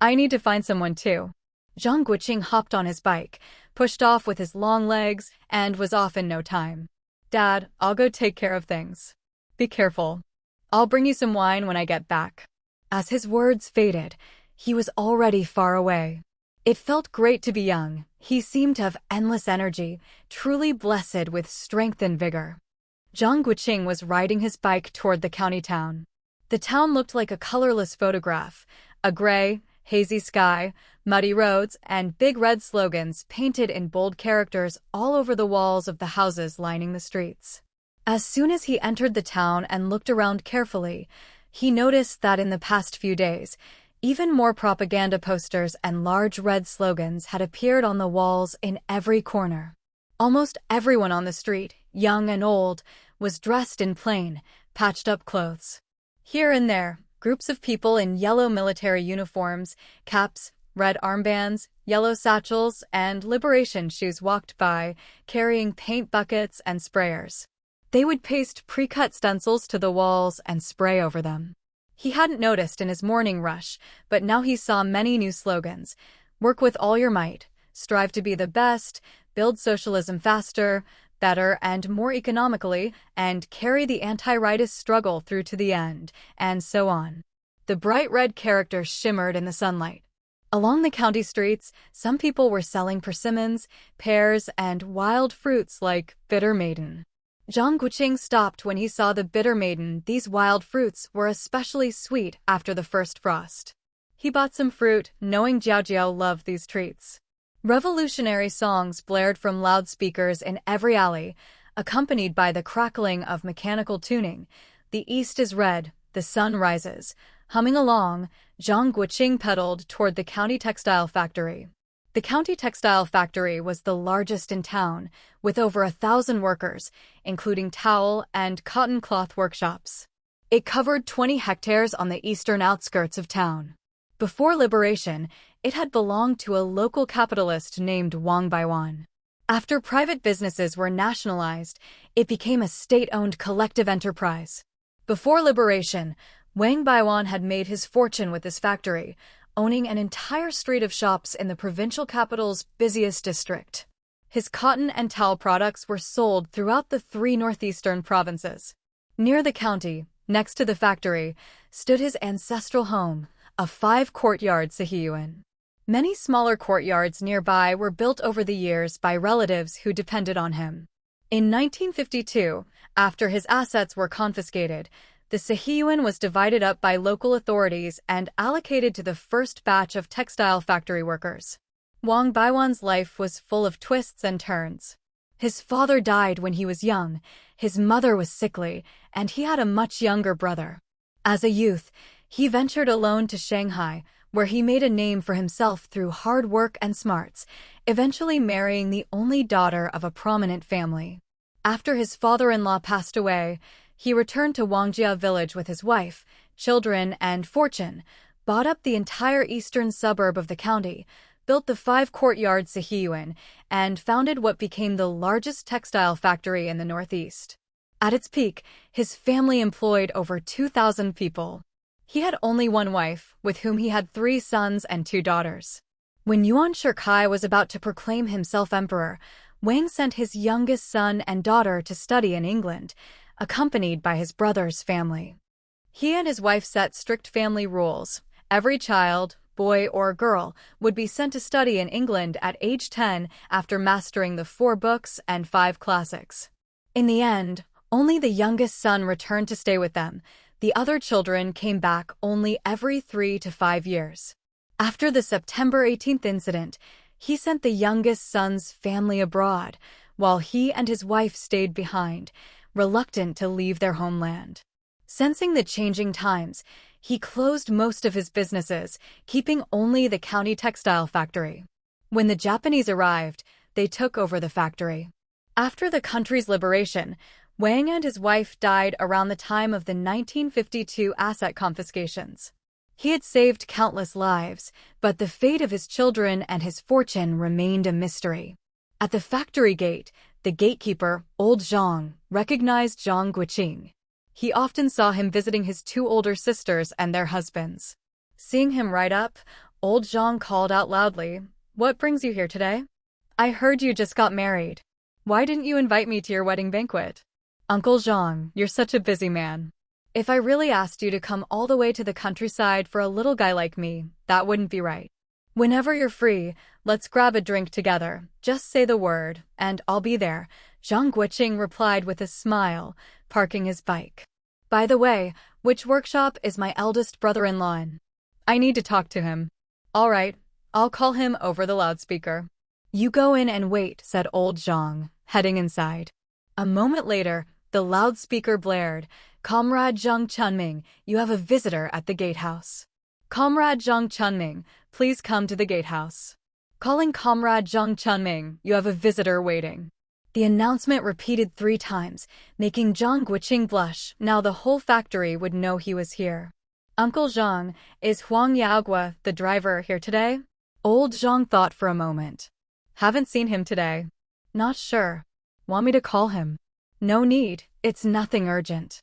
I need to find someone too. Zhang Guoqing hopped on his bike, pushed off with his long legs, and was off in no time. Dad, I'll go take care of things. Be careful. I'll bring you some wine when I get back. As his words faded, he was already far away. It felt great to be young. He seemed to have endless energy, truly blessed with strength and vigor. Zhang Guoqing was riding his bike toward the county town. The town looked like a colorless photograph, a gray, hazy sky, muddy roads, and big red slogans painted in bold characters all over the walls of the houses lining the streets. As soon as he entered the town and looked around carefully, he noticed that in the past few days, even more propaganda posters and large red slogans had appeared on the walls in every corner. Almost everyone on the street, young and old, was dressed in plain, patched-up clothes. Here and there, groups of people in yellow military uniforms, caps, red armbands, yellow satchels, and liberation shoes walked by, carrying paint buckets and sprayers. They would paste pre-cut stencils to the walls and spray over them. He hadn't noticed in his morning rush, but now he saw many new slogans. Work with all your might, strive to be the best, build socialism faster, better and more economically, and carry the anti-rightist struggle through to the end, and so on. The bright red characters shimmered in the sunlight. Along the county streets, some people were selling persimmons, pears, and wild fruits like bitter maiden. Zhang Guoqing stopped when he saw the bitter maiden. These wild fruits were especially sweet after the first frost. He bought some fruit, knowing Zhou Jiao loved these treats. Revolutionary songs blared from loudspeakers in every alley, accompanied by the crackling of mechanical tuning. The east is red, the sun rises. Humming along, Zhang Guoqing pedaled toward the county textile factory. The county textile factory was the largest in town, with over 1,000 workers, including towel and cotton cloth workshops. It covered 20 hectares on the eastern outskirts of town. Before liberation, it had belonged to a local capitalist named Wang Baiwan. After private businesses were nationalized, it became a state-owned collective enterprise. Before liberation, Wang Baiwan had made his fortune with this factory, owning an entire street of shops in the provincial capital's busiest district. His cotton and towel products were sold throughout the 3 northeastern provinces. Near the county, next to the factory, stood his ancestral home, a 5-courtyard sahiyuan. Many smaller courtyards nearby were built over the years by relatives who depended on him. In 1952, after his assets were confiscated, the sahiyuan was divided up by local authorities and allocated to the first batch of textile factory workers. Wang Baiwan's life was full of twists and turns. His father died when he was young, his mother was sickly, and he had a much younger brother. As a youth, he ventured alone to Shanghai, where he made a name for himself through hard work and smarts, eventually marrying the only daughter of a prominent family. After his father-in-law passed away, he returned to Wangjia village with his wife, children, and fortune, bought up the entire eastern suburb of the county, built the 5-courtyard sahiyuan, and founded what became the largest textile factory in the northeast. At its peak, his family employed over 2,000 people. He had only one wife, with whom he had 3 sons and 2 daughters. When Yuan Shikai was about to proclaim himself emperor, Wang sent his youngest son and daughter to study in England, accompanied by his brother's family. He and his wife set strict family rules. Every child, boy or girl, would be sent to study in England at age 10 after mastering the 4 books and 5 classics. In the end, only the youngest son returned to stay with them. The other children came back only every 3 to 5 years. After the September 18th incident, he sent the youngest son's family abroad, while he and his wife stayed behind, reluctant to leave their homeland. Sensing the changing times, he closed most of his businesses, keeping only the county textile factory. When the Japanese arrived, they took over the factory. After the country's liberation, Wang and his wife died around the time of the 1952 asset confiscations. He had saved countless lives, but the fate of his children and his fortune remained a mystery. At the factory gate, the gatekeeper, old Zhang, recognized Zhang Guoqing. He often saw him visiting his 2 older sisters and their husbands. Seeing him ride up, Old Zhang called out loudly. What brings you here today? I heard you just got married. Why didn't you invite me to your wedding banquet? Uncle Zhang, you're such a busy man. If I really asked you to come all the way to the countryside for a little guy like me, that wouldn't be right. Whenever you're free, let's grab a drink together. Just say the word, and I'll be there, Zhang Guoqing replied with a smile, parking his bike. By the way, which workshop is my eldest brother-in-law in? I need to talk to him. All right, I'll call him over the loudspeaker. You go in and wait, said old Zhang, heading inside. A moment later, the loudspeaker blared. Comrade Zhang Chunming, you have a visitor at the gatehouse. Comrade Zhang Chunming, please come to the gatehouse. Calling Comrade Zhang Chunming, you have a visitor waiting. The announcement repeated 3 times, making Zhang Guoqing blush. Now the whole factory would know he was here. Uncle Zhang, is Huang Yaogua, the driver, here today? Old Zhang thought for a moment. Haven't seen him today. Not sure. Want me to call him? No need, it's nothing urgent.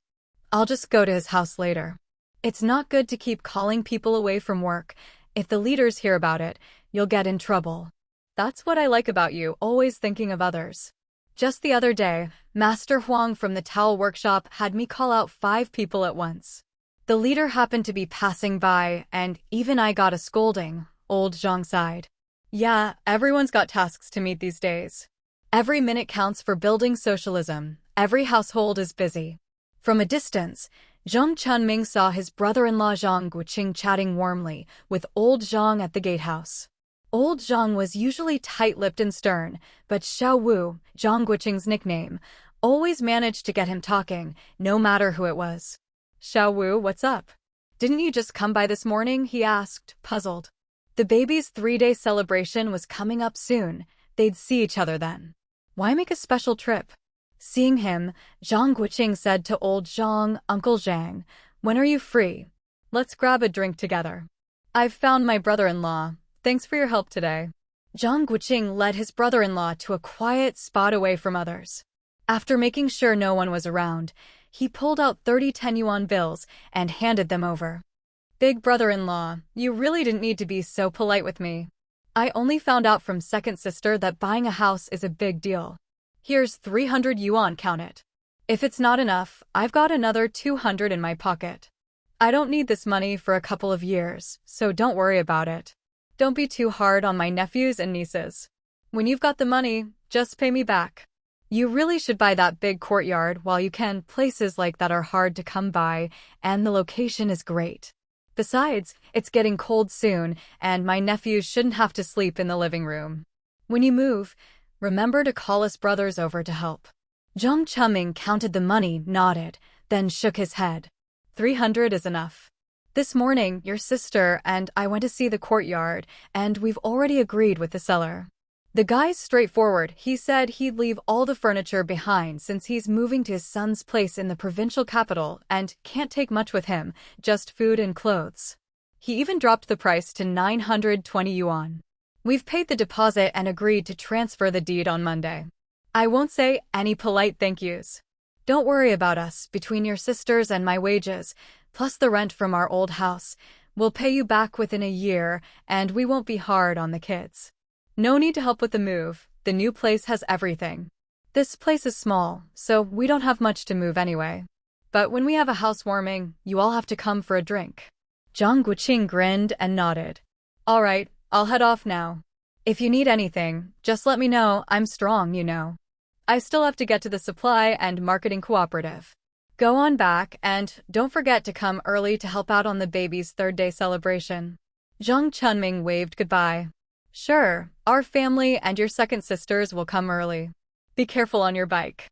I'll just go to his house later. It's not good to keep calling people away from work. If the leaders hear about it, you'll get in trouble. That's what I like about you, always thinking of others. Just the other day, Master Huang from the towel workshop had me call out 5 people at once. The leader happened to be passing by, and even I got a scolding, old Zhang sighed. Yeah, everyone's got tasks to meet these days. Every minute counts for building socialism. Every household is busy. From a distance, Zhang Chunming saw his brother-in-law Zhang Guoqing chatting warmly with old Zhang at the gatehouse. Old Zhang was usually tight-lipped and stern, but Xiao Wu, Zhang Guoqing's nickname, always managed to get him talking, no matter who it was. Xiao Wu, what's up? Didn't you just come by this morning? He asked, puzzled. The baby's 3-day celebration was coming up soon. They'd see each other then. Why make a special trip? Seeing him, Zhang Guoqing said to old Zhang, Uncle Zhang, when are you free? Let's grab a drink together. I've found my brother-in-law. Thanks for your help today. Zhang Guoqing led his brother-in-law to a quiet spot away from others. After making sure no one was around, he pulled out 30 10-yuan bills and handed them over. Big brother-in-law, you really didn't need to be so polite with me. I only found out from second sister that buying a house is a big deal. Here's 300 yuan, count it. If it's not enough, I've got another 200 in my pocket. I don't need this money for a couple of years, so don't worry about it. Don't be too hard on my nephews and nieces. When you've got the money, just pay me back. You really should buy that big courtyard while you can. Places like that are hard to come by, and the location is great. Besides, it's getting cold soon, and my nephews shouldn't have to sleep in the living room. When you move, remember to call us brothers over to help. Zhang Chunming counted the money, nodded, then shook his head. 300 is enough. This morning, your sister and I went to see the courtyard, and we've already agreed with the seller. The guy's straightforward. He said he'd leave all the furniture behind since he's moving to his son's place in the provincial capital and can't take much with him, just food and clothes. He even dropped the price to 920 yuan. We've paid the deposit and agreed to transfer the deed on Monday. I won't say any polite thank yous. Don't worry about us. Between your sisters and my wages, plus the rent from our old house, we'll pay you back within a year, and we won't be hard on the kids. No need to help with the move. The new place has everything. This place is small, so we don't have much to move anyway. But when we have a housewarming, you all have to come for a drink. Zhang Guoqing grinned and nodded. All right, I'll head off now. If you need anything, just let me know. I'm strong, you know. I still have to get to the supply and marketing cooperative. Go on back, and don't forget to come early to help out on the baby's 3rd-day celebration. Zhang Chunming waved goodbye. Sure, our family and your second sisters will come early. Be careful on your bike.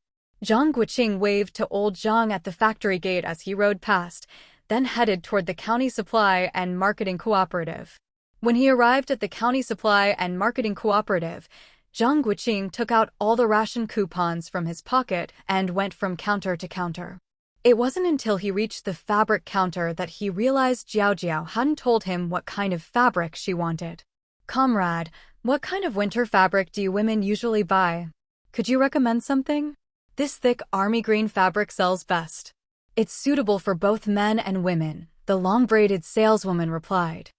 Zhang Guoqing waved to old Zhang at the factory gate as he rode past, then headed toward the county supply and marketing cooperative. When he arrived at the county supply and marketing cooperative, Zhang Guoqing took out all the ration coupons from his pocket and went from counter to counter. It wasn't until he reached the fabric counter that he realized Zhou Jiao hadn't told him what kind of fabric she wanted. Comrade, what kind of winter fabric do you women usually buy? Could you recommend something? This thick army green fabric sells best. It's suitable for both men and women, the long-braided saleswoman replied.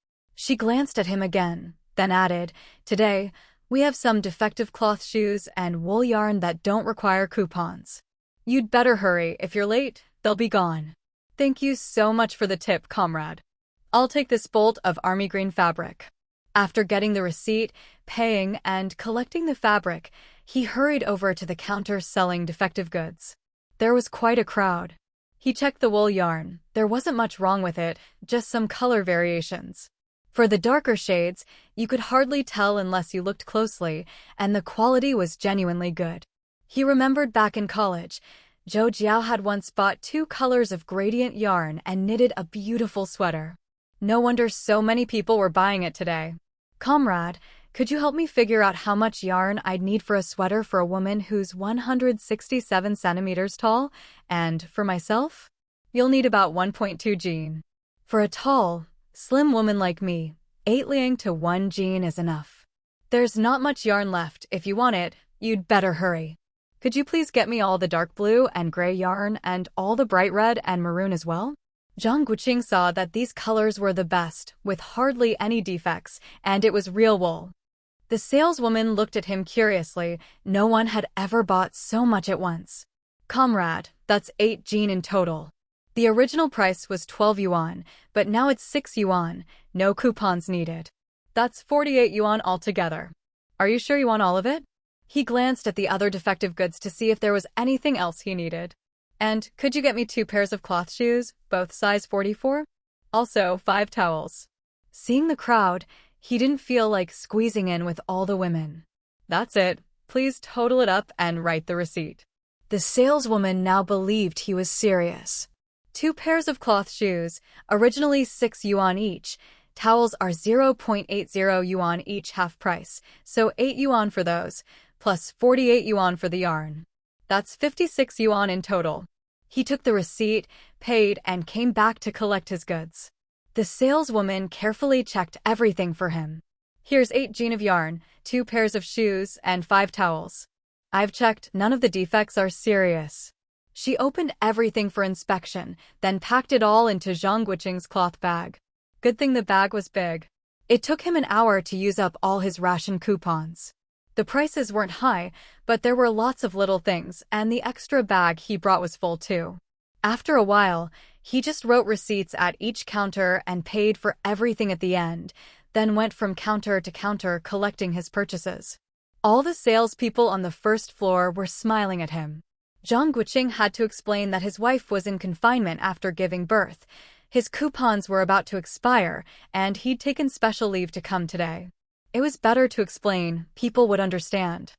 She glanced at him again, then added, "Today, we have some defective cloth shoes and wool yarn that don't require coupons. You'd better hurry. If you're late, they'll be gone." "Thank you so much for the tip, comrade. I'll take this bolt of army green fabric." After getting the receipt, paying, and collecting the fabric, he hurried over to the counter selling defective goods. There was quite a crowd. He checked the wool yarn. There wasn't much wrong with it, just some color variations. For the darker shades, you could hardly tell unless you looked closely, and the quality was genuinely good. He remembered back in college, Zhou Jiao had once bought 2 colors of gradient yarn and knitted a beautiful sweater. No wonder so many people were buying it today. "Comrade, could you help me figure out how much yarn I'd need for a sweater for a woman who's 167 centimeters tall, and for myself? You'll need about 1.2 jean. For a tall, slim woman like me, 8 liang to 1 jean is enough. There's not much yarn left. If you want it, you'd better hurry. Could you please get me all the dark blue and gray yarn and all the bright red and maroon as well?" Zhang Guoqing saw that these colors were the best, with hardly any defects, and it was real wool. The saleswoman looked at him curiously. No one had ever bought so much at once. "Comrade, that's 8 jean in total. The original price was 12 yuan, but now it's 6 yuan, no coupons needed. That's 48 yuan altogether. Are you sure you want all of it?" He glanced at the other defective goods to see if there was anything else he needed. "And could you get me 2 pairs of cloth shoes, both size 44? Also 5 towels." Seeing the crowd, he didn't feel like squeezing in with all the women. "That's it. Please total it up and write the receipt." The saleswoman now believed he was serious. 2 pairs of cloth shoes, originally 6 yuan each. Towels are 0.80 yuan each, half price, so 8 yuan for those, plus 48 yuan for the yarn. That's 56 yuan in total. He took the receipt, paid, and came back to collect his goods. The saleswoman carefully checked everything for him. "Here's 8 jean of yarn, 2 pairs of shoes, and 5 towels. I've checked, none of the defects are serious." She opened everything for inspection, then packed it all into Zhang Guoqing's cloth bag. Good thing the bag was big. It took him an hour to use up all his ration coupons. The prices weren't high, but there were lots of little things, and the extra bag he brought was full too. After a while, he just wrote receipts at each counter and paid for everything at the end, then went from counter to counter collecting his purchases. All the salespeople on the first floor were smiling at him. Zhang Guoqing had to explain that his wife was in confinement after giving birth. His coupons were about to expire, and he'd taken special leave to come today. It was better to explain, people would understand.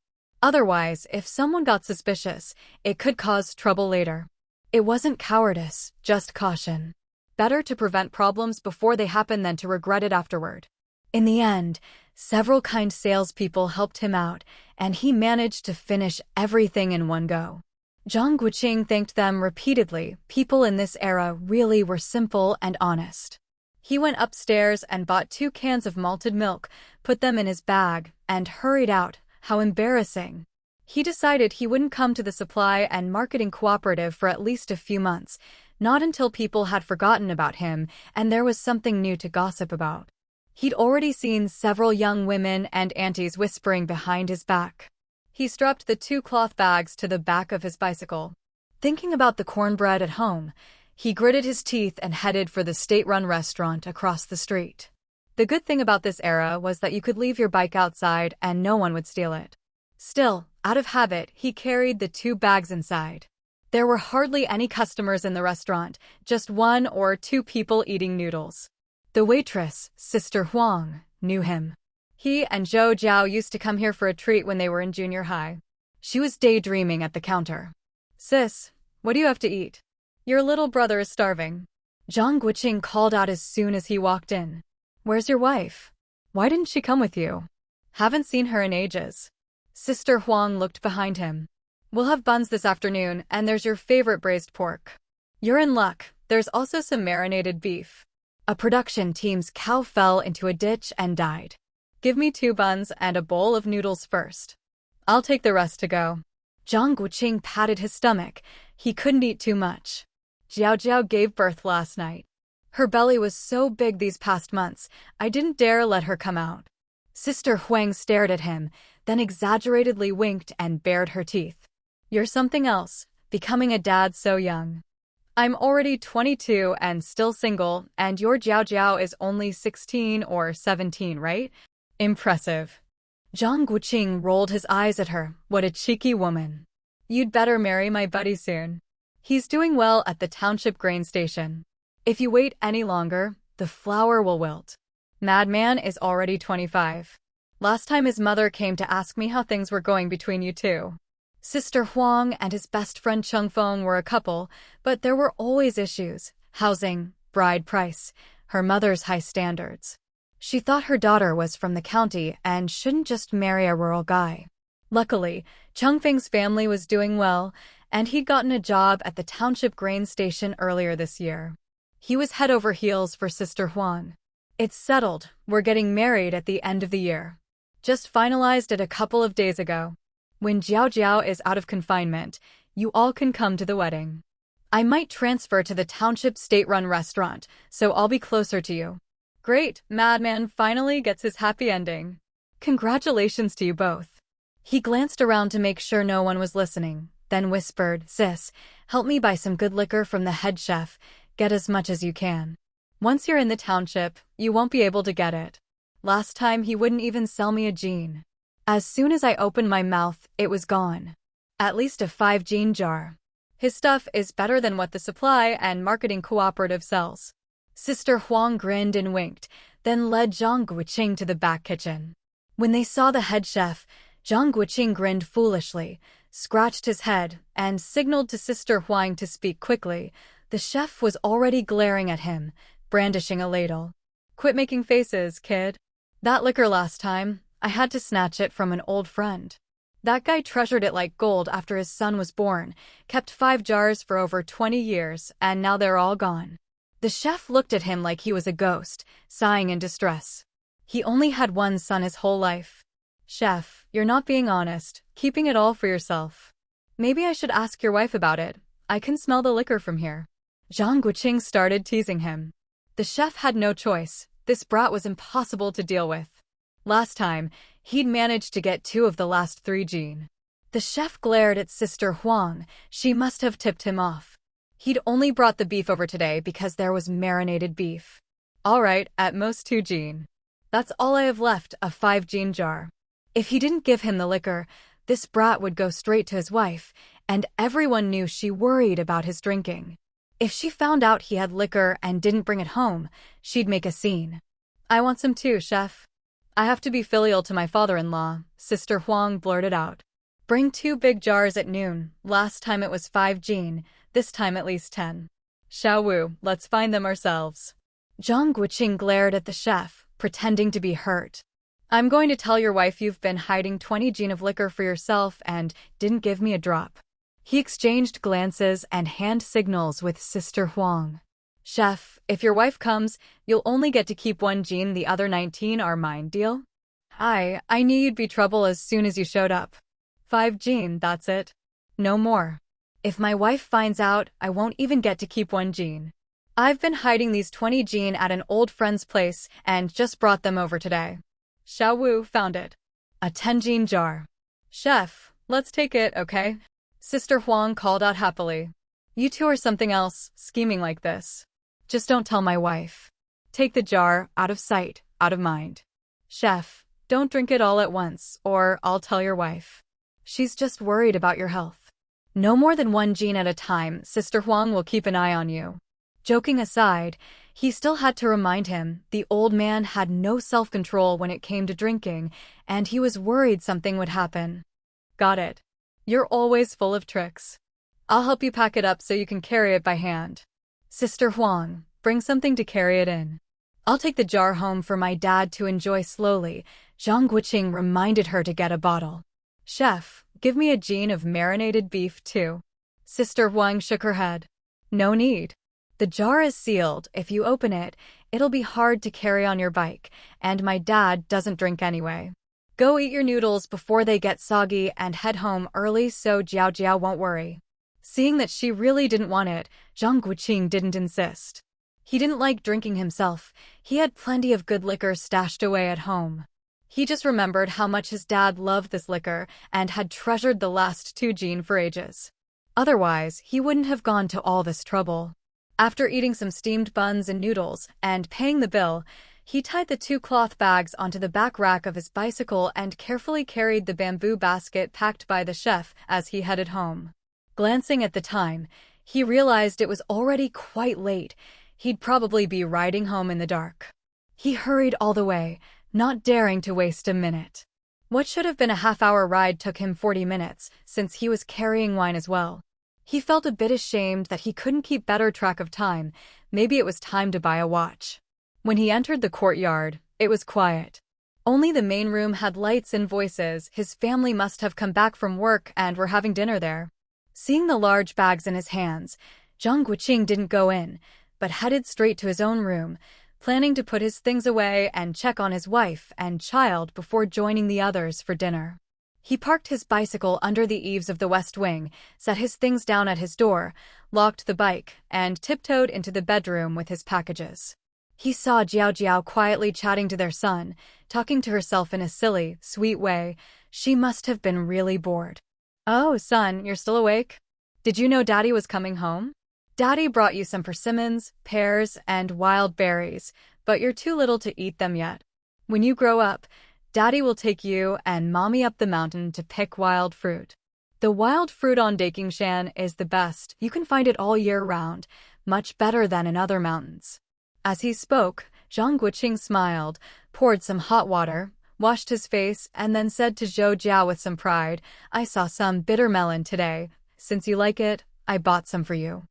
Otherwise, if someone got suspicious, it could cause trouble later. It wasn't cowardice, just caution. Better to prevent problems before they happen than to regret it afterward. In the end, several kind salespeople helped him out, and he managed to finish everything in one go. Zhang Guoqing thanked them repeatedly. People in this era really were simple and honest. He went upstairs and bought 2 cans of malted milk, put them in his bag, and hurried out. How embarrassing. He decided he wouldn't come to the supply and marketing cooperative for at least a few months, not until people had forgotten about him and there was something new to gossip about. He'd already seen several young women and aunties whispering behind his back. He strapped the 2 cloth bags to the back of his bicycle. Thinking about the cornbread at home, he gritted his teeth and headed for the state-run restaurant across the street. The good thing about this era was that you could leave your bike outside and no one would steal it. Still, out of habit, he carried the 2 bags inside. There were hardly any customers in the restaurant, just 1 or 2 people eating noodles. The waitress, Sister Huang, knew him. He and Zhou Jiao used to come here for a treat when they were in junior high. She was daydreaming at the counter. "Sis, what do you have to eat? Your little brother is starving." Zhang Guoqing called out as soon as he walked in. "Where's your wife? Why didn't she come with you? Haven't seen her in ages." Sister Huang looked behind him. "We'll have buns this afternoon, and there's your favorite braised pork. You're in luck, there's also some marinated beef." A production team's cow fell into a ditch and died. "Give me 2 buns and a bowl of noodles first. I'll take the rest to go." Zhang Guoqing patted his stomach. He couldn't eat too much. Jiao Jiao gave birth last night. Her belly was so big these past months, I didn't dare let her come out. Sister Huang stared at him, then exaggeratedly winked and bared her teeth. You're something else, becoming a dad so young. I'm already 22 and still single, and your Zhao Jiao is only 16 or 17, right? Impressive. Zhang Guoqing rolled his eyes at her. What a cheeky woman. You'd better marry my buddy soon. He's doing well at the township grain station. If you wait any longer, the flour will wilt. Madman is already 25. Last time his mother came to ask me how things were going between you two. Sister Huang and his best friend Chengfeng were a couple, but there were always issues. Housing, bride price, her mother's high standards. She thought her daughter was from the county and shouldn't just marry a rural guy. Luckily, Chengfeng's family was doing well, and he'd gotten a job at the township grain station earlier this year. He was head over heels for Sister Huang. It's settled, we're getting married at the end of the year. Just finalized it a couple of days ago. When Zhao Jiao is out of confinement, you all can come to the wedding. I might transfer to the township state-run restaurant, so I'll be closer to you. Great, Madman finally gets his happy ending. Congratulations to you both. He glanced around to make sure no one was listening, then whispered, Sis, help me buy some good liquor from the head chef, get as much as you can. Once you're in the township, you won't be able to get it. Last time he wouldn't even sell me a jean. As soon as I opened my mouth, it was gone. At least a 5-jean jar. His stuff is better than what the supply and marketing cooperative sells. Sister Huang grinned and winked, then led Zhang Guoqing to the back kitchen. When they saw the head chef, Zhang Guoqing grinned foolishly, scratched his head, and signaled to Sister Huang to speak quickly. The chef was already glaring at him, brandishing a ladle. Quit making faces, kid. That liquor last time, I had to snatch it from an old friend. That guy treasured it like gold after his son was born, kept 5 jars for over 20 years, and now they're all gone. The chef looked at him like he was a ghost, sighing in distress. He only had one son his whole life. Chef, you're not being honest, keeping it all for yourself. Maybe I should ask your wife about it. I can smell the liquor from here. Zhang Guoqing started teasing him. The chef had no choice. This brat was impossible to deal with. Last time, he'd managed to get 2 of the last 3 jean. The chef glared at Sister Huang. She must have tipped him off. He'd only brought the beef over today because there was marinated beef. All right, at most 2 jean. That's all I have left, a 5-jean jar. If he didn't give him the liquor, this brat would go straight to his wife, and everyone knew she worried about his drinking. If she found out he had liquor and didn't bring it home, she'd make a scene. I want some too, chef. I have to be filial to my father-in-law, Sister Huang blurted out. Bring 2 big jars at noon. Last time it was 5 jean, this time at least 10. Xiao Wu, let's find them ourselves. Zhang Guoqing glared at the chef, pretending to be hurt. I'm going to tell your wife you've been hiding 20 jean of liquor for yourself and didn't give me a drop. He exchanged glances and hand signals with Sister Huang. Chef, if your wife comes, you'll only get to keep 1 jean, the other 19 are mine, deal? I knew you'd be trouble as soon as you showed up. 5 jean, that's it. No more. If my wife finds out, I won't even get to keep 1 jean. I've been hiding these 20 jean at an old friend's place and just brought them over today. Xiao Wu found it. A 10 jean jar. Chef, let's take it, okay? Sister Huang called out happily. You two are something else, scheming like this. Just don't tell my wife. Take the jar, out of sight, out of mind. Chef, don't drink it all at once, or I'll tell your wife. She's just worried about your health. No more than 1 jean at a time, Sister Huang will keep an eye on you. Joking aside, he still had to remind him the old man had no self-control when it came to drinking, and he was worried something would happen. Got it. You're always full of tricks. I'll help you pack it up so you can carry it by hand. Sister Huang, bring something to carry it in. I'll take the jar home for my dad to enjoy slowly. Zhang Guoqing reminded her to get a bottle. Chef, give me a jean of marinated beef too. Sister Huang shook her head. No need. The jar is sealed. If you open it, it'll be hard to carry on your bike, and my dad doesn't drink anyway. Go eat your noodles before they get soggy and head home early so Zhao Jiao won't worry. Seeing that she really didn't want it, Zhang Guoqing didn't insist. He didn't like drinking himself. He had plenty of good liquor stashed away at home. He just remembered how much his dad loved this liquor and had treasured the last 2 gin for ages. Otherwise, he wouldn't have gone to all this trouble. After eating some steamed buns and noodles and paying the bill, he tied the 2 cloth bags onto the back rack of his bicycle and carefully carried the bamboo basket packed by the chef as he headed home. Glancing at the time, he realized it was already quite late. He'd probably be riding home in the dark. He hurried all the way, not daring to waste a minute. What should have been a half-hour ride took him 40 minutes, since he was carrying wine as well. He felt a bit ashamed that he couldn't keep better track of time. Maybe it was time to buy a watch. When he entered the courtyard, it was quiet. Only the main room had lights and voices. His family must have come back from work and were having dinner there. Seeing the large bags in his hands, Zhang Guoqing didn't go in, but headed straight to his own room, planning to put his things away and check on his wife and child before joining the others for dinner. He parked his bicycle under the eaves of the west wing, set his things down at his door, locked the bike, and tiptoed into the bedroom with his packages. He saw Zhou Jiao quietly chatting to their son, talking to herself in a silly, sweet way. She must have been really bored. "Oh, son, you're still awake? Did you know Daddy was coming home? Daddy brought you some persimmons, pears, and wild berries, but you're too little to eat them yet. When you grow up, Daddy will take you and Mommy up the mountain to pick wild fruit. The wild fruit on Dakingshan is the best. You can find it all year round, much better than in other mountains." As he spoke, Zhang Guoqing smiled, poured some hot water, washed his face, and then said to Zhou Jiao with some pride, "I saw some bitter melon today. Since you like it, I bought some for you.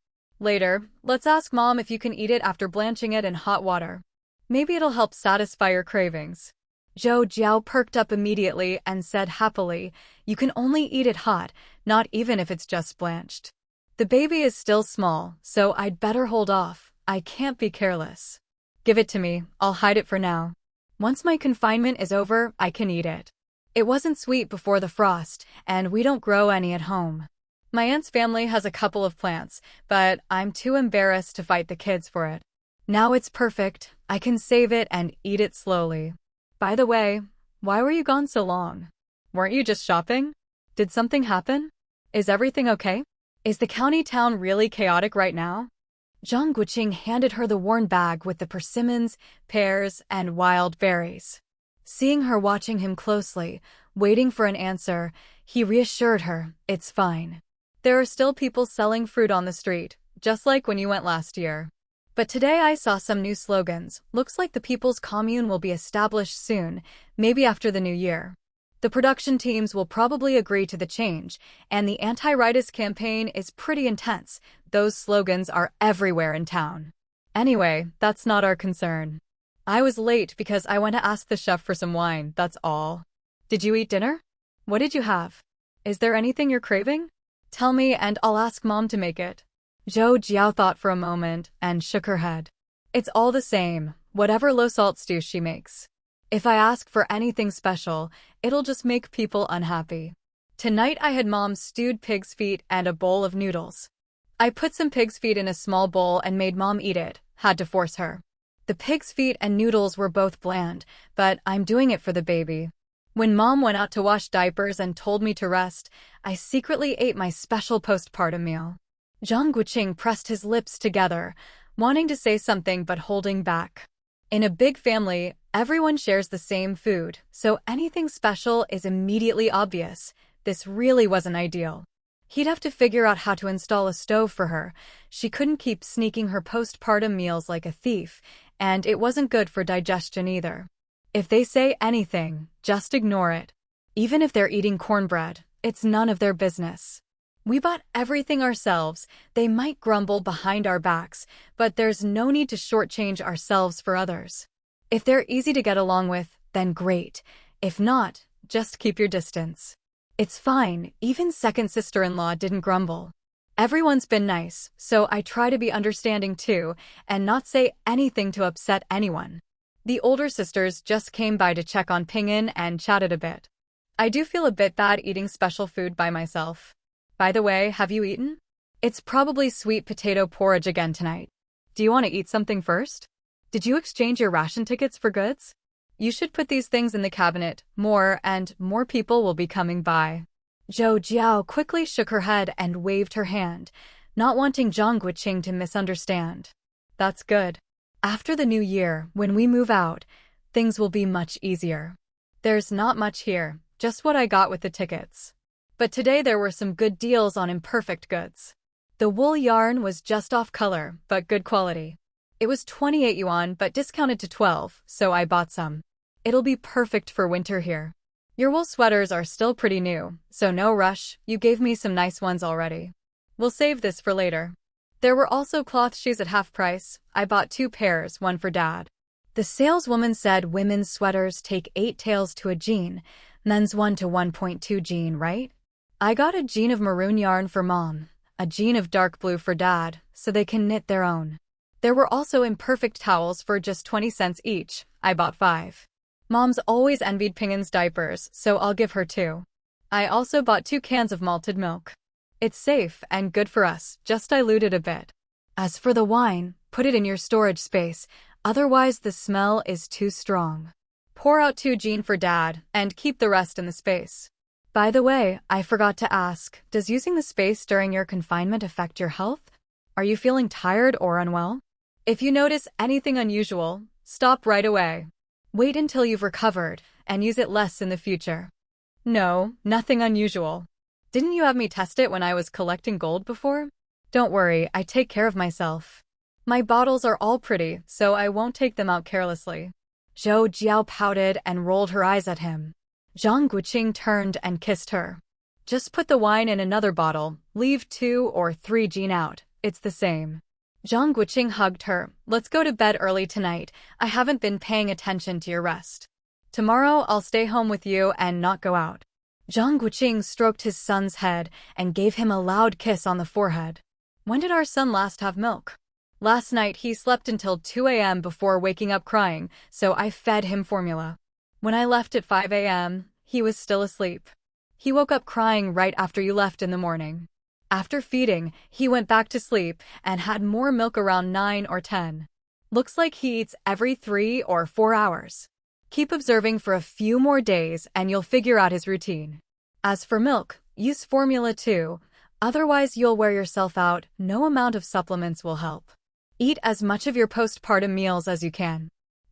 Later, let's ask Mom if you can eat it after blanching it in hot water. Maybe it'll help satisfy your cravings." Zhou Jiao perked up immediately and said happily, "You can only eat it hot, not even if it's just blanched. The baby is still small, so I'd better hold off. I can't be careless. Give it to me, I'll hide it for now. Once my confinement is over, I can eat it. It wasn't sweet before the frost, and we don't grow any at home. My aunt's family has a couple of plants, but I'm too embarrassed to fight the kids for it. Now it's perfect, I can save it and eat it slowly. By the way, why were you gone so long? Weren't you just shopping? Did something happen? Is everything okay? Is the county town really chaotic right now?" Zhang Guoqing handed her the worn bag with the persimmons, pears, and wild berries. Seeing her watching him closely, waiting for an answer, he reassured her, "It's fine. There are still people selling fruit on the street, just like when you went last year. But today I saw some new slogans. Looks like the People's Commune will be established soon, maybe after the new year. The production teams will probably agree to the change, and the anti-rightist campaign is pretty intense. Those slogans are everywhere in town. Anyway, that's not our concern. I was late because I went to ask the chef for some wine, that's all. Did you eat dinner? What did you have? Is there anything you're craving? Tell me and I'll ask Mom to make it." Zhou Jiao thought for a moment and shook her head. "It's all the same, whatever low-salt stew she makes. If I ask for anything special, it'll just make people unhappy. Tonight I had Mom's stewed pig's feet and a bowl of noodles. I put some pig's feet in a small bowl and made Mom eat it, had to force her. The pig's feet and noodles were both bland, but I'm doing it for the baby. When Mom went out to wash diapers and told me to rest, I secretly ate my special postpartum meal." Zhang Guoqing pressed his lips together, wanting to say something but holding back. In a big family, everyone shares the same food, so anything special is immediately obvious. This really wasn't ideal. He'd have to figure out how to install a stove for her. She couldn't keep sneaking her postpartum meals like a thief, and it wasn't good for digestion either. If they say anything, just ignore it. Even if they're eating cornbread, it's none of their business. We bought everything ourselves. They might grumble behind our backs, but there's no need to shortchange ourselves for others. If they're easy to get along with, then great. If not, just keep your distance. It's fine, even second sister-in-law didn't grumble. Everyone's been nice, so I try to be understanding too, and not say anything to upset anyone. The older sisters just came by to check on Ping'an and chatted a bit. I do feel a bit bad eating special food by myself. By the way, have you eaten? It's probably sweet potato porridge again tonight. Do you want to eat something first? Did you exchange your ration tickets for goods? You should put these things in the cabinet. More and more people will be coming by. Zhou Jiao quickly shook her head and waved her hand, not wanting Zhang Guoqing to misunderstand. That's good. After the new year, when we move out, things will be much easier. There's not much here, just what I got with the tickets. But today there were some good deals on imperfect goods. The wool yarn was just off color, but good quality. It was 28 yuan but discounted to 12, so I bought some. It'll be perfect for winter here. Your wool sweaters are still pretty new, so no rush, you gave me some nice ones already. We'll save this for later. There were also cloth shoes at half price. I bought 2 pairs, one for Dad. The saleswoman said women's sweaters take 8 tails to a jean, men's 1 to 1.2 jean, right? I got a jean of maroon yarn for Mom, a jean of dark blue for Dad, so they can knit their own. There were also imperfect towels for just 20 cents each. I bought 5. Mom's always envied Pingin's diapers, so I'll give her 2. I also bought 2 cans of malted milk. It's safe and good for us, just dilute it a bit. As for the wine, put it in your storage space, otherwise the smell is too strong. Pour out 2 jean for Dad, and keep the rest in the space. By the way, I forgot to ask, does using the space during your confinement affect your health? Are you feeling tired or unwell? If you notice anything unusual, stop right away. Wait until you've recovered, and use it less in the future. No, nothing unusual. Didn't you have me test it when I was collecting gold before? Don't worry, I take care of myself. My bottles are all pretty, so I won't take them out carelessly. Zhou Jiao pouted and rolled her eyes at him. Zhang Guoqing turned and kissed her. Just put the wine in another bottle, leave 2 or 3 jean out, it's the same. Zhang Guoqing hugged her. Let's go to bed early tonight, I haven't been paying attention to your rest. Tomorrow I'll stay home with you and not go out. Zhang Guoqing stroked his son's head and gave him a loud kiss on the forehead. When did our son last have milk? Last night he slept until 2 a.m. before waking up crying, so I fed him formula. When I left at 5 a.m., he was still asleep. He woke up crying right after you left in the morning. After feeding, he went back to sleep and had more milk around 9 or 10. Looks like he eats every 3 or 4 hours. Keep observing for a few more days and you'll figure out his routine. As for milk, use formula too, otherwise you'll wear yourself out, no amount of supplements will help. Eat as much of your postpartum meals as you can.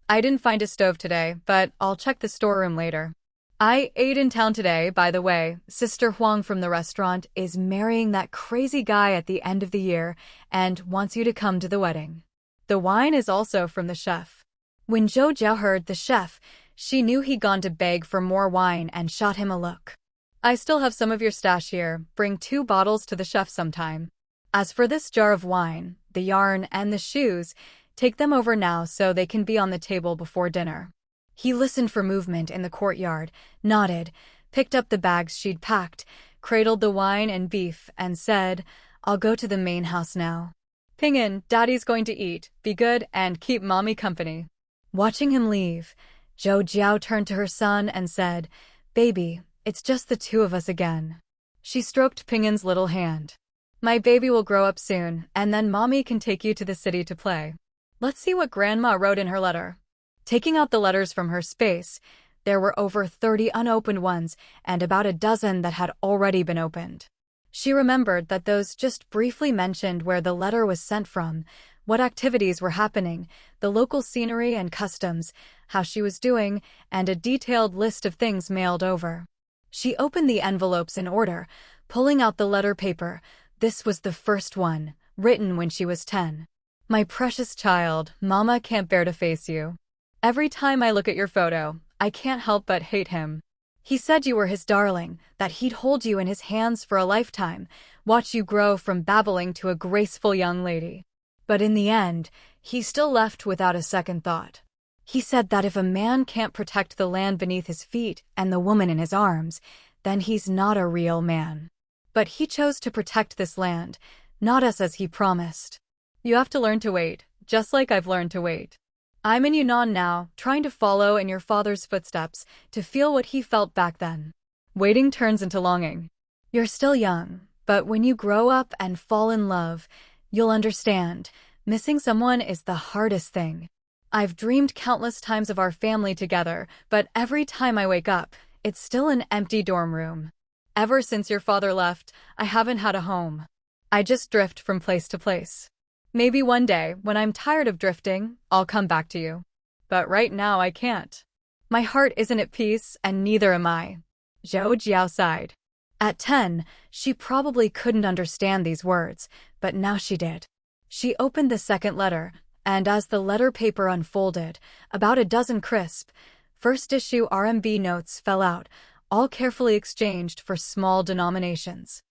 I didn't find a stove today, but I'll check the storeroom later. I ate in town today, by the way. Sister Huang from the restaurant is marrying that crazy guy at the end of the year and wants you to come to the wedding. The wine is also from the chef. When Zhou Jiao heard the chef, she knew he'd gone to beg for more wine and shot him a look. I still have some of your stash here. Bring 2 bottles to the chef sometime. As for this jar of wine, the yarn, and the shoes, take them over now so they can be on the table before dinner. He listened for movement in the courtyard, nodded, picked up the bags she'd packed, cradled the wine and beef, and said, I'll go to the main house now. Pingin, Daddy's going to eat, be good and keep Mommy company. Watching him leave, Zhou Jiao turned to her son and said, Baby, it's just the 2 of us again. She stroked Pingin's little hand. My baby will grow up soon, and then Mommy can take you to the city to play. Let's see what Grandma wrote in her letter. Taking out the letters from her space, there were over 30 unopened ones and about a dozen that had already been opened. She remembered that those just briefly mentioned where the letter was sent from, what activities were happening, the local scenery and customs, how she was doing, and a detailed list of things mailed over. She opened the envelopes in order, pulling out the letter paper. This was the first one, written when she was 10. My precious child, Mama can't bear to face you. Every time I look at your photo, I can't help but hate him. He said you were his darling, that he'd hold you in his hands for a lifetime, watch you grow from babbling to a graceful young lady. But in the end, he still left without a second thought. He said that if a man can't protect the land beneath his feet and the woman in his arms, then he's not a real man. But he chose to protect this land, not us as he promised. You have to learn to wait, just like I've learned to wait. I'm in Yunnan now, trying to follow in your father's footsteps, to feel what he felt back then. Waiting turns into longing. You're still young, but when you grow up and fall in love, you'll understand. Missing someone is the hardest thing. I've dreamed countless times of our family together, but every time I wake up, it's still an empty dorm room. Ever since your father left, I haven't had a home. I just drift from place to place. Maybe one day, when I'm tired of drifting, I'll come back to you. But right now I can't. My heart isn't at peace, and neither am I. Zhou Jiao sighed. At 10, she probably couldn't understand these words, but now she did. She opened the second letter, and as the letter paper unfolded, about a dozen crisp, first-issue RMB notes fell out, all carefully exchanged for small denominations.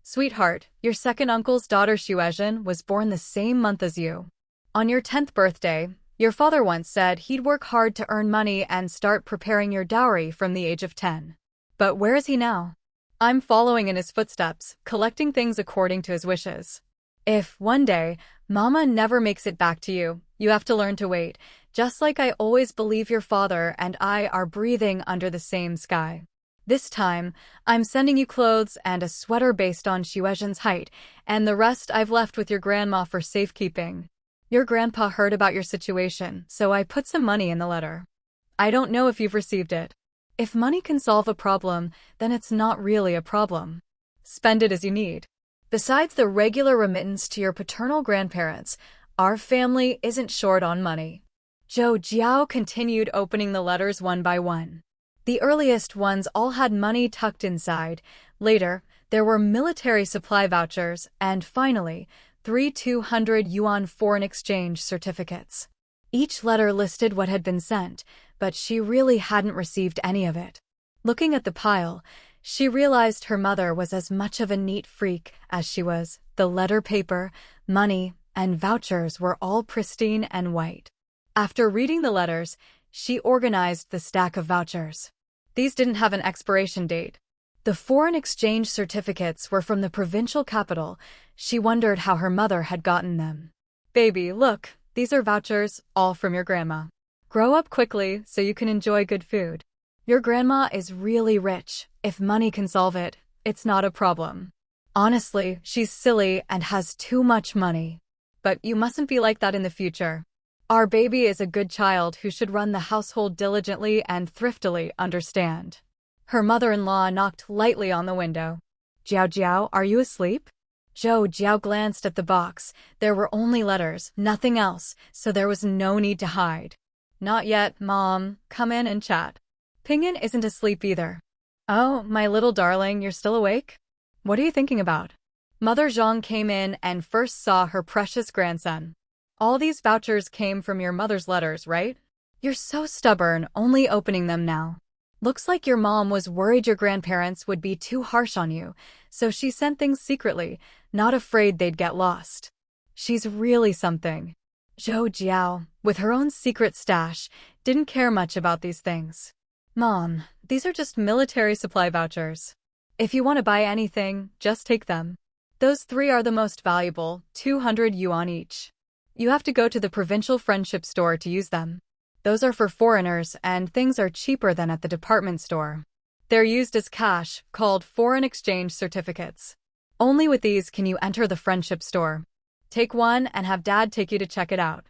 Sweetheart, your second uncle's daughter Xuezhen was born the same month as you. On your 10th birthday, your father once said he'd work hard to earn money and start preparing your dowry from the age of 10. But where is he now? I'm following in his footsteps, collecting things according to his wishes. If, one day, Mama never makes it back to you, you have to learn to wait, just like I always believe your father and I are breathing under the same sky. This time, I'm sending you clothes and a sweater based on Xuezhen's height, and the rest I've left with your grandma for safekeeping. Your grandpa heard about your situation, so I put some money in the letter. I don't know if you've received it. If money can solve a problem, then it's not really a problem. Spend it as you need. Besides the regular remittance to your paternal grandparents, our family isn't short on money. Zhou Jiao continued opening the letters one by one. The earliest ones all had money tucked inside. Later, there were military supply vouchers, and finally, 3 200 yuan foreign exchange certificates. Each letter listed what had been sent, but she really hadn't received any of it. Looking at the pile, she realized her mother was as much of a neat freak as she was. The letter paper, money, and vouchers were all pristine and white. After reading the letters, she organized the stack of vouchers. These didn't have an expiration date. The foreign exchange certificates were from the provincial capital. She wondered how her mother had gotten them. Baby, look, these are vouchers, all from your grandma. Grow up quickly so you can enjoy good food. Your grandma is really rich. If money can solve it, it's not a problem. Honestly, she's silly and has too much money. But you mustn't be like that in the future. Our baby is a good child who should run the household diligently and thriftily, understand. Her mother-in-law knocked lightly on the window. Jiao Jiao, are you asleep? Zhou Jiao glanced at the box. There were only letters, nothing else, so there was no need to hide. Not yet, Mom. Come in and chat. Pingyan isn't asleep either. Oh, my little darling, you're still awake? What are you thinking about? Mother Zhang came in and first saw her precious grandson. All these vouchers came from your mother's letters, right? You're so stubborn, only opening them now. Looks like your mom was worried your grandparents would be too harsh on you, so she sent things secretly, not afraid they'd get lost. She's really something. Zhou Jiao, with her own secret stash, didn't care much about these things. Mom, these are just military supply vouchers. If you want to buy anything, just take them. Those 3 are the most valuable, 200 yuan each. You have to go to the provincial friendship store to use them. Those are for foreigners, and things are cheaper than at the department store. They're used as cash, called foreign exchange certificates. Only with these can you enter the friendship store. Take one and have Dad take you to check it out.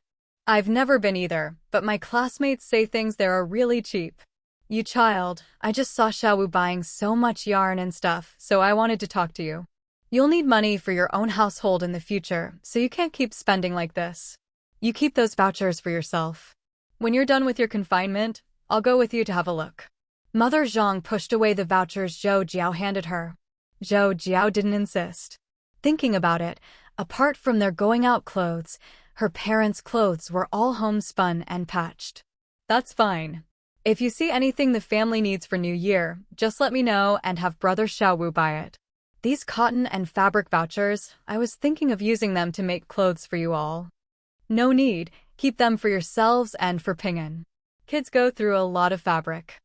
I've never been either, but my classmates say things there are really cheap. You child, I just saw Xiaowu buying so much yarn and stuff, so I wanted to talk to you. You'll need money for your own household in the future, so you can't keep spending like this. You keep those vouchers for yourself. When you're done with your confinement, I'll go with you to have a look. Mother Zhang pushed away the vouchers Zhou Jiao handed her. Zhou Jiao didn't insist. Thinking about it, apart from their going-out clothes, her parents' clothes were all homespun and patched. That's fine. If you see anything the family needs for New Year, just let me know and have Brother Xiaowu buy it. These cotton and fabric vouchers, I was thinking of using them to make clothes for you all. No need, keep them for yourselves and for Pingyan. Kids go through a lot of fabric.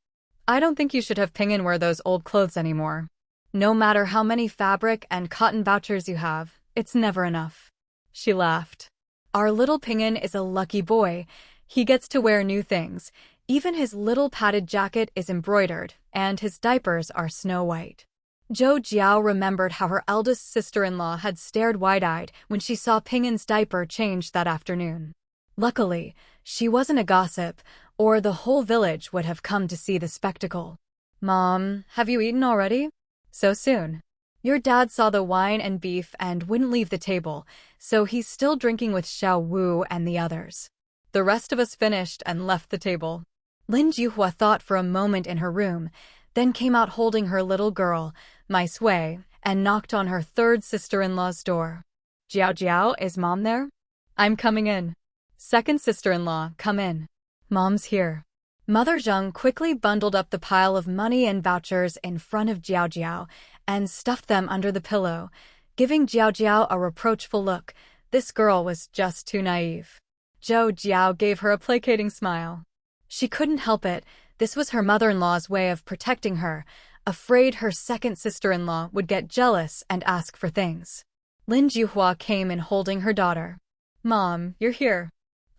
I don't think you should have Pingyan wear those old clothes anymore. No matter how many fabric and cotton vouchers you have, it's never enough. She laughed. Our little Pingyan is a lucky boy. He gets to wear new things. Even his little padded jacket is embroidered, and his diapers are snow white. Zhou Jiao remembered how her eldest sister-in-law had stared wide-eyed when she saw Ping'an's diaper changed that afternoon. Luckily, she wasn't a gossip, or the whole village would have come to see the spectacle. "Mom, have you eaten already? So soon?" "Your dad saw the wine and beef and wouldn't leave the table, so he's still drinking with Xiao Wu and the others." The rest of us finished and left the table. Lin Juhua thought for a moment in her room, then came out holding her little girl, Mai Sui, and knocked on her third sister-in-law's door. "Jiao Jiao, is Mom there?" "I'm coming in." "Second sister-in-law, come in. Mom's here." Mother Zhang quickly bundled up the pile of money and vouchers in front of Jiao Jiao and stuffed them under the pillow, giving Jiao Jiao a reproachful look. This girl was just too naive. Zhou Jiao gave her a placating smile. She couldn't help it. This was her mother-in-law's way of protecting her, afraid her second sister-in-law would get jealous and ask for things. Lin Juhua came in holding her daughter. "Mom, you're here.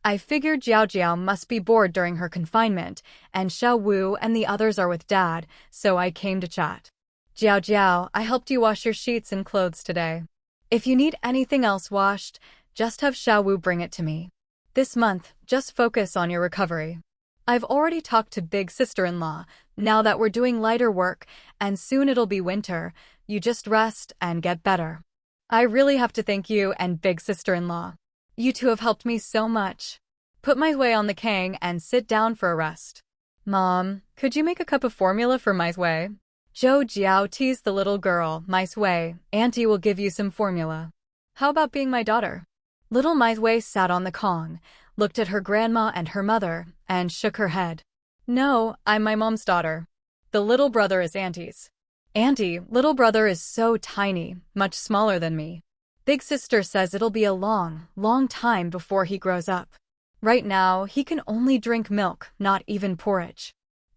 I figured Jiao Jiao must be bored during her confinement, and Xiao Wu and the others are with Dad, so I came to chat." "Jiao Jiao, I helped you wash your sheets and clothes today. If you need anything else washed, just have Xiao Wu bring it to me. This month, just focus on your recovery. I've already talked to big sister-in-law, now that we're doing lighter work, and soon it'll be winter, you just rest and get better. I really have to thank you and big sister-in-law. You two have helped me so much. Put my Wei on the kang and sit down for a rest." "Mom, could you make a cup of formula for Mai Sui?" Zhou Jiao teased the little girl. "Mai Sui, Auntie will give you some formula. How about being my daughter?" Little Mai Sui sat on the kong, looked at her grandma and her mother, and shook her head. "No, I'm my mom's daughter. The little brother is Auntie's." "Auntie, little brother is so tiny, much smaller than me. Big sister says it'll be a long, long time before he grows up. Right now, he can only drink milk, not even porridge.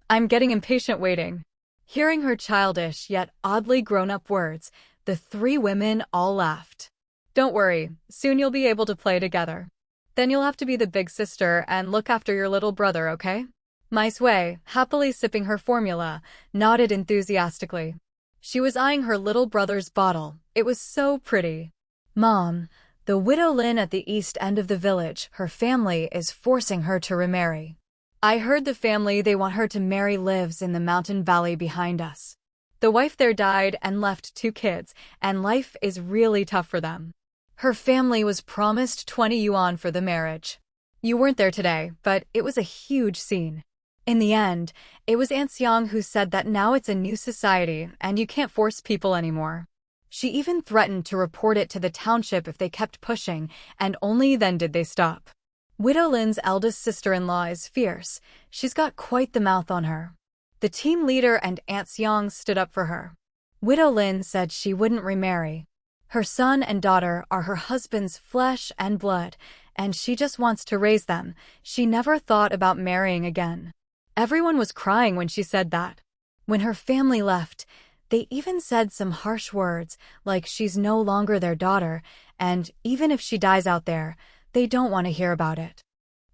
I'm getting impatient waiting." Hearing her childish yet oddly grown-up words, the three women all laughed. "Don't worry, soon you'll be able to play together. Then you'll have to be the big sister and look after your little brother, okay?" Mai Sui, happily sipping her formula, nodded enthusiastically. She was eyeing her little brother's bottle. It was so pretty. "Mom, the widow Lynn at the east end of the village, her family is forcing her to remarry. I heard the family they want her to marry lives in the mountain valley behind us. The wife there died and left 2 kids, and life is really tough for them. Her family was promised 20 yuan for the marriage. You weren't there today, but it was a huge scene. In the end, it was Aunt Xiang who said that now it's a new society and you can't force people anymore. She even threatened to report it to the township if they kept pushing, and only then did they stop. Widow Lin's eldest sister-in-law is fierce. She's got quite the mouth on her. The team leader and Aunt Xiang stood up for her. Widow Lin said she wouldn't remarry. Her son and daughter are her husband's flesh and blood, and she just wants to raise them. She never thought about marrying again. Everyone was crying when she said that. When her family left, they even said some harsh words, like she's no longer their daughter, and even if she dies out there, they don't want to hear about it.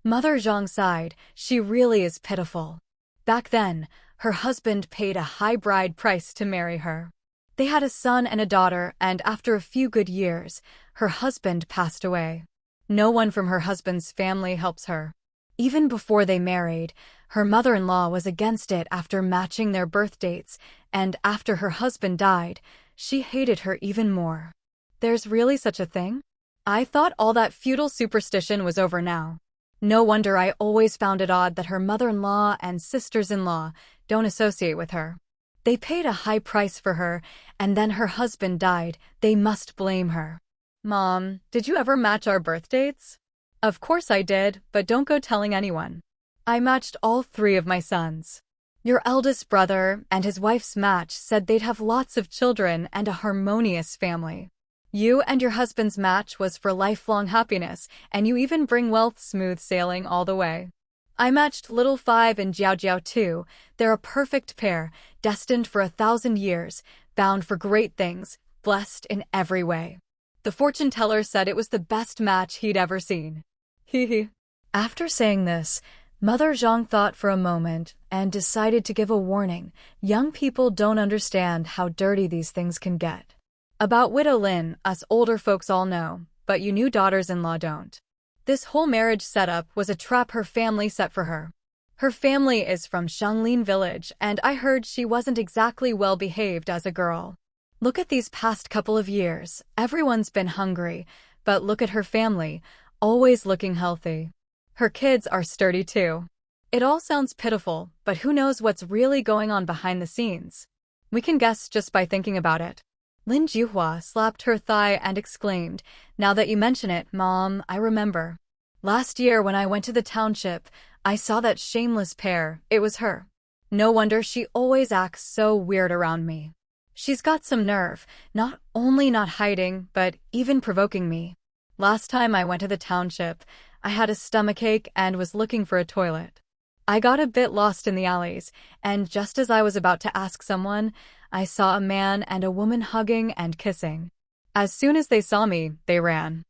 Mother Zhang sighed. She really is pitiful. Back then, her husband paid a high bride price to marry her. They had a son and a daughter, and after a few good years, her husband passed away. No one from her husband's family helps her. Even before they married, her mother-in-law was against it after matching their birth dates, and after her husband died, she hated her even more. There's really such a thing? I thought all that feudal superstition was over now. No wonder I always found it odd that her mother-in-law and sisters-in-law don't associate with her. They paid a high price for her, and then her husband died. They must blame her. Mom, did you ever match our birth dates? Of course I did, but don't go telling anyone. I matched all 3 of my sons. Your eldest brother and his wife's match said they'd have lots of children and a harmonious family. You and your husband's match was for lifelong happiness, and you even bring wealth smooth sailing all the way. I matched Little 5 and Jiao Jiao too. They're a perfect pair, destined for 1,000 years, bound for great things, blessed in every way. The fortune teller said it was the best match he'd ever seen. Hee hee. After saying this, Mother Zhang thought for a moment and decided to give a warning. Young people don't understand how dirty these things can get. About widow Lynn, us older folks all know, but you new daughters-in-law don't. This whole marriage setup was a trap her family set for her. Her family is from Shanglin village, and I heard she wasn't exactly well behaved as a girl. Look at these past couple of years, everyone's been hungry, but look at her family, always looking healthy. Her kids are sturdy too. It all sounds pitiful, but who knows what's really going on behind the scenes? We can guess just by thinking about it. Lin Juhua slapped her thigh and exclaimed, "Now that you mention it, Mom, I remember. Last year when I went to the township, I saw that shameless pair. It was her. No wonder she always acts so weird around me. She's got some nerve, not only not hiding, but even provoking me. Last time I went to the township, I had a stomachache and was looking for a toilet. I got a bit lost in the alleys, and just as I was about to ask someone, I saw a man and a woman hugging and kissing. As soon as they saw me, they ran.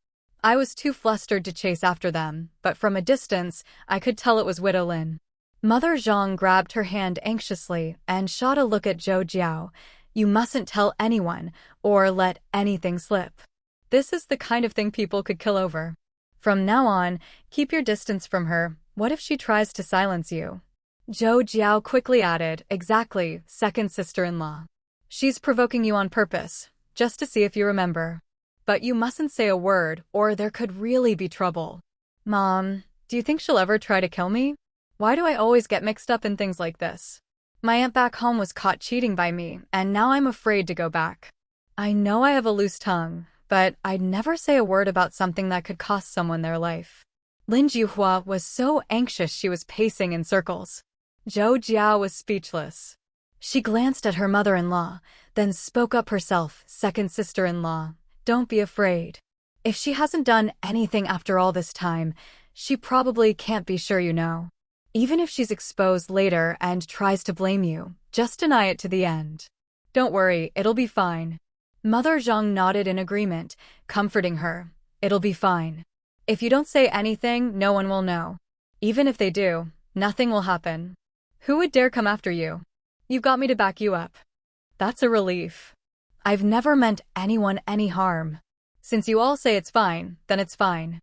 I was too flustered to chase after them, but from a distance, I could tell it was widow Lin." Mother Zhang grabbed her hand anxiously and shot a look at Zhou Jiao. "You mustn't tell anyone, or let anything slip. This is the kind of thing people could kill over. From now on, keep your distance from her. What if she tries to silence you?" Zhou Jiao quickly added, "Exactly, second sister-in-law. She's provoking you on purpose, just to see if you remember. But you mustn't say a word, or there could really be trouble." "Mom, do you think she'll ever try to kill me? Why do I always get mixed up in things like this? My aunt back home was caught cheating by me, and now I'm afraid to go back. I know I have a loose tongue, but I'd never say a word about something that could cost someone their life." Lin Juhua was so anxious she was pacing in circles. Zhou Jiao was speechless. She glanced at her mother-in-law, then spoke up herself, "Second sister-in-law, don't be afraid. If she hasn't done anything after all this time, she probably can't be sure you know. Even if she's exposed later and tries to blame you, just deny it to the end. Don't worry, it'll be fine." Mother Zhang nodded in agreement, comforting her. "It'll be fine. If you don't say anything, no one will know. Even if they do, nothing will happen. Who would dare come after you? You've got me to back you up." "That's a relief. I've never meant anyone any harm. Since you all say it's fine, then it's fine."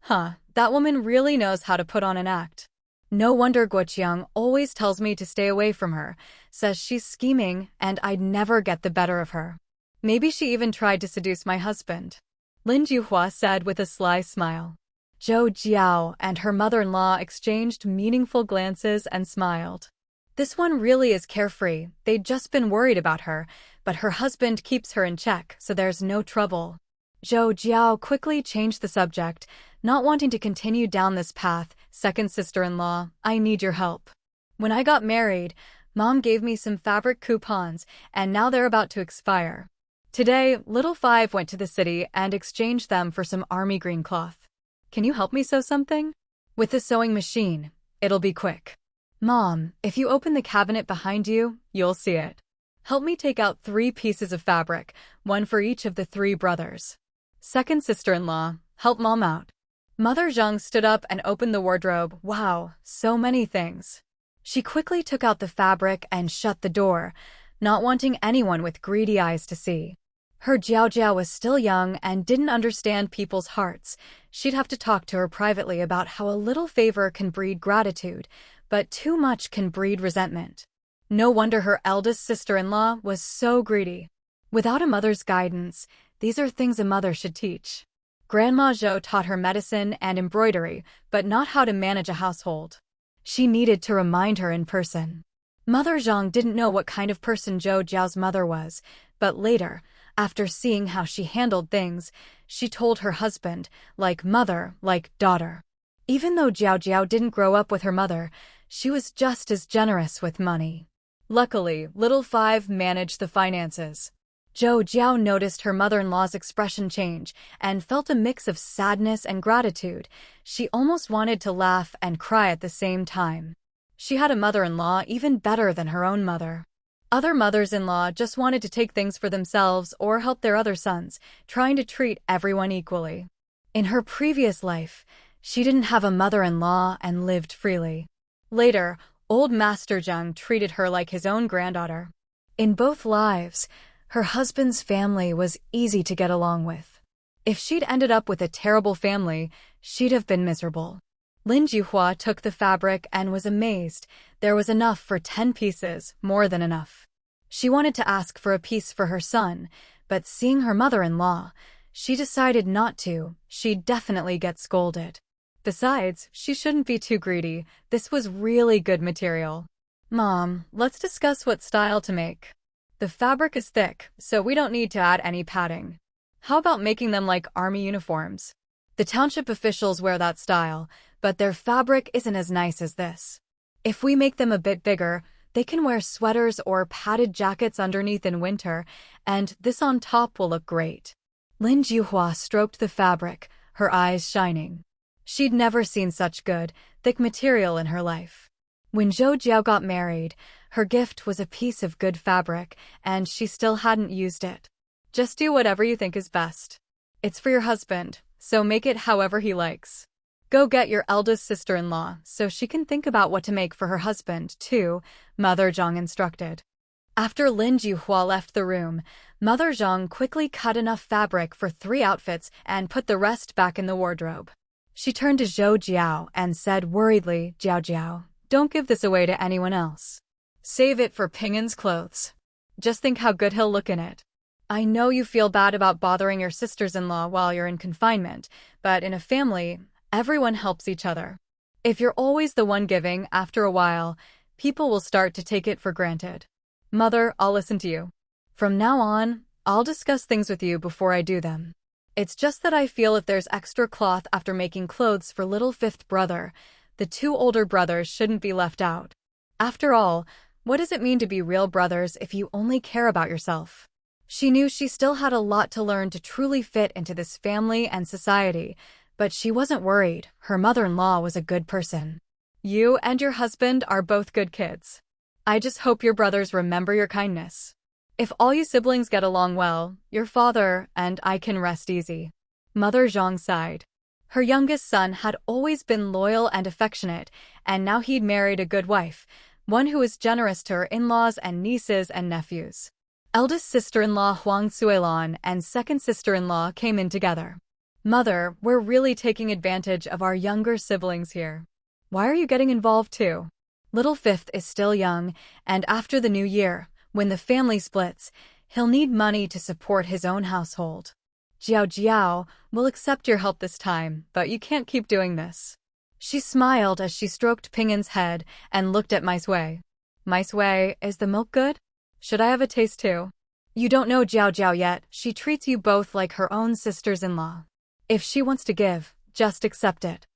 That woman really knows how to put on an act. No wonder Guoqing always tells me to stay away from her, says she's scheming and I'd never get the better of her. Maybe she even tried to seduce my husband," Lin Juhua said with a sly smile. Zhou Jiao and her mother-in-law exchanged meaningful glances and smiled. This one really is carefree. They'd just been worried about her, but her husband keeps her in check, so there's no trouble. Zhou Jiao quickly changed the subject, not wanting to continue down this path. "Second sister-in-law, I need your help. When I got married, Mom gave me some fabric coupons, and now they're about to expire. Today, little Five went to the city and exchanged them for some army green cloth. Can you help me sew something? With the sewing machine, it'll be quick. Mom, if you open the cabinet behind you, you'll see it. Help me take out 3 pieces of fabric, one for each of the 3 brothers. Second sister-in-law, help Mom out." Mother Zhang stood up and opened the wardrobe. Wow, so many things. She quickly took out the fabric and shut the door, not wanting anyone with greedy eyes to see. Her Jiao Jiao was still young and didn't understand people's hearts. She'd have to talk to her privately about how a little favor can breed gratitude, but too much can breed resentment. No wonder her eldest sister-in-law was so greedy. Without a mother's guidance, these are things a mother should teach. Grandma Zhou taught her medicine and embroidery, but not how to manage a household. She needed to remind her in person. Mother Zhang didn't know what kind of person Zhou Jiao's mother was, but later, after seeing how she handled things, she told her husband, like mother, like daughter. Even though Jiao Jiao didn't grow up with her mother, she was just as generous with money. Luckily, little Five managed the finances. Zhou Jiao noticed her mother-in-law's expression change and felt a mix of sadness and gratitude. She almost wanted to laugh and cry at the same time. She had a mother-in-law even better than her own mother. Other mothers-in-law just wanted to take things for themselves or help their other sons, trying to treat everyone equally. In her previous life, she didn't have a mother-in-law and lived freely. Later, old Master Zhang treated her like his own granddaughter. In both lives, her husband's family was easy to get along with. If she'd ended up with a terrible family, she'd have been miserable. Lin Juhua took the fabric and was amazed. There was enough for 10 pieces, more than enough. She wanted to ask for a piece for her son, but seeing her mother-in-law, she decided not to. She'd definitely get scolded. Besides, she shouldn't be too greedy. This was really good material. Mom, let's discuss what style to make. The fabric is thick, so we don't need to add any padding. How about making them like army uniforms? The township officials wear that style, but their fabric isn't as nice as this. If we make them a bit bigger, they can wear sweaters or padded jackets underneath in winter, and this on top will look great. Lin Juhua stroked the fabric, her eyes shining. She'd never seen such good, thick material in her life. When Zhou Jiao got married, her gift was a piece of good fabric, and she still hadn't used it. Just do whatever you think is best. It's for your husband, so make it however he likes. Go get your eldest sister-in-law so she can think about what to make for her husband, too, Mother Zhang instructed. After Lin Juhua left the room, Mother Zhang quickly cut enough fabric for 3 outfits and put the rest back in the wardrobe. She turned to Zhou Jiao and said worriedly, "Jiao Jiao, don't give this away to anyone else. Save it for Ping'an's clothes. Just think how good he'll look in it. I know you feel bad about bothering your sisters-in-law while you're in confinement, but in a family, everyone helps each other. If you're always the one giving, after a while, people will start to take it for granted. Mother, I'll listen to you. From now on, I'll discuss things with you before I do them. It's just that I feel if there's extra cloth after making clothes for little 5th brother, the 2 older brothers shouldn't be left out. After all, what does it mean to be real brothers if you only care about yourself?" She knew she still had a lot to learn to truly fit into this family and society, but she wasn't worried. Her mother-in-law was a good person. You and your husband are both good kids. I just hope your brothers remember your kindness. If all you siblings get along well, your father and I can rest easy. Mother Zhang sighed. Her youngest son had always been loyal and affectionate, and now he'd married a good wife, one who was generous to her in-laws and nieces and nephews. Eldest sister-in-law Huang Suilan and second sister-in-law came in together. Mother, we're really taking advantage of our younger siblings here. Why are you getting involved too? Little 5th is still young, and after the new year, when the family splits, he'll need money to support his own household. Jiao Jiao, we'll accept your help this time, but you can't keep doing this. She smiled as she stroked Ping'an's head and looked at Mai Sui. Mai Sui, is the milk good? Should I have a taste too? You don't know Jiao Jiao yet. She treats you both like her own sisters-in-law. If she wants to give, just accept it.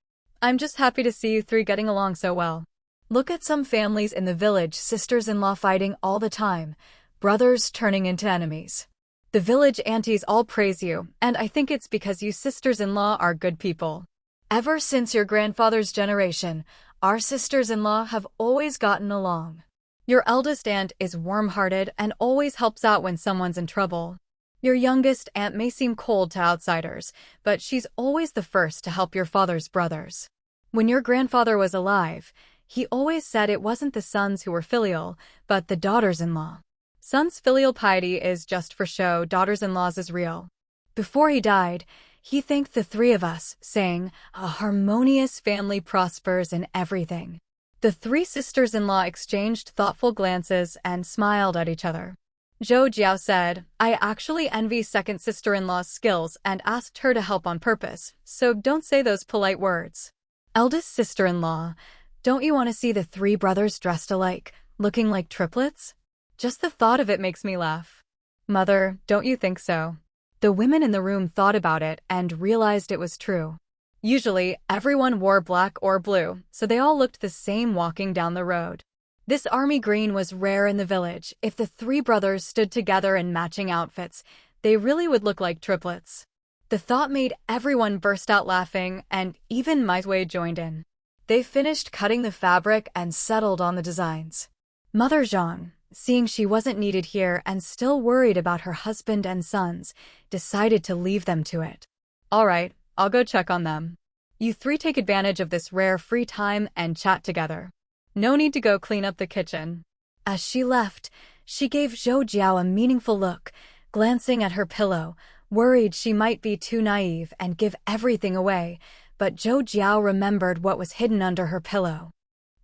I'm just happy to see you 3 getting along so well. Look at some families in the village, sisters-in-law fighting all the time, brothers turning into enemies. The village aunties all praise you, and I think it's because you sisters-in-law are good people. Ever since your grandfather's generation, our sisters-in-law have always gotten along. Your eldest aunt is warm-hearted and always helps out when someone's in trouble. Your youngest aunt may seem cold to outsiders, but she's always the first to help your father's brothers. When your grandfather was alive, he always said it wasn't the sons who were filial, but the daughters-in-law. Sons' filial piety is just for show, daughters-in-law's is real. Before he died, he thanked the 3 of us, saying, "A harmonious family prospers in everything." The 3 sisters-in-law exchanged thoughtful glances and smiled at each other. Zhou Jiao said, "I actually envy second sister-in-law's skills and asked her to help on purpose, so don't say those polite words." Eldest sister-in-law, don't you want to see the 3 brothers dressed alike, looking like triplets? Just the thought of it makes me laugh. Mother, don't you think so? The women in the room thought about it and realized it was true. Usually, everyone wore black or blue, so they all looked the same walking down the road. This army green was rare in the village. If the 3 brothers stood together in matching outfits, they really would look like triplets. The thought made everyone burst out laughing, and even Mai Sui joined in. They finished cutting the fabric and settled on the designs. Mother Zhang, seeing she wasn't needed here and still worried about her husband and sons, decided to leave them to it. All right, I'll go check on them. You 3 take advantage of this rare free time and chat together. No need to go clean up the kitchen. As she left, she gave Zhou Jiao a meaningful look, glancing at her pillow, worried she might be too naive and give everything away, but Zhou Jiao remembered what was hidden under her pillow.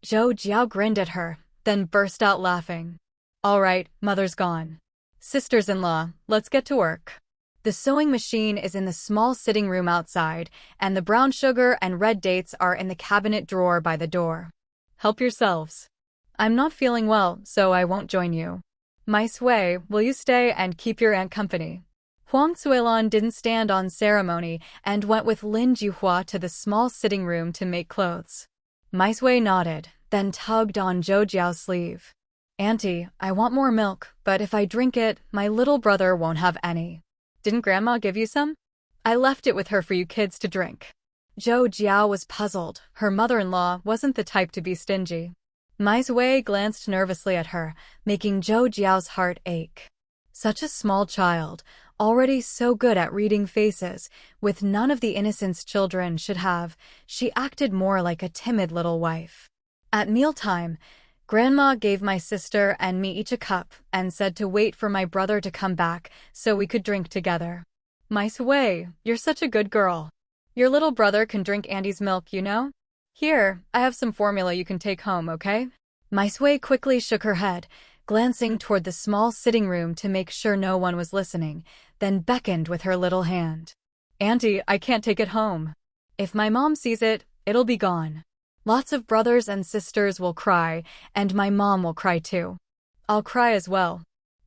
Zhou Jiao grinned at her, then burst out laughing. All right, mother's gone. Sisters-in-law, let's get to work. The sewing machine is in the small sitting room outside, and the brown sugar and red dates are in the cabinet drawer by the door. Help yourselves. I'm not feeling well, so I won't join you. My Sui, will you stay and keep your aunt company? Huang Zuilan didn't stand on ceremony and went with Lin Juhua to the small sitting room to make clothes. My Sui nodded, then tugged on Zhou Jiao's sleeve. Auntie, I want more milk, but if I drink it, my little brother won't have any. Didn't Grandma give you some? I left it with her for you kids to drink. Zhou Jiao was puzzled. Her mother-in-law wasn't the type to be stingy. Mai Sui glanced nervously at her, making Zhou Jiao's heart ache. Such a small child, already so good at reading faces, with none of the innocence children should have, she acted more like a timid little wife. At mealtime, Grandma gave my sister and me each a cup and said to wait for my brother to come back so we could drink together. My Sui, you're such a good girl. Your little brother can drink Auntie's milk, you know? Here, I have some formula you can take home, okay? My Sui quickly shook her head, glancing toward the small sitting room to make sure no one was listening, then beckoned with her little hand. Auntie, I can't take it home. If my mom sees it, it'll be gone. Lots of brothers and sisters will cry, and my mom will cry too. I'll cry as well.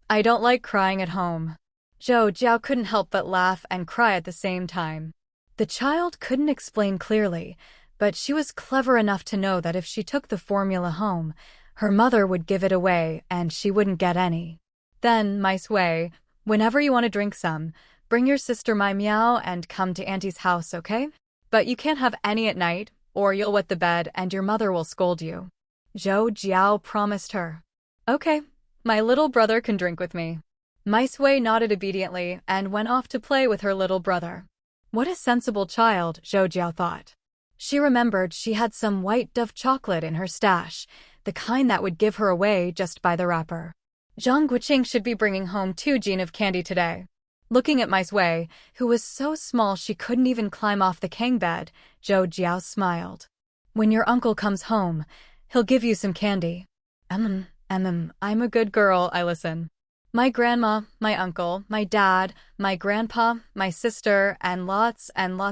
I don't like crying at home. Zhou Jiao couldn't help but laugh and cry at the same time. The child couldn't explain clearly, but she was clever enough to know that if she took the formula home, her mother would give it away and she wouldn't get any. Then, my Sui, whenever you want to drink some, bring your sister Mai Miao and come to Auntie's house, okay? But you can't have any at night, or you'll wet the bed and your mother will scold you. Zhou Jiao promised her. Okay, my little brother can drink with me. Mai Sui nodded obediently and went off to play with her little brother. What a sensible child, Zhou Jiao thought. She remembered she had some white Dove chocolate in her stash, the kind that would give her away just by the wrapper. Zhang Guoqing should be bringing home 2 jeans of candy today. Looking at Mai Sui, who was so small she couldn't even climb off the Kang bed, Zhou Jiao smiled. When your uncle comes home, he'll give you some candy. I'm a good girl, I listen. My grandma, my uncle, my dad, my grandpa, my sister, and lots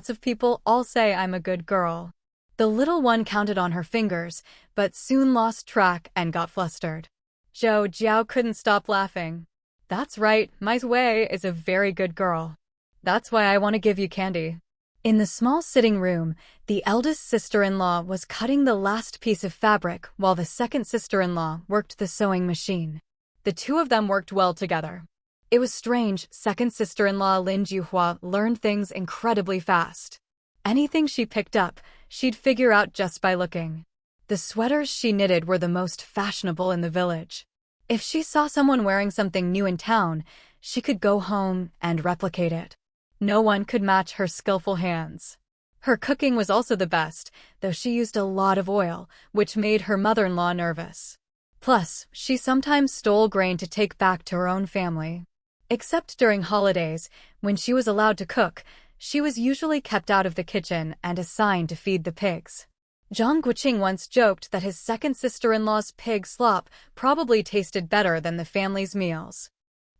of people all say I'm a good girl. The little one counted on her fingers, but soon lost track and got flustered. Zhou Jiao couldn't stop laughing. That's right, Mai Sui is a very good girl. That's why I want to give you candy. In the small sitting room, the eldest sister-in-law was cutting the last piece of fabric while the second sister-in-law worked the sewing machine. The two of them worked well together. It was strange, second sister-in-law Lin Juhua learned things incredibly fast. Anything she picked up, she'd figure out just by looking. The sweaters she knitted were the most fashionable in the village. If she saw someone wearing something new in town, she could go home and replicate it. No one could match her skillful hands. Her cooking was also the best, though she used a lot of oil, which made her mother-in-law nervous. Plus, she sometimes stole grain to take back to her own family. Except during holidays, when she was allowed to cook, she was usually kept out of the kitchen and assigned to feed the pigs. Zhang Guoqing once joked that his second sister-in-law's pig slop probably tasted better than the family's meals.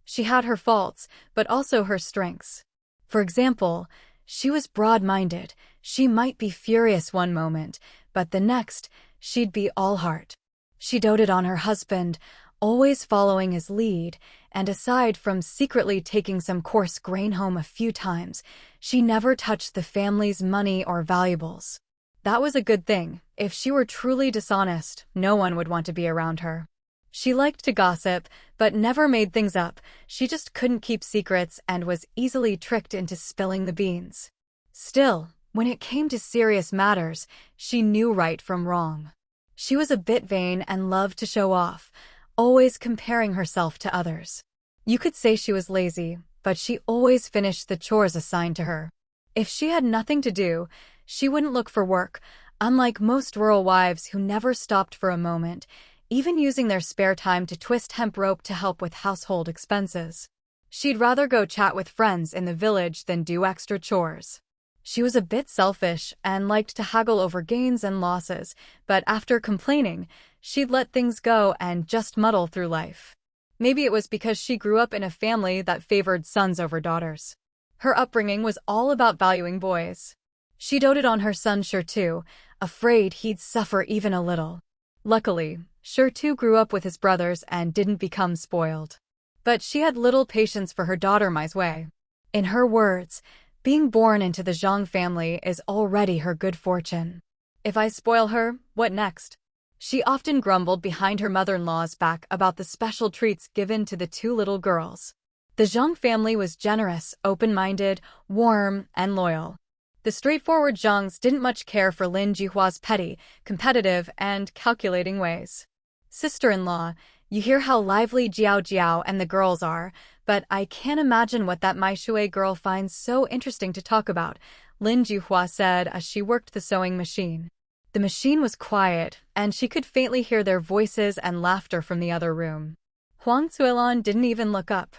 She had her faults, but also her strengths. For example, she was broad-minded. She might be furious one moment, but the next, she'd be all heart. She doted on her husband, always following his lead, and aside from secretly taking some coarse grain home a few times, she never touched the family's money or valuables. That was a good thing. If she were truly dishonest, no one would want to be around her. She liked to gossip, but never made things up. She just couldn't keep secrets and was easily tricked into spilling the beans. Still, when it came to serious matters, she knew right from wrong. She was a bit vain and loved to show off, always comparing herself to others. You could say she was lazy, but she always finished the chores assigned to her. If she had nothing to do, she wouldn't look for work, Unlike most rural wives who never stopped for a moment, even using their spare time to twist hemp rope to help with household expenses. She'd rather go chat with friends in the village than do extra chores. She was a bit selfish and liked to haggle over gains and losses, but after complaining, she'd let things go and just muddle through life. Maybe it was because she grew up in a family that favored sons over daughters. Her upbringing was all about valuing boys. She doted on her son Shirtu, afraid he'd suffer even a little. Luckily, Shirtu grew up with his brothers and didn't become spoiled. But she had little patience for her daughter Mai's way. In her words, being born into the Zhang family is already her good fortune. If I spoil her, what next? She often grumbled behind her mother-in-law's back about the special treats given to the two little girls. The Zhang family was generous, open-minded, warm, and loyal. The straightforward Zhangs didn't much care for Lin Jihua's petty, competitive, and calculating ways. Sister-in-law, you hear how lively Zhou Jiao and the girls are, but I can't imagine what that Mai Shui girl finds so interesting to talk about, Lin Jihua said as she worked the sewing machine. The machine was quiet, and she could faintly hear their voices and laughter from the other room. Huang Zuilan didn't even look up.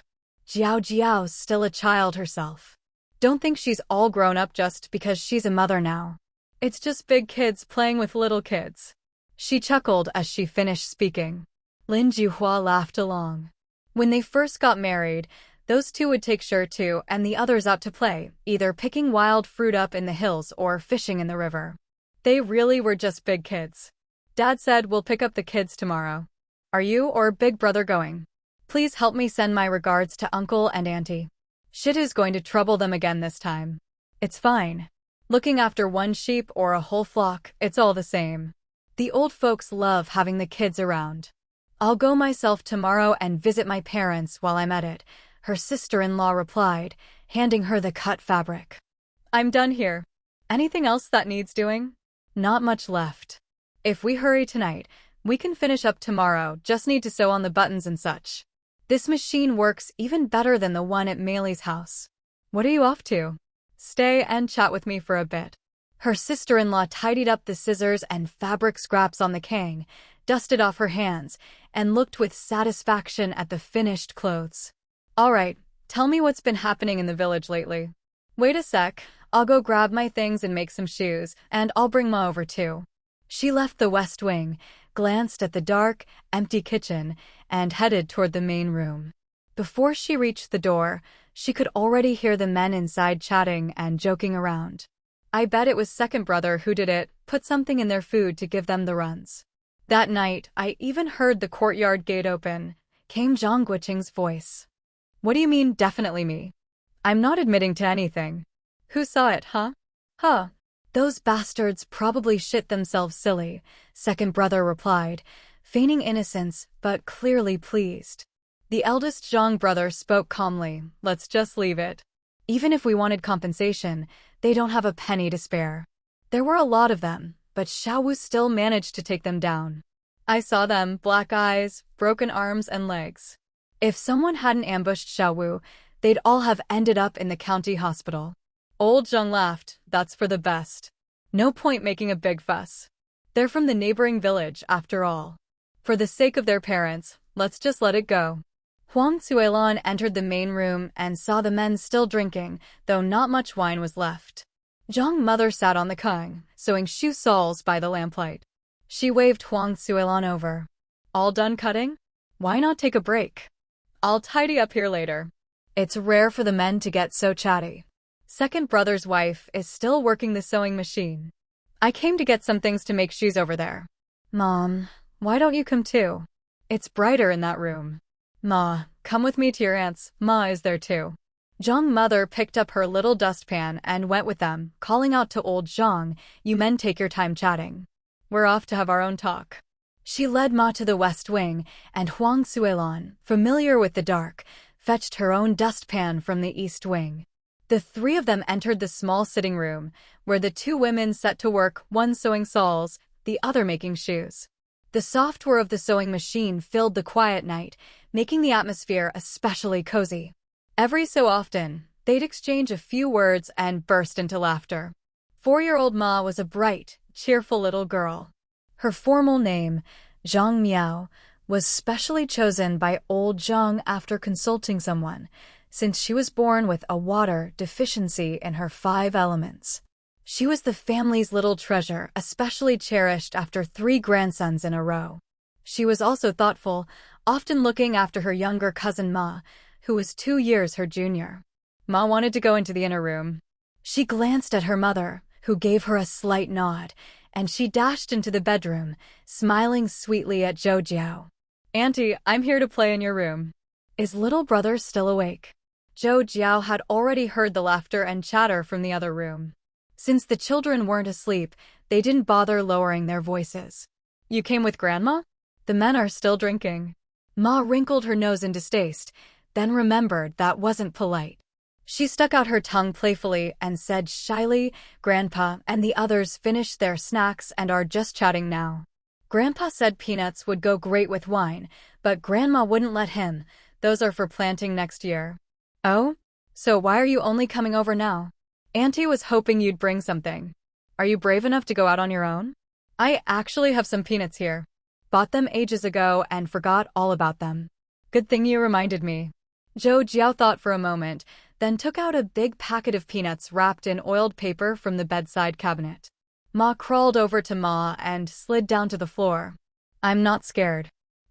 Zhou Jiao's still a child herself. Don't think she's all grown up just because she's a mother now. It's just big kids playing with little kids. She chuckled as she finished speaking. Lin Jihua laughed along. When they first got married, those two would take Shirtu and the others out to play, either picking wild fruit up in the hills or fishing in the river. They really were just big kids. Dad said we'll pick up the kids tomorrow. Are you or Big Brother going? Please help me send my regards to Uncle and Auntie. Shit is going to trouble them again this time. It's fine. Looking after one sheep or a whole flock, it's all the same. The old folks love having the kids around. I'll go myself tomorrow and visit my parents while I'm at it, her sister-in-law replied, handing her the cut fabric. I'm done here. Anything else that needs doing? Not much left. If we hurry tonight, we can finish up tomorrow, just need to sew on the buttons and such. This machine works even better than the one at Meili's house. What are you off to? Stay and chat with me for a bit. Her sister-in-law tidied up the scissors and fabric scraps on the kang, dusted off her hands, and looked with satisfaction at the finished clothes. All right, tell me what's been happening in the village lately. Wait a sec, I'll go grab my things and make some shoes, and I'll bring Ma over too. She left the west wing, glanced at the dark, empty kitchen, and headed toward the main room. Before she reached the door, she could already hear the men inside chatting and joking around. I bet it was second brother who did it, put something in their food to give them the runs. That night, I even heard the courtyard gate open, came Zhang Guoqing's voice. What do you mean, definitely me? I'm not admitting to anything. Who saw it, huh? Huh. Those bastards probably shit themselves silly, second brother replied, feigning innocence but clearly pleased. The eldest Zhang brother spoke calmly, let's just leave it. Even if we wanted compensation, they don't have a penny to spare. There were a lot of them, but Xiaowu still managed to take them down. I saw them, black eyes, broken arms and legs. If someone hadn't ambushed Xiaowu, they'd all have ended up in the county hospital. Old Zhang laughed, that's for the best. No point making a big fuss. They're from the neighboring village, after all. For the sake of their parents, let's just let it go. Huang Zuilan entered the main room and saw the men still drinking, though not much wine was left. Zhang mother sat on the kang, sewing shoe soles by the lamplight. She waved Huang Zuilan over. All done cutting? Why not take a break? I'll tidy up here later. It's rare for the men to get so chatty. Second brother's wife is still working the sewing machine. I came to get some things to make shoes over there. Mom, why don't you come too? It's brighter in that room. Ma, come with me to your aunt's, Ma is there too. Zhang mother picked up her little dustpan and went with them, calling out to old Zhang, you men take your time chatting. We're off to have our own talk. She led Ma to the west wing, and Huang Zuilan, familiar with the dark, fetched her own dustpan from the east wing. The three of them entered the small sitting room, where the two women set to work, one sewing soles, the other making shoes. The soft whir of the sewing machine filled the quiet night, making the atmosphere especially cozy. Every so often, they'd exchange a few words and burst into laughter. 4-year-old Ma was a bright, cheerful little girl. Her formal name, Zhang Miao, was specially chosen by old Zhang after consulting someone, since she was born with a water deficiency in her 5 elements. She was the family's little treasure, especially cherished after 3 grandsons in a row. She was also thoughtful, often looking after her younger cousin Ma, who was 2 years her junior. Ma wanted to go into the inner room. She glanced at her mother, who gave her a slight nod, and she dashed into the bedroom, smiling sweetly at Zhou Jiao. "Auntie, I'm here to play in your room. Is little brother still awake?" Zhou Jiao had already heard the laughter and chatter from the other room. Since the children weren't asleep, they didn't bother lowering their voices. "You came with Grandma? The men are still drinking." Ma wrinkled her nose in distaste, then remembered that wasn't polite. She stuck out her tongue playfully and said shyly, "Grandpa and the others finished their snacks and are just chatting now." Grandpa said peanuts would go great with wine, but Grandma wouldn't let him. Those are for planting next year. "Oh? So why are you only coming over now?" "Auntie was hoping you'd bring something." "Are you brave enough to go out on your own?" "I actually have some peanuts here. Bought them ages ago and forgot all about them." "Good thing you reminded me." Zhou Jiao thought for a moment, then took out a big packet of peanuts wrapped in oiled paper from the bedside cabinet. Ma crawled over to Ma and slid down to the floor. "I'm not scared.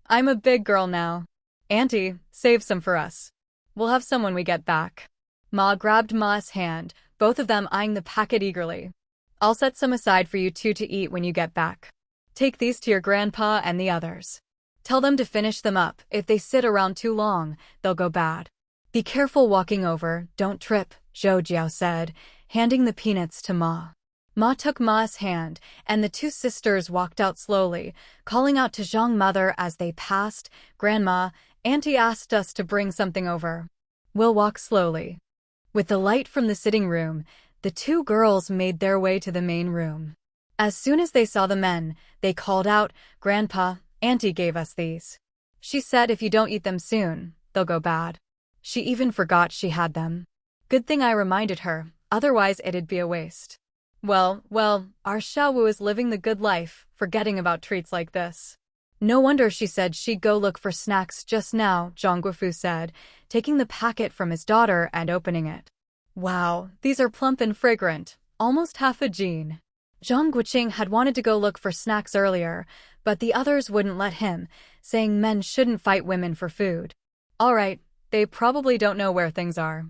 I'm a big girl now. Auntie, save some for us. We'll have some when we get back." Ma grabbed Ma's hand, both of them eyeing the packet eagerly. "I'll set some aside for you two to eat when you get back. Take these to your grandpa and the others. Tell them to finish them up. If they sit around too long, they'll go bad. Be careful walking over, don't trip," Zhou Jiao said, handing the peanuts to Ma. Ma took Ma's hand, and the 2 sisters walked out slowly, calling out to Zhang mother as they passed. "Grandma, Auntie asked us to bring something over." "We'll walk slowly." With the light from the sitting room, the 2 girls made their way to the main room. As soon as they saw the men, they called out, "Grandpa, Auntie gave us these. She said if you don't eat them soon, they'll go bad. She even forgot she had them. Good thing I reminded her, otherwise it'd be a waste." Well, our Xiaowu is living the good life, forgetting about treats like this. "No wonder she said she'd go look for snacks just now," Zhang Guoqing said, taking the packet from his daughter and opening it. "Wow, these are plump and fragrant, almost half a gene." Zhang Guoqing had wanted to go look for snacks earlier, but the others wouldn't let him, saying men shouldn't fight women for food. "All right, they probably don't know where things are.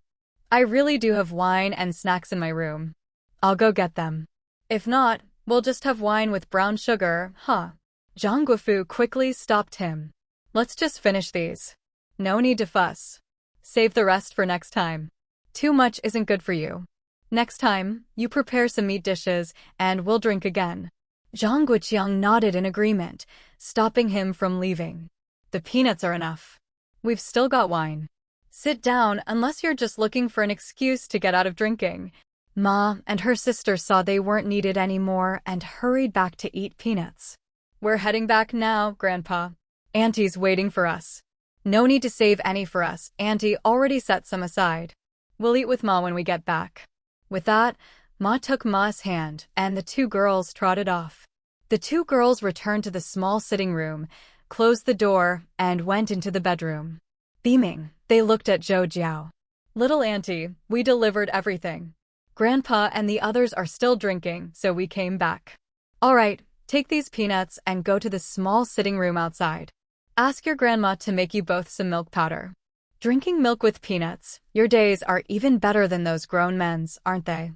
I really do have wine and snacks in my room. I'll go get them. If not, we'll just have wine with brown sugar, huh?" Zhang Guoqing quickly stopped him. "Let's just finish these. No need to fuss. Save the rest for next time. Too much isn't good for you. Next time, you prepare some meat dishes, and we'll drink again." Zhang Guoqing nodded in agreement, stopping him from leaving. "The peanuts are enough. We've still got wine. Sit down unless you're just looking for an excuse to get out of drinking." Ma and her sister saw they weren't needed anymore and hurried back to eat peanuts. "We're heading back now, Grandpa. Auntie's waiting for us." "No need to save any for us. Auntie already set some aside. We'll eat with Ma when we get back." With that, Ma took Ma's hand, and the 2 girls trotted off. The 2 girls returned to the small sitting room, closed the door, and went into the bedroom. Beaming, they looked at Zhou Jiao. "Little Auntie, we delivered everything. Grandpa and the others are still drinking, so we came back. All right, take these peanuts and go to the small sitting room outside. Ask your grandma to make you both some milk powder. Drinking milk with peanuts, your days are even better than those grown men's, aren't they?"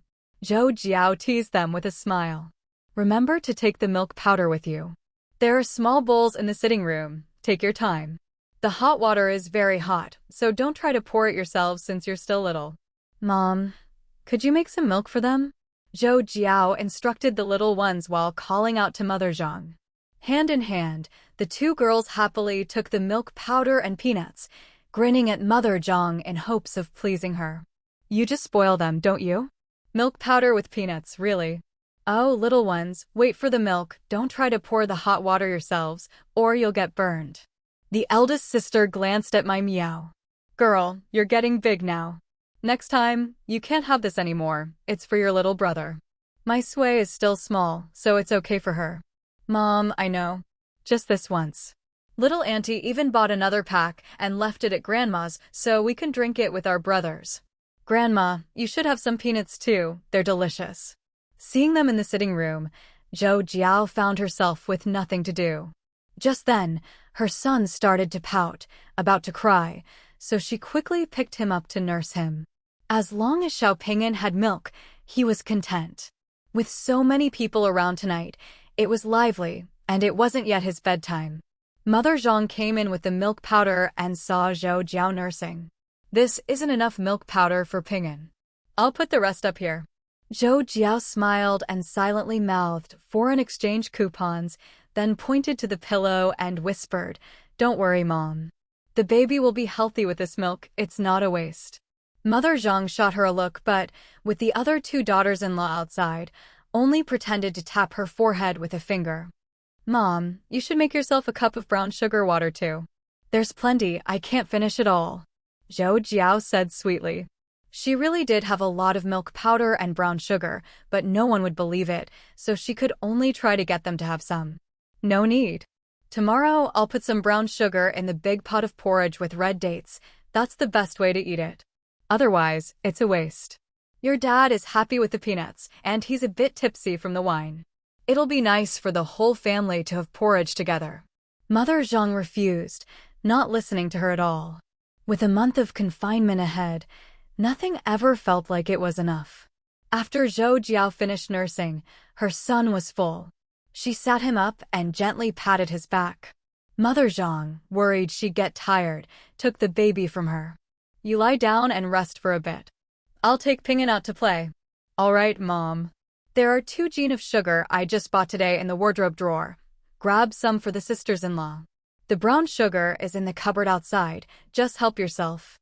Zhou Jiao teased them with a smile. "Remember to take the milk powder with you. There are small bowls in the sitting room. Take your time. The hot water is very hot, so don't try to pour it yourselves since you're still little." "Mom, could you make some milk for them?" Zhou Jiao instructed the little ones while calling out to Mother Zhang. Hand in hand, the 2 girls happily took the milk powder and peanuts, grinning at Mother Zhang in hopes of pleasing her. "You just spoil them, don't you? Milk powder with peanuts, really? Oh, little ones, wait for the milk, don't try to pour the hot water yourselves, or you'll get burned." The eldest sister glanced at my Miao. "Girl, you're getting big now. Next time, you can't have this anymore, it's for your little brother." My sway is still small, so it's okay for her. Mom, I know. Just this once. Little auntie even bought another pack and left it at Grandma's so we can drink it with our brothers. Grandma, you should have some peanuts too, they're delicious. Seeing them in the sitting room, Zhou Jiao found herself with nothing to do. Just then, her son started to pout, about to cry, so she quickly picked him up to nurse him. As long as Xiao Ping'an had milk, he was content. With so many people around tonight, it was lively, and it wasn't yet his bedtime. Mother Zhang came in with the milk powder and saw Zhou Jiao nursing. This isn't enough milk powder for Ping'an. I'll put the rest up here. Zhou Jiao smiled and silently mouthed foreign exchange coupons, then pointed to the pillow and whispered, "Don't worry, Mom. The baby will be healthy with this milk, it's not a waste." Mother Zhang shot her a look but, with the other two daughters-in-law outside, only pretended to tap her forehead with a finger. "Mom, you should make yourself a cup of brown sugar water too. There's plenty, I can't finish it all," Zhou Jiao said sweetly. She really did have a lot of milk powder and brown sugar, but no one would believe it, so she could only try to get them to have some. "No need. Tomorrow I'll put some brown sugar in the big pot of porridge with red dates. That's the best way to eat it. Otherwise, it's a waste. Your dad is happy with the peanuts, and he's a bit tipsy from the wine. It'll be nice for the whole family to have porridge together." Mother Zhang refused, not listening to her at all. With a month of confinement ahead, nothing ever felt like it was enough. After Zhou Jiao finished nursing, her son was full. She sat him up and gently patted his back. Mother Zhang, worried she'd get tired, took the baby from her. "You lie down and rest for a bit. I'll take Ping'an out to play." "All right, Mom. There are 2 jean of sugar I just bought today in the wardrobe drawer. Grab some for the sisters-in-law. The brown sugar is in the cupboard outside, just help yourself.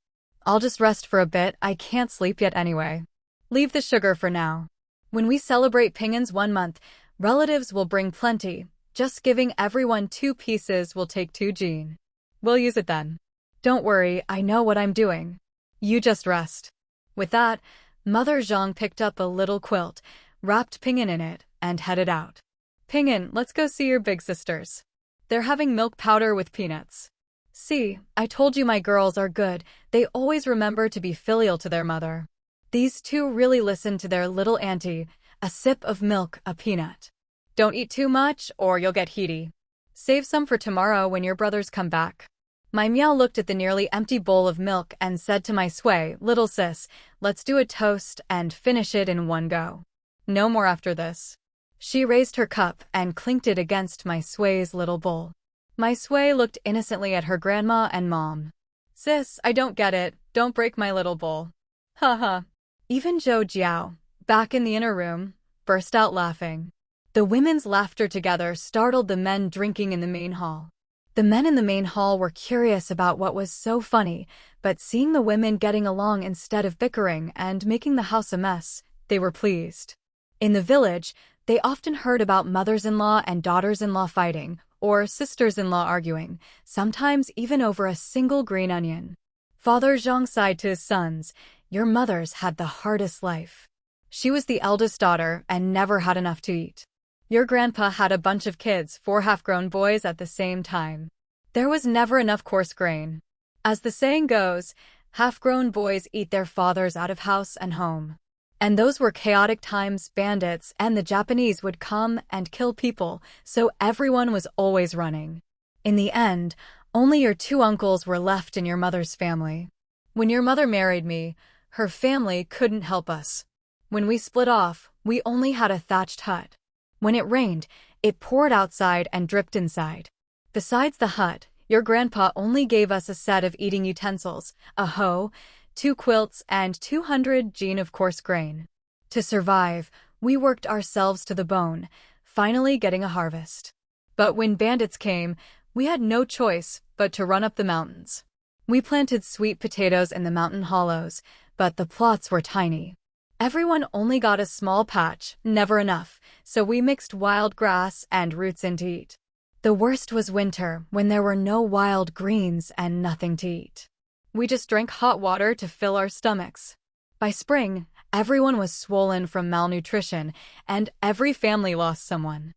I'll just rest for a bit, I can't sleep yet anyway. Leave the sugar for now. When we celebrate Ping'an's 1 month, relatives will bring plenty. Just giving everyone 2 pieces will take 2 jean. We'll use it then. Don't worry, I know what I'm doing. You just rest." With that, Mother Zhang picked up a little quilt, wrapped Ping'an in it, and headed out. "Ping'an, let's go see your big sisters. They're having milk powder with peanuts. See, I told you my girls are good, they always remember to be filial to their mother. These 2 really listen to their little auntie, a sip of milk, a peanut. Don't eat too much or you'll get heaty. Save some for tomorrow when your brothers come back." My meow looked at the nearly empty bowl of milk and said to my sway, "Little sis, let's do a toast and finish it in one go. No more after this." She raised her cup and clinked it against my sway's little bowl. My sway looked innocently at her grandma and mom. "Sis, I don't get it, don't break my little bowl." Ha. Even Zhou Jiao, back in the inner room, burst out laughing. The women's laughter together startled the men drinking in the main hall. The men in the main hall were curious about what was so funny, but seeing the women getting along instead of bickering and making the house a mess, they were pleased. In the village, they often heard about mothers-in-law and daughters-in-law fighting, or sisters-in-law arguing, sometimes even over a single green onion. Father Zhang sighed to his sons, "Your mothers had the hardest life. She was the eldest daughter and never had enough to eat. Your grandpa had a bunch of kids, 4 half-grown boys at the same time. There was never enough coarse grain. As the saying goes, half-grown boys eat their fathers out of house and home. And those were chaotic times, bandits and the Japanese would come and kill people, so everyone was always running. In the end, only your 2 uncles were left in your mother's family. When your mother married me, her family couldn't help us. When we split off, we only had a thatched hut. When it rained, it poured outside and dripped inside. Besides the hut, your grandpa only gave us a set of eating utensils, a hoe, 2 quilts, and 200 jean of coarse grain. To survive, we worked ourselves to the bone, finally getting a harvest. But when bandits came, we had no choice but to run up the mountains. We planted sweet potatoes in the mountain hollows, but the plots were tiny. Everyone only got a small patch, never enough, so we mixed wild grass and roots in to eat. The worst was winter, when there were no wild greens and nothing to eat. We just drank hot water to fill our stomachs. By spring, Everyone was swollen from malnutrition, and every family lost someone.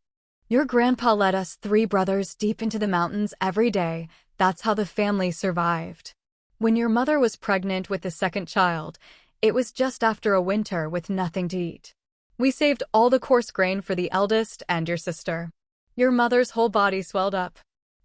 Your grandpa led us 3 brothers deep into the mountains every day. That's how the family survived. When your mother was pregnant with the second child, it was just after a winter with nothing to eat. We saved all the coarse grain for the eldest and your sister. Your mother's whole body swelled up.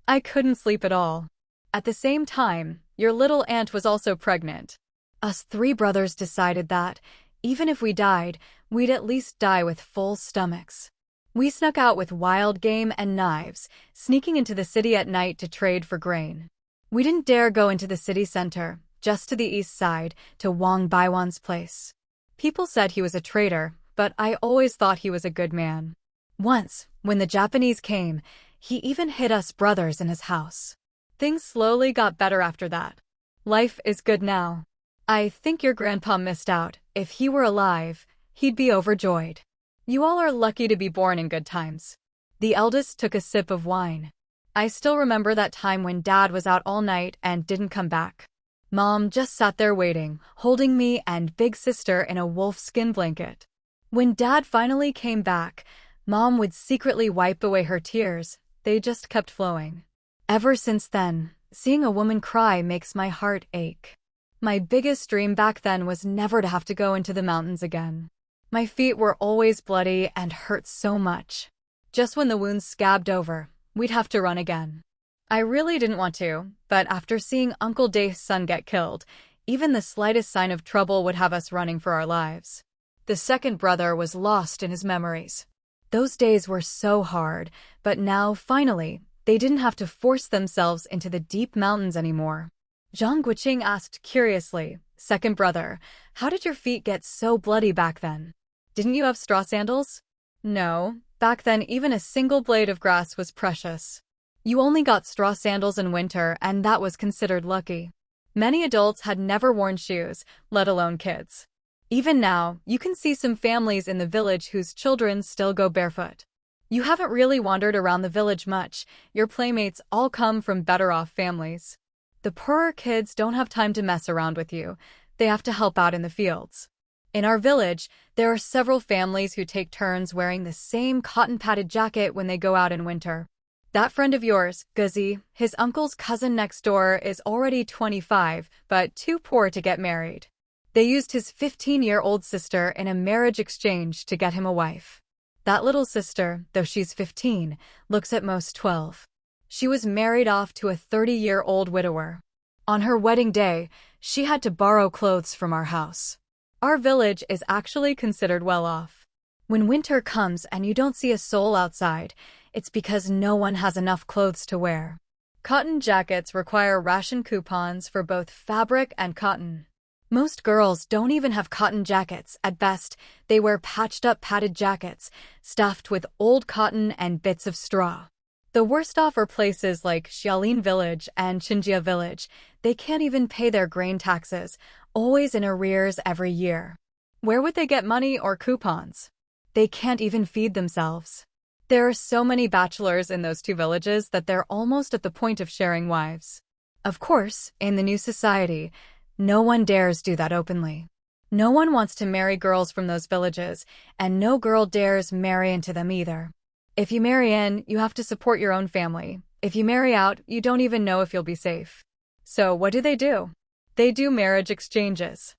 I couldn't sleep at all. At the same time, your little aunt was also pregnant. Us 3 brothers decided that, even if we died, we'd at least die with full stomachs. We snuck out with wild game and knives, sneaking into the city at night to trade for grain. We didn't dare go into the city center, just to the east side, to Wang Baiwan's place. People said he was a traitor, but I always thought he was a good man. Once, when the Japanese came, he even hid us brothers in his house. Things slowly got better after that. Life is good now. I think your grandpa missed out. If he were alive, he'd be overjoyed. You all are lucky to be born in good times. The eldest took a sip of wine. I still remember that time when Dad was out all night and didn't come back. Mom just sat there waiting, holding me and big sister in a wolfskin blanket. When Dad finally came back, Mom would secretly wipe away her tears. They just kept flowing. Ever since then, seeing a woman cry makes my heart ache. My biggest dream back then was never to have to go into the mountains again. My feet were always bloody and hurt so much. Just when the wounds scabbed over, we'd have to run again. I really didn't want to, but after seeing Uncle Dave's son get killed, even the slightest sign of trouble would have us running for our lives. The second brother was lost in his memories. Those days were so hard, but now, finally, they didn't have to force themselves into the deep mountains anymore. Zhang Guoqing asked curiously, "Second brother, how did your feet get so bloody back then? Didn't you have straw sandals?" "No, back then even a single blade of grass was precious. You only got straw sandals in winter, and that was considered lucky. Many adults had never worn shoes, let alone kids. Even now, you can see some families in the village whose children still go barefoot. You haven't really wandered around the village much. Your playmates all come from better-off families. The poorer kids don't have time to mess around with you. They have to help out in the fields. In our village, there are several families who take turns wearing the same cotton-padded jacket when they go out in winter. That friend of yours, Guzi, his uncle's cousin next door, is already 25, but too poor to get married. They used his 15-year-old sister in a marriage exchange to get him a wife. That little sister, though she's 15, looks at most 12. She was married off to a 30-year-old widower. On her wedding day, she had to borrow clothes from our house. Our village is actually considered well off. When winter comes and you don't see a soul outside, it's because no one has enough clothes to wear. Cotton jackets require ration coupons for both fabric and cotton. Most girls don't even have cotton jackets. At best, they wear patched-up padded jackets, stuffed with old cotton and bits of straw. The worst off are places like Xiaolin Village and Qinjia Village. They can't even pay their grain taxes, always in arrears every year. Where would they get money or coupons? They can't even feed themselves. There are so many bachelors in those 2 villages that they're almost at the point of sharing wives. Of course, in the new society, no one dares do that openly. No one wants to marry girls from those villages, and no girl dares marry into them either. If you marry in, you have to support your own family. If you marry out, you don't even know if you'll be safe. So what do? They do marriage exchanges.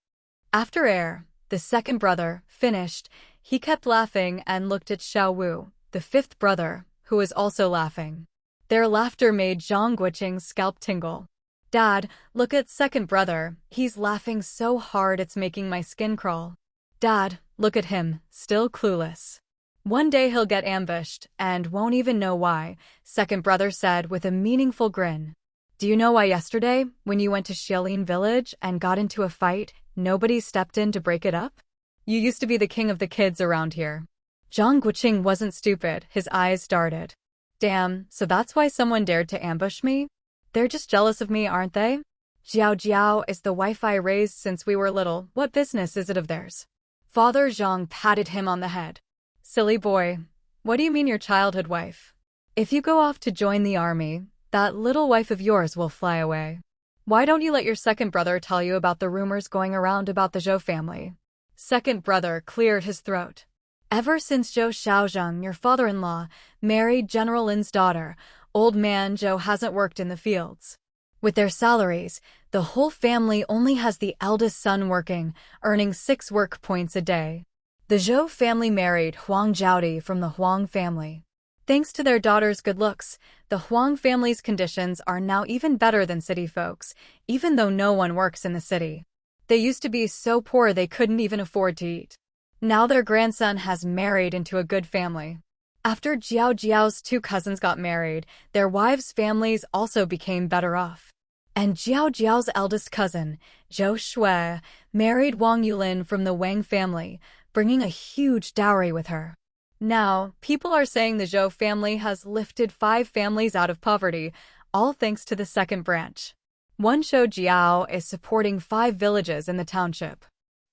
After Air, the second brother, finished, he kept laughing and looked at Xiao Wu, the 5th brother, who was also laughing. Their laughter made Zhang Guoqing's scalp tingle. "Dad, look at second brother. He's laughing so hard it's making my skin crawl. Dad, look at him, still clueless. One day he'll get ambushed and won't even know why," second brother said with a meaningful grin. "Do you know why yesterday, when you went to Xiaolin Village and got into a fight, nobody stepped in to break it up? You used to be the king of the kids around here." Zhang Guoqing wasn't stupid. His eyes darted. "Damn, so that's why someone dared to ambush me? They're just jealous of me, aren't they? Zhou Jiao is the wife I raised since we were little. What business is it of theirs?" Father Zhang patted him on the head. "Silly boy. What do you mean your childhood wife? If you go off to join the army, that little wife of yours will fly away. Why don't you let your second brother tell you about the rumors going around about the Zhou family? Second brother cleared his throat. Ever since Zhou Xiaozheng, your father-in-law, married General Lin's daughter, old man Zhou hasn't worked in the fields. With their salaries, the whole family only has the eldest son working, earning 6 work points a day. The Zhou family married Huang Jiaodi from the Huang family. Thanks to their daughter's good looks, the Huang family's conditions are now even better than city folks, even though no one works in the city. They used to be so poor they couldn't even afford to eat. Now their grandson has married into a good family. After Zhao Jiao's 2 cousins got married, their wives' families also became better off. And Zhao Jiao's eldest cousin, Zhou Shui, married Wang Yulin from the Wang family, bringing a huge dowry with her. Now, people are saying the Zhou family has lifted 5 families out of poverty, all thanks to the second branch. One Zhou Jiao is supporting 5 villages in the township.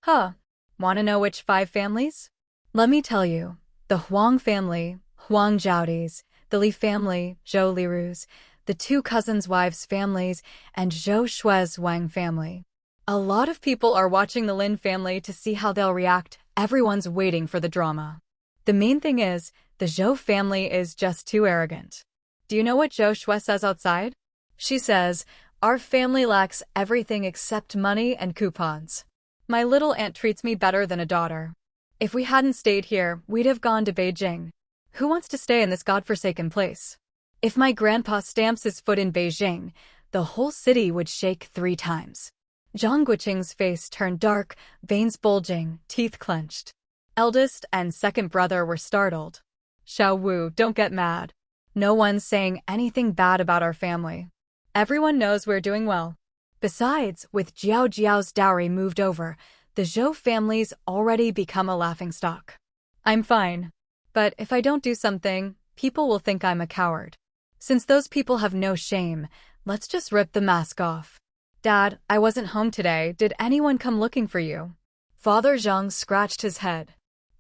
Huh. Want to know which 5 families? Let me tell you. The Huang family, Huang Jiaodis, the Li family, Zhou Liru's, the 2 cousins' wives' families, and Zhou Shui's Wang family. A lot of people are watching the Lin family to see how they'll react. Everyone's waiting for the drama. The main thing is, the Zhou family is just too arrogant. Do you know what Zhou Shui says outside? She says, "Our family lacks everything except money and coupons. My little aunt treats me better than a daughter. If we hadn't stayed here, we'd have gone to Beijing. Who wants to stay in this godforsaken place? If my grandpa stamps his foot in Beijing, the whole city would shake 3 times." Zhang Guoqing's face turned dark, veins bulging, teeth clenched. Eldest and second brother were startled. Xiao Wu, don't get mad. No one's saying anything bad about our family. Everyone knows we're doing well. Besides, with Zhao Jiao's dowry moved over, the Zhou family's already become a laughingstock. I'm fine. But if I don't do something, people will think I'm a coward. Since those people have no shame, let's just rip the mask off. Dad, I wasn't home today. Did anyone come looking for you? Father Zhang scratched his head.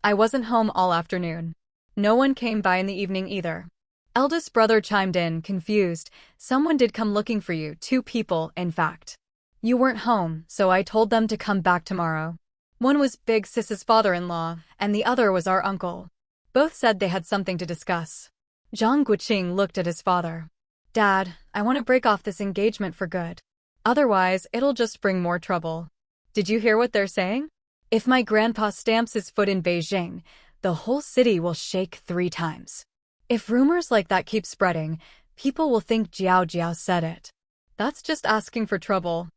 I wasn't home all afternoon. No one came by in the evening either. Eldest brother chimed in, confused. Someone did come looking for you, 2 people, in fact. You weren't home, so I told them to come back tomorrow. One was Big Sis's father-in-law, and the other was our uncle. Both said they had something to discuss. Zhang Guoqing looked at his father. Dad, I want to break off this engagement for good. Otherwise, it'll just bring more trouble. Did you hear what they're saying? If my grandpa stamps his foot in Beijing, the whole city will shake 3 times. If rumors like that keep spreading, people will think Zhao Jiao said it. That's just asking for trouble.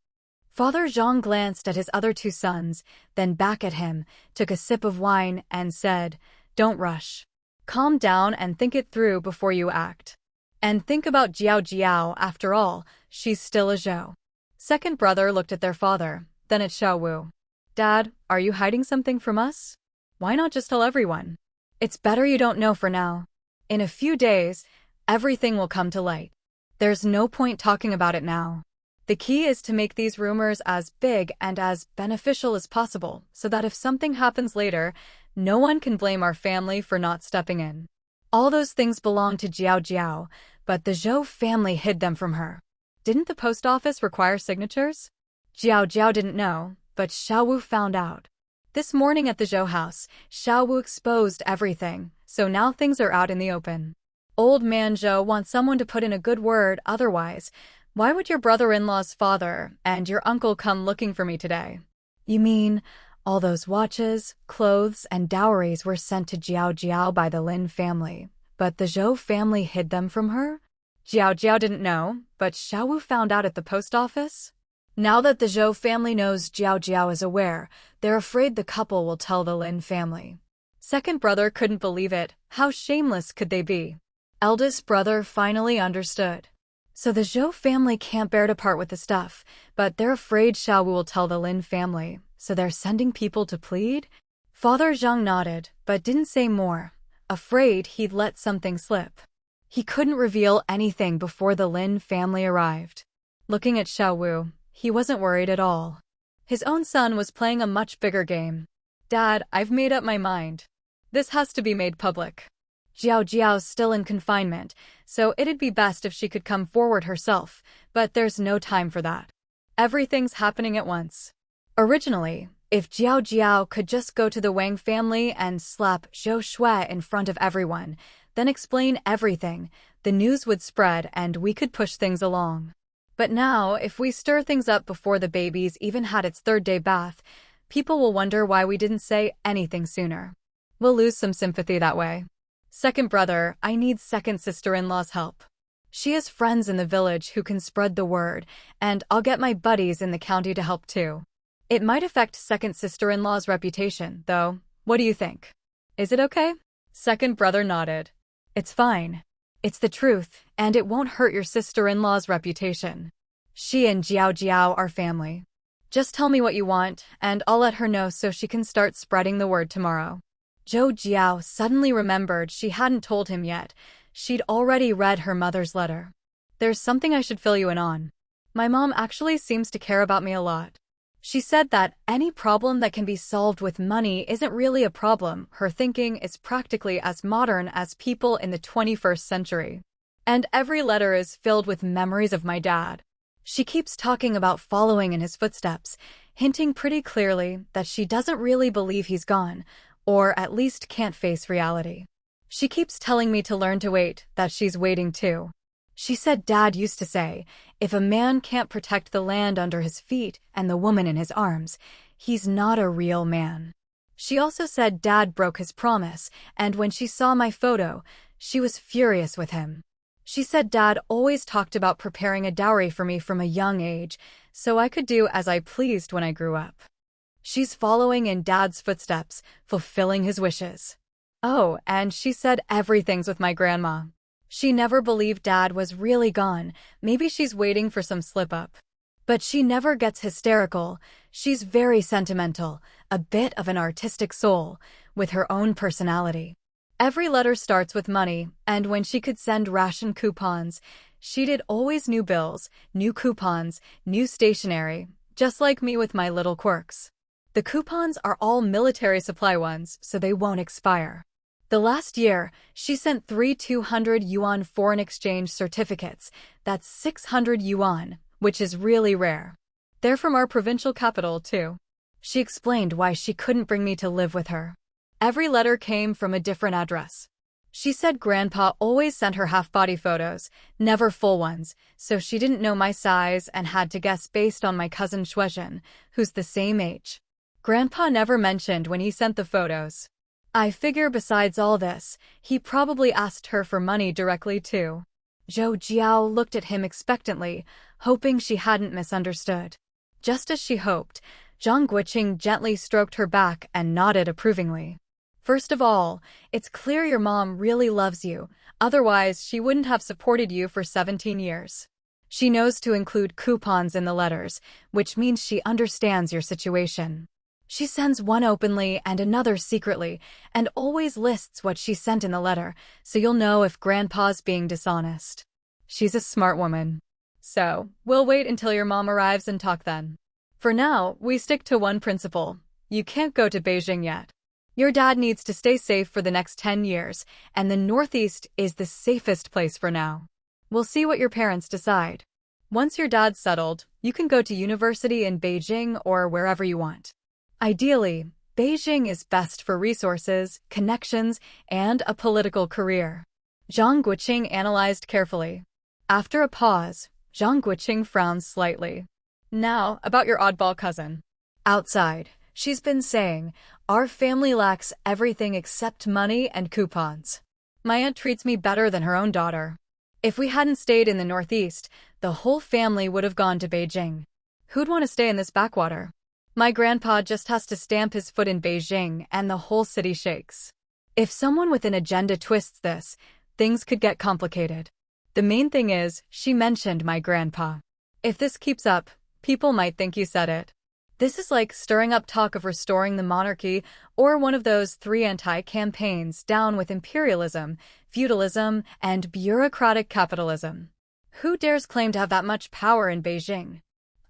Father Zhang glanced at his other 2 sons, then back at him, took a sip of wine, and said, Don't rush. Calm down and think it through before you act. And think about Zhao Jiao, after all, she's still a Zhou. Second brother looked at their father, then at Xiao Wu. Dad, are you hiding something from us? Why not just tell everyone? It's better you don't know for now. In a few days, everything will come to light. There's no point talking about it now. The key is to make these rumors as big and as beneficial as possible, so that if something happens later, no one can blame our family for not stepping in. All those things belong to Zhao Jiao, but the Zhou family hid them from her. Didn't the post office require signatures? Zhao Jiao didn't know, but Xiao Wu found out. This morning at the Zhou house, Xiao Wu exposed everything, so now things are out in the open. Old man Zhou wants someone to put in a good word, otherwise, why would your brother-in-law's father and your uncle come looking for me today? You mean, all those watches, clothes, and dowries were sent to Zhao Jiao by the Lin family, but the Zhou family hid them from her? Zhao Jiao didn't know, but Xiao Wu found out at the post office? Now that the Zhou family knows Zhao Jiao is aware, they're afraid the couple will tell the Lin family. Second brother couldn't believe it. How shameless could they be? Eldest brother finally understood. So the Zhou family can't bear to part with the stuff, but they're afraid Xiao Wu will tell the Lin family, so they're sending people to plead? Father Zhang nodded, but didn't say more, afraid he'd let something slip. He couldn't reveal anything before the Lin family arrived. Looking at Xiao Wu, he wasn't worried at all. His own son was playing a much bigger game. Dad, I've made up my mind. This has to be made public. Zhao Jiao's still in confinement, so it'd be best if she could come forward herself, but there's no time for that. Everything's happening at once. Originally, If Zhao Jiao could just go to the Wang family and slap Zhou Shui in front of everyone, then explain everything, the news would spread and we could push things along. But now, if we stir things up before the baby's even had its third-day bath, people will wonder why we didn't say anything sooner. We'll lose some sympathy that way. Second brother, I need second sister-in-law's help. She has friends in the village who can spread the word, and I'll get my buddies in the county to help too. It might affect second sister-in-law's reputation, though. What do you think? Is it okay? Second brother nodded. It's fine. It's the truth, and it won't hurt your sister-in-law's reputation. She and Zhao Jiao are family. Just tell me what you want, and I'll let her know so she can start spreading the word tomorrow. Zhou Jiao suddenly remembered she hadn't told him yet. She'd already read her mother's letter. There's something I should fill you in on. My mom actually seems to care about me a lot. She said that any problem that can be solved with money isn't really a problem. Her thinking is practically as modern as people in the 21st century. And every letter is filled with memories of my dad. She keeps talking about following in his footsteps, hinting pretty clearly that she doesn't really believe he's gone, or at least can't face reality. She keeps telling me to learn to wait, that she's waiting too. She said Dad used to say, if a man can't protect the land under his feet and the woman in his arms, he's not a real man. She also said Dad broke his promise, and when she saw my photo, she was furious with him. She said Dad always talked about preparing a dowry for me from a young age, so I could do as I pleased when I grew up. She's following in Dad's footsteps, fulfilling his wishes. Oh, and she said everything's with my grandma. She never believed Dad was really gone. Maybe she's waiting for some slip-up. But she never gets hysterical. She's very sentimental, a bit of an artistic soul, with her own personality. Every letter starts with money, and when she could send ration coupons, she did always new bills, new coupons, new stationery, just like me with my little quirks. The coupons are all military supply ones, so they won't expire. The last year, she sent 3 200 yuan foreign exchange certificates. That's 600 yuan, which is really rare. They're from our provincial capital, too. She explained why she couldn't bring me to live with her. Every letter came from a different address. She said Grandpa always sent her half-body photos, never full ones, so she didn't know my size and had to guess based on my cousin Shuizhen, who's the same age. Grandpa never mentioned when he sent the photos. I figure besides all this, he probably asked her for money directly too. Zhou Jiao looked at him expectantly, hoping she hadn't misunderstood. Just as she hoped, Zhang Guoqing gently stroked her back and nodded approvingly. First of all, it's clear your mom really loves you, otherwise she wouldn't have supported you for 17 years. She knows to include coupons in the letters, which means she understands your situation. She sends one openly and another secretly, and always lists what she sent in the letter, so you'll know if Grandpa's being dishonest. She's a smart woman. So, we'll wait until your mom arrives and talk then. For now, we stick to one principle. You can't go to Beijing yet. Your dad needs to stay safe for the next 10 years, and the Northeast is the safest place for now. We'll see what your parents decide. Once your dad's settled, you can go to university in Beijing or wherever you want. Ideally, Beijing is best for resources, connections, and a political career. Zhang Guoqing analyzed carefully. After a pause, Zhang Guoqing frowned slightly. Now, about your oddball cousin. Outside, she's been saying, our family lacks everything except money and coupons. My aunt treats me better than her own daughter. If we hadn't stayed in the Northeast, the whole family would have gone to Beijing. Who'd want to stay in this backwater? My grandpa just has to stamp his foot in Beijing and the whole city shakes. If someone with an agenda twists this, things could get complicated. The main thing is, she mentioned my grandpa. If this keeps up, people might think you said it. This is like stirring up talk of restoring the monarchy or one of those 3 anti-campaigns down with imperialism, feudalism, and bureaucratic capitalism. Who dares claim to have that much power in Beijing?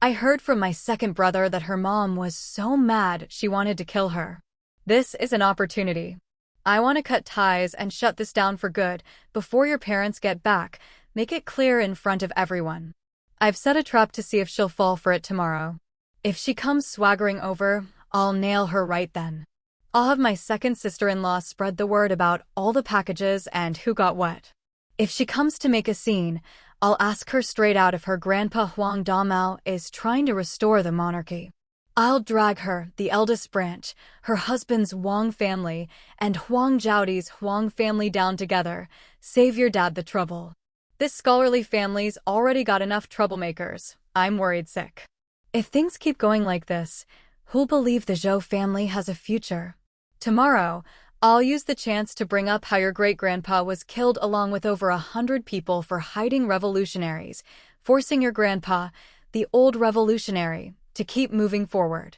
I heard from my second brother that her mom was so mad she wanted to kill her. This is an opportunity. I want to cut ties and shut this down for good before your parents get back. Make it clear in front of everyone. I've set a trap to see if she'll fall for it tomorrow. If she comes swaggering over, I'll nail her right then. I'll have my second sister-in-law spread the word about all the packages and who got what. If she comes to make a scene, I'll ask her straight out if her grandpa Huang Damao is trying to restore the monarchy. I'll drag her, the eldest branch, her husband's Huang family, and Huang Jiao's Huang family down together. Save your dad the trouble. This scholarly family's already got enough troublemakers. I'm worried sick. If things keep going like this, who'll believe the Zhou family has a future? Tomorrow, I'll use the chance to bring up how your great-grandpa was killed along with over 100 people for hiding revolutionaries, forcing your grandpa, the old revolutionary, to keep moving forward.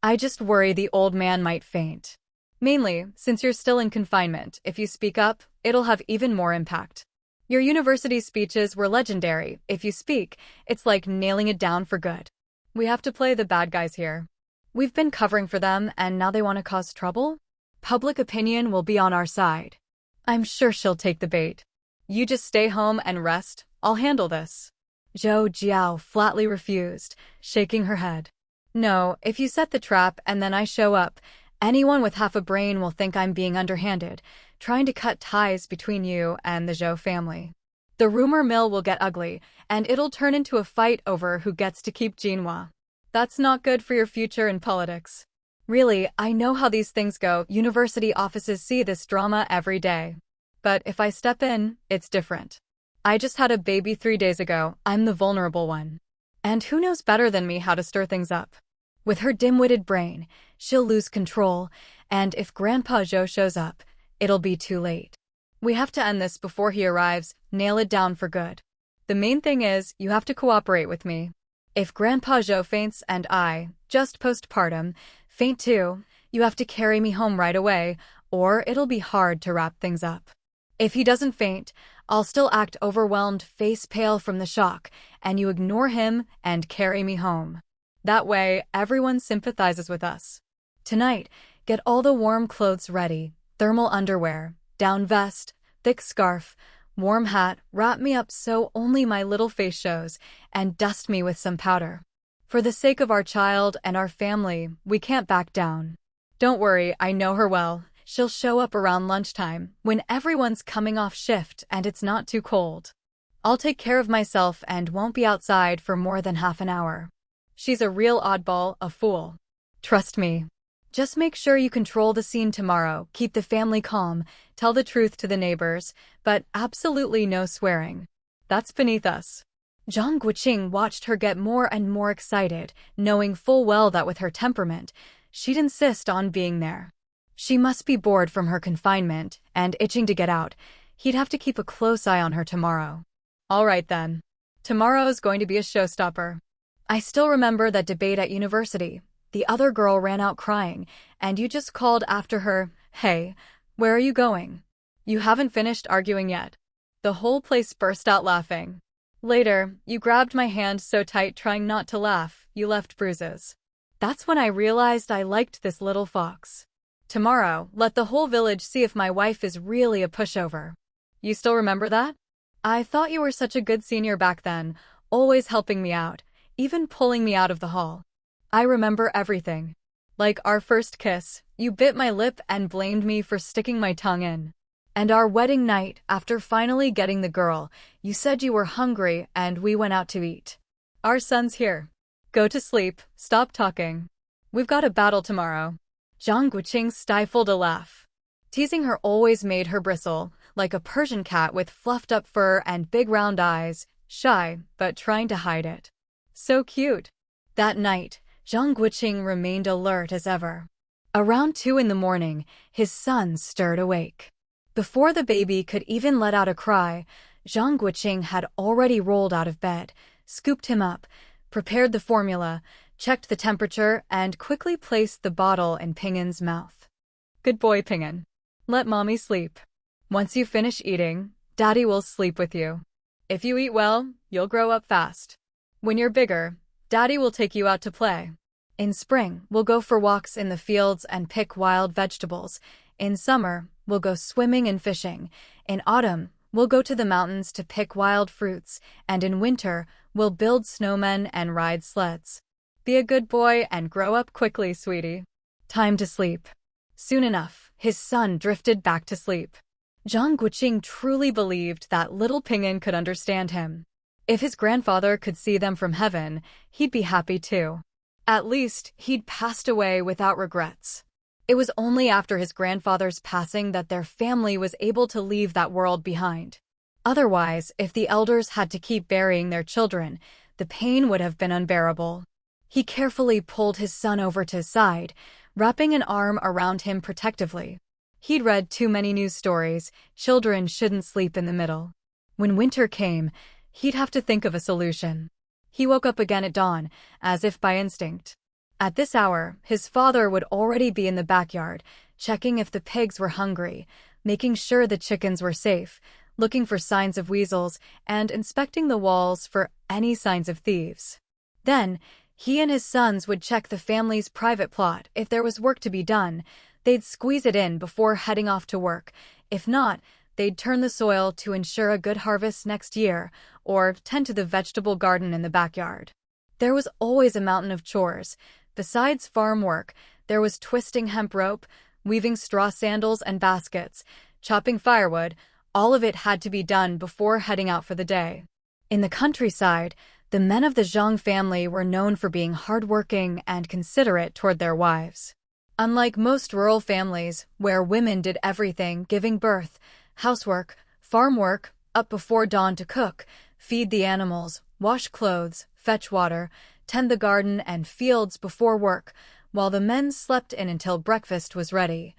I just worry the old man might faint. Mainly, since you're still in confinement, if you speak up, it'll have even more impact. Your university speeches were legendary. If you speak, it's like nailing it down for good. We have to play the bad guys here. We've been covering for them, and now they want to cause trouble? Public opinion will be on our side. I'm sure she'll take the bait. You just stay home and rest. I'll handle this. Zhou Jiao flatly refused, shaking her head. No, if you set the trap and then I show up, anyone with half a brain will think I'm being underhanded, trying to cut ties between you and the Zhou family. The rumor mill will get ugly, and it'll turn into a fight over who gets to keep Jinhua. That's not good for your future in politics. Really, I know how these things go. University offices see this drama every day. But if I step in, it's different. I just had a baby 3 days ago. I'm the vulnerable one. And who knows better than me how to stir things up? With her dim-witted brain, she'll lose control, and if Grandpa Zhou shows up, it'll be too late. We have to end this before he arrives, nail it down for good. The main thing is, you have to cooperate with me. If Grandpa Zhou faints and I, just postpartum, faint too, you have to carry me home right away, or it'll be hard to wrap things up. If he doesn't faint, I'll still act overwhelmed, face pale from the shock, and you ignore him and carry me home. That way, everyone sympathizes with us. Tonight, get all the warm clothes ready, thermal underwear, down vest, thick scarf, warm hat, wrap me up so only my little face shows, and dust me with some powder. For the sake of our child and our family, we can't back down. Don't worry, I know her well. She'll show up around lunchtime, when everyone's coming off shift and it's not too cold. I'll take care of myself and won't be outside for more than half an hour. She's a real oddball, a fool. Trust me. Just make sure you control the scene tomorrow, keep the family calm, tell the truth to the neighbors, but absolutely no swearing. That's beneath us. Zhang Guoqing watched her get more and more excited, knowing full well that with her temperament, she'd insist on being there. She must be bored from her confinement and itching to get out. He'd have to keep a close eye on her tomorrow. All right then. Tomorrow's going to be a showstopper. I still remember that debate at university. The other girl ran out crying, and you just called after her, "Hey, where are you going? You haven't finished arguing yet." The whole place burst out laughing. Later, you grabbed my hand so tight trying not to laugh, you left bruises. That's when I realized I liked this little fox. Tomorrow, let the whole village see if my wife is really a pushover. You still remember that? I thought you were such a good senior back then, always helping me out, even pulling me out of the hall. I remember everything. Like our first kiss, you bit my lip and blamed me for sticking my tongue in. And our wedding night, after finally getting the girl, you said you were hungry and we went out to eat. Our son's here. Go to sleep, stop talking. We've got a battle tomorrow. Zhang Guoqing stifled a laugh. Teasing her always made her bristle, like a Persian cat with fluffed-up fur and big round eyes, shy, but trying to hide it. So cute. That night, Zhang Guoqing remained alert as ever. Around 2 in the morning, his son stirred awake. Before the baby could even let out a cry, Zhang Guoqing had already rolled out of bed, scooped him up, prepared the formula, checked the temperature, and quickly placed the bottle in Pingin's mouth. Good boy, Pingin. Let mommy sleep. Once you finish eating, daddy will sleep with you. If you eat well, you'll grow up fast. When you're bigger, daddy will take you out to play. In spring, we'll go for walks in the fields and pick wild vegetables. In summer, we'll go swimming and fishing. In autumn, we'll go to the mountains to pick wild fruits. And in winter, we'll build snowmen and ride sleds. Be a good boy and grow up quickly, sweetie. Time to sleep. Soon enough, his son drifted back to sleep. Zhang Guoqing truly believed that little Ping'an could understand him. If his grandfather could see them from heaven, he'd be happy too. At least, he'd passed away without regrets. It was only after his grandfather's passing that their family was able to leave that world behind. Otherwise, if the elders had to keep burying their children, the pain would have been unbearable. He carefully pulled his son over to his side, wrapping an arm around him protectively. He'd read too many news stories. Children shouldn't sleep in the middle. When winter came, he'd have to think of a solution. He woke up again at dawn, as if by instinct. At this hour, his father would already be in the backyard, checking if the pigs were hungry, making sure the chickens were safe, looking for signs of weasels, and inspecting the walls for any signs of thieves. Then, he and his sons would check the family's private plot. If there was work to be done, they'd squeeze it in before heading off to work. If not, they'd turn the soil to ensure a good harvest next year, or tend to the vegetable garden in the backyard. There was always a mountain of chores. Besides farm work, there was twisting hemp rope, weaving straw sandals and baskets, chopping firewood. All of it had to be done before heading out for the day. In the countryside, the men of the Zhang family were known for being hardworking and considerate toward their wives. Unlike most rural families, where women did everything, giving birth, housework, farm work, up before dawn to cook, feed the animals, wash clothes, fetch water, tend the garden and fields before work, while the men slept in until breakfast was ready.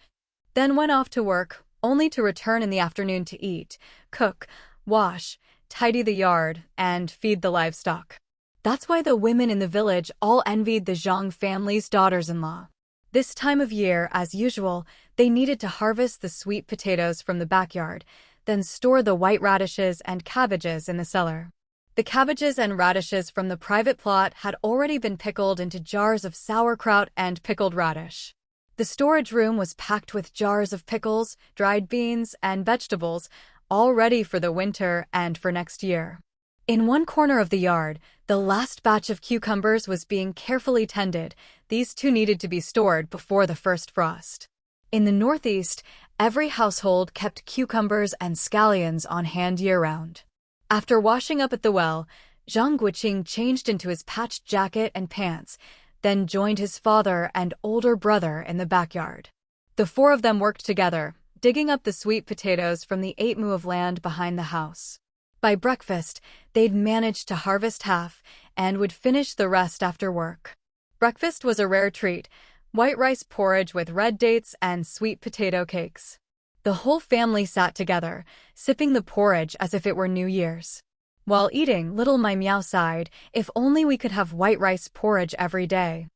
Then went off to work, only to return in the afternoon to eat, cook, wash, tidy the yard, and feed the livestock. That's why the women in the village all envied the Zhang family's daughters-in-law. This time of year, as usual, they needed to harvest the sweet potatoes from the backyard, then store the white radishes and cabbages in the cellar. The cabbages and radishes from the private plot had already been pickled into jars of sauerkraut and pickled radish. The storage room was packed with jars of pickles, dried beans, and vegetables, all ready for the winter and for next year. In one corner of the yard, the last batch of cucumbers was being carefully tended. These two needed to be stored before the first frost. In the northeast, every household kept cucumbers and scallions on hand year-round. After washing up at the well, Zhang Guoqing changed into his patched jacket and pants, then joined his father and older brother in the backyard. The four of them worked together, digging up the sweet potatoes from the 8 mu of land behind the house. By breakfast, they'd managed to harvest half and would finish the rest after work. Breakfast was a rare treat: white rice porridge with red dates and sweet potato cakes. The whole family sat together, sipping the porridge as if it were New Year's. While eating, little My Meow sighed, "If only we could have white rice porridge every day."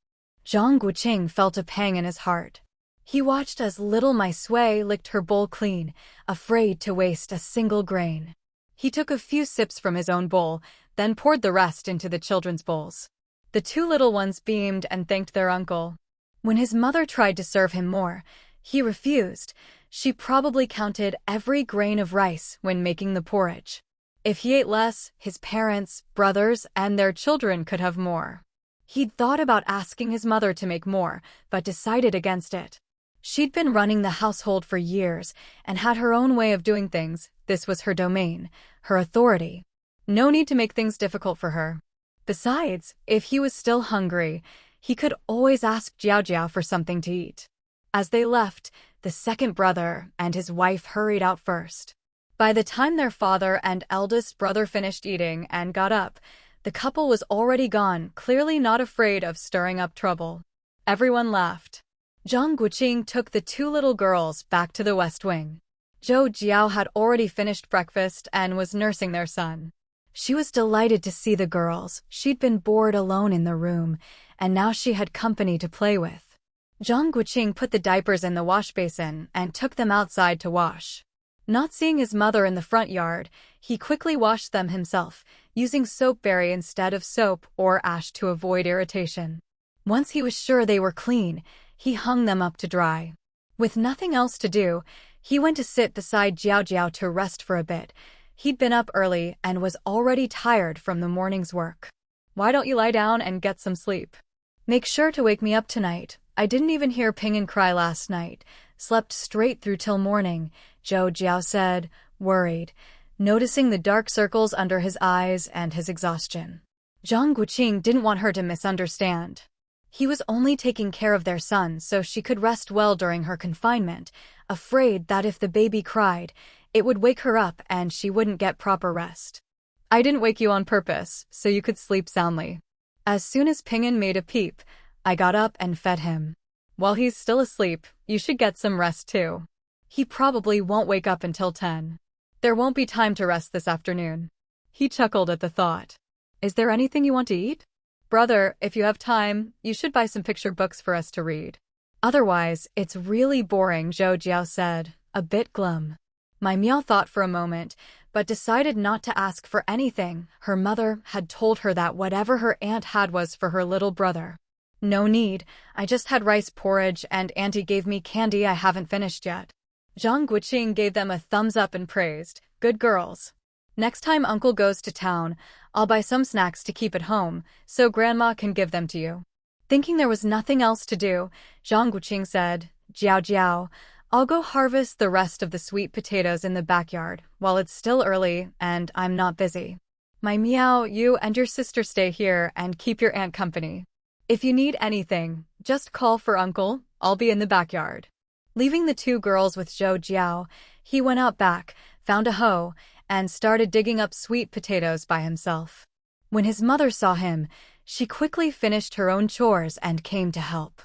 Zhang Guoqing felt a pang in his heart. He watched as little My Sui licked her bowl clean, afraid to waste a single grain. He took a few sips from his own bowl, then poured the rest into the children's bowls. The two little ones beamed and thanked their uncle. When his mother tried to serve him more, he refused. She probably counted every grain of rice when making the porridge. If he ate less, his parents, brothers, and their children could have more. He'd thought about asking his mother to make more, but decided against it. She'd been running the household for years and had her own way of doing things. This was her domain, her authority. No need to make things difficult for her. Besides, if he was still hungry, he could always ask Zhou Jiao for something to eat. As they left, the second brother and his wife hurried out first. By the time their father and eldest brother finished eating and got up, the couple was already gone, clearly not afraid of stirring up trouble. Everyone laughed. Zhang Guoqing took the two little girls back to the West Wing. Zhou Jiao had already finished breakfast and was nursing their son. She was delighted to see the girls. She'd been bored alone in the room, and now she had company to play with. Zhang Guoqing put the diapers in the wash basin and took them outside to wash. Not seeing his mother in the front yard, he quickly washed them himself, using soapberry instead of soap or ash to avoid irritation. Once he was sure they were clean, he hung them up to dry. With nothing else to do, he went to sit beside Zhou Jiao to rest for a bit. He'd been up early and was already tired from the morning's work. "Why don't you lie down and get some sleep?" Make sure to wake me up tonight. I didn't even hear Ping'an cry last night. Slept straight through till morning, Zhou Jiao said, worried, noticing the dark circles under his eyes and his exhaustion. Zhang Guoqing didn't want her to misunderstand. He was only taking care of their son so she could rest well during her confinement, afraid that if the baby cried, it would wake her up and she wouldn't get proper rest. I didn't wake you on purpose, so you could sleep soundly. As soon as Ping'an made a peep, I got up and fed him. While he's still asleep, you should get some rest too. He probably won't wake up until 10. There won't be time to rest this afternoon. He chuckled at the thought. Is there anything you want to eat? Brother, if you have time, you should buy some picture books for us to read. Otherwise, it's really boring, Zhou Jiao said, a bit glum. My Miao thought for a moment, but decided not to ask for anything. Her mother had told her that whatever her aunt had was for her little brother. No need, I just had rice porridge and auntie gave me candy I haven't finished yet. Zhang Guoqing gave them a thumbs up and praised, good girls. Next time uncle goes to town, I'll buy some snacks to keep at home, so grandma can give them to you. Thinking there was nothing else to do, Zhang Guoqing said, Jiao Jiao, I'll go harvest the rest of the sweet potatoes in the backyard, while it's still early and I'm not busy. My Miao, you and your sister stay here and keep your aunt company. If you need anything, just call for uncle, I'll be in the backyard. Leaving the two girls with Zhou Jiao, he went out back, found a hoe, and started digging up sweet potatoes by himself. When his mother saw him, she quickly finished her own chores and came to help.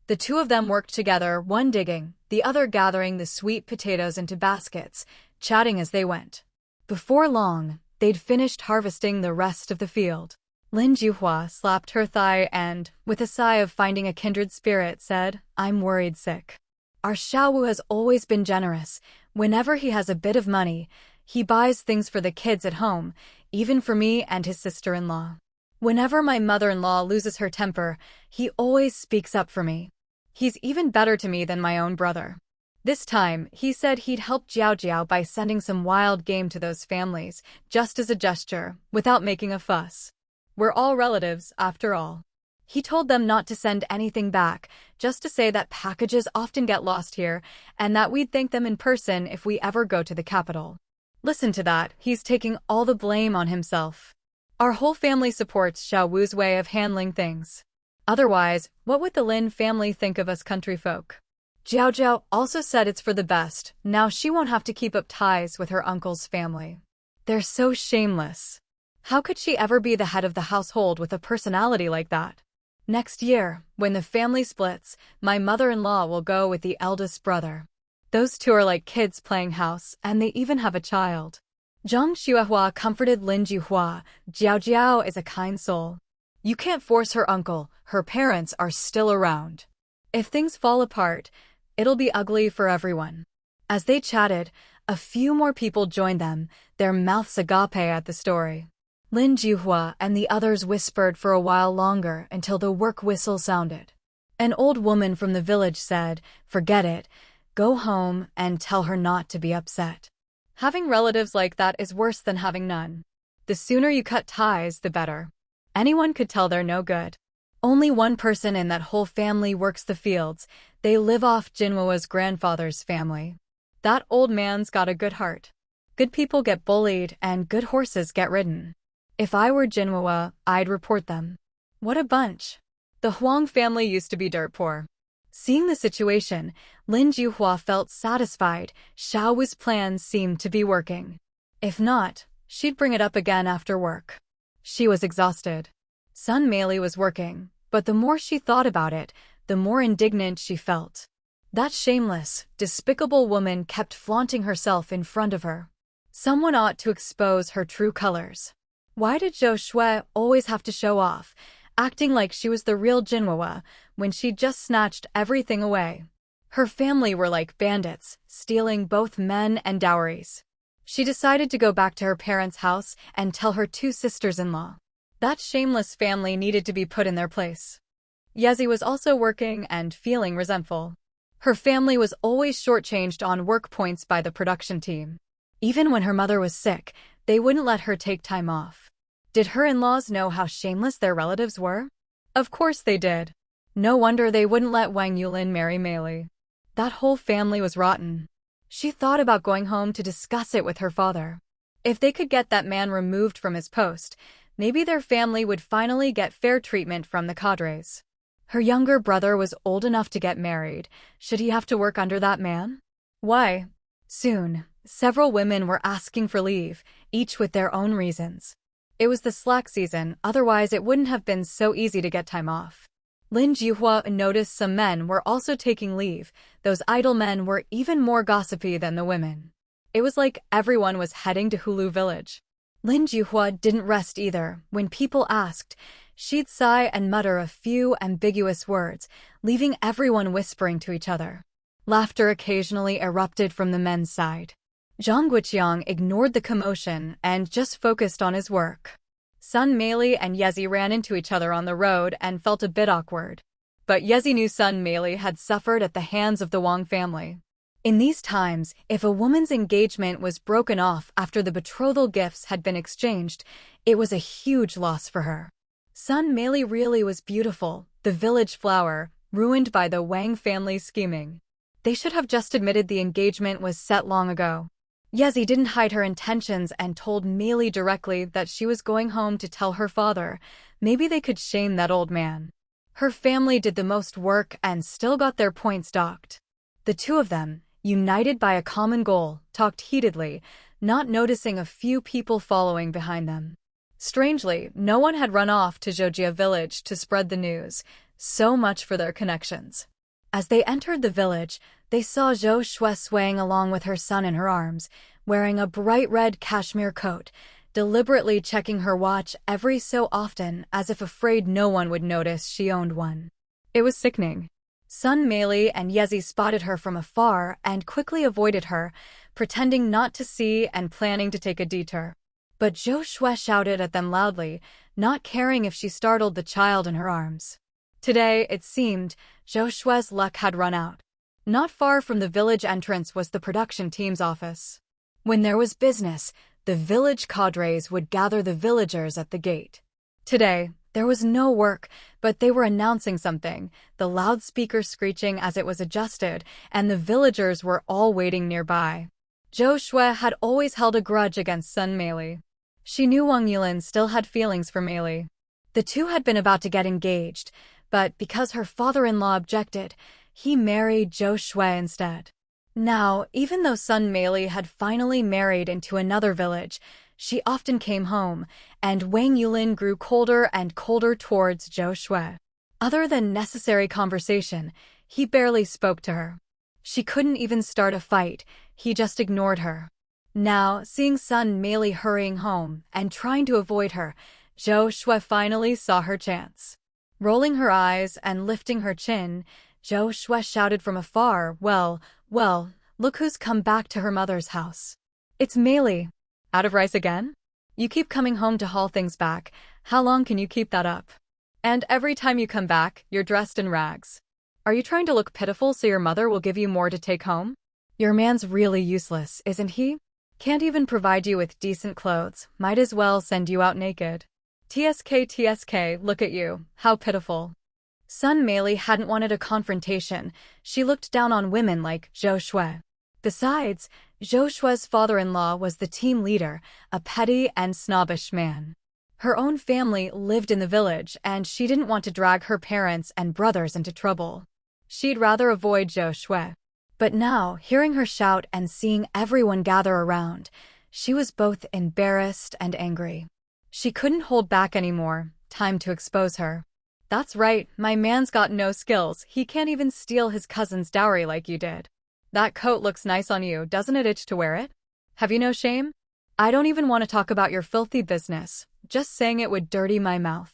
The two of them worked together, one digging, the other gathering the sweet potatoes into baskets, chatting as they went. Before long, they'd finished harvesting the rest of the field. Lin Juhua slapped her thigh and, with a sigh of finding a kindred spirit, said, I'm worried sick. Our Xiaowu has always been generous. Whenever he has a bit of money, he buys things for the kids at home, even for me and his sister-in-law. Whenever my mother-in-law loses her temper, he always speaks up for me. He's even better to me than my own brother. This time, he said he'd help Jiao Jiao by sending some wild game to those families, just as a gesture, without making a fuss. We're all relatives, after all. He told them not to send anything back, just to say that packages often get lost here, and that we'd thank them in person if we ever go to the capital. Listen to that, he's taking all the blame on himself. Our whole family supports Xiao Wu's way of handling things. Otherwise, what would the Lin family think of us country folk? Jiao Jiao also said it's for the best, now she won't have to keep up ties with her uncle's family. They're so shameless. How could she ever be the head of the household with a personality like that? Next year, when the family splits, my mother-in-law will go with the eldest brother. Those two are like kids playing house, and they even have a child. Zhang Xuehua comforted Lin Juhua. Jiao Jiao is a kind soul. You can't force her uncle, her parents are still around. If things fall apart, it'll be ugly for everyone. As they chatted, a few more people joined them, their mouths agape at the story. Lin Juhua and the others whispered for a while longer until the work whistle sounded. An old woman from the village said, forget it, go home and tell her not to be upset. Having relatives like that is worse than having none. The sooner you cut ties, the better. Anyone could tell they're no good. Only one person in that whole family works the fields. They live off Jinhua's grandfather's family. That old man's got a good heart. Good people get bullied and good horses get ridden. If I were Jinhua, I'd report them. What a bunch. The Huang family used to be dirt poor. Seeing the situation, Lin Juhua felt satisfied. Xiao Wu's plans seemed to be working. If not, she'd bring it up again after work. She was exhausted. Sun Meili was working, but the more she thought about it, the more indignant she felt. That shameless, despicable woman kept flaunting herself in front of her. Someone ought to expose her true colors. Why did Zhou Shui always have to show off, acting like she was the real Jinhua, when she'd just snatched everything away? Her family were like bandits, stealing both men and dowries. She decided to go back to her parents' house and tell her two sisters-in-law. That shameless family needed to be put in their place. Yezi was also working and feeling resentful. Her family was always shortchanged on work points by the production team. Even when her mother was sick, they wouldn't let her take time off. Did her in-laws know how shameless their relatives were? Of course they did. No wonder they wouldn't let Wang Yulin marry Meili. That whole family was rotten. She thought about going home to discuss it with her father. If they could get that man removed from his post, maybe their family would finally get fair treatment from the cadres. Her younger brother was old enough to get married. Should he have to work under that man? Why? Soon, several women were asking for leave, each with their own reasons. It was the slack season, otherwise it wouldn't have been so easy to get time off. Lin Jihua noticed some men were also taking leave. Those idle men were even more gossipy than the women. It was like everyone was heading to Hulu Village. Lin Jihua didn't rest either. When people asked, she'd sigh and mutter a few ambiguous words, leaving everyone whispering to each other. Laughter occasionally erupted from the men's side. Zhang Guoqing ignored the commotion and just focused on his work. Sun Meili and Yezi ran into each other on the road and felt a bit awkward. But Yezi knew Sun Meili had suffered at the hands of the Wang family. In these times, if a woman's engagement was broken off after the betrothal gifts had been exchanged, it was a huge loss for her. Sun Meili really was beautiful, the village flower, ruined by the Wang family's scheming. They should have just admitted the engagement was set long ago. Yezi didn't hide her intentions and told Meili directly that she was going home to tell her father. Maybe they could shame that old man. Her family did the most work and still got their points docked. The two of them, united by a common goal, talked heatedly, not noticing a few people following behind them. Strangely, no one had run off to Zhou Jiao village to spread the news. So much for their connections. As they entered the village, they saw Zhou Shui swaying along with her son in her arms, wearing a bright red cashmere coat, deliberately checking her watch every so often as if afraid no one would notice she owned one. It was sickening. Sun Meili and Yezi spotted her from afar and quickly avoided her, pretending not to see and planning to take a detour. But Zhou Shui shouted at them loudly, not caring if she startled the child in her arms. Today, it seemed, Zhou Shui's luck had run out. Not far from the village entrance was the production team's office. When there was business, the village cadres would gather the villagers at the gate. Today, there was no work, but they were announcing something, the loudspeaker screeching as it was adjusted, and the villagers were all waiting nearby. Zhou Shui had always held a grudge against Sun Meili. She knew Wang Yulin still had feelings for Meili. The two had been about to get engaged, but because her father-in-law objected, he married Zhou Shui instead. Now, even though Sun Meili had finally married into another village, she often came home, and Wang Yulin grew colder and colder towards Zhou Shui. Other than necessary conversation, he barely spoke to her. She couldn't even start a fight, he just ignored her. Now, seeing Sun Meili hurrying home and trying to avoid her, Zhou Shui finally saw her chance. Rolling her eyes and lifting her chin, Zhou Shui shouted from afar, well, look who's come back to her mother's house. It's Meili. Out of rice again? You keep coming home to haul things back. How long can you keep that up? And every time you come back, you're dressed in rags. Are you trying to look pitiful so your mother will give you more to take home? Your man's really useless, isn't he? Can't even provide you with decent clothes, might as well send you out naked. TSK, look at you, how pitiful. Sun Meili hadn't wanted a confrontation. She looked down on women like Zhou Shui. Besides, Zhou Shui's father-in-law was the team leader, a petty and snobbish man. Her own family lived in the village, and she didn't want to drag her parents and brothers into trouble. She'd rather avoid Zhou Shui. But now, hearing her shout and seeing everyone gather around, she was both embarrassed and angry. She couldn't hold back anymore. Time to expose her. That's right, my man's got no skills. He can't even steal his cousin's dowry like you did. That coat looks nice on you, doesn't it itch to wear it? Have you no shame? I don't even want to talk about your filthy business. Just saying it would dirty my mouth.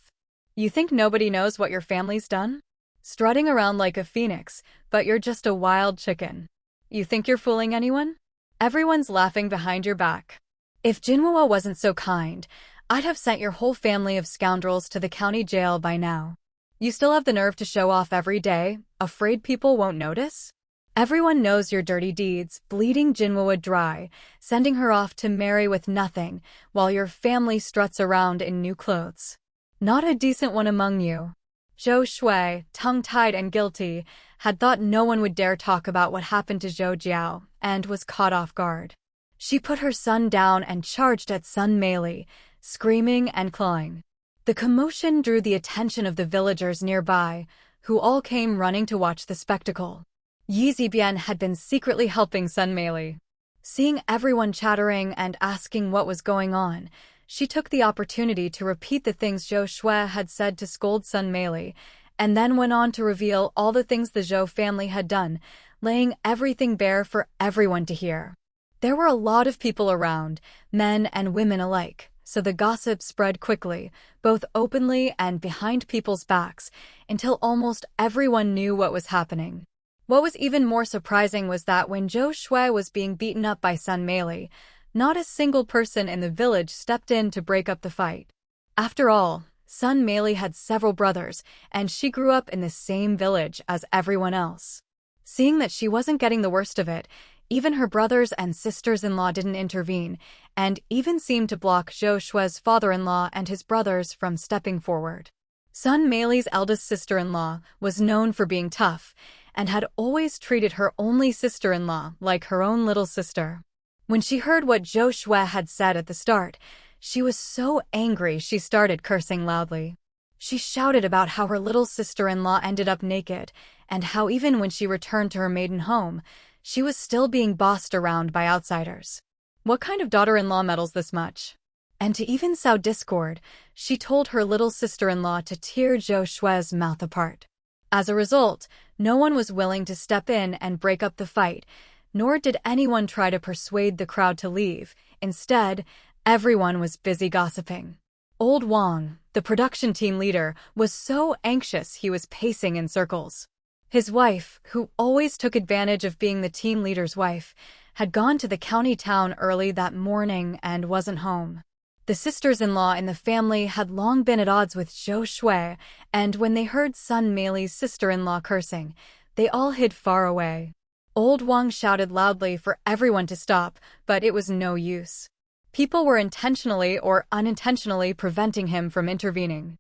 You think nobody knows what your family's done? Strutting around like a phoenix, but you're just a wild chicken. You think you're fooling anyone? Everyone's laughing behind your back. If Jinhua wasn't so kind, I'd have sent your whole family of scoundrels to the county jail by now. You still have the nerve to show off every day, afraid people won't notice? Everyone knows your dirty deeds, bleeding Jinhua dry, sending her off to marry with nothing, while your family struts around in new clothes. Not a decent one among you. Zhou Shui, tongue-tied and guilty, had thought no one would dare talk about what happened to Zhou Jiao, and was caught off guard. She put her son down and charged at Sun Meili, screaming and clawing. The commotion drew the attention of the villagers nearby, who all came running to watch the spectacle. Yi Zibian had been secretly helping Sun Meili. Seeing everyone chattering and asking what was going on, she took the opportunity to repeat the things Zhou Shui had said to scold Sun Meili, and then went on to reveal all the things the Zhou family had done, laying everything bare for everyone to hear. There were a lot of people around, men and women alike, so the gossip spread quickly, both openly and behind people's backs, until almost everyone knew what was happening. What was even more surprising was that when Zhou Shui was being beaten up by Sun Meili, not a single person in the village stepped in to break up the fight. After all, Sun Meili had several brothers, and she grew up in the same village as everyone else. Seeing that she wasn't getting the worst of it, even her brothers and sisters-in-law didn't intervene, and even seemed to block Zhou Shui's father-in-law and his brothers from stepping forward. Sun Meili's eldest sister-in-law was known for being tough, and had always treated her only sister-in-law like her own little sister. When she heard what Zhou Shui had said at the start, she was so angry she started cursing loudly. She shouted about how her little sister-in-law ended up naked, and how even when she returned to her maiden home, she was still being bossed around by outsiders. What kind of daughter-in-law meddles this much? And to even sow discord, she told her little sister-in-law to tear Zhou Shui's mouth apart. As a result, no one was willing to step in and break up the fight, nor did anyone try to persuade the crowd to leave. Instead, everyone was busy gossiping. Old Wang, the production team leader, was so anxious he was pacing in circles. His wife, who always took advantage of being the team leader's wife, had gone to the county town early that morning and wasn't home. The sisters-in-law in the family had long been at odds with Zhou Shui, and when they heard Sun Meili's sister-in-law cursing, they all hid far away. Old Wang shouted loudly for everyone to stop, but it was no use. People were intentionally or unintentionally preventing him from intervening.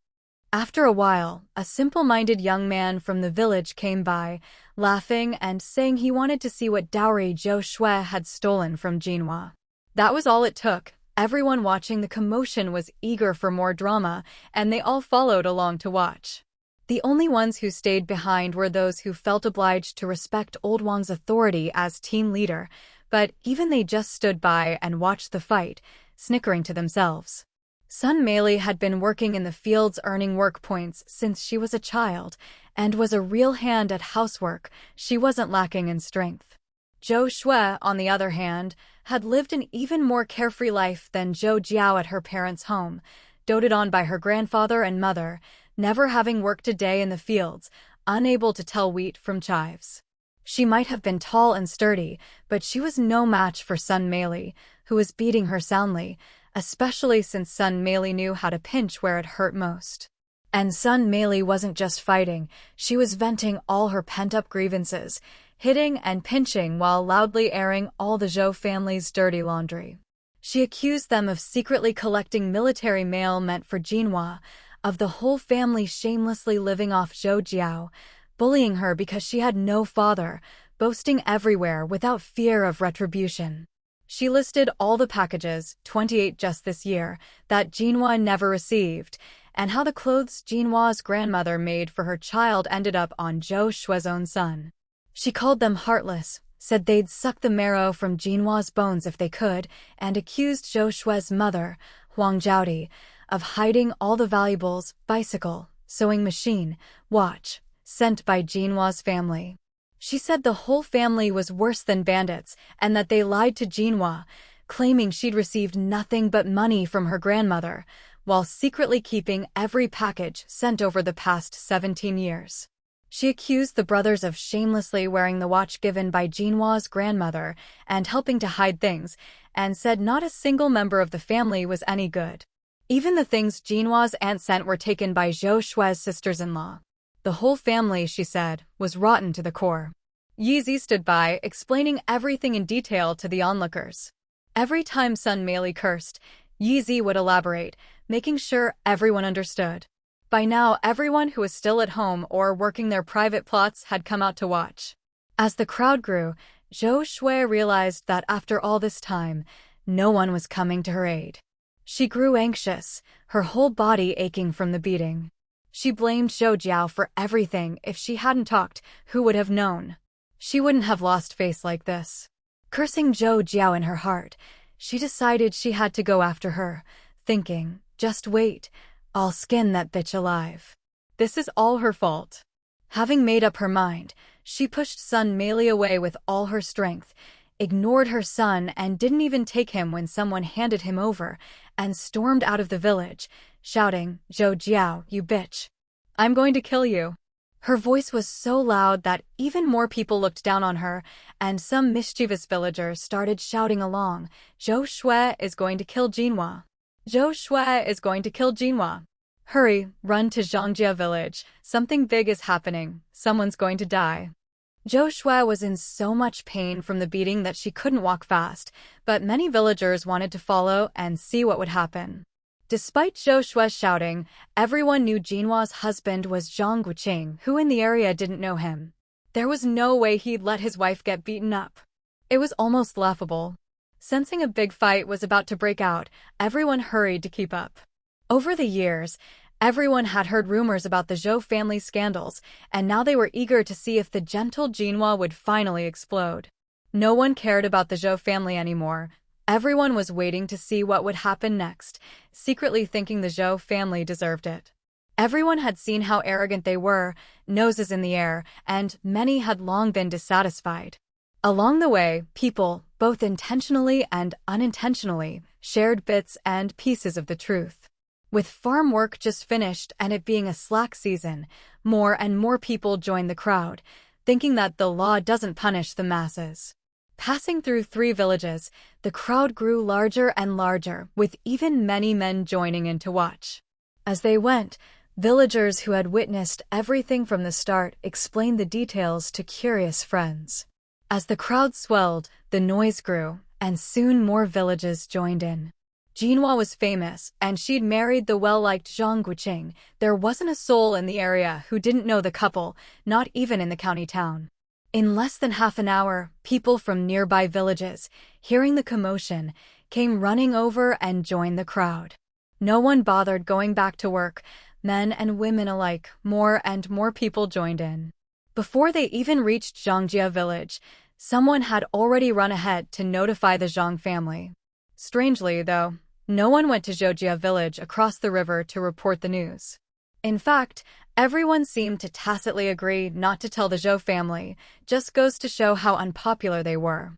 After a while, a simple-minded young man from the village came by, laughing and saying he wanted to see what dowry Zhou Shui had stolen from Jinhua. That was all it took. Everyone watching the commotion was eager for more drama, and they all followed along to watch. The only ones who stayed behind were those who felt obliged to respect Old Wang's authority as team leader, but even they just stood by and watched the fight, snickering to themselves. Sun Meili had been working in the fields earning work points since she was a child, and was a real hand at housework. She wasn't lacking in strength. Zhou Shui, on the other hand, had lived an even more carefree life than Zhou Jiao at her parents' home, doted on by her grandfather and mother, never having worked a day in the fields, unable to tell wheat from chives. She might have been tall and sturdy, but she was no match for Sun Meili, who was beating her soundly, especially since Sun Meili knew how to pinch where it hurt most. And Sun Meili wasn't just fighting, she was venting all her pent-up grievances, hitting and pinching while loudly airing all the Zhou family's dirty laundry. She accused them of secretly collecting military mail meant for Jinhua, of the whole family shamelessly living off Zhou Jiao, bullying her because she had no father, boasting everywhere without fear of retribution. She listed all the packages, 28 just this year, that Jinhua never received, and how the clothes Jinhua's grandmother made for her child ended up on Zhou Shui's own son. She called them heartless, said they'd suck the marrow from Jinhua's bones if they could, and accused Zhou Shui's mother, Huang Jiaodi, of hiding all the valuables, bicycle, sewing machine, watch, sent by Jinhua's family. She said the whole family was worse than bandits and that they lied to Jinhua, claiming she'd received nothing but money from her grandmother, while secretly keeping every package sent over the past 17 years. She accused the brothers of shamelessly wearing the watch given by Jinhua's grandmother and helping to hide things, and said not a single member of the family was any good. Even the things Jinhua's aunt sent were taken by Zhou Shui's sisters-in-law. The whole family, she said, was rotten to the core. Yi Zi stood by, explaining everything in detail to the onlookers. Every time Sun Meili cursed, Yi Zi would elaborate, making sure everyone understood. By now, everyone who was still at home or working their private plots had come out to watch. As the crowd grew, Zhou Shui realized that after all this time, no one was coming to her aid. She grew anxious, her whole body aching from the beating. She blamed Zhou Jiao for everything. If she hadn't talked, who would have known? She wouldn't have lost face like this. Cursing Zhou Jiao in her heart, she decided she had to go after her, thinking, just wait, I'll skin that bitch alive. This is all her fault. Having made up her mind, she pushed Sun Meili away with all her strength, ignored her son and didn't even take him when someone handed him over, and stormed out of the village, shouting, Zhou Jiao, you bitch. I'm going to kill you. Her voice was so loud that even more people looked down on her, and some mischievous villagers started shouting along, Zhou Shui is going to kill Jinhua. Zhou Shui is going to kill Jinhua. Hurry, run to Zhangjia village. Something big is happening. Someone's going to die. Zhou Shui was in so much pain from the beating that she couldn't walk fast, but many villagers wanted to follow and see what would happen. Despite Zhou Shui's shouting, everyone knew Jinhua's husband was Zhang Guoqing, who in the area didn't know him. There was no way he'd let his wife get beaten up. It was almost laughable. Sensing a big fight was about to break out, everyone hurried to keep up. Over the years, everyone had heard rumors about the Zhou family scandals, and now they were eager to see if the gentle Jinhua would finally explode. No one cared about the Zhou family anymore. Everyone was waiting to see what would happen next, secretly thinking the Zhou family deserved it. Everyone had seen how arrogant they were, noses in the air, and many had long been dissatisfied. Along the way, people, both intentionally and unintentionally, shared bits and pieces of the truth. With farm work just finished and it being a slack season, more and more people joined the crowd, thinking that the law doesn't punish the masses. Passing through 3 villages, the crowd grew larger and larger, with even many men joining in to watch. As they went, villagers who had witnessed everything from the start explained the details to curious friends. As the crowd swelled, the noise grew, and soon more villages joined in. Jinhua was famous, and she'd married the well-liked Zhang Guoqing. There wasn't a soul in the area who didn't know the couple, not even in the county town. In less than half an hour, people from nearby villages, hearing the commotion, came running over and joined the crowd. No one bothered going back to work, men and women alike. More and more people joined in. Before they even reached Zhangjia village, someone had already run ahead to notify the Zhang family. Strangely, though, no one went to Zhangjia village across the river to report the news. In fact, everyone seemed to tacitly agree not to tell the Zhou family, just goes to show how unpopular they were.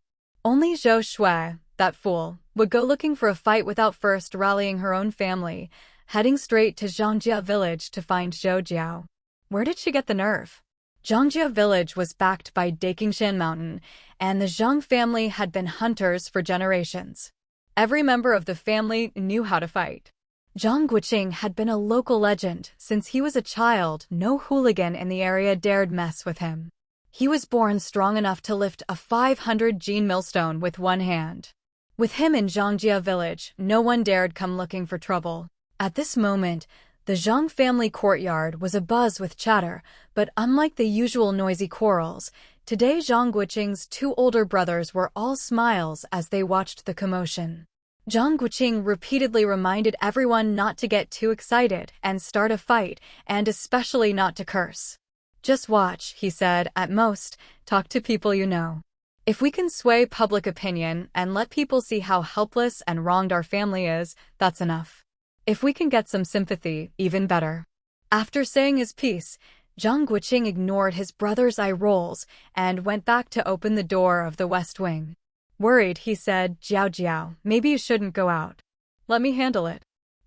Only Zhou Shui, that fool, would go looking for a fight without first rallying her own family, heading straight to Zhangjia village to find Zhou Jiao. Where did she get the nerve? Zhangjia village was backed by Daqingshan Mountain, and the Zhang family had been hunters for generations. Every member of the family knew how to fight. Zhang Guoqing had been a local legend since he was a child. No hooligan in the area dared mess with him. He was born strong enough to lift a 500-gene millstone with one hand. With him in Zhangjia village, no one dared come looking for trouble. At this moment, the Zhang family courtyard was abuzz with chatter, but unlike the usual noisy quarrels, today Zhang Guoqing's 2 older brothers were all smiles as they watched the commotion. Zhang Guoqing repeatedly reminded everyone not to get too excited and start a fight, and especially not to curse. Just watch, he said, at most, talk to people you know. If we can sway public opinion and let people see how helpless and wronged our family is, that's enough. If we can get some sympathy, even better. After saying his piece, Zhang Guoqing ignored his brother's eye rolls and went back to open the door of the west wing. Worried, he said, Jiao, maybe you shouldn't go out. Let me handle it.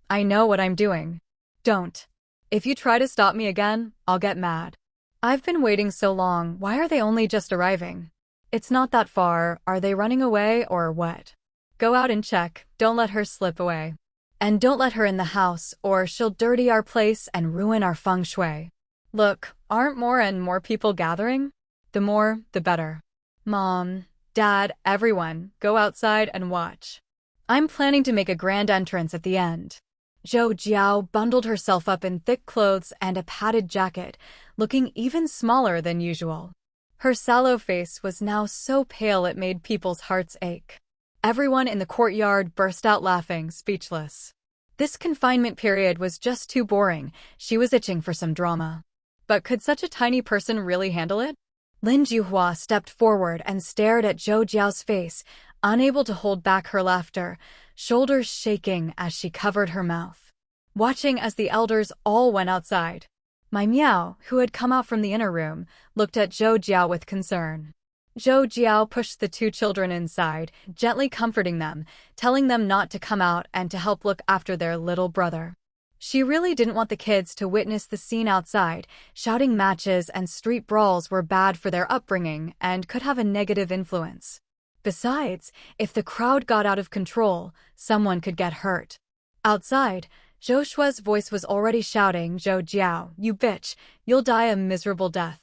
I know what I'm doing. Don't. If you try to stop me again, I'll get mad. I've been waiting so long, why are they only just arriving? It's not that far, are they running away or what? Go out and check, don't let her slip away. And don't let her in the house, or she'll dirty our place and ruin our feng shui. Look, aren't more and more people gathering? The more, the better. Mom, Dad, everyone, go outside and watch. I'm planning to make a grand entrance at the end. Zhou Jiao bundled herself up in thick clothes and a padded jacket, looking even smaller than usual. Her sallow face was now so pale it made people's hearts ache. Everyone in the courtyard burst out laughing, speechless. This confinement period was just too boring. She was itching for some drama. But could such a tiny person really handle it? Lin Juhua stepped forward and stared at Zhou Jiao's face, unable to hold back her laughter, shoulders shaking as she covered her mouth. Watching as the elders all went outside. My Miao, who had come out from the inner room, looked at Zhou Jiao with concern. Zhou Jiao pushed the two children inside, gently comforting them, telling them not to come out and to help look after their little brother. She really didn't want the kids to witness the scene outside. Shouting matches and street brawls were bad for their upbringing and could have a negative influence. Besides, if the crowd got out of control, someone could get hurt. Outside, Zhou Shue's voice was already shouting, "Zhou Jiao, you bitch, you'll die a miserable death.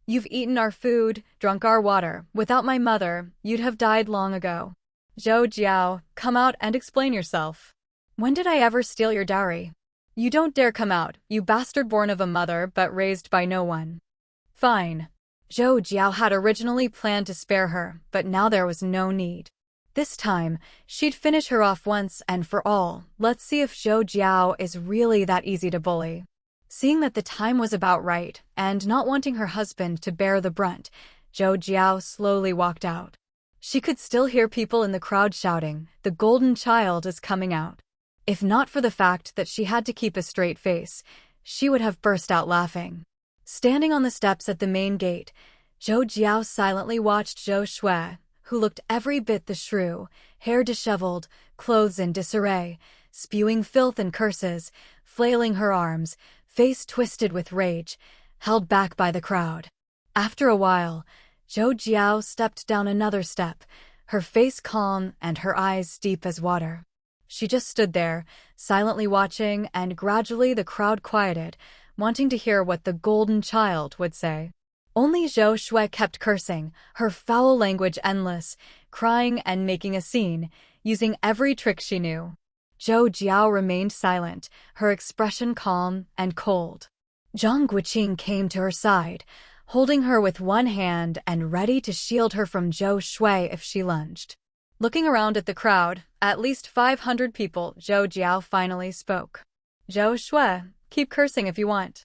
You've eaten our food, drunk our water. Without my mother, you'd have died long ago. Zhou Jiao, come out and explain yourself. When did I ever steal your dowry? You don't dare come out, you bastard born of a mother but raised by no one." Fine. Zhou Jiao had originally planned to spare her, but now there was no need. This time, she'd finish her off once and for all. Let's see if Zhou Jiao is really that easy to bully. Seeing that the time was about right, and not wanting her husband to bear the brunt, Zhou Jiao slowly walked out. She could still hear people in the crowd shouting, "The golden child is coming out." If not for the fact that she had to keep a straight face, she would have burst out laughing. Standing on the steps at the main gate, Zhou Jiao silently watched Zhou Shui, who looked every bit the shrew, hair disheveled, clothes in disarray, spewing filth and curses, flailing her arms, face twisted with rage, held back by the crowd. After a while, Zhou Jiao stepped down another step, her face calm and her eyes deep as water. She just stood there, silently watching, and gradually the crowd quieted, wanting to hear what the golden child would say. Only Zhou Shui kept cursing, her foul language endless, crying and making a scene, using every trick she knew. Zhou Jiao remained silent, her expression calm and cold. Zhang Guoqing came to her side, holding her with one hand and ready to shield her from Zhou Shui if she lunged. Looking around at the crowd, at least 500 people, Zhou Jiao finally spoke. "Zhou Shui, keep cursing if you want.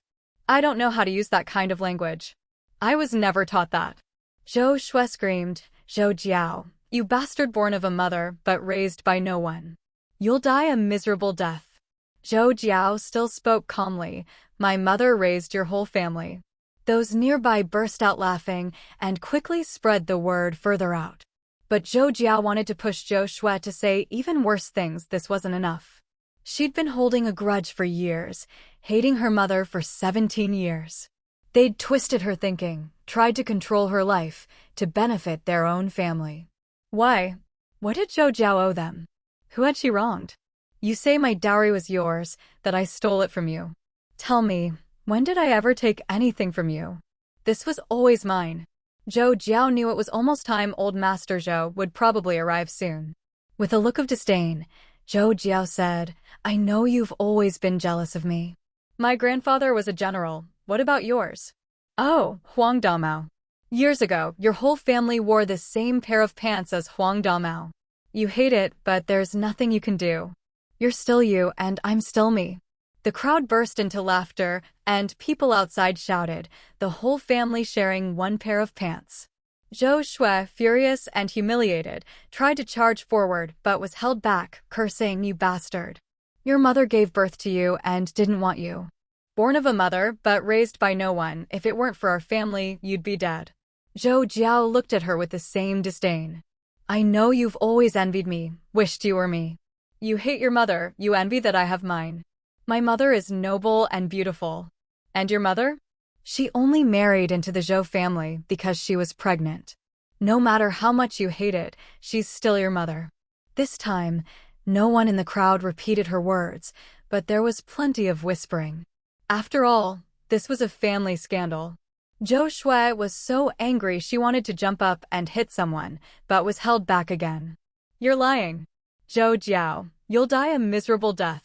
I don't know how to use that kind of language. I was never taught that." Zhou Shui screamed, "Zhou Jiao, you bastard born of a mother but raised by no one. You'll die a miserable death." Zhou Jiao still spoke calmly, "My mother raised your whole family." Those nearby burst out laughing and quickly spread the word further out. But Zhou Jiao wanted to push Zhou Shui to say even worse things. This wasn't enough. She'd been holding a grudge for years, hating her mother for 17 years. They'd twisted her thinking, tried to control her life, to benefit their own family. Why? What did Zhou Jiao owe them? Who had she wronged? You say my dowry was yours, that I stole it from you. Tell me, when did I ever take anything from you? This was always mine. Zhou Jiao knew it was almost time old Master Zhou would probably arrive soon. With a look of disdain, Zhou Jiao said, "I know you've always been jealous of me. My grandfather was a general. What about yours? Oh, Huang Damao. Years ago, your whole family wore the same pair of pants as Huang Damao. You hate it, but there's nothing you can do. You're still you, and I'm still me." The crowd burst into laughter, and people outside shouted, the whole family sharing one pair of pants. Zhou Shui, furious and humiliated, tried to charge forward but was held back, cursing, "You bastard. Your mother gave birth to you and didn't want you. Born of a mother but raised by no one. If it weren't for our family, you'd be dead." Zhou Jiao looked at her with the same disdain. "I know you've always envied me, wished you were me. You hate your mother, you envy that I have mine. My mother is noble and beautiful. And your mother? She only married into the Zhou family because she was pregnant. No matter how much you hate it, she's still your mother." This time, no one in the crowd repeated her words, but there was plenty of whispering. After all, this was a family scandal. Zhou Shui was so angry she wanted to jump up and hit someone, but was held back again. "You're lying. Zhou Jiao, you'll die a miserable death.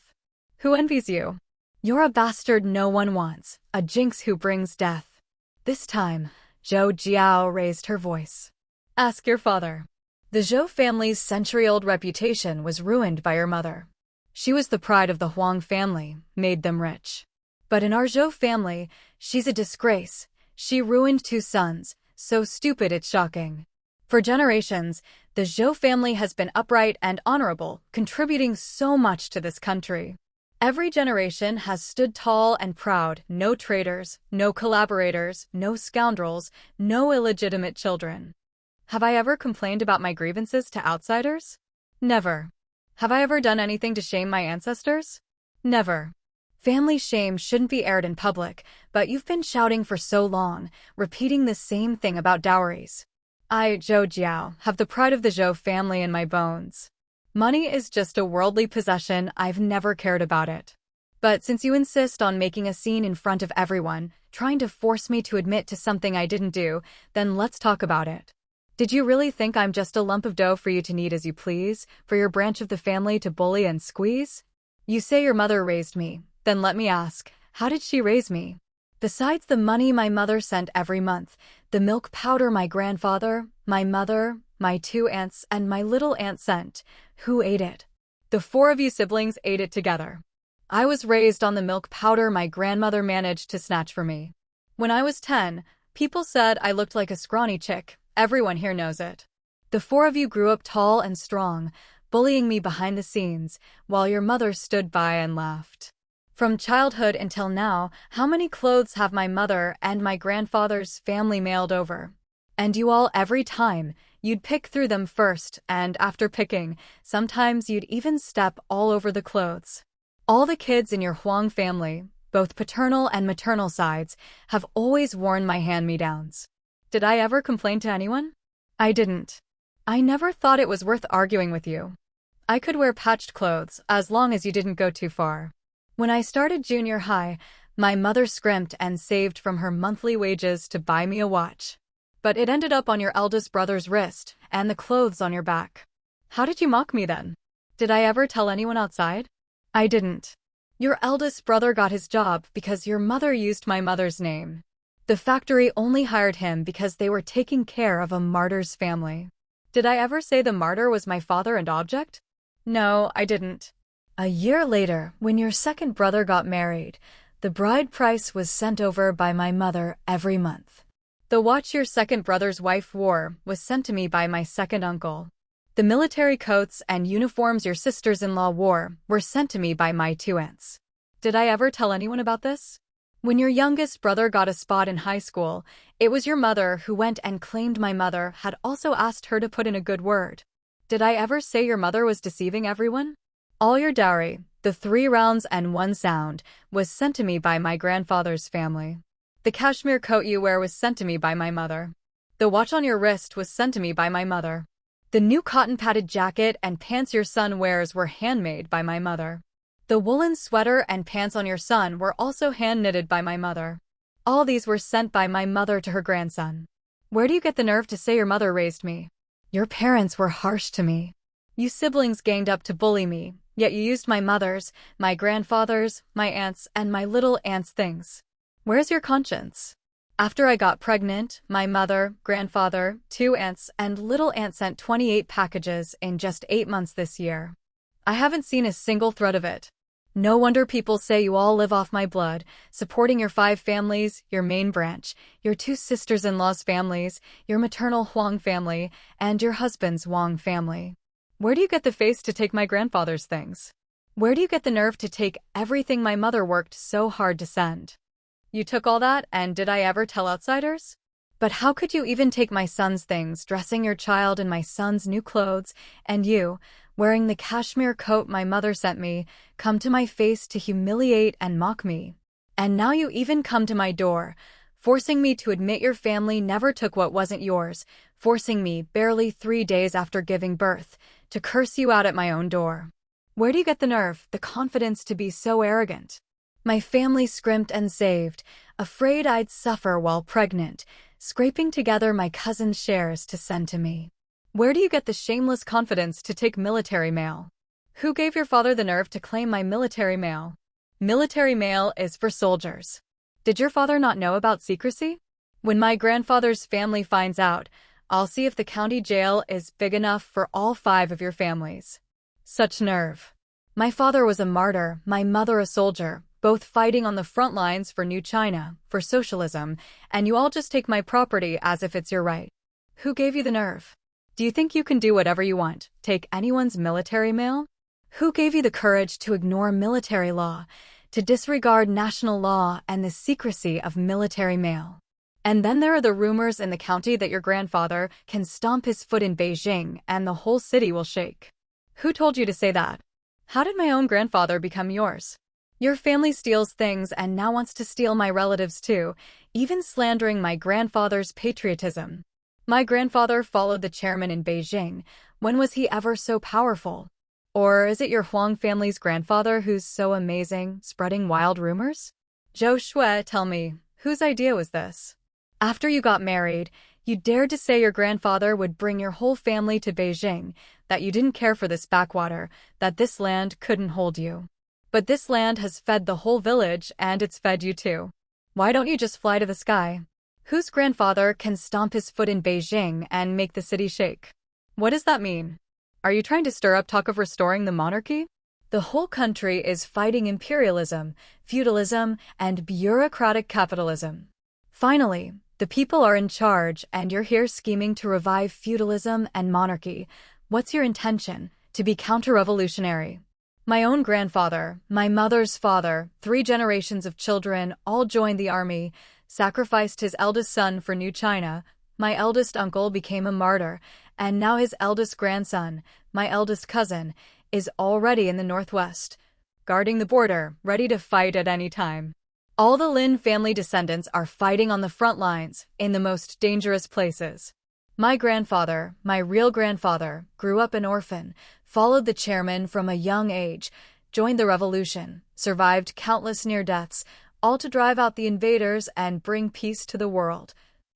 Who envies you? You're a bastard no one wants, a jinx who brings death. This time, Zhou Jiao raised her voice. Ask your father. The Zhou family's century-old reputation was ruined by your mother. She was the pride of the Huang family, made them rich. But in our Zhou family, she's a disgrace. She ruined 2 sons, so stupid it's shocking. For generations, the Zhou family has been upright and honorable, contributing so much to this country. Every generation has stood tall and proud, no traitors, no collaborators, no scoundrels, no illegitimate children. Have I ever complained about my grievances to outsiders? Never. Have I ever done anything to shame my ancestors? Never. Family shame shouldn't be aired in public, but you've been shouting for so long, repeating the same thing about dowries. I, Zhou Jiao, have the pride of the Zhou family in my bones. Money is just a worldly possession. I've never cared about it. But since you insist on making a scene in front of everyone, trying to force me to admit to something I didn't do, then let's talk about it. Did you really think I'm just a lump of dough for you to knead as you please, for your branch of the family to bully and squeeze? You say your mother raised me. Then let me ask, how did she raise me? Besides the money my mother sent every month, the milk powder my grandfather, my mother, my 2 aunts, and my little aunt sent, who ate it? The 4 of you siblings ate it together. I was raised on the milk powder my grandmother managed to snatch for me. When I was 10, people said I looked like a scrawny chick. Everyone here knows it. The 4 of you grew up tall and strong, bullying me behind the scenes, while your mother stood by and laughed. From childhood until now, how many clothes have my mother and my grandfather's family mailed over? And you all, every time, you'd pick through them first, and after picking, sometimes you'd even step all over the clothes. All the kids in your Huang family, both paternal and maternal sides, have always worn my hand-me-downs. Did I ever complain to anyone? I didn't. I never thought it was worth arguing with you. I could wear patched clothes, as long as you didn't go too far. When I started junior high, my mother scrimped and saved from her monthly wages to buy me a watch. But it ended up on your eldest brother's wrist, and the clothes on your back. How did you mock me then? Did I ever tell anyone outside? I didn't. Your eldest brother got his job because your mother used my mother's name. The factory only hired him because they were taking care of a martyr's family. Did I ever say the martyr was my father and object? No, I didn't. A year later, when your second brother got married, the bride price was sent over by my mother every month. The watch your second brother's wife wore was sent to me by my second uncle. The military coats and uniforms your sisters-in-law wore were sent to me by my 2 aunts. Did I ever tell anyone about this? When your youngest brother got a spot in high school, it was your mother who went and claimed my mother had also asked her to put in a good word. Did I ever say your mother was deceiving everyone? All your dowry, the 3 rounds and 1 sound, was sent to me by my grandfather's family. The cashmere coat you wear was sent to me by my mother. The watch on your wrist was sent to me by my mother. The new cotton-padded jacket and pants your son wears were handmade by my mother. The woolen sweater and pants on your son were also hand-knitted by my mother. All these were sent by my mother to her grandson. Where do you get the nerve to say your mother raised me? Your parents were harsh to me. You siblings ganged up to bully me, yet you used my mother's, my grandfather's, my aunt's, and my little aunt's things. Where's your conscience? After I got pregnant, my mother, grandfather, 2 aunts, and little aunt sent 28 packages in just 8 months this year. I haven't seen a single thread of it. No wonder people say you all live off my blood, supporting your 5 families, your main branch, your 2 sisters-in-law's families, your maternal Huang family, and your husband's Wang family. Where do you get the face to take my grandfather's things? Where do you get the nerve to take everything my mother worked so hard to send? You took all that, and did I ever tell outsiders? But how could you even take my son's things, dressing your child in my son's new clothes, and you, wearing the cashmere coat my mother sent me, come to my face to humiliate and mock me? And now you even come to my door, forcing me to admit your family never took what wasn't yours, forcing me, barely 3 days after giving birth, to curse you out at my own door. Where do you get the nerve, the confidence to be so arrogant? My family scrimped and saved, afraid I'd suffer while pregnant, scraping together my cousin's shares to send to me. Where do you get the shameless confidence to take military mail? Who gave your father the nerve to claim my military mail? Military mail is for soldiers. Did your father not know about secrecy? When my grandfather's family finds out, I'll see if the county jail is big enough for all 5 of your families. Such nerve. My father was a martyr, my mother a soldier, both fighting on the front lines for New China, for socialism, and you all just take my property as if it's your right. Who gave you the nerve? Do you think you can do whatever you want, take anyone's military mail? Who gave you the courage to ignore military law, to disregard national law and the secrecy of military mail? And then there are the rumors in the county that your grandfather can stomp his foot in Beijing and the whole city will shake. Who told you to say that? How did my own grandfather become yours? Your family steals things and now wants to steal my relatives too, even slandering my grandfather's patriotism. My grandfather followed the chairman in Beijing. When was he ever so powerful? Or is it your Huang family's grandfather who's so amazing, spreading wild rumors? Zhou Jiao, tell me, whose idea was this? After you got married, you dared to say your grandfather would bring your whole family to Beijing, that you didn't care for this backwater, that this land couldn't hold you. But this land has fed the whole village and it's fed you too. Why don't you just fly to the sky? Whose grandfather can stomp his foot in Beijing and make the city shake? What does that mean? Are you trying to stir up talk of restoring the monarchy? The whole country is fighting imperialism, feudalism, and bureaucratic capitalism. Finally, the people are in charge and you're here scheming to revive feudalism and monarchy. What's your intention? To be counter-revolutionary. My own grandfather, my mother's father, 3 generations of children all joined the army, sacrificed his eldest son for New China. My eldest uncle became a martyr, and now his eldest grandson, my eldest cousin, is already in the northwest, guarding the border, ready to fight at any time. All the Lynn family descendants are fighting on the front lines, in the most dangerous places. My grandfather, my real grandfather, grew up an orphan, followed the chairman from a young age, joined the revolution, survived countless near-deaths, all to drive out the invaders and bring peace to the world,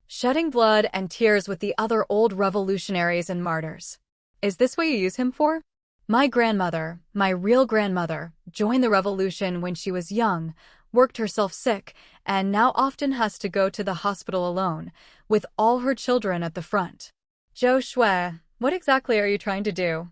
shedding blood and tears with the other old revolutionaries and martyrs. Is this what you use him for? My grandmother, my real grandmother, joined the revolution when she was young, worked herself sick, and now often has to go to the hospital alone, with all her children at the front. Zhou Jiao, what exactly are you trying to do?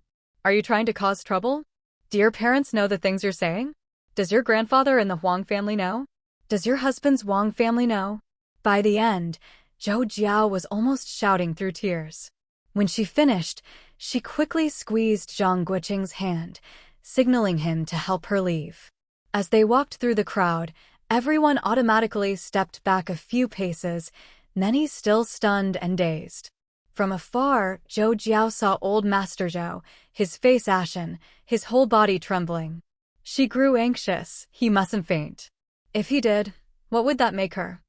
Are you trying to cause trouble? Do your parents know the things you're saying? Does your grandfather and the Huang family know? Does your husband's Wang family know? By the end, Zhou Jiao was almost shouting through tears. When she finished, she quickly squeezed Zhang Guoqing's hand, signaling him to help her leave. As they walked through the crowd, everyone automatically stepped back a few paces, many still stunned and dazed. From afar, Zhou Jiao saw old Master Zhou, his face ashen, his whole body trembling. She grew anxious. He mustn't faint. If he did, what would that make her?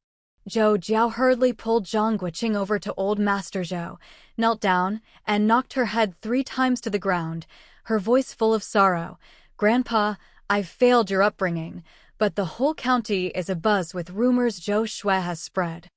Zhou Jiao hurriedly pulled Zhang Guoqing over to old Master Zhou, knelt down, and knocked her head 3 times to the ground, her voice full of sorrow. Grandpa, I've failed your upbringing, but the whole county is abuzz with rumors Zhou Jiao has spread.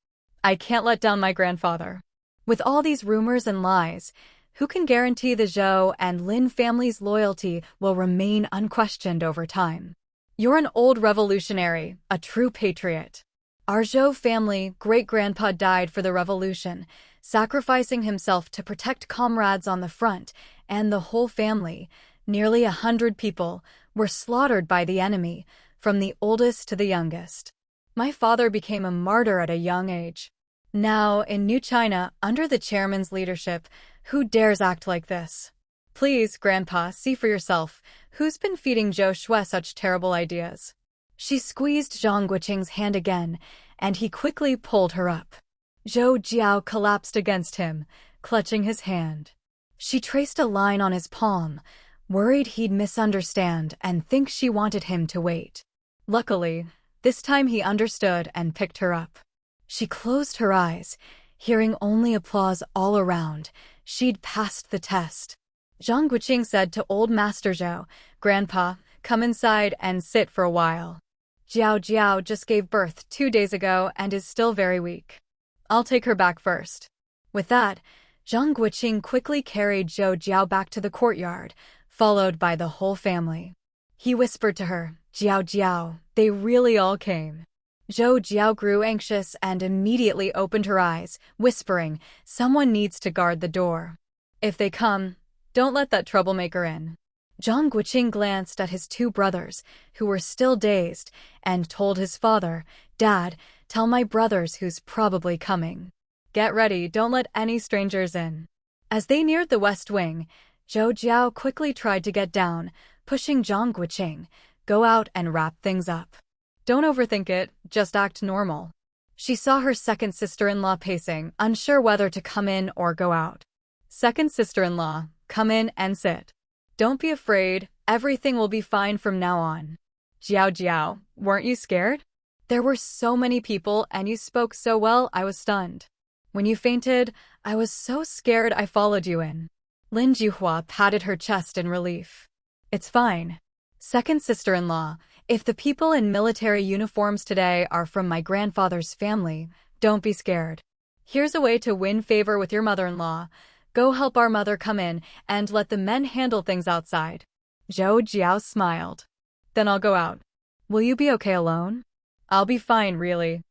I can't let down my grandfather. With all these rumors and lies, who can guarantee the Zhou and Lin family's loyalty will remain unquestioned over time? You're an old revolutionary, a true patriot. Our Zhou family great-grandpa died for the revolution, sacrificing himself to protect comrades on the front, and the whole family, nearly 100 people, were slaughtered by the enemy, from the oldest to the youngest. My father became a martyr at a young age. Now, in New China, under the chairman's leadership, who dares act like this? Please, Grandpa, see for yourself. Who's been feeding Zhou Jiao such terrible ideas? She squeezed Zhang Guoqing's hand again, and he quickly pulled her up. Zhou Jiao collapsed against him, clutching his hand. She traced a line on his palm, worried he'd misunderstand and think she wanted him to wait. Luckily, this time he understood and picked her up. She closed her eyes, hearing only applause all around. She'd passed the test. Zhang Guoqing said to old Master Zhou, Grandpa, come inside and sit for a while. Jiao Jiao just gave birth 2 days ago and is still very weak. I'll take her back first. With that, Zhang Guoqing quickly carried Zhou Jiao back to the courtyard, followed by the whole family. He whispered to her, "Jiao Jiao, they really all came." Zhou Jiao grew anxious and immediately opened her eyes, whispering, "Someone needs to guard the door. If they come, don't let that troublemaker in." Zhang Guoqing glanced at his two brothers, who were still dazed, and told his father, "Dad, tell my brothers who's probably coming. Get ready, don't let any strangers in." As they neared the west wing, Zhou Jiao quickly tried to get down, pushing Zhang Guoqing, "Go out and wrap things up. Don't overthink it, just act normal." She saw her second sister-in-law pacing, unsure whether to come in or go out. "Second sister-in-law, come in and sit. Don't be afraid, everything will be fine from now on." "Jiao Jiao, weren't you scared? There were so many people and you spoke so well I was stunned. When you fainted, I was so scared I followed you in." Lin Juhua patted her chest in relief. "It's fine. Second sister-in-law, if the people in military uniforms today are from my grandfather's family, don't be scared. Here's a way to win favor with your mother-in-law. Go help our mother come in and let the men handle things outside." Zhou Jiao smiled. "Then I'll go out. Will you be okay alone?" "I'll be fine, really.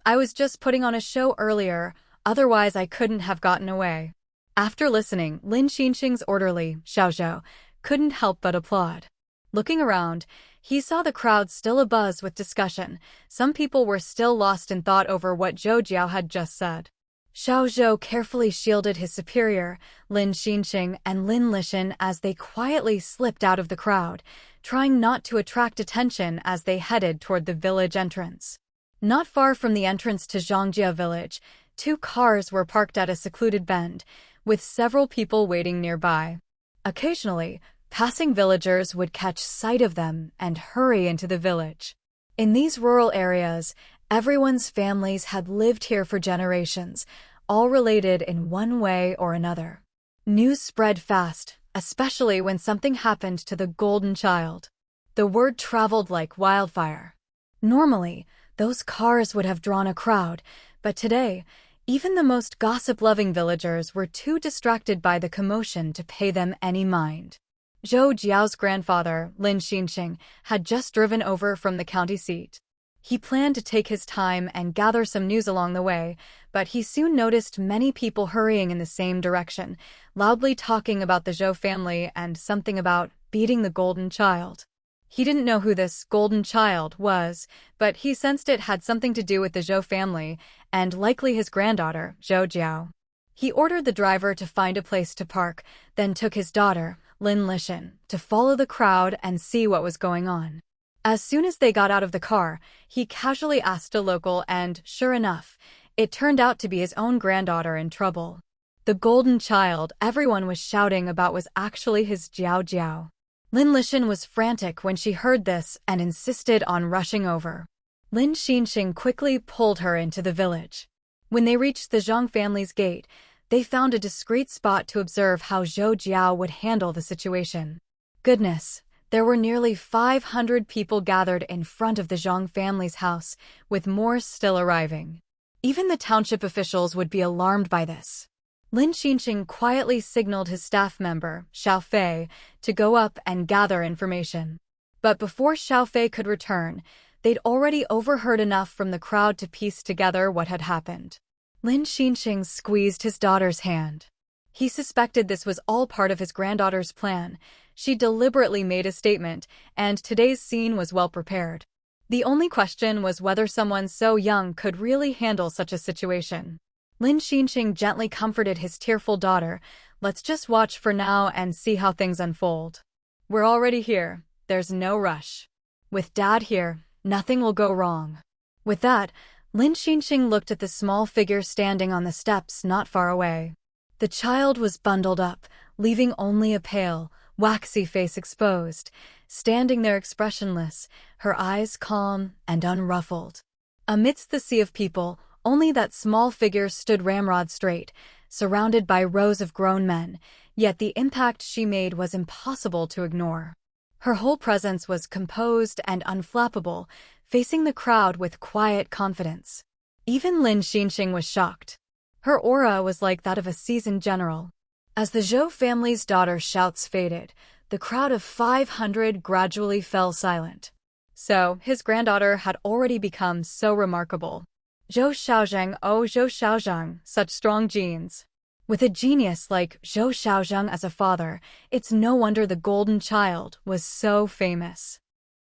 I was just putting on a show earlier, otherwise I couldn't have gotten away." After listening, Lin Xinxing's orderly, Xiao Zhou, couldn't help but applaud. Looking around, he saw the crowd still abuzz with discussion. Some people were still lost in thought over what Zhou Jiao had just said. Xiao Zhou carefully shielded his superior, Lin Xinxing and Lin Lishan, as they quietly slipped out of the crowd, trying not to attract attention as they headed toward the village entrance. Not far from the entrance to Zhangjia village, two cars were parked at a secluded bend, with several people waiting nearby. Occasionally, passing villagers would catch sight of them and hurry into the village. In these rural areas, everyone's families had lived here for generations, all related in one way or another. News spread fast, especially when something happened to the golden child. The word traveled like wildfire. Normally, those cars would have drawn a crowd, but today, even the most gossip-loving villagers were too distracted by the commotion to pay them any mind. Zhou Jiao's grandfather, Lin Xinxing, had just driven over from the county seat. He planned to take his time and gather some news along the way, but he soon noticed many people hurrying in the same direction, loudly talking about the Zhou family and something about beating the golden child. He didn't know who this golden child was, but he sensed it had something to do with the Zhou family and likely his granddaughter, Zhou Jiao. He ordered the driver to find a place to park, then took his daughter, Lin Lishan, to follow the crowd and see what was going on. As soon as they got out of the car, he casually asked a local and, sure enough, it turned out to be his own granddaughter in trouble. The golden child everyone was shouting about was actually his Jiao Jiao. Lin Lishan was frantic when she heard this and insisted on rushing over. Lin Xinxing quickly pulled her into the village. When they reached the Zhang family's gate, they found a discreet spot to observe how Zhou Jiao would handle the situation. Goodness, there were nearly 500 people gathered in front of the Zhang family's house, with more still arriving. Even the township officials would be alarmed by this. Lin Xinxing quietly signaled his staff member, Xiao Fei, to go up and gather information. But before Xiao Fei could return, they'd already overheard enough from the crowd to piece together what had happened. Lin Xinxing squeezed his daughter's hand. He suspected this was all part of his granddaughter's plan. She deliberately made a statement, and today's scene was well prepared. The only question was whether someone so young could really handle such a situation. Lin Xinxing gently comforted his tearful daughter. "Let's just watch for now and see how things unfold. We're already here. There's no rush. With Dad here, nothing will go wrong." With that, Lin Xinxing looked at the small figure standing on the steps not far away. The child was bundled up, leaving only a pale, waxy face exposed, standing there expressionless, her eyes calm and unruffled. Amidst the sea of people, only that small figure stood ramrod straight, surrounded by rows of grown men, yet the impact she made was impossible to ignore. Her whole presence was composed and unflappable, facing the crowd with quiet confidence. Even Lin Xinxing was shocked. Her aura was like that of a seasoned general. As the Zhou family's daughter's shouts faded, the crowd of 500 gradually fell silent. So, his granddaughter had already become so remarkable. Zhou Xiaozheng, oh Zhou Xiaozheng, such strong genes. With a genius like Zhou Xiaozheng as a father, it's no wonder the golden child was so famous.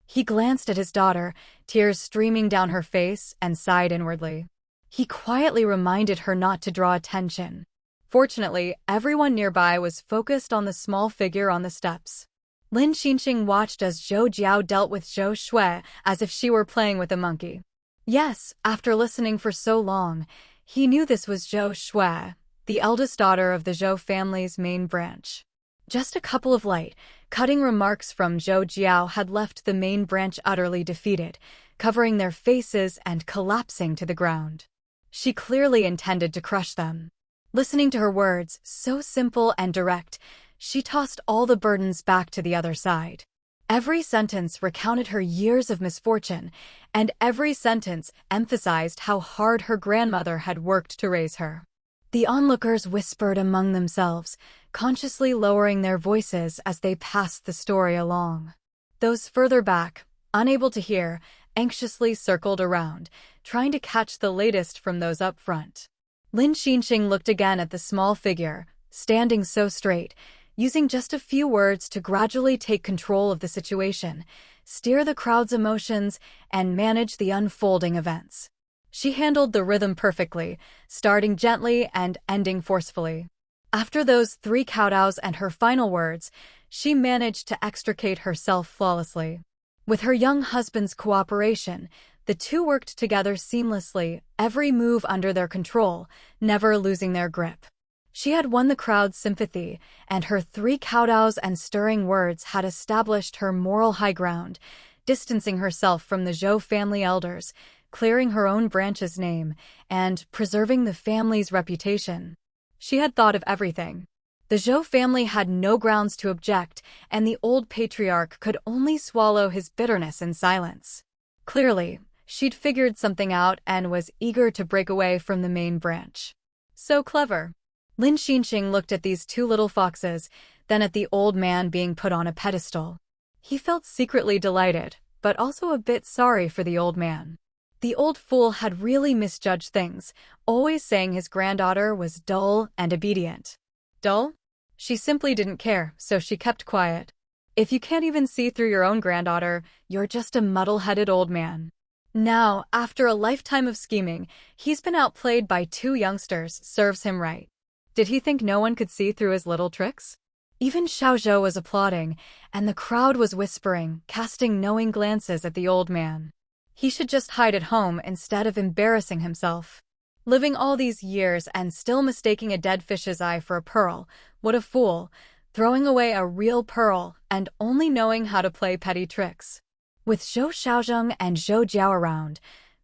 He glanced at his daughter, tears streaming down her face, and sighed inwardly. He quietly reminded her not to draw attention. Fortunately, everyone nearby was focused on the small figure on the steps. Lin Xinxing watched as Zhou Jiao dealt with Zhou Shui as if she were playing with a monkey. Yes, after listening for so long, he knew this was Zhou Shui, the eldest daughter of the Zhou family's main branch. Just a couple of light, cutting remarks from Zhou Jiao had left the main branch utterly defeated, covering their faces and collapsing to the ground. She clearly intended to crush them. Listening to her words, so simple and direct, she tossed all the burdens back to the other side. Every sentence recounted her years of misfortune, and every sentence emphasized how hard her grandmother had worked to raise her. The onlookers whispered among themselves, consciously lowering their voices as they passed the story along. Those further back, unable to hear, anxiously circled around, trying to catch the latest from those up front. Lin Xinxing looked again at the small figure, standing so straight, using just a few words to gradually take control of the situation, steer the crowd's emotions, and manage the unfolding events. She handled the rhythm perfectly, starting gently and ending forcefully. After those 3 kowtows and her final words, she managed to extricate herself flawlessly. With her young husband's cooperation, the two worked together seamlessly, every move under their control, never losing their grip. She had won the crowd's sympathy, and her 3 kowtows and stirring words had established her moral high ground, distancing herself from the Zhou family elders, clearing her own branch's name, and preserving the family's reputation. She had thought of everything. The Zhou family had no grounds to object, and the old patriarch could only swallow his bitterness in silence. Clearly, she'd figured something out and was eager to break away from the main branch. So clever. Lin Xinxing looked at these 2 little foxes, then at the old man being put on a pedestal. He felt secretly delighted, but also a bit sorry for the old man. The old fool had really misjudged things, always saying his granddaughter was dull and obedient. Dull? She simply didn't care, so she kept quiet. If you can't even see through your own granddaughter, you're just a muddle-headed old man. Now, after a lifetime of scheming, he's been outplayed by 2 youngsters, serves him right. Did he think no one could see through his little tricks? Even Xiaozhou was applauding, and the crowd was whispering, casting knowing glances at the old man. He should just hide at home instead of embarrassing himself. Living all these years and still mistaking a dead fish's eye for a pearl, what a fool, throwing away a real pearl and only knowing how to play petty tricks. With Zhou Xiaozheng and Zhou Jiao around,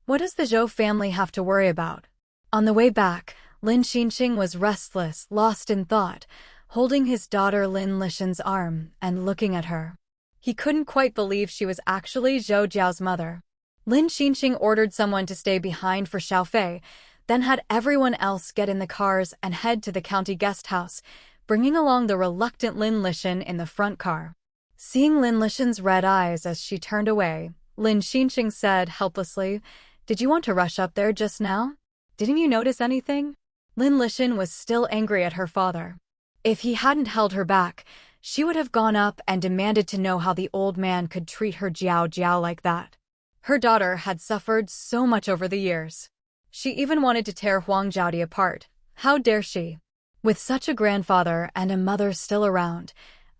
what does the Zhou family have to worry about? On the way back, Lin Xinxing was restless, lost in thought, holding his daughter Lin Lishan's arm and looking at her. He couldn't quite believe she was actually Zhou Jiao's mother. Lin Xinxing ordered someone to stay behind for Xiaofei, then had everyone else get in the cars and head to the county guest house, bringing along the reluctant Lin Lishan in the front car. Seeing Lin Lishan's red eyes as she turned away, Lin Xinxing said helplessly, "Did you want to rush up there just now? Didn't you notice anything?" Lin Lishan was still angry at her father. If he hadn't held her back, she would have gone up and demanded to know how the old man could treat her Jiao Jiao like that. Her daughter had suffered so much over the years. She even wanted to tear Huang Zhaodi apart. How dare she? With such a grandfather and a mother still around,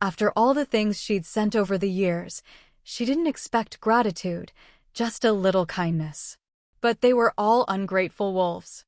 after all the things she'd sent over the years, she didn't expect gratitude, just a little kindness. But they were all ungrateful wolves.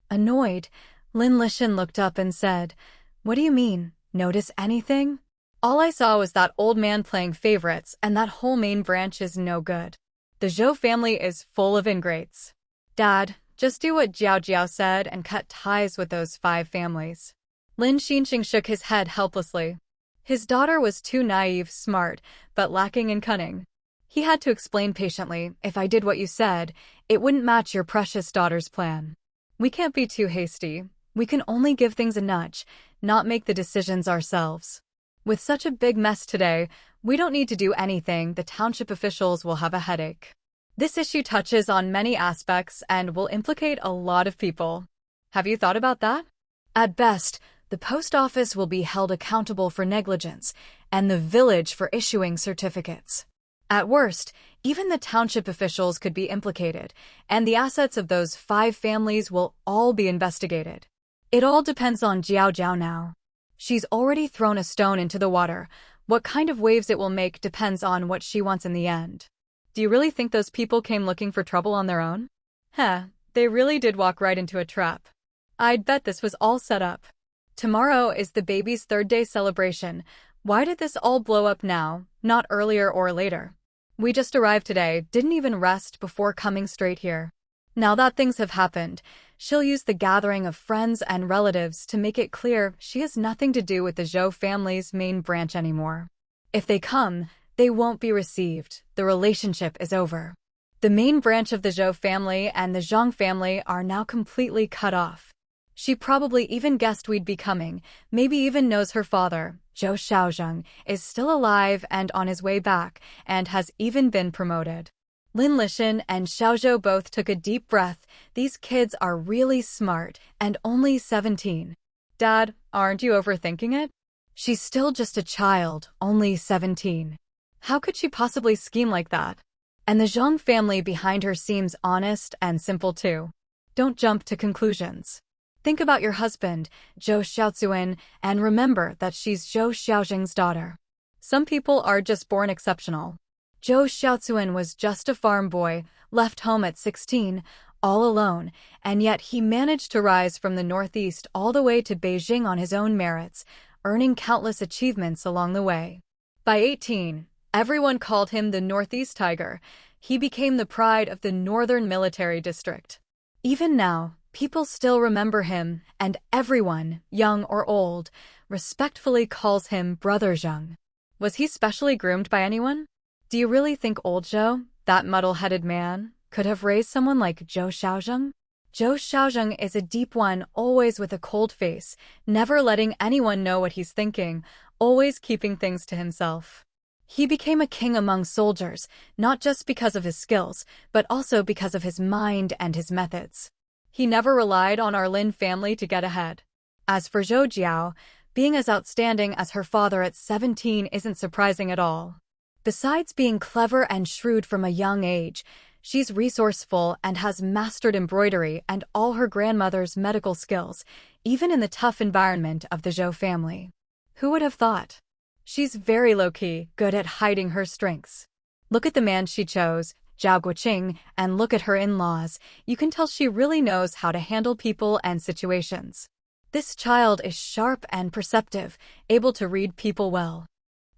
Annoyed, Lin Lishan looked up and said, "What do you mean? Notice anything? All I saw was that old man playing favorites, and that whole main branch is no good. The Zhou family is full of ingrates. Dad, just do what Jiao Jiao said and cut ties with those 5 families." Lin Xinxing shook his head helplessly. His daughter was too naive, smart, but lacking in cunning. He had to explain patiently, "If I did what you said, it wouldn't match your precious daughter's plan. We can't be too hasty. We can only give things a nudge, not make the decisions ourselves." With such a big mess today, we don't need to do anything. The township officials will have a headache. This issue touches on many aspects and will implicate a lot of people. Have you thought about that? At best, the post office will be held accountable for negligence, and the village for issuing certificates. At worst, even the township officials could be implicated, and the assets of those 5 families will all be investigated. It all depends on Zhou Jiao now. She's already thrown a stone into the water. What kind of waves it will make depends on what she wants in the end. Do you really think those people came looking for trouble on their own? They really did walk right into a trap. I'd bet this was all set up. Tomorrow is the baby's 3rd day celebration. Why did this all blow up now, not earlier or later? We just arrived today, didn't even rest before coming straight here. Now that things have happened, she'll use the gathering of friends and relatives to make it clear she has nothing to do with the Zhou family's main branch anymore. If they come, they won't be received. The relationship is over. The main branch of the Zhou family and the Zhang family are now completely cut off. She probably even guessed we'd be coming, maybe even knows her father, Zhou Xiaozheng, is still alive and on his way back, and has even been promoted. Lynn and Xiaozhou both took a deep breath. These kids are really smart, and only 17. Dad, aren't you overthinking it? She's still just a child, only 17. How could she possibly scheme like that? And the Zhang family behind her seems honest and simple too. Don't jump to conclusions. Think about your husband, Zhou Xiaozuan, and remember that she's Zhou Xiaozheng's daughter. Some people are just born exceptional. Zhou Xiaozuan was just a farm boy, left home at 16, all alone, and yet he managed to rise from the northeast all the way to Beijing on his own merits, earning countless achievements along the way. By 18, everyone called him the Northeast Tiger. He became the pride of the Northern Military District. Even now, people still remember him, and everyone, young or old, respectfully calls him Brother Zhang. Was he specially groomed by anyone? Do you really think old Zhou, that muddle-headed man, could have raised someone like Zhou Xiaozheng? Zhou Xiaozheng is a deep one, always with a cold face, never letting anyone know what he's thinking, always keeping things to himself. He became a king among soldiers, not just because of his skills, but also because of his mind and his methods. He never relied on our Lynn family to get ahead. As for Zhou Jiao, being as outstanding as her father at 17 isn't surprising at all. Besides being clever and shrewd from a young age, she's resourceful and has mastered embroidery and all her grandmother's medical skills, even in the tough environment of the Zhou family. Who would have thought? She's very low-key, good at hiding her strengths. Look at the man she chose, Zhang Guoqing, and look at her in-laws. You can tell she really knows how to handle people and situations. This child is sharp and perceptive, able to read people well.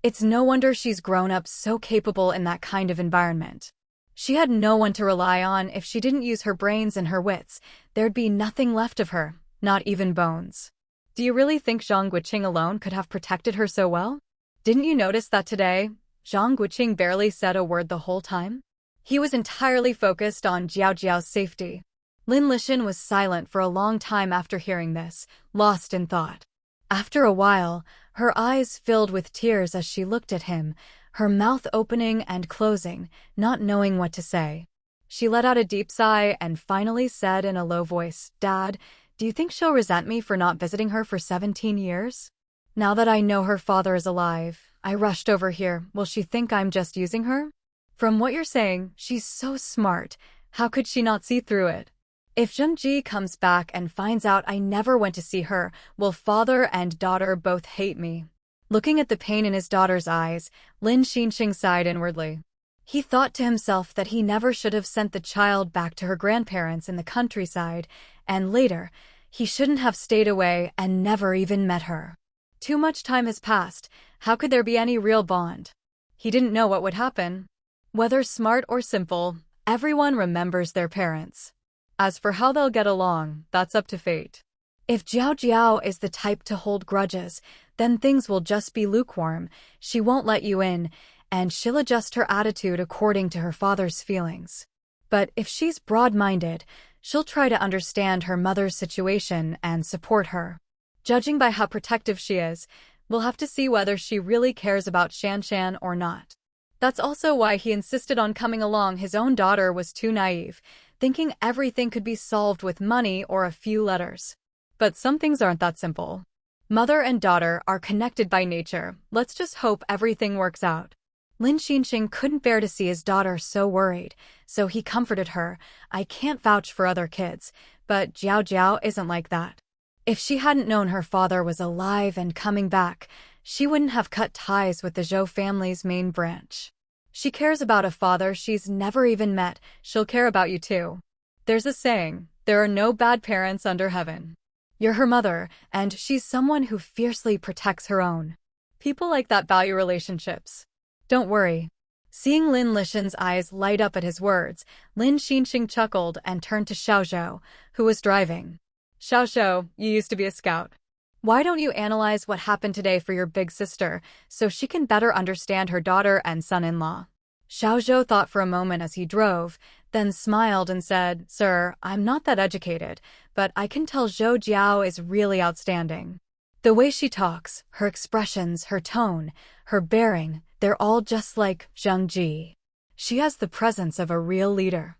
It's no wonder she's grown up so capable in that kind of environment. She had no one to rely on. If she didn't use her brains and her wits, there'd be nothing left of her, not even bones. Do you really think Zhang Guoqing alone could have protected her so well? Didn't you notice that today, Zhang Guoqing barely said a word the whole time? He was entirely focused on Zhao Jiao's safety. Lynn was silent for a long time after hearing this, lost in thought. After a while, her eyes filled with tears as she looked at him, her mouth opening and closing, not knowing what to say. She let out a deep sigh and finally said in a low voice, "Dad, do you think she'll resent me for not visiting her for 17 years? Now that I know her father is alive, I rushed over here. Will she think I'm just using her? From what you're saying, she's so smart. How could she not see through it? If Zhengji comes back and finds out I never went to see her, will father and daughter both hate me?" Looking at the pain in his daughter's eyes, Lin Xinxing sighed inwardly. He thought to himself that he never should have sent the child back to her grandparents in the countryside, and later, he shouldn't have stayed away and never even met her. Too much time has passed. How could there be any real bond? He didn't know what would happen. Whether smart or simple, everyone remembers their parents. As for how they'll get along, that's up to fate. If Zhao Jiao is the type to hold grudges, then things will just be lukewarm. She won't let you in, and she'll adjust her attitude according to her father's feelings. But if she's broad-minded, she'll try to understand her mother's situation and support her. Judging by how protective she is, We'll have to see whether she really cares about Shanshan or not. That's also why he insisted on coming along. His own daughter was too naive, thinking everything could be solved with money or a few letters. But some things aren't that simple. Mother and daughter are connected by nature. Let's just hope everything works out. Lin Xinxing couldn't bear to see his daughter so worried, so he comforted her. I can't vouch for other kids, but Zhao Jiao isn't like that. If she hadn't known her father was alive and coming back, she wouldn't have cut ties with the Zhou family's main branch. She cares about a father she's never even met. She'll care about you too. There's a saying, there are no bad parents under heaven. You're her mother, and she's someone who fiercely protects her own. People like that value relationships. Don't worry. Seeing Lin Lishan's eyes light up at his words, Lin Xinxing chuckled and turned to Xiao Zhou, who was driving. Xiao Zhou, you used to be a scout. Why don't you analyze what happened today for your big sister, so she can better understand her daughter and son-in-law? Xiao Zhou thought for a moment as he drove, then smiled and said, Sir, I'm not that educated, but I can tell Zhou Jiao is really outstanding. The way she talks, her expressions, her tone, her bearing, they're all just like Zhang Ji. She has the presence of a real leader.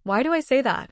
Why do I say that?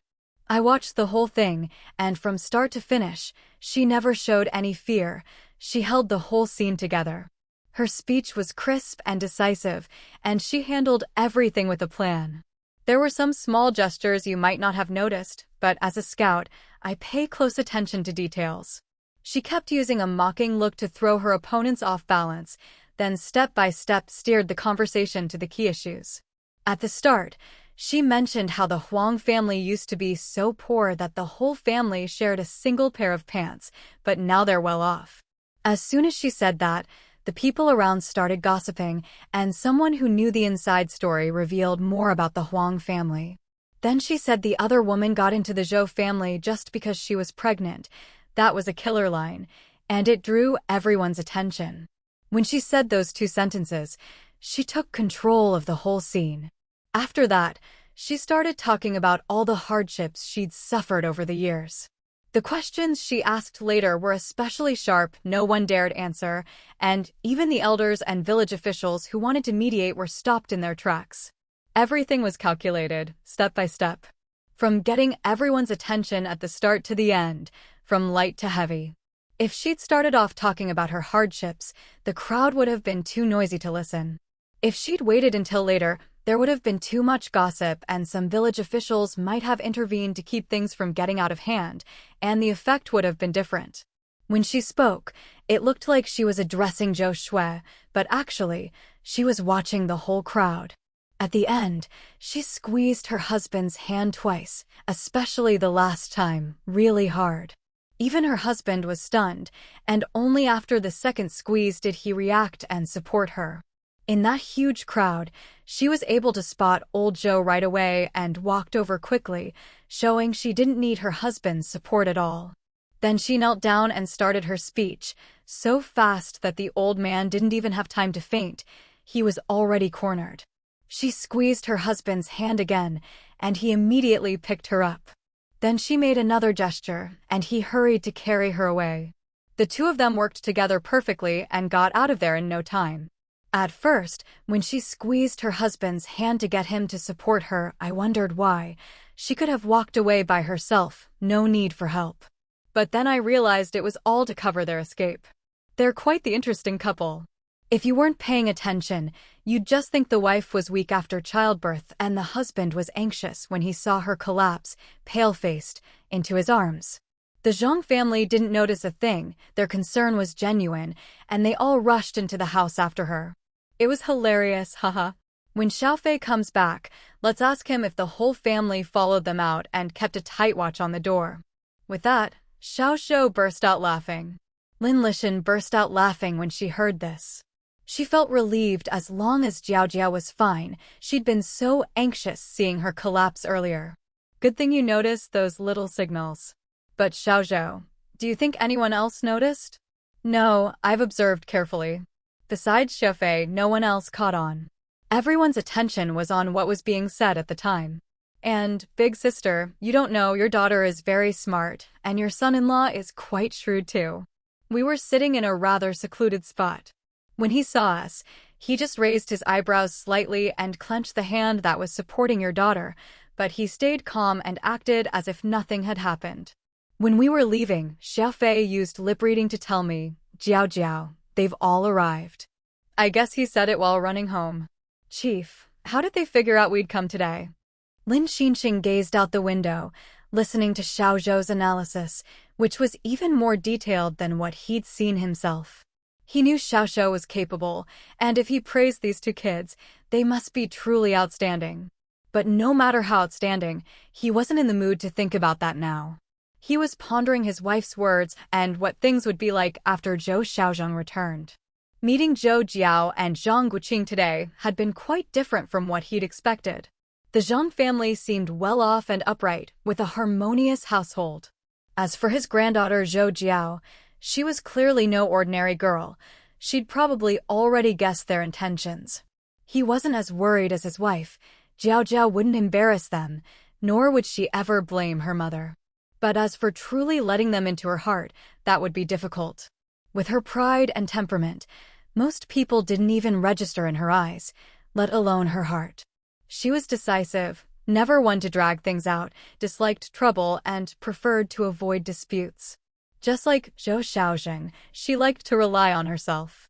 I watched the whole thing, and from start to finish, she never showed any fear. She held the whole scene together. Her speech was crisp and decisive, and she handled everything with a plan. There were some small gestures you might not have noticed, but as a scout, I pay close attention to details. She kept using a mocking look to throw her opponents off balance, then step by step steered the conversation to the key issues. At the start, she mentioned how the Huang family used to be so poor that the whole family shared a single pair of pants, but now they're well off. As soon as she said that, the people around started gossiping, and someone who knew the inside story revealed more about the Huang family. Then she said the other woman got into the Zhou family just because she was pregnant. That was a killer line, and it drew everyone's attention. When she said those two sentences, she took control of the whole scene. After that, she started talking about all the hardships she'd suffered over the years. The questions she asked later were especially sharp, no one dared answer, and even the elders and village officials who wanted to mediate were stopped in their tracks. Everything was calculated, step by step. From getting everyone's attention at the start to the end, from light to heavy. If she'd started off talking about her hardships, the crowd would have been too noisy to listen. If she'd waited until later, there would have been too much gossip and some village officials might have intervened to keep things from getting out of hand, and the effect would have been different. When she spoke, it looked like she was addressing Zhou Shui, but actually, she was watching the whole crowd. At the end, she squeezed her husband's hand twice, especially the last time, really hard. Even her husband was stunned, and only after the second squeeze did he react and support her. In that huge crowd, she was able to spot old Zhou right away and walked over quickly, showing she didn't need her husband's support at all. Then she knelt down and started her speech, so fast that the old man didn't even have time to faint. He was already cornered. She squeezed her husband's hand again, and he immediately picked her up. Then she made another gesture, and he hurried to carry her away. The two of them worked together perfectly and got out of there in no time. At first, when she squeezed her husband's hand to get him to support her, I wondered why. She could have walked away by herself, no need for help. But then I realized it was all to cover their escape. They're quite the interesting couple. If you weren't paying attention, you'd just think the wife was weak after childbirth and the husband was anxious when he saw her collapse, pale-faced, into his arms. The Zhang family didn't notice a thing, their concern was genuine, and they all rushed into the house after her. It was hilarious, haha. When Xiaofei comes back, let's ask him if the whole family followed them out and kept a tight watch on the door. With that, Xiao Zhou burst out laughing. Lin Lishan burst out laughing when she heard this. She felt relieved as long as Zhao Jiao was fine. She'd been so anxious seeing her collapse earlier. Good thing you noticed those little signals. But Xiao Zhou, do you think anyone else noticed? No, I've observed carefully. Besides Xiaofei, no one else caught on. Everyone's attention was on what was being said at the time. And, big sister, you don't know your daughter is very smart, and your son-in-law is quite shrewd too. We were sitting in a rather secluded spot. When he saw us, he just raised his eyebrows slightly and clenched the hand that was supporting your daughter, but he stayed calm and acted as if nothing had happened. When we were leaving, Xiaofei used lip reading to tell me, "Jiao Jiao, they've all arrived." I guess he said it while running home. Chief, how did they figure out we'd come today? Lin Xinxing gazed out the window, listening to Xiao Zhou's analysis, which was even more detailed than what he'd seen himself. He knew Xiao Zhou was capable, and if he praised these two kids, they must be truly outstanding. But no matter how outstanding, he wasn't in the mood to think about that now. He was pondering his wife's words and what things would be like after Zhou Xiaozheng returned. Meeting Zhou Jiao and Zhang Guoqing today had been quite different from what he'd expected. The Zhang family seemed well off and upright, with a harmonious household. As for his granddaughter Zhou Jiao, she was clearly no ordinary girl. She'd probably already guessed their intentions. He wasn't as worried as his wife. Jiao Jiao wouldn't embarrass them, nor would she ever blame her mother. But as for truly letting them into her heart, that would be difficult. With her pride and temperament, most people didn't even register in her eyes, let alone her heart. She was decisive, never one to drag things out, disliked trouble, and preferred to avoid disputes. Just like Zhou Xiaozheng, she liked to rely on herself.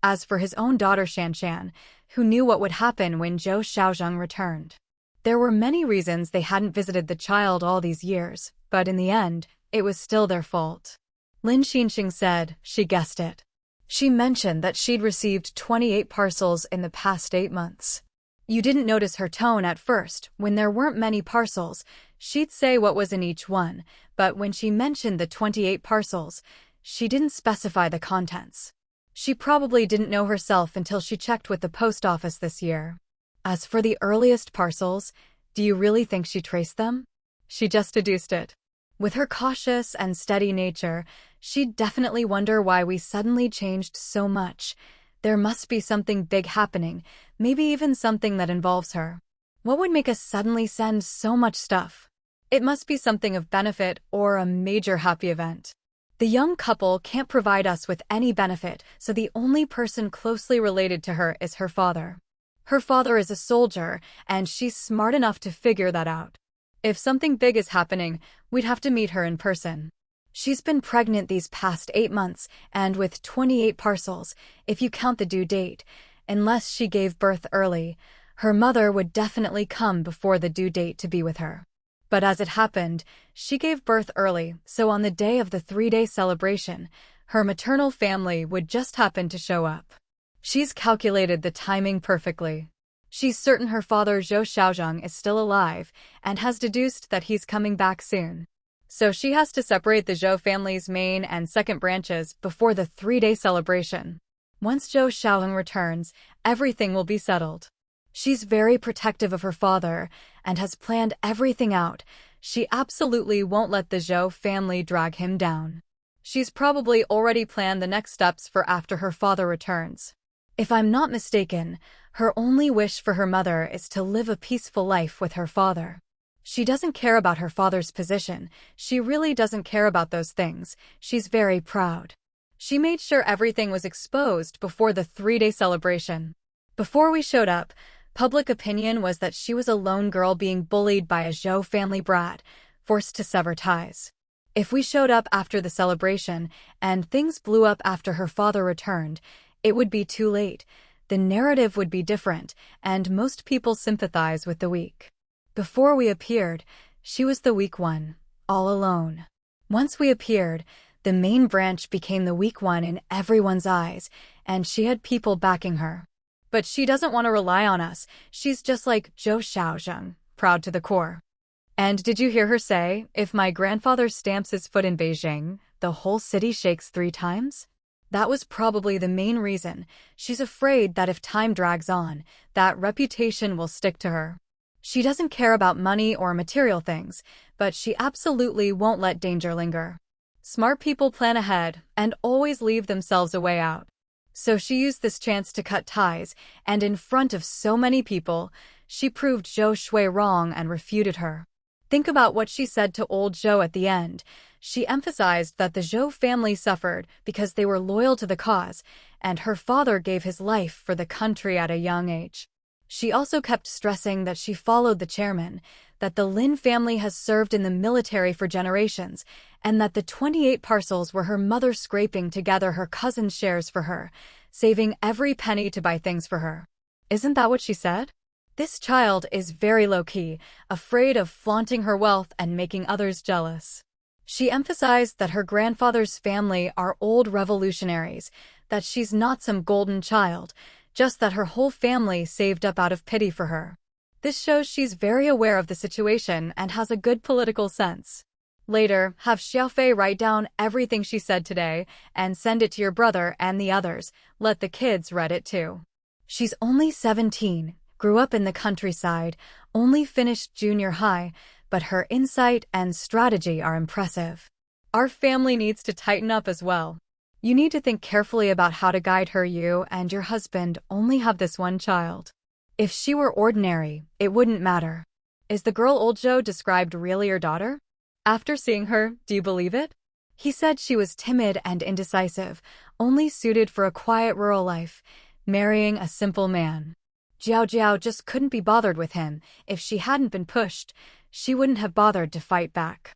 As for his own daughter Shanshan, who knew what would happen when Zhou Xiaozheng returned. There were many reasons they hadn't visited the child all these years, but in the end, it was still their fault. Lin Xinxing said she guessed it. She mentioned that she'd received 28 parcels in the past 8 months. You didn't notice her tone at first. When there weren't many parcels, she'd say what was in each one, but when she mentioned the 28 parcels, she didn't specify the contents. She probably didn't know herself until she checked with the post office this year. As for the earliest parcels, do you really think she traced them? She just deduced it. With her cautious and steady nature, she'd definitely wonder why we suddenly changed so much. There must be something big happening, maybe even something that involves her. What would make us suddenly send so much stuff? It must be something of benefit or a major happy event. The young couple can't provide us with any benefit, so the only person closely related to her is her father. Her father is a soldier, and she's smart enough to figure that out. If something big is happening, we'd have to meet her in person. She's been pregnant these past 8 months, and with 28 parcels, if you count the due date, unless she gave birth early, her mother would definitely come before the due date to be with her. But as it happened, she gave birth early, so on the day of the 3-day celebration, her maternal family would just happen to show up. She's calculated the timing perfectly. She's certain her father Zhou Xiaozheng is still alive, and has deduced that he's coming back soon. So she has to separate the Zhou family's main and second branches before the 3-day celebration. Once Zhou Xiaozheng returns, everything will be settled. She's very protective of her father, and has planned everything out. She absolutely won't let the Zhou family drag him down. She's probably already planned the next steps for after her father returns. If I'm not mistaken, her only wish for her mother is to live a peaceful life with her father. She doesn't care about her father's position. She really doesn't care about those things. She's very proud. She made sure everything was exposed before the 3-day celebration. Before we showed up, public opinion was that she was a lone girl being bullied by a Zhou family brat, forced to sever ties. If we showed up after the celebration, and things blew up after her father returned, it would be too late. The narrative would be different, and most people sympathize with the weak. Before we appeared, she was the weak one, all alone. Once we appeared, the main branch became the weak one in everyone's eyes, and she had people backing her. But she doesn't want to rely on us. She's just like Zhou Xiaozheng, proud to the core. And did you hear her say, if my grandfather stamps his foot in Beijing, the whole city shakes 3 times? That was probably the main reason. She's afraid that if time drags on, that reputation will stick to her. She doesn't care about money or material things, but she absolutely won't let danger linger. Smart people plan ahead and always leave themselves a way out. So she used this chance to cut ties, and in front of so many people, she proved Zhou Shui wrong and refuted her. Think about what she said to old Zhou at the end. She emphasized that the Zhou family suffered because they were loyal to the cause, and her father gave his life for the country at a young age. She also kept stressing that she followed the chairman, that the Lynn family has served in the military for generations, and that the 28 parcels were her mother scraping together her cousin's shares for her, saving every penny to buy things for her. Isn't that what she said? This child is very low-key, afraid of flaunting her wealth and making others jealous. She emphasized that her grandfather's family are old revolutionaries, that she's not some golden child, just that her whole family saved up out of pity for her. This shows she's very aware of the situation and has a good political sense. Later, have Xiaofei write down everything she said today and send it to your brother and the others. Let the kids read it too. She's only 17, grew up in the countryside, only finished junior high, but her insight and strategy are impressive. Our family needs to tighten up as well. You need to think carefully about how to guide her. You and your husband only have this one child. If she were ordinary, it wouldn't matter. Is the girl old Zhou described really your daughter? After seeing her, do you believe it? He said she was timid and indecisive, only suited for a quiet rural life, marrying a simple man. Zhao Jiao just couldn't be bothered with him. If she hadn't been pushed, she wouldn't have bothered to fight back.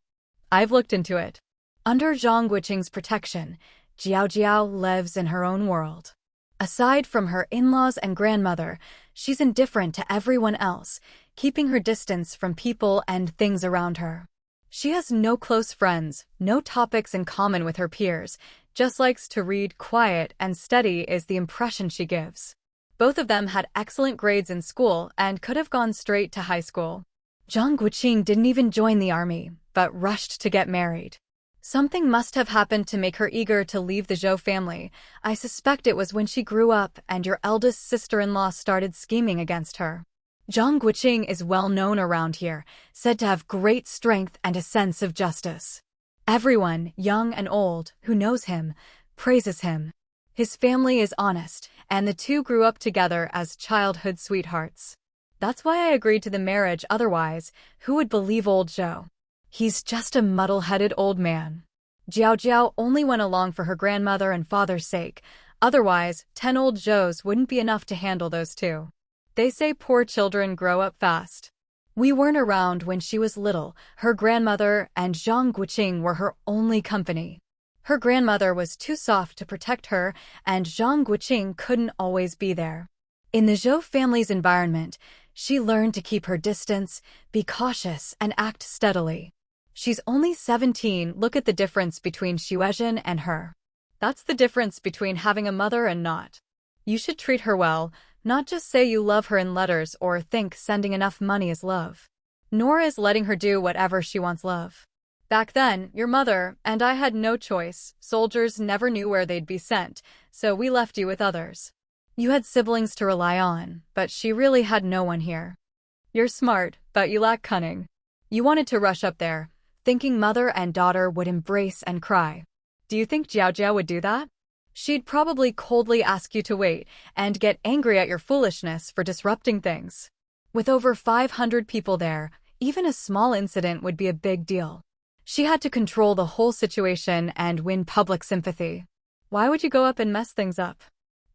I've looked into it. Under Zhang Guoqing's protection, Zhao Jiao lives in her own world. Aside from her in-laws and grandmother, she's indifferent to everyone else, keeping her distance from people and things around her. She has no close friends, no topics in common with her peers, just likes to read. Quiet and steady is the impression she gives. Both of them had excellent grades in school and could have gone straight to high school. Zhang Guoqing didn't even join the army, but rushed to get married. Something must have happened to make her eager to leave the Zhou family. I suspect it was when she grew up and your eldest sister-in-law started scheming against her. Zhang Guoqing is well known around here, said to have great strength and a sense of justice. Everyone, young and old, who knows him, praises him. His family is honest, and the two grew up together as childhood sweethearts. That's why I agreed to the marriage. Otherwise, who would believe old Zhou? He's just a muddle-headed old man. Zhao Jiao only went along for her grandmother and father's sake. Otherwise, 10 old Zhous wouldn't be enough to handle those two. They say poor children grow up fast. We weren't around when she was little. Her grandmother and Zhang Guoqing were her only company. Her grandmother was too soft to protect her, and Zhang Guoqing couldn't always be there. In the Zhou family's environment, she learned to keep her distance, be cautious, and act steadily. She's only 17. Look at the difference between Xuezhen and her. That's the difference between having a mother and not. You should treat her well, not just say you love her in letters or think sending enough money is love. Nor is letting her do whatever she wants love. Back then, your mother and I had no choice. Soldiers never knew where they'd be sent, so we left you with others. You had siblings to rely on, but she really had no one here. You're smart, but you lack cunning. You wanted to rush up there, thinking mother and daughter would embrace and cry. Do you think Zhao Jiao would do that? She'd probably coldly ask you to wait and get angry at your foolishness for disrupting things. With over 500 people there, even a small incident would be a big deal. She had to control the whole situation and win public sympathy. Why would you go up and mess things up?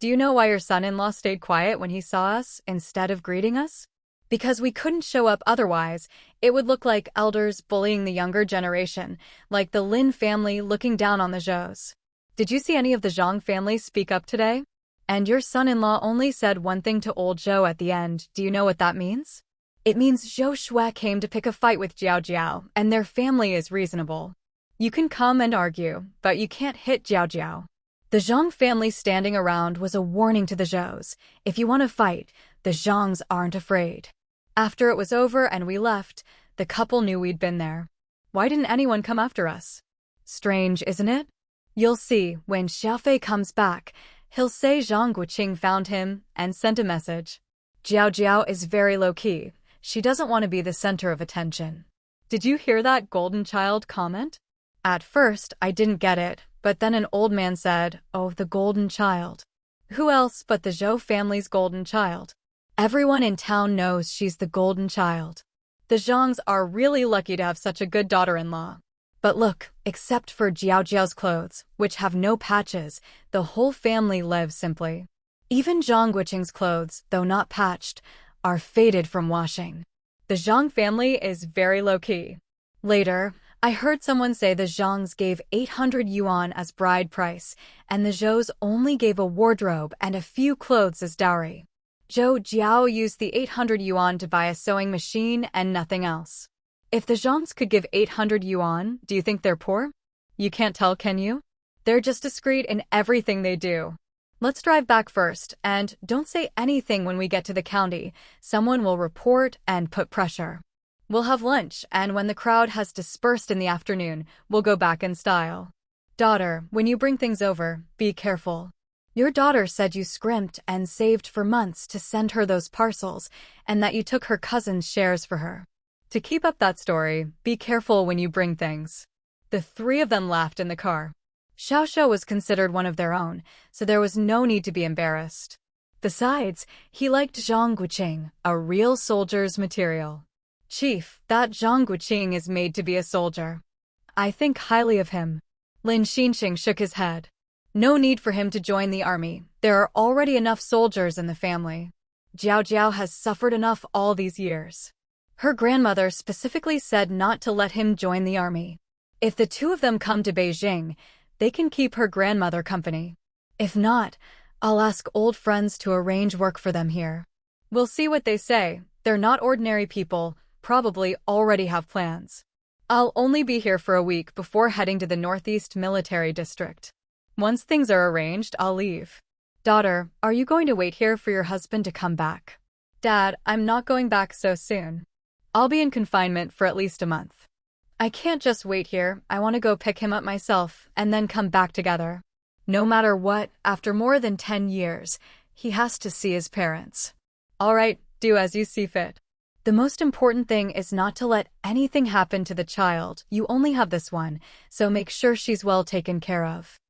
Do you know why your son-in-law stayed quiet when he saw us instead of greeting us? Because we couldn't show up otherwise. It would look like elders bullying the younger generation, like the Lin family looking down on the Zhous. Did you see any of the Zhang family speak up today? And your son-in-law only said one thing to old Zhou at the end. Do you know what that means? It means Zhou Shui came to pick a fight with Zhao Jiao, and their family is reasonable. You can come and argue, but you can't hit Zhao Jiao. The Zhang family standing around was a warning to the Zhous. If you want to fight, the Zhangs aren't afraid. After it was over and we left, the couple knew we'd been there. Why didn't anyone come after us? Strange, isn't it? You'll see, when Xiaofei comes back, he'll say Zhang Guoqing found him and sent a message. Zhao Jiao is very low-key. She doesn't want to be the center of attention. Did you hear that golden child comment? At first, I didn't get it, but then an old man said, "Oh, the golden child." Who else but the Zhou family's golden child? Everyone in town knows she's the golden child. The Zhangs are really lucky to have such a good daughter-in-law. But look, except for Jiao's clothes, which have no patches, the whole family lives simply. Even Zhang Guoqing's clothes, though not patched, are faded from washing. The Zhang family is very low-key. Later, I heard someone say the Zhangs gave 800 yuan as bride price, and the Zhous only gave a wardrobe and a few clothes as dowry. Zhou Jiao used the 800 yuan to buy a sewing machine and nothing else. If the Zhangs could give 800 yuan, do you think they're poor? You can't tell, can you? They're just discreet in everything they do. Let's drive back first, and don't say anything when we get to the county. Someone will report and put pressure. We'll have lunch, and when the crowd has dispersed in the afternoon, we'll go back in style. Daughter, when you bring things over, be careful. Your daughter said you scrimped and saved for months to send her those parcels, and that you took her cousin's shares for her. To keep up that story, be careful when you bring things. The three of them laughed in the car. Xiao was considered one of their own, so there was no need to be embarrassed. Besides, he liked Zhang Guoqing, a real soldier's material. Chief, that Zhang Guoqing is made to be a soldier. I think highly of him. Lin Xinxing shook his head. No need for him to join the army. There are already enough soldiers in the family. Jiao has suffered enough all these years. Her grandmother specifically said not to let him join the army. If the two of them come to Beijing, they can keep her grandmother company. If not, I'll ask old friends to arrange work for them here. We'll see what they say. They're not ordinary people, probably already have plans. I'll only be here for a week before heading to the Northeast Military District. Once things are arranged, I'll leave. Daughter, are you going to wait here for your husband to come back? Dad, I'm not going back so soon. I'll be in confinement for at least a month. I can't just wait here. I want to go pick him up myself and then come back together. No matter what, after more than 10 years, he has to see his parents. All right, do as you see fit. The most important thing is not to let anything happen to the child. You only have this one, so make sure she's well taken care of.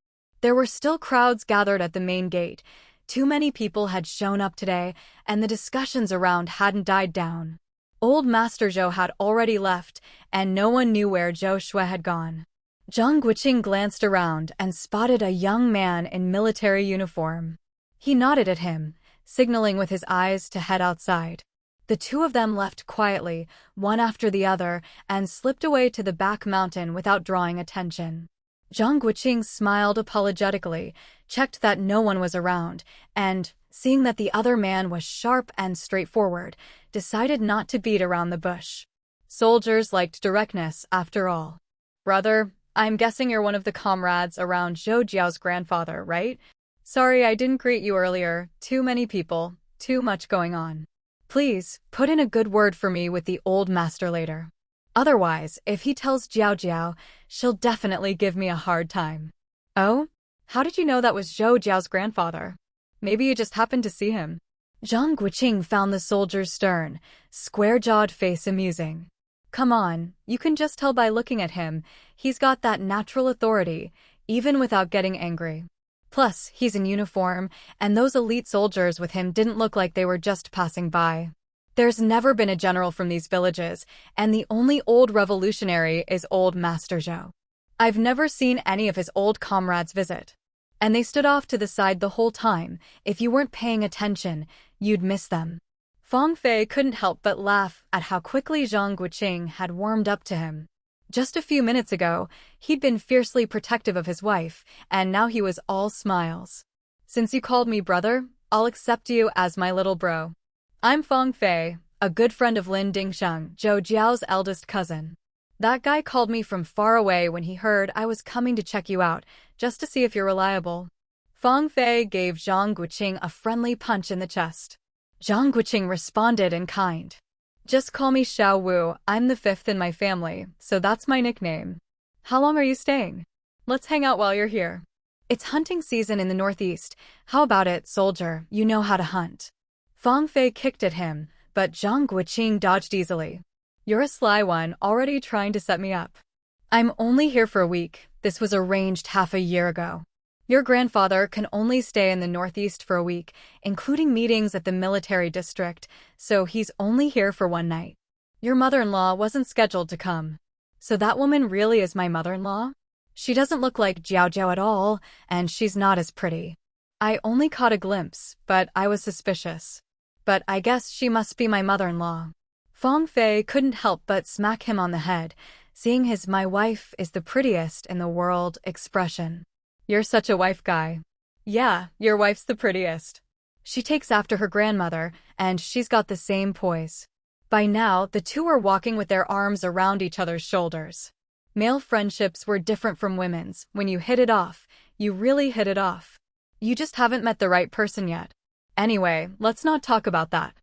There were still crowds gathered at the main gate. Too many people had shown up today, and the discussions around hadn't died down. Old Master Zhou had already left, and no one knew where Zhou Shui had gone. Zhang Guoqing glanced around and spotted a young man in military uniform. He nodded at him, signaling with his eyes to head outside. The two of them left quietly, one after the other, and slipped away to the back mountain without drawing attention. Zhang Guoqing smiled apologetically, checked that no one was around, and, seeing that the other man was sharp and straightforward, decided not to beat around the bush. Soldiers liked directness, after all. Brother, I'm guessing you're one of the comrades around Zhou Jiao's grandfather, right? Sorry I didn't greet you earlier. Too many people, too much going on. Please, put in a good word for me with the old master later. Otherwise, if he tells Jiao, she'll definitely give me a hard time. Oh? How did you know that was Zhou Jiao's grandfather? Maybe you just happened to see him. Zhang Guoqing found the soldier's stern, square-jawed face amusing. Come on, you can just tell by looking at him. He's got that natural authority, even without getting angry. Plus, he's in uniform, and those elite soldiers with him didn't look like they were just passing by. There's never been a general from these villages, and the only old revolutionary is old Master Zhou. I've never seen any of his old comrades visit. And they stood off to the side the whole time. If you weren't paying attention, you'd miss them. Fang Fei couldn't help but laugh at how quickly Zhang Guoqing had warmed up to him. Just a few minutes ago, he'd been fiercely protective of his wife, and now he was all smiles. Since you called me brother, I'll accept you as my little bro. I'm Fang Fei, a good friend of Lin Dingsheng, Zhou Jiao's eldest cousin. That guy called me from far away when he heard I was coming to check you out, just to see if you're reliable. Fang Fei gave Zhang Guoqing a friendly punch in the chest. Zhang Guoqing responded in kind. Just call me Xiao Wu, I'm the fifth in my family, so that's my nickname. How long are you staying? Let's hang out while you're here. It's hunting season in the Northeast. How about it, soldier? You know how to hunt. Fang Fei kicked at him, but Zhang Guoqing dodged easily. You're a sly one, already trying to set me up. I'm only here for a week. This was arranged half a year ago. Your grandfather can only stay in the Northeast for a week, including meetings at the military district, so he's only here for one night. Your mother-in-law wasn't scheduled to come. So that woman really is my mother-in-law? She doesn't look like Zhao Jiao at all, and she's not as pretty. I only caught a glimpse, but I was suspicious. But I guess she must be my mother-in-law. Feng Fei couldn't help but smack him on the head, seeing his "my wife is the prettiest in the world" expression. You're such a wife guy. Yeah, your wife's the prettiest. She takes after her grandmother, and she's got the same poise. By now, the two were walking with their arms around each other's shoulders. Male friendships were different from women's. When you hit it off, you really hit it off. You just haven't met the right person yet. Anyway, let's not talk about that.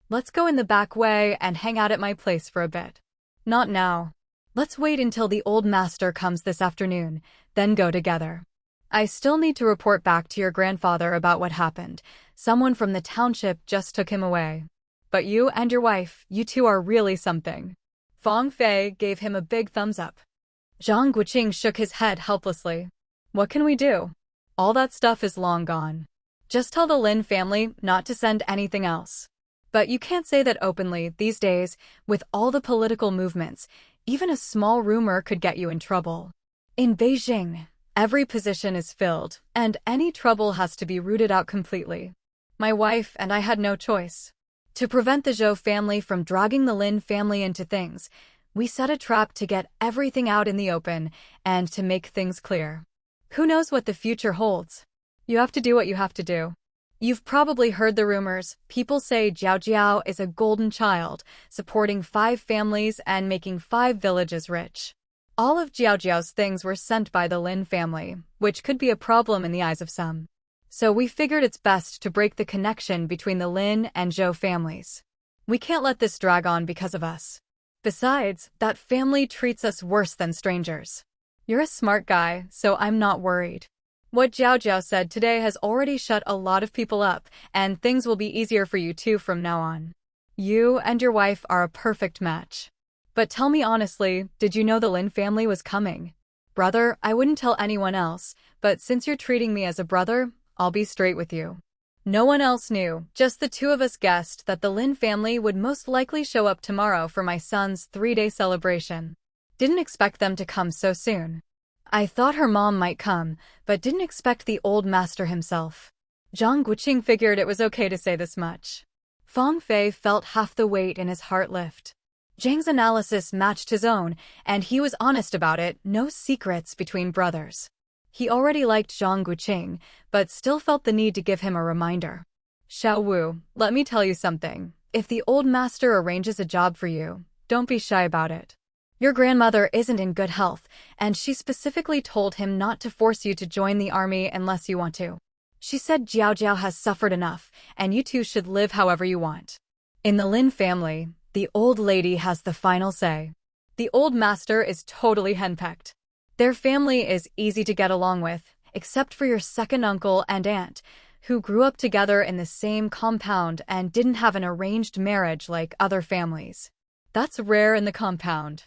Let's go in the back way and hang out at my place for a bit. Not now. Let's wait until the old master comes this afternoon, then go together. I still need to report back to your grandfather about what happened. Someone from the township just took him away. But you and your wife, you two are really something. Feng Fei gave him a big thumbs up. Zhang Guoqing shook his head helplessly. What can we do? All that stuff is long gone. Just tell the Lynn family not to send anything else. But you can't say that openly these days. With all the political movements, even a small rumor could get you in trouble. In Beijing, every position is filled, and any trouble has to be rooted out completely. My wife and I had no choice. To prevent the Zhou family from dragging the Lin family into things, we set a trap to get everything out in the open and to make things clear. Who knows what the future holds? You have to do what you have to do. You've probably heard the rumors. People say Zhou Jiao is a golden child, supporting 5 families and making 5 villages rich. All of Zhao Jiao's things were sent by the Lin family, which could be a problem in the eyes of some. So we figured it's best to break the connection between the Lin and Zhou families. We can't let this drag on because of us. Besides, that family treats us worse than strangers. You're a smart guy, so I'm not worried. What Zhao Jiao said today has already shut a lot of people up, and things will be easier for you too from now on. You and your wife are a perfect match. But tell me honestly, did you know the Lin family was coming? Brother, I wouldn't tell anyone else, but since you're treating me as a brother, I'll be straight with you. No one else knew, just the two of us guessed that the Lin family would most likely show up tomorrow for my son's 3-day celebration. Didn't expect them to come so soon. I thought her mom might come, but didn't expect the old master himself. Zhang Guoqing figured it was okay to say this much. Feng Fei felt half the weight in his heart lift. Zhang's analysis matched his own, and he was honest about it, no secrets between brothers. He already liked Zhang Guoqing, but still felt the need to give him a reminder. Xiao Wu, let me tell you something. If the old master arranges a job for you, don't be shy about it. Your grandmother isn't in good health, and she specifically told him not to force you to join the army unless you want to. She said Zhao Jiao has suffered enough, and you two should live however you want. In the Lin family, the old lady has the final say. The old master is totally henpecked. Their family is easy to get along with, except for your second uncle and aunt, who grew up together in the same compound and didn't have an arranged marriage like other families. That's rare in the compound.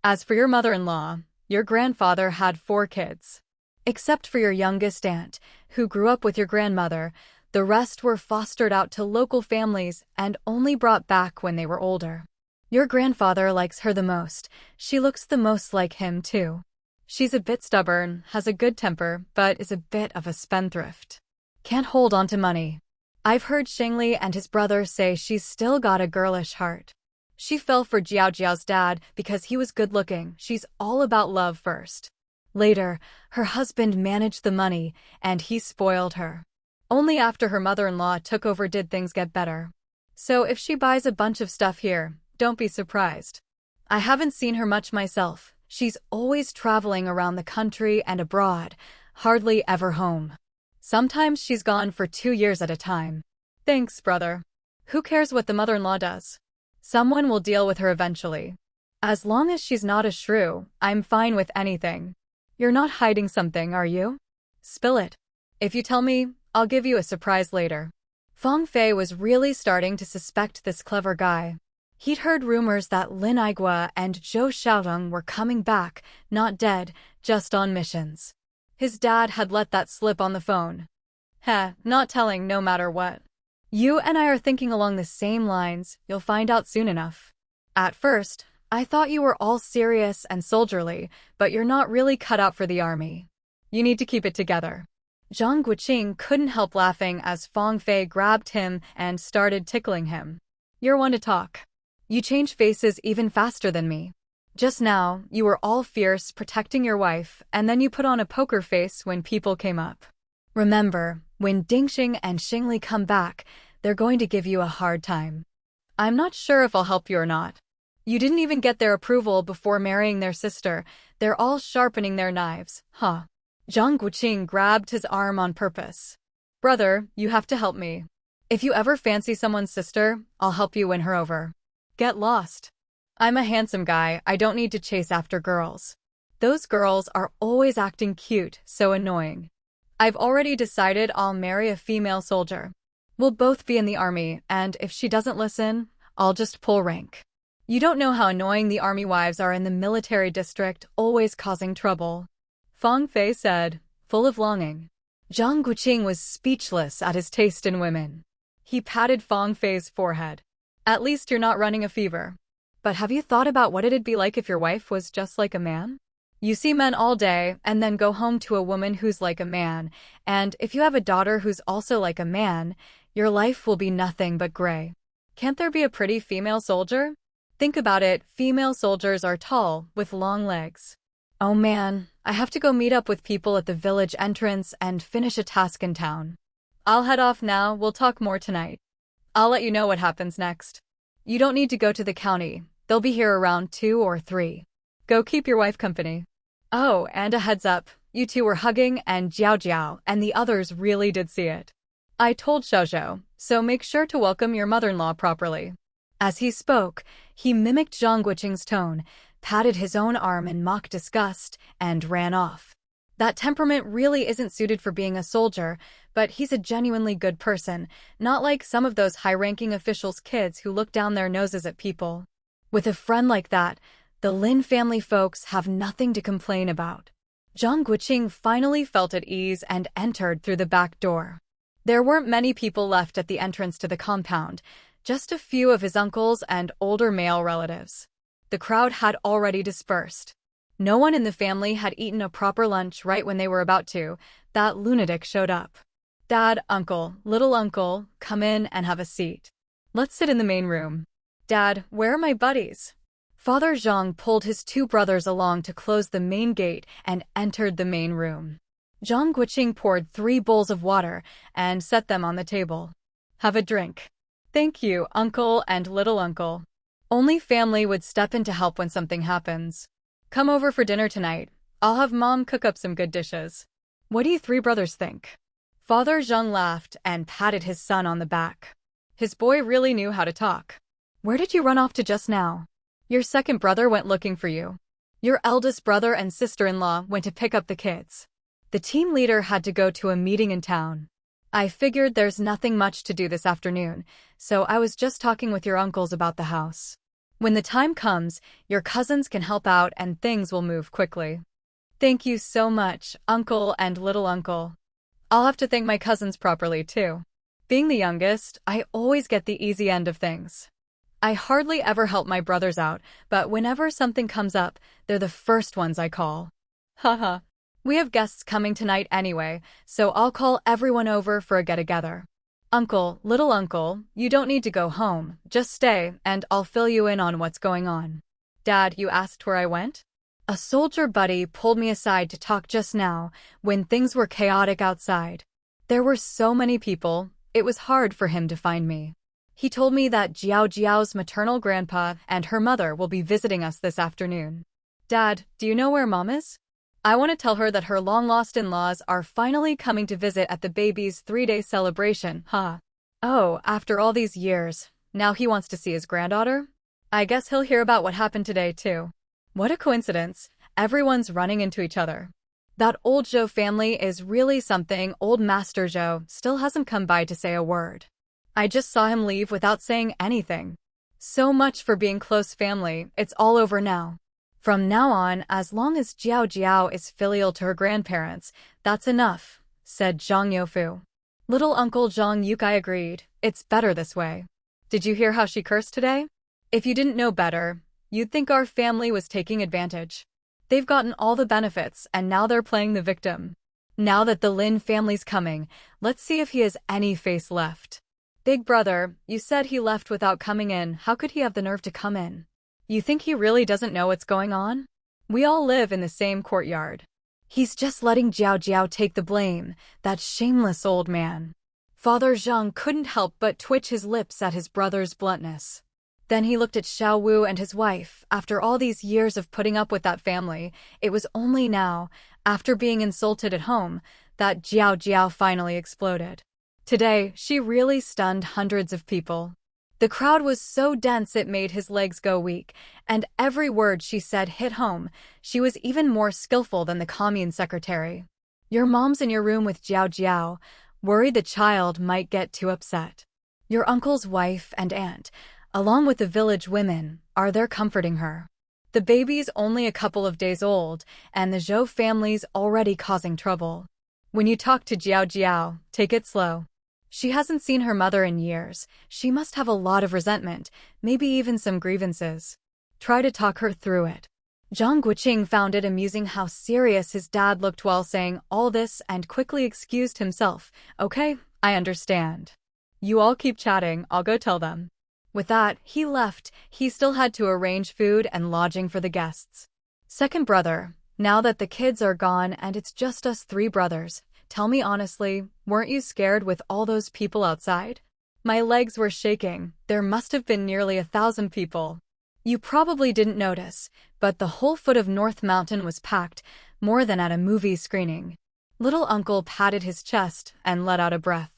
As for your mother-in-law, your grandfather had 4 kids. Except for your youngest aunt, who grew up with your grandmother, the rest were fostered out to local families and only brought back when they were older. Your grandfather likes her the most. She looks the most like him, too. She's a bit stubborn, has a good temper, but is a bit of a spendthrift. Can't hold on to money. I've heard Shengli and his brother say she's still got a girlish heart. She fell for Zhao Jiao's dad because he was good-looking. She's all about love first. Later, her husband managed the money, and he spoiled her. Only after her mother-in-law took over did things get better. So if she buys a bunch of stuff here, don't be surprised. I haven't seen her much myself. She's always traveling around the country and abroad, hardly ever home. Sometimes she's gone for 2 years at a time. Thanks, brother. Who cares what the mother-in-law does? Someone will deal with her eventually. As long as she's not a shrew, I'm fine with anything. You're not hiding something, are you? Spill it. If you tell me, I'll give you a surprise later. Feng Fei was really starting to suspect this clever guy. He'd heard rumors that Lin Aigua and Zhou Xiaodong were coming back, not dead, just on missions. His dad had let that slip on the phone. Heh, not telling no matter what. You and I are thinking along the same lines, you'll find out soon enough. At first, I thought you were all serious and soldierly, but you're not really cut out for the army. You need to keep it together. Zhang Guoqing couldn't help laughing as Fang Fei grabbed him and started tickling him. You're one to talk. You change faces even faster than me. Just now, you were all fierce protecting your wife, and then you put on a poker face when people came up. Remember, when Dingxing and Xingli come back, they're going to give you a hard time. I'm not sure if I'll help you or not. You didn't even get their approval before marrying their sister. They're all sharpening their knives, huh? Zhang Guoqing grabbed his arm on purpose. Brother, you have to help me. If you ever fancy someone's sister, I'll help you win her over. Get lost. I'm a handsome guy, I don't need to chase after girls. Those girls are always acting cute, so annoying. I've already decided I'll marry a female soldier. We'll both be in the army, and if she doesn't listen, I'll just pull rank. You don't know how annoying the army wives are in the military district, always causing trouble. Fang Fei said, full of longing. Zhang Guoqing was speechless at his taste in women. He patted Fang Fei's forehead. At least you're not running a fever. But have you thought about what it'd be like if your wife was just like a man? You see men all day and then go home to a woman who's like a man, and if you have a daughter who's also like a man, your life will be nothing but gray. Can't there be a pretty female soldier? Think about it, female soldiers are tall, with long legs. Oh man, I have to go meet up with people at the village entrance and finish a task in town. I'll head off now, we'll talk more tonight. I'll let you know what happens next. You don't need to go to the county, they'll be here around 2 or 3. Go keep your wife company. Oh, and a heads up, you two were hugging and Zhao Jiao, and the others really did see it. I told Zhou, so make sure to welcome your mother-in-law properly. As he spoke, he mimicked Zhang Guoqing's tone, patted his own arm in mock disgust, and ran off. That temperament really isn't suited for being a soldier, but he's a genuinely good person, not like some of those high-ranking officials' kids who look down their noses at people. With a friend like that, the Lynn family folks have nothing to complain about. Zhang Guoqing finally felt at ease and entered through the back door. There weren't many people left at the entrance to the compound, just a few of his uncles and older male relatives. The crowd had already dispersed. No one in the family had eaten a proper lunch right when they were about to. That lunatic showed up. Dad, uncle, little uncle, come in and have a seat. Let's sit in the main room. Dad, where are my buddies? Father Zhang pulled his 2 brothers along to close the main gate and entered the main room. Zhang Guoqing poured 3 bowls of water and set them on the table. Have a drink. Thank you, uncle and little uncle. Only family would step in to help when something happens. Come over for dinner tonight. I'll have Mom cook up some good dishes. What do you 3 brothers think? Father Zhang laughed and patted his son on the back. His boy really knew how to talk. Where did you run off to just now? Your second brother went looking for you. Your eldest brother and sister-in-law went to pick up the kids. The team leader had to go to a meeting in town. I figured there's nothing much to do this afternoon, so I was just talking with your uncles about the house. When the time comes, your cousins can help out and things will move quickly. Thank you so much, uncle and little uncle. I'll have to thank my cousins properly too. Being the youngest, I always get the easy end of things. I hardly ever help my brothers out, but whenever something comes up, they're the first ones I call. Haha. We have guests coming tonight anyway, so I'll call everyone over for a get-together. Uncle, little uncle, you don't need to go home, just stay, and I'll fill you in on what's going on. Dad, you asked where I went? A soldier buddy pulled me aside to talk just now, when things were chaotic outside. There were so many people, it was hard for him to find me. He told me that Zhao Jiao's maternal grandpa and her mother will be visiting us this afternoon. Dad, do you know where Mom is? I want to tell her that her long-lost in-laws are finally coming to visit at the baby's 3-day celebration, huh? Oh, after all these years, now he wants to see his granddaughter? I guess he'll hear about what happened today, too. What a coincidence, everyone's running into each other. That old Zhou family is really something. Old Master Zhou still hasn't come by to say a word. I just saw him leave without saying anything. So much for being close family, it's all over now. From now on, as long as Zhao Jiao is filial to her grandparents, that's enough, said Zhang Youfu. Little Uncle Zhang Yukai agreed, it's better this way. Did you hear how she cursed today? If you didn't know better, You'd think our family was taking advantage. They've gotten all the benefits, and now they're playing the victim. Now that the Lynn family's coming, let's see if he has any face left. Big brother, you said he left without coming in. How could he have the nerve to come in? You think he really doesn't know what's going on? We all live in the same courtyard. He's just letting Zhao Jiao take the blame, that shameless old man. Father Zhang couldn't help but twitch his lips at his brother's bluntness. Then he looked at Xiao Wu and his wife. After all these years of putting up with that family, it was only now, after being insulted at home, that Zhao Jiao finally exploded. Today, she really stunned hundreds of people. The crowd was so dense it made his legs go weak, and every word she said hit home. She was even more skillful than the commune secretary. Your mom's in your room with Zhao Jiao, worried the child might get too upset. Your uncle's wife and aunt, along with the village women, are there comforting her. The baby's only a couple of days old, and the Zhou family's already causing trouble. When you talk to Zhao Jiao, take it slow. She hasn't seen her mother in years. She must have a lot of resentment, maybe even some grievances. Try to talk her through it. Zhang Guoqing found it amusing how serious his dad looked while saying all this and quickly excused himself. Okay, I understand. You all keep chatting, I'll go tell them. With that, he left. He still had to arrange food and lodging for the guests. Second brother, now that the kids are gone and it's just us three brothers, tell me honestly, weren't you scared with all those people outside? My legs were shaking. There must have been nearly 1,000 people. You probably didn't notice, but the whole foot of North Mountain was packed, more than at a movie screening. Little uncle patted his chest and let out a breath.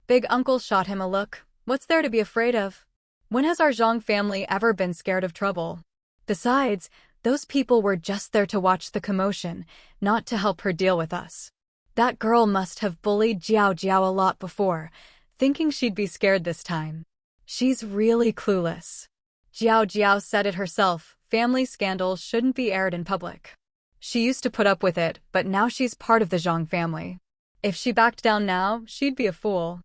Big uncle shot him a look. What's there to be afraid of? When has our Zhang family ever been scared of trouble? Besides, those people were just there to watch the commotion, not to help her deal with us. That girl must have bullied Zhao Jiao a lot before, thinking she'd be scared this time. She's really clueless. Zhao Jiao said it herself, family scandals shouldn't be aired in public. She used to put up with it, but now she's part of the Zhang family. If she backed down now, she'd be a fool.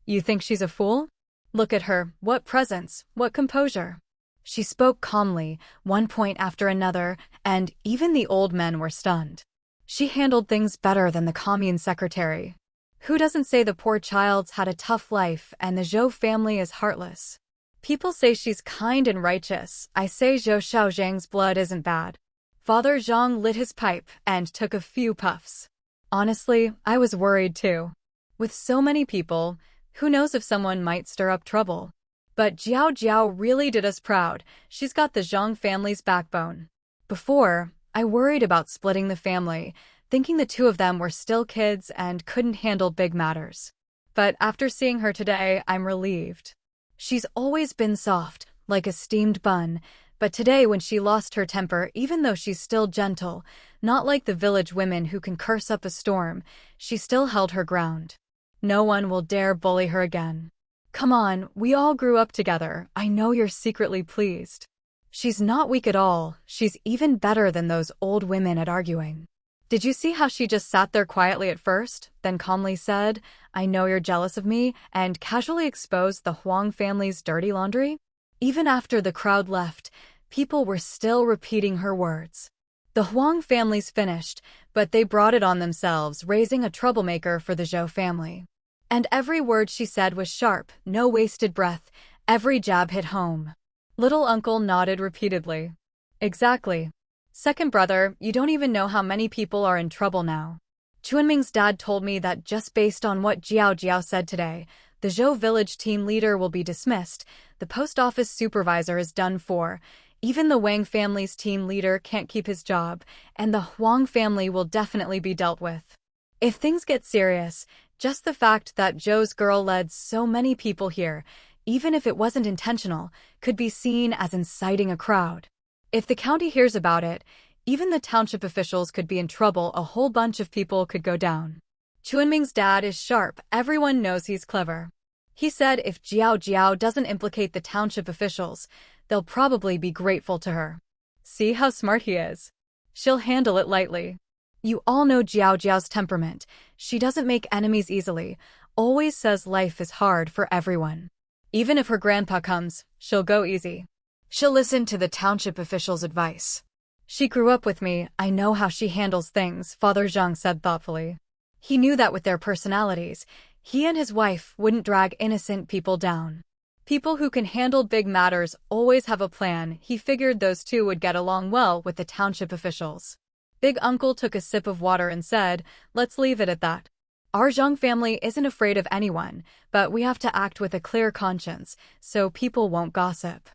You think she's a fool? Look at her, what presence, what composure. She spoke calmly, one point after another, and even the old men were stunned. She handled things better than the commune secretary. Who doesn't say the poor child's had a tough life and the Zhou family is heartless? People say she's kind and righteous. I say Zhou Xiaozhang's blood isn't bad. Father Zhang lit his pipe and took a few puffs. Honestly, I was worried too. With so many people, who knows if someone might stir up trouble? But Zhao Jiao really did us proud. She's got the Zhang family's backbone. Before, I worried about splitting the family, thinking the two of them were still kids and couldn't handle big matters. But after seeing her today, I'm relieved. She's always been soft, like a steamed bun, but today when she lost her temper, even though she's still gentle, not like the village women who can curse up a storm, she still held her ground. No one will dare bully her again. Come on, we all grew up together. I know you're secretly pleased. She's not weak at all. She's even better than those old women at arguing. Did you see how she just sat there quietly at first, then calmly said, I know you're jealous of me, and casually exposed the Huang family's dirty laundry? Even after the crowd left, people were still repeating her words. The Huang family's finished, but they brought it on themselves, raising a troublemaker for the Zhou family. And every word she said was sharp, no wasted breath, every jab hit home. Little uncle nodded repeatedly. Exactly. Second brother, you don't even know how many people are in trouble now. Chuanming's dad told me that just based on what Zhao Jiao said today, the Zhou village team leader will be dismissed, the post office supervisor is done for, even the Wang family's team leader can't keep his job, and the Huang family will definitely be dealt with. If things get serious, just the fact that Zhou's girl led so many people here, even if it wasn't intentional, could be seen as inciting a crowd. If the county hears about it, even the township officials could be in trouble. A whole bunch of people could go down. Chuanming's dad is sharp. Everyone knows he's clever. He said if Zhao Jiao doesn't implicate the township officials, they'll probably be grateful to her. See how smart he is. She'll handle it lightly. You all know Zhao Jiao's temperament. She doesn't make enemies easily, always says life is hard for everyone. Even if her grandpa comes, she'll go easy. She'll listen to the township officials' advice. She grew up with me, I know how she handles things, Father Zhang said thoughtfully. He knew that with their personalities, he and his wife wouldn't drag innocent people down. People who can handle big matters always have a plan. He figured those two would get along well with the township officials. Big Uncle took a sip of water and said, "Let's leave it at that. Our Zhang family isn't afraid of anyone, but we have to act with a clear conscience, so people won't gossip.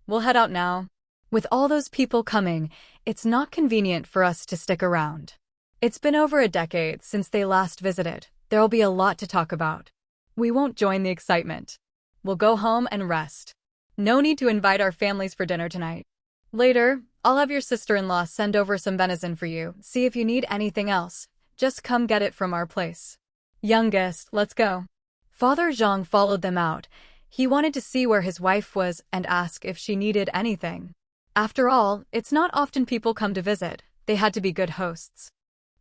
We'll head out now. With all those people coming, it's not convenient for us to stick around. It's been over a decade since they last visited. There'll be a lot to talk about. We won't join the excitement. We'll go home and rest. No need to invite our families for dinner tonight. Later, I'll have your sister-in-law send over some venison for you. See if you need anything else. Just come get it from our place. Youngest, let's go." Father Zhang followed them out. He wanted to see where his wife was and ask if she needed anything. After all, it's not often people come to visit. They had to be good hosts.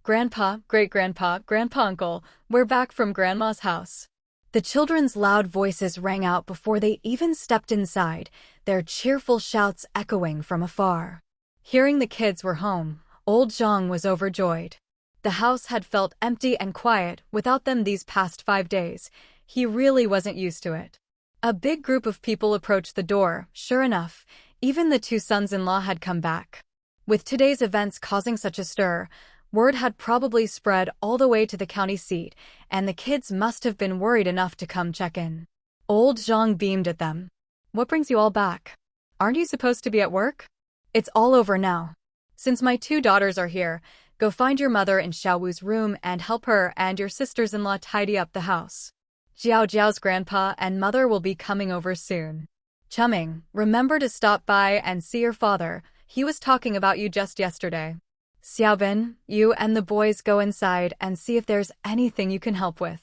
"Grandpa, great-grandpa, grandpa-uncle, we're back from Grandma's house." The children's loud voices rang out before they even stepped inside, their cheerful shouts echoing from afar. Hearing the kids were home, old Zhang was overjoyed. The house had felt empty and quiet without them these past 5 days. He really wasn't used to it. A big group of people approached the door. Sure enough, even the two sons-in-law had come back. With today's events causing such a stir, word had probably spread all the way to the county seat, and the kids must have been worried enough to come check in. Old Zhang beamed at them. "What brings you all back? Aren't you supposed to be at work? It's all over now. Since my 2 daughters are here, go find your mother in Xiaowu's room and help her and your sisters-in-law tidy up the house. Zhao Jiao's grandpa and mother will be coming over soon. Chumming, remember to stop by and see your father. He was talking about you just yesterday. Xiaobin, you and the boys go inside and see if there's anything you can help with."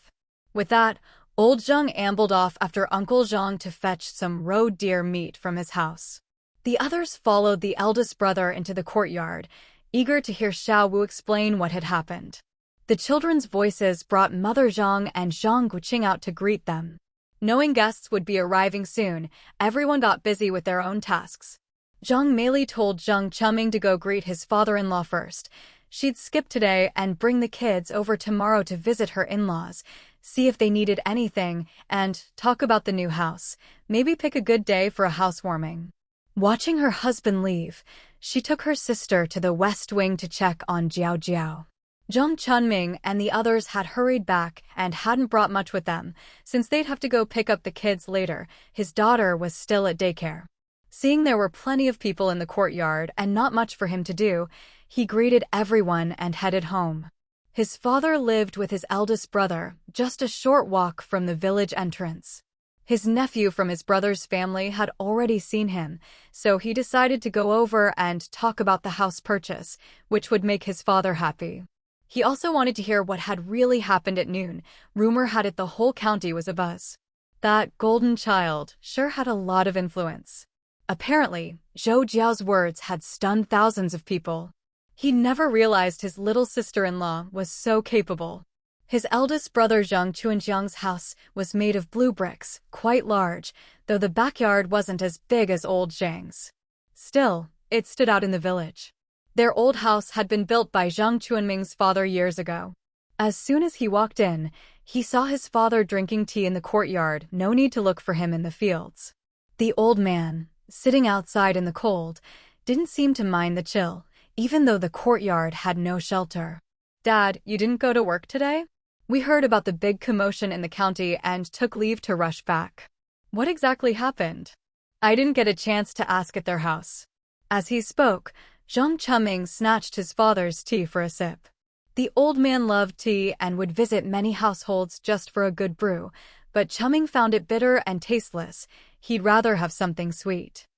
With that, old Zhang ambled off after Uncle Zhang to fetch some roe deer meat from his house. The others followed the eldest brother into the courtyard, eager to hear Xiao Wu explain what had happened. The children's voices brought Mother Zhang and Zhang Guoqing out to greet them. Knowing guests would be arriving soon, everyone got busy with their own tasks. Zhang Meili told Zhang Chumming to go greet his father-in-law first. She'd skip today and bring the kids over tomorrow to visit her in-laws, see if they needed anything, and talk about the new house. Maybe pick a good day for a housewarming. Watching her husband leave, she took her sister to the west wing to check on Zhou Jiao. Zhang Chunming and the others had hurried back and hadn't brought much with them, since they'd have to go pick up the kids later. His daughter was still at daycare. Seeing there were plenty of people in the courtyard and not much for him to do, he greeted everyone and headed home. His father lived with his eldest brother, just a short walk from the village entrance. His nephew from his brother's family had already seen him, so he decided to go over and talk about the house purchase, which would make his father happy. He also wanted to hear what had really happened at noon. Rumor had it the whole county was abuzz. That golden child sure had a lot of influence. Apparently, Zhou Jiao's words had stunned thousands of people. He'd never realized his little sister-in-law was so capable. His eldest brother Zhang Chuanjiang's house was made of blue bricks, quite large, though the backyard wasn't as big as old Zhang's. Still, it stood out in the village. Their old house had been built by Zhang Chuanming's father years ago. As soon as he walked in, he saw his father drinking tea in the courtyard. No need to look for him in the fields. The old man, sitting outside in the cold, didn't seem to mind the chill, even though the courtyard had no shelter. "Dad, you didn't go to work today? We heard about the big commotion in the county and took leave to rush back. What exactly happened?" I didn't get a chance to ask at their house. As he spoke, Zhang Chumming snatched his father's tea for a sip. The old man loved tea and would visit many households just for a good brew, but Chumming found it bitter and tasteless. He'd rather have something sweet.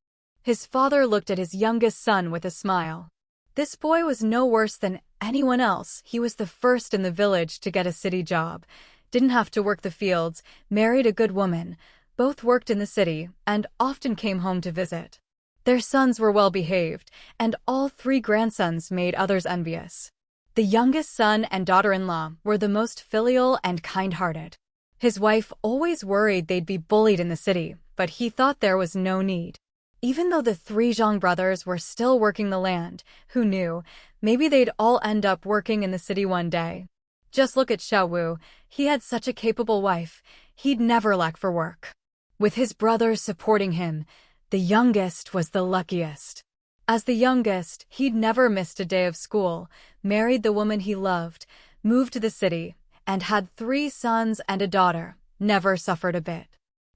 His father looked at his youngest son with a smile. This boy was no worse than anyone else. He was the first in the village to get a city job, didn't have to work the fields, married a good woman. Both worked in the city and often came home to visit. Their sons were well behaved, and all 3 grandsons made others envious. The youngest son and daughter-in-law were the most filial and kind-hearted. His wife always worried they'd be bullied in the city, but he thought there was no need. Even though the three Zhang brothers were still working the land, who knew, maybe they'd all end up working in the city one day. Just look at Xiao Wu, he had such a capable wife, he'd never lack for work. With his brothers supporting him, the youngest was the luckiest. As the youngest, he'd never missed a day of school, married the woman he loved, moved to the city, and had 3 sons and a daughter, never suffered a bit.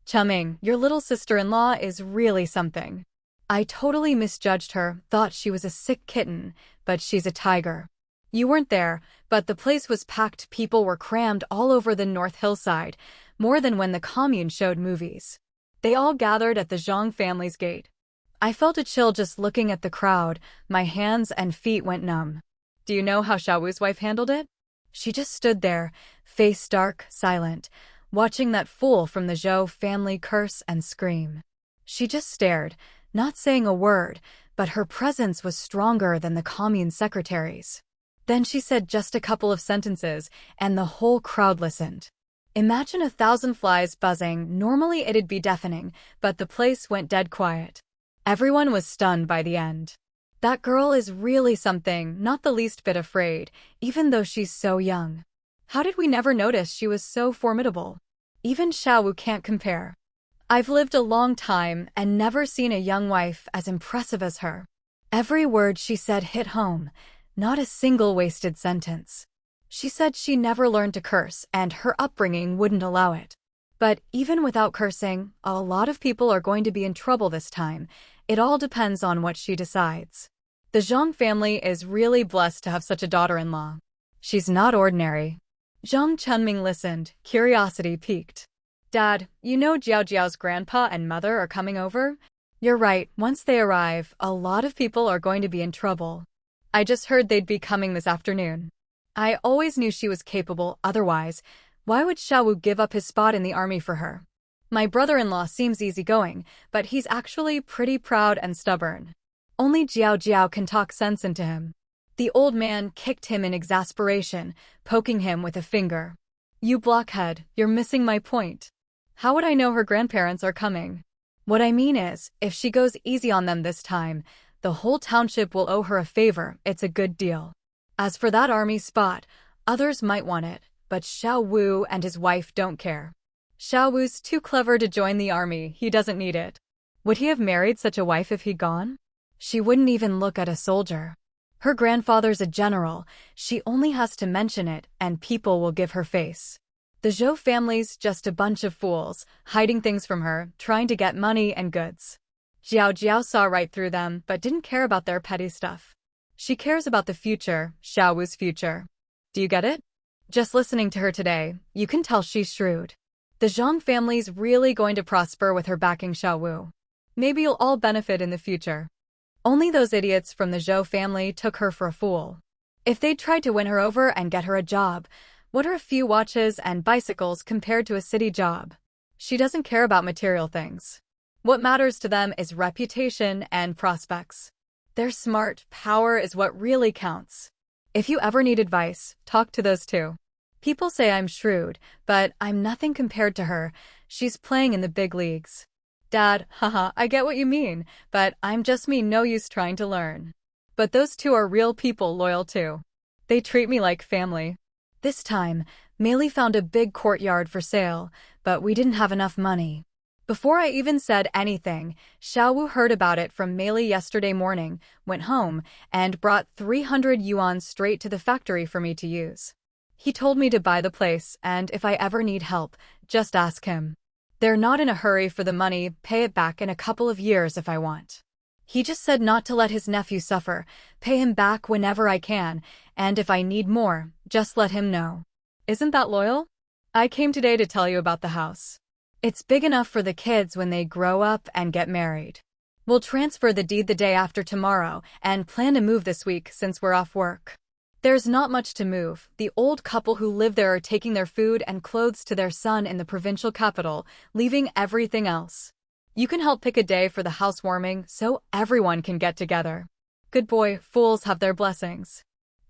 Chuming, your little sister-in-law is really something. I totally misjudged her, thought she was a sick kitten, but she's a tiger. You weren't there, but the place was packed. People were crammed all over the North Hillside, more than when the commune showed movies. They all gathered at the Zhang family's gate. I felt a chill just looking at the crowd, my hands and feet went numb. Do you know how Xiao Wu's wife handled it? She just stood there, face dark, silent, watching that fool from the Zhou family curse and scream. She just stared, not saying a word, but her presence was stronger than the commune secretary's. Then she said just a couple of sentences, and the whole crowd listened. Imagine 1,000 flies buzzing. Normally it'd be deafening, but the place went dead quiet. Everyone was stunned by the end. That girl is really something, not the least bit afraid, even though she's so young. How did we never notice she was so formidable? Even Xiao Wu can't compare. I've lived a long time and never seen a young wife as impressive as her. Every word she said hit home, not a single wasted sentence. She said she never learned to curse and her upbringing wouldn't allow it. But even without cursing, a lot of people are going to be in trouble this time. It all depends on what she decides. The Zhang family is really blessed to have such a daughter-in-law. She's not ordinary. Zhang Chunming listened, curiosity piqued. Dad, you know Jiao Jiao's grandpa and mother are coming over? You're right, once they arrive, a lot of people are going to be in trouble. I just heard they'd be coming this afternoon. I always knew she was capable, otherwise, why would Xiao Wu give up his spot in the army for her? My brother-in-law seems easygoing, but he's actually pretty proud and stubborn. Only Jiao Jiao can talk sense into him. The old man kicked him in exasperation, poking him with a finger. You blockhead, you're missing my point. How would I know her grandparents are coming? What I mean is, if she goes easy on them this time, the whole township will owe her a favor. It's a good deal. As for that army spot, others might want it, but Xiao Wu and his wife don't care. Xiao Wu's too clever to join the army, he doesn't need it. Would he have married such a wife if he'd gone? She wouldn't even look at a soldier. Her grandfather's a general, she only has to mention it and people will give her face. The Zhou family's just a bunch of fools, hiding things from her, trying to get money and goods. Jiao Jiao saw right through them but didn't care about their petty stuff. She cares about the future, Xiao Wu's future. Do you get it? Just listening to her today, you can tell she's shrewd. The Zhang family's really going to prosper with her backing Xiao Wu. Maybe you'll all benefit in the future. Only those idiots from the Zhou family took her for a fool. If they'd tried to win her over and get her a job, what are a few watches and bicycles compared to a city job? She doesn't care about material things. What matters to them is reputation and prospects. They're smart, power is what really counts. If you ever need advice, talk to those two. People say I'm shrewd, but I'm nothing compared to her. She's playing in the big leagues. Dad, haha, I get what you mean, but I'm just me, no use trying to learn. But those two are real people, loyal too. They treat me like family. This time, Meili found a big courtyard for sale, but we didn't have enough money. Before I even said anything, Xiao Wu heard about it from Meili yesterday morning, went home, and brought 300 yuan straight to the factory for me to use. He told me to buy the place, and if I ever need help, just ask him. They're not in a hurry for the money, pay it back in a couple of years if I want. He just said not to let his nephew suffer, pay him back whenever I can, and if I need more, just let him know. Isn't that loyal? I came today to tell you about the house. It's big enough for the kids when they grow up and get married. We'll transfer the deed the day after tomorrow and plan to move this week since we're off work. There's not much to move. The old couple who live there are taking their food and clothes to their son in the provincial capital, leaving everything else. You can help pick a day for the housewarming so everyone can get together. Good boy, fools have their blessings.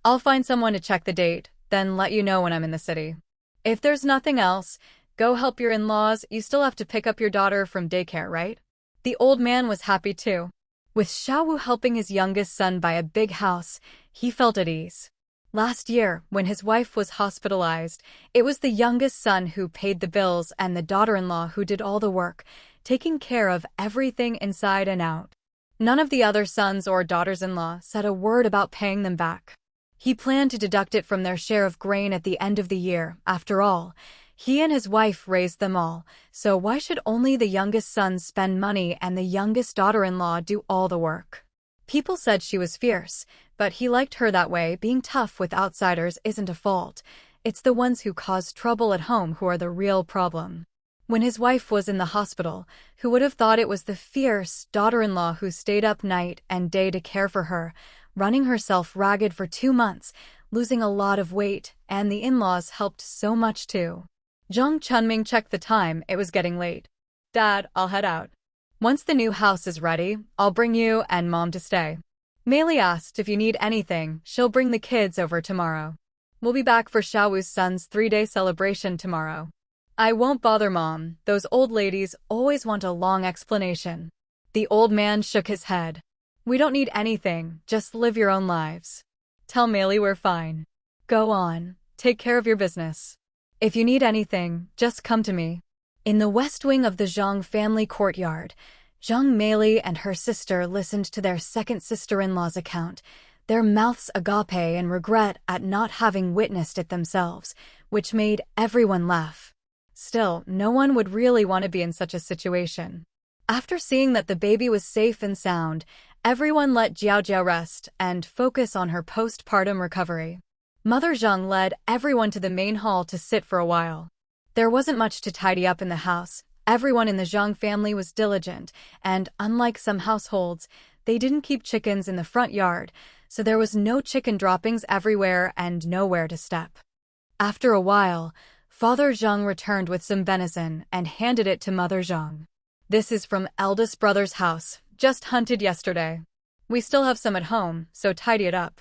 I'll find someone to check the date, then let you know when I'm in the city. If there's nothing else, go help your in-laws. You still have to pick up your daughter from daycare, right? The old man was happy too. With Xiaowu helping his youngest son buy a big house, he felt at ease. Last year, when his wife was hospitalized, it was the youngest son who paid the bills and the daughter-in-law who did all the work, taking care of everything inside and out. None of the other sons or daughters-in-law said a word about paying them back. He planned to deduct it from their share of grain at the end of the year. After all, he and his wife raised them all, so why should only the youngest son spend money and the youngest daughter-in-law do all the work? People said she was fierce, but he liked her that way. Being tough with outsiders isn't a fault. It's the ones who cause trouble at home who are the real problem. When his wife was in the hospital, who would have thought it was the fierce daughter-in-law who stayed up night and day to care for her, running herself ragged for 2 months, losing a lot of weight, and the in-laws helped so much too. Zhang Chunming checked the time. It was getting late. Dad, I'll head out. Once the new house is ready, I'll bring you and Mom to stay. Meili asked if you need anything. She'll bring the kids over tomorrow. We'll be back for Xiaowu's son's 3-day celebration tomorrow. I won't bother Mom. Those old ladies always want a long explanation. The old man shook his head. We don't need anything, just live your own lives. Tell Meili we're fine. Go on, take care of your business. If you need anything, just come to me. In the west wing of the Zhang family courtyard, Zhang Meili and her sister listened to their second sister-in-law's account, their mouths agape in regret at not having witnessed it themselves, which made everyone laugh. Still, no one would really want to be in such a situation. After seeing that the baby was safe and sound, everyone let Jiao Jiao rest and focus on her postpartum recovery. Mother Zhang led everyone to the main hall to sit for a while. There wasn't much to tidy up in the house. Everyone in the Zhang family was diligent, and unlike some households, they didn't keep chickens in the front yard, so there was no chicken droppings everywhere and nowhere to step. After a while, Father Zhang returned with some venison and handed it to Mother Zhang. This is from eldest brother's house, just hunted yesterday. We still have some at home, so tidy it up.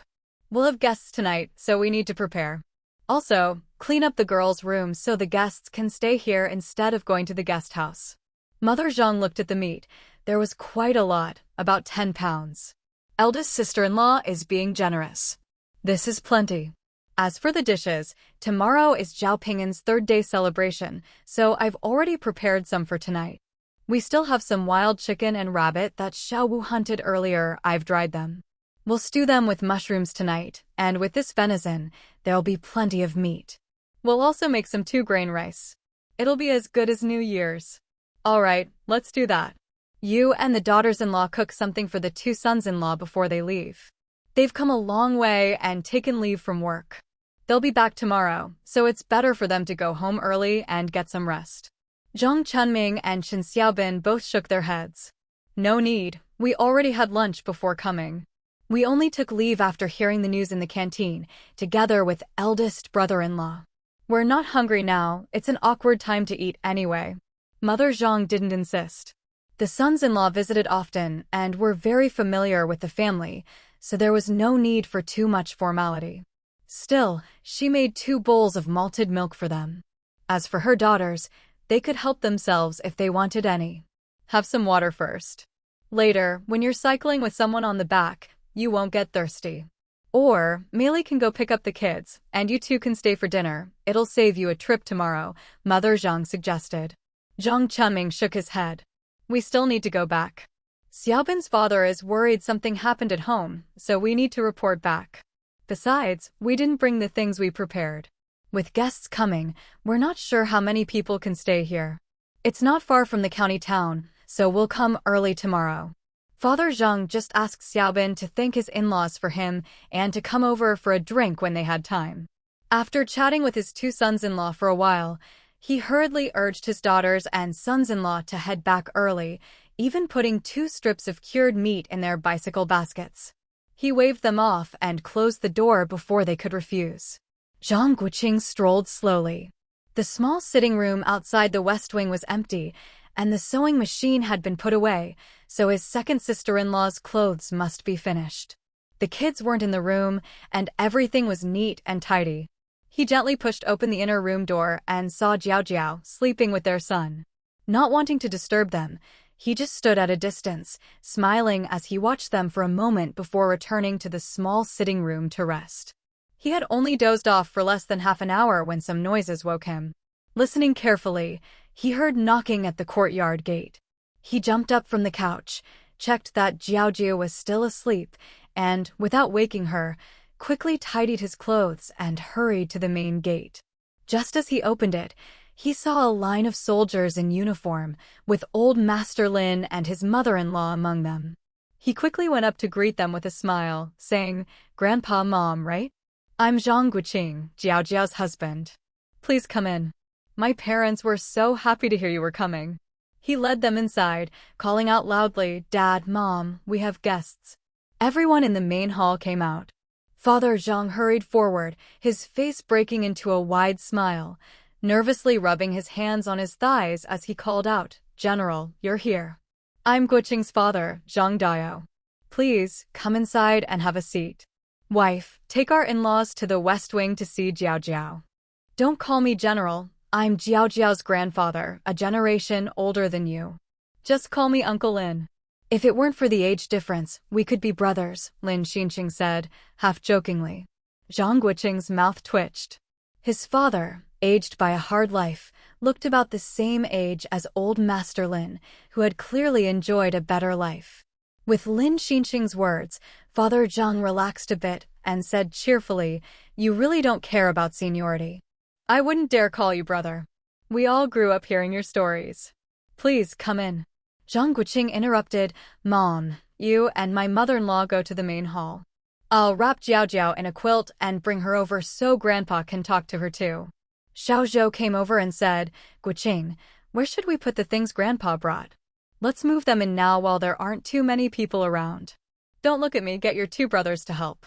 We'll have guests tonight, so we need to prepare. Also, clean up the girls' rooms so the guests can stay here instead of going to the guest house. Mother Zhang looked at the meat. There was quite a lot, about 10 pounds. Eldest sister-in-law is being generous. This is plenty. As for the dishes, tomorrow is Zhao Pingan's 3rd-day celebration, so I've already prepared some for tonight. We still have some wild chicken and rabbit that Xiaowu hunted earlier. I've dried them. We'll stew them with mushrooms tonight, and with this venison, there'll be plenty of meat. We'll also make some 2-grain rice. It'll be as good as New Year's. All right, let's do that. You and the daughters-in-law cook something for the 2 sons-in-law before they leave. They've come a long way and taken leave from work. They'll be back tomorrow, so it's better for them to go home early and get some rest. Zhang Chunming and Chen Xiaobin both shook their heads. No need, we already had lunch before coming. We only took leave after hearing the news in the canteen, together with eldest brother-in-law. We're not hungry now, it's an awkward time to eat anyway. Mother Zhang didn't insist. The sons-in-law visited often and were very familiar with the family, so there was no need for too much formality. Still, she made 2 bowls of malted milk for them. As for her daughters, they could help themselves if they wanted any. Have some water first. Later, when you're cycling with someone on the back, you won't get thirsty. Or, Meili can go pick up the kids, and you 2 can stay for dinner. It'll save you a trip tomorrow, Mother Zhang suggested. Zhang Chunming shook his head. We still need to go back. Xiaobin's father is worried something happened at home, so we need to report back. Besides, we didn't bring the things we prepared. With guests coming, we're not sure how many people can stay here. It's not far from the county town, so we'll come early tomorrow. Father Zhang just asked Xiaobin to thank his in-laws for him and to come over for a drink when they had time. After chatting with his 2 sons-in-law for a while, he hurriedly urged his daughters and sons-in-law to head back early, even putting 2 strips of cured meat in their bicycle baskets. He waved them off and closed the door before they could refuse. Zhang Guoqing strolled slowly. The small sitting room outside the west wing was empty, and the sewing machine had been put away, so his second sister-in-law's clothes must be finished. The kids weren't in the room, and everything was neat and tidy. He gently pushed open the inner room door and saw Jiao Jiao sleeping with their son. Not wanting to disturb them, He just stood at a distance, smiling as he watched them for a moment before returning to the small sitting room to rest. He had only dozed off for less than half an hour when some noises woke him. Listening carefully, he heard knocking at the courtyard gate. He jumped up from the couch, checked that Zhao Jiao was still asleep, and, without waking her, quickly tidied his clothes and hurried to the main gate. Just as he opened it, he saw a line of soldiers in uniform, with old Master Lin and his mother-in-law among them. He quickly went up to greet them with a smile, saying, "Grandpa, Mom, right? I'm Zhang Guoqing, Zhao Jiao's husband. Please come in. My parents were so happy to hear you were coming." He led them inside, calling out loudly, "Dad, Mom, we have guests." Everyone in the main hall came out. Father Zhang hurried forward, his face breaking into a wide smile, nervously rubbing his hands on his thighs as he called out, "General, you're here. I'm Guoqing's father, Zhang Guoqing. Please, come inside and have a seat. Wife, take our in-laws to the West Wing to see Zhao Jiao. Don't call me General, I'm Zhao Jiao's grandfather, a generation older than you. Just call me Uncle Lin. If it weren't for the age difference, we could be brothers," Lin Xinqing said, half-jokingly. Zhang Guoqing's mouth twitched. His father, aged by a hard life, looked about the same age as old Master Lin, who had clearly enjoyed a better life. With Lin Xinqing's words, Father Zhang relaxed a bit and said cheerfully, "You really don't care about seniority. I wouldn't dare call you brother. We all grew up hearing your stories. Please come in." Zhang Guoqing interrupted, "Mom, you and my mother-in-law go to the main hall. I'll wrap Zhao Jiao in a quilt and bring her over so Grandpa can talk to her too." Xiao Zhou came over and said, "Guoqing, where should we put the things Grandpa brought? Let's move them in now while there aren't too many people around. Don't look at me, get your two brothers to help."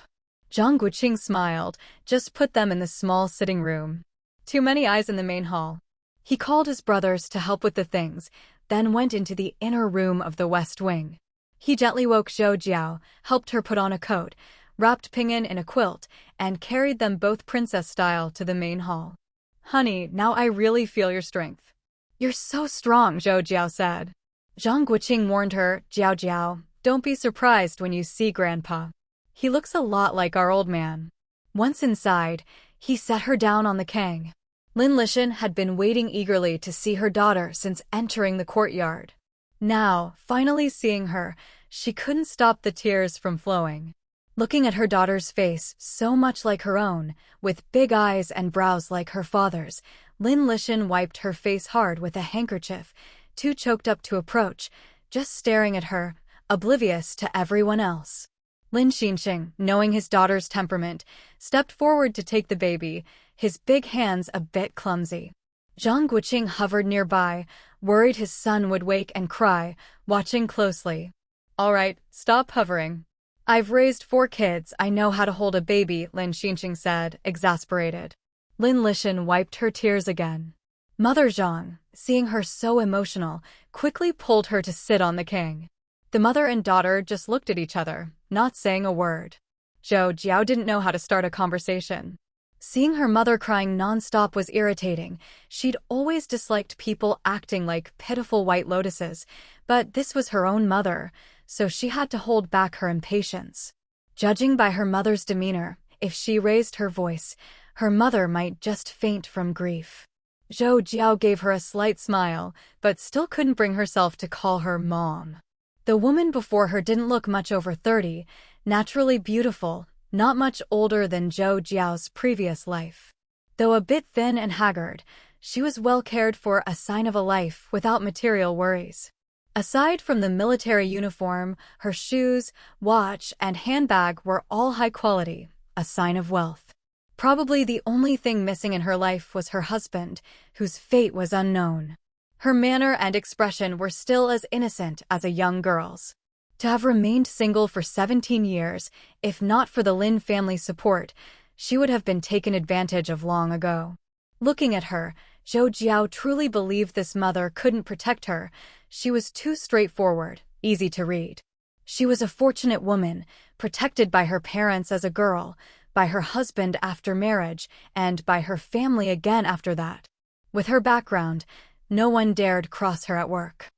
Zhang Guoqing smiled, "Just put them in the small sitting room. Too many eyes in the main hall." He called his brothers to help with the things, then went into the inner room of the West Wing. He gently woke Zhou Jiao, helped her put on a coat, wrapped Ping'an in a quilt, and carried them both princess-style to the main hall. "Honey, now I really feel your strength." "You're so strong," Zhou Jiao said. Zhang Guoqing warned her, "Zhao Jiao, don't be surprised when you see Grandpa. He looks a lot like our old man." Once inside, he set her down on the kang. Lin Lishan had been waiting eagerly to see her daughter since entering the courtyard. Now, finally seeing her, she couldn't stop the tears from flowing. Looking at her daughter's face, so much like her own, with big eyes and brows like her father's, Lin Lishan wiped her face hard with a handkerchief, too choked up to approach, just staring at her, oblivious to everyone else. Lin Xinqing, knowing his daughter's temperament, stepped forward to take the baby, his big hands a bit clumsy. Zhang Guoqing hovered nearby, worried his son would wake and cry, watching closely. "All right, stop hovering. I've raised 4 kids, I know how to hold a baby," Lin Xinqing said, exasperated. Lin Lishan wiped her tears again. Mother Zhang, seeing her so emotional, quickly pulled her to sit on the king. The mother and daughter just looked at each other, not saying a word. Zhou Jiao didn't know how to start a conversation. Seeing her mother crying nonstop was irritating. She'd always disliked people acting like pitiful white lotuses, but this was her own mother, so she had to hold back her impatience. Judging by her mother's demeanor, if she raised her voice, her mother might just faint from grief. Zhou Jiao gave her a slight smile, but still couldn't bring herself to call her Mom. The woman before her didn't look much over 30, naturally beautiful, not much older than Zhou Jiao's previous life. Though a bit thin and haggard, she was well cared for, a sign of a life without material worries. Aside from the military uniform, her shoes, watch, and handbag were all high quality, a sign of wealth. Probably the only thing missing in her life was her husband, whose fate was unknown. Her manner and expression were still as innocent as a young girl's. To have remained single for 17 years, if not for the Lin family's support, she would have been taken advantage of long ago. Looking at her, Zhou Jiao truly believed this mother couldn't protect her. She was too straightforward, easy to read. She was a fortunate woman, protected by her parents as a girl, by her husband after marriage, and by her family again after that. With her background, no one dared cross her at work.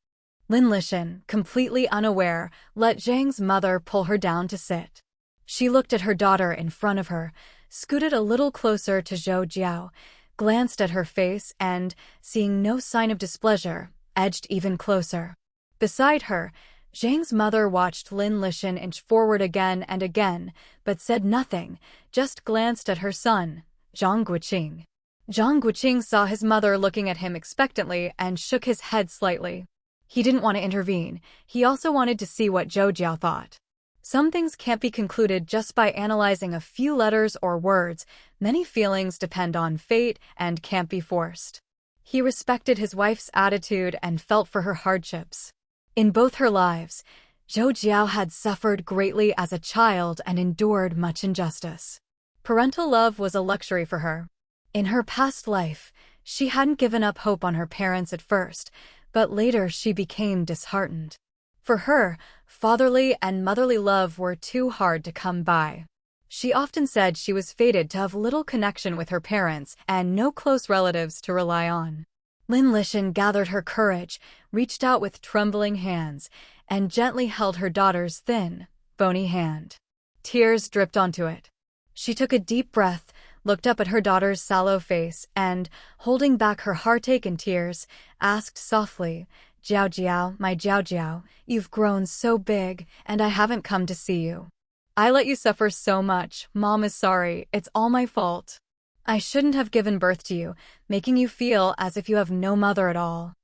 Lin Lishan, completely unaware, let Zhang's mother pull her down to sit. She looked at her daughter in front of her, scooted a little closer to Zhou Jiao, glanced at her face and, seeing no sign of displeasure, edged even closer. Beside her, Zhang's mother watched Lin Lishan inch forward again and again, but said nothing, just glanced at her son, Zhang Guoqing. Zhang Guoqing saw his mother looking at him expectantly and shook his head slightly. He didn't want to intervene. He also wanted to see what Zhou Jiao thought. Some things can't be concluded just by analyzing a few letters or words. Many feelings depend on fate and can't be forced. He respected his wife's attitude and felt for her hardships. In both her lives, Zhou Jiao had suffered greatly as a child and endured much injustice. Parental love was a luxury for her. In her past life, she hadn't given up hope on her parents at first, but later she became disheartened. For her, fatherly and motherly love were too hard to come by. She often said she was fated to have little connection with her parents and no close relatives to rely on. Lin Lishan gathered her courage, reached out with trembling hands, and gently held her daughter's thin, bony hand. Tears dripped onto it. She took a deep breath, looked up at her daughter's sallow face, and, holding back her heartache and tears, asked softly, "Jiao Jiao, my Jiao Jiao, you've grown so big, and I haven't come to see you. I let you suffer so much. Mom is sorry. It's all my fault. I shouldn't have given birth to you, making you feel as if you have no mother at all.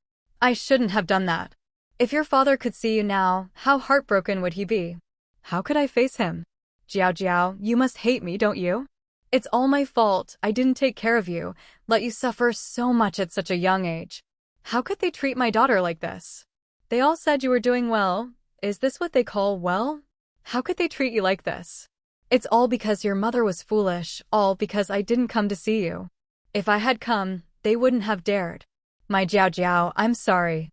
I shouldn't have done that. If your father could see you now, how heartbroken would he be? How could I face him? Jiao Jiao, you must hate me, don't you? It's all my fault. I didn't take care of you, let you suffer so much at such a young age. How could they treat my daughter like this? They all said you were doing well. Is this what they call well? How could they treat you like this? It's all because your mother was foolish, all because I didn't come to see you. If I had come, they wouldn't have dared. My Jiao Jiao, I'm sorry.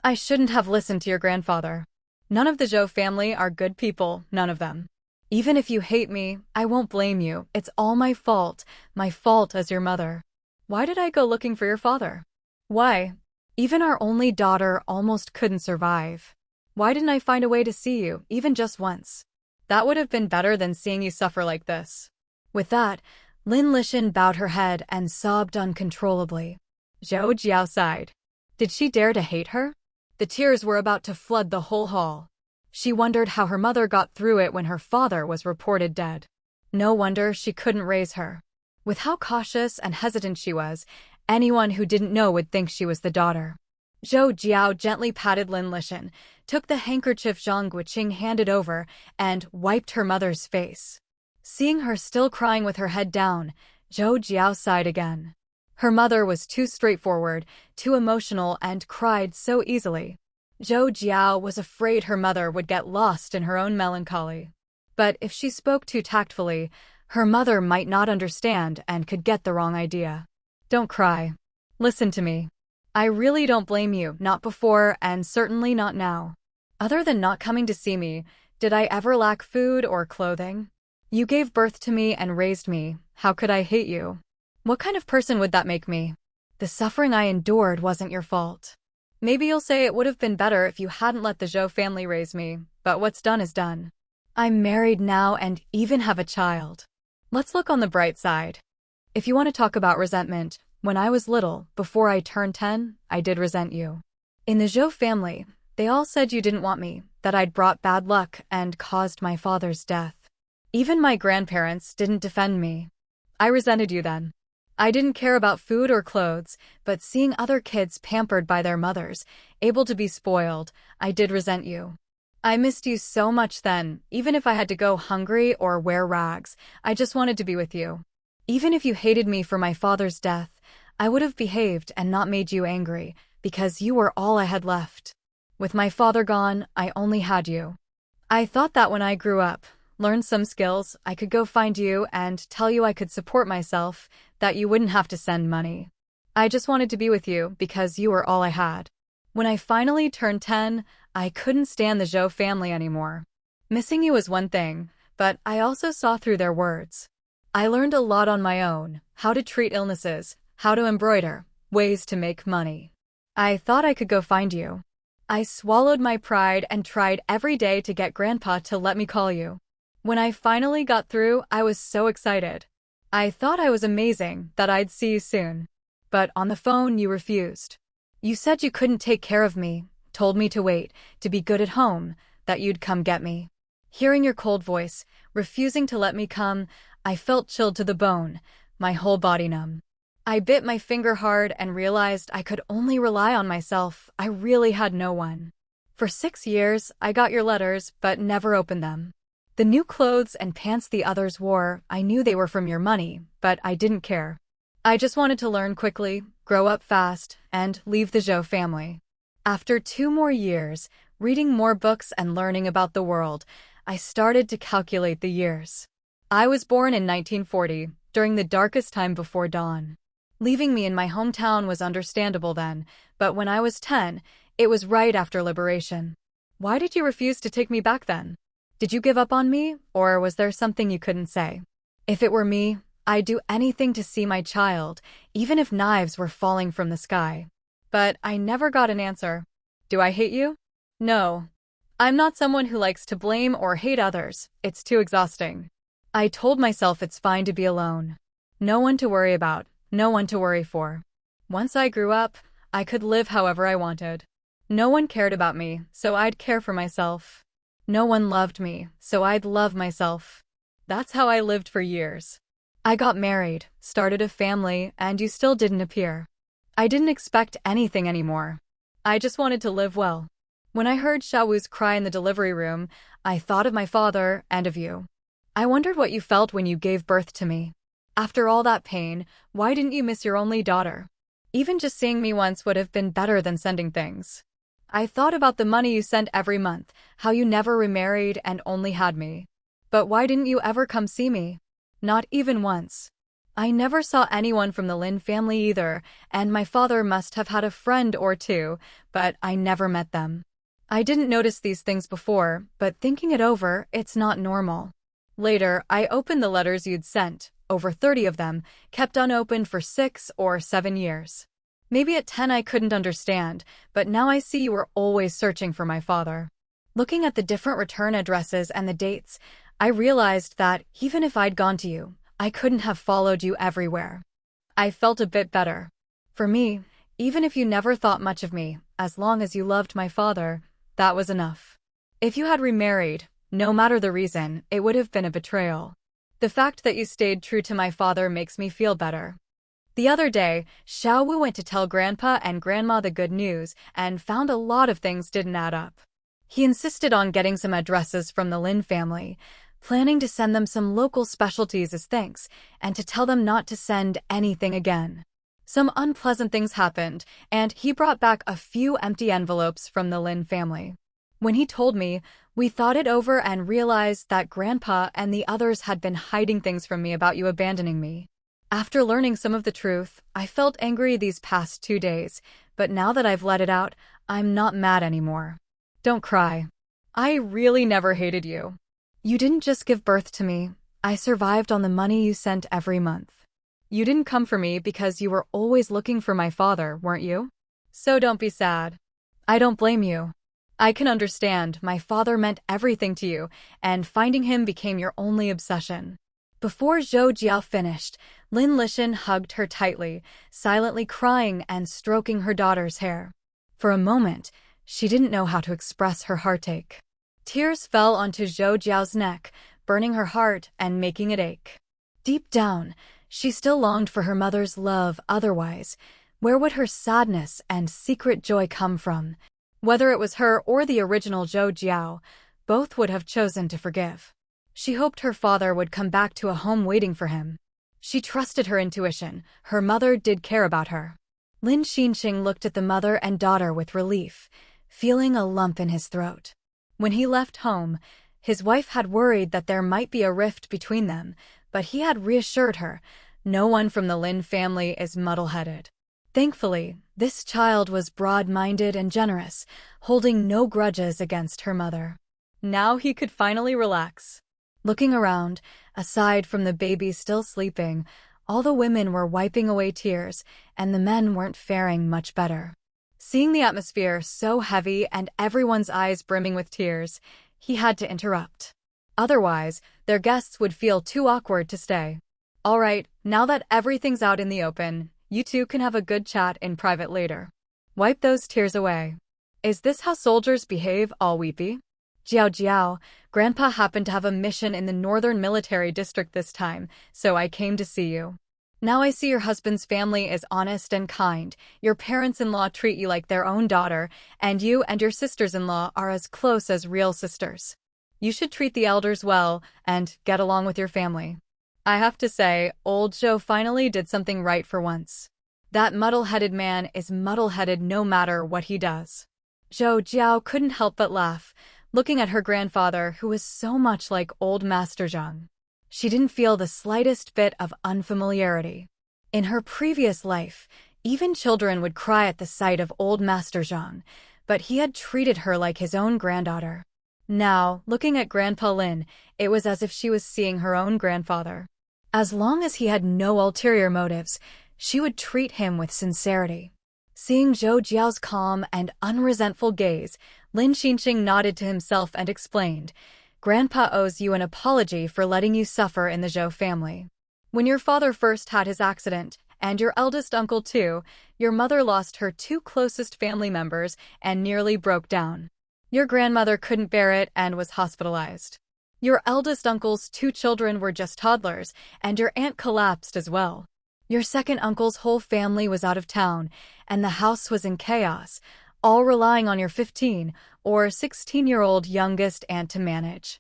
I shouldn't have listened to your grandfather. None of the Zhou family are good people, none of them. Even if you hate me, I won't blame you. It's all my fault as your mother. Why did I go looking for your father? Why? Even our only daughter almost couldn't survive. Why didn't I find a way to see you, even just once? That would have been better than seeing you suffer like this." With that, Lin Lishan bowed her head and sobbed uncontrollably. Zhou Jiao sighed. Did she dare to hate her? The tears were about to flood the whole hall. She wondered how her mother got through it when her father was reported dead. No wonder she couldn't raise her. With how cautious and hesitant she was, anyone who didn't know would think she was the daughter. Zhou Jiao gently patted Lin Lishan, took the handkerchief Zhang Guoqing handed over, and wiped her mother's face. Seeing her still crying with her head down, Zhou Jiao sighed again. Her mother was too straightforward, too emotional, and cried so easily. Zhou Jiao was afraid her mother would get lost in her own melancholy. But if she spoke too tactfully, her mother might not understand and could get the wrong idea. Don't cry. Listen to me. I really don't blame you, not before and certainly not now. Other than not coming to see me, did I ever lack food or clothing? You gave birth to me and raised me. How could I hate you? What kind of person would that make me? The suffering I endured wasn't your fault. Maybe you'll say it would have been better if you hadn't let the Zhou family raise me, but what's done is done. I'm married now and even have a child. Let's look on the bright side. If you want to talk about resentment, when I was little, before I turned 10, I did resent you. In the Zhou family, they all said you didn't want me, that I'd brought bad luck and caused my father's death. Even my grandparents didn't defend me. I resented you then. I didn't care about food or clothes, but seeing other kids pampered by their mothers, able to be spoiled, I did resent you. I missed you so much then, even if I had to go hungry or wear rags, I just wanted to be with you. Even if you hated me for my father's death, I would have behaved and not made you angry, because you were all I had left. With my father gone, I only had you. I thought that when I grew up, learned some skills, I could go find you and tell you I could support myself, that you wouldn't have to send money. I just wanted to be with you because you were all I had. When I finally turned 10, I couldn't stand the Zhou family anymore. Missing you was one thing, but I also saw through their words. I learned a lot on my own, how to treat illnesses, how to embroider, ways to make money. I thought I could go find you. I swallowed my pride and tried every day to get Grandpa to let me call you. When I finally got through, I was so excited. I thought I was amazing, that I'd see you soon. But on the phone, you refused. You said you couldn't take care of me, told me to wait, to be good at home, that you'd come get me. Hearing your cold voice, refusing to let me come, I felt chilled to the bone, my whole body numb. I bit my finger hard and realized I could only rely on myself. I really had no one. For 6 years, I got your letters, but never opened them. The new clothes and pants the others wore, I knew they were from your money, but I didn't care. I just wanted to learn quickly, grow up fast, and leave the Zhou family. After 2 more years, reading more books and learning about the world, I started to calculate the years. I was born in 1940, during the darkest time before dawn. Leaving me in my hometown was understandable then, but when I was 10, it was right after liberation. Why did you refuse to take me back then? Did you give up on me, or was there something you couldn't say? If it were me, I'd do anything to see my child, even if knives were falling from the sky. But I never got an answer. Do I hate you? No. I'm not someone who likes to blame or hate others. It's too exhausting. I told myself it's fine to be alone. No one to worry about, no one to worry for. Once I grew up, I could live however I wanted. No one cared about me, so I'd care for myself. No one loved me, so I'd love myself. That's how I lived for years. I got married, started a family, and you still didn't appear. I didn't expect anything anymore. I just wanted to live well. When I heard Xiaowu's cry in the delivery room, I thought of my father and of you. I wondered what you felt when you gave birth to me. After all that pain, why didn't you miss your only daughter? Even just seeing me once would have been better than sending things. I thought about the money you sent every month, how you never remarried and only had me. But why didn't you ever come see me? Not even once. I never saw anyone from the Lynn family either, and my father must have had a friend or two, but I never met them. I didn't notice these things before, but thinking it over, it's not normal. Later, I opened the letters you'd sent, over 30 of them, kept unopened for 6 or 7 years. Maybe at 10 I couldn't understand, but now I see you were always searching for my father. Looking at the different return addresses and the dates, I realized that even if I'd gone to you, I couldn't have followed you everywhere. I felt a bit better. For me, even if you never thought much of me, as long as you loved my father, that was enough. If you had remarried, no matter the reason, it would have been a betrayal. The fact that you stayed true to my father makes me feel better. The other day, Xiaowu went to tell Grandpa and Grandma the good news and found a lot of things didn't add up. He insisted on getting some addresses from the Lin family, planning to send them some local specialties as thanks, and to tell them not to send anything again. Some unpleasant things happened, and he brought back a few empty envelopes from the Lin family. When he told me, we thought it over and realized that Grandpa and the others had been hiding things from me about you abandoning me. After learning some of the truth, I felt angry these past 2 days, but now that I've let it out, I'm not mad anymore. Don't cry. I really never hated you. You didn't just give birth to me. I survived on the money you sent every month. You didn't come for me because you were always looking for my father, weren't you? So don't be sad. I don't blame you. I can understand my father meant everything to you, and finding him became your only obsession. Before Zhou Jiao finished, Lin Lishan hugged her tightly, silently crying and stroking her daughter's hair. For a moment, she didn't know how to express her heartache. Tears fell onto Zhou Jiao's neck, burning her heart and making it ache. Deep down, she still longed for her mother's love. Otherwise, where would her sadness and secret joy come from? Whether it was her or the original Zhou Jiao, both would have chosen to forgive. She hoped her father would come back to a home waiting for him. She trusted her intuition. Her mother did care about her. Lin Xinqing looked at the mother and daughter with relief, feeling a lump in his throat. When he left home, his wife had worried that there might be a rift between them, but he had reassured her, no one from the Lin family is muddle-headed. Thankfully, this child was broad-minded and generous, holding no grudges against her mother. Now he could finally relax. Looking around, aside from the baby still sleeping, all the women were wiping away tears, and the men weren't faring much better. Seeing the atmosphere so heavy and everyone's eyes brimming with tears, he had to interrupt. Otherwise, their guests would feel too awkward to stay. All right, now that everything's out in the open, you two can have a good chat in private later. Wipe those tears away. Is this how soldiers behave, all weepy? Zhou Jiao, Grandpa happened to have a mission in the northern military district this time, so I came to see you. Now I see your husband's family is honest and kind, your parents-in-law treat you like their own daughter, and you and your sisters-in-law are as close as real sisters. You should treat the elders well and get along with your family. I have to say, old Zhou finally did something right for once. That muddle-headed man is muddle-headed no matter what he does. Zhou Jiao couldn't help but laugh, looking at her grandfather who was so much like old Master Zhang. She didn't feel the slightest bit of unfamiliarity. In her previous life, even children would cry at the sight of old Master Zhang, but he had treated her like his own granddaughter. Now, looking at Grandpa Lynn, it was as if she was seeing her own grandfather. As long as he had no ulterior motives, she would treat him with sincerity. Seeing Zhou Jiao's calm and unresentful gaze, Lin Xinxing nodded to himself and explained, Grandpa owes you an apology for letting you suffer in the Zhou family. When your father first had his accident, and your eldest uncle too, your mother lost her two closest family members and nearly broke down. Your grandmother couldn't bear it and was hospitalized. Your eldest uncle's two children were just toddlers, and your aunt collapsed as well. Your second uncle's whole family was out of town, and the house was in chaos, all relying on your 15 or 16-year-old youngest aunt to manage.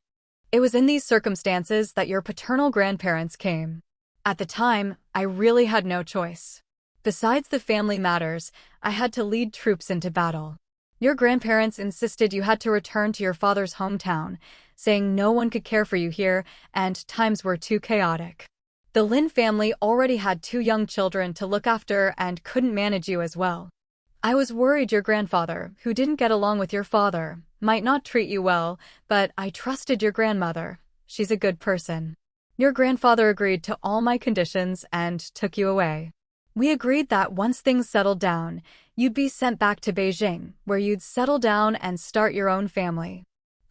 It was in these circumstances that your paternal grandparents came. At the time, I really had no choice. Besides the family matters, I had to lead troops into battle. Your grandparents insisted you had to return to your father's hometown, saying no one could care for you here and times were too chaotic. The Lin family already had two young children to look after and couldn't manage you as well. I was worried your grandfather, who didn't get along with your father, might not treat you well, but I trusted your grandmother. She's a good person. Your grandfather agreed to all my conditions and took you away. We agreed that once things settled down, you'd be sent back to Beijing, where you'd settle down and start your own family.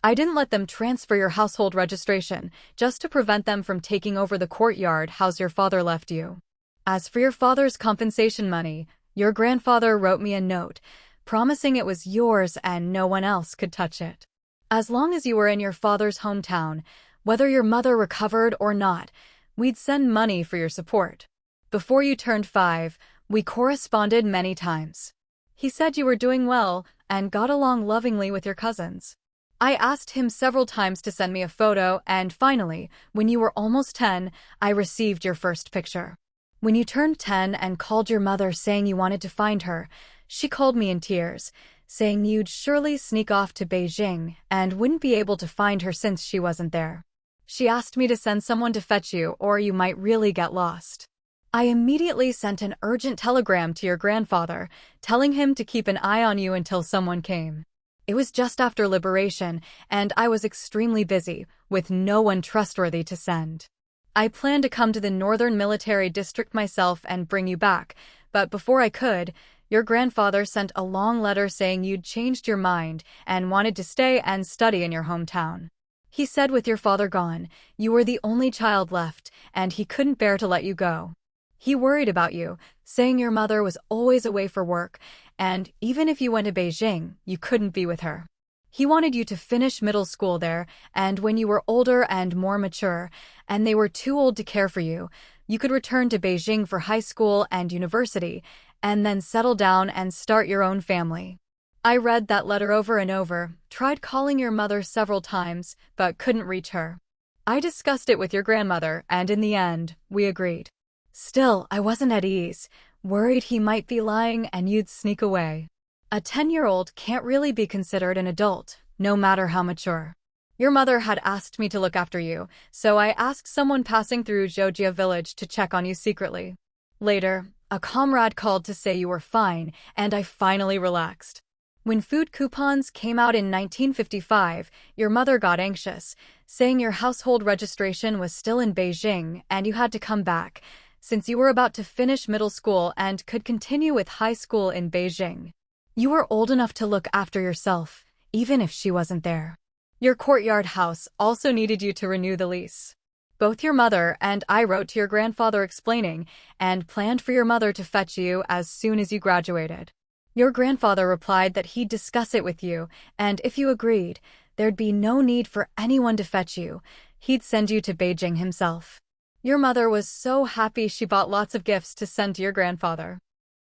I didn't let them transfer your household registration, just to prevent them from taking over the courtyard house your father left you. As for your father's compensation money, your grandfather wrote me a note, promising it was yours and no one else could touch it. As long as you were in your father's hometown, whether your mother recovered or not, we'd send money for your support. Before you turned 5, we corresponded many times. He said you were doing well and got along lovingly with your cousins. I asked him several times to send me a photo, and finally, when you were almost 10, I received your first picture. When you turned 10 and called your mother saying you wanted to find her, she called me in tears, saying you'd surely sneak off to Beijing and wouldn't be able to find her since she wasn't there. She asked me to send someone to fetch you or you might really get lost. I immediately sent an urgent telegram to your grandfather, telling him to keep an eye on you until someone came. It was just after liberation, and I was extremely busy, with no one trustworthy to send. I planned to come to the northern military district myself and bring you back, but before I could, your grandfather sent a long letter saying you'd changed your mind and wanted to stay and study in your hometown. He said with your father gone, you were the only child left, and he couldn't bear to let you go. He worried about you, saying your mother was always away for work, and even if you went to Beijing, you couldn't be with her. He wanted you to finish middle school there, and when you were older and more mature, and they were too old to care for you, you could return to Beijing for high school and university, and then settle down and start your own family. I read that letter over and over, tried calling your mother several times, but couldn't reach her. I discussed it with your grandmother, and in the end, we agreed. Still, I wasn't at ease, worried he might be lying and you'd sneak away. A 10-year-old can't really be considered an adult, no matter how mature. Your mother had asked me to look after you, so I asked someone passing through Zhou Jiao village to check on you secretly. Later, a comrade called to say you were fine, and I finally relaxed. When food coupons came out in 1955, your mother got anxious, saying your household registration was still in Beijing and you had to come back, since you were about to finish middle school and could continue with high school in Beijing. You were old enough to look after yourself, even if she wasn't there. Your courtyard house also needed you to renew the lease. Both your mother and I wrote to your grandfather explaining and planned for your mother to fetch you as soon as you graduated. Your grandfather replied that he'd discuss it with you, and if you agreed, there'd be no need for anyone to fetch you. He'd send you to Beijing himself. Your mother was so happy she bought lots of gifts to send to your grandfather.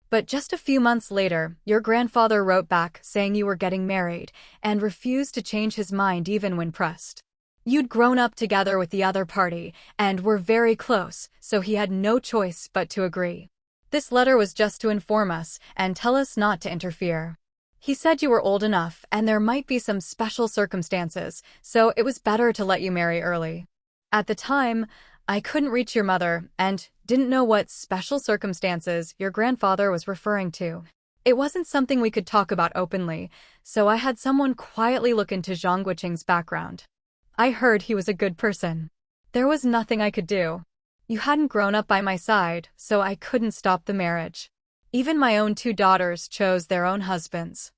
But just a few months later, your grandfather wrote back saying you were getting married and refused to change his mind even when pressed. You'd grown up together with the other party and were very close, so he had no choice but to agree. This letter was just to inform us and tell us not to interfere. He said you were old enough and there might be some special circumstances, so it was better to let you marry early. At the time, I couldn't reach your mother and didn't know what special circumstances your grandfather was referring to. It wasn't something we could talk about openly, so I had someone quietly look into Zhang Guoqing's background. I heard he was a good person. There was nothing I could do. You hadn't grown up by my side, so I couldn't stop the marriage. Even my own 2 daughters chose their own husbands.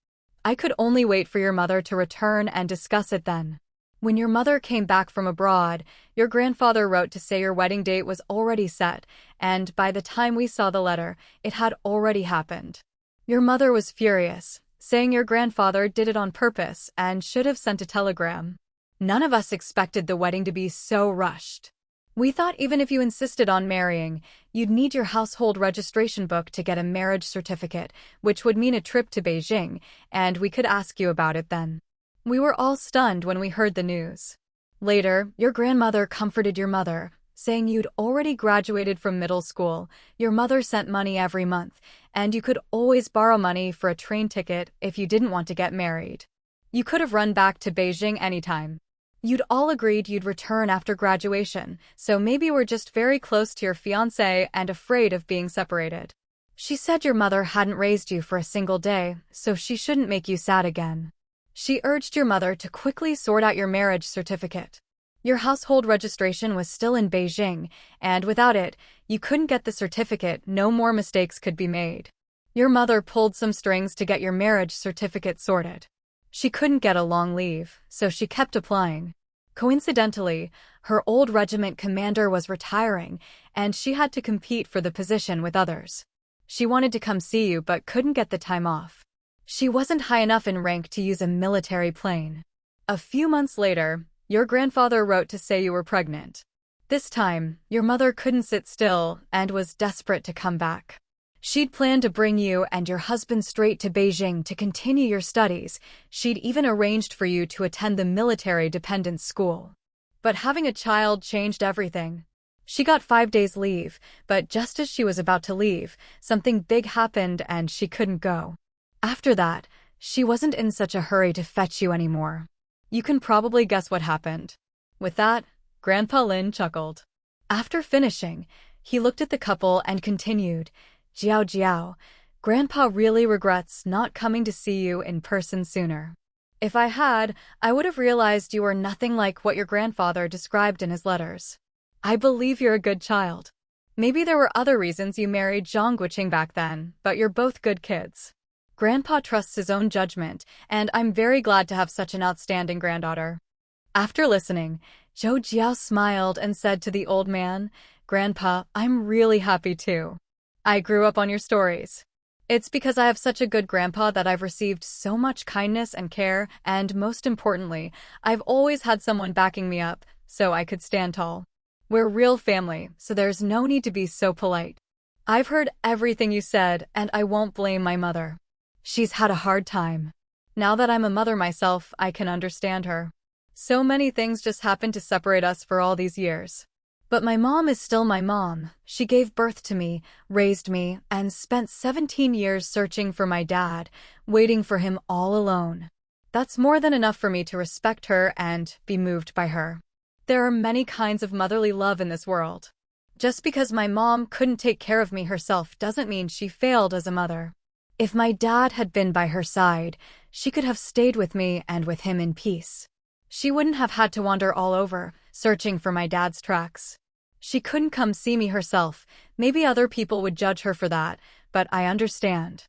I could only wait for your mother to return and discuss it then. When your mother came back from abroad, your grandfather wrote to say your wedding date was already set, and by the time we saw the letter, it had already happened. Your mother was furious, saying your grandfather did it on purpose and should have sent a telegram. None of us expected the wedding to be so rushed. We thought even if you insisted on marrying, you'd need your household registration book to get a marriage certificate, which would mean a trip to Beijing, and we could ask you about it then. We were all stunned when we heard the news. Later, your grandmother comforted your mother, saying you'd already graduated from middle school, your mother sent money every month, and you could always borrow money for a train ticket if you didn't want to get married. You could have run back to Beijing anytime. You'd all agreed you'd return after graduation, so maybe we're just very close to your fiancé and afraid of being separated. She said your mother hadn't raised you for a single day, so she shouldn't make you sad again. She urged your mother to quickly sort out your marriage certificate. Your household registration was still in Beijing, and without it, you couldn't get the certificate. No more mistakes could be made. Your mother pulled some strings to get your marriage certificate sorted. She couldn't get a long leave, so she kept applying. Coincidentally, her old regiment commander was retiring, and she had to compete for the position with others. She wanted to come see you but couldn't get the time off. She wasn't high enough in rank to use a military plane. A few months later, your grandfather wrote to say you were pregnant. This time, your mother couldn't sit still and was desperate to come back. She'd planned to bring you and your husband straight to Beijing to continue your studies. She'd even arranged for you to attend the military dependent school. But having a child changed everything. She got 5 days leave, but just as she was about to leave, something big happened and she couldn't go. After that, she wasn't in such a hurry to fetch you anymore. You can probably guess what happened. With that, Grandpa Lynn chuckled. After finishing, he looked at the couple and continued, Zhou Jiao, Grandpa really regrets not coming to see you in person sooner. If I had, I would have realized you were nothing like what your grandfather described in his letters. I believe you're a good child. Maybe there were other reasons you married Zhang Guoqing back then, but you're both good kids. Grandpa trusts his own judgment, and I'm very glad to have such an outstanding granddaughter. After listening, Zhou Jiao smiled and said to the old man, Grandpa, I'm really happy too. I grew up on your stories. It's because I have such a good grandpa that I've received so much kindness and care, and most importantly, I've always had someone backing me up, so I could stand tall. We're real family, so there's no need to be so polite. I've heard everything you said, and I won't blame my mother. She's had a hard time. Now that I'm a mother myself, I can understand her. So many things just happened to separate us for all these years. But my mom is still my mom. She gave birth to me, raised me, and spent 17 years searching for my dad, waiting for him all alone. That's more than enough for me to respect her and be moved by her. There are many kinds of motherly love in this world. Just because my mom couldn't take care of me herself doesn't mean she failed as a mother. If my dad had been by her side, she could have stayed with me and with him in peace. She wouldn't have had to wander all over, searching for my dad's tracks. She couldn't come see me herself. Maybe other people would judge her for that, but I understand.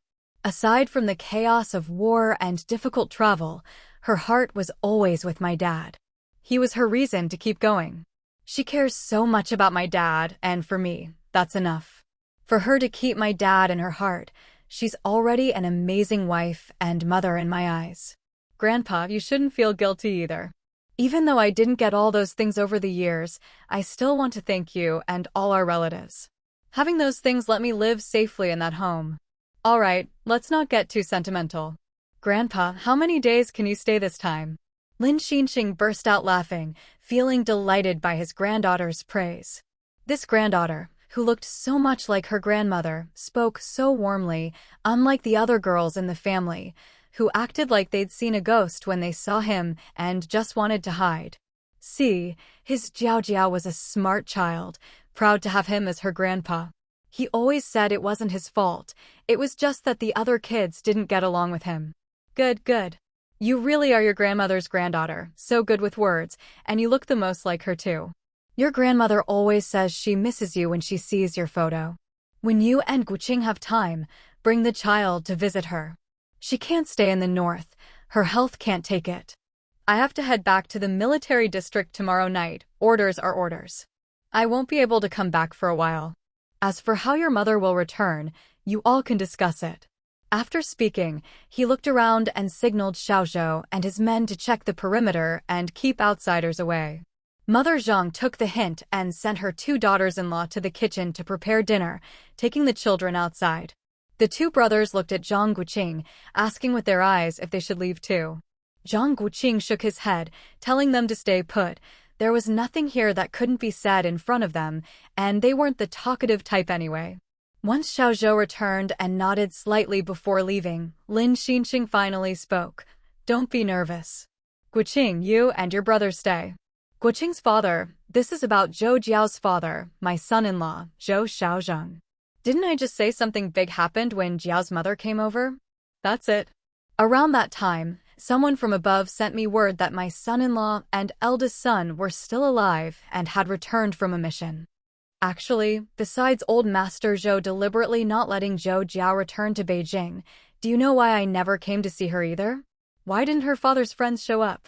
Aside from the chaos of war and difficult travel, her heart was always with my dad. He was her reason to keep going. She cares so much about my dad, and for me, that's enough. For her to keep my dad in her heart, she's already an amazing wife and mother in my eyes. Grandpa, you shouldn't feel guilty either. Even though I didn't get all those things over the years, I still want to thank you and all our relatives. Having those things let me live safely in that home. All right, let's not get too sentimental. Grandpa, how many days can you stay this time? Lin Xinxing burst out laughing, feeling delighted by his granddaughter's praise. This granddaughter, who looked so much like her grandmother, spoke so warmly, unlike the other girls in the family, who acted like they'd seen a ghost when they saw him and just wanted to hide. See, his Zhou Jiao was a smart child, proud to have him as her grandpa. He always said it wasn't his fault, it was just that the other kids didn't get along with him. Good, good. You really are your grandmother's granddaughter, so good with words, and you look the most like her too. Your grandmother always says she misses you when she sees your photo. When you and Guoqing have time, bring the child to visit her. She can't stay in the north, her health can't take it. I have to head back to the military district tomorrow night, orders are orders. I won't be able to come back for a while. As for how your mother will return, you all can discuss it. After speaking, he looked around and signaled Xiaozhou and his men to check the perimeter and keep outsiders away. Mother Zhang took the hint and sent her 2 daughters-in-law to the kitchen to prepare dinner, taking the children outside. The 2 brothers looked at Zhang Guoqing, asking with their eyes if they should leave too. Zhang Guoqing shook his head, telling them to stay put. There was nothing here that couldn't be said in front of them, and they weren't the talkative type anyway. Once Xiaozhou returned and nodded slightly before leaving, Lin Xinxing finally spoke. Don't be nervous. Guoqing, you and your brother stay. Guoqing's father, this is about Zhou Jiao's father, my son-in-law, Zhou Xiaozheng. Didn't I just say something big happened when Jiao's mother came over? That's it. Around that time, someone from above sent me word that my son-in-law and eldest son were still alive and had returned from a mission. Actually, besides old Master Zhou deliberately not letting Zhou Jiao return to Beijing, do you know why I never came to see her either? Why didn't her father's friends show up?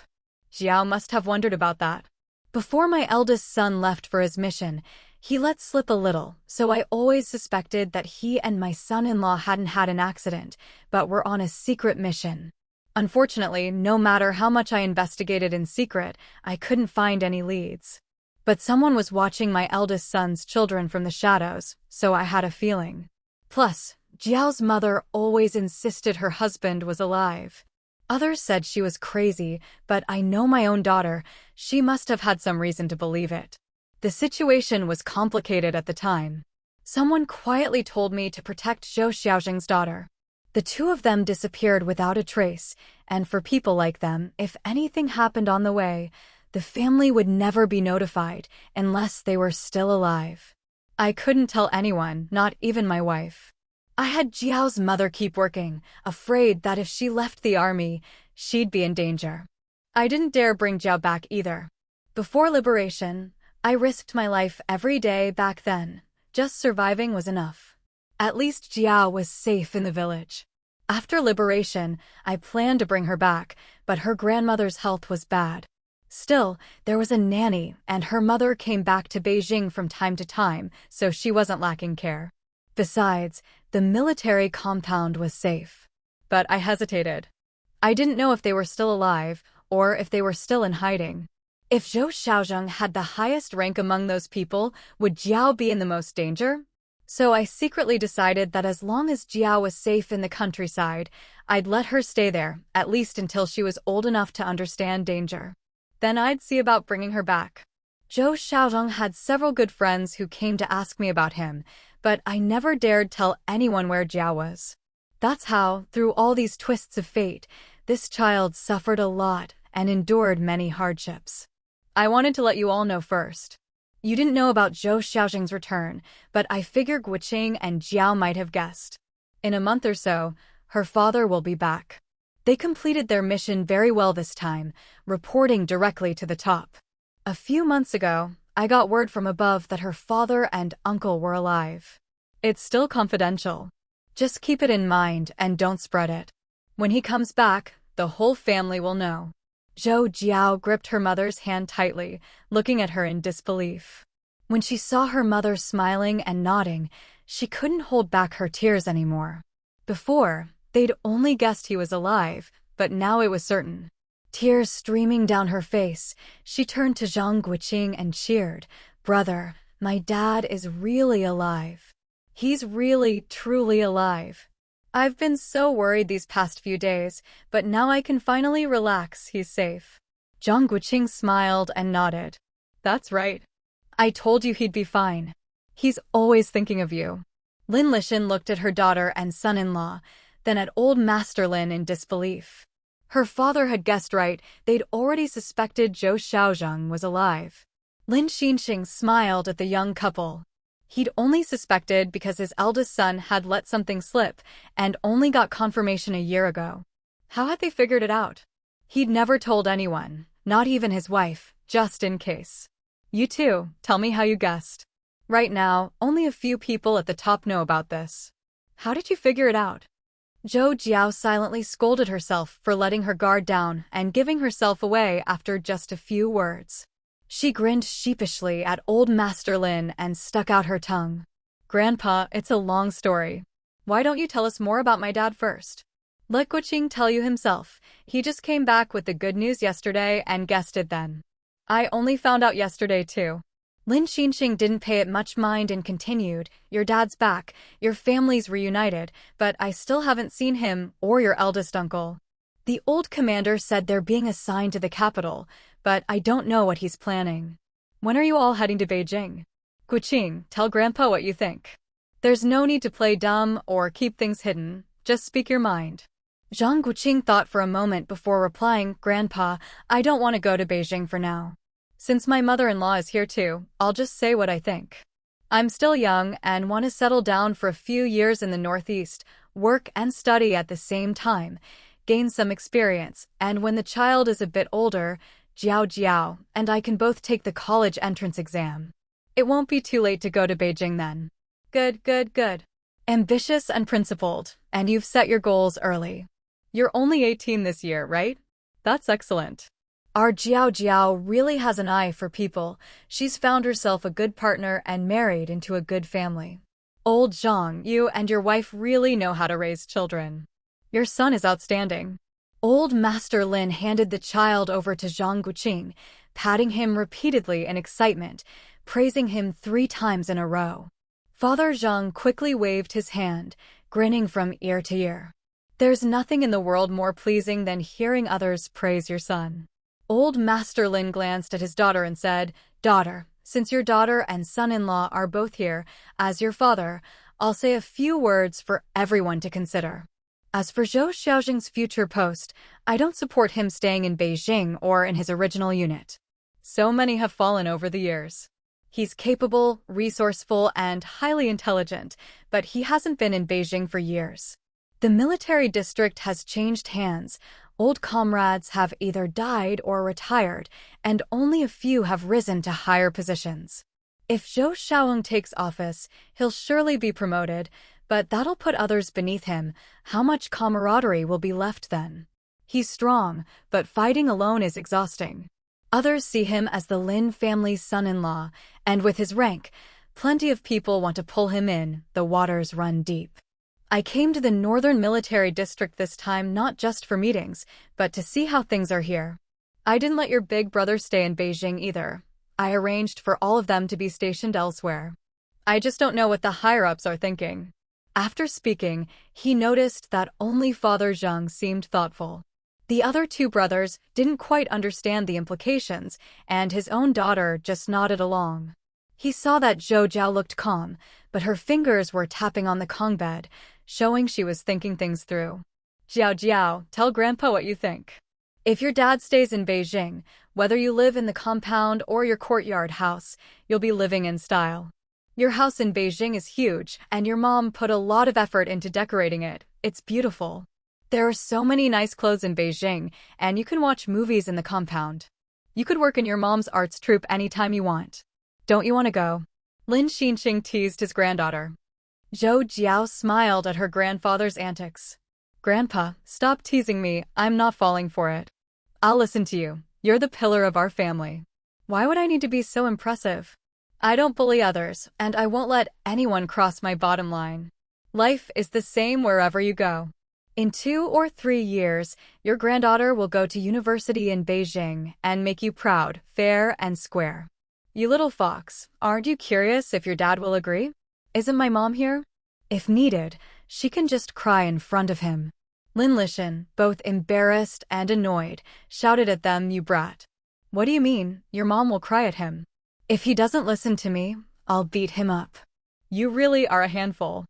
Jiao must have wondered about that. Before my eldest son left for his mission, he let slip a little, so I always suspected that he and my son-in-law hadn't had an accident, but were on a secret mission. Unfortunately, no matter how much I investigated in secret, I couldn't find any leads. But someone was watching my eldest son's children from the shadows, so I had a feeling. Plus, Jiao's mother always insisted her husband was alive. Others said she was crazy, but I know my own daughter, she must have had some reason to believe it. The situation was complicated at the time. Someone quietly told me to protect Zhou Xiaozheng's daughter. The 2 of them disappeared without a trace, and for people like them, if anything happened on the way, the family would never be notified unless they were still alive. I couldn't tell anyone, not even my wife. I had Jiao's mother keep working, afraid that if she left the army, she'd be in danger. I didn't dare bring Jiao back either. Before liberation, I risked my life every day back then. Just surviving was enough. At least Jiao was safe in the village. After liberation, I planned to bring her back, but her grandmother's health was bad. Still, there was a nanny, and her mother came back to Beijing from time to time, so she wasn't lacking care. Besides, the military compound was safe. But I hesitated. I didn't know if they were still alive, or if they were still in hiding. If Zhou Xiaozheng had the highest rank among those people, would Jiao be in the most danger? So I secretly decided that as long as Jiao was safe in the countryside, I'd let her stay there, at least until she was old enough to understand danger. Then I'd see about bringing her back. Zhou Xiaozheng had several good friends who came to ask me about him, but I never dared tell anyone where Jiao was. That's how, through all these twists of fate, this child suffered a lot and endured many hardships. I wanted to let you all know first. You didn't know about Zhou Xiaozheng's return, but I figure Guoqing and Jiao might have guessed. In a month or so, her father will be back. They completed their mission very well this time, reporting directly to the top. A few months ago, I got word from above that her father and uncle were alive. It's still confidential. Just keep it in mind and don't spread it. When he comes back, the whole family will know. Zhou Jiao gripped her mother's hand tightly, looking at her in disbelief. When she saw her mother smiling and nodding, she couldn't hold back her tears anymore. Before, they'd only guessed he was alive, but now it was certain. Tears streaming down her face, she turned to Zhang Guoqing and cheered, "Brother, my dad is really alive. He's really, truly alive. I've been so worried these past few days, but now I can finally relax, he's safe." Zhang Guoqing smiled and nodded. "That's right. I told you he'd be fine. He's always thinking of you." Lynn looked at her daughter and son-in-law, then at old Master Lin in disbelief. Her father had guessed right, they'd already suspected Zhou Xiaozheng was alive. Lin Xinxing smiled at the young couple. He'd only suspected because his eldest son had let something slip and only got confirmation a year ago. How had they figured it out? He'd never told anyone, not even his wife, just in case. "You too, tell me how you guessed." "Right now, only a few people at the top know about this." "How did you figure it out?" Zhou Jiao silently scolded herself for letting her guard down and giving herself away after just a few words. She grinned sheepishly at old Master Lin and stuck out her tongue. "Grandpa, it's a long story. Why don't you tell us more about my dad first?" "Let Guoqing tell you himself. He just came back with the good news yesterday and guessed it then." "I only found out yesterday too." Lin Xinxing didn't pay it much mind and continued, "Your dad's back, your family's reunited, but I still haven't seen him or your eldest uncle. The old commander said they're being assigned to the capital, but I don't know what he's planning." "When are you all heading to Beijing?" "Guoqing, tell Grandpa what you think. There's no need to play dumb or keep things hidden, just speak your mind." Zhang Guoqing thought for a moment before replying, "Grandpa, I don't want to go to Beijing for now. Since my mother-in-law is here too, I'll just say what I think. I'm still young and want to settle down for a few years in the Northeast, work and study at the same time, gain some experience, and when the child is a bit older, Jiao and I can both take the college entrance exam. It won't be too late to go to Beijing then." Good. Ambitious and principled, and you've set your goals early. You're only 18 this year, right? That's excellent. Our Jiao really has an eye for people. She's found herself a good partner and married into a good family. Old Zhang, you and your wife really know how to raise children. Your son is outstanding." Old Master Lin handed the child over to Zhang Guoqing, patting him repeatedly in excitement, praising him 3 times in a row. Father Zhang quickly waved his hand, grinning from ear to ear. "There's nothing in the world more pleasing than hearing others praise your son." Old Master Lin glanced at his daughter and said, "Daughter, since your daughter and son-in-law are both here, as your father, I'll say a few words for everyone to consider. As for Zhou Xiaozheng's future post, I don't support him staying in Beijing or in his original unit. So many have fallen over the years. He's capable, resourceful, and highly intelligent, but he hasn't been in Beijing for years. The military district has changed hands. Old comrades have either died or retired, and only a few have risen to higher positions. If Zhou Xiaozheng takes office, he'll surely be promoted, but that'll put others beneath him. How much camaraderie will be left then? He's strong, but fighting alone is exhausting. Others see him as the Lin family's son-in-law, and with his rank, plenty of people want to pull him in. The waters run deep. I came to the Northern Military District this time not just for meetings, but to see how things are here. I didn't let your big brother stay in Beijing either. I arranged for all of them to be stationed elsewhere. I just don't know what the higher-ups are thinking." After speaking, he noticed that only Father Zhang seemed thoughtful. The other 2 brothers didn't quite understand the implications, and his own daughter just nodded along. He saw that Zhou Jiao looked calm, but her fingers were tapping on the Kong bed, showing she was thinking things through. "Jiao, tell Grandpa what you think. If your dad stays in Beijing, whether you live in the compound or your courtyard house, you'll be living in style. Your house in Beijing is huge, and your mom put a lot of effort into decorating it. It's beautiful. There are so many nice clothes in Beijing, and you can watch movies in the compound. You could work in your mom's arts troupe anytime you want. Don't you want to go?" Lin Xinxing teased his granddaughter. Zhou Jiao smiled at her grandfather's antics. Grandpa, stop teasing me, I'm not falling for it. I'll listen to you. You're the pillar of our family. Why would I need to be so impressive? I don't bully others, and I won't let anyone cross my bottom line. Life is the same wherever you go. In 2 or 3 years, your granddaughter will go to university in Beijing and make you proud, fair and square. You little fox, aren't you curious if your dad will agree? Isn't my mom here? If needed, she can just cry in front of him. Lynn, both embarrassed and annoyed, shouted at them, "You brat. What do you mean, your mom will cry at him? If he doesn't listen to me, I'll beat him up. You really are a handful.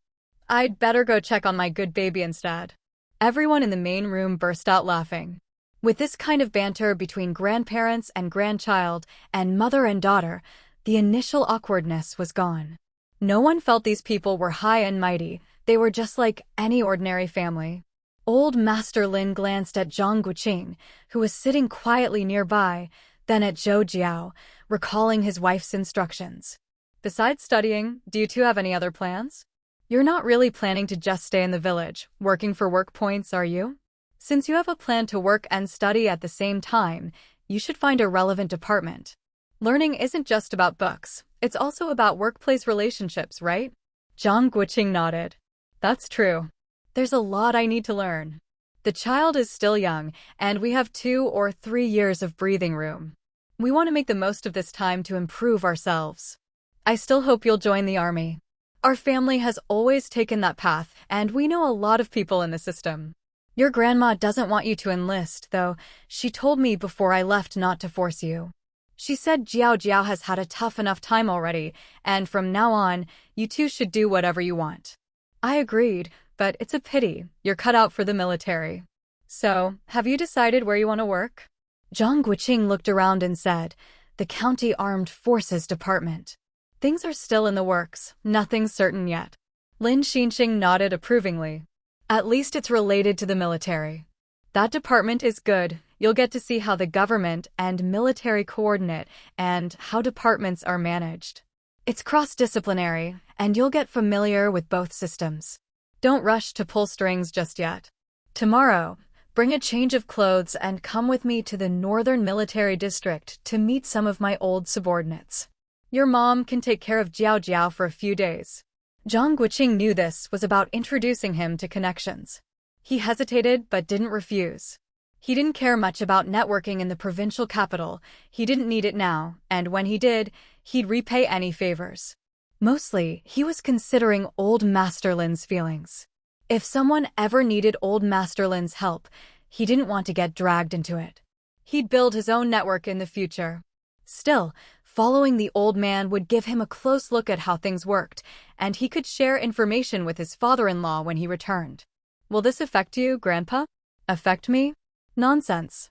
I'd better go check on my good baby instead." Everyone in the main room burst out laughing. With this kind of banter between grandparents and grandchild and mother and daughter, the initial awkwardness was gone. No one felt these people were high and mighty, they were just like any ordinary family. Old Master Lin glanced at Zhang Guoqing, who was sitting quietly nearby, then at Zhou Jiao, recalling his wife's instructions. Besides studying, do you two have any other plans? You're not really planning to just stay in the village, working for work points, are you? Since you have a plan to work and study at the same time, you should find a relevant department. Learning isn't just about books, it's also about workplace relationships, right? Zhang Guoqing nodded. That's true. There's a lot I need to learn. The child is still young, and we have 2 or 3 years of breathing room. We want to make the most of this time to improve ourselves. I still hope you'll join the army. Our family has always taken that path, and we know a lot of people in the system. Your grandma doesn't want you to enlist, though. She told me before I left not to force you. She said Jiao has had a tough enough time already, and from now on, you two should do whatever you want. I agreed, but it's a pity, you're cut out for the military. So, have you decided where you want to work? Zhang Guoqing looked around and said, "The County Armed Forces Department. Things are still in the works, nothing's certain yet." Lin Xinxing nodded approvingly. At least it's related to the military. That department is good. You'll get to see how the government and military coordinate and how departments are managed. It's cross-disciplinary, and you'll get familiar with both systems. Don't rush to pull strings just yet. Tomorrow, bring a change of clothes and come with me to the Northern Military District to meet some of my old subordinates. Your mom can take care of Jiao for a few days. Zhang Guoqing knew this was about introducing him to connections. He hesitated but didn't refuse. He didn't care much about networking in the provincial capital, he didn't need it now, and when he did, he'd repay any favors. Mostly, he was considering Old Master Lin's feelings. If someone ever needed Old Master Lin's help, he didn't want to get dragged into it. He'd build his own network in the future. Still, following the old man would give him a close look at how things worked, and he could share information with his father-in-law when he returned. Will this affect you, Grandpa? Affect me? Nonsense.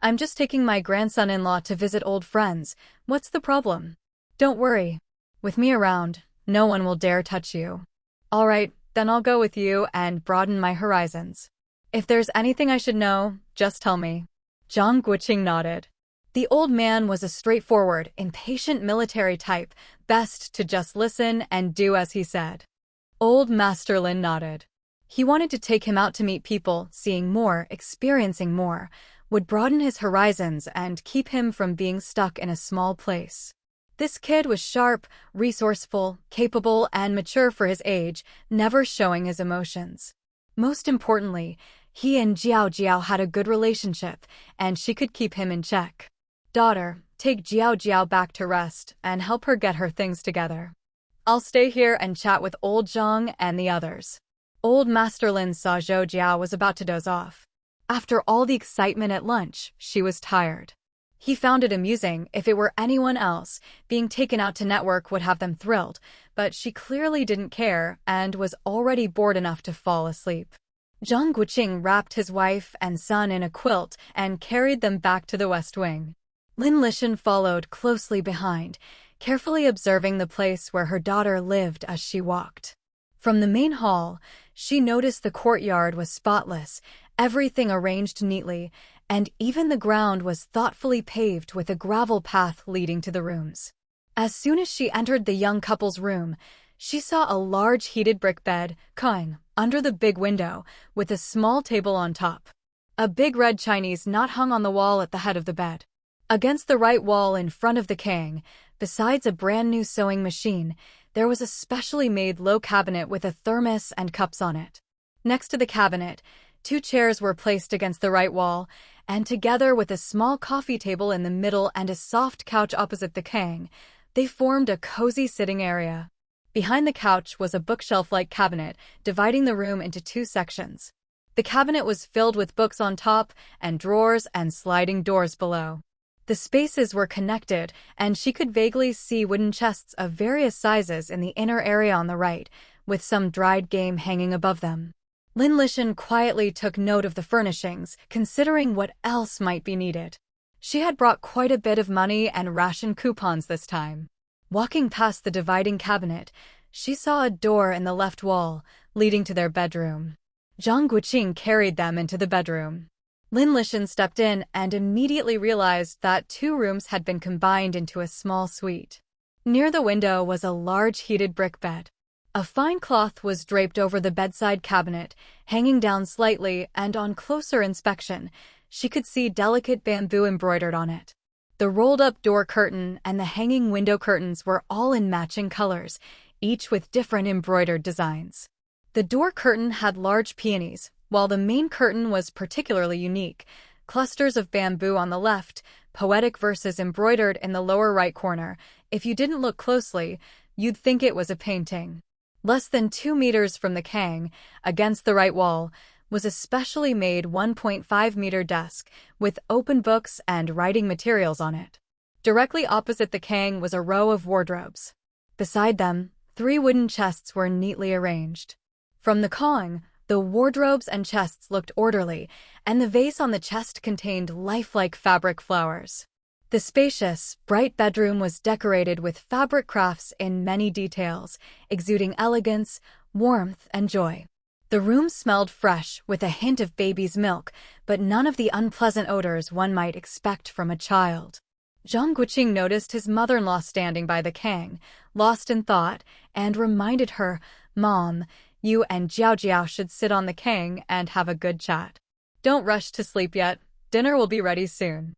I'm just taking my grandson-in-law to visit old friends. What's the problem? Don't worry. With me around, no one will dare touch you. All right, then I'll go with you and broaden my horizons. If there's anything I should know, just tell me. Zhang Guoqing nodded. The old man was a straightforward, impatient military type, best to just listen and do as he said. Old Master Lin nodded. He wanted to take him out to meet people, seeing more, experiencing more, would broaden his horizons and keep him from being stuck in a small place. This kid was sharp, resourceful, capable, and mature for his age, never showing his emotions. Most importantly, he and Jiao had a good relationship, and she could keep him in check. Daughter, take Jiao back to rest and help her get her things together. I'll stay here and chat with old Zhang and the others. Old Master Lin saw Zhou Jiao was about to doze off. After all the excitement at lunch, she was tired. He found it amusing. If it were anyone else, being taken out to network would have them thrilled, but she clearly didn't care and was already bored enough to fall asleep. Zhang Guoqing wrapped his wife and son in a quilt and carried them back to the West Wing. Lin Lishan followed closely behind, carefully observing the place where her daughter lived as she walked. From the main hall, she noticed the courtyard was spotless, everything arranged neatly, and even the ground was thoughtfully paved with a gravel path leading to the rooms. As soon as she entered the young couple's room, She saw a large heated brick bed, under the big window, with a small table on top. A big red Chinese knot hung on the wall at the head of the bed. Against the right wall in front of the king, besides a brand new sewing machine, there was a specially made low cabinet with a thermos and cups on it. Next to the cabinet, 2 chairs were placed against the right wall, and together with a small coffee table in the middle and a soft couch opposite the king, they formed a cozy sitting area. Behind the couch was a bookshelf-like cabinet, dividing the room into 2 sections. The cabinet was filled with books on top and drawers and sliding doors below. The spaces were connected, and she could vaguely see wooden chests of various sizes in the inner area on the right, with some dried game hanging above them. Lynn quietly took note of the furnishings, considering what else might be needed. She had brought quite a bit of money and ration coupons this time. Walking past the dividing cabinet, she saw a door in the left wall, leading to their bedroom. Zhang Guoqing carried them into the bedroom. Lynn stepped in and immediately realized that 2 rooms had been combined into a small suite. Near the window was a large heated brick bed. A fine cloth was draped over the bedside cabinet, hanging down slightly, and on closer inspection, she could see delicate bamboo embroidered on it. The rolled-up door curtain and the hanging window curtains were all in matching colors, each with different embroidered designs. The door curtain had large peonies, while the main curtain was particularly unique. Clusters of bamboo on the left, poetic verses embroidered in the lower right corner. If you didn't look closely, you'd think it was a painting. Less than 2 meters from the king, against the right wall, was a specially made 1.5-meter desk with open books and writing materials on it. Directly opposite the king was a row of wardrobes. Beside them, 3 wooden chests were neatly arranged. From the king, the wardrobes and chests looked orderly, and the vase on the chest contained lifelike fabric flowers. The spacious, bright bedroom was decorated with fabric crafts in many details, exuding elegance, warmth, and joy. The room smelled fresh, with a hint of baby's milk, but none of the unpleasant odors one might expect from a child. Zhang Guoqing noticed his mother-in-law standing by the king, lost in thought, and reminded her, "Mom, you and Zhou Jiao should sit on the king and have a good chat. Don't rush to sleep yet. Dinner will be ready soon."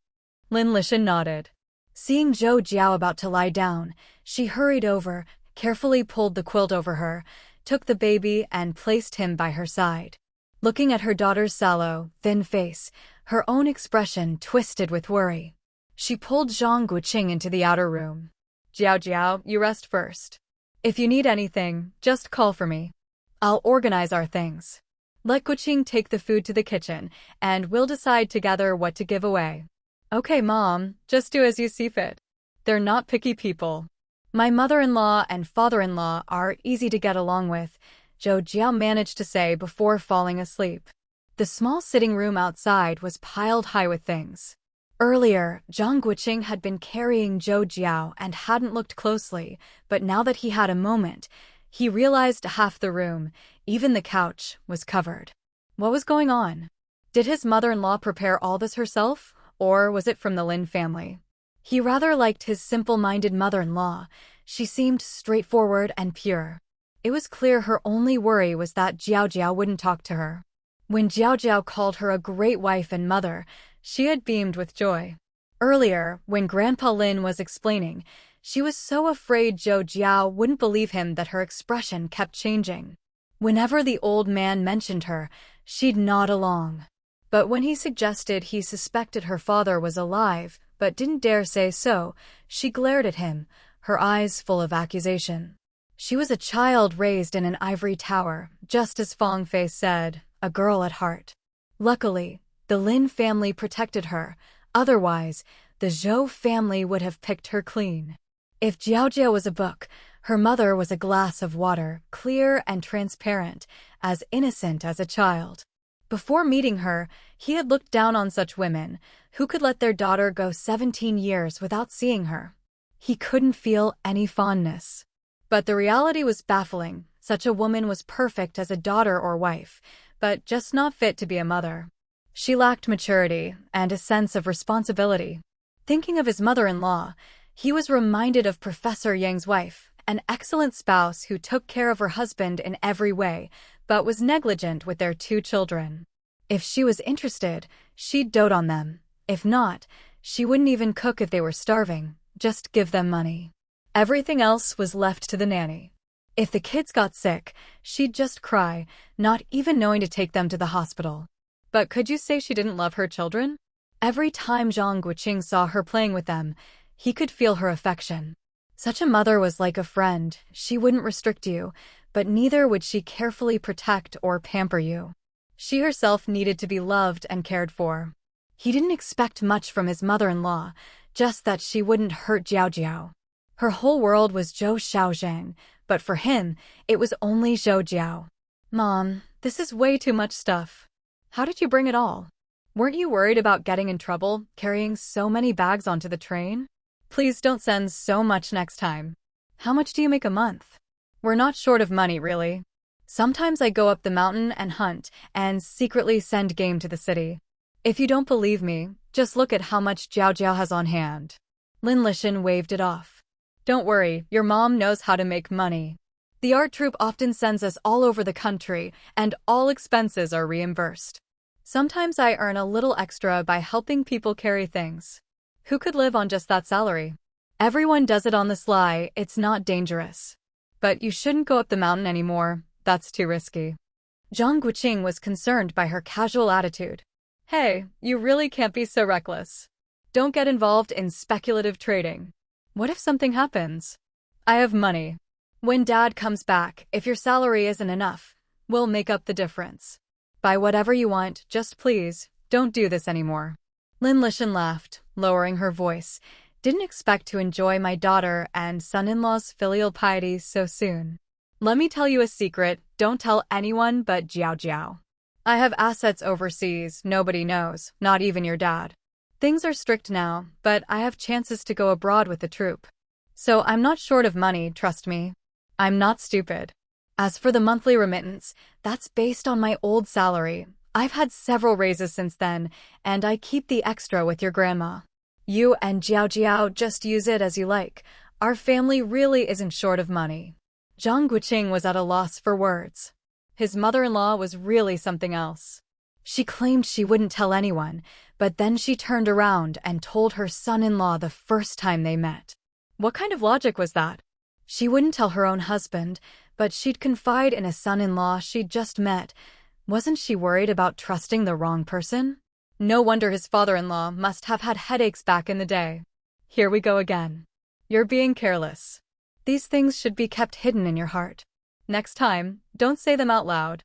Lynn nodded. Seeing Zhou Jiao about to lie down, she hurried over, carefully pulled the quilt over her, took the baby and placed him by her side. Looking at her daughter's sallow, thin face, her own expression twisted with worry, she pulled Zhang Guoqing into the outer room. "Jiao Jiao, you rest first. If you need anything, just call for me. I'll organize our things. Let Guoqing take the food to the kitchen, and we'll decide together what to give away." "Okay, Mom, just do as you see fit. They're not picky people. My mother-in-law and father-in-law are easy to get along with," Zhou Jiao managed to say before falling asleep. The small sitting room outside was piled high with things. Earlier, Zhang Guoqing had been carrying Zhou Jiao and hadn't looked closely, but now that he had a moment, he realized half the room, even the couch, was covered. What was going on? Did his mother-in-law prepare all this herself, or was it from the Lin family? He rather liked his simple-minded mother-in-law. She seemed straightforward and pure. It was clear her only worry was that Zhao Jiao wouldn't talk to her. When Zhao Jiao called her a great wife and mother, she had beamed with joy. Earlier, when Grandpa Lin was explaining, she was so afraid Zhou Jiao wouldn't believe him that her expression kept changing. Whenever the old man mentioned her, she'd nod along. But when he suggested he suspected her father was alive, but didn't dare say so, she glared at him, her eyes full of accusation. She was a child raised in an ivory tower, just as Fang Fei said, a girl at heart. Luckily, the Lin family protected her, otherwise, the Zhou family would have picked her clean. If Jiao Jiao was a book, her mother was a glass of water, clear and transparent, as innocent as a child. Before meeting her, he had looked down on such women, who could let their daughter go 17 years without seeing her. He couldn't feel any fondness. But the reality was baffling. Such a woman was perfect as a daughter or wife, but just not fit to be a mother. She lacked maturity and a sense of responsibility. Thinking of his mother-in-law, he was reminded of Professor Yang's wife, an excellent spouse who took care of her husband in every way, but was negligent with their 2 children. If she was interested, she'd dote on them. If not, she wouldn't even cook if they were starving, just give them money. Everything else was left to the nanny. If the kids got sick, she'd just cry, not even knowing to take them to the hospital. But could you say she didn't love her children? Every time Zhang Guoqing saw her playing with them, he could feel her affection. Such a mother was like a friend. She wouldn't restrict you, but neither would she carefully protect or pamper you. She herself needed to be loved and cared for. He didn't expect much from his mother-in-law, just that she wouldn't hurt Zhou Jiao. Her whole world was Zhou Xiaozhen, but for him, it was only Zhou Jiao. Mom, this is way too much stuff. How did you bring it all? Weren't you worried about getting in trouble, carrying so many bags onto the train? Please don't send so much next time. How much do you make a month? We're not short of money, really. Sometimes I go up the mountain and hunt, and secretly send game to the city. If you don't believe me, just look at how much Zhao Jiao has on hand. Lynn waved it off. Don't worry, your mom knows how to make money. The art troupe often sends us all over the country, and all expenses are reimbursed. Sometimes I earn a little extra by helping people carry things. Who could live on just that salary? Everyone does it on the sly, it's not dangerous. But you shouldn't go up the mountain anymore, that's too risky. Zhang Guoqing was concerned by her casual attitude. Hey, you really can't be so reckless. Don't get involved in speculative trading. What if something happens? I have money. When Dad comes back, if your salary isn't enough, we'll make up the difference. Buy whatever you want, just please, don't do this anymore. Lynn laughed, lowering her voice. Didn't expect to enjoy my daughter and son-in-law's filial piety so soon. Let me tell you a secret, don't tell anyone but Zhao Jiao. I have assets overseas, nobody knows, not even your dad. Things are strict now, but I have chances to go abroad with the troupe. So I'm not short of money, trust me. I'm not stupid. As for the monthly remittance, that's based on my old salary. I've had several raises since then, and I keep the extra with your grandma. You and Zhao Jiao just use it as you like. Our family really isn't short of money. Zhang Guoqing was at a loss for words. His mother-in-law was really something else. She claimed she wouldn't tell anyone, but then she turned around and told her son-in-law the first time they met. What kind of logic was that? She wouldn't tell her own husband, but she'd confide in a son-in-law she'd just met. Wasn't she worried about trusting the wrong person? No wonder his father-in-law must have had headaches back in the day. Here we go again. You're being careless. These things should be kept hidden in your heart. Next time, don't say them out loud.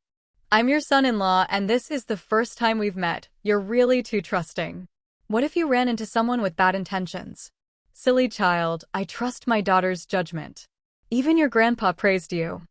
I'm your son-in-law and this is the first time we've met. You're really too trusting. What if you ran into someone with bad intentions? Silly child, I trust my daughter's judgment. Even your grandpa praised you.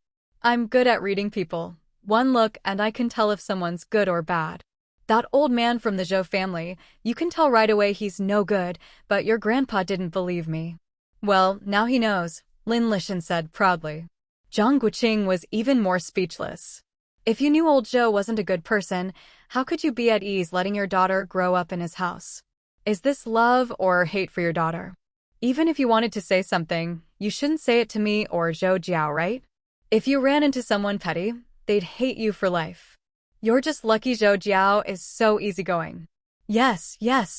I'm good at reading people. One look and I can tell if someone's good or bad. That old man from the Zhou family, you can tell right away he's no good, but your grandpa didn't believe me. Well, now he knows, Lynn said proudly. Zhang Guoqing was even more speechless. If you knew old Zhou wasn't a good person, how could you be at ease letting your daughter grow up in his house? Is this love or hate for your daughter? Even if you wanted to say something, you shouldn't say it to me or Zhou Jiao, right? If you ran into someone petty, they'd hate you for life. You're just lucky Zhou Jiao is so easygoing. Yes,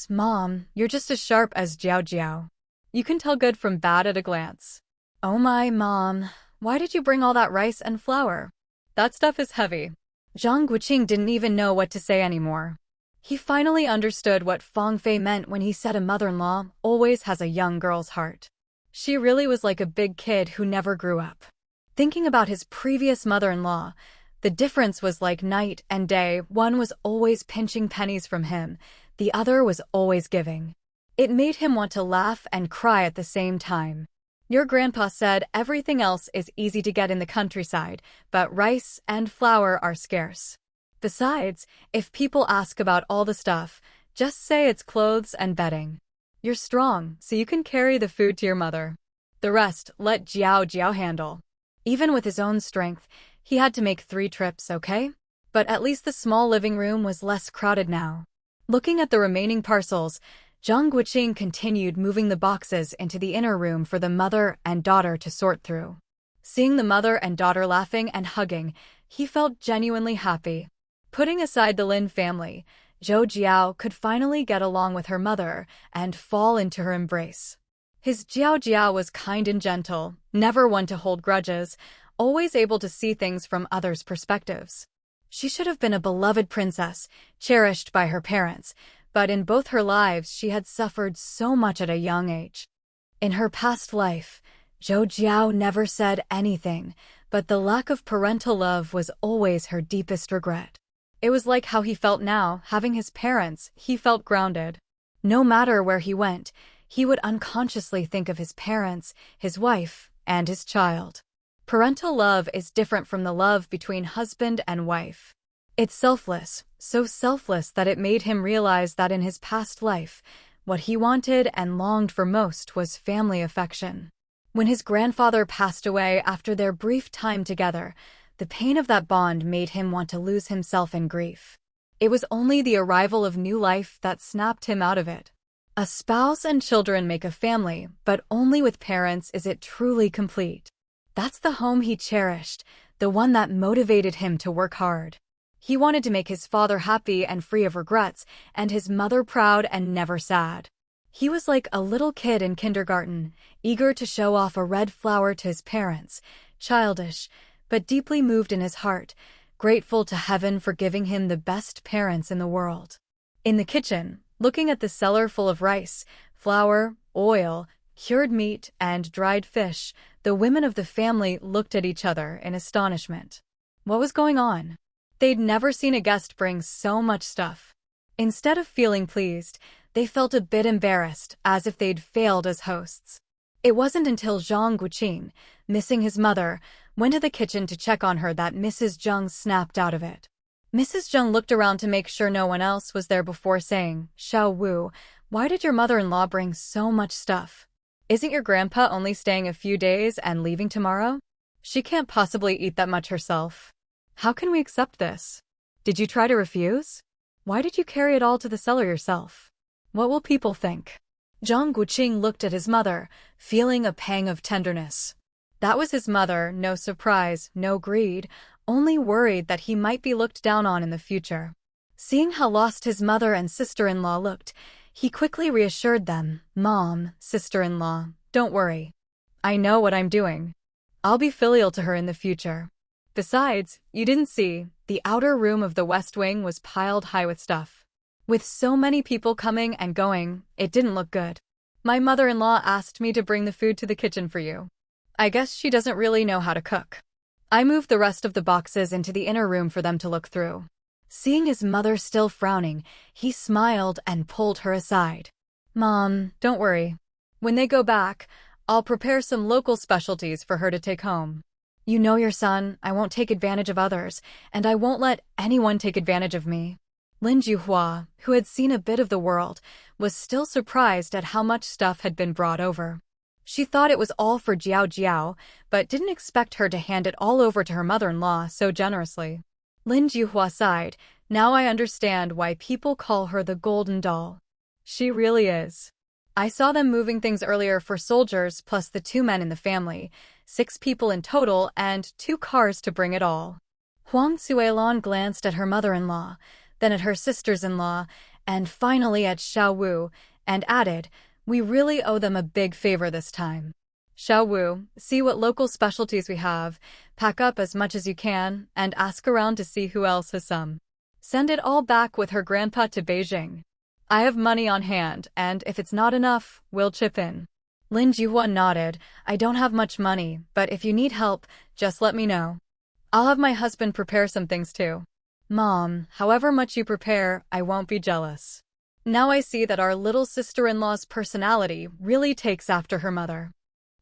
Mom, you're just as sharp as Zhao Jiao. You can tell good from bad at a glance. Oh my, Mom, why did you bring all that rice and flour? That stuff is heavy. Zhang Guoqing didn't even know what to say anymore. He finally understood what Feng Fei meant when he said a mother-in-law always has a young girl's heart. She really was like a big kid who never grew up. Thinking about his previous mother-in-law, the difference was like night and day. One was always pinching pennies from him, the other was always giving. It made him want to laugh and cry at the same time. Your grandpa said everything else is easy to get in the countryside, but rice and flour are scarce. Besides, if people ask about all the stuff, just say it's clothes and bedding. You're strong, so you can carry the food to your mother. The rest, let Zhao Jiao handle. Even with his own strength, he had to make 3 trips, okay? But at least the small living room was less crowded now. Looking at the remaining parcels, Zhang Guoqing continued moving the boxes into the inner room for the mother and daughter to sort through. Seeing the mother and daughter laughing and hugging, he felt genuinely happy. Putting aside the Lynn family, Zhou Jiao could finally get along with her mother and fall into her embrace. His Jiao was kind and gentle, never one to hold grudges, always able to see things from others' perspectives. She should have been a beloved princess, cherished by her parents, but in both her lives she had suffered so much at a young age. In her past life, Zhou Jiao never said anything, but the lack of parental love was always her deepest regret. It was like how he felt now, having his parents, he felt grounded. No matter where he went, he would unconsciously think of his parents, his wife, and his child. Parental love is different from the love between husband and wife. It's selfless, so selfless that it made him realize that in his past life, what he wanted and longed for most was family affection. When his grandfather passed away after their brief time together, the pain of that bond made him want to lose himself in grief. It was only the arrival of new life that snapped him out of it. A spouse and children make a family, but only with parents is it truly complete. That's the home he cherished, the one that motivated him to work hard. He wanted to make his father happy and free of regrets, and his mother proud and never sad. He was like a little kid in kindergarten, eager to show off a red flower to his parents, childish, but deeply moved in his heart, grateful to heaven for giving him the best parents in the world. In the kitchen, looking at the cellar full of rice, flour, oil, cured meat, and dried fish, the women of the family looked at each other in astonishment. What was going on? They'd never seen a guest bring so much stuff. Instead of feeling pleased, they felt a bit embarrassed, as if they'd failed as hosts. It wasn't until Zhang Guoqing, missing his mother, went to the kitchen to check on her that Mrs. Zhang snapped out of it. Mrs. Zhang looked around to make sure no one else was there before saying, "Xiao Wu, why did your mother-in-law bring so much stuff? Isn't your grandpa only staying a few days and leaving tomorrow? She can't possibly eat that much herself. How can we accept this? Did you try to refuse? Why did you carry it all to the cellar yourself? What will people think?" Zhang Guoqing looked at his mother, feeling a pang of tenderness. That was his mother, no surprise, no greed, only worried that he might be looked down on in the future. Seeing how lost his mother and sister-in-law looked, he quickly reassured them, "Mom, sister-in-law, don't worry. I know what I'm doing. I'll be filial to her in the future. Besides, you didn't see, the outer room of the West Wing was piled high with stuff. With so many people coming and going, it didn't look good. My mother-in-law asked me to bring the food to the kitchen for you. I guess she doesn't really know how to cook." I moved the rest of the boxes into the inner room for them to look through. Seeing his mother still frowning, he smiled and pulled her aside. "Mom, don't worry. When they go back, I'll prepare some local specialties for her to take home. You know your son, I won't take advantage of others, and I won't let anyone take advantage of me." Lin Juhua, who had seen a bit of the world, was still surprised at how much stuff had been brought over. She thought it was all for Jiao, but didn't expect her to hand it all over to her mother-in-law so generously. Lin Juhua sighed. "Now I understand why people call her the Golden Doll. She really is. I saw them moving things earlier for soldiers plus the 2 men in the family, 6 people in total and 2 cars to bring it all." Huang Suilon glanced at her mother-in-law, then at her sisters-in-law, and finally at Xiao Wu, and added, "We really owe them a big favor this time. Xiao Wu, see what local specialties we have, pack up as much as you can, and ask around to see who else has some. Send it all back with her grandpa to Beijing. I have money on hand, and if it's not enough, we'll chip in." Lin Juhua nodded. "I don't have much money, but if you need help, just let me know. I'll have my husband prepare some things too. Mom, however much you prepare, I won't be jealous." Now I see that our little sister-in-law's personality really takes after her mother.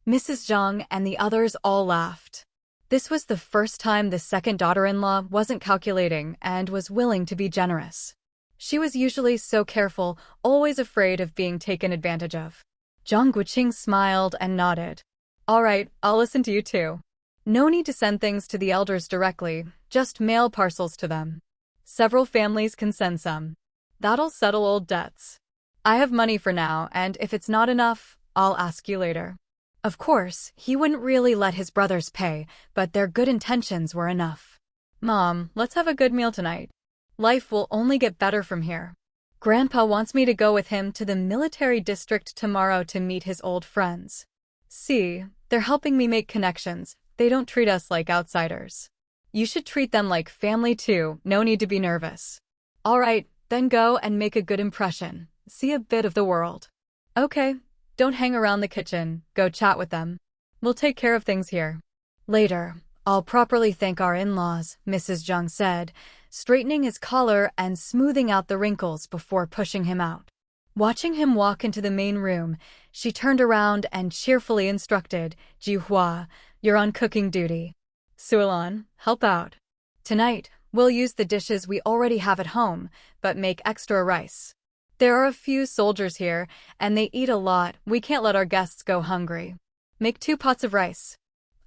Mrs. Zhang and the others all laughed. This was the first time the second daughter-in-law wasn't calculating and was willing to be generous. She was usually so careful, always afraid of being taken advantage of. Zhang Guoqing smiled and nodded. "All right, I'll listen to you too. No need to send things to the elders directly, just mail parcels to them. Several families can send some. That'll settle old debts. I have money for now, and if it's not enough, I'll ask you later. Of course, he wouldn't really let his brothers pay, but their good intentions were enough. Mom, let's have a good meal tonight. Life will only get better from here. Grandpa wants me to go with him to the military district tomorrow to meet his old friends. See, they're helping me make connections. They don't treat us like outsiders. You should treat them like family too, no need to be nervous. All right, then go and make a good impression. See a bit of the world. Okay, don't hang around the kitchen, go chat with them. We'll take care of things here. Later, I'll properly thank our in-laws, Mrs. Zhang said, straightening his collar and smoothing out the wrinkles before pushing him out. Watching him walk into the main room, she turned around and cheerfully instructed, Jihua, you're on cooking duty. Suilan, help out. Tonight, we'll use the dishes we already have at home, but make extra rice. There are a few soldiers here, and they eat a lot. We can't let our guests go hungry. Make 2 pots of rice.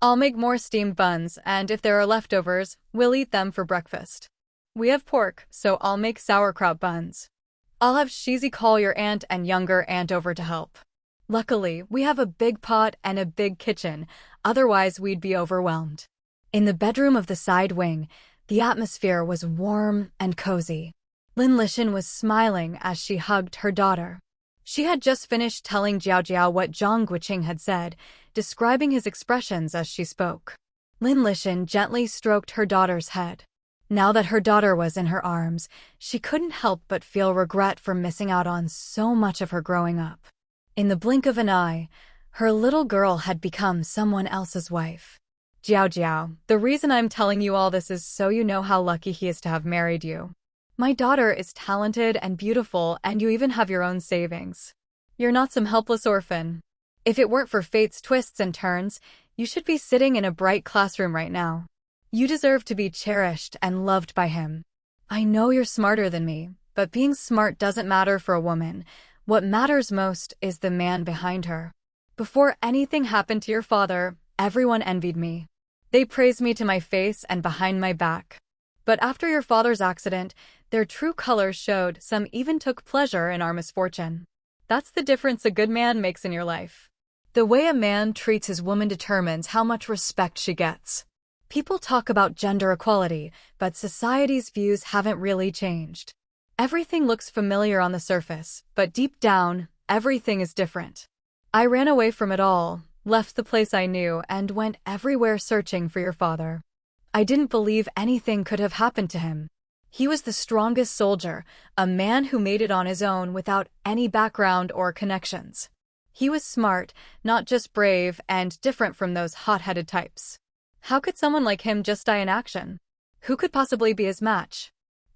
I'll make more steamed buns, and if there are leftovers, we'll eat them for breakfast. We have pork, so I'll make sauerkraut buns. I'll have Shizi call your aunt and younger aunt over to help. Luckily, we have a big pot and a big kitchen, otherwise we'd be overwhelmed. In the bedroom of the side wing, the atmosphere was warm and cozy. Lynn was smiling as she hugged her daughter. She had just finished telling Zhou Jiao what Zhang Guoqing had said, describing his expressions as she spoke. Lynn gently stroked her daughter's head. Now that her daughter was in her arms, she couldn't help but feel regret for missing out on so much of her growing up. In the blink of an eye, her little girl had become someone else's wife. Zhao Jiao, the reason I'm telling you all this is so you know how lucky he is to have married you. My daughter is talented and beautiful, and you even have your own savings. You're not some helpless orphan. If it weren't for fate's twists and turns, you should be sitting in a bright classroom right now. You deserve to be cherished and loved by him. I know you're smarter than me, but being smart doesn't matter for a woman. What matters most is the man behind her. Before anything happened to your father, everyone envied me. They praised me to my face and behind my back. But after your father's accident, their true colors showed. Some even took pleasure in our misfortune. That's the difference a good man makes in your life. The way a man treats his woman determines how much respect she gets. People talk about gender equality, but society's views haven't really changed. Everything looks familiar on the surface, but deep down, everything is different. I ran away from it all, left the place I knew, and went everywhere searching for your father. I didn't believe anything could have happened to him. He was the strongest soldier, a man who made it on his own without any background or connections. He was smart, not just brave, and different from those hot-headed types. How could someone like him just die in action? Who could possibly be his match?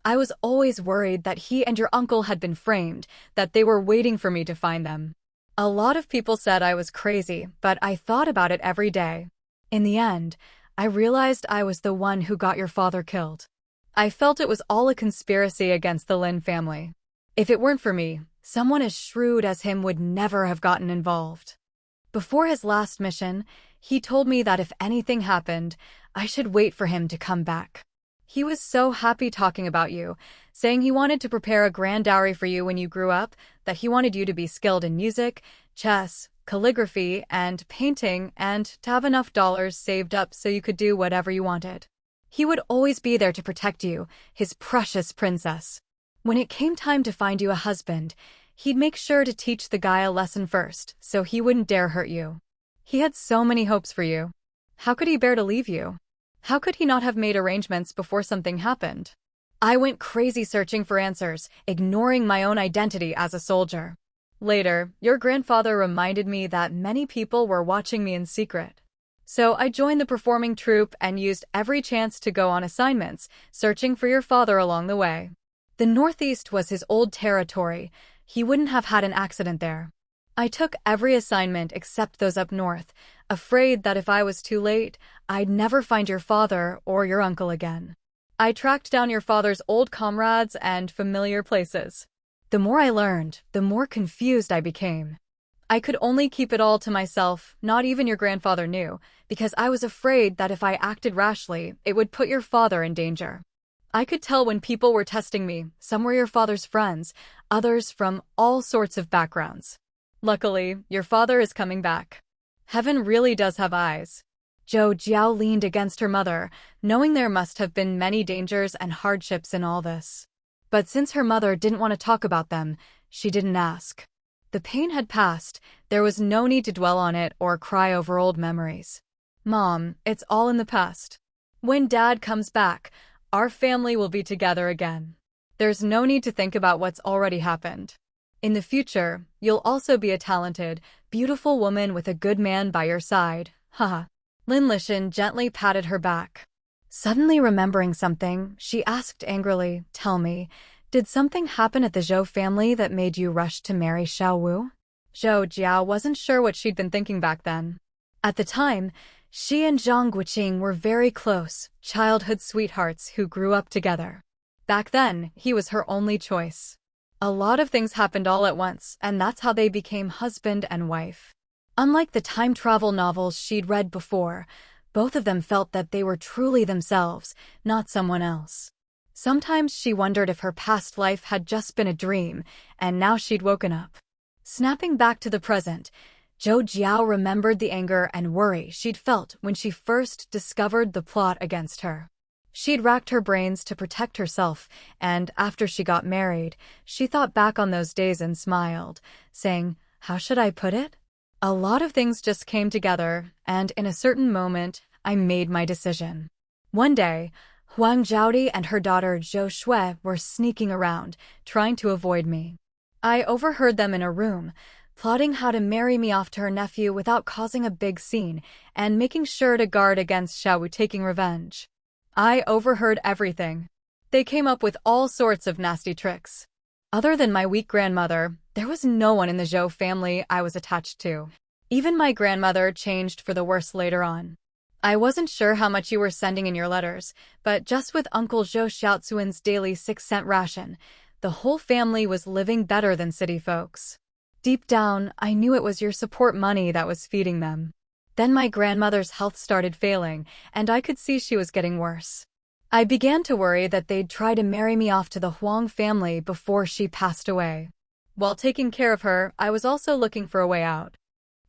I was always worried that he and your uncle had been framed, that they were waiting for me to find them. A lot of people said I was crazy, but I thought about it every day. In the end, I realized I was the one who got your father killed. I felt it was all a conspiracy against the Lynn family. If it weren't for me, someone as shrewd as him would never have gotten involved. Before his last mission, he told me that if anything happened, I should wait for him to come back. He was so happy talking about you, saying he wanted to prepare a grand dowry for you when you grew up, that he wanted you to be skilled in music, chess, calligraphy, and painting, and to have enough dollars saved up so you could do whatever you wanted. He would always be there to protect you, his precious princess. When it came time to find you a husband, he'd make sure to teach the guy a lesson first, so he wouldn't dare hurt you. He had so many hopes for you. How could he bear to leave you? How could he not have made arrangements before something happened? I went crazy searching for answers, ignoring my own identity as a soldier. Later, your grandfather reminded me that many people were watching me in secret. So I joined the performing troupe and used every chance to go on assignments, searching for your father along the way. The Northeast was his old territory. He wouldn't have had an accident there. I took every assignment except those up north, afraid that if I was too late, I'd never find your father or your uncle again. I tracked down your father's old comrades and familiar places. The more I learned, the more confused I became. I could only keep it all to myself, not even your grandfather knew, because I was afraid that if I acted rashly, it would put your father in danger. I could tell when people were testing me. Some were your father's friends, others from all sorts of backgrounds. Luckily, your father is coming back. Heaven really does have eyes. Zhou Jiao leaned against her mother, knowing there must have been many dangers and hardships in all this. But since her mother didn't want to talk about them, she didn't ask. The pain had passed, there was no need to dwell on it or cry over old memories. Mom, it's all in the past. When Dad comes back, our family will be together again. There's no need to think about what's already happened. In the future, you'll also be a talented, beautiful woman with a good man by your side. Haha. Lynn gently patted her back. Suddenly remembering something, she asked angrily, "Tell me, did something happen at the Zhou family that made you rush to marry Xiaowu?" Zhou Jiao wasn't sure what she'd been thinking back then. At the time, she and Zhang Guoqing were very close, childhood sweethearts who grew up together. Back then, he was her only choice. A lot of things happened all at once, and that's how they became husband and wife. Unlike the time travel novels she'd read before, both of them felt that they were truly themselves, not someone else. Sometimes she wondered if her past life had just been a dream, and now she'd woken up. Snapping back to the present, Zhou Jiao remembered the anger and worry she'd felt when she first discovered the plot against her. She'd racked her brains to protect herself, and after she got married, she thought back on those days and smiled, saying, "How should I put it? A lot of things just came together, and in a certain moment, I made my decision." One day, Huang Zhaodi and her daughter Zhou Shui were sneaking around, trying to avoid me. I overheard them in a room, plotting how to marry me off to her nephew without causing a big scene, and making sure to guard against Xiaowu taking revenge. I overheard everything. They came up with all sorts of nasty tricks. Other than my weak grandmother, there was no one in the Zhou family I was attached to. Even my grandmother changed for the worse later on. I wasn't sure how much you were sending in your letters, but just with Uncle Zhou Xiaozuan's daily 6-cent ration, the whole family was living better than city folks. Deep down, I knew it was your support money that was feeding them. Then my grandmother's health started failing, and I could see she was getting worse. I began to worry that they'd try to marry me off to the Huang family before she passed away. While taking care of her, I was also looking for a way out.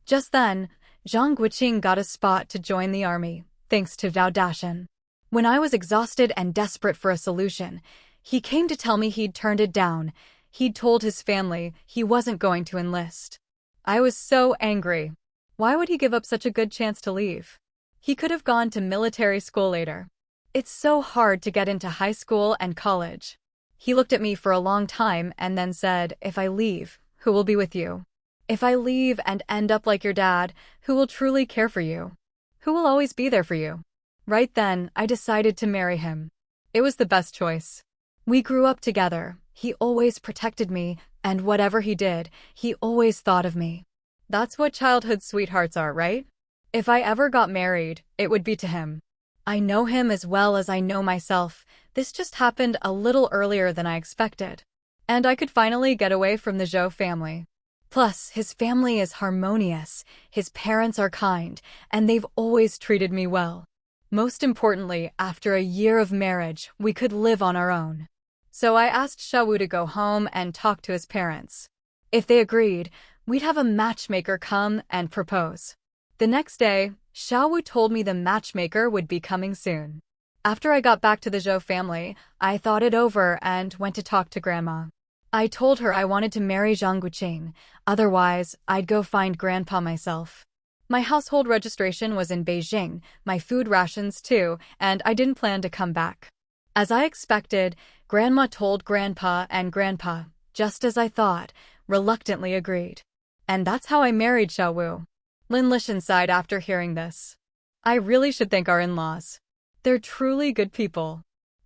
Just then, Zhang Guoqing got a spot to join the army, thanks to Zhao Dashan. When I was exhausted and desperate for a solution, he came to tell me he'd turned it down. He'd told his family he wasn't going to enlist. I was so angry. Why would he give up such a good chance to leave? He could have gone to military school later. It's so hard to get into high school and college. He looked at me for a long time and then said, "If I leave, who will be with you? If I leave and end up like your dad, who will truly care for you? Who will always be there for you?" Right then, I decided to marry him. It was the best choice. We grew up together. He always protected me, and whatever he did, he always thought of me. That's what childhood sweethearts are, right? If I ever got married, it would be to him. I know him as well as I know myself. This just happened a little earlier than I expected. And I could finally get away from the Zhou family. Plus, his family is harmonious, his parents are kind, and they've always treated me well. Most importantly, after a year of marriage, we could live on our own. So I asked Xiaowu to go home and talk to his parents. If they agreed, we'd have a matchmaker come and propose. The next day, Xiaowu told me the matchmaker would be coming soon. After I got back to the Zhou family, I thought it over and went to talk to Grandma. I told her I wanted to marry Zhang Guoqing, otherwise I'd go find Grandpa myself. My household registration was in Beijing, my food rations too, and I didn't plan to come back. As I expected, Grandma told Grandpa, and Grandpa, just as I thought, reluctantly agreed. And that's how I married Xiaowu. Lynn sighed after hearing this. I really should thank our in-laws. They're truly good people.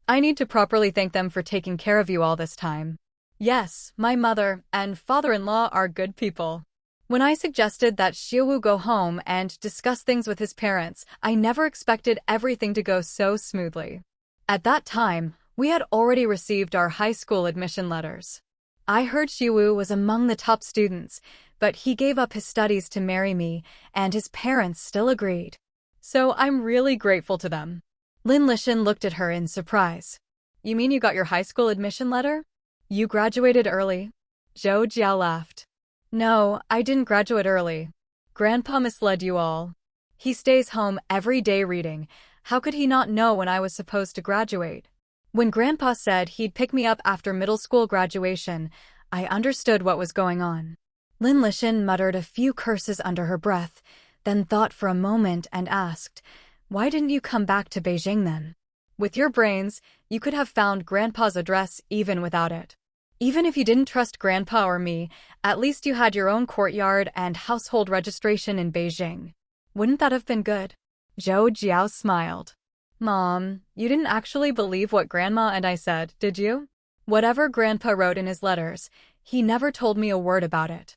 I need to properly thank them for taking care of you all this time. Yes, my mother and father-in-law are good people. When I suggested that Xiaowu go home and discuss things with his parents, I never expected everything to go so smoothly. At that time, we had already received our high school admission letters. I heard Xiaowu was among the top students, but he gave up his studies to marry me, and his parents still agreed. So I'm really grateful to them. Lynn looked at her in surprise. You mean you got your high school admission letter? You graduated early? Zhou Jiao laughed. No, I didn't graduate early. Grandpa misled you all. He stays home every day reading. How could he not know when I was supposed to graduate? When Grandpa said he'd pick me up after middle school graduation, I understood what was going on. Lynn muttered a few curses under her breath, then thought for a moment and asked, "Why didn't you come back to Beijing then? With your brains, you could have found Grandpa's address even without it. Even if you didn't trust Grandpa or me, at least you had your own courtyard and household registration in Beijing. Wouldn't that have been good?" Zhou Jiao smiled. Mom, you didn't actually believe what Grandma and I said, did you? Whatever Grandpa wrote in his letters, he never told me a word about it.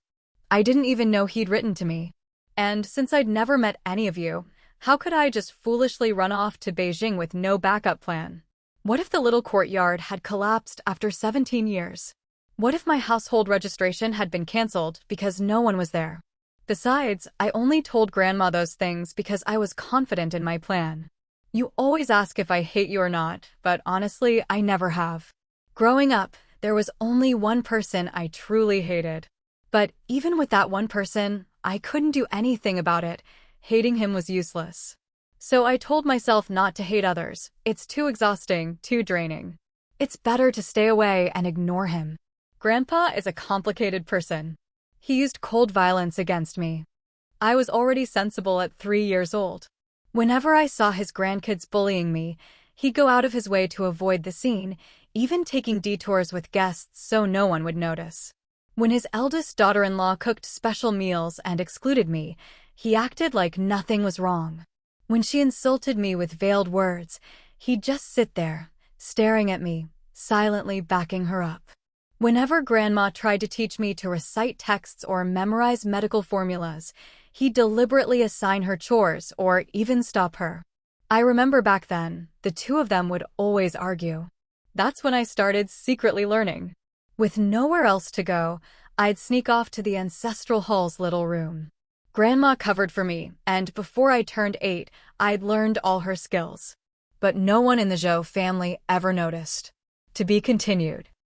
I didn't even know he'd written to me. And since I'd never met any of you, how could I just foolishly run off to Beijing with no backup plan? What if the little courtyard had collapsed after 17 years? What if my household registration had been cancelled because no one was there? Besides, I only told Grandma those things because I was confident in my plan. You always ask if I hate you or not, but honestly, I never have. Growing up, there was only one person I truly hated. But even with that one person, I couldn't do anything about it. Hating him was useless. So I told myself not to hate others. It's too exhausting, too draining. It's better to stay away and ignore him. Grandpa is a complicated person. He used cold violence against me. I was already sensible at 3 years old. Whenever I saw his grandkids bullying me, he'd go out of his way to avoid the scene, even taking detours with guests so no one would notice. When his eldest daughter-in-law cooked special meals and excluded me, he acted like nothing was wrong. When she insulted me with veiled words, he'd just sit there, staring at me, silently backing her up. Whenever Grandma tried to teach me to recite texts or memorize medical formulas, he'd deliberately assign her chores or even stop her. I remember back then, the two of them would always argue. That's when I started secretly learning. With nowhere else to go, I'd sneak off to the ancestral hall's little room. Grandma covered for me, and before I turned 8, I'd learned all her skills. But no one in the Zhou family ever noticed. To be continued.